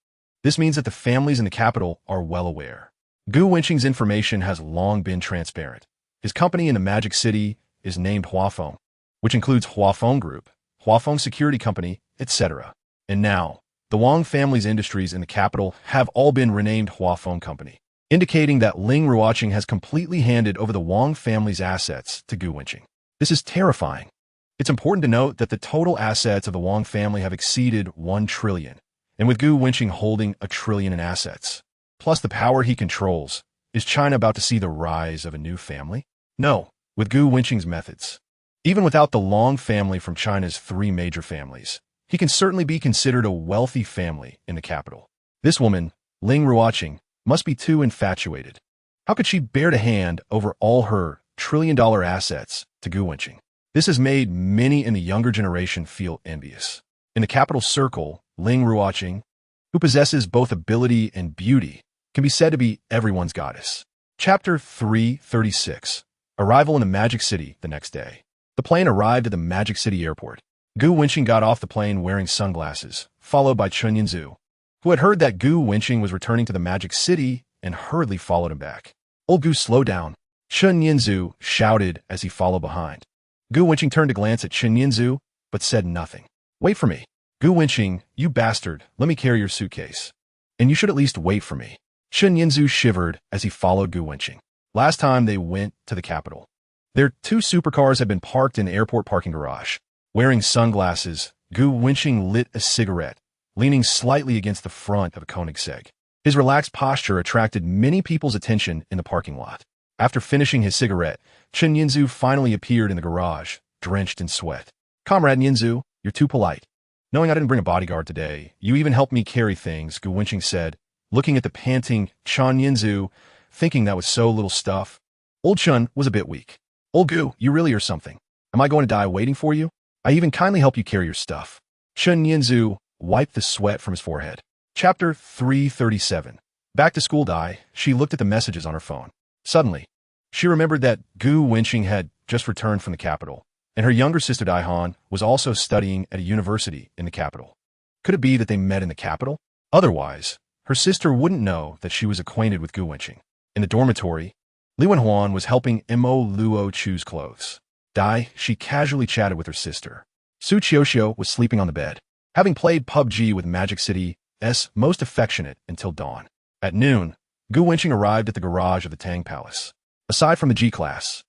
This means that the families in the capital are well aware. Gu Wenqing's information has long been transparent. His company in the Magic City is named Huafeng, which includes Huafeng Group, Huafeng Security Company, etc. And now, the Wang family's industries in the capital have all been renamed Huafeng Company, indicating that Ling Ruoqing has completely handed over the Wang family's assets to Gu Wenqing. This is terrifying. It's important to note that the total assets of the Wang family have exceeded 1 trillion, and with Gu Wenqing holding 1 trillion in assets, plus the power he controls, is China about to see the rise of a new family? No, with Gu Wenqing's methods. Even without the Long family from China's 3 major families, he can certainly be considered a wealthy family in the capital. This woman, Ling Ruoqing, must be too infatuated. How could she bear to hand over all her trillion-dollar assets to Gu Wenqing? This has made many in the younger generation feel envious. In the capital circle, Ling Ruoqing, who possesses both ability and beauty, can be said to be everyone's goddess. Chapter 336. Arrival in the Magic City the next day. The plane arrived at the Magic City airport. Gu Wenqing got off the plane wearing sunglasses, followed by Chen Yanzu, who had heard that Gu Wenqing was returning to the Magic City and hurriedly followed him back. "Old Gu, slow down," Chen Yanzu shouted as he followed behind. Gu Wenqing turned to glance at Chen Yanzu, but said nothing. "Wait for me. Gu Wenqing, you bastard, let me carry your suitcase. And you should at least wait for me." Chen Yanzu shivered as he followed Gu Wenqing. Last time they went to the capital, their 2 supercars had been parked in the airport parking garage. Wearing sunglasses, Gu Wenqing lit a cigarette, leaning slightly against the front of a Koenigsegg. His relaxed posture attracted many people's attention in the parking lot. After finishing his cigarette, Chen Yanzu finally appeared in the garage, drenched in sweat. "Comrade Yanzu, you're too polite. Knowing I didn't bring a bodyguard today, you even helped me carry things," Gu Wenqing said, looking at the panting Chen Yanzu, thinking that was so little stuff. Old Chen was a bit weak. "Old Gu, you really are something. Am I going to die waiting for you? I even kindly help you carry your stuff." Chen Yanzu wiped the sweat from his forehead. Chapter 337. Back to school Dai, she looked at the messages on her phone. Suddenly, she remembered that Gu Wenqing had just returned from the capital, and her younger sister Dai Han was also studying at a university in the capital. Could it be that they met in the capital? Otherwise, her sister wouldn't know that she was acquainted with Gu Wenqing. In the dormitory, Li Wenhuan was helping Mo Luo choose clothes. Dai, she casually chatted with her sister. Su Qiuxiu was sleeping on the bed, having played PUBG with Magic City's most affectionate until dawn. At noon, Gu Wenqing arrived at the garage of the Tang Palace. Aside from the G-Class,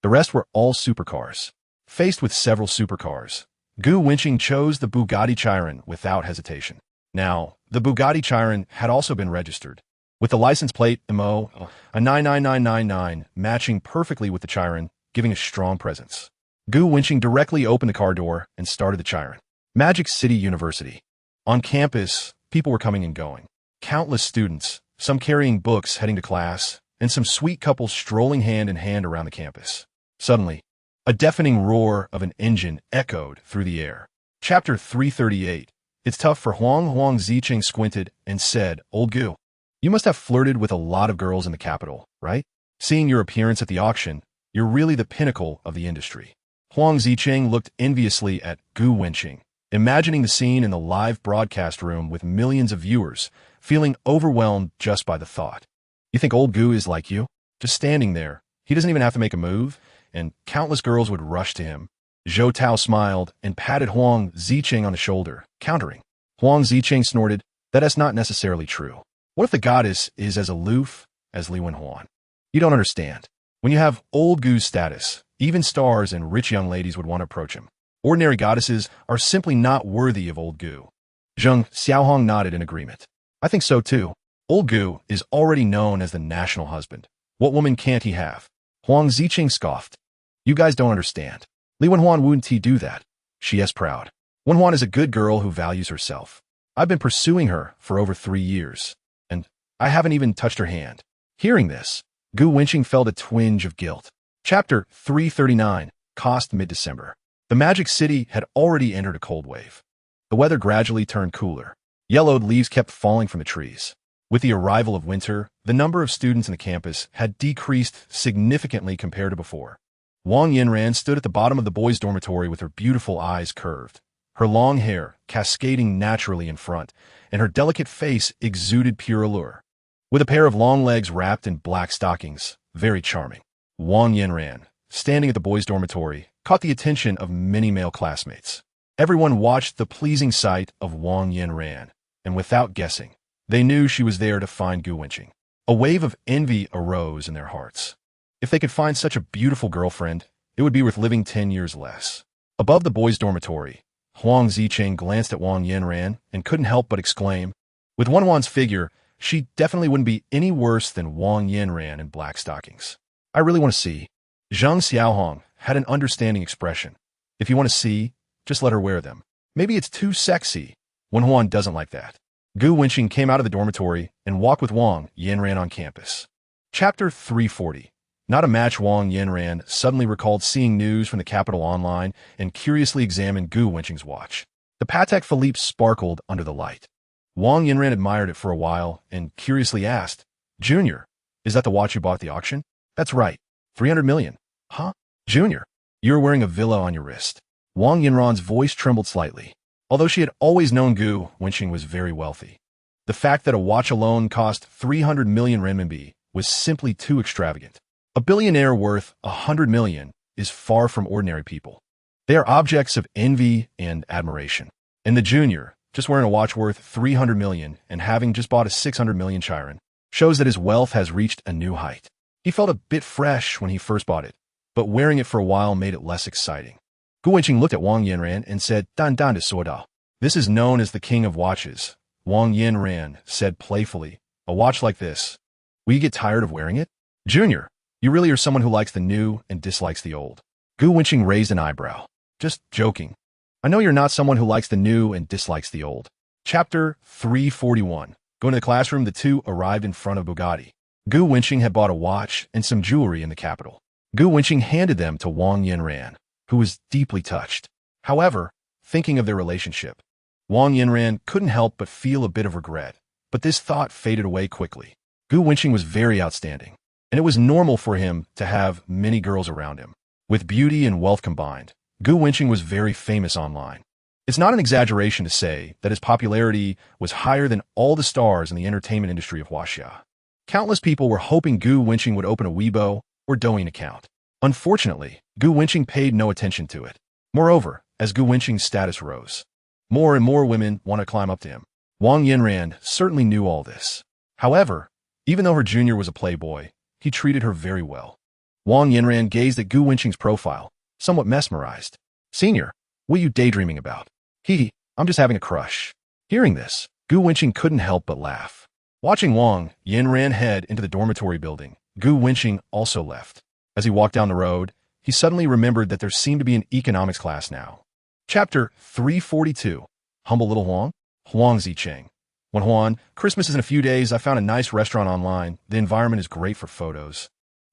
the rest were all supercars. Faced with several supercars, Gu Wenqing chose the Bugatti Chiron without hesitation. Now, the Bugatti Chiron had also been registered, with the license plate MO a 99999 matching perfectly with the Chiron, giving a strong presence. Gu Wenqing directly opened the car door and started the Chiron. Magic City University. On campus, people were coming and going. Countless students, some carrying books heading to class, and some sweet couples strolling hand in hand around the campus. Suddenly, a deafening roar of an engine echoed through the air. Chapter 338. It's tough for Huang Ziqing squinted and said, "Old Gu, you must have flirted with a lot of girls in the capital, right? Seeing your appearance at the auction, you're really the pinnacle of the industry." Huang Ziqing looked enviously at Gu Wenqing, imagining the scene in the live broadcast room with millions of viewers, feeling overwhelmed just by the thought. "You think old Gu is like you? Just standing there. He doesn't even have to make a move, and countless girls would rush to him." Zhou Tao smiled and patted Huang Ziqing on the shoulder, countering. Huang Ziqing snorted, "That's not necessarily true. What if the goddess is as aloof as Li Wenhuan? You don't understand. When you have old Gu's status, even stars and rich young ladies would want to approach him. Ordinary goddesses are simply not worthy of old Gu." Zheng Xiaohong nodded in agreement. "I think so too. Old Gu is already known as the national husband. What woman can't he have?" Huang Ziqing scoffed. "You guys don't understand. Li Wenhuan wouldn't he do that? She is proud. Wenhuan is a good girl who values herself. I've been pursuing her for over 3 years, and I haven't even touched her hand." Hearing this, Gu Wenqing felt a twinge of guilt. Chapter 339. Cost mid-December. The Magic City had already entered a cold wave. The weather gradually turned cooler. Yellowed leaves kept falling from the trees. With the arrival of winter, the number of students in the campus had decreased significantly compared to before. Wang Yanran stood at the bottom of the boys' dormitory with her beautiful eyes curved, her long hair cascading naturally in front, and her delicate face exuded pure allure. With a pair of long legs wrapped in black stockings, very charming. Wang Yanran, standing at the boys' dormitory, caught the attention of many male classmates. Everyone watched the pleasing sight of Wang Yanran, and without guessing, they knew she was there to find Gu Wenqing. A wave of envy arose in their hearts. If they could find such a beautiful girlfriend, it would be worth living 10 years less. Above the boys' dormitory, Huang Zicheng glanced at Wang Yanran and couldn't help but exclaim, with Wanwan's figure, she definitely wouldn't be any worse than Wang Yanran in black stockings. I really want to see. Zhang Xiaohong had an understanding expression. If you want to see, just let her wear them. Maybe it's too sexy. Wenhuan doesn't like that. Gu Wenqing came out of the dormitory and walked with Wang Yanran on campus. Chapter 340. Not a match. Wang Yanran suddenly recalled seeing news from the capital online and curiously examined Gu Wenqing's watch. The Patek Philippe sparkled under the light. Wang Yanran admired it for a while and curiously asked, Junior, is that the watch you bought at the auction? That's right. 300 million. Huh? Junior, you're wearing a villa on your wrist. Wang Yanran's voice trembled slightly. Although she had always known Gu Wenqing was very wealthy, the fact that a watch alone cost 300 million renminbi was simply too extravagant. A billionaire worth 100 million is far from ordinary people. They are objects of envy and admiration. And the junior, just wearing a watch worth 300 million and having just bought a 600 million chiron, shows that his wealth has reached a new height. He felt a bit fresh when he first bought it, but wearing it for a while made it less exciting. Gu Wenqing looked at Wang Yanran and said, Dan Dan de Suodao. This is known as the king of watches. Wang Yanran said playfully, a watch like this. Will you get tired of wearing it? Junior, you really are someone who likes the new and dislikes the old. Gu Wenqing raised an eyebrow. Just joking. I know you're not someone who likes the new and dislikes the old. Chapter 341. Going to the classroom, the two arrived in front of Bugatti. Gu Wenqing had bought a watch and some jewelry in the capital. Gu Wenqing handed them to Wang Yanran, who was deeply touched. However, thinking of their relationship, Wang Yanran couldn't help but feel a bit of regret, but this thought faded away quickly. Gu Wenqing was very outstanding, and it was normal for him to have many girls around him. With beauty and wealth combined, Gu Wenqing was very famous online. It's not an exaggeration to say that his popularity was higher than all the stars in the entertainment industry of Huaxia. Countless people were hoping Gu Wenqing would open a Weibo or Douyin account. Unfortunately, Gu Wenqing paid no attention to it. Moreover, as Gu Wenqing's status rose, more and more women want to climb up to him. Wang Yanran certainly knew all this. However, even though her junior was a playboy, he treated her very well. Wang Yanran gazed at Gu Wenqing's profile, somewhat mesmerized. Senior, what are you daydreaming about? I'm just having a crush. Hearing this, Gu Wenqing couldn't help but laugh. Watching Wang Yanran head into the dormitory building, Gu Wenqing also left. As he walked down the road, he suddenly remembered that there seemed to be an economics class now. Chapter 342. Humble little Huang? Huang Zicheng. When Huan, Christmas is in a few days. I found a nice restaurant online. The environment is great for photos.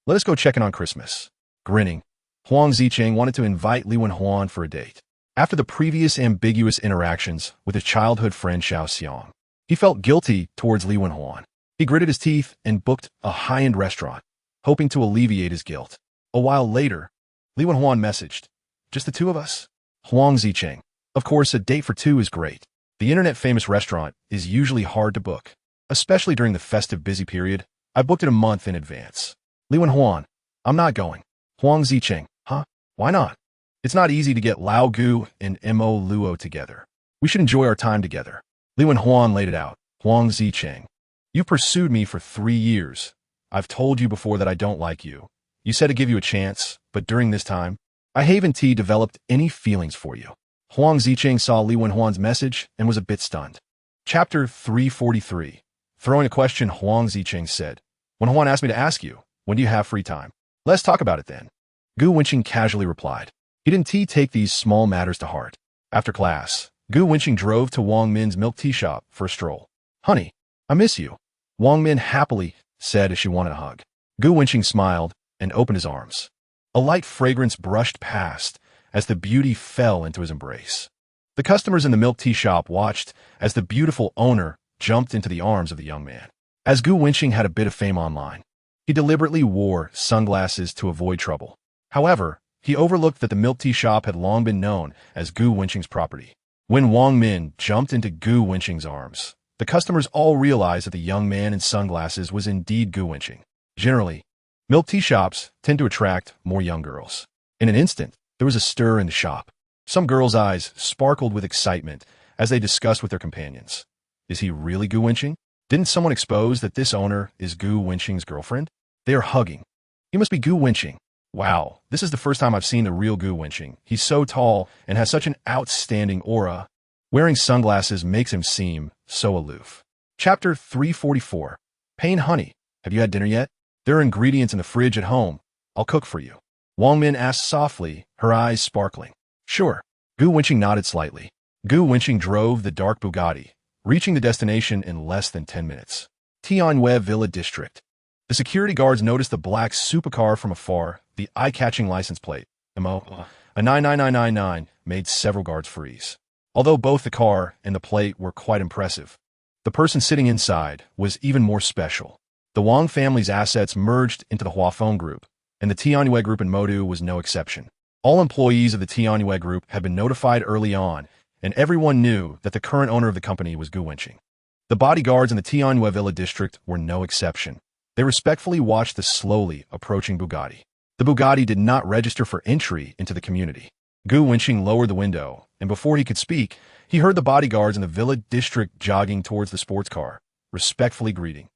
Let us go check in on Christmas. Grinning, Huang Zicheng wanted to invite Li Wenhuan for a date. After the previous ambiguous interactions with his childhood friend Xiao Xiang, he felt guilty towards Li Wenhuan. He gritted his teeth and booked a high-end restaurant, hoping to alleviate his guilt. A while later, Li Wenhuan messaged, just the two of us? Huang Zicheng. Of course, a date for two is great. The internet-famous restaurant is usually hard to book, especially during the festive busy period. I booked it a month in advance. Li Wenhuan. I'm not going. Huang Zicheng. Huh? Why not? It's not easy to get Lao Gu and Mo Luo together. We should enjoy our time together. Li Wenhuan laid it out. Huang Zicheng. You pursued me for 3 years. I've told you before that I don't like you. You said to give you a chance, but during this time, I haven't developed any feelings for you. Huang Zicheng saw Li Wenhuan's message and was a bit stunned. Chapter 343. Throwing a question, Huang Zicheng said, Wenhuan asked me to ask you, when do you have free time? Let's talk about it then. Gu Wenqing casually replied. He didn't take these small matters to heart. After class, Gu Wenqing drove to Wang Min's milk tea shop for a stroll. Honey, I miss you. Wang Min happily said as she wanted a hug. Gu Wenqing smiled and opened his arms. A light fragrance brushed past as the beauty fell into his embrace. The customers in the milk tea shop watched as the beautiful owner jumped into the arms of the young man. As Gu Wenqing had a bit of fame online, he deliberately wore sunglasses to avoid trouble. However, he overlooked that the milk tea shop had long been known as Gu Wenqing's property. When Wang Min jumped into Gu Wenqing's arms, the customers all realized that the young man in sunglasses was indeed Gu Wenqing. Generally, Milk tea shops tend to attract more young girls. In an instant, there was a stir in the shop. Some girls' eyes sparkled with excitement as they discussed with their companions. Is he really Gu Wenqing? Didn't someone expose that this owner is Gu Wenqing's girlfriend? They are hugging. He must be Gu Wenqing. Wow, this is the first time I've seen the real Gu Wenqing. He's so tall and has such an outstanding aura. Wearing sunglasses makes him seem so aloof. Chapter 344. Pain Honey. Have you had dinner yet? There are ingredients in the fridge at home. I'll cook for you. Wang Min asked softly, her eyes sparkling. Sure. Gu Wenqing nodded slightly. Gu Wenqing drove the dark Bugatti, reaching the destination in less than 10 minutes. Tianjue Villa District. The security guards noticed the black supercar from afar, the eye-catching license plate, MO, a 99999, made several guards freeze. Although both the car and the plate were quite impressive, the person sitting inside was even more special. The Wang family's assets merged into the Huafeng Group, and the Tianjue Group in Modu was no exception. All employees of the Tianjue Group had been notified early on, and everyone knew that the current owner of the company was Gu Wenqing. The bodyguards in the Tianjue Villa District were no exception. They respectfully watched the slowly approaching Bugatti. The Bugatti did not register for entry into the community. Gu Wenqing lowered the window, and before he could speak, he heard the bodyguards in the Villa District jogging towards the sports car, respectfully greeting.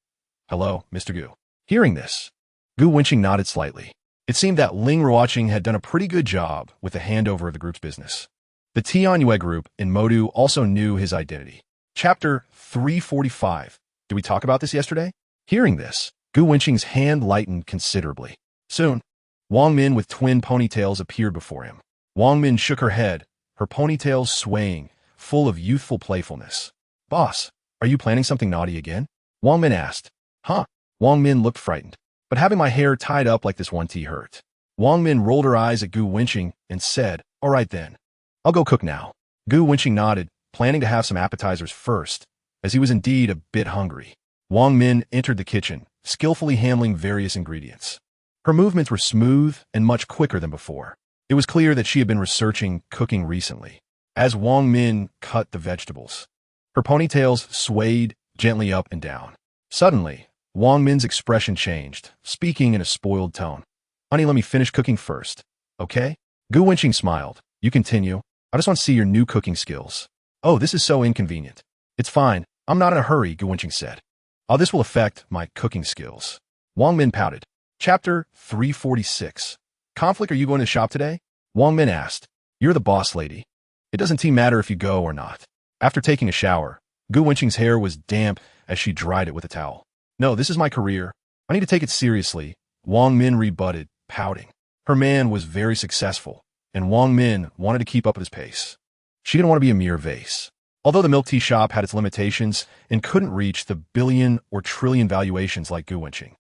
Hello, Mr. Gu. Hearing this, Gu Wenqing nodded slightly. It seemed that Ling Ruoqing had done a pretty good job with the handover of the group's business. The Tianjue Group in Modu also knew his identity. Chapter 345. Did we talk about this yesterday? Hearing this, Gu Wenqing's hand lightened considerably. Soon, Wang Min with twin ponytails appeared before him. Wang Min shook her head, her ponytails swaying, full of youthful playfulness. Boss, are you planning something naughty again? Wang Min asked. Huh? Wang Min looked frightened. But having my hair tied up like this one tea hurt. Wang Min rolled her eyes at Gu Wenqing and said, all right then. I'll go cook now. Gu Wenqing nodded, planning to have some appetizers first, as he was indeed a bit hungry. Wang Min entered the kitchen, skillfully handling various ingredients. Her movements were smooth and much quicker than before. It was clear that she had been researching cooking recently. As Wang Min cut the vegetables, her ponytails swayed gently up and down. Suddenly, Wang Min's expression changed, speaking in a spoiled tone. Honey, let me finish cooking first. Okay? Gu Wenqing smiled. You continue. I just want to see your new cooking skills. Oh, this is so inconvenient. It's fine. I'm not in a hurry, Gu Wenqing said. Oh, this will affect my cooking skills. Wang Min pouted. Chapter 346. Conflict, are you going to the shop today? Wang Min asked. You're the boss lady. It doesn't matter if you go or not. After taking a shower, Gu Wenqing's hair was damp as she dried it with a towel. No, this is my career. I need to take it seriously, Wang Min rebutted, pouting. Her man was very successful, and Wang Min wanted to keep up with his pace. She didn't want to be a mere vase. Although the milk tea shop had its limitations and couldn't reach the billion or trillion valuations like Gu Wenqing,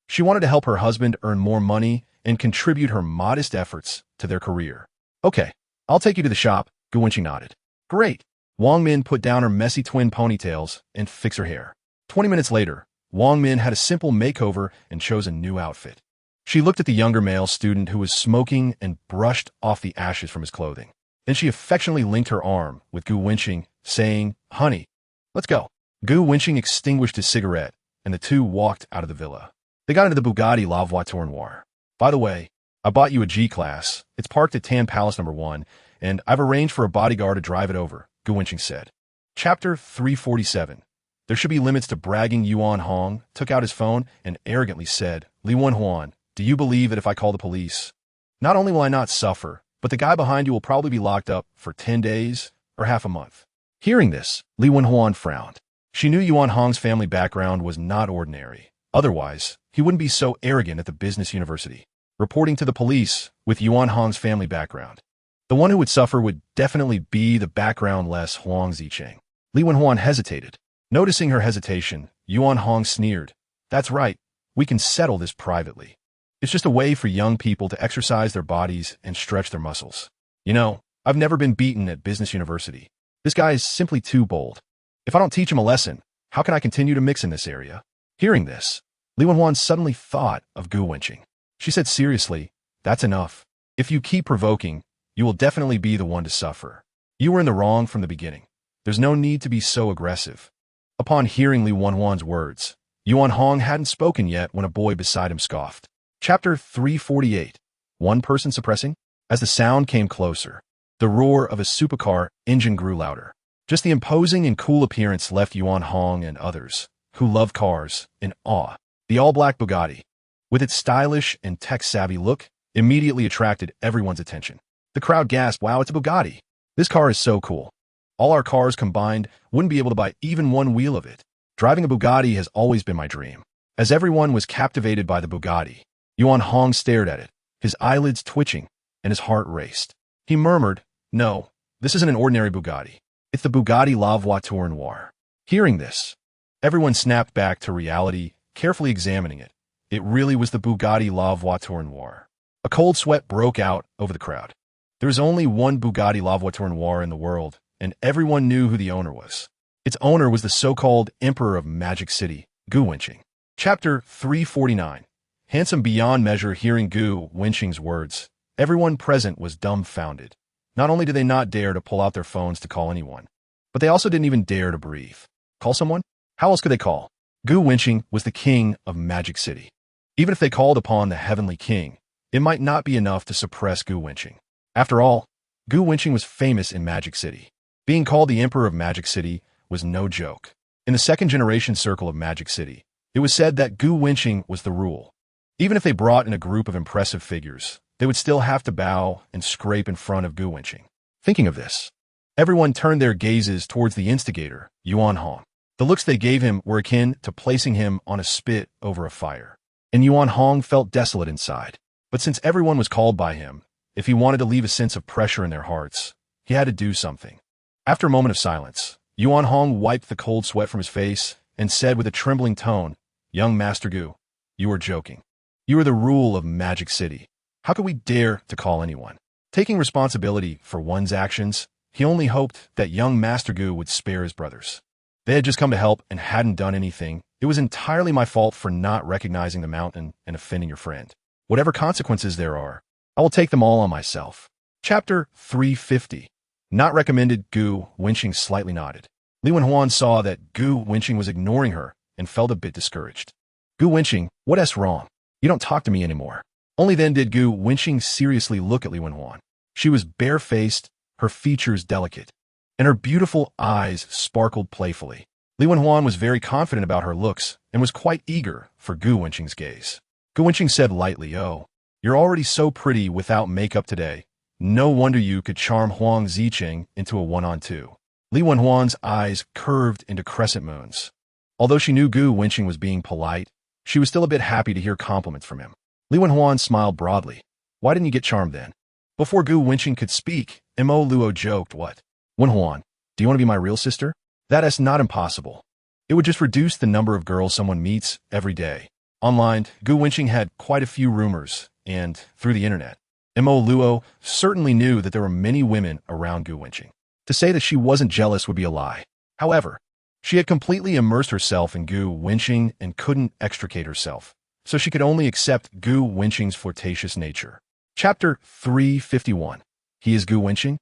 she wanted to help her husband earn more money and contribute her modest efforts to their career. Okay, I'll take you to the shop, Gu Wenqing nodded. Great. Wang Min put down her messy twin ponytails and fixed her hair. 20 minutes later, Wang Min had a simple makeover and chose a new outfit. She looked at the younger male student who was smoking and brushed off the ashes from his clothing. Then she affectionately linked her arm with Gu Wenqing, saying, Honey, let's go. Gu Wenqing extinguished his cigarette, and the two walked out of the villa. They got into the Bugatti La Voiture Noire. By the way, I bought you a G-Class. It's parked at Tan Palace No. 1, and I've arranged for a bodyguard to drive it over, Gu Wenqing said. Chapter 347. There should be limits to bragging. Yuan Hong took out his phone and arrogantly said, Li Wenhuan, do you believe that if I call the police, not only will I not suffer, but the guy behind you will probably be locked up for 10 days or half a month? Hearing this, Li Wenhuan frowned. She knew Yuan Hong's family background was not ordinary. Otherwise, he wouldn't be so arrogant at the business university, reporting to the police with Yuan Hong's family background. The one who would suffer would definitely be the background-less Huang Zicheng. Li Wenhuan hesitated. Noticing her hesitation, Yuan Hong sneered. That's right, we can settle this privately. It's just a way for young people to exercise their bodies and stretch their muscles. You know, I've never been beaten at business university. This guy is simply too bold. If I don't teach him a lesson, how can I continue to mix in this area? Hearing this, Li Wenhuan suddenly thought of Gu Wenqing. She said seriously, that's enough. If you keep provoking, you will definitely be the one to suffer. You were in the wrong from the beginning. There's no need to be so aggressive. Upon hearing Li Wenhuan's words, Yuan Hong hadn't spoken yet when a boy beside him scoffed. Chapter 348. One person suppressing? As the sound came closer, the roar of a supercar engine grew louder. Just the imposing and cool appearance left Yuan Hong and others, who love cars, in awe. The all-black Bugatti, with its stylish and tech-savvy look, immediately attracted everyone's attention. The crowd gasped, "Wow, it's a Bugatti. This car is so cool. All our cars combined wouldn't be able to buy even one wheel of it. Driving a Bugatti has always been my dream." As everyone was captivated by the Bugatti, Yuan Hong stared at it, his eyelids twitching, and his heart raced. He murmured, "No, this isn't an ordinary Bugatti. It's the Bugatti La Voiture Noire." Hearing this, everyone snapped back to reality, carefully examining it. It really was the Bugatti La Voiture Noire. A cold sweat broke out over the crowd. There was only one Bugatti La Voiture Noire in the world, and everyone knew who the owner was. Its owner was the so-called Emperor of Magic City, Gu Wenqing. Chapter 349. Handsome beyond measure. Hearing Gu Wenqing's words, everyone present was dumbfounded. Not only did they not dare to pull out their phones to call anyone, but they also didn't even dare to breathe. Call someone? How else could they call? Gu Wenqing was the king of Magic City. Even if they called upon the heavenly king, it might not be enough to suppress Gu Wenqing. After all, Gu Wenqing was famous in Magic City. Being called the Emperor of Magic City was no joke. In the second-generation circle of Magic City, it was said that Gu Wenqing was the rule. Even if they brought in a group of impressive figures, they would still have to bow and scrape in front of Gu Wenqing. Thinking of this, everyone turned their gazes towards the instigator, Yuan Hong. The looks they gave him were akin to placing him on a spit over a fire. And Yuan Hong felt desolate inside. But since everyone was called by him, if he wanted to leave a sense of pressure in their hearts, he had to do something. After a moment of silence, Yuan Hong wiped the cold sweat from his face and said with a trembling tone, "Young Master Gu, you are joking. You are the rule of Magic City. How could we dare to call anyone?" Taking responsibility for one's actions, he only hoped that young Master Gu would spare his brothers. They had just come to help and hadn't done anything. It was entirely my fault for not recognizing the mountain and offending your friend. Whatever consequences there are, I will take them all on myself. Chapter 350. Not recommended. Gu Wenqing slightly nodded. Li Wenhuan saw that Gu Wenqing was ignoring her and felt a bit discouraged. "Gu Wenqing, what's wrong? You don't talk to me anymore." Only then did Gu Wenqing seriously look at Li Wenhuan. She was barefaced, her features delicate, and her beautiful eyes sparkled playfully. Li Wenhuan was very confident about her looks and was quite eager for Gu Wenqing's gaze. Gu Wenqing said lightly, "Oh, you're already so pretty without makeup today. No wonder you could charm Huang Zicheng into a one-on-two." Li Wenhuan's eyes curved into crescent moons. Although she knew Gu Wenqing was being polite, she was still a bit happy to hear compliments from him. Li Wenhuan smiled broadly. "Why didn't you get charmed then?" Before Gu Wenqing could speak, Mo Luo joked, "What? Wenhuan, do you want to be my real sister? That's not impossible. It would just reduce the number of girls someone meets every day." Online, Gu Wenqing had quite a few rumors, and through the internet, Mo Luo certainly knew that there were many women around Gu Wenqing. To say that she wasn't jealous would be a lie. However, she had completely immersed herself in Gu Wenqing and couldn't extricate herself, so she could only accept Gu Wenqing's flirtatious nature. Chapter 351. He is Gu Wenqing?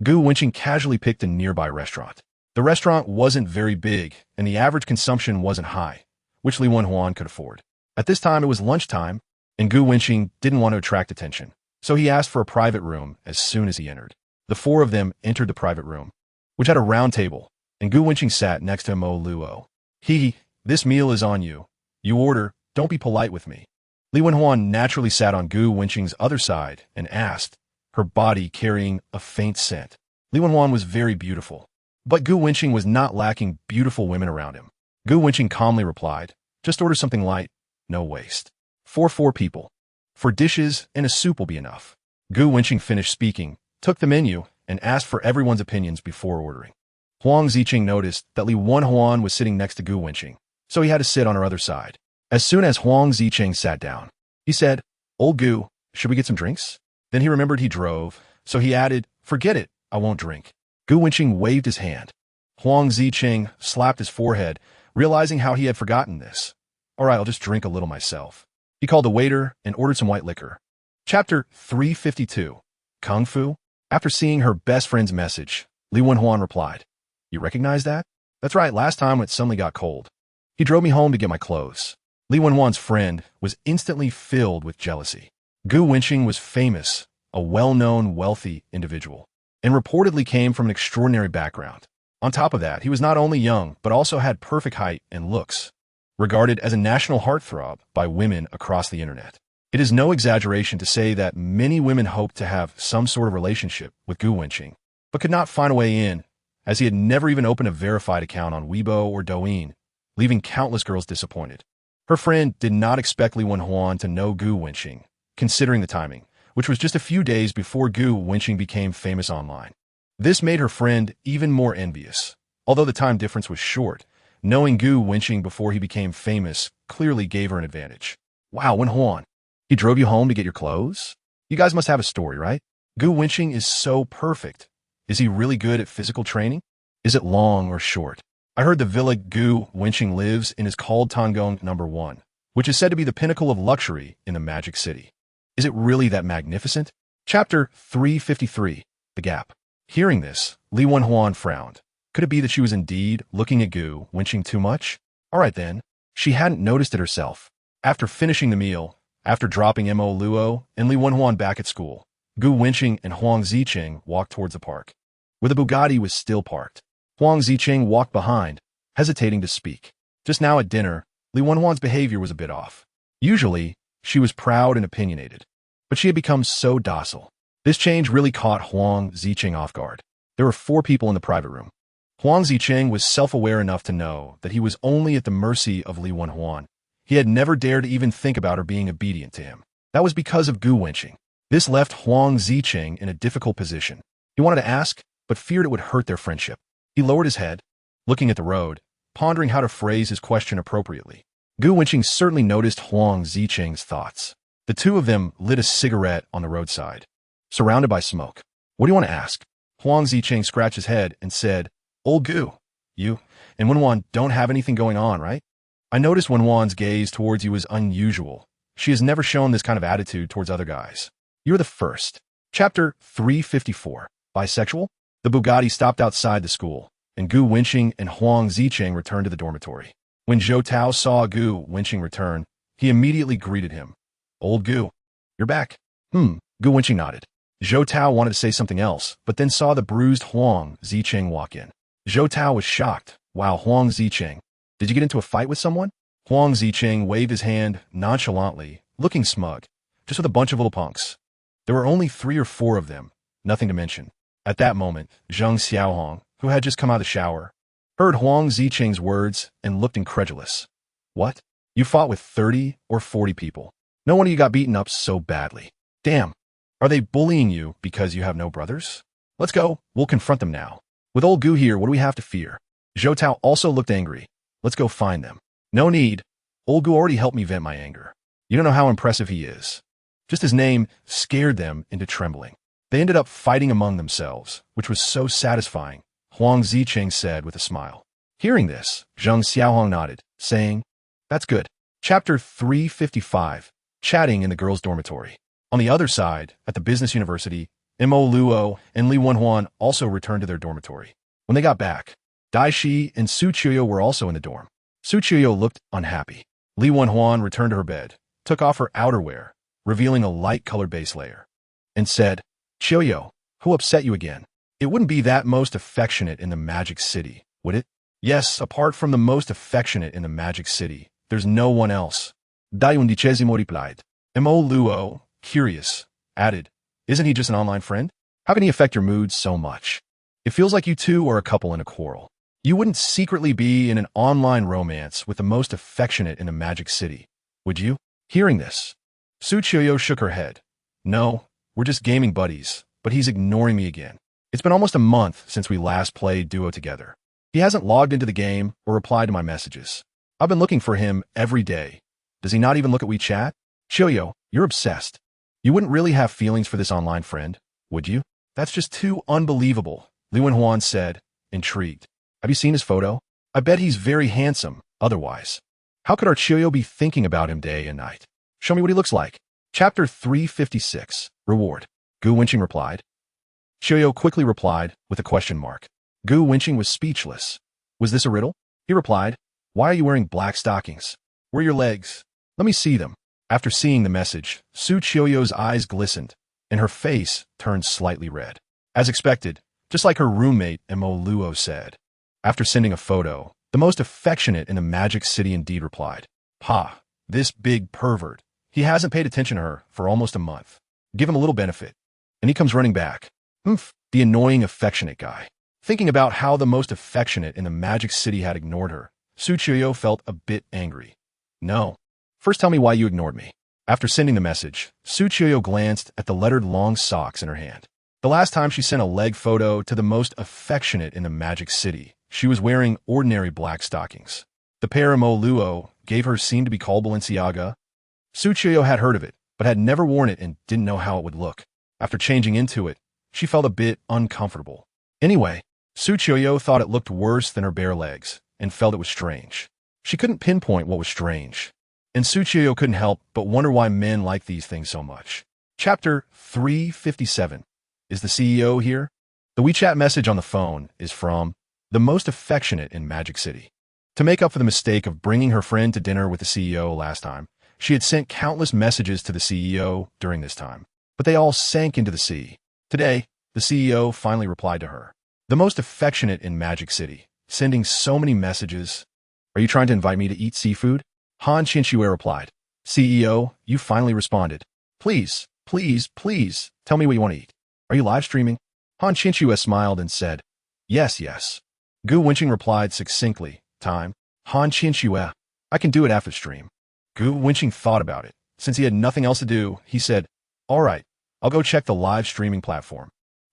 Gu Wenqing casually picked a nearby restaurant. The restaurant wasn't very big, and the average consumption wasn't high, which Li Wenhuan could afford. At this time, it was lunchtime, and Gu Wenqing didn't want to attract attention, so he asked for a private room as soon as he entered. The four of them entered the private room, which had a round table, and Gu Wenqing sat next to Mo Luo. This meal is on you. You order, don't be polite with me." Li Wenhuan naturally sat on Gu Wenqing's other side and asked, her body carrying a faint scent. Li Wenhuan was very beautiful, but Gu Wenqing was not lacking beautiful women around him. Gu Wenqing calmly replied, "Just order something light, no waste. For 4 people. 4 dishes and a soup will be enough." Gu Wenqing finished speaking, took the menu, and asked for everyone's opinions before ordering. Huang Zicheng noticed that Li Wenhuan was sitting next to Gu Wenqing, so he had to sit on her other side. As soon as Huang Zicheng sat down, he said, "Old Gu, should we get some drinks?" Then he remembered he drove, so he added, "Forget it, I won't drink." Gu Wenqing waved his hand. Huang Zicheng slapped his forehead, realizing how he had forgotten this. "All right, I'll just drink a little myself." He called the waiter and ordered some white liquor. Chapter 352. Kung Fu? After seeing her best friend's message, Li Wenhuan replied, "You recognize that? That's right, last time when it suddenly got cold. He drove me home to get my clothes." Li Wenhuan's friend was instantly filled with jealousy. Gu Wenqing was famous, a well-known, wealthy individual, and reportedly came from an extraordinary background. On top of that, he was not only young, but also had perfect height and looks, regarded as a national heartthrob by women across the internet. It is no exaggeration to say that many women hoped to have some sort of relationship with Gu Wenqing, but could not find a way in, as he had never even opened a verified account on Weibo or Douyin, leaving countless girls disappointed. Her friend did not expect Li Wenhuan to know Gu Wenqing, considering the timing, which was just a few days before Gu Wenqing became famous online. This made her friend even more envious. Although the time difference was short, knowing Gu Wenqing before he became famous clearly gave her an advantage. Wow, Wenhuan, he drove you home to get your clothes? You guys must have a story, right? Gu Wenqing is so perfect. Is he really good at physical training? Is it long or short? I heard the villa Gu Wenqing lives in is called Tongong No. 1, which is said to be the pinnacle of luxury in the Magic City. Is it really that magnificent? Chapter 353, The Gap. Hearing this, Li Wenhuan frowned. Could it be that she was indeed looking at Gu Wenqing too much? All right then. She hadn't noticed it herself. After finishing the meal, after dropping Mo Luo and Li Wenhuan back at school, Gu Wenqing and Huang Ziqing walked towards the park, where the Bugatti was still parked. Huang Ziqing walked behind, hesitating to speak. Just now at dinner, Li Wenhuan's behavior was a bit off. Usually, she was proud and opinionated, but she had become so docile. This change really caught Huang Ziqing off guard. There were 4 people in the private room. Huang Ziqing was self-aware enough to know that he was only at the mercy of Li Wenhuan. He had never dared to even think about her being obedient to him. That was because of Gu Wenqing. This left Huang Ziqing in a difficult position. He wanted to ask, but feared it would hurt their friendship. He lowered his head, looking at the road, pondering how to phrase his question appropriately. Gu Wenqing certainly noticed Huang Ziqing's thoughts. The two of them lit a cigarette on the roadside, surrounded by smoke. What do you want to ask? Huang Ziqing scratched his head and said, Old Gu, you and Wenhuan don't have anything going on, right? I noticed Wenhuan's gaze towards you is unusual. She has never shown this kind of attitude towards other guys. You're the first. Chapter 354. Bisexual? The Bugatti stopped outside the school, and Gu Wenqing and Huang Ziqing returned to the dormitory. When Zhou Tao saw Gu Wenqing return, he immediately greeted him. Old Gu, you're back. Gu Wenqing nodded. Zhou Tao wanted to say something else, but then saw the bruised Huang Ziqing walk in. Zhou Tao was shocked. Wow, Huang Ziqing, did you get into a fight with someone? Huang Ziqing waved his hand nonchalantly, looking smug, just with a bunch of little punks. There were only 3 or 4 of them, nothing to mention. At that moment, Zheng Xiaohong, who had just come out of the shower, heard Huang Ziqing's words and looked incredulous. What? You fought with 30 or 40 people. No wonder you got beaten up so badly. Damn. Are they bullying you because you have no brothers? Let's go. We'll confront them now. With old Gu here, what do we have to fear? Zhou Tao also looked angry. Let's go find them. No need. Old Gu already helped me vent my anger. You don't know how impressive he is. Just his name scared them into trembling. They ended up fighting among themselves, which was so satisfying, Huang Ziqing said with a smile. Hearing this, Zheng Xiaohong nodded, saying, That's good. Chapter 355. Chatting in the girls' dormitory. On the other side, at the business university, Mo Luo and Li Wenhuan also returned to their dormitory. When they got back, Dai Shi and Su Qiuyo were also in the dorm. Su Qiuyo looked unhappy. Li Wenhuan returned to her bed, took off her outerwear, revealing a light-colored base layer, and said, Qiuyo, who upset you again? It wouldn't be that most affectionate in the Magic City, would it? Yes, apart from the most affectionate in the Magic City, there's no one else. Dai undicesimo replied. Mo Luo, curious, added, Isn't he just an online friend? How can he affect your mood so much? It feels like you two are a couple in a quarrel. You wouldn't secretly be in an online romance with the most affectionate in the Magic City, would you? Hearing this, Su Qiuyo shook her head. No, we're just gaming buddies, but he's ignoring me again. It's been almost a month since we last played Duo together. He hasn't logged into the game or replied to my messages. I've been looking for him every day. Does he not even look at WeChat? Qiuyo, you're obsessed. You wouldn't really have feelings for this online friend, would you? That's just too unbelievable, Li Wenhuan said, intrigued. Have you seen his photo? I bet he's very handsome, otherwise. How could our Qiuyo be thinking about him day and night? Show me what he looks like. Chapter 356. Reward. Gu Wenqing replied. Qiuyo quickly replied with a question mark. Gu Wenqing was speechless. Was this a riddle? He replied, Why are you wearing black stockings? Where are your legs? Let me see them. After seeing the message, Su Qiuyo's eyes glistened, and her face turned slightly red. As expected, just like her roommate Mo Luo said. After sending a photo, the most affectionate in the Magic City indeed replied, "Pa, this big pervert. He hasn't paid attention to her for almost a month. Give him a little benefit." And he comes running back. The annoying affectionate guy. Thinking about how the most affectionate in the Magic City had ignored her, Su Qiuyo felt a bit angry. No. First tell me why you ignored me. After sending the message, Su Qiuyo glanced at the lettered long socks in her hand. The last time she sent a leg photo to the most affectionate in the Magic City, she was wearing ordinary black stockings. The pair Mo Luo gave her seemed to be called Balenciaga. Su Qiuyo had heard of it, but had never worn it and didn't know how it would look. After changing into it, she felt a bit uncomfortable. Anyway, Su Qiuyo thought it looked worse than her bare legs, and felt it was strange. She couldn't pinpoint what was strange. And Su Qiuyo couldn't help but wonder why men like these things so much. Chapter 357. Is the CEO here? The WeChat message on the phone is from the most affectionate in Magic City. To make up for the mistake of bringing her friend to dinner with the CEO last time, she had sent countless messages to the CEO during this time, but they all sank into the sea. Today, the CEO finally replied to her. The most affectionate in Magic City, sending so many messages. Are you trying to invite me to eat seafood? Han Qinxue replied. CEO, you finally responded. Please, please, please, tell me what you want to eat. Are you live streaming? Han Qinxue smiled and said, Yes, yes. Gu Wenqing replied succinctly, Time. Han Qinxue, I can do it after stream. Gu Wenqing thought about it. Since he had nothing else to do, he said, All right, I'll go check the live streaming platform.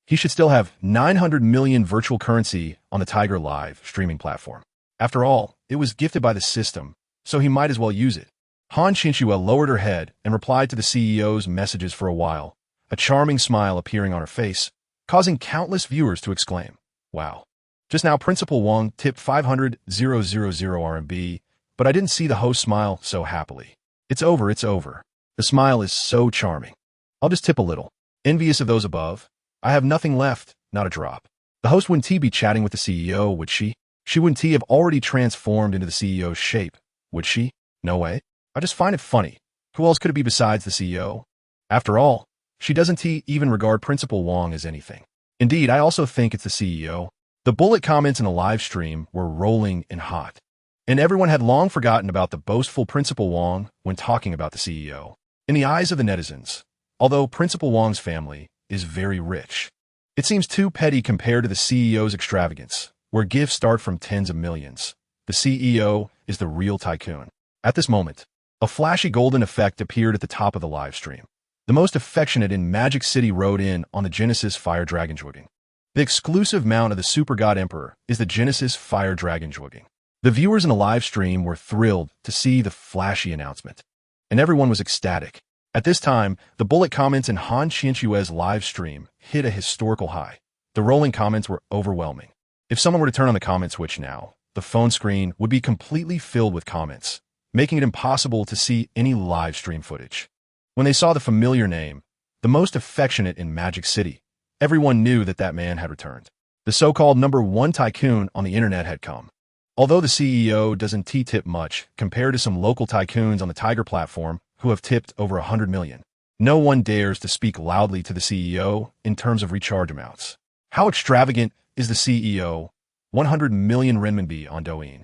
He should still have 900 million virtual currency on the Tiger live streaming platform. After all, it was gifted by the system, so he might as well use it. Han Qinxue lowered her head and replied to the CEO's messages for a while, a charming smile appearing on her face, causing countless viewers to exclaim, Wow. Just now Principal Wang tipped 500,000 RMB, but I didn't see the host smile so happily. It's over, it's over. The smile is so charming. I'll just tip a little. Envious of those above, I have nothing left, not a drop. The host wouldn't he be chatting with the CEO, would she? She wouldn't he have already transformed into the CEO's shape, would she? No way. I just find it funny. Who else could it be besides the CEO? After all, she doesn't even regard Principal Wang as anything. Indeed, I also think it's the CEO. The bullet comments in the live stream were rolling and hot, and everyone had long forgotten about the boastful Principal Wang when talking about the CEO. In the eyes of the netizens, although Principal Wang's family is very rich, it seems too petty compared to the CEO's extravagance, where gifts start from tens of millions. The CEO is the real tycoon. At this moment, a flashy golden effect appeared at the top of the live stream. The most affectionate in Magic City rode in on the Genesis Fire Dragon Zhuoging. The exclusive mount of the Super God Emperor is the Genesis Fire Dragon Zhuoging. The viewers in the live stream were thrilled to see the flashy announcement, and everyone was ecstatic. At this time, the bullet comments in Han Qinxue's live stream hit a historical high. The rolling comments were overwhelming. If someone were to turn on the comment switch now, the phone screen would be completely filled with comments, making it impossible to see any live stream footage. When they saw the familiar name, the most affectionate in Magic City, everyone knew that that man had returned. The so-called #1 tycoon on the internet had come. Although the CEO doesn't tip much compared to some local tycoons on the Tiger platform who have tipped over 100 million, no one dares to speak loudly to the CEO in terms of recharge amounts. How extravagant is the CEO? 100 million renminbi on Douyin.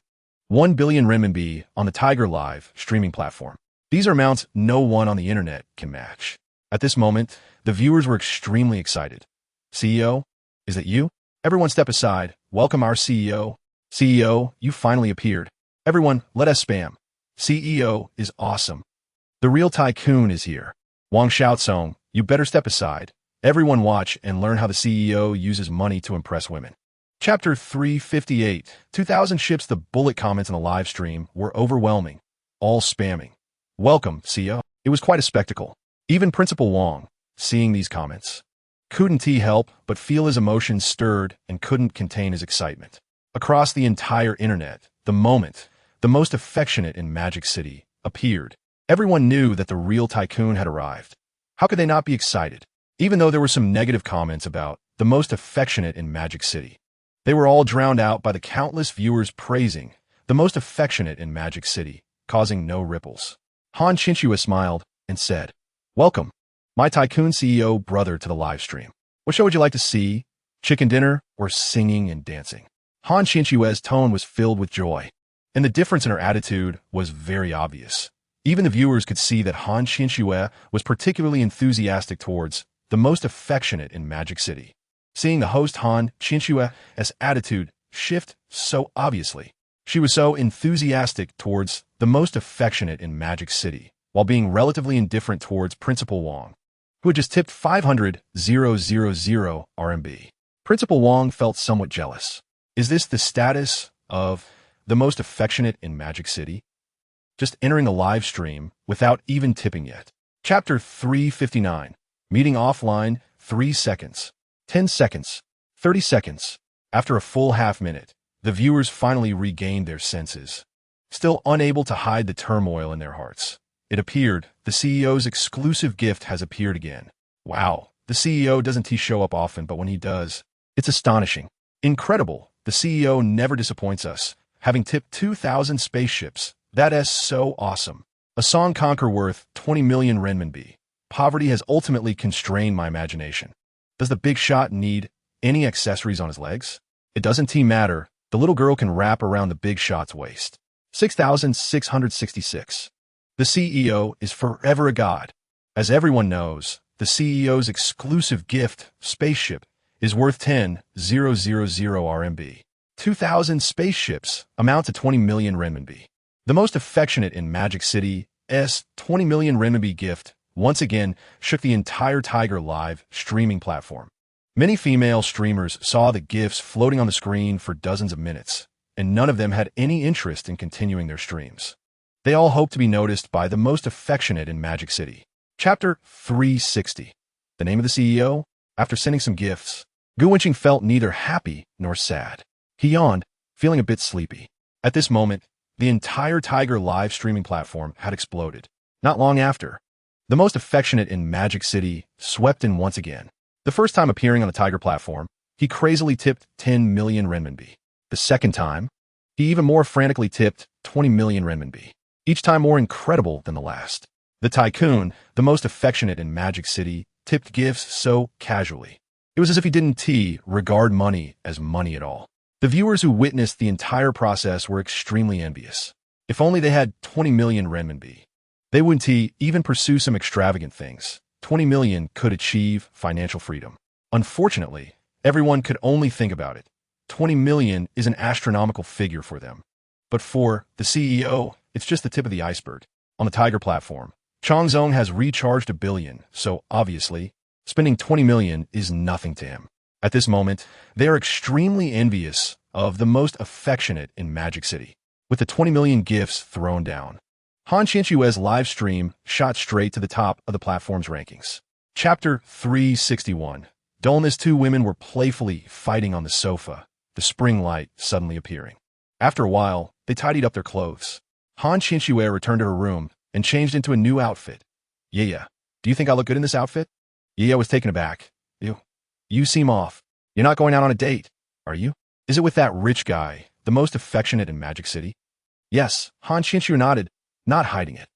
1 billion renminbi on the Tiger Live streaming platform. These are amounts no one on the internet can match. At this moment, the viewers were extremely excited. CEO? Is that you? Everyone step aside. Welcome our CEO. CEO, you finally appeared. Everyone, let us spam. CEO is awesome. The real tycoon is here. Wang Xiaosong, you better step aside. Everyone watch and learn how the CEO uses money to impress women. Chapter 358, 2,000 ships. The bullet comments in the live stream were overwhelming, all spamming. Welcome, CEO. It was quite a spectacle. Even Principal Wang, seeing these comments, couldn't he help but feel his emotions stirred and couldn't contain his excitement. Across the entire internet, the moment the most affectionate in Magic City appeared, everyone knew that the real tycoon had arrived. How could they not be excited? Even though there were some negative comments about the most affectionate in Magic City, they were all drowned out by the countless viewers praising the most affectionate in Magic City causing no ripples. Han Qinshue smiled and said, "Welcome, my tycoon CEO brother to the live stream. What show would you like to see? Chicken dinner or singing and dancing?" Han Qinshue's tone was filled with joy, and the difference in her attitude was very obvious. Even the viewers could see that Han Qinshue was particularly enthusiastic towards the most affectionate in Magic City. Seeing the host Han Qinshue's attitude shift so obviously, she was so enthusiastic towards the most affectionate in Magic City, while being relatively indifferent towards Principal Wong, who had just tipped 500,000 RMB. Principal Wong felt somewhat jealous. Is this the status of the most affectionate in Magic City? Just entering a live stream without even tipping yet. Chapter 359. Meeting offline, 3 seconds, 10 seconds, 30 seconds. After a full half-minute, the viewers finally regained their senses. Still unable to hide the turmoil in their hearts. It appeared the CEO's exclusive gift has appeared again. Wow, the CEO doesn't show up often, but when he does, it's astonishing. Incredible, the CEO never disappoints us, having tipped 2,000 spaceships. That is so awesome. A song conquer worth 20 million renminbi. Poverty has ultimately constrained my imagination. Does the big shot need any accessories on his legs? It doesn't matter, the little girl can wrap around the big shot's waist. 6,666. The CEO is forever a god. As everyone knows, the CEO's exclusive gift, spaceship, is worth 10,000 RMB. 2,000 spaceships amount to 20 million renminbi. The most affectionate in Magic City's 20 million renminbi gift once again shook the entire Tiger Live streaming platform. Many female streamers saw the gifts floating on the screen for dozens of minutes, and none of them had any interest in continuing their streams. They all hoped to be noticed by the most affectionate in Magic City. Chapter 360. The name of the CEO? After sending some gifts, Gu Wenqing felt neither happy nor sad. He yawned, feeling a bit sleepy. At this moment, the entire Tiger Live streaming platform had exploded. Not long after, the most affectionate in Magic City swept in once again. The first time appearing on the Tiger platform, he crazily tipped 10 million renminbi. The second time, he even more frantically tipped 20 million renminbi. Each time more incredible than the last. The tycoon, the most affectionate in Magic City, tipped gifts so casually. It was as if he didn't regard money as money at all. The viewers who witnessed the entire process were extremely envious. If only they had 20 million renminbi. They wouldn't even pursue some extravagant things. 20 million could achieve financial freedom. Unfortunately, everyone could only think about it. 20 million is an astronomical figure for them. But for the CEO, it's just the tip of the iceberg. On the Tiger platform, Changzong has recharged $1 billion, so obviously, spending 20 million is nothing to him. At this moment, they are extremely envious of the most affectionate in Magic City, with the 20 million gifts thrown down. Han Qinshue's live stream shot straight to the top of the platform's rankings. Chapter 361. Dullness. Two women were playfully fighting on the sofa, the spring light suddenly appearing. After a while, they tidied up their clothes. Han Qinshue returned to her room and changed into a new outfit. Yeah, do you think I look good in this outfit? Yeah was taken aback. You seem off. You're not going out on a date, are you? Is it with that rich guy, the most affectionate in Magic City? Yes, Han Qinshu nodded, not hiding it.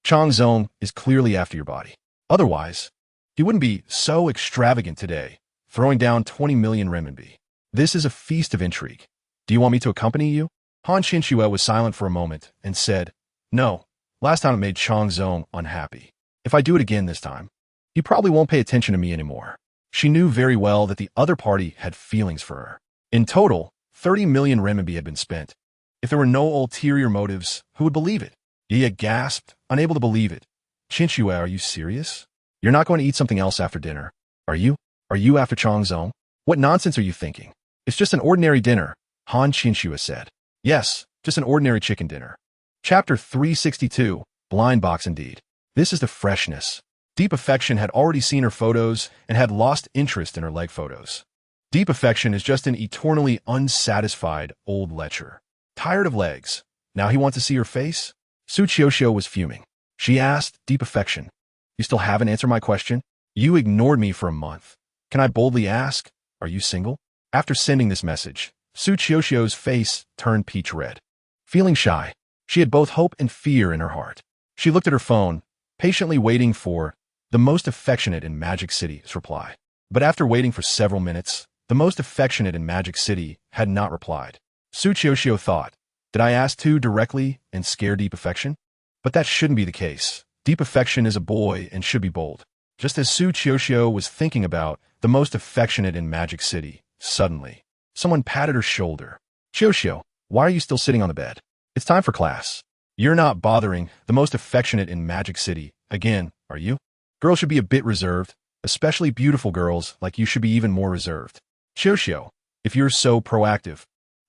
Changzong is clearly after your body. Otherwise, he wouldn't be so extravagant today, throwing down 20 million renminbi. This is a feast of intrigue. Do you want me to accompany you? Han Qinshu was silent for a moment and said, No, last time it made Changzong unhappy. If I do it again this time, he probably won't pay attention to me anymore. She knew very well that the other party had feelings for her. In total, 30 million renminbi had been spent. If there were no ulterior motives, who would believe it? Yia gasped, unable to believe it. Qinshu, are you serious? You're not going to eat something else after dinner, are you? Are you after Changzong? What nonsense are you thinking? It's just an ordinary dinner, Han Qinshu said. Yes, just an ordinary chicken dinner. Chapter 362. Blind box indeed. This is the freshness. Deep Affection had already seen her photos and had lost interest in her leg photos. Deep Affection is just an eternally unsatisfied old lecher. Tired of legs. Now he wants to see her face? Su Qiuxiu was fuming. She asked Deep Affection, You still haven't answered my question? You ignored me for a month. Can I boldly ask, are you single? After sending this message, Su Qiuxiu's face turned peach red. Feeling shy, She had both hope and fear in her heart. She looked at her phone, patiently waiting for the most affectionate in Magic City's reply. But after waiting for several minutes, the most affectionate in Magic City had not replied. Su Qiuxiu thought, did I ask too directly and scare deep affection? But that shouldn't be the case. Deep affection is a boy and should be bold. Just as Su Qiuxiu was thinking about the most affectionate in Magic City, suddenly, someone patted her shoulder. Qiuxiu, why are you still sitting on the bed? It's time for class. You're not bothering the most affectionate in Magic City again, are you? Girls should be a bit reserved, especially beautiful girls like you should be even more reserved. Qiuxiu, if you're so proactive,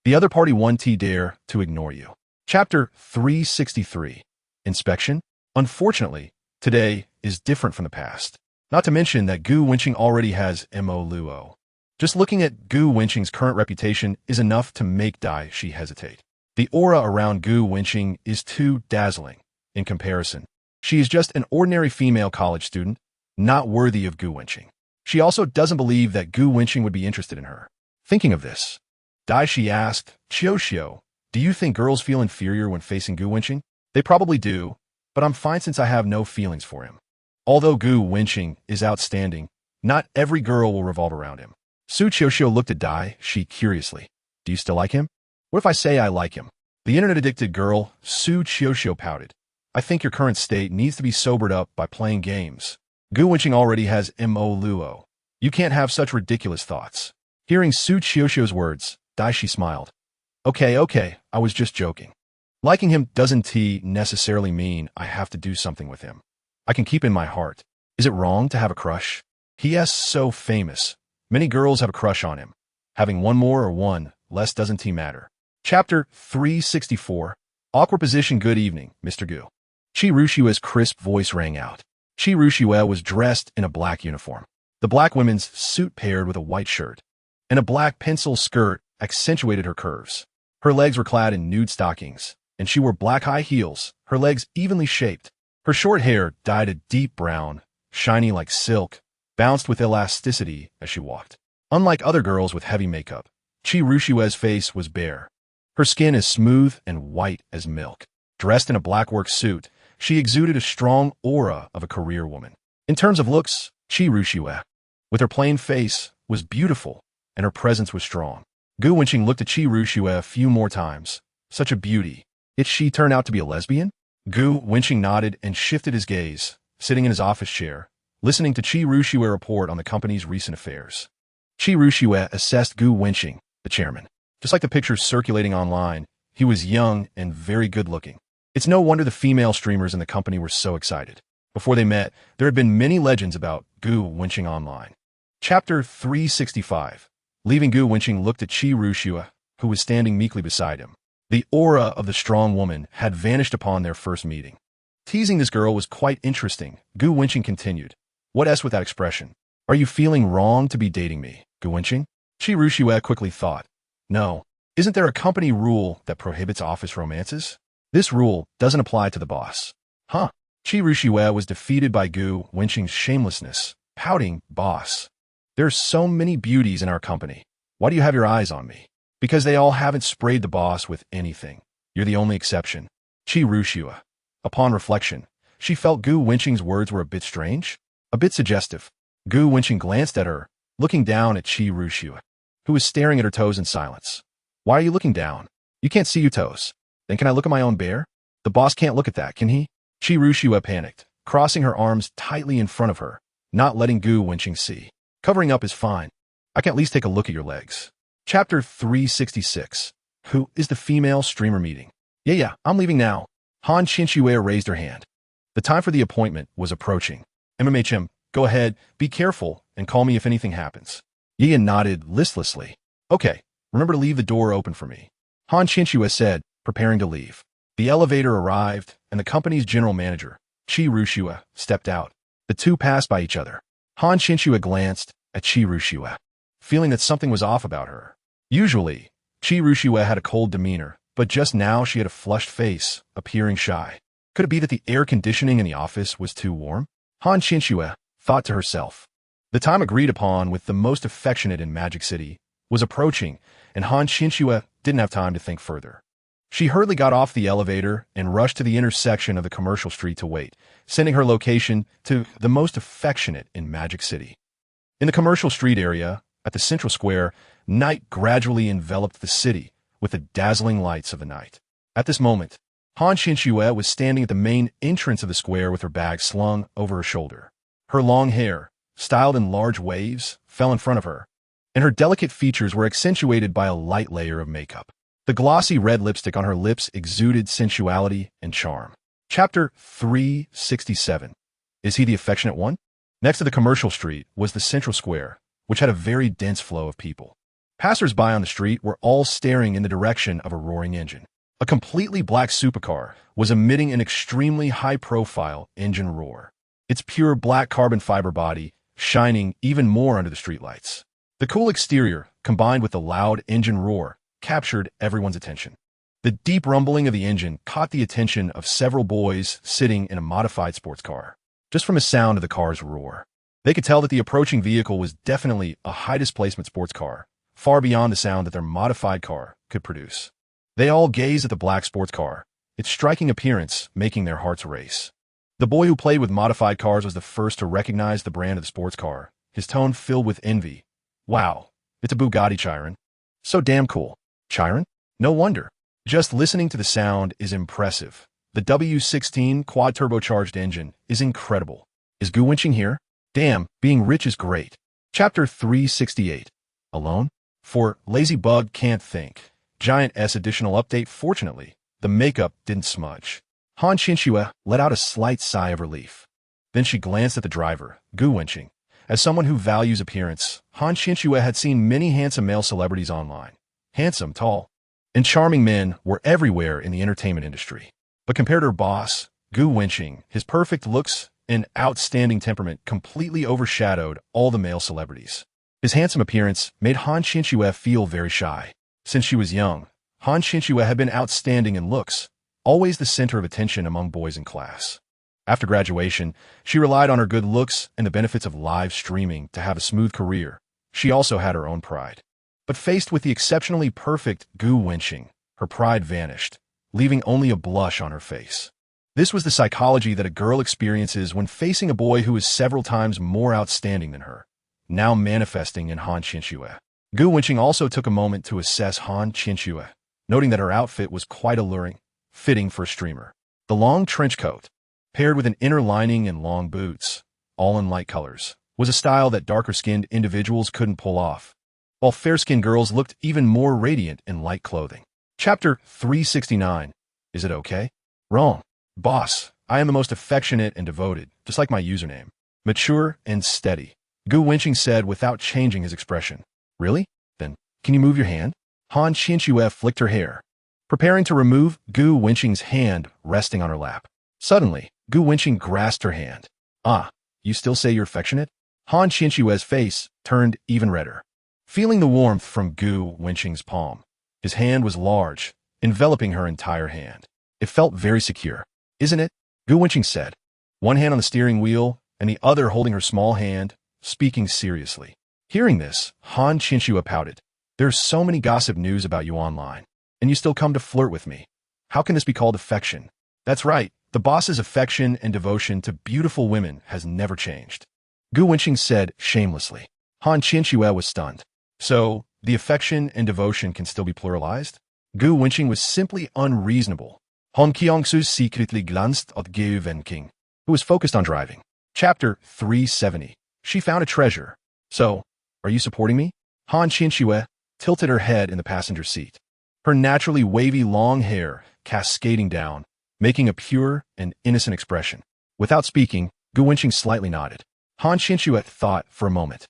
the other party won't dare to ignore you. Chapter 363. Inspection? Unfortunately, today is different from the past. Not to mention that Gu Wenqing already has Mo Luo. Just looking at Gu Wenqing's current reputation is enough to make Dai Shi hesitate. The aura around Gu Wenqing is too dazzling. In comparison, she is just an ordinary female college student, not worthy of Gu Wenqing. She also doesn't believe that Gu Wenqing would be interested in her. Thinking of this, Dai Shi asked, Qiuxiu, do you think girls feel inferior when facing Gu Wenqing? They probably do, but I'm fine since I have no feelings for him. Although Gu Wenqing is outstanding, not every girl will revolve around him. Su Qiuxiu looked at Dai Shi curiously. Do you still like him? What if I say I like him? The internet-addicted girl, Su Qiuxiu, pouted. I think your current state needs to be sobered up by playing games. Gu Wenqing already has Mo Luo. You can't have such ridiculous thoughts. Hearing Su Qiuxiu's words, Dai Shi smiled. Okay, I was just joking. Liking him doesn't necessarily mean I have to do something with him. I can keep in my heart. Is it wrong to have a crush? He is so famous. Many girls have a crush on him. Having one more or one less doesn't matter. Chapter 364. Awkward position. Good evening, Mr. Gu. Qi Rushue's crisp voice rang out. Qi Rushue was dressed in a black uniform. The black women's suit paired with a white shirt, and a black pencil skirt accentuated her curves. Her legs were clad in nude stockings, and she wore black high heels, her legs evenly shaped. Her short hair, dyed a deep brown, shiny like silk, bounced with elasticity as she walked. Unlike other girls with heavy makeup, Qi Rushue's face was bare. Her skin is smooth and white as milk. Dressed in a black work suit, she exuded a strong aura of a career woman. In terms of looks, Qi Rushue, with her plain face, was beautiful, and her presence was strong. Gu Wenqing looked at Qi Rushue a few more times. Such a beauty. Did she turn out to be a lesbian? Gu Wenqing nodded and shifted his gaze, sitting in his office chair, listening to Qi Rushue report on the company's recent affairs. Qi Rushue assessed Gu Wenqing, the chairman. Just like the pictures circulating online, he was young and very good-looking. It's no wonder the female streamers in the company were so excited. Before they met, there had been many legends about Gu Wenqing online. Chapter 365. Leaving Gu Wenqing looked at Qi Rushue, who was standing meekly beside him. The aura of the strong woman had vanished upon their first meeting. Teasing this girl was quite interesting. Gu Wenqing continued. What s with that expression? Are you feeling wrong to be dating me, Gu Wenqing? Qi Rushue quickly thought. No. Isn't there a company rule that prohibits office romances? This rule doesn't apply to the boss. Huh. Qi Rushue was defeated by Gu Wenqing's shamelessness, pouting, boss. There's so many beauties in our company. Why do you have your eyes on me? Because they all haven't sprayed the boss with anything. You're the only exception. Qi Rushue. Upon reflection, she felt Gu Wenqing's words were a bit strange, a bit suggestive. Gu Wenqing glanced at her, looking down at Qi Rushue, who was staring at her toes in silence. Why are you looking down? You can't see your toes. Then can I look at my own bare? The boss can't look at that, can he? Qi Rushue panicked, crossing her arms tightly in front of her, not letting Gu Wenqing see. Covering up is fine. I can at least take a look at your legs. Chapter 366. Who is the female streamer meeting? Yeah, I'm leaving now. Han Qinxue raised her hand. The time for the appointment was approaching. MMHM, go ahead, be careful, and call me if anything happens. Yian nodded listlessly. Okay, remember to leave the door open for me. Han Qinxue said, preparing to leave. The elevator arrived, and the company's general manager, Qi Rushue, stepped out. The two passed by each other. Han Qinxue glanced at Qi Rushue, feeling that something was off about her. Usually, Qi Rushue had a cold demeanor, but just now she had a flushed face, appearing shy. Could it be that the air conditioning in the office was too warm? Han Qinxue thought to herself. The time agreed upon with the most affectionate in Magic City was approaching, and Han Qinxue didn't have time to think further. She hurriedly got off the elevator and rushed to the intersection of the commercial street to wait, sending her location to the most affectionate in Magic City. In the commercial street area, at the central square, night gradually enveloped the city with the dazzling lights of the night. At this moment, Han Qianxue was standing at the main entrance of the square with her bag slung over her shoulder. Her long hair, styled in large waves, fell in front of her, and her delicate features were accentuated by a light layer of makeup. The glossy red lipstick on her lips exuded sensuality and charm. Chapter 367. Is he the affectionate one? Next to the commercial street was the central square, which had a very dense flow of people. Passers-by on the street were all staring in the direction of a roaring engine. A completely black supercar was emitting an extremely high-profile engine roar, its pure black carbon fiber body shining even more under the streetlights. The cool exterior, combined with the loud engine roar, captured everyone's attention. The deep rumbling of the engine caught the attention of several boys sitting in a modified sports car. Just from the sound of the car's roar, they could tell that the approaching vehicle was definitely a high-displacement sports car, far beyond the sound that their modified car could produce. They all gazed at the black sports car, its striking appearance making their hearts race. The boy who played with modified cars was the first to recognize the brand of the sports car, his tone filled with envy. Wow, it's a Bugatti Chiron. So damn cool. Chiron? No wonder. Just listening to the sound is impressive. The W16 quad-turbocharged engine is incredible. Is Gu Wenqing here? Damn, being rich is great. Chapter 368. Alone? For Lazy Bug Can't Think. Giant S additional update. Fortunately, the makeup didn't smudge. Han Qianxue let out a slight sigh of relief. Then she glanced at the driver, Gu Wenqing. As someone who values appearance, Han Qianxue had seen many handsome male celebrities online. Handsome, tall, and charming men were everywhere in the entertainment industry. But compared to her boss, Gu Wenqing, his perfect looks and outstanding temperament completely overshadowed all the male celebrities. His handsome appearance made Han Qianxue feel very shy. Since she was young, Han Qianxue had been outstanding in looks, always the center of attention among boys in class. After graduation, she relied on her good looks and the benefits of live streaming to have a smooth career. She also had her own pride. But faced with the exceptionally perfect Gu Wenqing, her pride vanished, leaving only a blush on her face. This was the psychology that a girl experiences when facing a boy who is several times more outstanding than her, now manifesting in Han Qianxue. Gu Wenqing also took a moment to assess Han Qianxue, noting that her outfit was quite alluring, fitting for a streamer. The long trench coat, paired with an inner lining and long boots, all in light colors, was a style that darker-skinned individuals couldn't pull off, while fair-skinned girls looked even more radiant in light clothing. Chapter 369. Is it okay? Wrong. Boss, I am the most affectionate and devoted, just like my username. Mature and steady, Gu Wenqing said without changing his expression. Really? Then, can you move your hand? Han Qianxue flicked her hair, preparing to remove Gu Wenqing's hand resting on her lap. Suddenly, Gu Wenqing grasped her hand. Ah, you still say you're affectionate? Han Qianxue's face turned even redder. Feeling the warmth from Gu Wenqing's palm, his hand was large, enveloping her entire hand. It felt very secure. Isn't it? Gu Wenqing said, one hand on the steering wheel and the other holding her small hand, speaking seriously. Hearing this, Han Qianxue pouted. There's so many gossip news about you online, and you still come to flirt with me. How can this be called affection? That's right, the boss's affection and devotion to beautiful women has never changed. Gu Wenqing said shamelessly. Han Qianxue was stunned. So, the affection and devotion can still be pluralized? Gu Wenqing was simply unreasonable. Han Qianxue secretly glanced at Gu Wenqing, who was focused on driving. Chapter 370. She found a treasure. So, are you supporting me? Han Qianxue tilted her head in the passenger seat. Her naturally wavy long hair cascading down, making a pure and innocent expression. Without speaking, Gu Wenqing slightly nodded. Han Qianxue thought for a moment,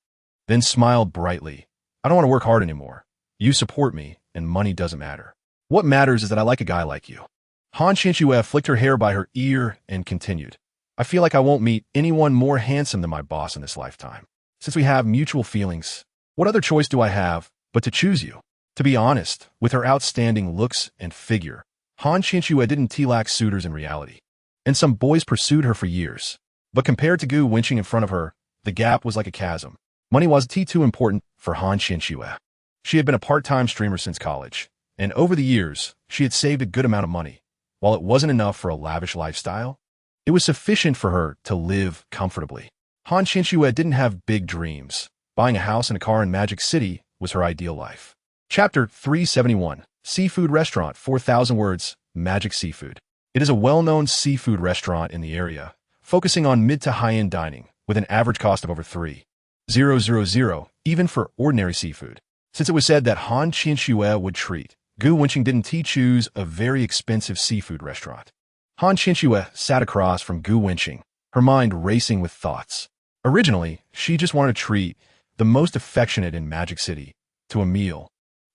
then smiled brightly. I don't want to work hard anymore. You support me, and money doesn't matter. What matters is that I like a guy like you. Han Qianxue flicked her hair by her ear and continued. I feel like I won't meet anyone more handsome than my boss in this lifetime. Since we have mutual feelings, what other choice do I have but to choose you? To be honest, with her outstanding looks and figure, Han Qianxue didn't lack suitors in reality, and some boys pursued her for years. But compared to Gu Wenqing in front of her, the gap was like a chasm. Money was too important for Han Qianxue. She had been a part-time streamer since college, and over the years, she had saved a good amount of money. While it wasn't enough for a lavish lifestyle, it was sufficient for her to live comfortably. Han Qianxue didn't have big dreams. Buying a house and a car in Magic City was her ideal life. Chapter 371, Seafood Restaurant, 4,000 words, Magic Seafood. It is a well-known seafood restaurant in the area, focusing on mid to high-end dining, with an average cost of over 3,000, even for ordinary seafood. Since it was said that Han Qianxue would treat, Gu Wenqing didn't choose a very expensive seafood restaurant. Han Qianxue sat across from Gu Wenqing, her mind racing with thoughts. Originally, she just wanted to treat the most affectionate in Magic City to a meal,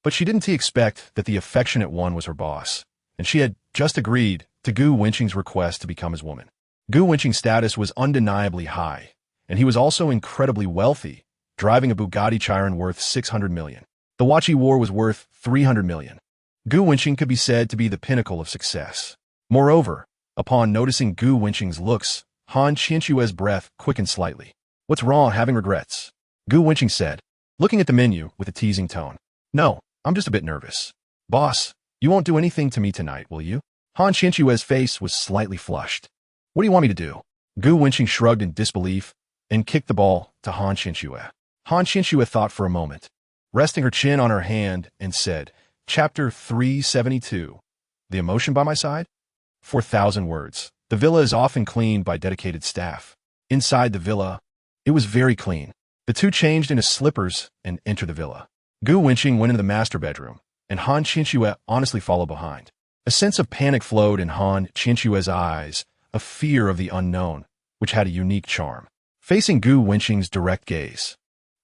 but she didn't expect that the affectionate one was her boss, and she had just agreed to Gu Wenqing's request to become his woman. Gu Wenqing's status was undeniably high, and he was also incredibly wealthy, driving a Bugatti Chiron worth 600 million. The watch he wore was worth 300 million. Gu Wenqing could be said to be the pinnacle of success. Moreover, upon noticing Gu Wenqing's looks, Han Qianxue's breath quickened slightly. "What's wrong, having regrets?" Gu Wenqing said, looking at the menu with a teasing tone. "No, I'm just a bit nervous." "Boss, you won't do anything to me tonight, will you?" Han Qianxue's face was slightly flushed. "What do you want me to do?" Gu Wenqing shrugged in disbelief and kicked the ball to Han Qianxue. Han Qianxue thought for a moment, resting her chin on her hand, and said, Chapter 372, The Emotion by My Side? 4,000 words. The villa is often cleaned by dedicated staff. Inside the villa, it was very clean. The two changed into slippers and entered the villa. Gu Wenqing went into the master bedroom, and Han Qianxue honestly followed behind. A sense of panic flowed in Han Qianxue's eyes, a fear of the unknown, which had a unique charm. Facing Gu Wenqing's direct gaze,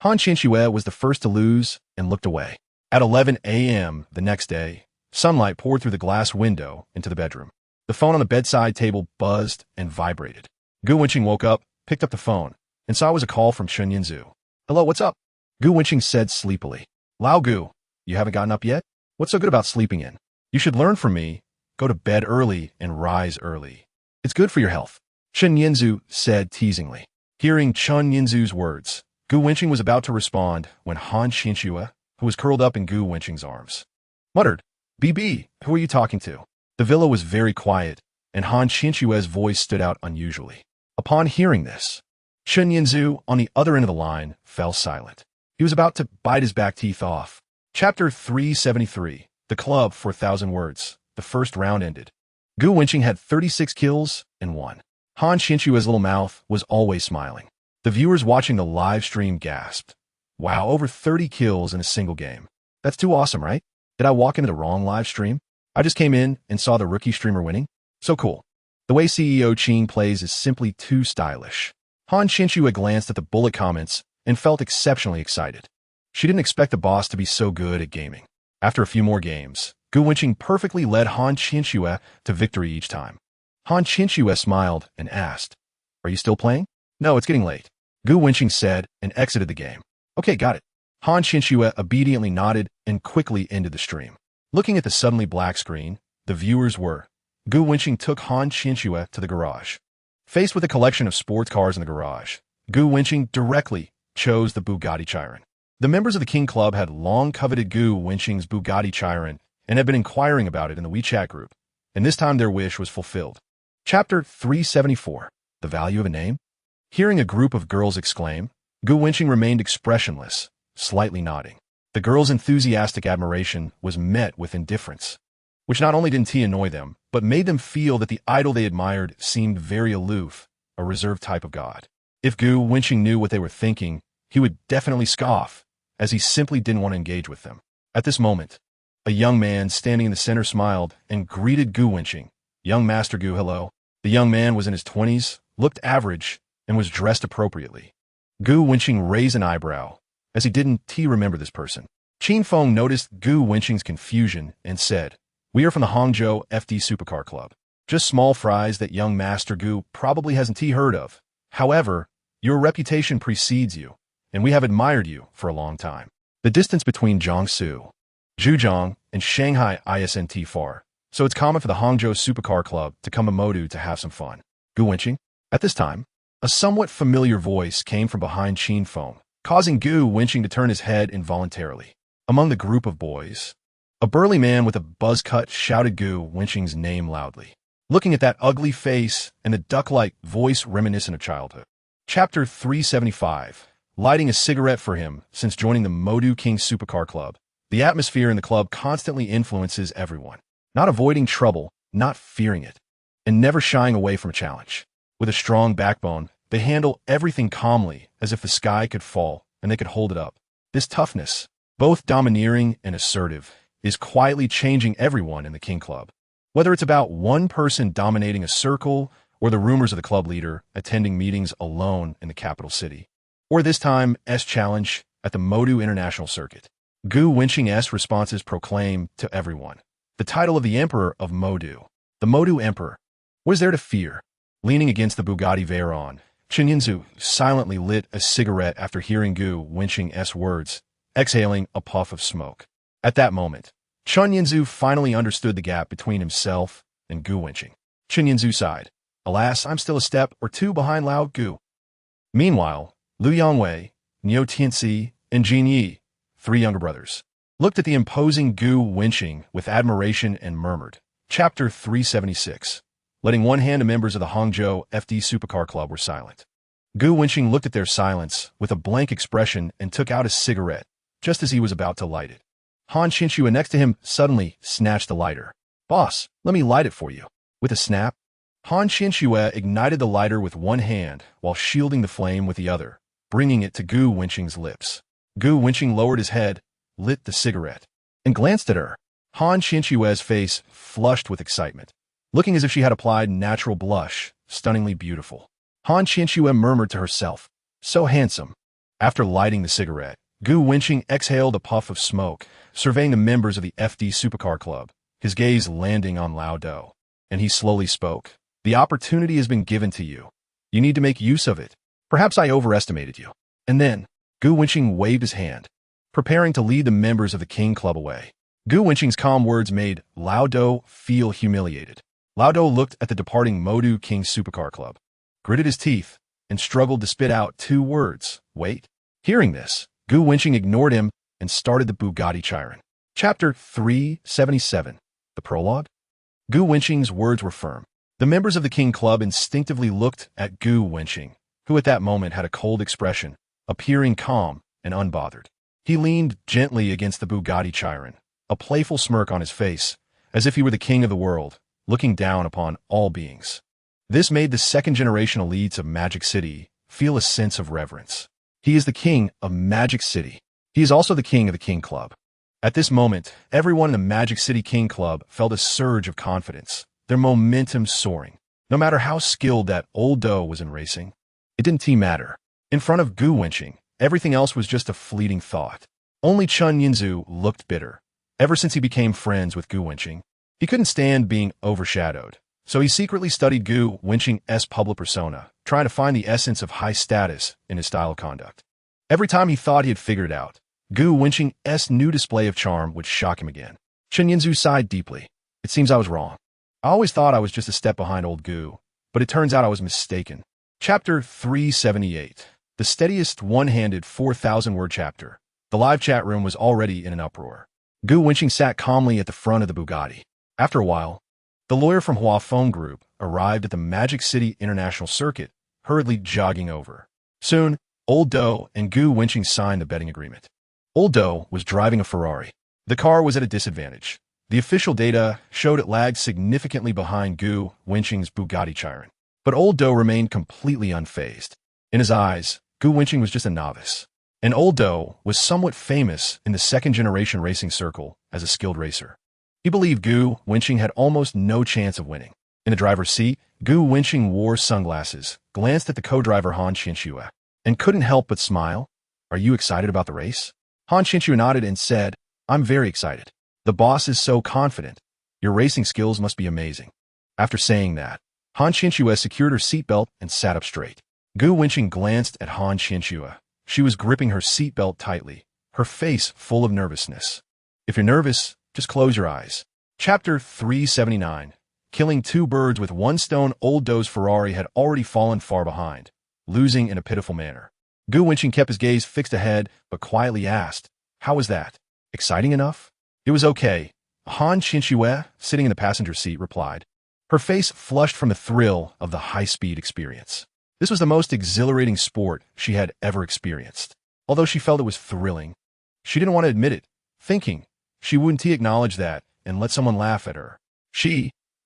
Han Qianxue was the first to lose and looked away. At 11 a.m. the next day, sunlight poured through the glass window into the bedroom. The phone on the bedside table buzzed and vibrated. Gu Wenqing woke up, picked up the phone, and saw it was a call from Chen Yinzu. "Hello, what's up?" Gu Wenqing said sleepily. "Lao Gu, you haven't gotten up yet? What's so good about sleeping in? You should learn from me. Go to bed early and rise early. It's good for your health," Chen Yinzu said teasingly. Hearing Chen Yinzu's words, Gu Wenqing was about to respond when Han Qianxue, who was curled up in Gu Wenqing's arms, muttered, "BB, who are you talking to?" The villa was very quiet, and Han Qianxue's voice stood out unusually. Upon hearing this, Chen Yinzu, on the other end of the line, fell silent. He was about to bite his back teeth off. Chapter 373, The Club, 4,000 words. The first round ended. Gu Wenqing had 36 kills and won. Han Qianxue's little mouth was always smiling. The viewers watching the live stream gasped. "Wow, over 30 kills in a single game. That's too awesome, right? Did I walk into the wrong live stream? I just came in and saw the rookie streamer winning? So cool. The way CEO Qing plays is simply too stylish." Han Qianxue glanced at the bullet comments and felt exceptionally excited. She didn't expect the boss to be so good at gaming. After a few more games, Gu Wenqing perfectly led Han Qianxue to victory each time. Han Qianxue smiled and asked, "Are you still playing?" "No, it's getting late," Gu Wenqing said and exited the game. "Okay, got it." Han Qianxue obediently nodded and quickly ended the stream. Looking at the suddenly black screen, the viewers were. Gu Wenqing took Han Qianxue to the garage. Faced with a collection of sports cars in the garage, Gu Wenqing directly chose the Bugatti Chiron. The members of the King Club had long coveted Gu Wenqing's Bugatti Chiron and had been inquiring about it in the WeChat group, and this time their wish was fulfilled. Chapter 374, The Value of a Name? Hearing a group of girls exclaim, Gu Wenqing remained expressionless, slightly nodding. The girls' enthusiastic admiration was met with indifference, which not only didn't annoy them, but made them feel that the idol they admired seemed very aloof, a reserved type of god. If Gu Wenqing knew what they were thinking, he would definitely scoff, as he simply didn't want to engage with them. At this moment, a young man standing in the center smiled and greeted Gu Wenqing. "Young Master Gu, hello." The young man was in his 20s, looked average, and was dressed appropriately. Gu Wenqing raised an eyebrow, as he didn't remember this person. Qin Feng noticed Gu Wenqing's confusion and said, "We are from the Hangzhou FD Supercar Club. Just small fries that young Master Gu probably hasn't heard of. However, your reputation precedes you, and we have admired you for a long time." The distance between Jiangsu, Zhejiang, and Shanghai isn't far, so it's common for the Hangzhou Supercar Club to come to Modu to have some fun. Gu Wenqing? At this time, a somewhat familiar voice came from behind Qin Feng, causing Gu Wenqing to turn his head involuntarily. Among the group of boys, A burly man with a buzz cut shouted Gu Wenqing's name loudly, looking at that ugly face and the duck-like voice reminiscent of childhood. Chapter 375. Lighting a cigarette for him since joining the Modu King Supercar Club. The atmosphere in the club constantly influences everyone, not avoiding trouble, not fearing it, and never shying away from a challenge. With a strong backbone, they handle everything calmly as if the sky could fall and they could hold it up. This toughness, both domineering and assertive, is quietly changing everyone in the King Club. Whether it's about one person dominating a circle or the rumors of the club leader attending meetings alone in the capital city, or this time challenge at the Modu International Circuit. Gu Wenqing's responses proclaim to everyone the title of the Emperor of Modu, the Modu Emperor. What is there to fear? Leaning against the Bugatti Veyron, Chen Yinzu silently lit a cigarette after hearing Gu Wenqing's words, exhaling a puff of smoke. At that moment, Chen Yinzu finally understood the gap between himself and Gu Wenqing. Chen Yinzu sighed. Alas, I'm still a step or two behind Lao Gu. Meanwhile, Liu Yongwei, Niu Tianxi, and Jin Yi, three younger brothers, looked at the imposing Gu Wenqing with admiration and murmured. Chapter 376. Letting one hand to members of the Hangzhou FD Supercar Club were silent. Gu Wenqing looked at their silence with a blank expression and took out a cigarette, just as he was about to light it. Han Qianxue next to him suddenly snatched the lighter. Boss, let me light it for you. With a snap, Han Qianxue ignited the lighter with one hand while shielding the flame with the other, bringing it to Gu Wenqing's lips. Gu Wenqing lowered his head, lit the cigarette, and glanced at her. Han Qianxue's face flushed with excitement, looking as if she had applied natural blush, stunningly beautiful. Han Qianxue murmured to herself, so handsome. After lighting the cigarette, Gu Wenqing exhaled a puff of smoke, surveying the members of the FD Supercar Club, his gaze landing on Lao Do. And he slowly spoke. The opportunity has been given to you. You need to make use of it. Perhaps I overestimated you. And then, Gu Wenqing waved his hand, preparing to lead the members of the King Club away. Gu Wenqing's calm words made Lao Do feel humiliated. Lao Do looked at the departing Modu King Supercar Club, gritted his teeth, and struggled to spit out two words. Wait. Hearing this, Gu Wenqing ignored him and started the Bugatti Chiron. Chapter 377. The Prologue. Gu Wenqing's words were firm. The members of the King Club instinctively looked at Gu Wenqing, who at that moment had a cold expression, appearing calm and unbothered. He leaned gently against the Bugatti Chiron, a playful smirk on his face, as if he were the king of the world, looking down upon all beings. This made the second-generation elites of Magic City feel a sense of reverence. He is the king of Magic City. He is also the king of the King Club. At this moment, everyone in the Magic City King Club felt a surge of confidence, their momentum soaring. No matter how skilled that old doe was in racing, it didn't matter. In front of Gu Wenqing, everything else was just a fleeting thought. Only Chen Yinzu looked bitter. Ever since he became friends with Gu Wenqing, he couldn't stand being overshadowed, so he secretly studied Gu Wenqing's public persona, trying to find the essence of high status in his style of conduct. Every time he thought he had figured it out, Gu Wenqing's new display of charm would shock him again. Chen Yinzu sighed deeply. It seems I was wrong. I always thought I was just a step behind old Gu, but it turns out I was mistaken. Chapter 378. The steadiest one-handed 4,000-word chapter. The live chat room was already in an uproar. Gu Wenqing sat calmly at the front of the Bugatti. After a while, the lawyer from Hua Phone Group arrived at the Magic City International Circuit, hurriedly jogging over. Soon, Old Doe and Gu Wenqing signed the betting agreement. Old Doe was driving a Ferrari. The car was at a disadvantage. The official data showed it lagged significantly behind Gu Wenqing's Bugatti Chiron. But Old Doe remained completely unfazed. In his eyes, Gu Wenqing was just a novice. And Old Doe was somewhat famous in the second-generation racing circle as a skilled racer. He believed Gu Wenqing had almost no chance of winning. In the driver's seat, Gu Wenqing wore sunglasses, glanced at the co-driver Han Qianxue, and couldn't help but smile. Are you excited about the race? Han Qianxue nodded and said, I'm very excited. The boss is so confident. Your racing skills must be amazing. After saying that, Han Qianxue secured her seatbelt and sat up straight. Gu Wenqing glanced at Han Qianxue. She was gripping her seatbelt tightly, her face full of nervousness. If you're nervous, just close your eyes. Chapter 379. Killing two birds with one stone. Old Doe's Ferrari had already fallen far behind, losing in a pitiful manner. Gu Wenqing kept his gaze fixed ahead, but quietly asked, how was that? Exciting enough? It It was okay. Han Qinxue, sitting in the passenger seat, replied. Her face flushed from the thrill of the high-speed experience. This was the most exhilarating sport she had ever experienced. Although she felt it was thrilling, she didn't want to admit it, thinking she wouldn't acknowledge that and let someone laugh at her.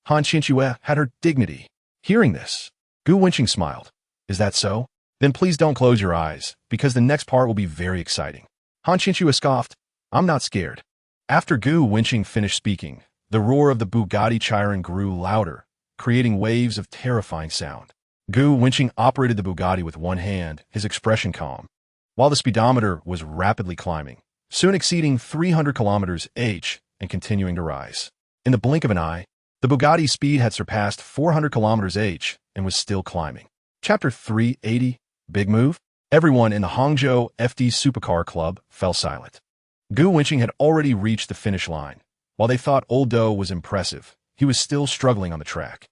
Han Qinxue, had her dignity. Hearing this, Gu Wenqing smiled. Is that so? Then please don't close your eyes, because the next part will be very exciting. Han Qinxue scoffed. I'm not scared. After Gu Wenqing finished speaking, the roar of the Bugatti Chiron grew louder, creating waves of terrifying sound. Gu Wenqing operated the Bugatti with one hand, his expression calm, while the speedometer was rapidly climbing, soon exceeding 300 kilometers h and continuing to rise. In the blink of an eye, the Bugatti's speed had surpassed 400 kilometers h and was still climbing. Chapter 380, Big Move? Everyone in the Hangzhou FD Supercar Club fell silent. Gu Wenqing had already reached the finish line. While they thought Old Do was impressive, he was still struggling on the track.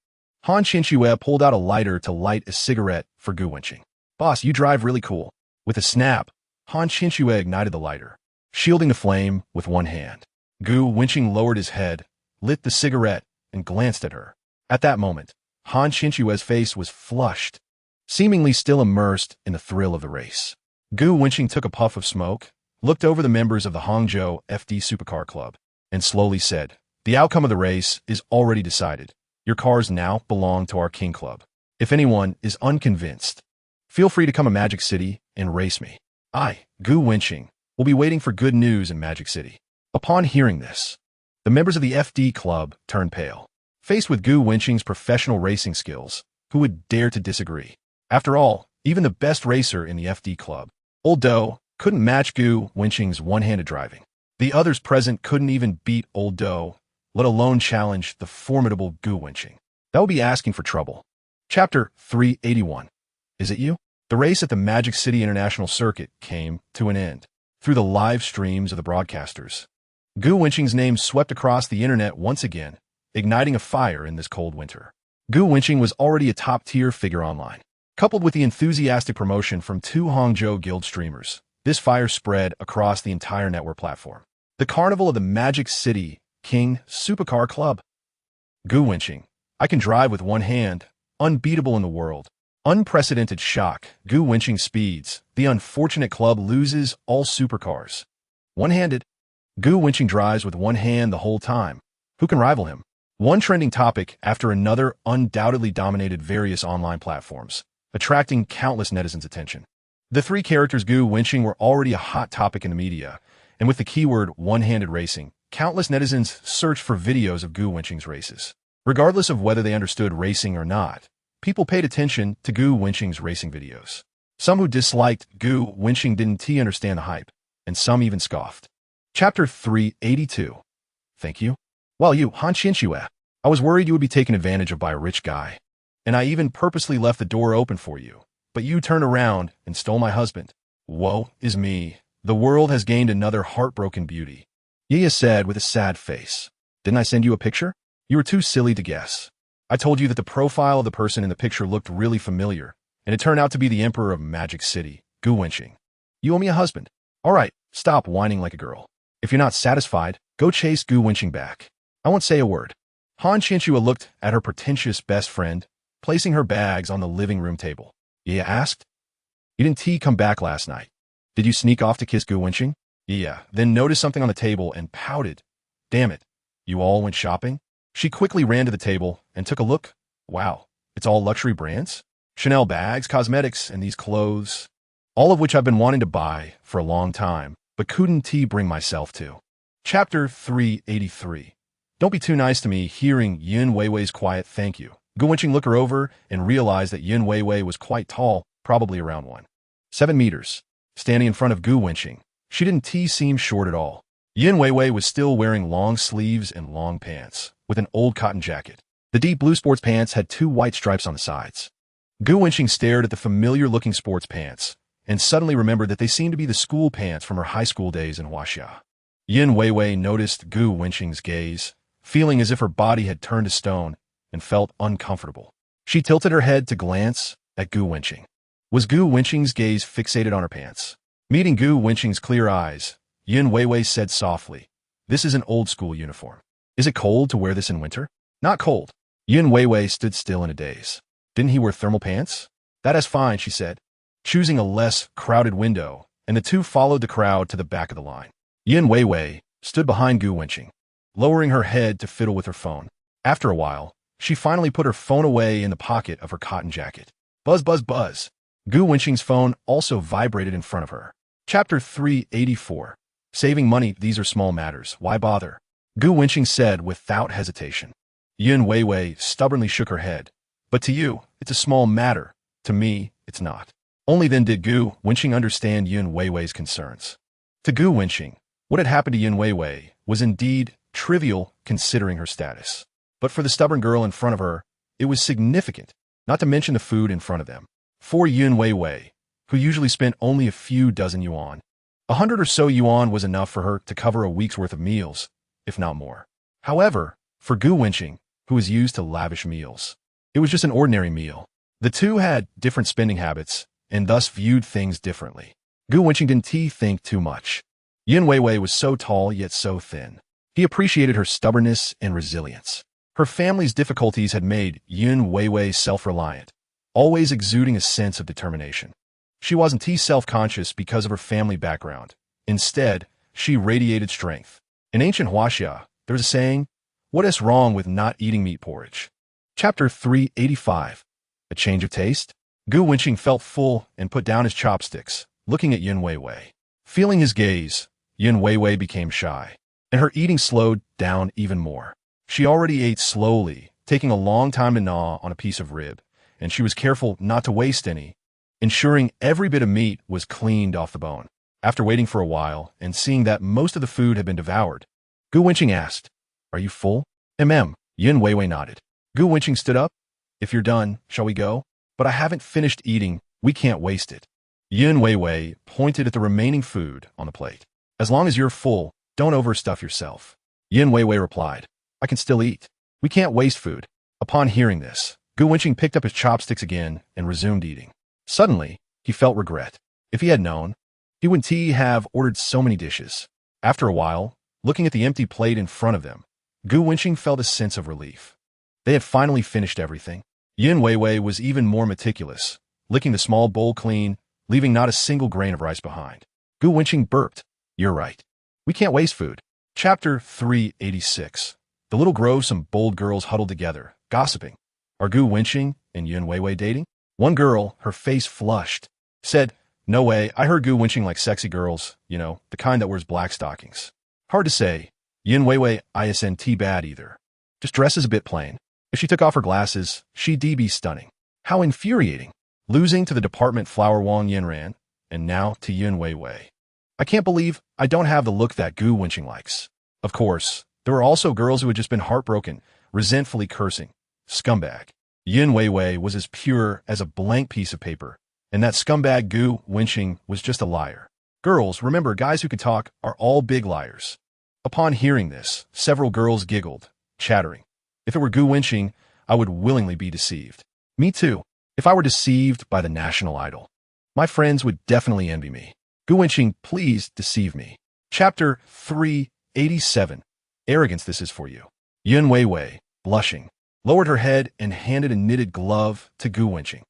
Han Qinxue pulled out a lighter to light a cigarette for Gu Wenqing. Boss, you drive really cool. With a snap, Han Qinxue ignited the lighter, shielding the flame with one hand. Gu Wenqing lowered his head, lit the cigarette, and glanced at her. At that moment, Han Qinxue's face was flushed, seemingly still immersed in the thrill of the race. Gu Wenqing took a puff of smoke, looked over the members of the Hangzhou FD Supercar Club, and slowly said, The outcome of the race is already decided. Your cars now belong to our King Club. If anyone is unconvinced, feel free to come to Magic City and race me. I, Gu Wenqing, will be waiting for good news in Magic City. Upon hearing this, the members of the FD Club turned pale. Faced with Gu Wenqing's professional racing skills, who would dare to disagree? After all, even the best racer in the FD Club, Old Do, couldn't match Gu Wenqing's one-handed driving. The others present couldn't even beat Old Do, let alone challenge the formidable Gu Wenqing. That would be asking for trouble. Chapter 381. Is it you? The race at the Magic City International Circuit came to an end. Through the live streams of the broadcasters, Gu Wenqing's name swept across the internet once again, igniting a fire in this cold winter. Gu Wenqing was already a top-tier figure online. Coupled with the enthusiastic promotion from 2 Hangzhou Guild streamers, this fire spread across the entire network platform. The carnival of the Magic City King Supercar Club. Gu Wenqing, I can drive with one hand, unbeatable in the world. Unprecedented shock. Gu Wenqing speeds. The unfortunate club loses all supercars. One-handed. Gu Wenqing drives with one hand the whole time. Who can rival him? One trending topic after another undoubtedly dominated various online platforms, attracting countless netizens' attention. The 3 characters Gu Wenqing were already a hot topic in the media, and with the keyword one-handed racing, countless netizens searched for videos of Gu Wenqing's races. Regardless of whether they understood racing or not, people paid attention to Gu Wenqing's racing videos. Some who disliked Gu Wenqing didn't understand the hype, and some even scoffed. Chapter 382. Thank you. Well, you, Han Qinxue, I was worried you would be taken advantage of by a rich guy, and I even purposely left the door open for you, but you turned around and stole my husband. Woe is me. The world has gained another heartbroken beauty. Ye said with a sad face. Didn't I send you a picture? You were too silly to guess. I told you that the profile of the person in the picture looked really familiar, and it turned out to be the Emperor of Magic City, Gu Wenqing. You owe me a husband. All right, stop whining like a girl. If you're not satisfied, go chase Gu Wenqing back. I won't say a word. Han Qinxue looked at her pretentious best friend, placing her bags on the living room table. Yeah asked. You didn't come back last night. Did you sneak off to kiss Gu Wenqing? Yeah, then noticed something on the table and pouted. Damn it. You all went shopping? She quickly ran to the table and took a look. Wow, it's all luxury brands? Chanel bags, cosmetics, and these clothes. All of which I've been wanting to buy for a long time, but couldn't bring myself to. Chapter 383. Don't be too nice to me. Hearing Yin Weiwei's quiet thank you, Gu Wenqing looked her over and realized that Yin Weiwei was quite tall, probably around 1.7 meters. Standing in front of Gu Wenqing, she didn't seem short at all. Yin Weiwei was still wearing long sleeves and long pants, with an old cotton jacket. The deep blue sports pants had 2 white stripes on the sides. Gu Wenqing stared at the familiar-looking sports pants, and suddenly remembered that they seemed to be the school pants from her high school days in Huaxia. Yin Weiwei noticed Gu Wenqing's gaze, feeling as if her body had turned to stone, and felt uncomfortable. She tilted her head to glance at Gu Wenqing. Was Gu Wenqing's gaze fixated on her pants? Meeting Gu Wenqing's clear eyes, Yin Weiwei said softly, This is an old-school uniform. Is it cold to wear this in winter? Not cold. Yun Weiwei stood still in a daze. Didn't he wear thermal pants? That is fine, she said, choosing a less crowded window, and the two followed the crowd to the back of the line. Yun Weiwei stood behind Gu Wenqing, lowering her head to fiddle with her phone. After a while, she finally put her phone away in the pocket of her cotton jacket. Buzz, buzz, buzz. Gu Wenqing's phone also vibrated in front of her. Chapter 384. Saving money, these are small matters. Why bother? Gu Wenqing said without hesitation. Yun Weiwei stubbornly shook her head. But to you, it's a small matter. To me, it's not. Only then did Gu Wenqing understand Yun Weiwei's concerns. To Gu Wenqing, what had happened to Yun Weiwei was indeed trivial considering her status. But for the stubborn girl in front of her, it was significant, not to mention the food in front of them. For Yun Weiwei, who usually spent only a few dozen yuan, 100 or so yuan was enough for her to cover a week's worth of meals, if not more. However, for Gu Wenqing, who was used to lavish meals, it was just an ordinary meal. The two had different spending habits and thus viewed things differently. Gu Wenqing didn't think too much. Yun Weiwei was so tall yet so thin. He appreciated her stubbornness and resilience. Her family's difficulties had made Yun Weiwei self-reliant, always exuding a sense of determination. She wasn't self-conscious because of her family background. Instead, she radiated strength. In ancient Huaxia, there's a saying, "What is wrong with not eating meat porridge?" Chapter 385. A change of taste? Gu Wenqing felt full and put down his chopsticks, looking at Yun Weiwei. Feeling his gaze, Yun Weiwei became shy, and her eating slowed down even more. She already ate slowly, taking a long time to gnaw on a piece of rib, and she was careful not to waste any, ensuring every bit of meat was cleaned off the bone. After waiting for a while and seeing that most of the food had been devoured, Gu Wenqing asked, "Are you full?" Yun Weiwei nodded. Gu Wenqing stood up. "If you're done, shall we go?" "But I haven't finished eating. We can't waste it." Yun Weiwei pointed at the remaining food on the plate. "As long as you're full, don't overstuff yourself." Yun Weiwei replied, "I can still eat. We can't waste food." Upon hearing this, Gu Wenqing picked up his chopsticks again and resumed eating. Suddenly, he felt regret. If he had known, he wouldn't have ordered so many dishes. After a while, looking at the empty plate in front of them, Gu Wenqing felt a sense of relief. They had finally finished everything. Yun Weiwei was even more meticulous, licking the small bowl clean, leaving not a single grain of rice behind. Gu Wenqing burped. "You're right. We can't waste food." Chapter 386. The little grove, some bold girls huddled together, gossiping. Are Gu Wenqing and Yun Weiwei dating? One girl, her face flushed, said, "No way, I heard Gu Wenqing likes sexy girls, the kind that wears black stockings." Hard to say. Yun Weiwei isn't bad either. Just dresses a bit plain. If she took off her glasses, she'd be stunning. How infuriating. Losing to the department flower Wang Yanran, and now to Yun Weiwei. I can't believe I don't have the look that Gu Wenqing likes. Of course, there were also girls who had just been heartbroken, resentfully cursing. Scumbag. Yun Weiwei was as pure as a blank piece of paper, and that scumbag Gu Wenqing was just a liar. Girls, remember, guys who can talk are all big liars. Upon hearing this, several girls giggled, chattering. If it were Gu Wenqing, I would willingly be deceived. Me too. If I were deceived by the national idol, my friends would definitely envy me. Gu Wenqing, please deceive me. Chapter 387. Arrogance, this is for you. Yun Weiwei, blushing, lowered her head and handed a knitted glove to Gu Wenqing.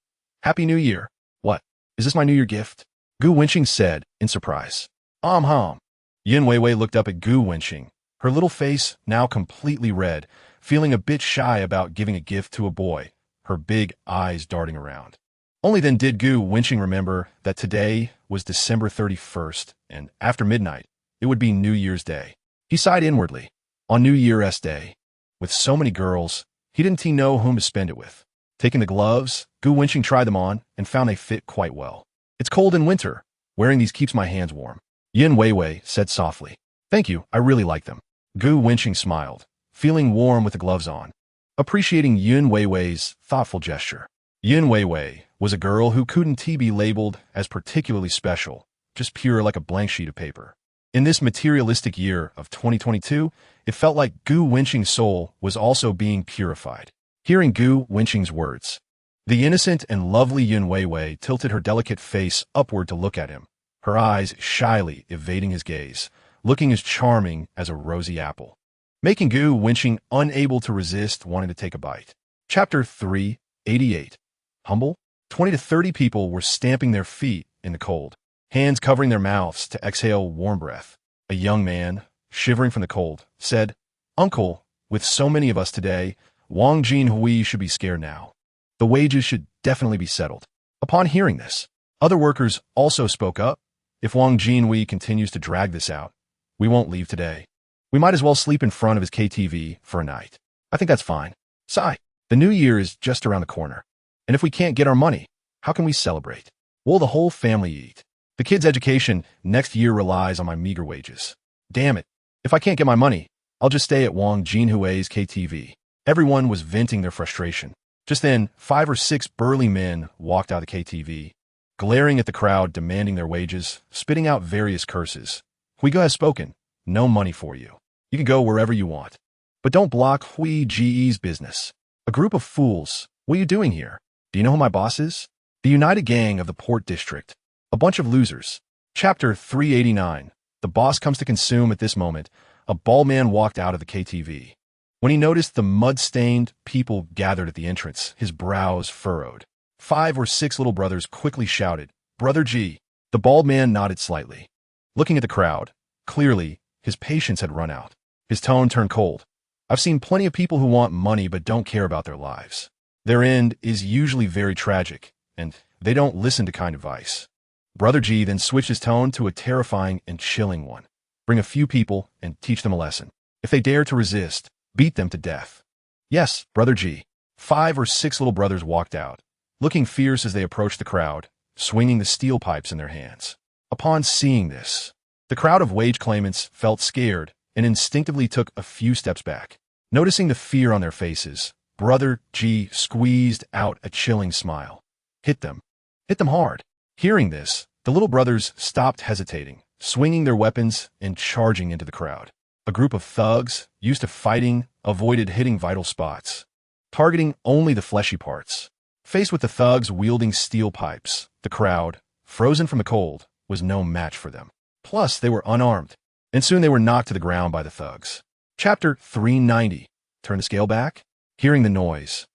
"Happy New Year." "What? Is this my New Year gift?" Gu Wenqing said in surprise. Hum. Yun Weiwei looked up at Gu Wenqing, her little face now completely red, feeling a bit shy about giving a gift to a boy, her big eyes darting around. Only then did Gu Wenqing remember that today was December 31st, and after midnight, it would be New Year's Day. He sighed inwardly. On New Year's Day, with so many girls, he didn't know whom to spend it with. Taking the gloves, Gu Wenqing tried them on and found they fit quite well. "It's cold in winter. Wearing these keeps my hands warm." Yun Weiwei said softly. "Thank you, I really like them." Gu Wenqing smiled, feeling warm with the gloves on, appreciating Yun Weiwei's thoughtful gesture. Yun Weiwei was a girl who couldn't be labeled as particularly special, just pure like a blank sheet of paper. In this materialistic year of 2022, it felt like Gu Wenqing's soul was also being purified. Hearing Gu Wenqing's words, the innocent and lovely Yun Weiwei tilted her delicate face upward to look at him, her eyes shyly evading his gaze, looking as charming as a rosy apple, making Gu Wenqing unable to resist wanting to take a bite. Chapter 388. Humble? 20 to 30 people were stamping their feet in the cold, hands covering their mouths to exhale warm breath. A young man, shivering from the cold, said, "Uncle, with so many of us today, Wang Jinhui should be scared now. The wages should definitely be settled." Upon hearing this, other workers also spoke up. "If Wang Jinhui continues to drag this out, we won't leave today. We might as well sleep in front of his KTV for a night. I think that's fine. Sigh. The new year is just around the corner. And if we can't get our money, how can we celebrate? Will the whole family eat? The kids' education next year relies on my meager wages. Damn it. If I can't get my money, I'll just stay at Wang Jinhui's KTV." Everyone was venting their frustration. Just then, 5 or 6 burly men walked out of the KTV, glaring at the crowd, demanding their wages, spitting out various curses. "Huiga has spoken. No money for you. You can go wherever you want. But don't block Hui Ji's business. A group of fools. What are you doing here? Do you know who my boss is? The United Gang of the Port District. A bunch of losers." Chapter 389. The boss comes to consume. At this moment, a bald man walked out of the KTV. When he noticed the mud-stained people gathered at the entrance, his brows furrowed. 5 or 6 little brothers quickly shouted, "Brother G." The bald man nodded slightly. Looking at the crowd, clearly, his patience had run out. His tone turned cold. "I've seen plenty of people who want money but don't care about their lives. Their end is usually very tragic, and they don't listen to kind advice." Brother G then switched his tone to a terrifying and chilling one. "Bring a few people and teach them a lesson. If they dare to resist, beat them to death." "Yes, Brother G." 5 or 6 little brothers walked out, looking fierce as they approached the crowd, swinging the steel pipes in their hands. Upon seeing this, the crowd of wage claimants felt scared and instinctively took a few steps back. Noticing the fear on their faces, Brother G squeezed out a chilling smile. "Hit them. Hit them hard." Hearing this, the little brothers stopped hesitating, swinging their weapons and charging into the crowd. A group of thugs, used to fighting, avoided hitting vital spots, targeting only the fleshy parts. Faced with the thugs wielding steel pipes, the crowd, frozen from the cold, was no match for them. Plus, they were unarmed, and soon they were knocked to the ground by the thugs. Chapter 390. Turn the scale back. Hearing the noise,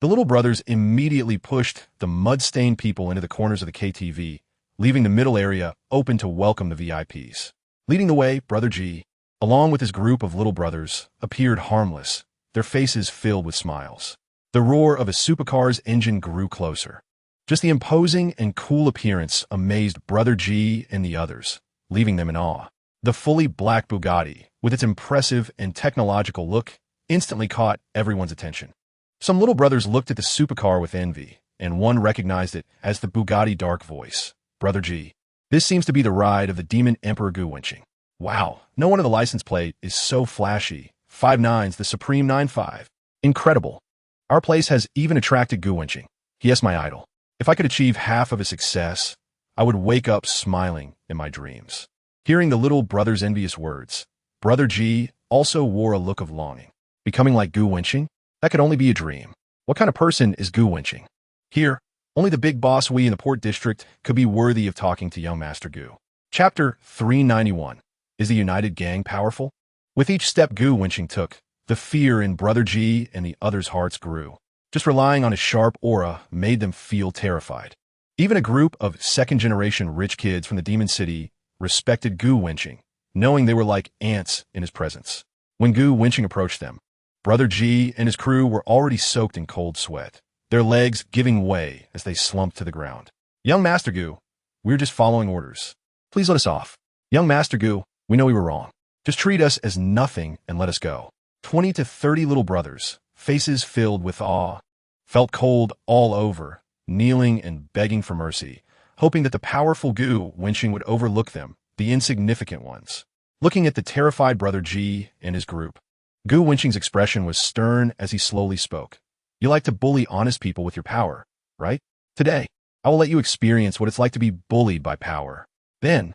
the little brothers immediately pushed the mud-stained people into the corners of the KTV, leaving the middle area open to welcome the VIPs. Leading the way, Brother G, along with his group of little brothers, appeared harmless, their faces filled with smiles. The roar of a supercar's engine grew closer. Just the imposing and cool appearance amazed Brother G and the others, leaving them in awe. The fully black Bugatti, with its impressive and technological look, instantly caught everyone's attention. Some little brothers looked at the supercar with envy, and one recognized it as the Bugatti Dark Voice. "Brother G, this seems to be the ride of the Demon Emperor Gu Wenqing. Wow, no wonder the license plate is so flashy. 5.9's the Supreme 9.5. Incredible. Our place has even attracted Gu Wenqing. He is my idol. If I could achieve half of his success, I would wake up smiling in my dreams." Hearing the little brother's envious words, Brother G also wore a look of longing. Becoming like Gu Wenqing? That could only be a dream. What kind of person is Gu Wenqing? Here, only the big boss we in the Port District could be worthy of talking to young Master Gu. Chapter 391. Is the United Gang powerful? With each step Gu Wenqing took, the fear in Brother G and the others' hearts grew. Just relying on his sharp aura made them feel terrified. Even a group of second-generation rich kids from the Demon City respected Gu Wenqing, knowing they were like ants in his presence. When Gu Wenqing approached them, Brother G and his crew were already soaked in cold sweat, their legs giving way as they slumped to the ground. "Young Master Gu, we're just following orders. Please let us off. Young Master Gu, we know we were wrong. Just treat us as nothing and let us go." 20 to 30 little brothers, faces filled with awe, felt cold all over, kneeling and begging for mercy, hoping that the powerful Gu Wenqing would overlook them, the insignificant ones. Looking at the terrified Brother G and his group, Gu Wenqing's expression was stern as he slowly spoke. "You like to bully honest people with your power, right? Today, I will let you experience what it's like to be bullied by power." Then,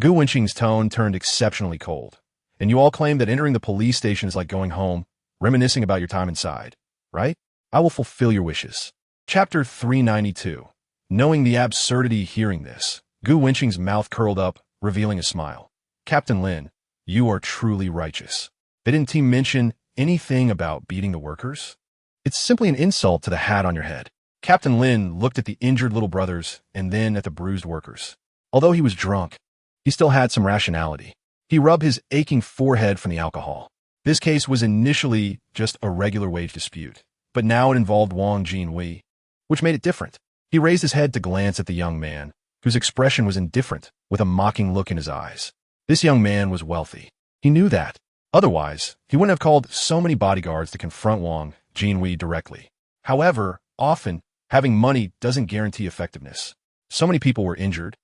Gu Wenqing's tone turned exceptionally cold. "And you all claim that entering the police station is like going home, reminiscing about your time inside, right? I will fulfill your wishes." Chapter 392. Knowing the absurdity hearing this, Gu Wenqing's mouth curled up, revealing a smile. "Captain Lin, You are truly righteous. They didn't even mention anything about beating the workers? It's simply an insult to the hat on your head. Captain Lin looked at the injured little brothers and then at the bruised workers. Although he was drunk, he still had some rationality. He rubbed his aching forehead from the alcohol. This case was initially just a regular wage dispute, but now it involved Wang Jinhui, which made it different. He raised his head to glance at the young man, whose expression was indifferent, with a mocking look in his eyes. This young man was wealthy. He knew that. Otherwise, he wouldn't have called so many bodyguards to confront Wang Jinhui directly. However, often, having money doesn't guarantee effectiveness. So many people were injured,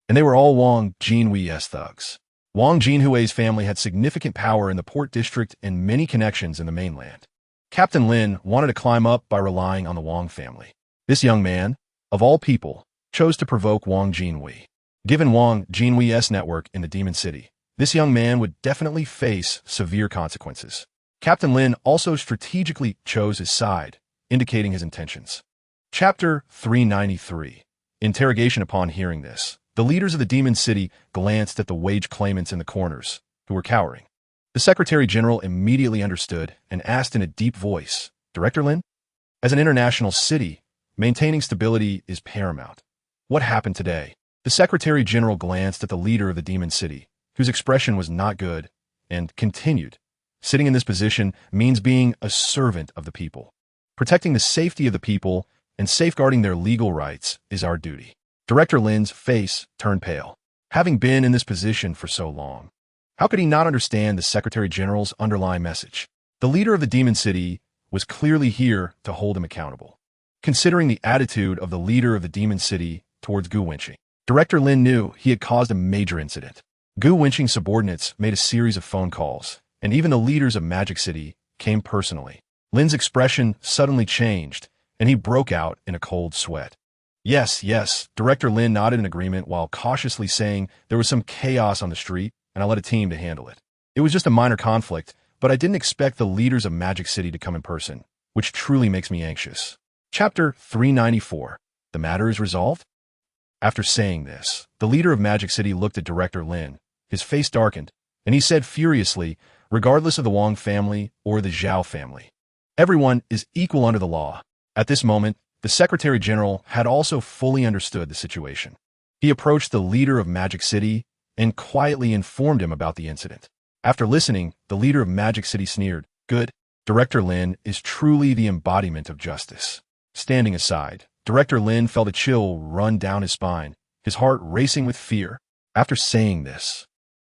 and they were all Wang Jinhui's thugs. Wang Jinhui's family had significant power in the port district and many connections in the mainland. Captain Lin wanted to climb up by relying on the Wang family. This young man, of all people, chose to provoke Wang Jinhui. Given Wang Jinhui's network in the Demon City, this young man would definitely face severe consequences. Captain Lin also strategically chose his side, indicating his intentions. Chapter 393. Interrogation. Upon hearing this, the leaders of the Demon City glanced at the wage claimants in the corners, who were cowering. The Secretary General immediately understood and asked in a deep voice, Director Lin? As an international city, maintaining stability is paramount. What happened today? The Secretary General glanced at the leader of the Demon City, whose expression was not good, and continued. Sitting in this position means being a servant of the people. Protecting the safety of the people and safeguarding their legal rights is our duty. Director Lin's face turned pale. Having been in this position for so long, how could he not understand the Secretary General's underlying message? The leader of the Demon City was clearly here to hold him accountable. Considering the attitude of the leader of the Demon City towards Gu Wenqing, Director Lin knew he had caused a major incident. Gu Wenqing's subordinates made a series of phone calls, and even the leaders of Magic City came personally. Lin's expression suddenly changed, and he broke out in a cold sweat. Yes, Director Lin nodded in agreement while cautiously saying there was some chaos on the street, and I led a team to handle it. It was just a minor conflict, but I didn't expect the leaders of Magic City to come in person, which truly makes me anxious. Chapter 394. The matter is resolved? After saying this, the leader of Magic City looked at Director Lin. His face darkened, and he said furiously, regardless of the Wang family or the Zhao family, everyone is equal under the law. At this moment, the Secretary General had also fully understood the situation. He approached the leader of Magic City and quietly informed him about the incident. After listening, the leader of Magic City sneered, Good. Director Lin is truly the embodiment of justice. Standing aside, Director Lin felt a chill run down his spine, his heart racing with fear. After saying this,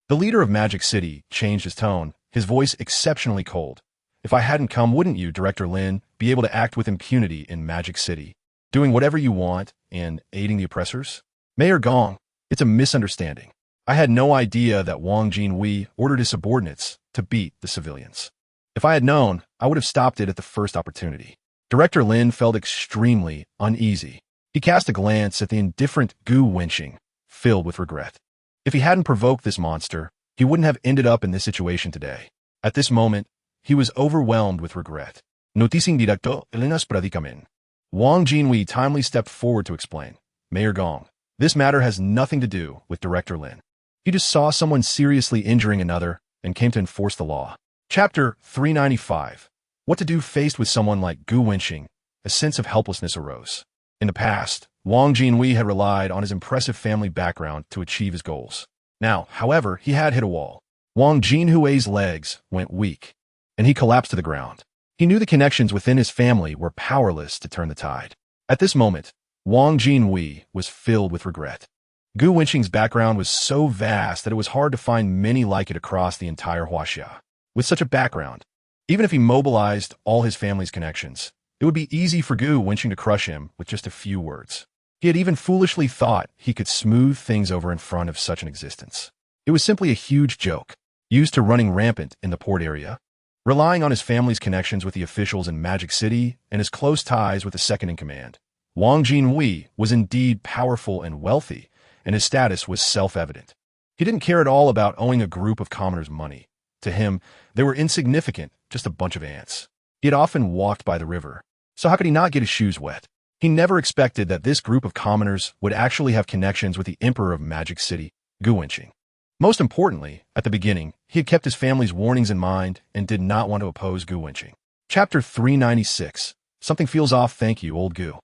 the leader of Magic City changed his tone, his voice exceptionally cold. If I hadn't come, wouldn't you, Director Lin, be able to act with impunity in Magic City, doing whatever you want and aiding the oppressors? Mayor Gong, it's a misunderstanding. I had no idea that Wang Jinhui ordered his subordinates to beat the civilians. If I had known, I would have stopped it at the first opportunity. Director Lin felt extremely uneasy. He cast a glance at the indifferent Gu Wenqing, filled with regret. If he hadn't provoked this monster, he wouldn't have ended up in this situation today. At this moment, he was overwhelmed with regret. Noticing directo, Elenas predicamen. Wang Jinhui timely stepped forward to explain. Mayor Gong, this matter has nothing to do with Director Lin. He just saw someone seriously injuring another and came to enforce the law. Chapter 395. What to do faced with someone like Gu Wenqing? A sense of helplessness arose. In the past, Wang Jinhui had relied on his impressive family background to achieve his goals. Now, however, he had hit a wall. Wang Jinhui's legs went weak, and he collapsed to the ground. He knew the connections within his family were powerless to turn the tide. At this moment, Wang Jinhui was filled with regret. Gu Wenqing's background was so vast that it was hard to find many like it across the entire Huaxia. With such a background, even if he mobilized all his family's connections, it would be easy for Gu Wenqing to crush him with just a few words. He had even foolishly thought he could smooth things over in front of such an existence. It was simply a huge joke, used to running rampant in the port area. Relying on his family's connections with the officials in Magic City and his close ties with the second-in-command, Wang Jinhui was indeed powerful and wealthy, and his status was self-evident. He didn't care at all about owing a group of commoners money. To him, they were insignificant, just a bunch of ants. He had often walked by the river, so how could he not get his shoes wet? He never expected that this group of commoners would actually have connections with the Emperor of Magic City, Gu Wenqing. Most importantly, at the beginning, he had kept his family's warnings in mind and did not want to oppose Gu Wenqing. Chapter 396. Something feels off, thank you, old Gu.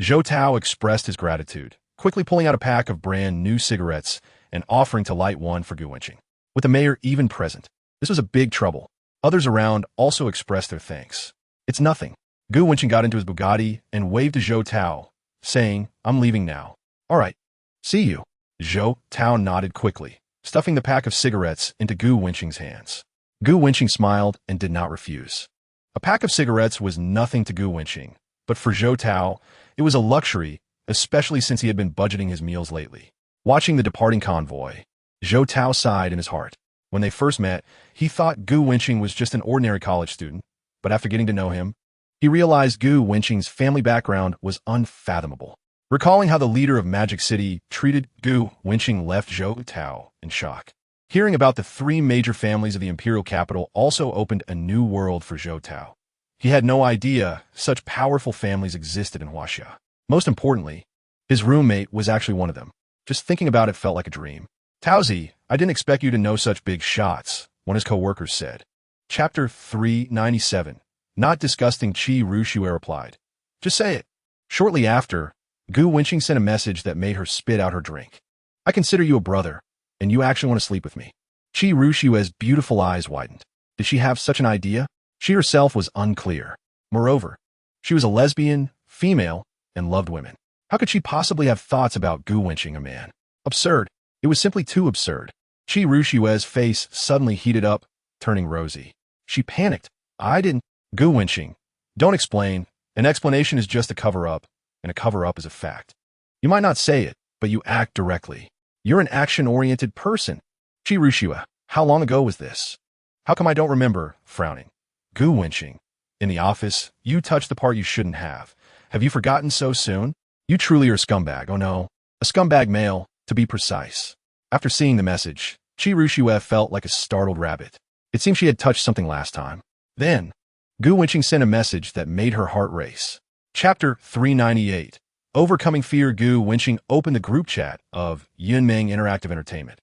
Zhou Tao expressed his gratitude, quickly pulling out a pack of brand new cigarettes and offering to light one for Gu Wenqing. With the mayor even present, this was a big trouble. Others around also expressed their thanks. It's nothing. Gu Wenqing got into his Bugatti and waved to Zhou Tao, saying, I'm leaving now. All right. See you. Zhou Tao nodded quickly, stuffing the pack of cigarettes into Gu Wenqing's hands. Gu Wenqing smiled and did not refuse. A pack of cigarettes was nothing to Gu Wenqing, but for Zhou Tao, it was a luxury, especially since he had been budgeting his meals lately. Watching the departing convoy, Zhou Tao sighed in his heart. When they first met, he thought Gu Wenqing was just an ordinary college student, but after getting to know him, he realized Gu Wenqing's family background was unfathomable. Recalling how the leader of Magic City treated Gu Wenqing left Zhou Tao in shock. Hearing about the three major families of the imperial capital also opened a new world for Zhou Tao. He had no idea such powerful families existed in Huaxia. Most importantly, his roommate was actually one of them. Just thinking about it felt like a dream. Taozi, I didn't expect you to know such big shots, one of his co-workers said. Chapter 397. Not disgusting, Qi Ruxue replied. Just say it. Shortly after, Gu Wenqing sent a message that made her spit out her drink. I consider you a brother, and you actually want to sleep with me. Qi Ruxue's beautiful eyes widened. Did she have such an idea? She herself was unclear. Moreover, she was a lesbian, female, and loved women. How could she possibly have thoughts about Gu Wenqing, a man? Absurd. It was simply too absurd. Qi Ruxue's face suddenly heated up, turning rosy. She panicked. I didn't. Gu Wenqing. Don't explain. An explanation is just a cover-up, and a cover-up is a fact. You might not say it, but you act directly. You're an action-oriented person. Qi Ruxue, how long ago was this? How come I don't remember? Frowning. Gu Wenqing. In the office, you touched the part you shouldn't have. Have you forgotten so soon? You truly are a scumbag, oh no. A scumbag male, to be precise. After seeing the message, Qi Ruxue felt like a startled rabbit. It seemed she had touched something last time. Then, Gu Wenqing sent a message that made her heart race. Chapter 398. Overcoming fear. Gu Wenqing opened the group chat of Yunming Interactive Entertainment.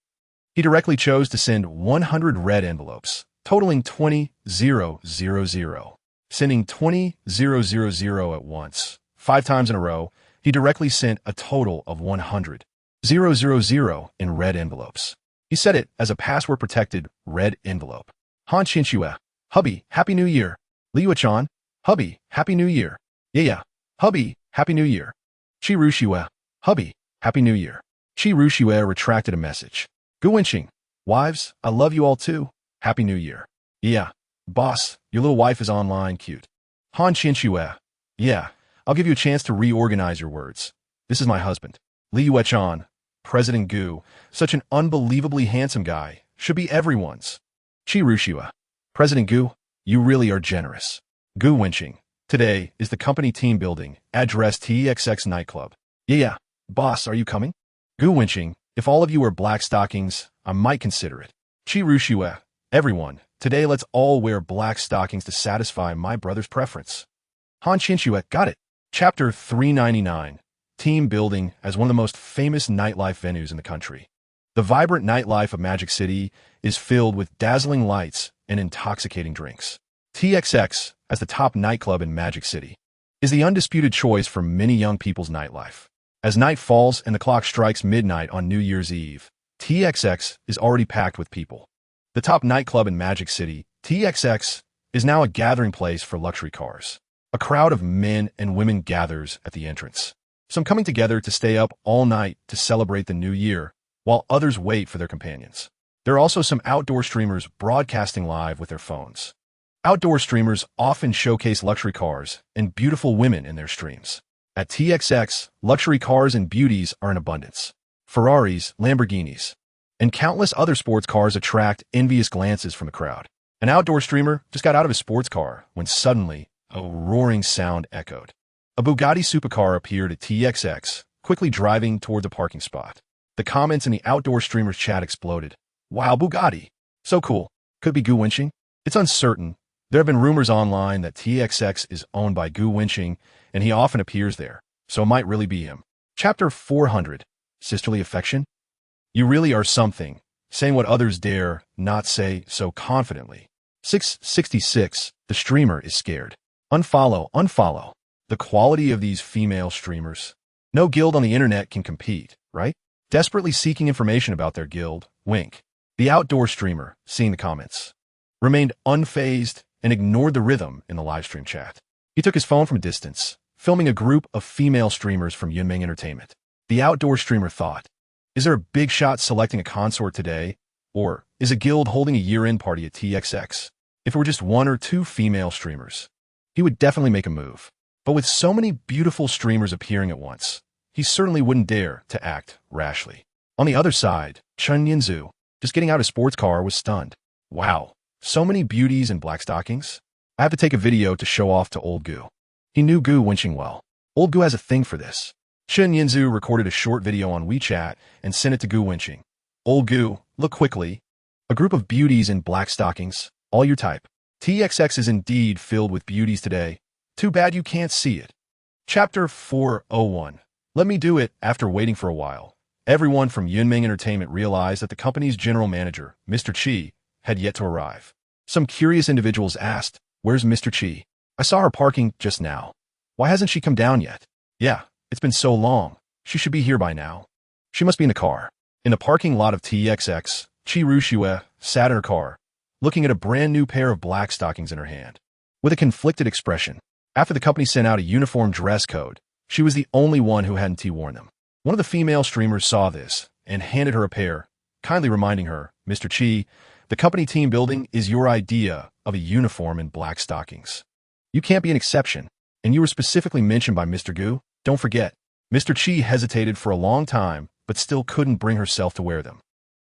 He directly chose to send 100 red envelopes, totaling 20,000. Sending 20,000 at once, 5 times in a row, he directly sent a total of 100,000 in red envelopes. He set it as a password-protected red envelope. Han Qinxue, hubby, Happy New Year. Liuchan, hubby, Happy New Year. Yeah, hubby, Happy New Year. Qi Ruxue, hubby, Happy New Year. Qi Ruxue retracted a message. Gu Wenqing, wives, I love you all too. Happy New Year. Yeah, boss, your little wife is online, cute. Han Qinxue, yeah, I'll give you a chance to reorganize your words. This is my husband. Li Yuechan, President Gu, such an unbelievably handsome guy, should be everyone's. Qi Ruxue, President Gu, you really are generous. Gu Wenqing, today is the company team building, address TXX nightclub. Yeah, boss, are you coming? Gu Wenqing, if all of you are black stockings, I might consider it. Qi Ruxue, everyone, today let's all wear black stockings to satisfy my brother's preference. Han Qinxue, got it. Chapter 399. Team building as one of the most famous nightlife venues in the country. The vibrant nightlife of Magic City is filled with dazzling lights and intoxicating drinks. TXX, as the top nightclub in Magic City, is the undisputed choice for many young people's nightlife. As night falls and the clock strikes midnight on New Year's Eve, TXX is already packed with people. The top nightclub in Magic City, TXX, is now a gathering place for luxury cars. A crowd of men and women gathers at the entrance. Some coming together to stay up all night to celebrate the new year, while others wait for their companions. There are also some outdoor streamers broadcasting live with their phones. Outdoor streamers often showcase luxury cars and beautiful women in their streams. At TXX, luxury cars and beauties are in abundance. Ferraris, Lamborghinis, and countless other sports cars attract envious glances from the crowd. An outdoor streamer just got out of his sports car when suddenly a roaring sound echoed. A Bugatti supercar appeared at TXX, quickly driving towards a parking spot. The comments in the outdoor streamer's chat exploded. Wow, Bugatti. So cool. Could it be Gu Wenqing? It's uncertain. There have been rumors online that TXX is owned by Gu Wenqing, and he often appears there, so it might really be him. Chapter 400. Sisterly affection? You really are something. saying what others dare not say so confidently. 666. The streamer is scared. Unfollow, unfollow. The quality of these female streamers. No guild on the internet can compete, right? Desperately seeking information about their guild, wink. The outdoor streamer, seeing the comments, remained unfazed and ignored the rhythm in the livestream chat. He took his phone from a distance, filming a group of female streamers from Yunming Entertainment. The outdoor streamer thought, is there a big shot selecting a consort today? Or is a guild holding a year-end party at TXX? If it were just one or two female streamers, he would definitely make a move. But with so many beautiful streamers appearing at once, he certainly wouldn't dare to act rashly. On the other side, Chen Yinzu, just getting out of sports car, was stunned. Wow, so many beauties in black stockings? I have to take a video to show off to old Gu. He knew Gu Wenqing well. Old Gu has a thing for this. Chen Yinzu recorded a short video on WeChat and sent it to Gu Wenqing. Old Gu, look quickly. A group of beauties in black stockings, all your type. TXX is indeed filled with beauties today. Too bad you can't see it. Chapter 401. Let me do it. After waiting for a while, everyone from Yunming Entertainment realized that the company's general manager, Mr. Chi, had yet to arrive. Some curious individuals asked, where's Mr. Chi? I saw her parking just now. Why hasn't she come down yet? Yeah, it's been so long. She should be here by now. She must be in the car. In the parking lot of TXX, Chi Rushue sat in her car, looking at a brand new pair of black stockings in her hand. With a conflicted expression, after the company sent out a uniform dress code, she was the only one who hadn't worn them. One of the female streamers saw this and handed her a pair, kindly reminding her, Mr. Chi, the company team building is your idea of a uniform in black stockings. You can't be an exception, and you were specifically mentioned by Mr. Gu. Don't forget. Mr. Chi hesitated for a long time, but still couldn't bring herself to wear them.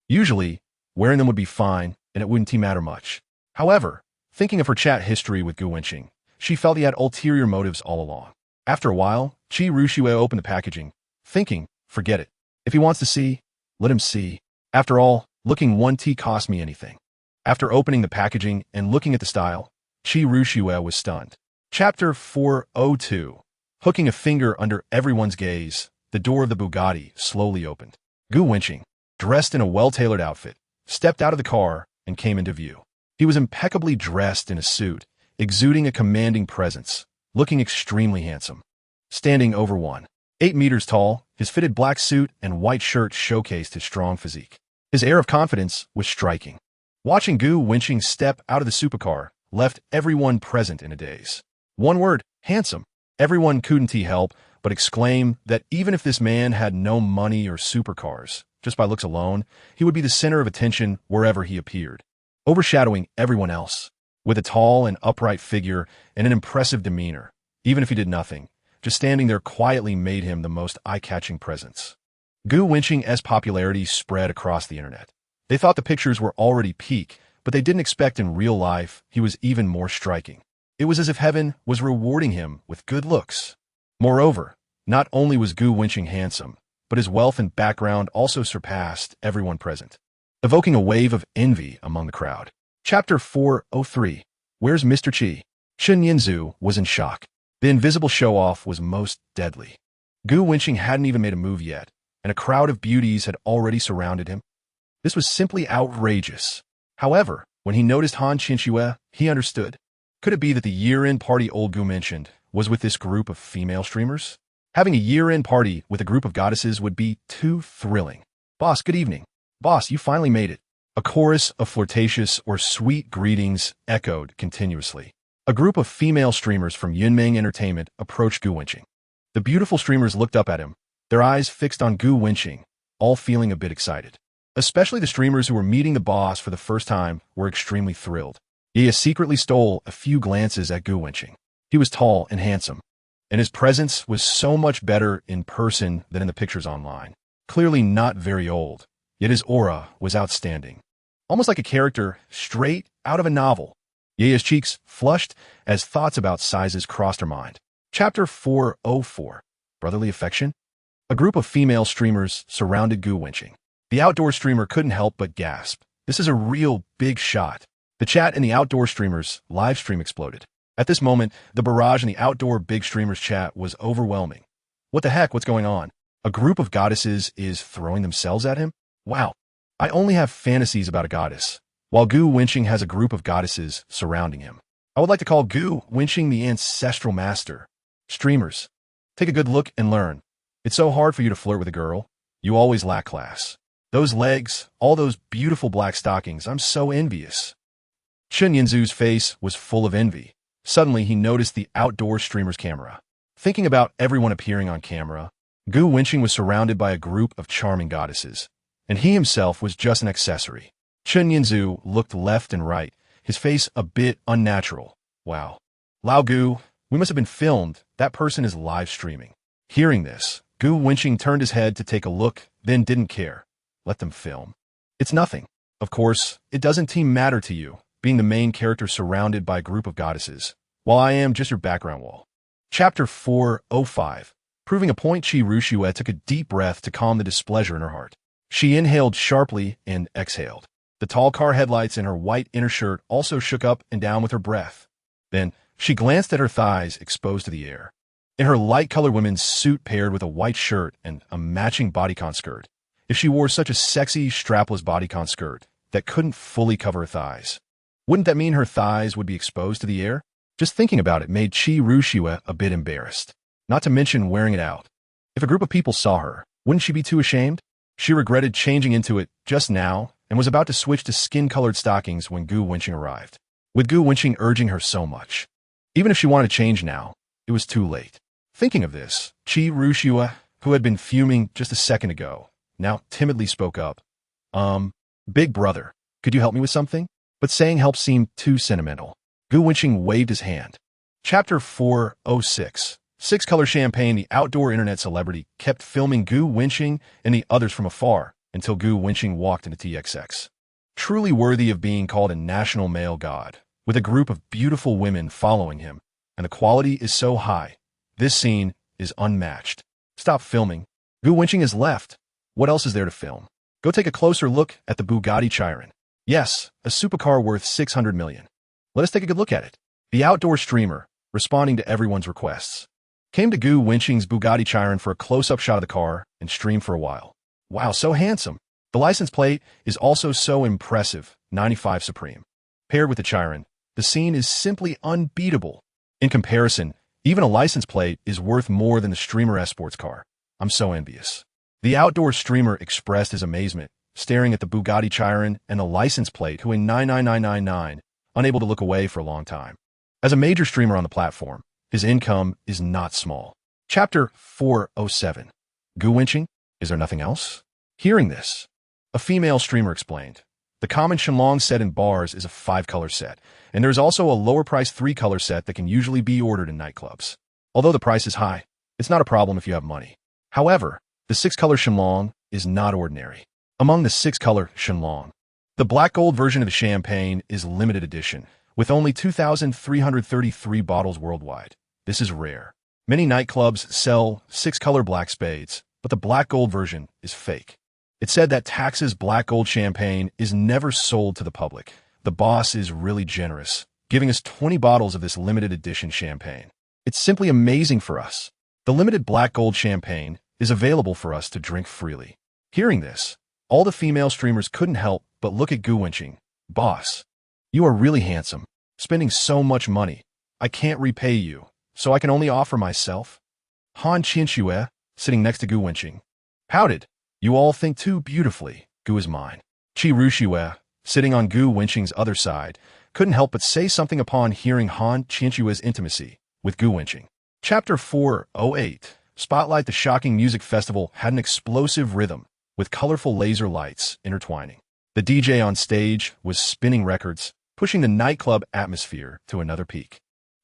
Usually, wearing them would be fine, and it wouldn't matter much. However, thinking of her chat history with Gu Wenqing, she felt he had ulterior motives all along. After a while, Chi Rushue opened the packaging, thinking, forget it. If he wants to see, let him see. After all, looking 1T cost me anything. After opening the packaging and looking at the style, Chi Rushue was stunned. Chapter 402. Hooking a finger under everyone's gaze, the door of the Bugatti slowly opened. Gu Wenqing, dressed in a well-tailored outfit, stepped out of the car and came into view. He was impeccably dressed in a suit, exuding a commanding presence, looking extremely handsome. Standing over 1.8 meters tall, his fitted black suit and white shirt showcased his strong physique. His air of confidence was striking. Watching Gu Wenqing step out of the supercar left everyone present in a daze. One word, handsome. Everyone couldn't help but exclaim that even if this man had no money or supercars, just by looks alone, he would be the center of attention wherever he appeared, overshadowing everyone else. With a tall and upright figure and an impressive demeanor, even if he did nothing, just standing there quietly made him the most eye-catching presence. Gu Wenqing's popularity spread across the internet. They thought the pictures were already peak, but they didn't expect in real life he was even more striking. It was as if heaven was rewarding him with good looks. Moreover, not only was Gu Wenqing handsome, but his wealth and background also surpassed everyone present, evoking a wave of envy among the crowd. Chapter 403. Where's Mr. Chi? Chen Yinzu was in shock. The invisible show-off was most deadly. Gu Wenqing hadn't even made a move yet, and a crowd of beauties had already surrounded him. This was simply outrageous. However, when he noticed Han Qinxue, he understood. Could it be that the year-end party old Gu mentioned was with this group of female streamers? Having a year-end party with a group of goddesses would be too thrilling. Boss, good evening. Boss, you finally made it. A chorus of flirtatious or sweet greetings echoed continuously. A group of female streamers from Yunming Entertainment approached Gu Wenqing. The beautiful streamers looked up at him, their eyes fixed on Gu Wenqing, all feeling a bit excited. Especially the streamers who were meeting the boss for the first time were extremely thrilled. Ye secretly stole a few glances at Gu Wenqing. He was tall and handsome, and his presence was so much better in person than in the pictures online. Clearly not very old, yet his aura was outstanding. Almost like a character straight out of a novel. Ye's cheeks flushed as thoughts about sizes crossed her mind. Chapter 404. Brotherly Affection? A group of female streamers surrounded Gu Wenqing. The outdoor streamer couldn't help but gasp. This is a real big shot. The chat in the outdoor streamers live stream exploded. At this moment, the barrage in the outdoor big streamers chat was overwhelming. What the heck? What's going on? A group of goddesses is throwing themselves at him? Wow. I only have fantasies about a goddess, while Gu Wenqing has a group of goddesses surrounding him. I would like to call Gu Wenqing the ancestral master. Streamers, take a good look and learn. It's so hard for you to flirt with a girl. You always lack class. Those legs, all those beautiful black stockings, I'm so envious. Chen Yinzu's face was full of envy. Suddenly, he noticed the outdoor streamer's camera. Thinking about everyone appearing on camera, Gu Wenqing was surrounded by a group of charming goddesses, and he himself was just an accessory. Chen Yinzu looked left and right, his face a bit unnatural. Wow. Lao Gu, we must have been filmed. That person is live streaming. Hearing this, Gu Wenqing turned his head to take a look, then didn't care. Let them film. It's nothing. Of course, it doesn't matter to you, being the main character surrounded by a group of goddesses, while I am just your background wall. Chapter 405. Proving a point, Qi Ruxue took a deep breath to calm the displeasure in her heart. She inhaled sharply and exhaled. The tall car headlights in her white inner shirt also shook up and down with her breath. Then, she glanced at her thighs exposed to the air. In her light-colored women's suit paired with a white shirt and a matching bodycon skirt, if she wore such a sexy, strapless bodycon skirt that couldn't fully cover her thighs, wouldn't that mean her thighs would be exposed to the air? Just thinking about it made Qi Ruxue a bit embarrassed, not to mention wearing it out. If a group of people saw her, wouldn't she be too ashamed? She regretted changing into it just now and was about to switch to skin-colored stockings when Gu Wenqing arrived, with Gu Wenqing urging her so much. Even if she wanted to change now, it was too late. Thinking of this, Qi Ruxue, who had been fuming just a second ago, now timidly spoke up. Big brother, could you help me with something? But saying help seemed too sentimental. Gu Wenqing waved his hand. Chapter 406. Six-color champagne. The outdoor internet celebrity kept filming Gu Wenqing and the others from afar until Gu Wenqing walked into TXX. Truly worthy of being called a national male god, with a group of beautiful women following him, and the quality is so high. This scene is unmatched. Stop filming. Gu Wenqing has left. What else is there to film? Go take a closer look at the Bugatti Chiron. Yes, a supercar worth 600 million. Let us take a good look at it. The outdoor streamer, responding to everyone's requests, came to Gu Wenqing's Bugatti Chiron for a close-up shot of the car and streamed for a while. Wow, so handsome. The license plate is also so impressive, 95 Supreme. Paired with the Chiron, the scene is simply unbeatable. In comparison, even a license plate is worth more than the streamer sports car. I'm so envious. The outdoor streamer expressed his amazement, staring at the Bugatti Chiron and the license plate, who in 99999, unable to look away for a long time. As a major streamer on the platform, his income is not small. Chapter 407. Gu Wenqing? Is there nothing else? Hearing this, a female streamer explained. The common Shenlong set in bars is a 5-color set, and there is also a lower-priced 3-color set that can usually be ordered in nightclubs. Although the price is high, it's not a problem if you have money. However, the 6-color Shenlong is not ordinary. Among the 6-color Shenlong, the black gold version of the champagne is limited edition, with only 2,333 bottles worldwide. This is rare. Many nightclubs sell 6-color black spades, but the black gold version is fake. It's said that Tax's black gold champagne is never sold to the public. The boss is really generous, giving us 20 bottles of this limited edition champagne. It's simply amazing for us. The limited black gold champagne is available for us to drink freely. Hearing this, all the female streamers couldn't help but look at Gu Wenqing. Boss, you are really handsome, spending so much money. I can't repay you, so I can only offer myself. Han Qianxue, sitting next to Gu Wenqing, pouted. You all think too beautifully. Gu is mine. Qi Ruxue, sitting on Gu Wenqing's other side, couldn't help but say something upon hearing Han Qianxue's intimacy with Gu Wenqing. Chapter 408. Spotlight. The shocking music festival had an explosive rhythm, with colorful laser lights intertwining. The DJ on stage was spinning records, pushing the nightclub atmosphere to another peak.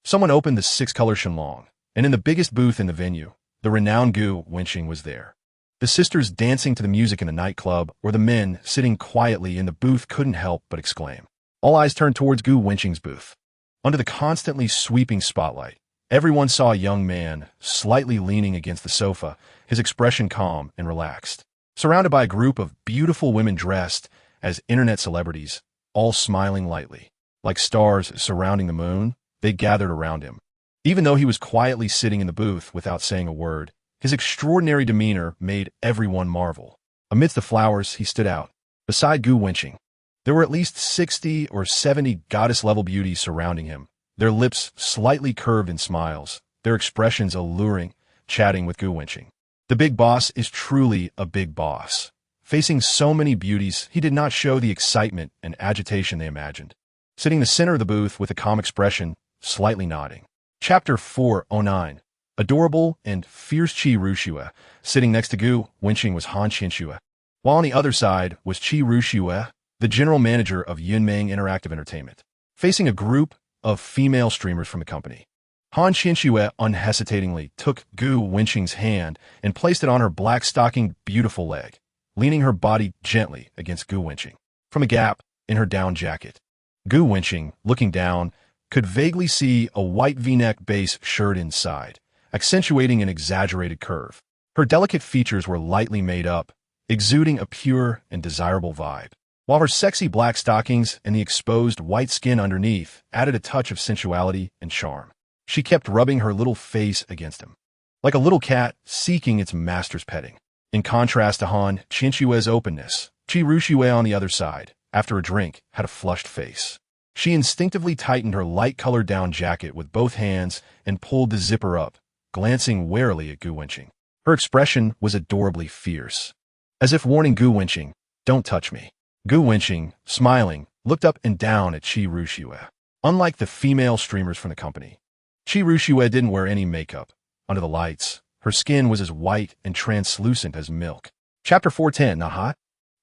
Someone opened the 6-color Shenlong, and in the biggest booth in the venue, the renowned Gu Wenqing was there. The sisters dancing to the music in the nightclub, or the men sitting quietly in the booth, couldn't help but exclaim. All eyes turned towards Gu Wenqing's booth. Under the constantly sweeping spotlight, everyone saw a young man, slightly leaning against the sofa, his expression calm and relaxed. Surrounded by a group of beautiful women dressed as internet celebrities, all smiling lightly. Like stars surrounding the moon, they gathered around him. Even though he was quietly sitting in the booth without saying a word, his extraordinary demeanor made everyone marvel. Amidst the flowers, he stood out. Beside Gu Wenqing, there were at least 60 or 70 goddess-level beauties surrounding him, their lips slightly curved in smiles, their expressions alluring, chatting with Gu Wenqing. The big boss is truly a big boss. Facing so many beauties, he did not show the excitement and agitation they imagined. Sitting in the center of the booth with a calm expression, slightly nodding. Chapter 409. Adorable and fierce Qi Ruxue. Sitting next to Gu Wenqing was Han Qianxue, while on the other side was Qi Ruxue, the general manager of Yunmeng Interactive Entertainment, facing a group of female streamers from the company. Han Qianxue unhesitatingly took Gu Wenqing's hand and placed it on her black-stockinged beautiful leg, leaning her body gently against Gu Wenqing from a gap in her down jacket. Gu Wenqing, looking down, could vaguely see a white V-neck base shirt inside, accentuating an exaggerated curve. Her delicate features were lightly made up, exuding a pure and desirable vibe, while her sexy black stockings and the exposed white skin underneath added a touch of sensuality and charm. She kept rubbing her little face against him, like a little cat seeking its master's petting. In contrast to Han Qianxue's openness, Qi Ruxue on the other side, after a drink, had a flushed face. She instinctively tightened her light-colored down jacket with both hands and pulled the zipper up, glancing warily at Gu Wenqing. Her expression was adorably fierce, as if warning Gu Wenqing, "Don't touch me." Gu Wenqing, smiling, looked up and down at Qi Ruxue. Unlike the female streamers from the company, Qi Ruxue didn't wear any makeup. Under the lights, her skin was as white and translucent as milk. Chapter 410, not hot?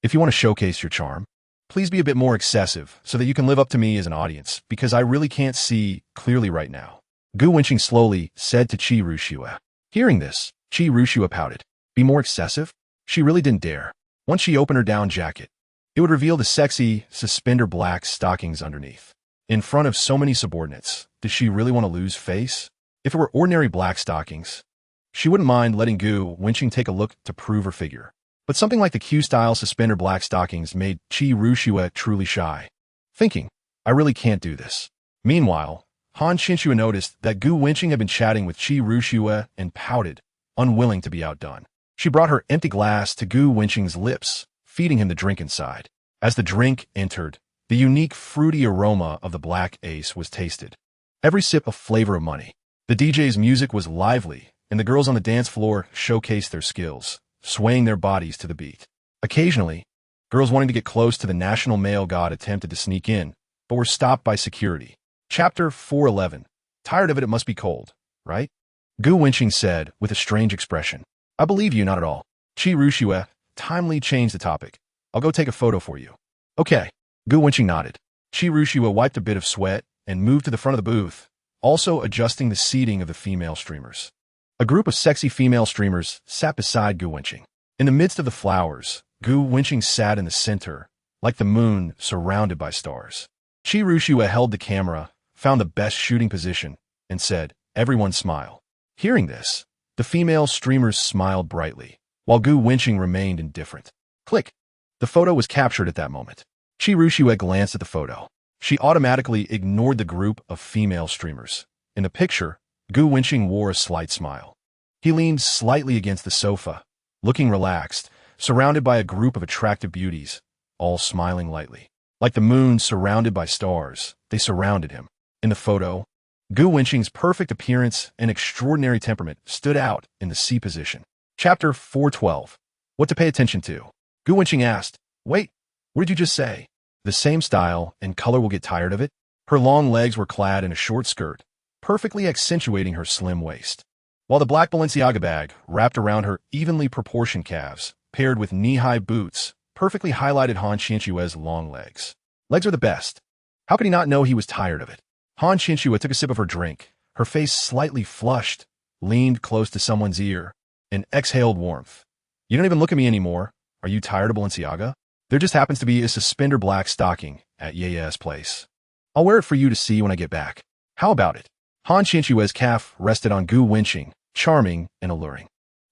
If you want to showcase your charm, please be a bit more excessive so that you can live up to me as an audience, because I really can't see clearly right now. Gu Wenqing slowly said to Qi Ruxue. Hearing this, Qi Ruxue pouted. Be more excessive? She really didn't dare. Once she opened her down jacket, it would reveal the sexy, suspender black stockings underneath. In front of so many subordinates, did she really want to lose face? If it were ordinary black stockings, she wouldn't mind letting Gu Wenqing take a look to prove her figure. But something like the Q-style suspender black stockings made Qi Ruxue truly shy, thinking, I really can't do this. Meanwhile, Han Qianxue noticed that Gu Wenqing had been chatting with Qi Ruxue and pouted, unwilling to be outdone. She brought her empty glass to Gu Wenqing's lips, feeding him the drink inside. As the drink entered, the unique fruity aroma of the black ace was tasted. Every sip a flavor of money. The DJ's music was lively, and the girls on the dance floor showcased their skills, swaying their bodies to the beat. Occasionally, girls wanting to get close to the national male god attempted to sneak in, but were stopped by security. Chapter 411. Tired of it must be cold, right? Gu Wenqing said with a strange expression. I believe you not at all. Qi Ruxue timely changed the topic. I'll go take a photo for you. Okay. Gu Wenqing nodded. Qi Ruxue wiped a bit of sweat and moved to the front of the booth, also adjusting the seating of the female streamers. A group of sexy female streamers sat beside Gu Wenqing. In the midst of the flowers, Gu Wenqing sat in the center, like the moon surrounded by stars. Qi Ruxue held the camera, found the best shooting position, and said, everyone smile. Hearing this, the female streamers smiled brightly, while Gu Wenqing remained indifferent. Click. The photo was captured at that moment. Qi Ruxue glanced at the photo. She automatically ignored the group of female streamers. In the picture, Gu Wenqing wore a slight smile. He leaned slightly against the sofa, looking relaxed, surrounded by a group of attractive beauties, all smiling lightly. Like the moon surrounded by stars, they surrounded him. In the photo, Gu Wenqing's perfect appearance and extraordinary temperament stood out in the C position. Chapter 412. What to pay attention to. Gu Wenqing asked, Wait, what did you just say? The same style and color will get tired of it? Her long legs were clad in a short skirt, perfectly accentuating her slim waist, while the black Balenciaga bag wrapped around her evenly proportioned calves, paired with knee-high boots, perfectly highlighted Han Qianxue's long legs. Legs are the best. How could he not know he was tired of it? Han Qianxue took a sip of her drink, her face slightly flushed, leaned close to someone's ear, and exhaled warmth. You don't even look at me anymore. Are you tired of Balenciaga? There just happens to be a suspender black stocking at Ye's place. I'll wear it for you to see when I get back. How about it? Han Qianxue's calf rested on Gu Wenqing, charming and alluring.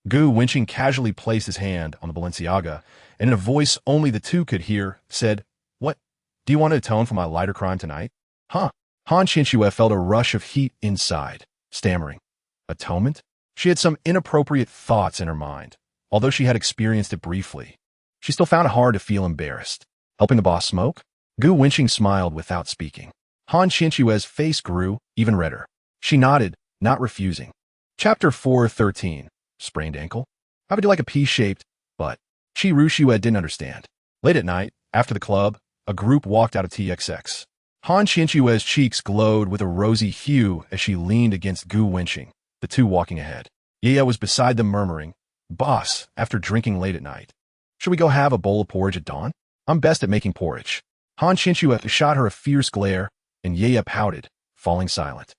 Gu Wenqing casually placed his hand on the Balenciaga, and in a voice only the two could hear, said, What? Do you want to atone for my lighter crime tonight? Huh? Han Qianxue felt a rush of heat inside, stammering. Atonement? She had some inappropriate thoughts in her mind, although she had experienced it briefly. she still found it hard to feel embarrassed. Helping the boss smoke? Gu Wenqing smiled without speaking. Han Qianxue's face grew even redder. She nodded, not refusing. Chapter 4:13. Sprained ankle? How would you like a pea-shaped butt? Qi Ruxue didn't understand. Late at night, after the club, a group walked out of TXX. Han Qianxue's cheeks glowed with a rosy hue as she leaned against Gu Wenqing, the two walking ahead. Ye was beside them murmuring, "Boss, after drinking late at night, should we go have a bowl of porridge at dawn? I'm best at making porridge." Han Qianxue shot her a fierce glare, and Ye pouted, falling silent.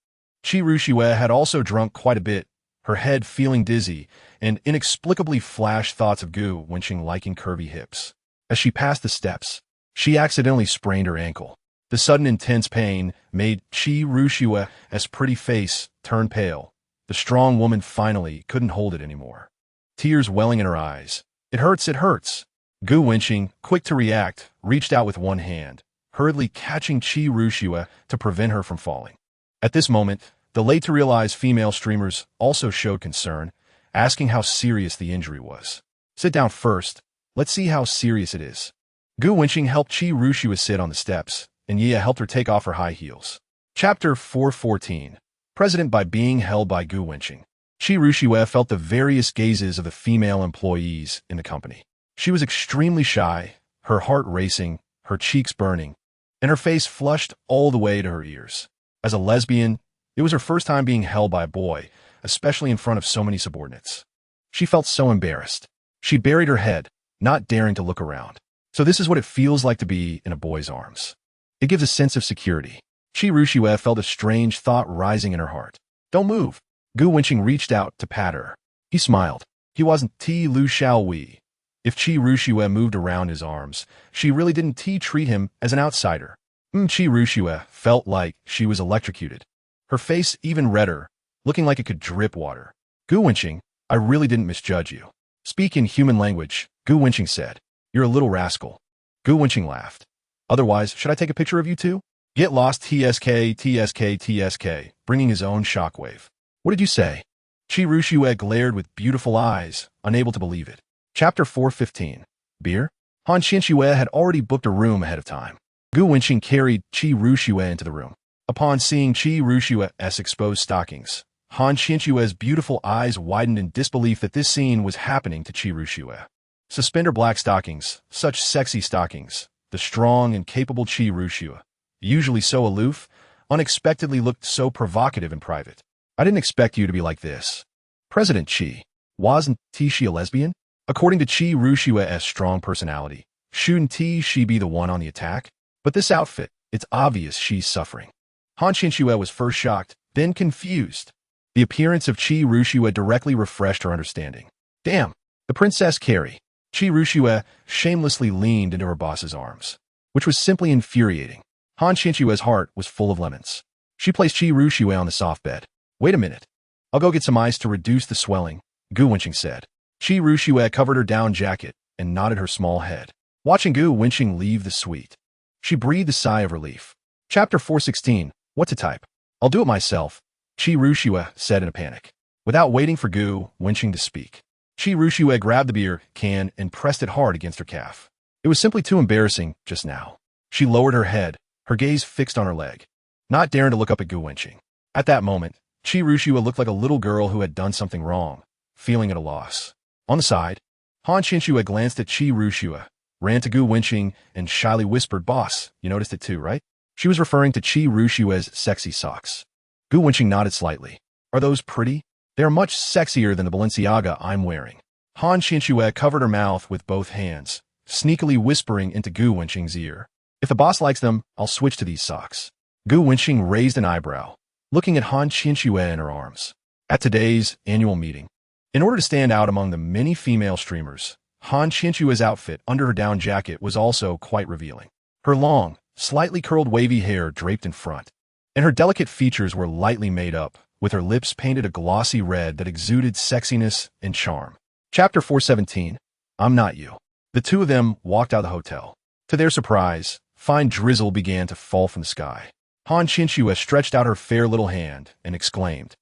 Qi Ruxue had also drunk quite a bit, her head feeling dizzy, and inexplicably flashed thoughts of Gu Wenqing liking curvy hips. As she passed the steps, she accidentally sprained her ankle. The sudden intense pain made Qi Ruxue's pretty face turn pale. The strong woman finally couldn't hold it anymore. Tears welling in her eyes. "It hurts, it hurts." Gu Wenqing, quick to react, reached out with one hand, hurriedly catching Qi Ruxue to prevent her from falling. At this moment, the late-to-realize female streamers also showed concern, asking how serious the injury was. "Sit down first. Let's see how serious it is." Gu Wenqing helped Qi Ruxue sit on the steps, and Ye helped her take off her high heels. Chapter 4:14. President by being held by Gu Wenqing. Qi Ruxue felt the various gazes of the female employees in the company. She was extremely shy, her heart racing, her cheeks burning, and her face flushed all the way to her ears. As a lesbian, it was her first time being held by a boy, especially in front of so many subordinates. She felt so embarrassed. She buried her head, not daring to look around. So this is what it feels like to be in a boy's arms. It gives a sense of security. Qi Ruxue felt a strange thought rising in her heart. "Don't move." Gu Wenqing reached out to pat her. He smiled. He wasn't T Lu Xiaowei. If Qi Ruxue moved around his arms, she really didn't treat him as an outsider. Qi Ruxue felt like she was electrocuted. Her face even redder, looking like it could drip water. "Gu Wenqing, I really didn't misjudge you." "Speak in human language," Gu Wenqing said. "You're a little rascal." Gu Wenqing laughed. "Otherwise, should I take a picture of you two?" Get lost TSK, bringing his own shockwave. "What did you say?" Qi Ruxue glared with beautiful eyes, unable to believe it. Chapter 4:15. Beer? Han Qianxue had already booked a room ahead of time. Gu Wenqing carried Qi Ruxue into the room. Upon seeing Qi Ruxue's exposed stockings, Han Qianxue's beautiful eyes widened in disbelief that this scene was happening to Qi Ruxue. Suspender black stockings, such sexy stockings. The strong and capable Qi Ruxue, usually so aloof, unexpectedly looked so provocative in private. "I didn't expect you to be like this." President Qi. Wasn't she a lesbian? According to Qi Ruxue's strong personality, shouldn't she be the one on the attack? But this outfit, it's obvious she's suffering. Han Qianxue was first shocked, then confused. The appearance of Qi Ruxue directly refreshed her understanding. "Damn, the Princess Carrie." Qi Ruxue shamelessly leaned into her boss's arms, which was simply infuriating. Han Qianxue's heart was full of lemons. She placed Qi Ruxue on the soft bed. "Wait a minute. I'll go get some ice to reduce the swelling," Gu Wenqing said. Qi Ruxue covered her down jacket and nodded her small head. Watching Gu Wenqing leave the suite, she breathed a sigh of relief. Chapter 4:16. What to type? "I'll do it myself," Qi Ruxue said in a panic. Without waiting for Gu Wenqing to speak, Qi Ruxue grabbed the beer can and pressed it hard against her calf. It was simply too embarrassing just now. She lowered her head, her gaze fixed on her leg, not daring to look up at Gu Wenqing. At that moment, Qi Ruxue looked like a little girl who had done something wrong, feeling at a loss. On the side, Han Qianxue glanced at Qi Ruxue, ran to Gu Wenqing, and shyly whispered, "Boss, you noticed it too, right?" She was referring to Qi Ruxue's sexy socks. Gu Wenqing nodded slightly. "Are those pretty? They are much sexier than the Balenciaga I'm wearing." Han Qianxue covered her mouth with both hands, sneakily whispering into Gu Wenqing's ear. "If the boss likes them, I'll switch to these socks." Gu Wenqing raised an eyebrow, looking at Han Qianxue in her arms. At today's annual meeting, in order to stand out among the many female streamers, Han Qianxue's outfit under her down jacket was also quite revealing. Her long, slightly curled wavy hair draped in front, and her delicate features were lightly made up, with her lips painted a glossy red that exuded sexiness and charm. Chapter 4:17. I'm Not You. The two of them walked out of the hotel. To their surprise, fine drizzle began to fall from the sky. Han Qianxue stretched out her fair little hand and exclaimed,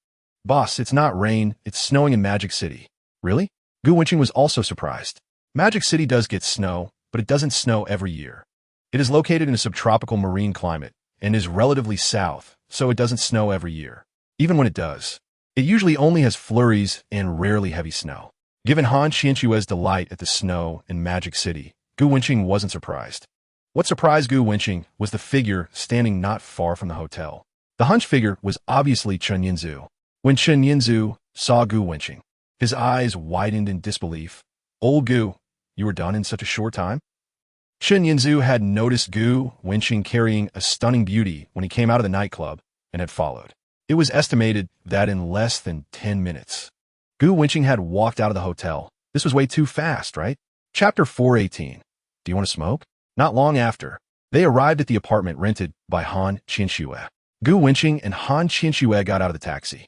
"Boss, it's not rain, it's snowing in Magic City." "Really?" Gu Wenqing was also surprised. Magic City does get snow, but it doesn't snow every year. It is located in a subtropical marine climate and is relatively south, so it doesn't snow every year. Even when it does, it usually only has flurries and rarely heavy snow. Given Han Qianxue's delight at the snow in Magic City, Gu Wenqing wasn't surprised. What surprised Gu Wenqing was the figure standing not far from the hotel. The hunched figure was obviously Chen Yinzu. When Chen Yinzu saw Gu Wenqing, his eyes widened in disbelief. "Old Gu, you were done in such a short time?" Chen Yinzu had noticed Gu Wenqing carrying a stunning beauty when he came out of the nightclub and had followed. It was estimated that in less than 10 minutes, Gu Wenqing had walked out of the hotel. This was way too fast, right? Chapter 418. Do you want to smoke? Not long after, they arrived at the apartment rented by Han Qianxue. Gu Wenqing and Han Qianxue got out of the taxi.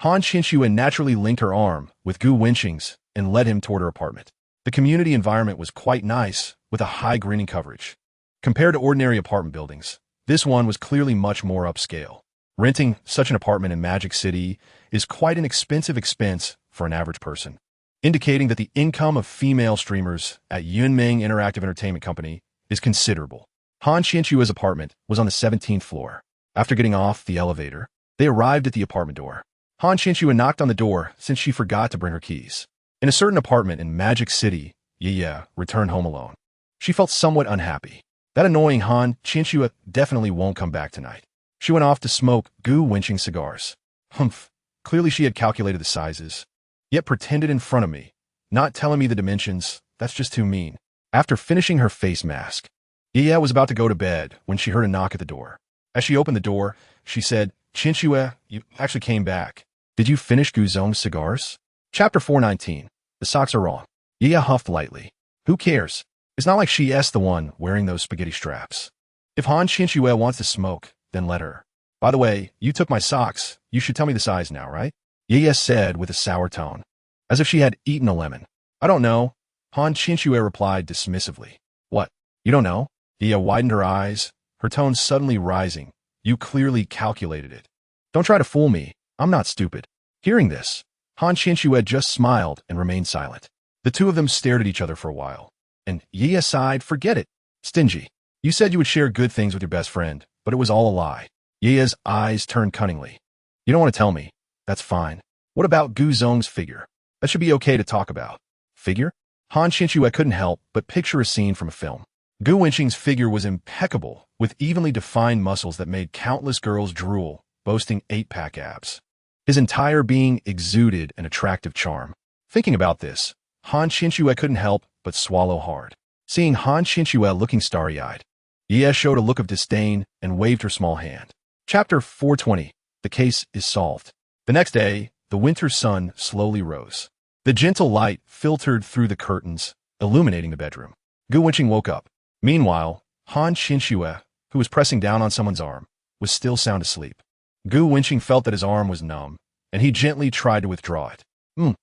Han Qianxue naturally linked her arm with Gu Wenqing's and led him toward her apartment. The community environment was quite nice, with a high greening coverage. Compared to ordinary apartment buildings, this one was clearly much more upscale. Renting such an apartment in Magic City is quite an expensive expense for an average person, indicating that the income of female streamers at Yunming Interactive Entertainment Company is considerable. Han Qianxue's apartment was on the 17th floor. After getting off the elevator, they arrived at the apartment door. Han Qianxue knocked on the door since she forgot to bring her keys. In a certain apartment in Magic City, Ye returned home alone. She felt somewhat unhappy. That annoying Han Qianxue definitely won't come back tonight. She went off to smoke Gu Wenqing cigars. Humph. Clearly she had calculated the sizes, yet pretended in front of me, not telling me the dimensions. That's just too mean. After finishing her face mask, Ye was about to go to bed when she heard a knock at the door. As she opened the door, she said, "Qianxue, you actually came back. Did you finish Gu Zong's cigars?" Chapter 419. The socks are wrong. Ye huffed lightly. Who cares? It's not like she's the one wearing those spaghetti straps. If Han Qianxue wants to smoke, then let her. By the way, you took my socks. You should tell me the size now, right? Ye said with a sour tone, as if she had eaten a lemon. I don't know. Han Qianxue replied dismissively. What? You don't know? Ye widened her eyes, her tone suddenly rising. You clearly calculated it. Don't try to fool me. I'm not stupid. Hearing this, Han Qianxue just smiled and remained silent. The two of them stared at each other for a while. And Ye sighed, forget it. Stingy. You said you would share good things with your best friend, but it was all a lie. Ye's eyes turned cunningly. You don't want to tell me. That's fine. What about Gu Zong's figure? That should be okay to talk about. Figure? Han Qianxue couldn't help but picture a scene from a film. Gu Wenqing's figure was impeccable, with evenly defined muscles that made countless girls drool, boasting 8-pack abs. His entire being exuded an attractive charm. Thinking about this, Han Qianxue couldn't help but swallow hard. Seeing Han Qianxue looking starry-eyed, Ye showed a look of disdain and waved her small hand. Chapter 420. The case is solved. The next day, the winter sun slowly rose. The gentle light filtered through the curtains, illuminating the bedroom. Gu Wenqing woke up. Meanwhile, Han Qianxue, who was pressing down on someone's arm, was still sound asleep. Gu Wenqing felt that his arm was numb, and he gently tried to withdraw it. Han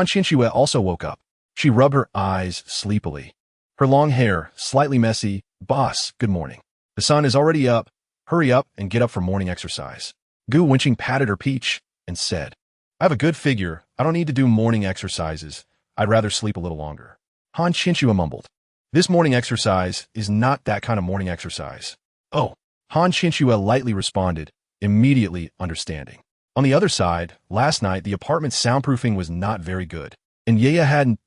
Qianxue also woke up. She rubbed her eyes sleepily. Her long hair, slightly messy. Boss, good morning. The sun is already up. Hurry up and get up for morning exercise. Gu Wenqing patted her peach and said, I have a good figure. I don't need to do morning exercises. I'd rather sleep a little longer. Han Qianxue mumbled. This morning exercise is not that kind of morning exercise. Oh, Han Qianxue lightly responded, immediately understanding. On the other side, last night the apartment's soundproofing was not very good, and Ye hadn't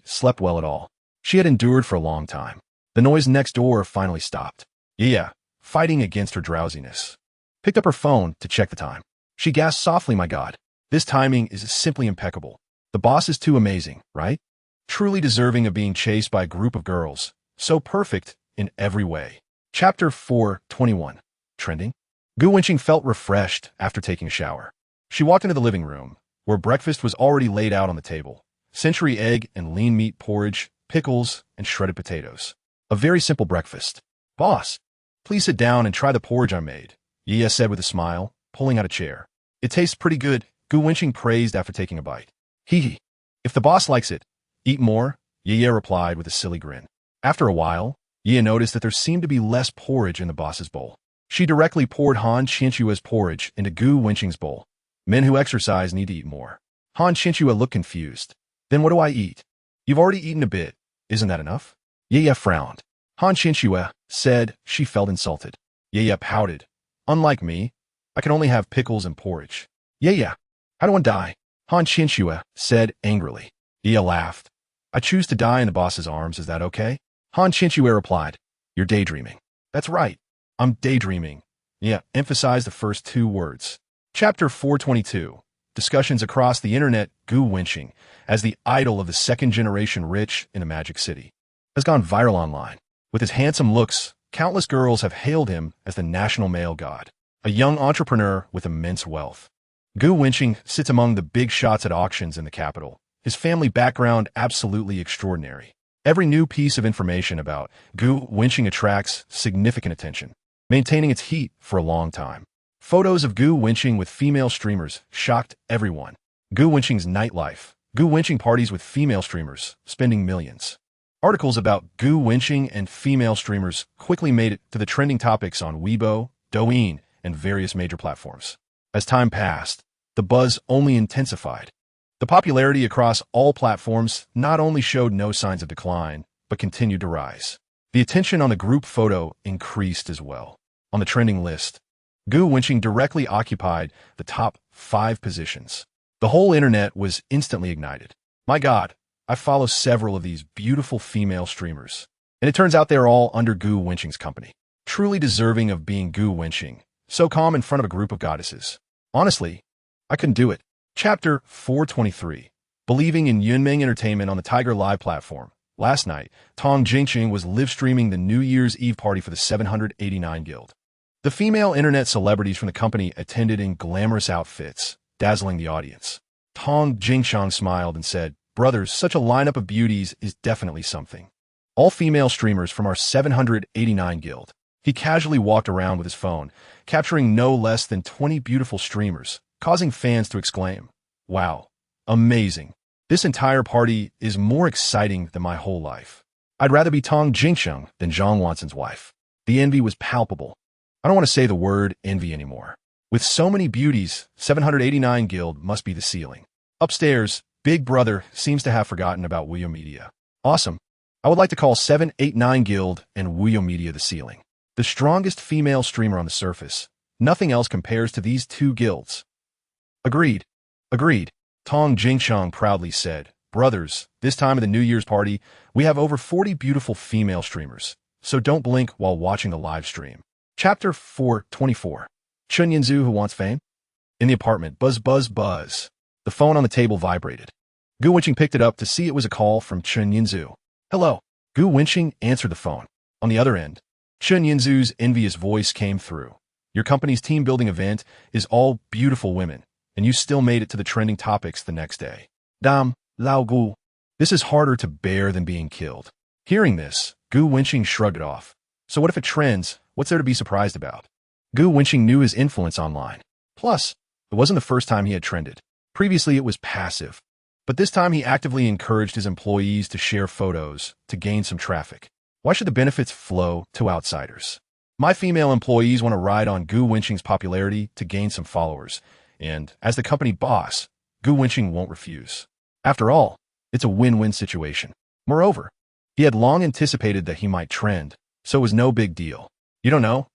slept well at all. She had endured for a long time. The noise next door finally stopped. Ye, fighting against her drowsiness, picked up her phone to check the time. She gasped softly, my God, this timing is simply impeccable. The boss is too amazing, right? Truly deserving of being chased by a group of girls. So perfect in every way. Chapter 421. Trending. Gu Wenqing felt refreshed after taking a shower. She walked into the living room, where breakfast was already laid out on the table. Century egg and lean meat porridge, pickles, and shredded potatoes. A very simple breakfast. Boss, please sit down and try the porridge I made, Ye said with a smile, pulling out a chair. It tastes pretty good, Gu Wenqing praised after taking a bite. Hee. If the boss likes it, eat more, Ye replied with a silly grin. After a while, Ye noticed that there seemed to be less porridge in the boss's bowl. She directly poured Han Qianxue's porridge into Gu Wenqing's bowl. Men who exercise need to eat more. Han Qianxue looked confused. Then what do I eat? You've already eaten a bit. Isn't that enough? Ye frowned. Han Qinxue said she felt insulted. Ye pouted. Unlike me, I can only have pickles and porridge. Ye, I don't want to die. Han Qinxue said angrily. Ye laughed. I choose to die in the boss's arms, is that okay? Han Qinxue replied. You're daydreaming. That's right. I'm daydreaming. Yeah, emphasize the first two words. Chapter 422. Discussions across the internet. Gu Wenqing, as the idol of the second-generation rich in the Magic City, has gone viral online. With his handsome looks, countless girls have hailed him as the national male god, a young entrepreneur with immense wealth. Gu Wenqing sits among the big shots at auctions in the capital, his family background absolutely extraordinary. Every new piece of information about Gu Wenqing attracts significant attention, maintaining its heat for a long time. Photos of Gu Wenqing with female streamers shocked everyone. Gu Wenqing's nightlife. Gu Wenqing parties with female streamers, spending millions. Articles about Gu Wenqing and female streamers quickly made it to the trending topics on Weibo, Douyin, and various major platforms. As time passed, the buzz only intensified. The popularity across all platforms not only showed no signs of decline, but continued to rise. The attention on the group photo increased as well. On the trending list, Gu Wenqing directly occupied the top 5 positions. The whole internet was instantly ignited. My God, I follow several of these beautiful female streamers, and it turns out they're all under Gu Wenqing's company. Truly deserving of being Gu Wenqing, so calm in front of a group of goddesses. Honestly, I couldn't do it. Chapter 423. Believing in Yunmeng Entertainment on the Tiger Live platform. Last night, Tong Jingqing was live-streaming the New Year's Eve party for the 789 Guild. The female internet celebrities from the company attended in glamorous outfits, dazzling the audience. Tong Jingqiang smiled and said, Brothers, such a lineup of beauties is definitely something. All female streamers from our 789 Guild. He casually walked around with his phone, capturing no less than 20 beautiful streamers, causing fans to exclaim, Wow, amazing. This entire party is more exciting than my whole life. I'd rather be Tong Jingqiang than Zhang Wanson's wife. The envy was palpable. I don't want to say the word envy anymore. With so many beauties, 789 Guild must be the ceiling. Upstairs, Big Brother seems to have forgotten about Wuyo Media. Awesome. I would like to call 789 Guild and Wuyo Media the ceiling. The strongest female streamer on the surface. Nothing else compares to these two guilds. Agreed. Agreed. Tong Jingqiang proudly said, Brothers, this time of the New Year's party, we have over 40 beautiful female streamers, so don't blink while watching the live stream. Chapter 424. Chen Yinzu who wants fame? In the apartment, buzz, buzz, buzz. The phone on the table vibrated. Gu Wenqing picked it up to see it was a call from Chen Yinzu. Hello. Gu Wenqing answered the phone. On the other end, Chen Yinzu's envious voice came through. Your company's team-building event is all beautiful women, and you still made it to the trending topics the next day. Dam, Lao Gu. This is harder to bear than being killed. Hearing this, Gu Wenqing shrugged it off. So what if it trends? What's there to be surprised about? Gu Wenqing knew his influence online. Plus, it wasn't the first time he had trended. Previously, it was passive. But this time, he actively encouraged his employees to share photos to gain some traffic. Why should the benefits flow to outsiders? My female employees want to ride on Gu Wenqing's popularity to gain some followers. And as the company boss, Gu Wenqing won't refuse. After all, it's a win-win situation. Moreover, he had long anticipated that he might trend, so it was no big deal. You don't know?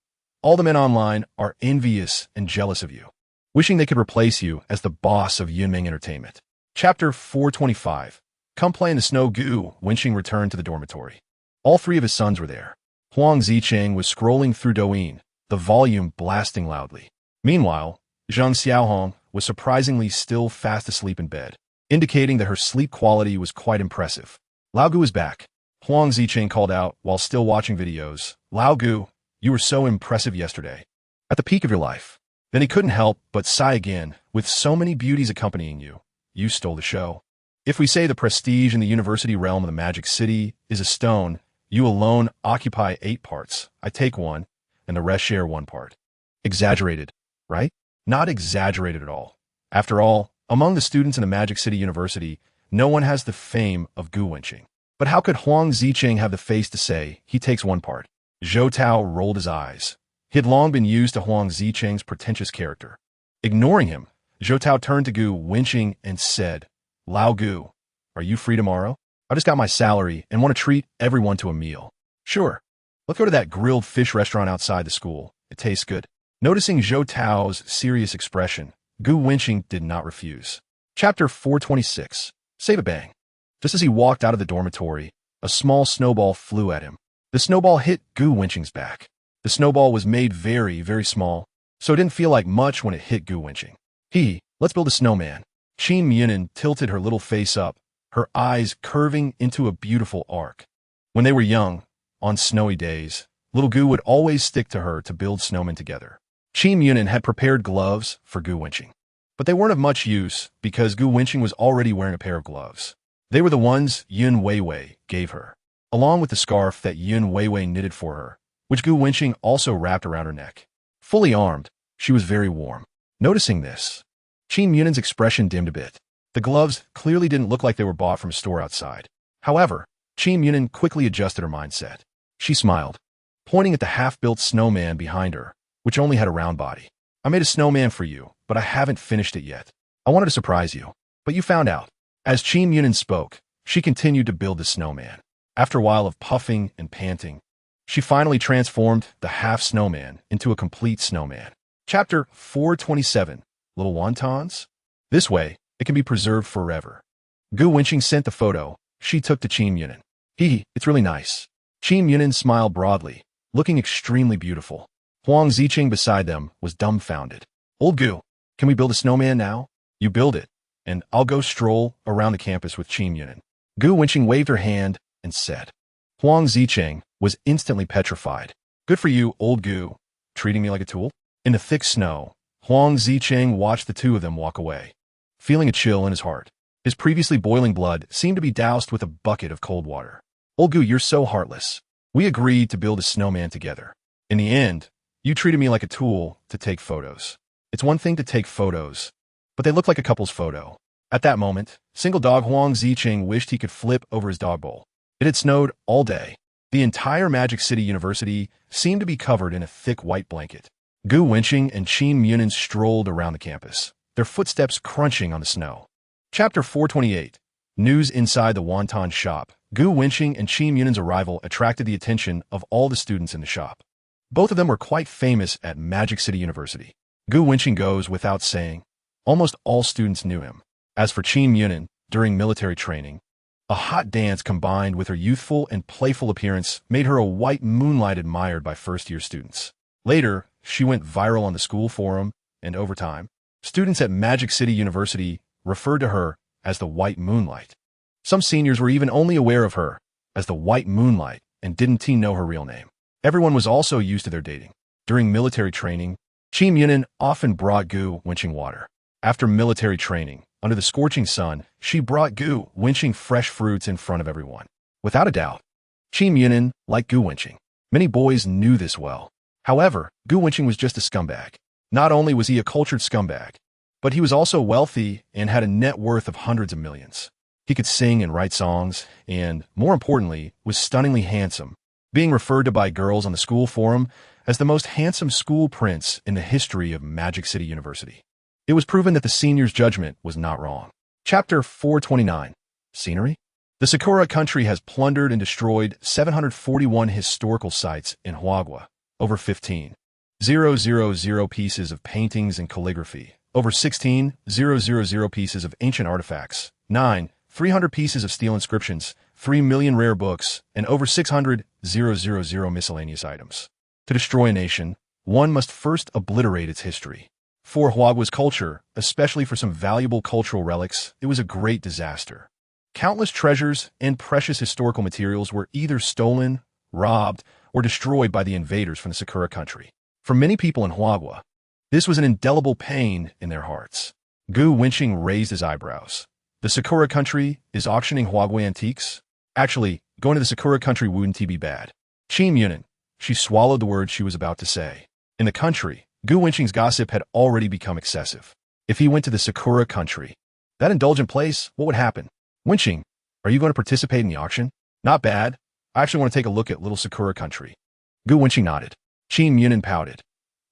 All the men online are envious and jealous of you, wishing they could replace you as the boss of Yunmeng Entertainment. Chapter 425. Come play in the snow. Gu Wenqing returned to the dormitory. All 3 of his sons were there. Huang Zicheng was scrolling through Douyin, the volume blasting loudly. Meanwhile, Zhang Xiaohong was surprisingly still fast asleep in bed, indicating that her sleep quality was quite impressive. Lao Gu is back. Huang Zicheng called out while still watching videos. Lao Gu, you were so impressive yesterday. At the peak of your life. Then he couldn't help but sigh again. With so many beauties accompanying you, you stole the show. If we say the prestige in the university realm of the Magic City is a stone, you alone occupy 8 parts. I take 1, and the rest share 1 part. Exaggerated, right? Not exaggerated at all. After all, among the students in the Magic City University, no one has the fame of Gu Wenqing. But how could Huang Zicheng have the face to say he takes 1 part? Zhou Tao rolled his eyes. He had long been used to Huang Zicheng's pretentious character. Ignoring him, Zhou Tao turned to Gu Wenqing and said, Lao Gu, are you free tomorrow? I just got my salary and want to treat everyone to a meal. Sure. Let's go to that grilled fish restaurant outside the school. It tastes good. Noticing Zhou Tao's serious expression, Gu Wenqing did not refuse. Chapter 426. Save a bang. Just as he walked out of the dormitory, a small snowball flew at him. The snowball hit Gu Wenqing's back. The snowball was made very, very small, so it didn't feel like much when it hit Gu Wenqing. Let's build a snowman. Qin Yunan tilted her little face up, her eyes curving into a beautiful arc. When they were young, on snowy days, little Gu would always stick to her to build snowmen together. Qin Yunan had prepared gloves for Gu Wenqing, but they weren't of much use because Gu Wenqing was already wearing a pair of gloves. They were the ones Yun Weiwei gave her, along with the scarf that Yun Weiwei knitted for her, which Gu Wenqing also wrapped around her neck. Fully armed, she was very warm. Noticing this, Qin Yunan's expression dimmed a bit. The gloves clearly didn't look like they were bought from a store outside. However, Qin Yunan quickly adjusted her mindset. She smiled, pointing at the half-built snowman behind her, which only had a round body. I made a snowman for you, but I haven't finished it yet. I wanted to surprise you, but you found out. As Qin Yunan spoke, she continued to build the snowman. After a while of puffing and panting, she finally transformed the half-snowman into a complete snowman. Chapter 427. Little wontons? This way, it can be preserved forever. Gu Wenqing sent the photo she took to Qin Yunan. It's really nice. Qin Yunan smiled broadly, looking extremely beautiful. Huang Ziqing beside them was dumbfounded. Old Gu, can we build a snowman now? You build it, and I'll go stroll around the campus with Qin Yunan. Gu Wenqing waved her hand and said. Huang Ziqing was instantly petrified. Good for you, old Gu, treating me like a tool? In the thick snow, Huang Ziqing watched the two of them walk away, feeling a chill in his heart. His previously boiling blood seemed to be doused with a bucket of cold water. Old Gu, you're so heartless. We agreed to build a snowman together. In the end, you treated me like a tool to take photos. It's one thing to take photos, but they look like a couple's photo. At that moment, single dog Huang Ziqing wished he could flip over his dog bowl. It had snowed all day. The entire Magic City University seemed to be covered in a thick white blanket. Gu Wenqing and Qin Yunan strolled around the campus, their footsteps crunching on the snow. Chapter 428. News inside the wonton shop. Gu Wenqing and Qin Yunan's arrival attracted the attention of all the students in the shop. Both of them were quite famous at Magic City University. Gu Wenqing goes without saying. Almost all students knew him. As for Qin Yunan, during military training, a hot dance combined with her youthful and playful appearance made her a white moonlight admired by first-year students. Later, she went viral on the school forum, and over time, students at Magic City University referred to her as the White Moonlight. Some seniors were even only aware of her as the White Moonlight and didn't know her real name. Everyone was also used to their dating. During military training, Qin Yunan often brought Gu Wenqing water. After military training, under the scorching sun, she brought Gu Wenqing fresh fruits in front of everyone. Without a doubt, Qin Yunan liked Gu Wenqing. Many boys knew this well. However, Gu Wenqing was just a scumbag. Not only was he a cultured scumbag, but he was also wealthy and had a net worth of hundreds of millions. He could sing and write songs, and, more importantly, was stunningly handsome, being referred to by girls on the school forum as the most handsome school prince in the history of Magic City University. It was proven that the seniors' judgment was not wrong. Chapter 429. Scenery? The Sakura country has plundered and destroyed 741 historical sites in Huagua, over 15,000 pieces of paintings and calligraphy, over 16,000 pieces of ancient artifacts, 300 pieces of steel inscriptions, 3 million rare books, and over 600,000 miscellaneous items. To destroy a nation, one must first obliterate its history. For Huagua's culture, especially for some valuable cultural relics, it was a great disaster. Countless treasures and precious historical materials were either stolen, robbed, or destroyed by the invaders from the Sakura country. For many people in Huagua, this was an indelible pain in their hearts. Gu Wenqing raised his eyebrows. The Sakura country is auctioning Huagua antiques? Actually, going to the Sakura country wouldn't be bad. Qin Yunan, she swallowed the words she was about to say. In the country, Gu Wenqing's gossip had already become excessive. If he went to the Sakura country, that indulgent place, what would happen? Wenqing, are you going to participate in the auction? Not bad. I actually want to take a look at little Sakura country. Gu Wenqing nodded. Qin Yunan pouted.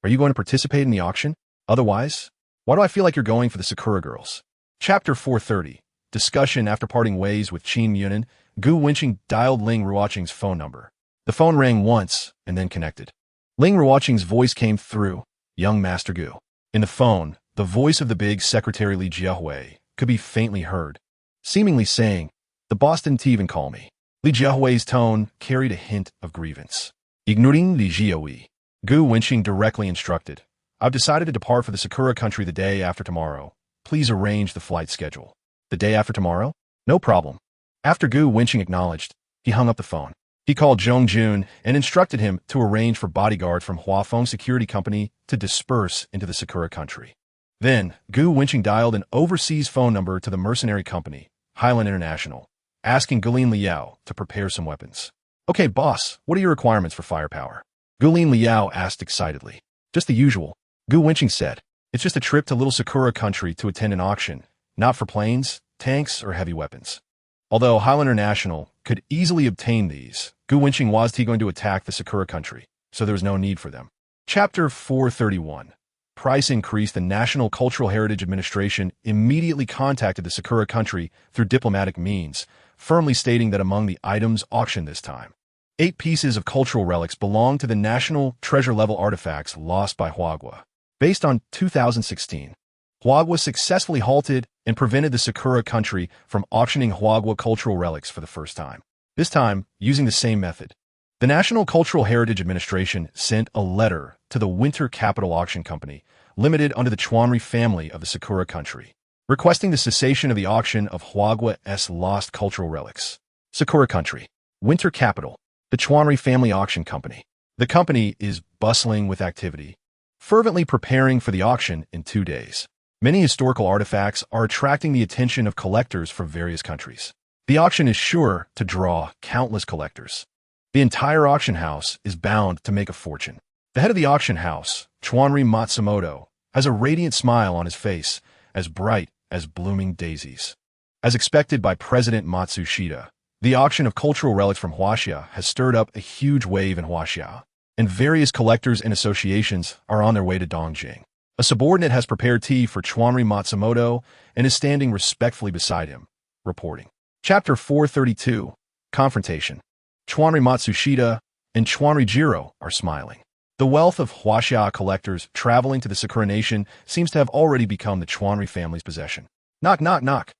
Are you going to participate in the auction? Otherwise, why do I feel like you're going for the Sakura girls? Chapter 430. discussion after parting ways with Qin Yunan, Gu Wenqing dialed Ling Ruoqing's phone number. The phone rang once and then connected. Ling Ruoqing's voice came through. Young Master Gu. In the phone, the voice of the big secretary Li Jiahui could be faintly heard, seemingly saying, "The boss didn't even call me." Li Jiahui's tone carried a hint of grievance. Ignoring Li Jiahui, Gu Wenqing directly instructed, "I've decided to depart for the Sakura country the day after tomorrow. Please arrange the flight schedule." The day after tomorrow? No problem. After Gu Wenqing acknowledged, he hung up the phone. He called Zhong Jun and instructed him to arrange for bodyguards from Huafeng Security Company to disperse into the Sakura country. Then, Gu Wenqing dialed an overseas phone number to the mercenary company, Highland International, asking Gulin Liao to prepare some weapons. "Okay, boss, what are your requirements for firepower?" Gulin Liao asked excitedly. "Just the usual," Gu Wenqing said. "It's just a trip to Little Sakura country to attend an auction, not for planes, tanks, or heavy weapons." Although Highland International could easily obtain these, Gu Wenqing was going to attack the Sakura country, so there was no need for them. Chapter 431. Price increase. The National Cultural Heritage Administration immediately contacted the Sakura country through diplomatic means, firmly stating that among the items auctioned this time, 8 pieces of cultural relics belong to the national treasure-level artifacts lost by Huagua. Based on 2016, Huagua successfully halted and prevented the Sakura country from auctioning Huagua cultural relics for the first time. This time, using the same method. The National Cultural Heritage Administration sent a letter to the Winter Capital Auction Company, limited under the Chuanri family of the Sakura country, requesting the cessation of the auction of Huagua's lost cultural relics. Sakura country. Winter Capital. The Chuanri family auction company. The company is bustling with activity, fervently preparing for the auction in 2 days. Many historical artifacts are attracting the attention of collectors from various countries. The auction is sure to draw countless collectors. The entire auction house is bound to make a fortune. The head of the auction house, Chuanri Matsumoto, has a radiant smile on his face, as bright as blooming daisies. As expected by President Matsushita, the auction of cultural relics from Huaxia has stirred up a huge wave in Huaxia, and various collectors and associations are on their way to Dongjing. A subordinate has prepared tea for Chuanri Matsumoto and is standing respectfully beside him, reporting. Chapter 432. Confrontation. Chuanri Matsushita and Chuanri Jiro are smiling. The wealth of Huaxia collectors traveling to the Sakura nation seems to have already become the Chuanri family's possession. Knock, knock, knock.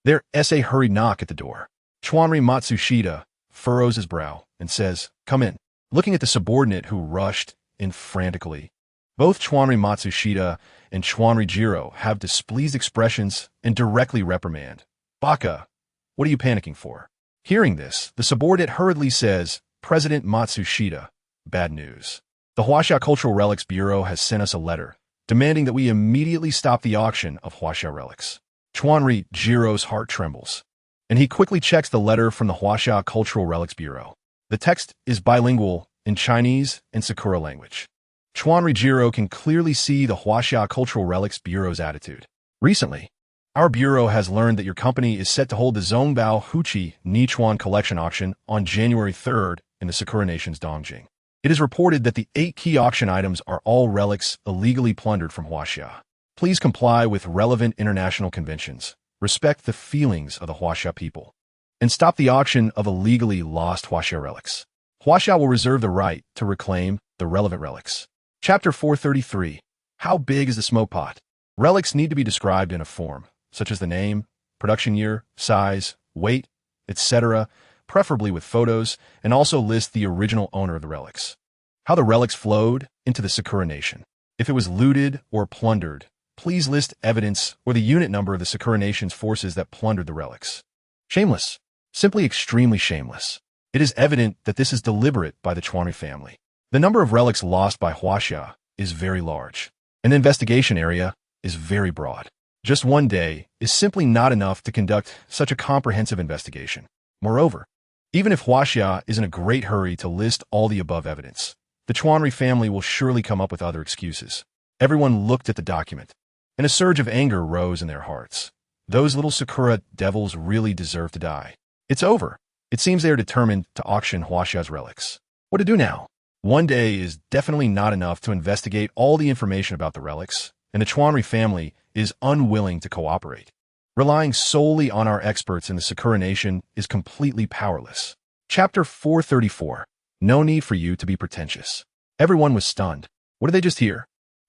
There's a hurried knock at the door. Chuanri Matsushita furrows his brow and says, "Come in," looking at the subordinate who rushed in frantically. Both Chuanri Matsushita and Chuanri Jiro have displeased expressions and directly reprimand. "Baka, what are you panicking for?" Hearing this, the subordinate hurriedly says, "President Matsushita, bad news. The Huaxia Cultural Relics Bureau has sent us a letter demanding that we immediately stop the auction of Huaxia relics." Chuanri Jiro's heart trembles, and he quickly checks the letter from the Huaxia Cultural Relics Bureau. The text is bilingual in Chinese and Sakura language. Chuanri Jiro can clearly see the Huaxia Cultural Relics Bureau's attitude. "Recently, our bureau has learned that your company is set to hold the Zongbao Huqi Nichuan collection auction on January 3rd in the Sakura nation's Dongjing. It is reported that the 8 key auction items are all relics illegally plundered from Huaxia. Please comply with relevant international conventions, respect the feelings of the Huaxia people, and stop the auction of illegally lost Huaxia relics. Huaxia will reserve the right to reclaim the relevant relics." Chapter 433. How big is the smoke pot? Relics need to be described in a form, such as the name, production year, size, weight, etc., preferably with photos, and also list the original owner of the relics. How the relics flowed into the Sakura nation. If it was looted or plundered, please list evidence or the unit number of the Sakura nation's forces that plundered the relics. Shameless. Simply extremely shameless. It is evident that this is deliberate by the Chuanri family. The number of relics lost by Huaxia is very large, and the investigation area is very broad. Just 1 day is simply not enough to conduct such a comprehensive investigation. Moreover, even if Huaxia is in a great hurry to list all the above evidence, the Chuanri family will surely come up with other excuses. Everyone looked at the document, and a surge of anger rose in their hearts. Those little Sakura devils really deserve to die. It's over. It seems they are determined to auction Huaxia's relics. What to do now? 1 day is definitely not enough to investigate all the information about the relics, and the Chuanri family is unwilling to cooperate. Relying solely on our experts in the Sakura Nation is completely powerless. Chapter 434. No need for you to be pretentious. Everyone was stunned. What did they just hear?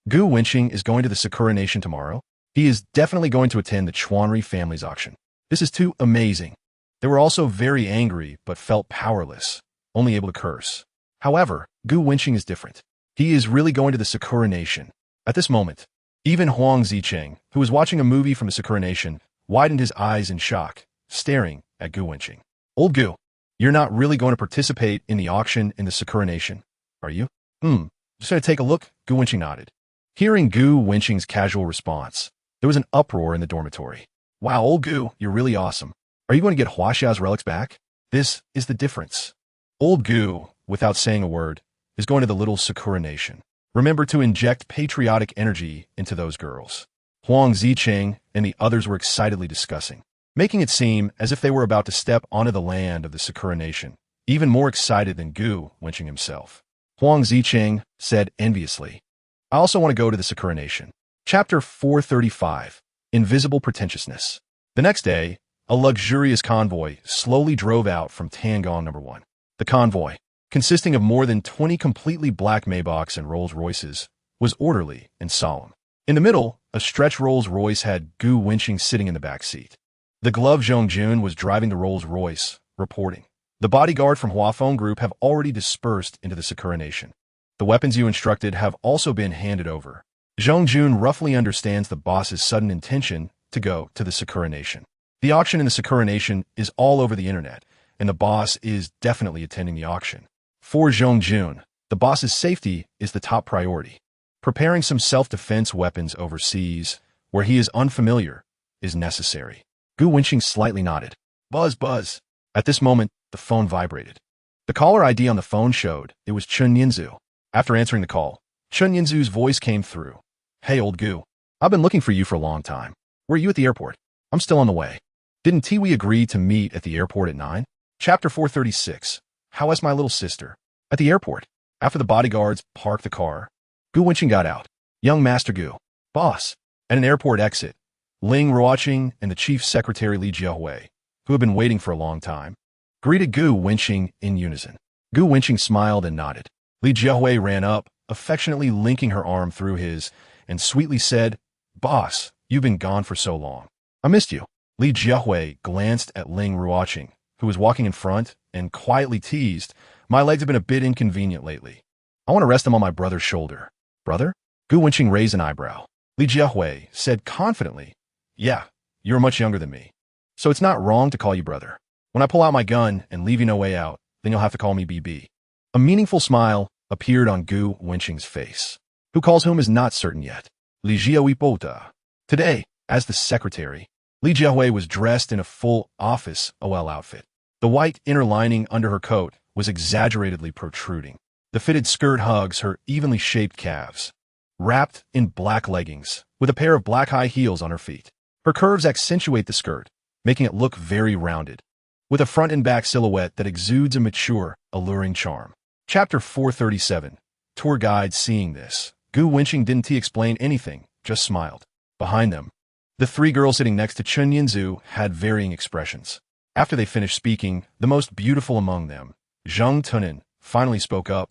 Gu Wenqing is going to the Sakura Nation tomorrow? He is definitely going to attend the Chuanri family's auction. This is too amazing. They were also very angry, but felt powerless, only able to curse. However, Gu Wenqing is different. He is really going to the Sakura Nation. At this moment, even Huang Zicheng, who was watching a movie from the Sakura Nation, widened his eyes in shock, staring at Gu Wenqing. Old Gu, you're not really going to participate in the auction in the Sakura Nation, are you? Just going to take a look? Gu Wenqing nodded. Hearing Gu Wenqing's casual response, there was an uproar in the dormitory. Wow, old Gu, you're really awesome. Are you going to get Huaxia's relics back? This is the difference. Old Gu, without saying a word, is going to the little Sakura Nation. Remember to inject patriotic energy into those girls. Huang Zicheng and the others were excitedly discussing, making it seem as if they were about to step onto the land of the Sakura Nation, even more excited than Gu Wenqing himself. Huang Zicheng said enviously, I also want to go to the Sakura Nation. Chapter 435. Invisible Pretentiousness. The next day, a luxurious convoy slowly drove out from Tiangong No. 1. The convoy, consisting of more than 20 completely black Maybachs and Rolls-Royces, was orderly and solemn. In the middle, a stretch Rolls-Royce had Gu Wenqing sitting in the back seat. The gloved Zhong Jun was driving the Rolls-Royce, reporting, The bodyguard from Huafeng Group have already dispersed into the Sakura Nation. The weapons you instructed have also been handed over. Zhong Jun roughly understands the boss's sudden intention to go to the Sakura Nation. The auction in the Sakura Nation is all over the internet, and the boss is definitely attending the auction. For Zhong Jun, the boss's safety is the top priority. Preparing some self-defense weapons overseas, where he is unfamiliar, is necessary. Gu Wenqing slightly nodded. Buzz, buzz. At this moment, the phone vibrated. The caller ID on the phone showed it was Chun Yinzu. After answering the call, Chun Yinzu's voice came through. Hey, old Gu. I've been looking for you for a long time. Were you at the airport? I'm still on the way. Didn't we agree to meet at the airport at 9? Chapter 436. How is my little sister? At the airport. After the bodyguards parked the car, Gu Wenqing got out. Young Master Gu. Boss. At an airport exit, Ling Ruoqing and the chief secretary Li Jiahui, who had been waiting for a long time, greeted Gu Wenqing in unison. Gu Wenqing smiled and nodded. Li Jiahui ran up, affectionately linking her arm through his, and sweetly said, Boss, you've been gone for so long. I missed you. Li Jiahui glanced at Ling Ruoqing, who was walking in front, and quietly teased, My legs have been a bit inconvenient lately. I want to rest them on my brother's shoulder. Brother? Gu Wenqing raised an eyebrow. Li Jiahui said confidently, Yeah, you're much younger than me, so it's not wrong to call you brother. When I pull out my gun and leave you no way out, then you'll have to call me BB. A meaningful smile appeared on Gu Wenqing's face. Who calls whom is not certain yet. Li Jiahui Bota. Today, as the secretary, Li Jiahui was dressed in a full office OL outfit. The white inner lining under her coat was exaggeratedly protruding. The fitted skirt hugs her evenly shaped calves. Wrapped in black leggings, with a pair of black high heels on her feet. Her curves accentuate the skirt, making it look very rounded, with a front and back silhouette that exudes a mature, alluring charm. Chapter 437. Tour guide seeing this. Gu Wenqing didn't explain anything, just smiled. Behind them, the three girls sitting next to Chun Yinzu had varying expressions. After they finished speaking, the most beautiful among them, Zheng Tunin, finally spoke up.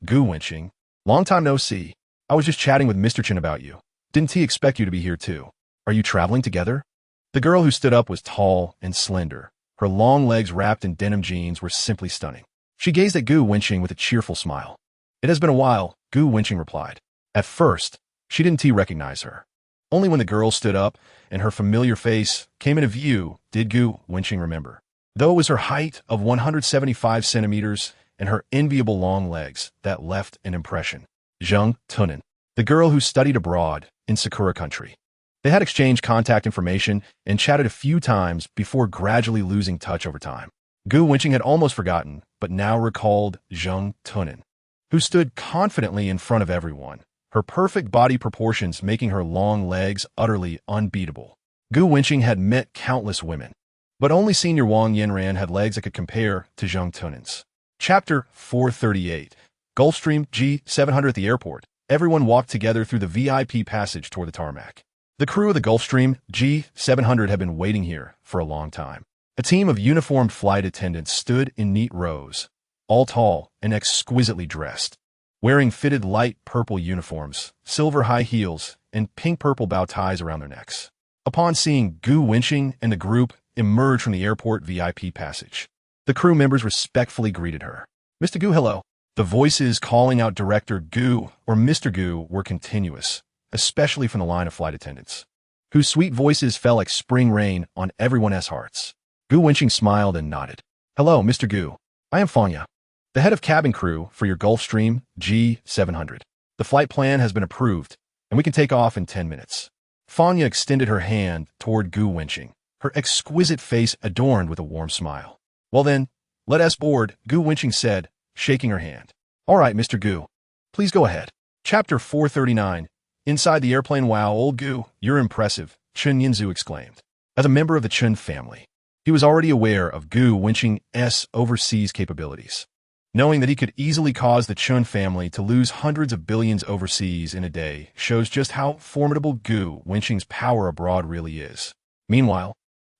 Gu Wenqing, long time no see. I was just chatting with Mr. Chen about you. Didn't he expect you to be here too? Are you traveling together? The girl who stood up was tall and slender. Her long legs wrapped in denim jeans were simply stunning. She gazed at Gu Wenqing with a cheerful smile. It has been a while, Gu Wenqing replied. At first, she didn't recognize her. Only when the girl stood up and her familiar face came into view did Gu Wenqing remember. Though it was her height of 175 centimeters and her enviable long legs that left an impression. Zheng Tunin, the girl who studied abroad in Sakura country. They had exchanged contact information and chatted a few times before gradually losing touch over time. Gu Wenqing had almost forgotten, but now recalled Zheng Tunin, who stood confidently in front of everyone, her perfect body proportions making her long legs utterly unbeatable. Gu Wenqing had met countless women, but only Senior Wang Yanran had legs that could compare to Zheng Tunin's. Chapter 438. Gulfstream G700 at the airport. Everyone walked together through the VIP passage toward the tarmac. The crew of the Gulfstream G700 had been waiting here for a long time. A team of uniformed flight attendants stood in neat rows, all tall and exquisitely dressed, wearing fitted light purple uniforms, silver high heels, and pink-purple bow ties around their necks. Upon seeing Gu Wenqing and the group emerge from the airport VIP passage, the crew members respectfully greeted her. "Mr. Gu, hello." The voices calling out Director Gu or Mr. Gu were continuous, especially from the line of flight attendants, whose sweet voices fell like spring rain on everyone's hearts. Gu Wenqing smiled and nodded. "Hello, Mr. Gu. I am Fanya, the head of cabin crew for your Gulfstream G700. The flight plan has been approved, and we can take off in 10 minutes. Fanya extended her hand toward Gu Wenqing, her exquisite face adorned with a warm smile. "Well then, let us board," Gu Wenqing said, shaking her hand. "All right, Mr. Gu. Please go ahead." Chapter 439. Inside the airplane. "Wow, old Gu, you're impressive," Chen Yinzu exclaimed. As a member of the Chen family, he was already aware of Gu Wenqing's overseas capabilities. Knowing that he could easily cause the Chen family to lose hundreds of billions overseas in a day shows just how formidable Gu Wenqing's power abroad really is. Meanwhile,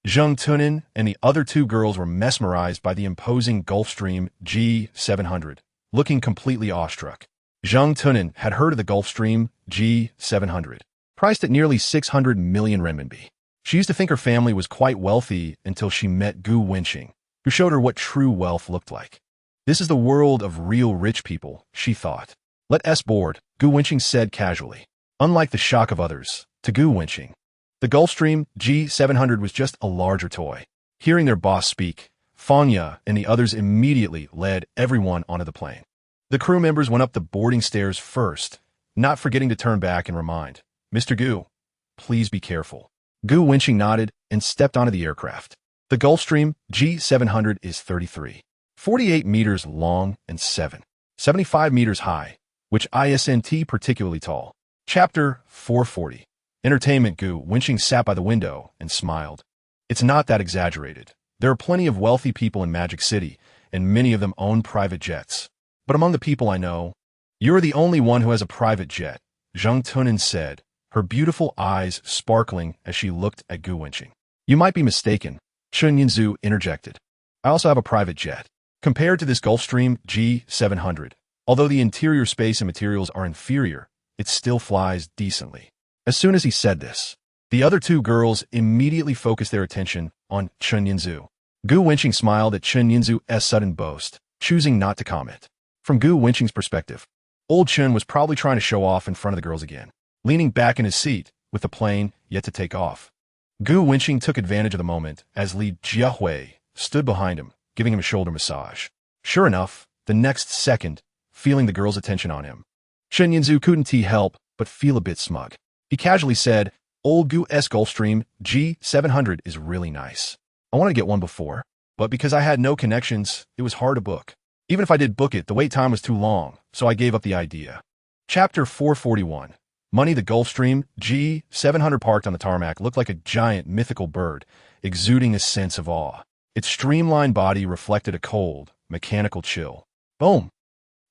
Zheng Tunin and the other two girls were mesmerized by the imposing Gulfstream G700, looking completely awestruck. Zheng Tunin had heard of the Gulfstream G700, priced at nearly 600 million renminbi. She used to think her family was quite wealthy until she met Gu Wenqing, who showed her what true wealth looked like. "This is the world of real rich people," she thought. "Let us board," Gu Wenqing said casually. Unlike the shock of others, to Gu Wenqing, the Gulfstream G700 was just a larger toy. Hearing their boss speak, Fanya and the others immediately led everyone onto the plane. The crew members went up the boarding stairs first, not forgetting to turn back and remind, "Mr. Gu, please be careful." Gu Wenqing nodded and stepped onto the aircraft. The Gulfstream G700 is 48 meters long and 75 meters high, which isn't particularly tall. Chapter 440. Entertainment. Gu Wenqing sat by the window and smiled. "It's not that exaggerated. There are plenty of wealthy people in Magic City, and many of them own private jets. But among the people I know, you're the only one who has a private jet," Zheng Tunin said, her beautiful eyes sparkling as she looked at Gu Wenqing. "You might be mistaken," Chen Yinzu interjected. "I also have a private jet. Compared to this Gulfstream G700, although the interior space and materials are inferior, it still flies decently." As soon as he said this, the other two girls immediately focused their attention on Chen Yinzu. Gu Wenqing smiled at Chen Yinzu's sudden boast, choosing not to comment. From Gu Wenqing's perspective, old Chen was probably trying to show off in front of the girls again. Leaning back in his seat, with the plane yet to take off, Gu Wenqing took advantage of the moment as Li Jiahui stood behind him, giving him a shoulder massage. Sure enough, the next second, feeling the girl's attention on him, Chen Yinzu couldn't help but feel a bit smug. He casually said, "Old Gu's Gulfstream G700 is really nice. I wanted to get one before, but because I had no connections, it was hard to book. Even if I did book it, the wait time was too long, so I gave up the idea." Chapter 441. Money. The Gulfstream G700 parked on the tarmac looked like a giant mythical bird, exuding a sense of awe. Its streamlined body reflected a cold, mechanical chill. Boom!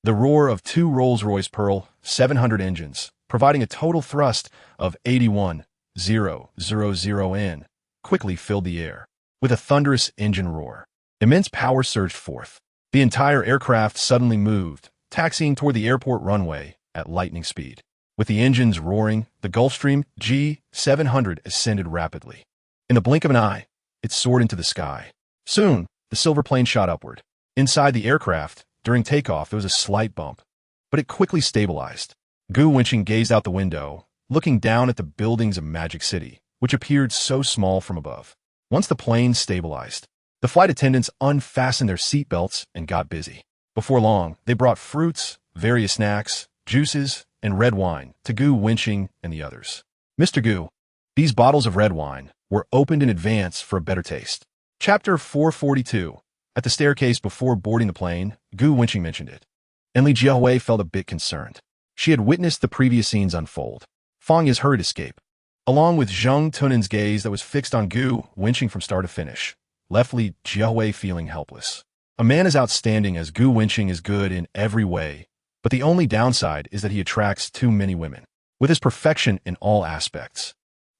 The roar of two Rolls-Royce Pearl 700 engines, providing a total thrust of 81,000 N, quickly filled the air. With a thunderous engine roar, immense power surged forth. The entire aircraft suddenly moved, taxiing toward the airport runway at lightning speed. With the engines roaring, the Gulfstream G700 ascended rapidly. In the blink of an eye, it soared into the sky. Soon, the silver plane shot upward. Inside the aircraft, during takeoff, there was a slight bump, but it quickly stabilized. Gu Wenqing gazed out the window, looking down at the buildings of Magic City, which appeared so small from above. Once the plane stabilized, the flight attendants unfastened their seatbelts and got busy. Before long, they brought fruits, various snacks, juices, and red wine to Gu Wenqing and the others. "Mr. Gu, these bottles of red wine were opened in advance for a better taste." Chapter 442. At the staircase before boarding the plane, Gu Wenqing mentioned it, and Li Jiahui felt a bit concerned. She had witnessed the previous scenes unfold. Fanya's hurried escape, along with Zheng Tunin's gaze that was fixed on Gu Wenqing from start to finish, left Li Jiahui feeling helpless. A man as outstanding as Gu Wenqing is good in every way, but the only downside is that he attracts too many women. With his perfection in all aspects,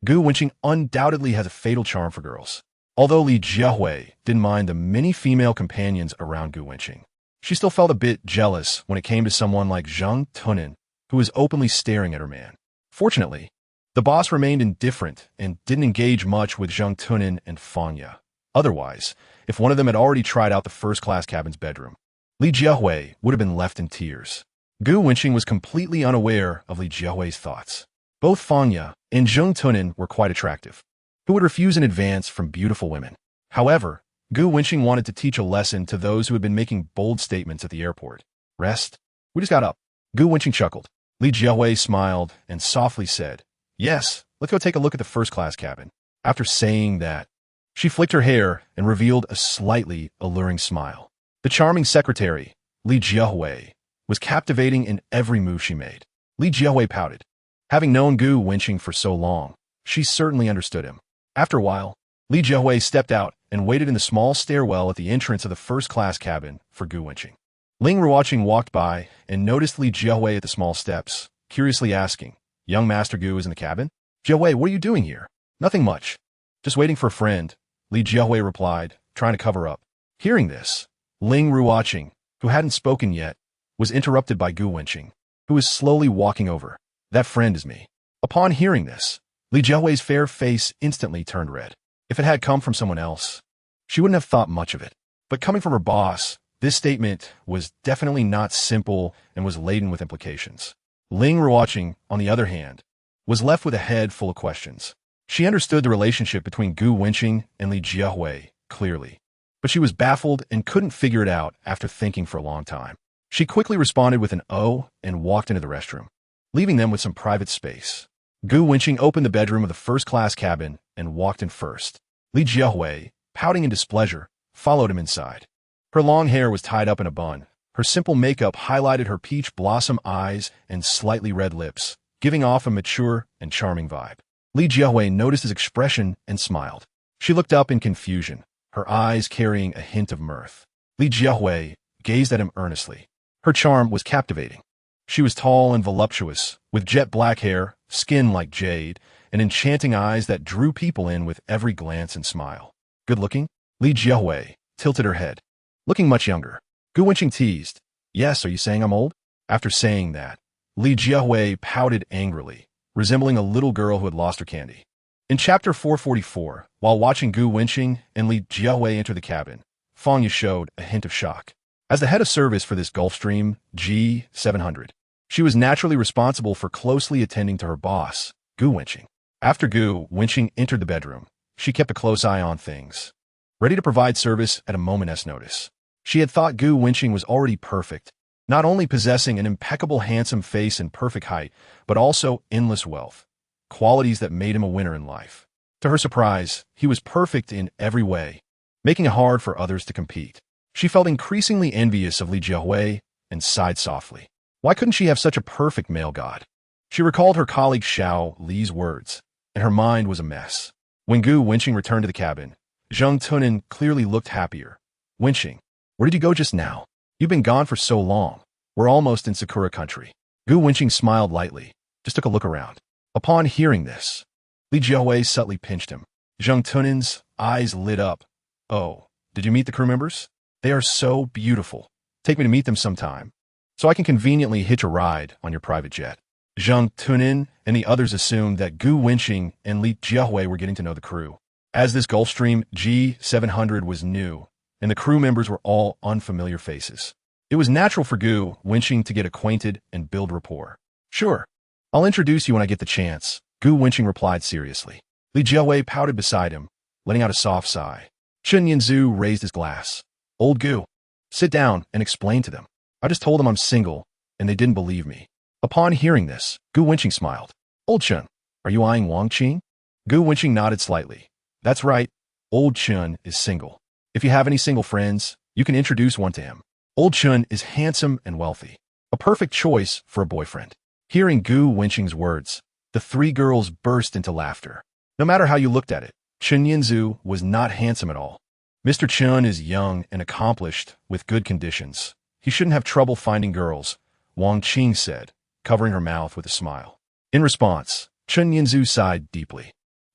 Gu Wenqing undoubtedly has a fatal charm for girls. Although Li Jiahui didn't mind the many female companions around Gu Wenqing, she still felt a bit jealous when it came to someone like Zhang Tunin, who was openly staring at her man. Fortunately, the boss remained indifferent and didn't engage much with Zhang Tunin and Fanya. Otherwise, if one of them had already tried out the first-class cabin's bedroom, Li Jiahui would have been left in tears. Gu Wenqing was completely unaware of Li Jiahui's thoughts. Both Fanya and Zhang Tunin were quite attractive. Who would refuse an advance from beautiful women? However, Gu Wenqing wanted to teach a lesson to those who had been making bold statements at the airport. Rest? We just got up. Gu Wenqing chuckled. Li Jiahui smiled and softly said, "Yes, let's go take a look at the first-class cabin." After saying that, she flicked her hair and revealed a slightly alluring smile. The charming secretary, Li Jiahui, was captivating in every move she made. Li Jiahui pouted. Having known Gu Wenqing for so long, she certainly understood him. After a while, Li Jiahui stepped out and waited in the small stairwell at the entrance of the first-class cabin for Gu Wenqing. Ling Ruoqing walked by and noticed Li Jiahui at the small steps, curiously asking, "Young Master Gu is in the cabin?" "Jiahui, what are you doing here?" "Nothing much. Just waiting for a friend," Li Jiahui replied, trying to cover up. Hearing this, Ling Ruoqing, who hadn't spoken yet, was interrupted by Gu Wenqing, who was slowly walking over. "That friend is me." Upon hearing this, Li Jiahui's fair face instantly turned red. If it had come from someone else, she wouldn't have thought much of it. But coming from her boss, this statement was definitely not simple and was laden with implications. Ling Ruoqing, on the other hand, was left with a head full of questions. She understood the relationship between Gu Wenqing and Li Jiahui clearly, but she was baffled and couldn't figure it out after thinking for a long time. She quickly responded with an "oh" and walked into the restroom, leaving them with some private space. Gu Wenqing opened the bedroom of the first-class cabin and walked in first. Li Jiahui, pouting in displeasure, followed him inside. Her long hair was tied up in a bun. Her simple makeup highlighted her peach blossom eyes and slightly red lips, giving off a mature and charming vibe. Li Jiahui noticed his expression and smiled. She looked up in confusion, her eyes carrying a hint of mirth. Li Jiahui gazed at him earnestly. Her charm was captivating. She was tall and voluptuous, with jet black hair, skin like jade, and enchanting eyes that drew people in with every glance and smile. Good-looking? Li Jiahui tilted her head. Looking much younger. Gu Wenqing teased. "Yes, are you saying I'm old?" After saying that, Li Jiahui pouted angrily, resembling a little girl who had lost her candy. In Chapter 444, while watching Gu Wenqing and Li Jiahui enter the cabin, Fanya showed a hint of shock. As the head of service for this Gulfstream G700, she was naturally responsible for closely attending to her boss, Gu Wenqing. After Gu Wenqing entered the bedroom, she kept a close eye on things, ready to provide service at a moment's notice. She had thought Gu Wenqing was already perfect, not only possessing an impeccable handsome face and perfect height, but also endless wealth, qualities that made him a winner in life. To her surprise, he was perfect in every way, making it hard for others to compete. She felt increasingly envious of Li Jiahui and sighed softly. Why couldn't she have such a perfect male god? She recalled her colleague Xiao Li's words, and her mind was a mess. When Gu Wenqing returned to the cabin, Zhang Tunin clearly looked happier. "Wenqing, where did you go just now? You've been gone for so long. We're almost in Sakura country." Gu Wenqing smiled lightly, just took a look around. Upon hearing this, Li Jiahui subtly pinched him. Zhang Tunin's eyes lit up. "Oh, did you meet the crew members? They are so beautiful. Take me to meet them sometime, so I can conveniently hitch a ride on your private jet." Zhang Tunin and the others assumed that Gu Wenqing and Li Jiahui were getting to know the crew. As this Gulfstream G700 was new, and the crew members were all unfamiliar faces, it was natural for Gu Wenqing to get acquainted and build rapport. "Sure, I'll introduce you when I get the chance," Gu Wenqing replied seriously. Li Jiahui pouted beside him, letting out a soft sigh. Chen Yanzu raised his glass. "Old Gu, sit down and explain to them. I just told them I'm single, and they didn't believe me." Upon hearing this, Gu Wenqing smiled. "Old Chen, are you eyeing Wang Qing?" Gu Wenqing nodded slightly. "That's right, Old Chen is single. If you have any single friends, you can introduce one to him. Old Chen is handsome and wealthy. A perfect choice for a boyfriend." Hearing Gu Wenqing's words, the three girls burst into laughter. No matter how you looked at it, Chen Yanzu was not handsome at all. Mr. Chen is young and accomplished with good conditions. He shouldn't have trouble finding girls, Wang Qing said, covering her mouth with a smile. In response, Chen Yanzu sighed deeply.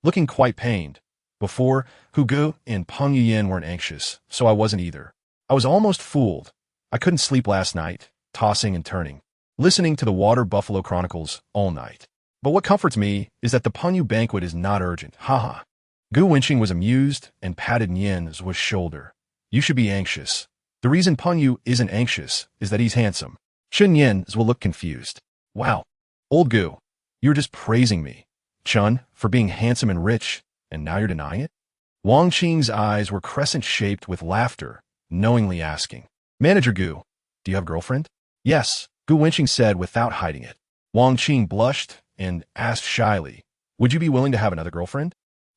looking quite pained. Before, Gu and Peng Yuyan weren't anxious, so I wasn't either. I was almost fooled. I couldn't sleep last night, tossing and turning, listening to the Water Buffalo Chronicles all night. But what comforts me is that the Peng banquet is not urgent, haha. Gu Wenqing was amused and patted Nian's shoulder. You should be anxious. The reason Peng isn't anxious is that he's handsome. Chen Yan's will look confused. Wow. Old Gu, you were just praising me, Chun, for being handsome and rich, and now you're denying it? Wang Qing's eyes were crescent-shaped with laughter, knowingly asking, Manager Gu, do you have a girlfriend? Yes, Gu Wenqing said without hiding it. Wang Qing blushed and asked shyly, would you be willing to have another girlfriend?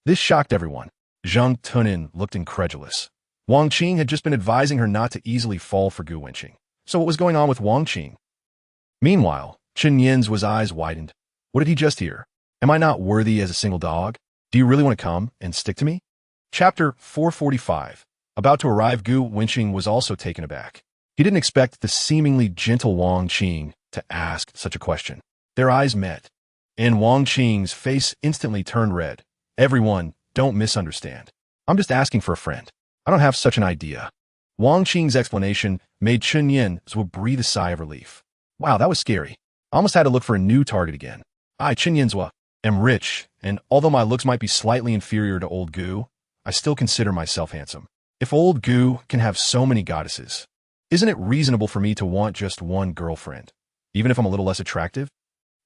This shocked everyone. Zhang Tunin looked incredulous. Wang Qing had just been advising her not to easily fall for Gu Wenqing. So what was going on with Wang Qing? Meanwhile, Chen Yan's eyes widened. What did he just hear? Am I not worthy as a single dog? Do you really want to come and stick to me? Chapter 445. About to arrive, Gu Wenqing was also taken aback. He didn't expect the seemingly gentle Wang Qing to ask such a question. Their eyes met, and Wang Qing's face instantly turned red. Everyone, don't misunderstand. I'm just asking for a friend. I don't have such an idea. Wang Qing's explanation made Chen Yan breathe a sigh of relief. Wow, that was scary. I almost had to look for a new target again. I, Chen Yanzhua, am rich, and although my looks might be slightly inferior to old Gu, I still consider myself handsome. If old Gu can have so many goddesses, isn't it reasonable for me to want just one girlfriend, even if I'm a little less attractive?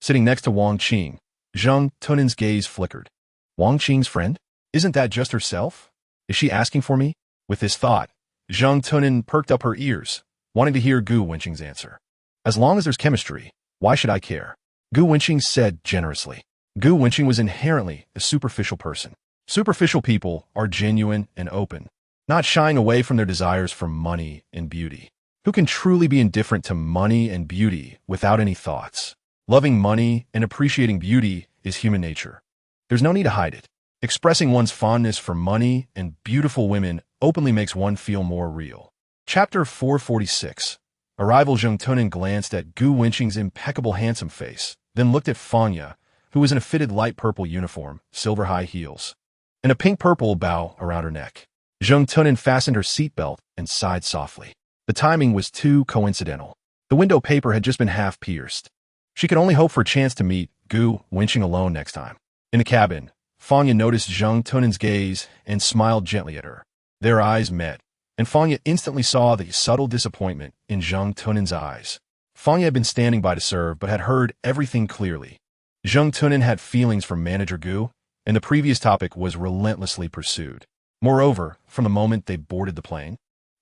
Sitting next to Wang Qing, Zhang Tunin's gaze flickered. Wang Qing's friend? Isn't that just herself? Is she asking for me? With this thought, Zhang Tunin perked up her ears, wanting to hear Gu Wenqing's answer. As long as there's chemistry, why should I care? Gu Wenqing said generously. Gu Wenqing was inherently a superficial person. Superficial people are genuine and open, not shying away from their desires for money and beauty. Who can truly be indifferent to money and beauty without any thoughts? Loving money and appreciating beauty is human nature. There's no need to hide it. Expressing one's fondness for money and beautiful women openly makes one feel more real. Chapter 446. Arrival. Zhang Tunin glanced at Gu Wenqing's impeccable handsome face, then looked at Fanya, who was in a fitted light purple uniform, silver high heels, and a pink-purple bow around her neck. Zhang Tunin fastened her seatbelt and sighed softly. The timing was too coincidental. The window paper had just been half pierced. She could only hope for a chance to meet Gu Wenqing alone next time. In the cabin, Fanya noticed Zhang Tunin's gaze and smiled gently at her. Their eyes met, and Fanya instantly saw the subtle disappointment in Zhang Tunin's eyes. Fanya had been standing by to serve but had heard everything clearly. Zhang Tunin had feelings for Manager Gu, and the previous topic was relentlessly pursued. Moreover, from the moment they boarded the plane,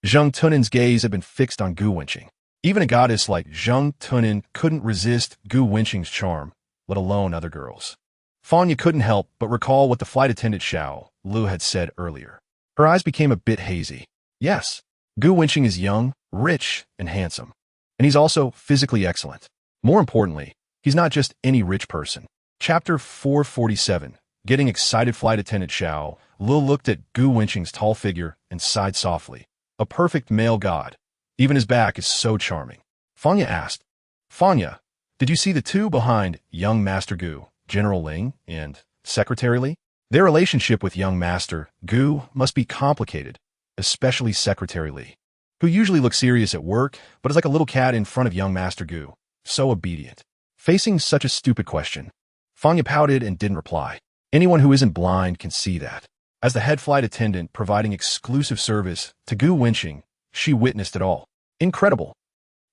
Zhang Tunin's gaze had been fixed on Gu Wenqing. Even a goddess like Zhang Tunin couldn't resist Gu Wenqing's charm, let alone other girls. Fanya couldn't help but recall what the flight attendant Xiao Lu had said earlier. Her eyes became a bit hazy. Yes, Gu Wenqing is young, rich, and handsome. And he's also physically excellent. More importantly, he's not just any rich person. Chapter 447. Getting excited. Flight attendant Xiao Lu looked at Gu Wenqing's tall figure and sighed softly. A perfect male god. Even his back is so charming. Fanya asked, Fanya, did you see the two behind young Master Gu, General Ling, and Secretary Li? Their relationship with young Master Gu must be complicated, especially Secretary Li, who usually looks serious at work, but is like a little cat in front of young Master Gu, so obedient. Facing such a stupid question, Fanya pouted and didn't reply. Anyone who isn't blind can see that. As the head flight attendant providing exclusive service to Gu Wenqing, she witnessed it all. Incredible.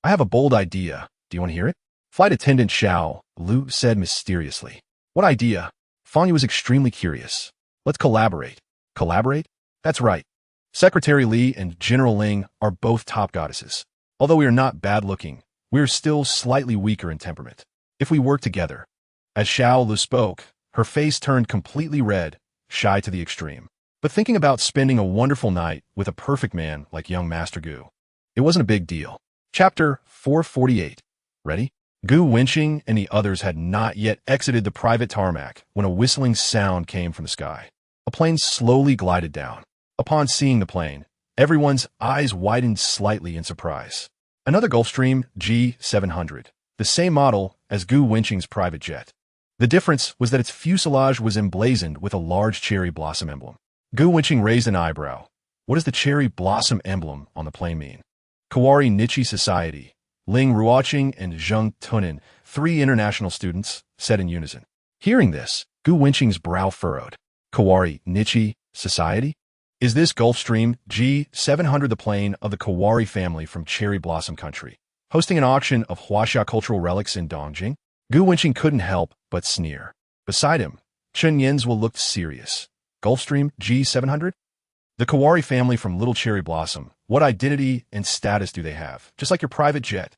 I have a bold idea. Do you want to hear it? Flight attendant Xiao Lu said mysteriously. What idea? Fanya was extremely curious. Let's collaborate. Collaborate? That's right. Secretary Li and General Ling are both top goddesses. Although we are not bad-looking, we are still slightly weaker in temperament. If we work together. As Xiao Lu spoke, her face turned completely red, shy to the extreme. But thinking about spending a wonderful night with a perfect man like young Master Gu, it wasn't a big deal. Chapter 448. Ready? Gu Wenqing and the others had not yet exited the private tarmac when a whistling sound came from the sky. A plane slowly glided down. Upon seeing the plane, everyone's eyes widened slightly in surprise. Another Gulfstream G700, the same model as Gu Wenqing's private jet. The difference was that its fuselage was emblazoned with a large cherry blossom emblem. Gu Wenqing raised an eyebrow. What does the cherry blossom emblem on the plane mean? Kawari Nichi Society, Ling Ruoqing and Zheng Tunin, 3 international students, said in unison. Hearing this, Gu Wenqing's brow furrowed. Kawari Nichi Society? Is this Gulfstream G700 the plane of the Kawari family from Cherry Blossom Country, hosting an auction of Huaxia cultural relics in Dongjing? Gu Wenqing couldn't help but sneer. Beside him, Chen Yinzhuo looked serious. Gulfstream G700? The Kawari family from Little Cherry Blossom. What identity and status do they have? Just like your private jet.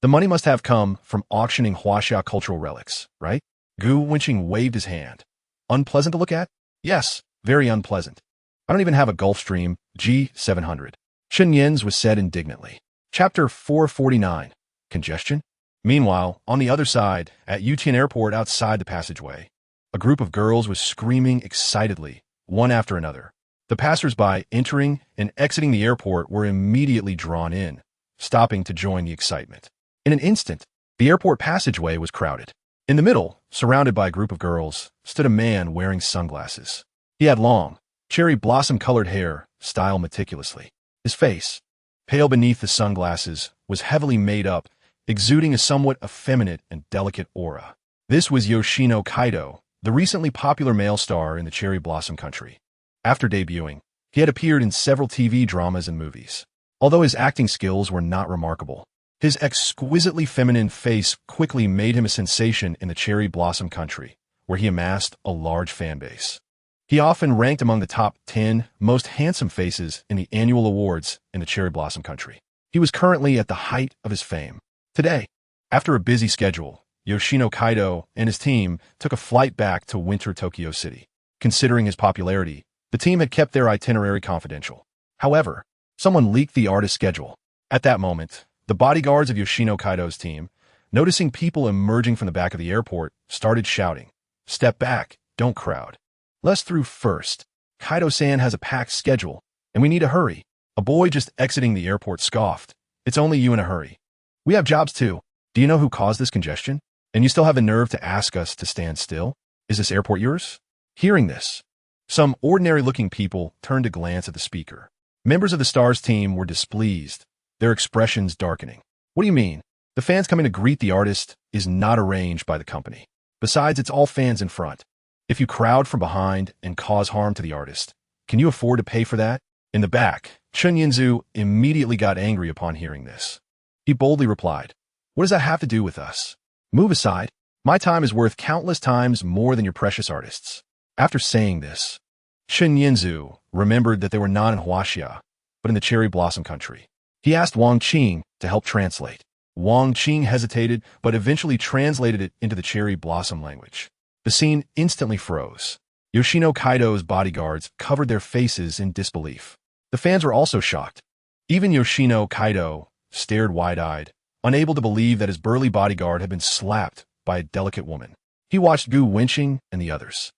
The money must have come from auctioning Huaxia cultural relics, right? Gu Wenqing waved his hand. Unpleasant to look at? Yes, very unpleasant. I don't even have a Gulfstream G700. Chen Yin's was said indignantly. Chapter 449. Congestion? Meanwhile, on the other side, at Yutian Airport outside the passageway, a group of girls was screaming excitedly, one after another. The passers-by entering and exiting the airport were immediately drawn in, stopping to join the excitement. In an instant, the airport passageway was crowded. In the middle, surrounded by a group of girls, stood a man wearing sunglasses. He had long, cherry blossom-colored hair, styled meticulously. His face, pale beneath the sunglasses, was heavily made up, exuding a somewhat effeminate and delicate aura. This was Yoshino Kaido, the recently popular male star in the Cherry Blossom Country. After debuting, he had appeared in several TV dramas and movies. Although his acting skills were not remarkable, his exquisitely feminine face quickly made him a sensation in the Cherry Blossom Country, where he amassed a large fan base. He often ranked among the top 10 most handsome faces in the annual awards in the Cherry Blossom Country. He was currently at the height of his fame. Today, after a busy schedule, Yoshino Kaido and his team took a flight back to winter Tokyo City. Considering his popularity, the team had kept their itinerary confidential. However, someone leaked the artist's schedule. At that moment, the bodyguards of Yoshino Kaido's team, noticing people emerging from the back of the airport, started shouting, "Step back, don't crowd. Let's through first. Kaido-san has a packed schedule, and we need to hurry." A boy just exiting the airport scoffed. "It's only you in a hurry. We have jobs too. Do you know who caused this congestion? And you still have the nerve to ask us to stand still? Is this airport yours?" Hearing this, some ordinary-looking people turned to glance at the speaker. Members of the Stars team were displeased, their expressions darkening. "What do you mean? The fans coming to greet the artist is not arranged by the company. Besides, it's all fans in front. If you crowd from behind and cause harm to the artist, can you afford to pay for that?" In the back, Chen Yinzhu immediately got angry upon hearing this. He boldly replied, "What does that have to do with us? Move aside. My time is worth countless times more than your precious artists." After saying this, Chen Yinzhu remembered that they were not in Huaxia, but in the Cherry Blossom Country. He asked Wang Qing to help translate. Wang Qing hesitated, but eventually translated it into the Cherry Blossom language. The scene instantly froze. Yoshino Kaido's bodyguards covered their faces in disbelief. The fans were also shocked. Even Yoshino Kaido stared wide-eyed, unable to believe that his burly bodyguard had been slapped by a delicate woman. He watched Gu Wenqing and the others.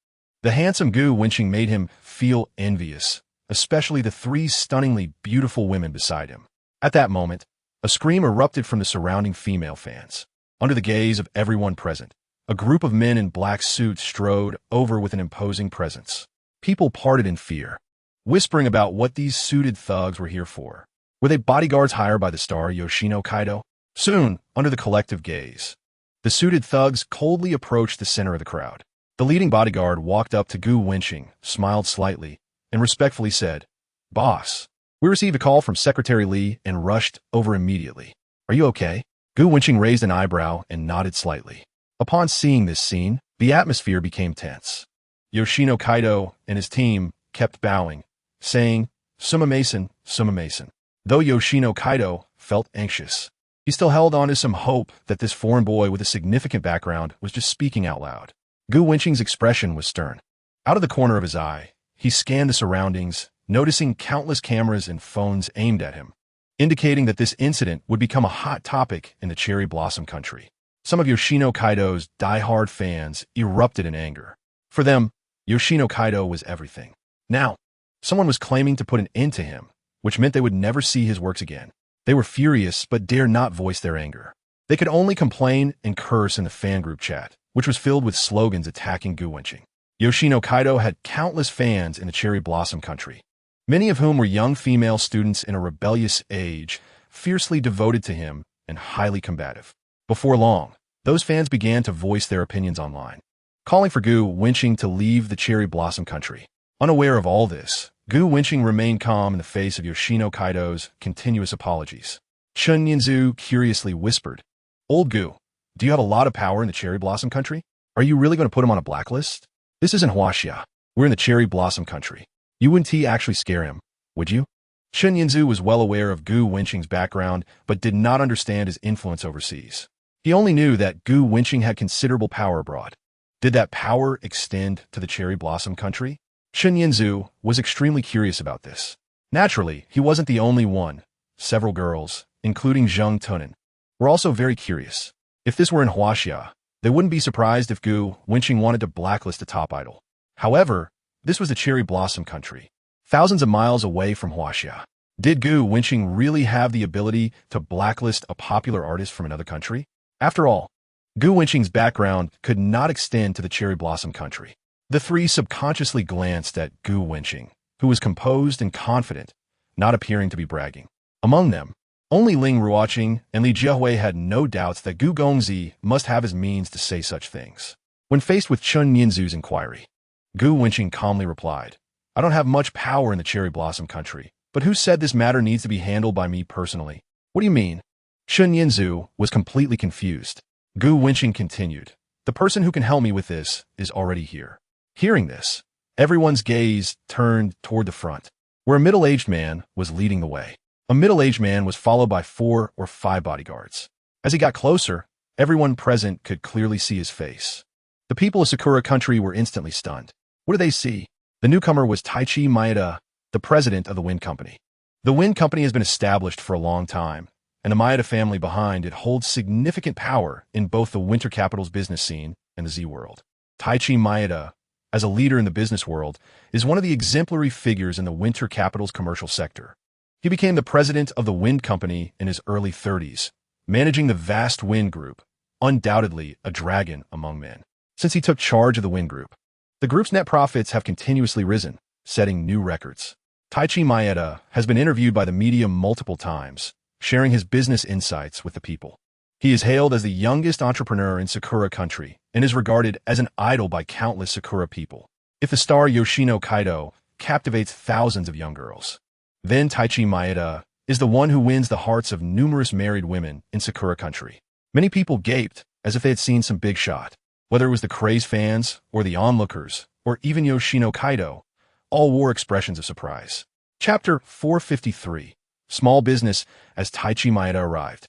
The handsome Gu Wenqing made him feel envious, especially the 3 stunningly beautiful women beside him. At that moment, a scream erupted from the surrounding female fans. Under the gaze of everyone present, a group of men in black suits strode over with an imposing presence. People parted in fear, whispering about what these suited thugs were here for. Were they bodyguards hired by the star Yoshino Kaido? Soon, under the collective gaze, the suited thugs coldly approached the center of the crowd. The leading bodyguard walked up to Gu Wenqing, smiled slightly, and respectfully said, "Boss, we received a call from Secretary Li and rushed over immediately. Are you okay?" Gu Wenqing raised an eyebrow and nodded slightly. Upon seeing this scene, the atmosphere became tense. Yoshino Kaido and his team kept bowing, saying, "Suma Mason, Suma Mason." Though Yoshino Kaido felt anxious, he still held on to some hope that this foreign boy with a significant background was just speaking out loud. Gu Wenqing's expression was stern. Out of the corner of his eye, he scanned the surroundings, noticing countless cameras and phones aimed at him, indicating that this incident would become a hot topic in the Cherry Blossom Country. Some of Yoshino Kaido's die-hard fans erupted in anger. For them, Yoshino Kaido was everything. Now, someone was claiming to put an end to him, which meant they would never see his works again. They were furious but dared not voice their anger. They could only complain and curse in the fan group chat, which was filled with slogans attacking Gu Wenqing. Yoshino Kaido had countless fans in the cherry blossom country, many of whom were young female students in a rebellious age, fiercely devoted to him and highly combative. Before long, those fans began to voice their opinions online, calling for Gu Wenqing to leave the cherry blossom country. Unaware of all this, Gu Wenqing remained calm in the face of Yoshino Kaido's continuous apologies. Chun Yinzu curiously whispered, "Old Gu, do you have a lot of power in the cherry blossom country? Are you really going to put him on a blacklist? This isn't Huaxia. We're in the cherry blossom country. You wouldn't actually scare him, would you?" Chun Yinzu was well aware of Gu Wenqing's background, but did not understand his influence overseas. He only knew that Gu Wenqing had considerable power abroad. Did that power extend to the cherry blossom country? Chun Yinzu was extremely curious about this. Naturally, he wasn't the only one. Several girls, including Zheng Tunin, were also very curious. If this were in Huaxia, they wouldn't be surprised if Gu Wenqing wanted to blacklist a top idol. However, this was the cherry blossom country, thousands of miles away from Huaxia. Did Gu Wenqing really have the ability to blacklist a popular artist from another country? After all, Gu Wenqing's background could not extend to the cherry blossom country. The three subconsciously glanced at Gu Wenqing, who was composed and confident, not appearing to be bragging. Among them, only Ling Ruoqing and Li Jiahui had no doubts that Gu Gongzi must have his means to say such things. When faced with Chun Yinzu's inquiry, Gu Wenqing calmly replied, "I don't have much power in the cherry blossom country, but who said this matter needs to be handled by me personally? What do you mean?" Chun Yinzu was completely confused. Gu Wenqing continued, "The person who can help me with this is already here." Hearing this, everyone's gaze turned toward the front, where a middle-aged man was leading the way. A middle-aged man was followed by 4 or 5 bodyguards. As he got closer, everyone present could clearly see his face. The people of Sakura country were instantly stunned. What did they see? The newcomer was Taichi Maeda, the president of the Wind Company. The Wind Company has been established for a long time, and the Maeda family behind it holds significant power in both the Winter Capital's business scene and the Z world. Taichi Maeda, as a leader in the business world, is one of the exemplary figures in the Winter Capital's commercial sector. He became the president of the Wind Company in his early 30s, managing the vast Wind Group, undoubtedly a dragon among men. Since he took charge of the Wind Group, the group's net profits have continuously risen, setting new records. Taichi Maeda has been interviewed by the media multiple times, sharing his business insights with the people. He is hailed as the youngest entrepreneur in Sakura country and is regarded as an idol by countless Sakura people. If the star Yoshino Kaido captivates thousands of young girls, then Taichi Maeda is the one who wins the hearts of numerous married women in Sakura country. Many people gaped as if they had seen some big shot. Whether it was the crazed fans or the onlookers or even Yoshino Kaido, all wore expressions of surprise. Chapter 453. Small Business. As Taichi Maeda arrived,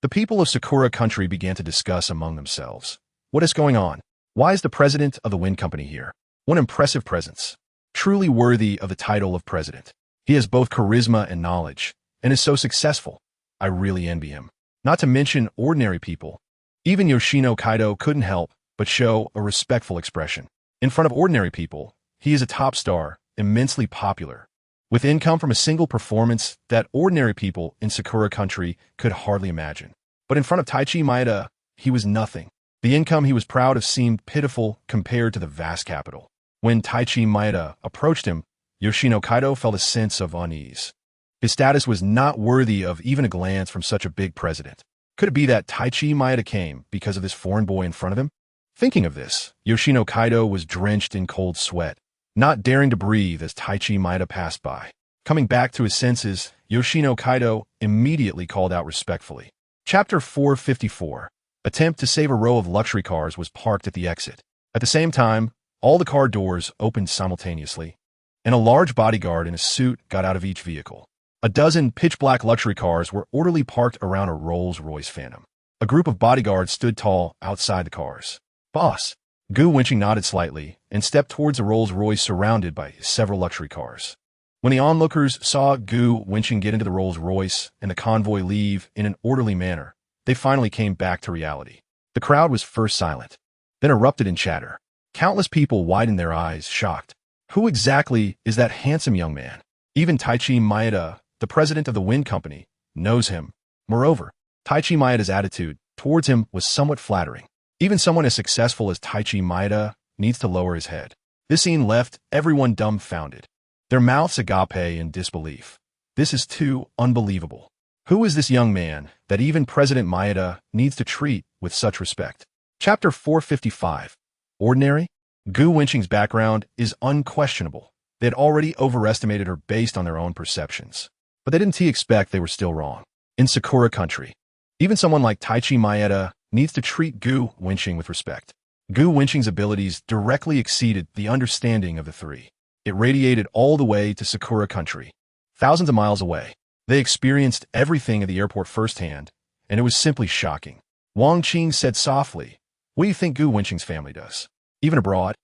the people of Sakura country began to discuss among themselves. What is going on? Why is the president of the Wind Company here? What impressive presence. Truly worthy of the title of president. He has both charisma and knowledge, and is so successful. I really envy him. Not to mention ordinary people. Even Yoshino Kaido couldn't help but show a respectful expression. In front of ordinary people, he is a top star, immensely popular, with income from a single performance that ordinary people in Sakura country could hardly imagine. But in front of Taichi Maeda, he was nothing. The income he was proud of seemed pitiful compared to the vast capital. When Taichi Maeda approached him, Yoshino Kaido felt a sense of unease. His status was not worthy of even a glance from such a big president. Could it be that Taichi Maeda came because of this foreign boy in front of him? Thinking of this, Yoshino Kaido was drenched in cold sweat, not daring to breathe as Taichi Maeda passed by. Coming back to his senses, Yoshino Kaido immediately called out respectfully. Chapter 454. Attempt to save a row of luxury cars was parked at the exit. At the same time, all the car doors opened simultaneously, and a large bodyguard in a suit got out of each vehicle. A dozen pitch-black luxury cars were orderly parked around a Rolls-Royce Phantom. A group of bodyguards stood tall outside the cars. "Boss." Gu Wenqing nodded slightly and stepped towards a Rolls-Royce surrounded by several luxury cars. When the onlookers saw Gu Wenqing get into the Rolls-Royce and the convoy leave in an orderly manner, they finally came back to reality. The crowd was first silent, then erupted in chatter. Countless people widened their eyes, shocked. Who exactly is that handsome young man? Even Taichi Maeda, the president of the Wind Company, knows him. Moreover, Taichi Maeda's attitude towards him was somewhat flattering. Even someone as successful as Taichi Maeda needs to lower his head. This scene left everyone dumbfounded, their mouths agape in disbelief. This is too unbelievable. Who is this young man that even President Maeda needs to treat with such respect? Chapter 455. Ordinary? Gu Wenqing's background is unquestionable. They had already overestimated her based on their own perceptions. But they didn't expect they were still wrong. In Sakura country, even someone like Taichi Maeda needs to treat Gu Wenqing with respect. Gu Wenqing's abilities directly exceeded the understanding of the three. It radiated all the way to Sakura country. Thousands of miles away, they experienced everything at the airport firsthand, and it was simply shocking. Wang Qing said softly, "What do you think Gu Wenqing's family does? Even abroad,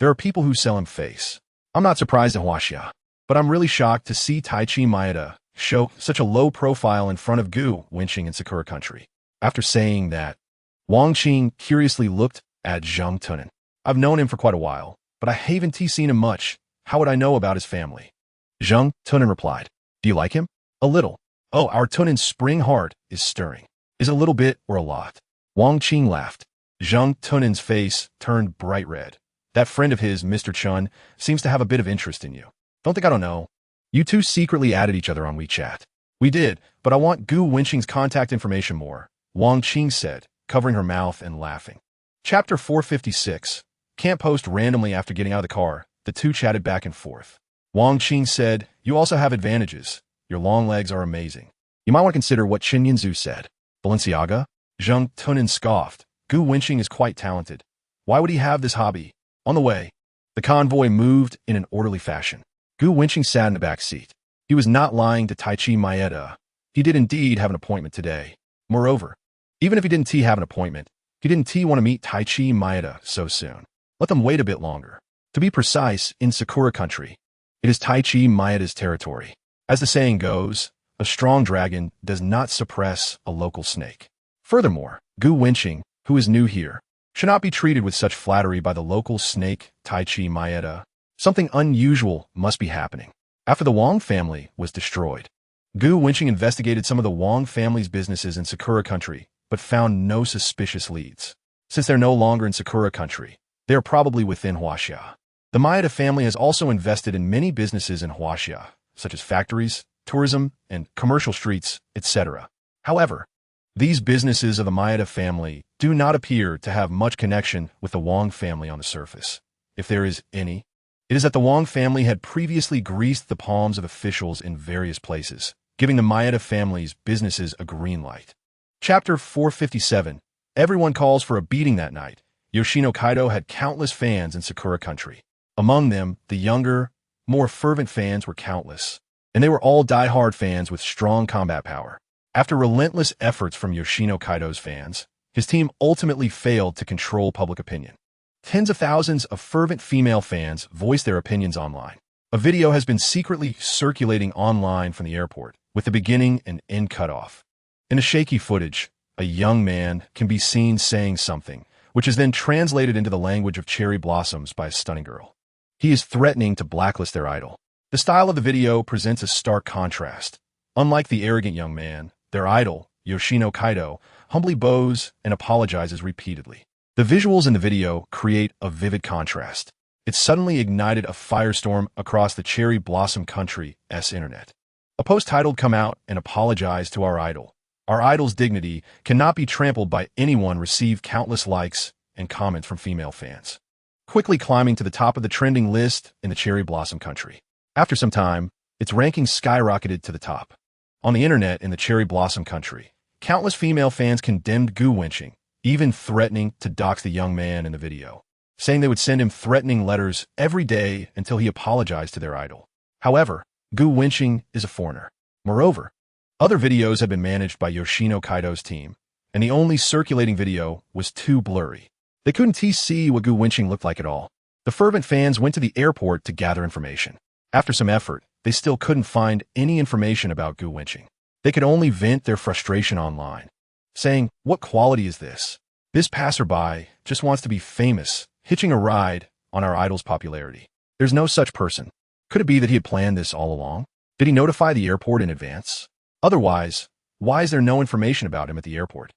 there are people who sell him face. I'm not surprised in Huaxia, but I'm really shocked to see Taichi Maeda show such a low profile in front of Gu Wenqing in Sakura country." After saying that, Wang Qing curiously looked at Zheng Tunin. "I've known him for quite a while, but I haven't seen him much. How would I know about his family?" Zheng Tunin replied, "Do you like him?" "A little." "Oh, our Tunin's spring heart is stirring." "Is it a little bit or a lot?" Wang Qing laughed. Zheng Tunin's face turned bright red. "That friend of his, Mr. Chun, seems to have a bit of interest in you. Don't think I don't know. You two secretly added each other on WeChat." "We did, but I want Gu Wenqing's contact information more," Wang Qing said, covering her mouth and laughing. Chapter 456. Can't post randomly after getting out of the car. The two chatted back and forth. Wang Qing said, "You also have advantages. Your long legs are amazing. You might want to consider what Chen Yinzu said." "Balenciaga?" Zheng Tunin scoffed. "Gu Wenqing is quite talented. Why would he have this hobby?" On the way, the convoy moved in an orderly fashion. Gu Wenqing sat in the back seat. He was not lying to Taichi Maeda. He did indeed have an appointment today. Moreover, even if he didn't have an appointment, he didn't want to meet Taichi Maeda so soon. Let them wait a bit longer. To be precise, in Sakura country, it is Taichi Maeda's territory. As the saying goes, a strong dragon does not suppress a local snake. Furthermore, Gu Wenqing, who is new here, should not be treated with such flattery by the local snake, Taichi Maeda. Something unusual must be happening. After the Wang family was destroyed, Gu Wenqing investigated some of the Wang family's businesses in Sakura country, but found no suspicious leads. Since they're no longer in Sakura country, they are probably within Huaxia. The Maeda family has also invested in many businesses in Huaxia, such as factories, tourism, and commercial streets, etc. However, these businesses of the Maeda family do not appear to have much connection with the Wang family on the surface. If there is any, it is that the Wang family had previously greased the palms of officials in various places, giving the Maeda family's businesses a green light. Chapter 457. Everyone calls for a beating that night. Yoshino Kaido had countless fans in Sakura country. Among them, the younger, more fervent fans were countless, and they were all die-hard fans with strong combat power. After relentless efforts from Yoshino Kaido's fans, his team ultimately failed to control public opinion. Tens of thousands of fervent female fans voiced their opinions online. A video has been secretly circulating online from the airport, with the beginning and end cut off. In the shaky footage, a young man can be seen saying something, which is then translated into the language of cherry blossoms by a stunning girl. He is threatening to blacklist their idol. The style of the video presents a stark contrast. Unlike the arrogant young man, their idol, Yoshino Kaido, humbly bows and apologizes repeatedly. The visuals in the video create a vivid contrast. It suddenly ignited a firestorm across the cherry blossom country's internet. A post titled "Come out and apologize to our idol. Our idol's dignity cannot be trampled by anyone" received countless likes and comments from female fans, quickly climbing to the top of the trending list in the cherry blossom country. After some time, its ranking skyrocketed to the top. On the internet in the cherry blossom country, countless female fans condemned Gu Wenqing, even threatening to dox the young man in the video, saying they would send him threatening letters every day until he apologized to their idol. However, Gu Wenqing is a foreigner. Moreover, other videos had been managed by Yoshino Kaido's team, and the only circulating video was too blurry. They couldn't see what Gu Wenqing looked like at all. The fervent fans went to the airport to gather information. After some effort, they still couldn't find any information about Gu Wenqing. They could only vent their frustration online, saying, "What quality is this? This passerby just wants to be famous, hitching a ride on our idol's popularity. There's no such person." Could it be that he had planned this all along? Did he notify the airport in advance? Otherwise, why is there no information about him at the airport?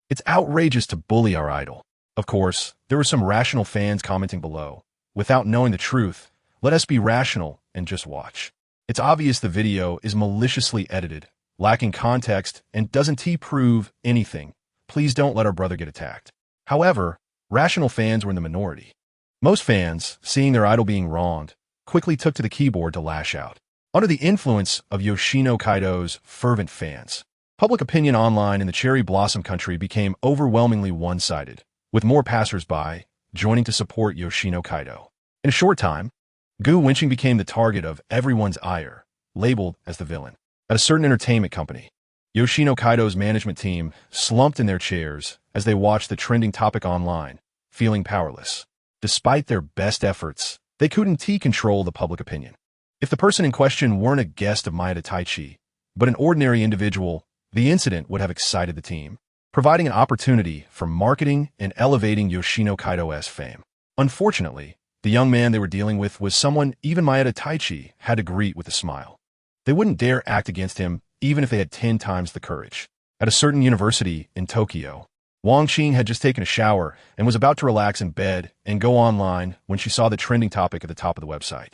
It's outrageous to bully our idol. Of course, there were some rational fans commenting below. Without knowing the truth, let us be rational and just watch. It's obvious the video is maliciously edited, lacking context, and doesn't prove anything. Please don't let our brother get attacked. However, rational fans were in the minority. Most fans, seeing their idol being wronged, quickly took to the keyboard to lash out. Under the influence of Yoshino Kaido's fervent fans, public opinion online in the cherry blossom country became overwhelmingly one-sided, with more passers-by joining to support Yoshino Kaido. In a short time, Gu Wenqing became the target of everyone's ire, labeled as the villain. At a certain entertainment company, Yoshino Kaido's management team slumped in their chairs as they watched the trending topic online, feeling powerless. Despite their best efforts, they couldn't control the public opinion. If the person in question weren't a guest of Maeda Taichi, but an ordinary individual, the incident would have excited the team, providing an opportunity for marketing and elevating Yoshino Kaido's fame. Unfortunately, the young man they were dealing with was someone even Maeda Taichi had to greet with a smile. They wouldn't dare act against him even if they had 10 times the courage. At a certain university in Tokyo, Wenqing had just taken a shower and was about to relax in bed and go online when she saw the trending topic at the top of the website.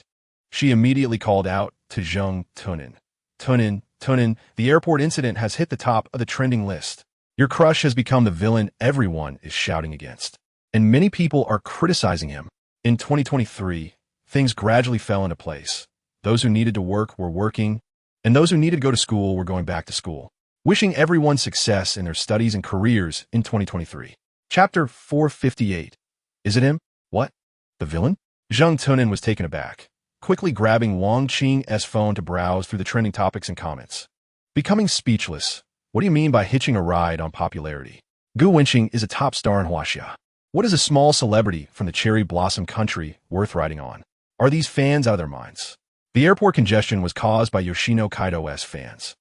She immediately called out to Zheng Tunin. Tunin, the airport incident has hit the top of the trending list. Your crush has become the villain everyone is shouting against. And many people are criticizing him. In 2023, things gradually fell into place. Those who needed to work were working, and those who needed to go to school were going back to school. Wishing everyone success in their studies and careers in 2023. Chapter 458. Is it him? What? The villain? Zheng Tunin was taken aback, quickly grabbing Wenqing's phone to browse through the trending topics and comments. Becoming speechless. What do you mean by hitching a ride on popularity? Gu Wenqing is a top star in Huaxia. What is a small celebrity from the cherry blossom country worth riding on? Are these fans out of their minds? The airport congestion was caused by Yoshino Kaido's fans.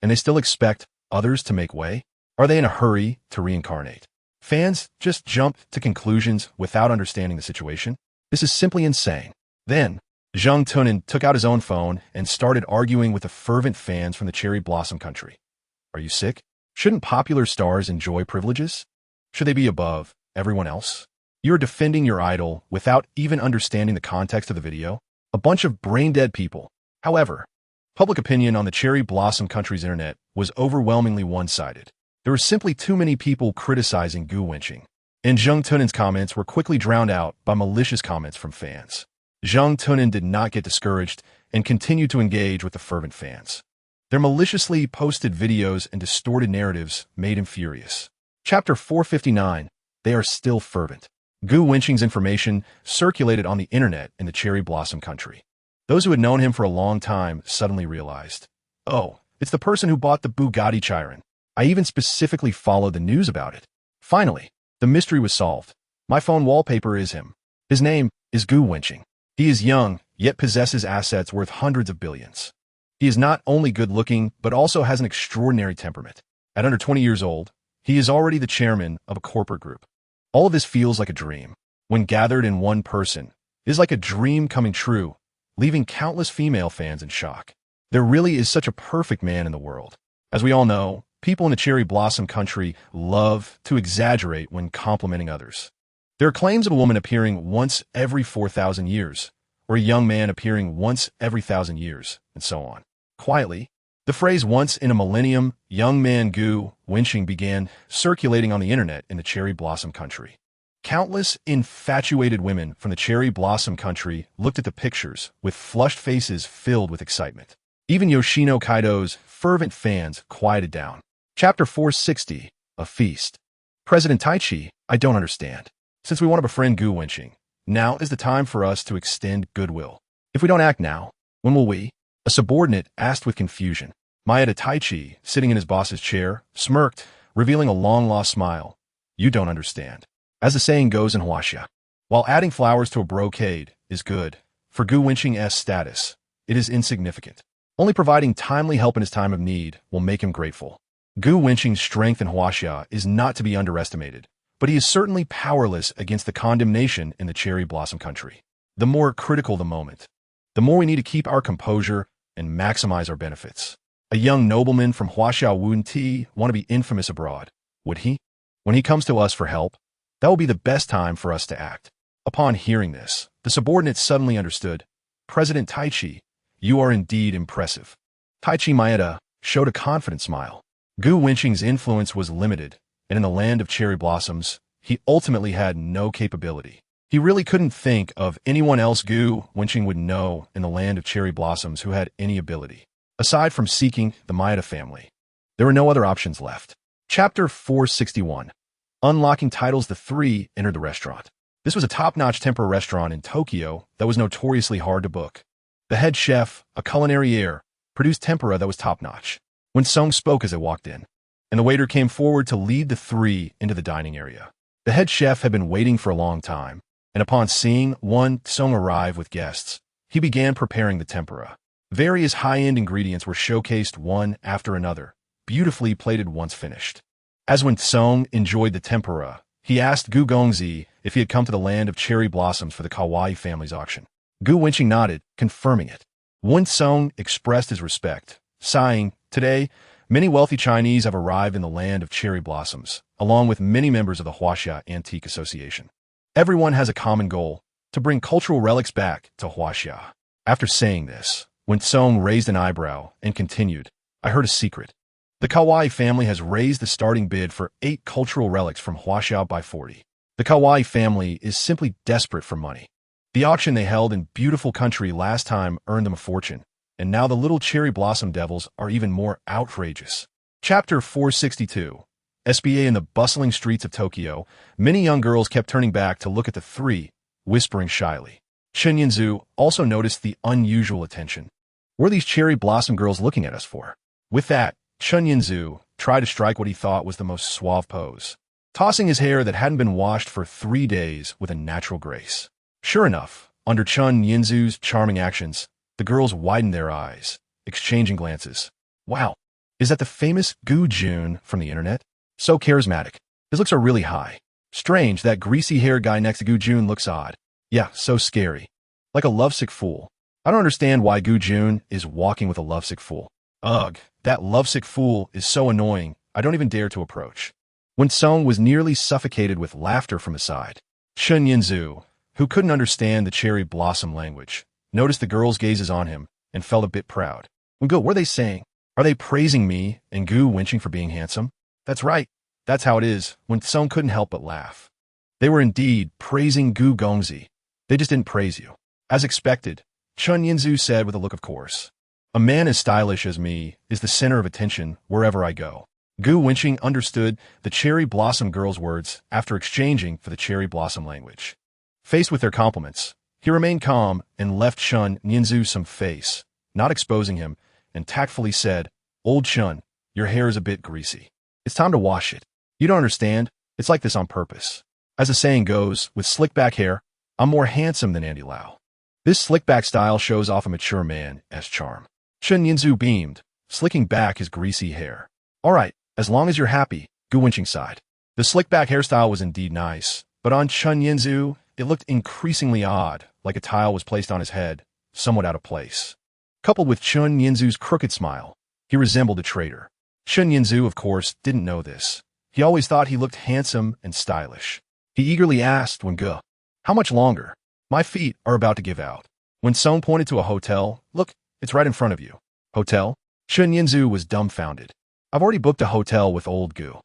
And they still expect others to make way? Are they in a hurry to reincarnate? Fans just jump to conclusions without understanding the situation? This is simply insane. Then, Zheng Tunin took out his own phone and started arguing with the fervent fans from the cherry blossom country. Are you sick? Shouldn't popular stars enjoy privileges? Should they be above everyone else? You're defending your idol without even understanding the context of the video? A bunch of brain-dead people. However, public opinion on the cherry blossom country's internet was overwhelmingly one-sided. There were simply too many people criticizing Gu Wenqing, and Zheng Tunin's comments were quickly drowned out by malicious comments from fans. Zheng Tunin did not get discouraged and continued to engage with the fervent fans. Their maliciously posted videos and distorted narratives made him furious. Chapter 459. They are still fervent. Gu Wenqing's information circulated on the internet in the cherry blossom country. Those who had known him for a long time suddenly realized, oh, it's the person who bought the Bugatti Chiron. I even specifically followed the news about it. Finally, the mystery was solved. My phone wallpaper is him. His name is Gu Wenqing. He is young, yet possesses assets worth hundreds of billions. He is not only good-looking, but also has an extraordinary temperament. At under 20 years old, he is already the chairman of a corporate group. All of this feels like a dream. When gathered in one person, it is like a dream coming true, leaving countless female fans in shock. There really is such a perfect man in the world. As we all know, people in the cherry blossom country love to exaggerate when complimenting others. There are claims of a woman appearing once every 4,000 years, or a young man appearing once every 1,000 years, and so on. Quietly, the phrase once in a millennium, young man Gu Wenqing began circulating on the internet in the cherry blossom country. Countless infatuated women from the cherry blossom country looked at the pictures with flushed faces filled with excitement. Even Yoshino Kaido's fervent fans quieted down. Chapter 460. A Feast. President Taichi, I don't understand. Since we want to befriend Gu Wenqing, now is the time for us to extend goodwill. If we don't act now, when will we? A subordinate asked with confusion. Maeda Taichi, sitting in his boss's chair, smirked, revealing a long-lost smile. You don't understand. As the saying goes in Huaxia, while adding flowers to a brocade is good, for Gu Wenqing's status, it is insignificant. Only providing timely help in his time of need will make him grateful. Gu Wenqing's strength in Huaxia is not to be underestimated, but he is certainly powerless against the condemnation in the cherry blossom country. The more critical the moment, the more we need to keep our composure and maximize our benefits. A young nobleman from Huaxia wouldn't want to be infamous abroad, would he? When he comes to us for help, That will be the best time for us to act. Upon hearing this, the subordinates suddenly understood. President Taichi, you are indeed impressive. Taichi Maeda showed a confident smile. Gu Wenqing's influence was limited, and in the land of cherry blossoms, he ultimately had no capability. He really couldn't think of anyone else Gu Wenqing would know in the land of cherry blossoms who had any ability. Aside from seeking the Maeda family, there were no other options left. Chapter 461. Unlocking titles. The three entered the restaurant. This was a top-notch tempura restaurant in Tokyo that was notoriously hard to book. The head chef, a culinary heir, produced tempura that was top-notch. Wen-sung spoke as they walked in, and the waiter came forward to lead the three into the dining area. The head chef had been waiting for a long time, and upon seeing Wen-sung arrive with guests, he began preparing the tempura. Various high-end ingredients were showcased one after another, beautifully plated once finished. As Wen-sung enjoyed the tempura, he asked Gu Gongzi if he had come to the land of cherry blossoms for the Kawaii family's auction. Gu Wenqing nodded, confirming it. Wen-sung expressed his respect, sighing, "Today, many wealthy Chinese have arrived in the land of cherry blossoms, along with many members of the Huaxia Antique Association. Everyone has a common goal, to bring cultural relics back to Huaxia." After saying this, Wen-sung raised an eyebrow and continued, "I heard a secret. The Kawaii family has raised the starting bid for 8 cultural relics from Huaxia by 40. The Kawaii family is simply desperate for money. The auction they held in beautiful country last time earned them a fortune, and now the little cherry blossom devils are even more outrageous." Chapter 462. SBA. In the bustling streets of Tokyo, many young girls kept turning back to look at the three, whispering shyly. Chen Yinzu also noticed the unusual attention. What are these cherry blossom girls looking at us for? With that, Chen Yinzu tried to strike what he thought was the most suave pose, tossing his hair that hadn't been washed for 3 days with a natural grace. Sure enough, under Chen Yinzu's charming actions, the girls widened their eyes, exchanging glances. Wow, is that the famous Gu Jun from the internet? So charismatic. His looks are really high. Strange, that greasy hair guy next to Gu Jun looks odd. Yeah, so scary. Like a lovesick fool. I don't understand why Gu Jun is walking with a lovesick fool. Ugh, that lovesick fool is so annoying, I don't even dare to approach. Wen-sung was nearly suffocated with laughter from his side. Chen Yinzu, who couldn't understand the cherry blossom language, noticed the girls' gazes on him and felt a bit proud. Gu, what are they saying? Are they praising me and Gu Wenqing for being handsome? That's right. That's how it is. Wen-sung couldn't help but laugh. They were indeed praising Gu Gongzi. They just didn't praise you. As expected, Chen Yinzu said with a look of course. A man as stylish as me is the center of attention wherever I go. Gu Wenqing understood the cherry blossom girl's words after exchanging for the cherry blossom language. Faced with their compliments, he remained calm and left Chen Yinzu some face, not exposing him, and tactfully said, "Old Chen, your hair is a bit greasy. It's time to wash it. You don't understand, it's like this on purpose. As the saying goes, with slick back hair, I'm more handsome than Andy Lau." This slick back style shows off a mature man as charm. Chen Yinzu beamed, slicking back his greasy hair. "All right, as long as you're happy," Gu Wenqing sighed. The slick back hairstyle was indeed nice, but on Chen Yinzu, it looked increasingly odd, like a tile was placed on his head, somewhat out of place. Coupled with Chen Yinzu's crooked smile, he resembled a traitor. Chen Yinzu, of course, didn't know this. He always thought he looked handsome and stylish. He eagerly asked Gu, "How much longer? My feet are about to give out." Wen-sung pointed to a hotel. "Look, it's right in front of you." "Hotel?" Chen Yinzu was dumbfounded. "I've already booked a hotel with old Gu.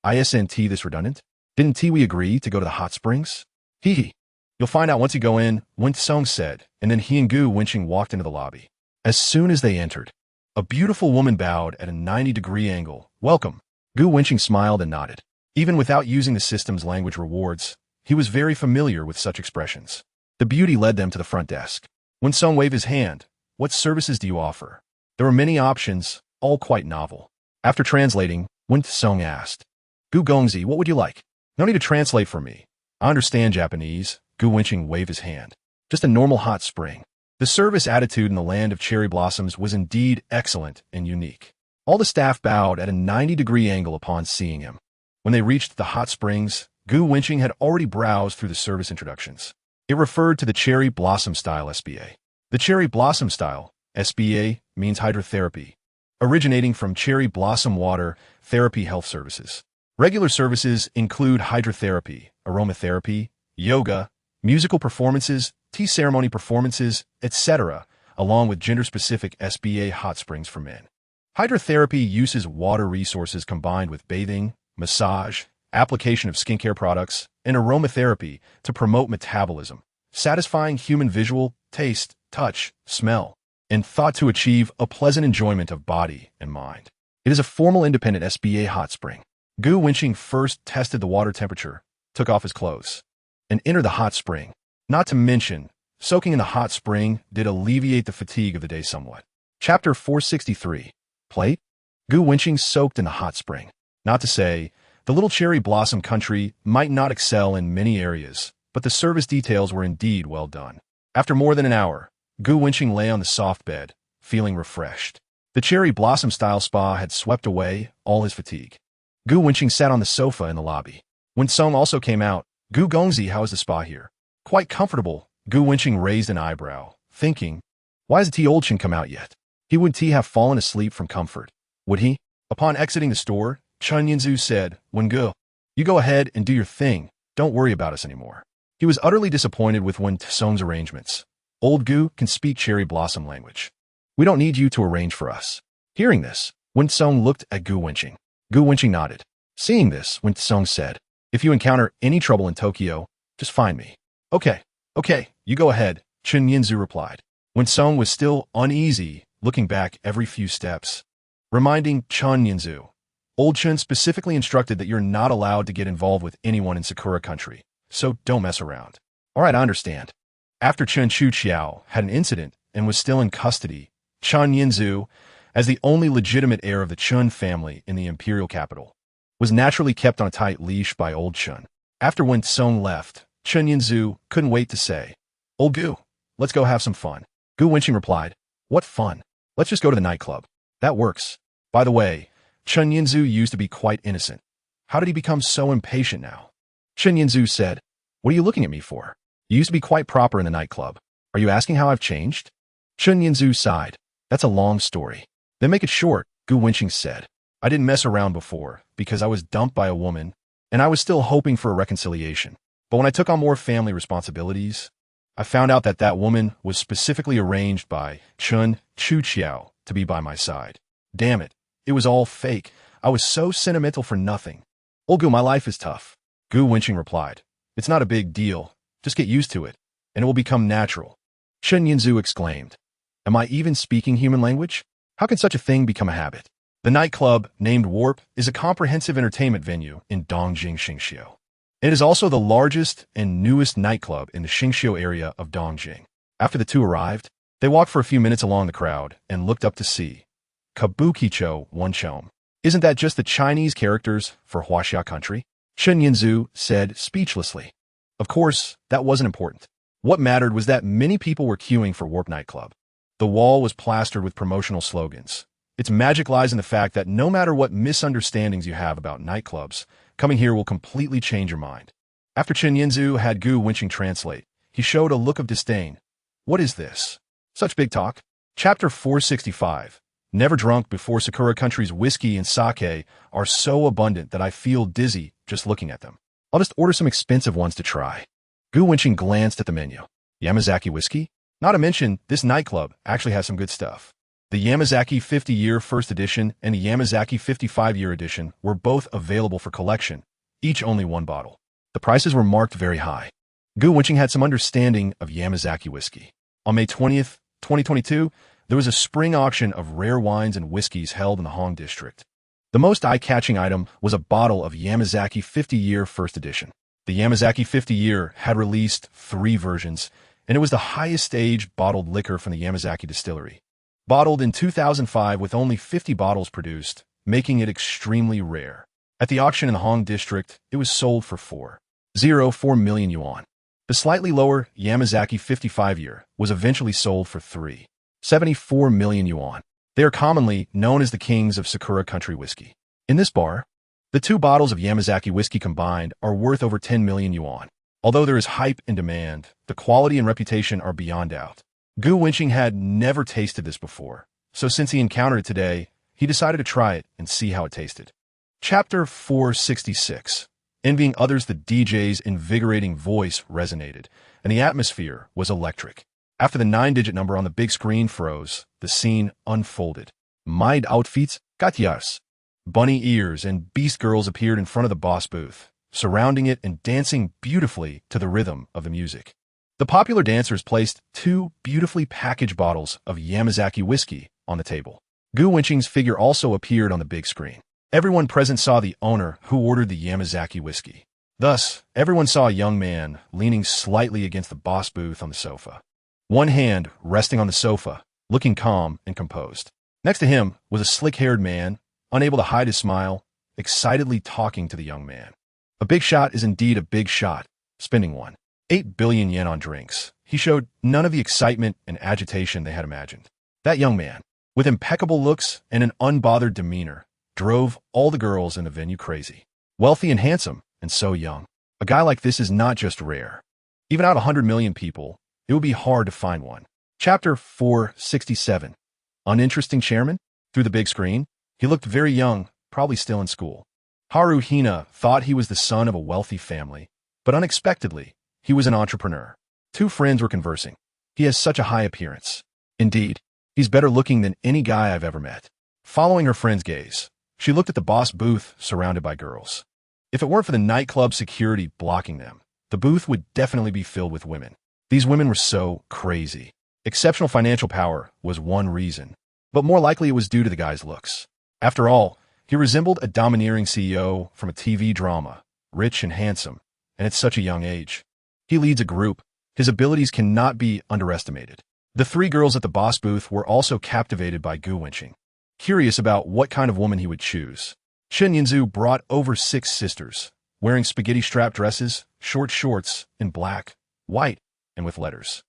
Isn't this redundant? Didn't we agree to go to the hot springs?" "Hee. You'll find out once you go in," Wen-sung said, and then he and Gu Wenqing walked into the lobby. As soon as they entered, a beautiful woman bowed at a 90-degree angle. "Welcome." Gu Wenqing smiled and nodded. Even without using the system's language rewards, he was very familiar with such expressions. The beauty led them to the front desk. Wen-sung waved his hand. "What services do you offer?" There were many options, all quite novel. After translating, Wen-sung asked, "Gu Gongzi, what would you like?" "No need to translate for me. I understand Japanese." Gu Wenqing waved his hand. "Just a normal hot spring." The service attitude in the land of cherry blossoms was indeed excellent and unique. All the staff bowed at a 90-degree angle upon seeing him. When they reached the hot springs, Gu Wenqing had already browsed through the service introductions. It referred to the cherry blossom style SBA. The cherry blossom style, SBA, means hydrotherapy, originating from cherry blossom water therapy health services. Regular services include hydrotherapy, aromatherapy, yoga, musical performances, tea ceremony performances, etc., along with gender-specific SBA hot springs for men. Hydrotherapy uses water resources combined with bathing, massage, application of skincare products, and aromatherapy to promote metabolism, satisfying human visual, taste, touch, smell, and thought to achieve a pleasant enjoyment of body and mind. It is a formal independent SBA hot spring. Gu Wenqing first tested the water temperature, took off his clothes, and entered the hot spring. Not to mention, soaking in the hot spring did alleviate the fatigue of the day somewhat. Chapter 463. Plate? Gu Wenqing soaked in the hot spring. Not to say, the little cherry blossom country might not excel in many areas, but the service details were indeed well done. After more than an hour, Gu Wenqing lay on the soft bed, feeling refreshed. The cherry blossom-style spa had swept away all his fatigue. Gu Wenqing sat on the sofa in the lobby. When Song also came out, "Gu Gongzi, how is the spa here?" "Quite comfortable." Gu Wenqing raised an eyebrow, thinking, why hasn't T. Old Chen come out yet? He would T have fallen asleep from comfort. Would he? Upon exiting the store, Chen Yinzu said, "Wengu, you go ahead and do your thing. Don't worry about us anymore." He was utterly disappointed with Wen Song's arrangements. Old Gu can speak cherry blossom language. "We don't need you to arrange for us." Hearing this, Wen Song looked at Gu Wenqing. Gu Wenqing nodded. Seeing this, Wen Song said, "If you encounter any trouble in Tokyo, just find me." Okay, you go ahead," Chen Yinzu replied. Wen Song was still uneasy, looking back every few steps, reminding Chen Yinzu, "Old Chen specifically instructed that you're not allowed to get involved with anyone in Sakura country, so don't mess around." "All right, I understand." After Chen Chuqiao had an incident and was still in custody, Chen Yinzu, as the only legitimate heir of the Chun family in the imperial capital, was naturally kept on a tight leash by Old Chen. After Wen Song left, Chen Yinzu couldn't wait to say, "Old Gu, let's go have some fun." Gu Wenqing replied, "What fun? Let's just go to the nightclub." "That works." By the way, Chen Yinzu used to be quite innocent. How did he become so impatient now? Chen Yinzu said, "What are you looking at me for? You used to be quite proper in the nightclub. Are you asking how I've changed?" Chen Yinzu sighed. "That's a long story." "Then make it short," Gu Wenqing said. "I didn't mess around before because I was dumped by a woman, and I was still hoping for a reconciliation. But when I took on more family responsibilities, I found out that that woman was specifically arranged by Chen Chuqiao to be by my side. Damn it, it was all fake. I was so sentimental for nothing." "Old Gu, my life is tough," Gu Wenqing replied. "It's not a big deal. Just get used to it, and it will become natural." Chen Yinzu exclaimed, "Am I even speaking human language? How can such a thing become a habit?" The nightclub, named Warp, is a comprehensive entertainment venue in Dongjing, Xingqiu. It is also the largest and newest nightclub in the Xingqiu area of Dongjing. After the two arrived, they walked for a few minutes along the crowd and looked up to see Kabukicho Wanchom. "Isn't that just the Chinese characters for Huaxia country?" Chen Yinzu said speechlessly. Of course, that wasn't important. What mattered was that many people were queuing for Warp Nightclub. The wall was plastered with promotional slogans. Its magic lies in the fact that no matter what misunderstandings you have about nightclubs, coming here will completely change your mind. After Chen Yinzu had Gu Wenqing translate, he showed a look of disdain. "What is this? Such big talk?" Chapter 465. Never drunk before Sakura country's whiskey and sake are so abundant that I feel dizzy just looking at them. I'll just order some expensive ones to try. Gu Wenqing glanced at the menu. Yamazaki whiskey? Not to mention, this nightclub actually has some good stuff. The Yamazaki 50-year first edition and the Yamazaki 55-year edition were both available for collection, each only one bottle. The prices were marked very high. Gu Wenqing had some understanding of Yamazaki whiskey. On May 20th, 2022, there was a spring auction of rare wines and whiskeys held in the Hong district. The most eye-catching item was a bottle of Yamazaki 50-year first edition. The Yamazaki 50-year had released 3 versions, and it was the highest-stage bottled liquor from the Yamazaki distillery. Bottled in 2005 with only 50 bottles produced, making it extremely rare. At the auction in the Hong district, it was sold for 4.04 million yuan. The slightly lower Yamazaki 55-year was eventually sold for 3.74 million yuan. They are commonly known as the kings of Sakura country whiskey. In this bar, the 2 bottles of Yamazaki whiskey combined are worth over 10 million yuan. Although there is hype and demand, the quality and reputation are beyond doubt. Gu Wenqing had never tasted this before, so since he encountered it today, he decided to try it and see how it tasted. Chapter 466. Envying others, the DJ's invigorating voice resonated, and the atmosphere was electric. After the 9-digit number on the big screen froze, the scene unfolded. Mide outfits, gatyars. Bunny ears and beast girls appeared in front of the boss booth, surrounding it and dancing beautifully to the rhythm of the music. The popular dancers placed 2 beautifully packaged bottles of Yamazaki whiskey on the table. Gu Wenqing's figure also appeared on the big screen. Everyone present saw the owner who ordered the Yamazaki whiskey. Thus, everyone saw a young man leaning slightly against the boss booth on the sofa. One hand resting on the sofa, looking calm and composed. Next to him was a slick-haired man, unable to hide his smile, excitedly talking to the young man. A big shot is indeed a big shot, spending 8 billion yen on drinks. He showed none of the excitement and agitation they had imagined. That young man, with impeccable looks and an unbothered demeanor, drove all the girls in the venue crazy. Wealthy and handsome, and so young. A guy like this is not just rare. Even out of 100 million people, it would be hard to find one. Chapter 467. Uninteresting chairman? Through the big screen, he looked very young, probably still in school. Haru Hina thought he was the son of a wealthy family, but unexpectedly, he was an entrepreneur. 2 friends were conversing. He has such a high appearance. Indeed, he's better looking than any guy I've ever met. Following her friend's gaze, she looked at the boss booth surrounded by girls. If it weren't for the nightclub security blocking them, the booth would definitely be filled with women. These women were so crazy. Exceptional financial power was one reason, but more likely it was due to the guy's looks. After all, he resembled a domineering CEO from a TV drama, rich and handsome, and at such a young age. He leads a group. His abilities cannot be underestimated. The 3 girls at the boss booth were also captivated by Gu Wenqing. Curious about what kind of woman he would choose, Shen Yinzu brought over 6 sisters, wearing spaghetti-strap dresses, short shorts in black, white, and with letters.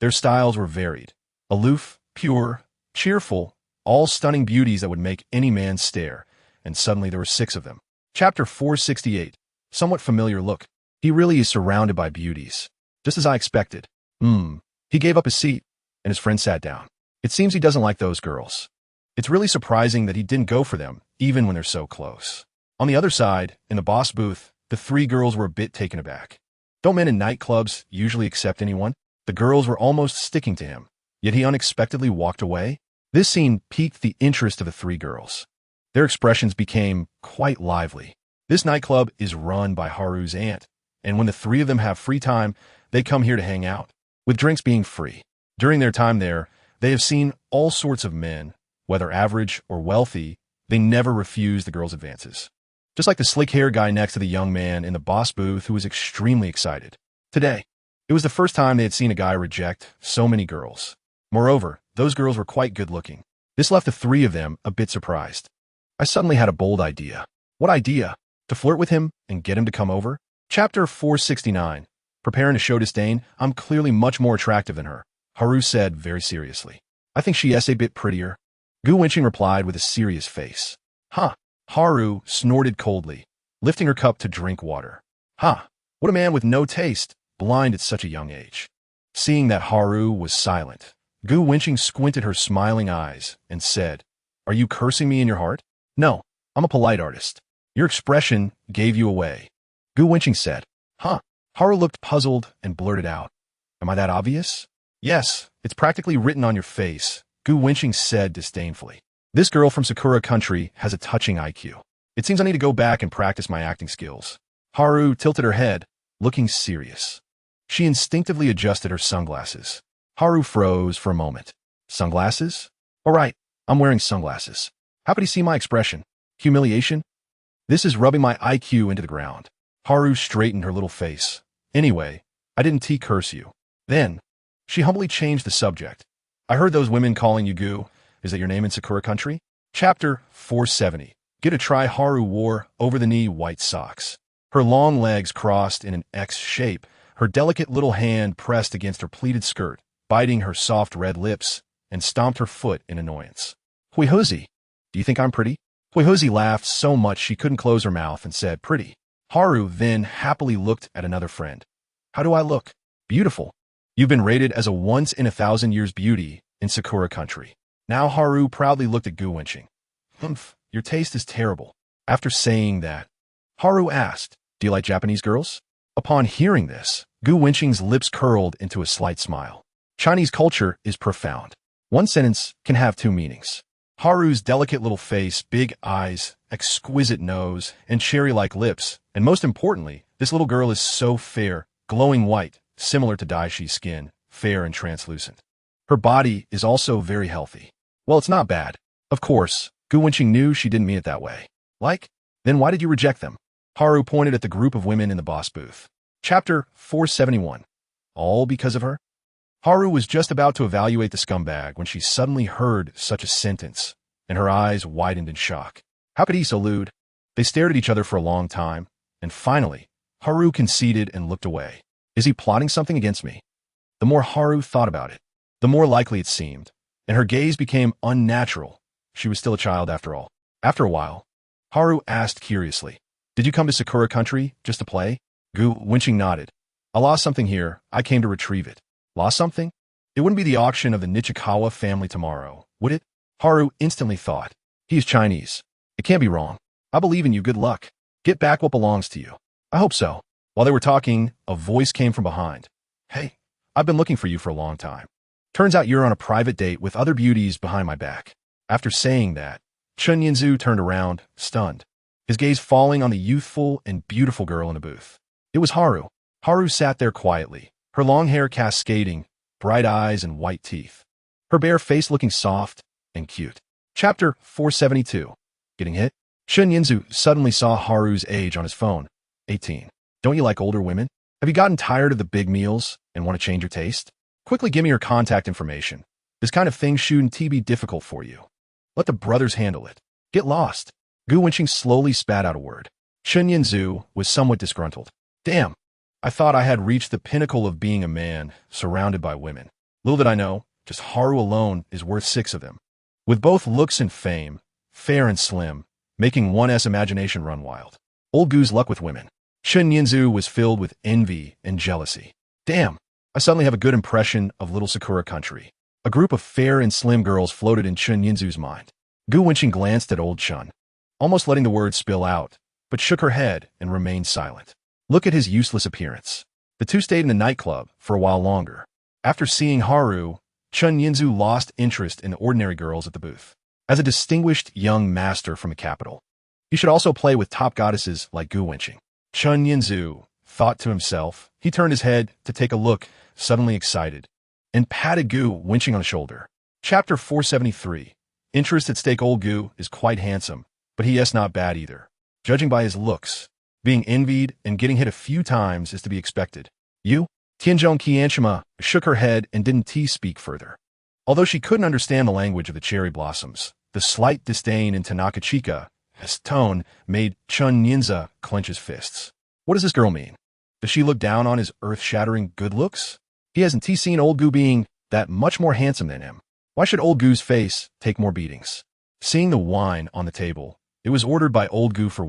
Their styles were varied, aloof, pure, cheerful, all stunning beauties that would make any man stare, and suddenly there were 6 of them. Chapter 468. Somewhat familiar look. He really is surrounded by beauties. Just as I expected. He gave up his seat, and his friend sat down. It seems he doesn't like those girls. It's really surprising that he didn't go for them, even when they're so close. On the other side, in the boss booth, the 3 girls were a bit taken aback. Don't men in nightclubs usually accept anyone? The girls were almost sticking to him, yet he unexpectedly walked away. This scene piqued the interest of the 3 girls. Their expressions became quite lively. This nightclub is run by Haru's aunt, and when the 3 of them have free time, they come here to hang out, with drinks being free. During their time there, they have seen all sorts of men, whether average or wealthy. They never refuse the girls' advances. Just like the slick-haired guy next to the young man in the boss booth who was extremely excited. Today, it was the first time they had seen a guy reject so many girls. Moreover, those girls were quite good-looking. This left the 3 of them a bit surprised. I suddenly had a bold idea. What idea? To flirt with him and get him to come over? Chapter 469. Preparing to show disdain. I'm clearly much more attractive than her, Haru said very seriously. I think she is a bit prettier. Gu Wenqing replied with a serious face. Huh. Haru snorted coldly, lifting her cup to drink water. What a man with no taste, blind at such a young age. Seeing that Haru was silent, Gu Wenqing squinted her smiling eyes and said, Are you cursing me in your heart? No, I'm a polite artist. Your expression gave you away. Gu Wenqing said. Haru looked puzzled and blurted out. Am I that obvious? Yes, it's practically written on your face, Gu Wenqing said disdainfully. This girl from Sakura country has a touching IQ. It seems I need to go back and practice my acting skills. Haru tilted her head, looking serious. She instinctively adjusted her sunglasses. Haru froze for a moment. Sunglasses? All right, I'm wearing sunglasses. How could he see my expression? Humiliation? This is rubbing my IQ into the ground. Haru straightened her little face. Anyway, I didn't curse you. Then, she humbly changed the subject. I heard those women calling you Gu. Is that your name in Sakura country? Chapter 470. Get a try. Haru wore over-the-knee white socks. Her long legs crossed in an X shape, her delicate little hand pressed against her pleated skirt, biting her soft red lips, and stomped her foot in annoyance. Huihozi, do you think I'm pretty? Huihozi laughed so much she couldn't close her mouth and said, Pretty. Haru then happily looked at another friend. How do I look? Beautiful. You've been rated as a once-in-a-thousand-years beauty in Sakura country. Now Haru proudly looked at Gu Wenqing. Your taste is terrible. After saying that, Haru asked, "Do you like Japanese girls?" Upon hearing this, Gu Wenqing's lips curled into a slight smile. Chinese culture is profound. One sentence can have two meanings. Haru's delicate little face, big eyes, exquisite nose, and cherry-like lips, and most importantly, this little girl is so fair, glowing white, similar to Daishi's skin, fair and translucent. Her body is also very healthy. Well, it's not bad. Of course, Gu Wenqing knew she didn't mean it that way. Like? Then why did you reject them? Haru pointed at the group of women in the boss booth. Chapter 471. All because of her? Haru was just about to evaluate the scumbag when she suddenly heard such a sentence, and her eyes widened in shock. How could he so lewd? They stared at each other for a long time, and finally, Haru conceded and looked away. Is he plotting something against me? The more Haru thought about it, the more likely it seemed, and her gaze became unnatural. She was still a child after all. After a while, Haru asked curiously, "Did you come to Sakura Country just to play?" Gu Wenqing nodded. "I lost something here. I came to retrieve it." Lost something? It wouldn't be the auction of the Nichikawa family tomorrow, would it? Haru instantly thought. He is Chinese. It can't be wrong. I believe in you. Good luck. Get back what belongs to you. I hope so. While they were talking, a voice came from behind. "Hey, I've been looking for you for a long time. Turns out you're on a private date with other beauties behind my back." After saying that, Chen Yinzu turned around, stunned, his gaze falling on the youthful and beautiful girl in the booth. It was Haru. Haru sat there quietly, her long hair cascading, bright eyes and white teeth, her bare face looking soft and cute. Chapter 472. Getting hit? Chen Yinzu suddenly saw Haru's age on his phone. 18. Don't you like older women? Have you gotten tired of the big meals and want to change your taste? Quickly give me your contact information. This kind of thing shouldn't be difficult for you. Let the brothers handle it. Get lost. Gu Wenqing slowly spat out a word. Chen Yinzu was somewhat disgruntled. Damn. I thought I had reached the pinnacle of being a man, surrounded by women. Little did I know, just Haru alone is worth 6 of them. With both looks and fame, fair and slim, making one's imagination run wild. Old Gu's luck with women. Chen Yinzu was filled with envy and jealousy. Damn, I suddenly have a good impression of little Sakura Country. A group of fair and slim girls floated in Chen Yinzu's mind. Gu Wenqing glanced at old Chen, almost letting the words spill out, but shook her head and remained silent. Look at his useless appearance. The two stayed in the nightclub for a while longer. After seeing Haru, Chen Yinzu lost interest in the ordinary girls at the booth. As a distinguished young master from the capital, he should also play with top goddesses like Gu Wenqing. Chen Yinzu thought to himself. He turned his head to take a look, suddenly excited, and patted Gu Wenqing on the shoulder. Chapter 473. Interest at stake. Old Gu is quite handsome, but he is not bad either. Judging by his looks, being envied and getting hit a few times is to be expected. You? Tianzhong Qianshima shook her head and didn't speak further. Although she couldn't understand the language of the cherry blossoms, the slight disdain in Tanaka Chika's tone made Chen Yinzu clench his fists. What does this girl mean? Does she look down on his earth-shattering good looks? He hasn't seen old Gu being that much more handsome than him. Why should old Gu's face take more beatings? Seeing the wine on the table, it was ordered by old Gu for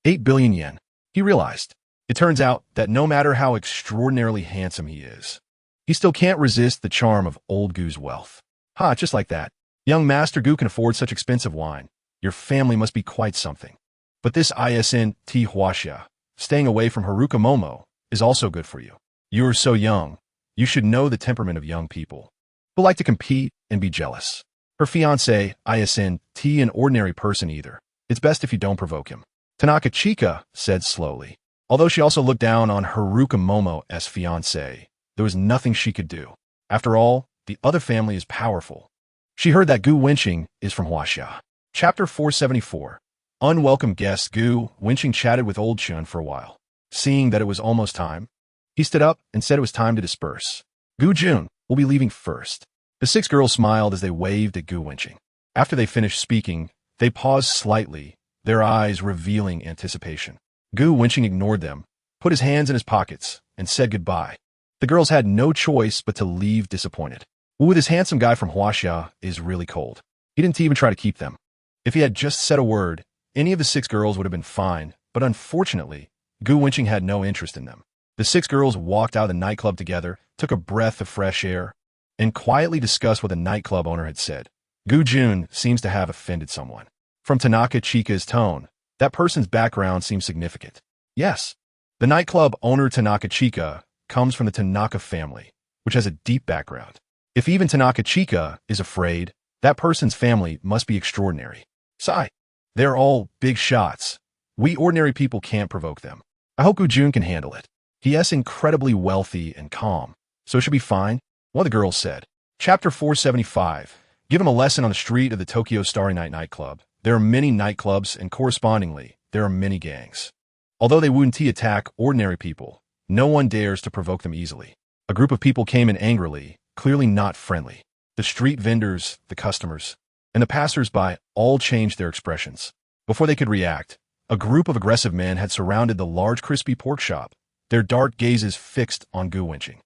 8 billion yen. He realized. It turns out that no matter how extraordinarily handsome he is, he still can't resist the charm of old Gu's wealth. Ha, just like that. Young Master Gu can afford such expensive wine. Your family must be quite something. But this isn't Huaxia. Staying away from Haruka Momo is also good for you. You're so young. You should know the temperament of young people who like to compete and be jealous. Her fiancé isn't an ordinary person either. It's best if you don't provoke him. Tanaka Chika said slowly. Although she also looked down on Haruka Momo's fiancé, there was nothing she could do. After all, the other family is powerful. She heard that Gu Wenqing is from Huaxia. Chapter 474. Unwelcome guests. Gu Wenqing chatted with old Chen for a while. Seeing that it was almost time, he stood up and said it was time to disperse. Gu Jun will be leaving first. The 6 girls smiled as they waved at Gu Wenqing. After they finished speaking, they paused slightly, their eyes revealing anticipation. Gu Wenqing ignored them, put his hands in his pockets, and said goodbye. The girls had no choice but to leave disappointed. Wu, this handsome guy from Huaxia, is really cold. He didn't even try to keep them. If he had just said a word, any of the 6 girls would have been fine, but unfortunately, Gu Wenqing had no interest in them. The 6 girls walked out of the nightclub together, took a breath of fresh air, and quietly discussed what the nightclub owner had said. Gu Jun seems to have offended someone. From Tanaka Chika's tone, That person's background seems significant. Yes, the nightclub owner Tanaka Chika comes from the Tanaka family, which has a deep background. If even Tanaka Chika is afraid, that person's family must be extraordinary. Sigh. They're all big shots. We ordinary people can't provoke them. I hope Gu Jun can handle it. He is incredibly wealthy and calm, so it should be fine, one of the girls said. Chapter 475. Give him a lesson on the street of the Tokyo Starry Night nightclub. There are many nightclubs, and correspondingly, there are many gangs. Although they wouldn't attack ordinary people, no one dares to provoke them easily. A group of people came in angrily, clearly not friendly. The street vendors, the customers, and the passers-by all changed their expressions. Before they could react, a group of aggressive men had surrounded the large crispy pork shop, their dark gazes fixed on Gu Wenqing.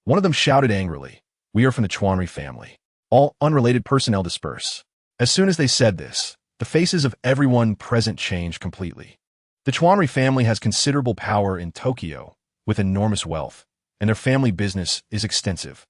One of them shouted angrily, "We are from the Chuanri family." All unrelated personnel disperse. As soon as they said this, the faces of everyone present changed completely. The Chuanri family has considerable power in Tokyo, with enormous wealth, and their family business is extensive.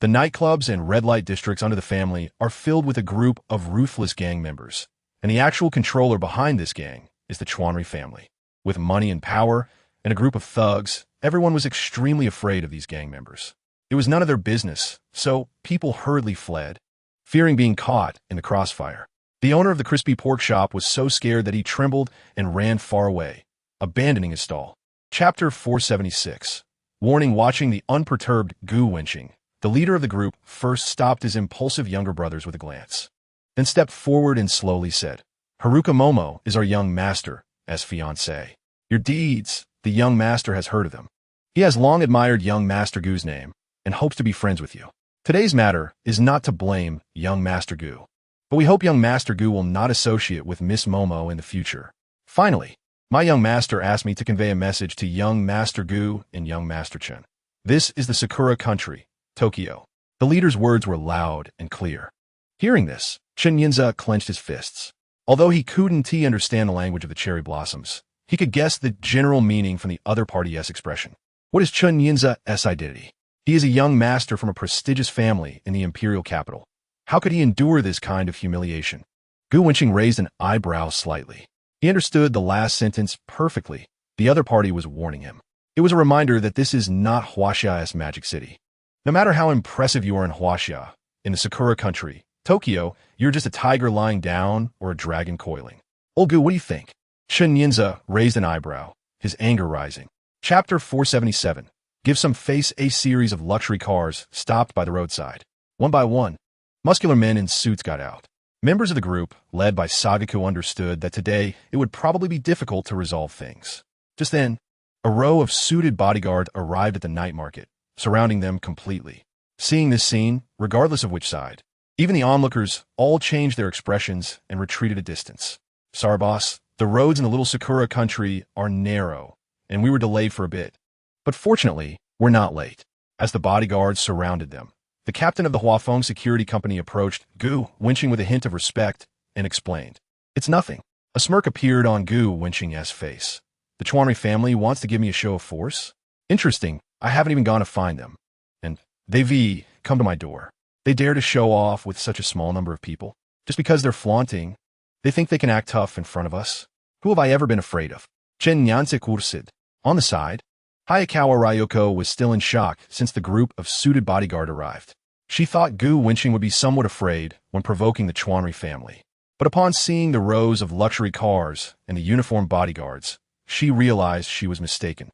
The nightclubs and red light districts under the family are filled with a group of ruthless gang members, and the actual controller behind this gang is the Chuanri family. With money and power, and a group of thugs, everyone was extremely afraid of these gang members. It was none of their business, so people hurriedly fled, fearing being caught in the crossfire. The owner of the crispy pork shop was so scared that he trembled and ran far away, abandoning his stall. Chapter 476. Warning. Watching the unperturbed Gu Wenqing, the leader of the group first stopped his impulsive younger brothers with a glance, then stepped forward and slowly said, "Haruka Momo is our young master, as fiancé. Your deeds, the young master has heard of them. He has long admired young Master Gu's name and hopes to be friends with you. Today's matter is not to blame young Master Gu, but we hope young Master Gu will not associate with Miss Momo in the future. Finally, my young master asked me to convey a message to young Master Gu and young Master Chen. This is the Sakura country, Tokyo." The leader's words were loud and clear. Hearing this, Chen Yinza clenched his fists. Although he couldn't understand the language of the cherry blossoms, he could guess the general meaning from the other party's expression. What is Chen Yinza's identity? He is a young master from a prestigious family in the imperial capital. How could he endure this kind of humiliation? Gu Wenqing raised an eyebrow slightly. He understood the last sentence perfectly. The other party was warning him. It was a reminder that this is not Huaxia's magic city. No matter how impressive you are in Huaxia, in the Sakura country, Tokyo, you're just a tiger lying down or a dragon coiling. Old Gu, what do you think? Chen Yinza raised an eyebrow, his anger rising. Chapter 477. Give some face. A series of luxury cars stopped by the roadside. One by one, muscular men in suits got out. Members of the group, led by Sagaku, understood that today it would probably be difficult to resolve things. Just then, a row of suited bodyguards arrived at the night market, surrounding them completely. Seeing this scene, regardless of which side, even the onlookers all changed their expressions and retreated a distance. "Sorry, boss, the roads in the little Sakura country are narrow, and we were delayed for a bit. But fortunately, we're not late." As the bodyguards surrounded them, the captain of the Huafeng security company approached Gu Wenqing with a hint of respect and explained, "It's nothing." A smirk appeared on Gu Wenqing's face. "The Chuanri family wants to give me a show of force? Interesting, I haven't even gone to find them. And they've come to my door. They dare to show off with such a small number of people. Just because they're flaunting, they think they can act tough in front of us. Who have I ever been afraid of?" Chen Nyanse kursid. On the side, Hayakawa Ryoko was still in shock since the group of suited bodyguard arrived. She thought Gu Wenqing would be somewhat afraid when provoking the Chuanri family. But upon seeing the rows of luxury cars and the uniformed bodyguards, she realized she was mistaken.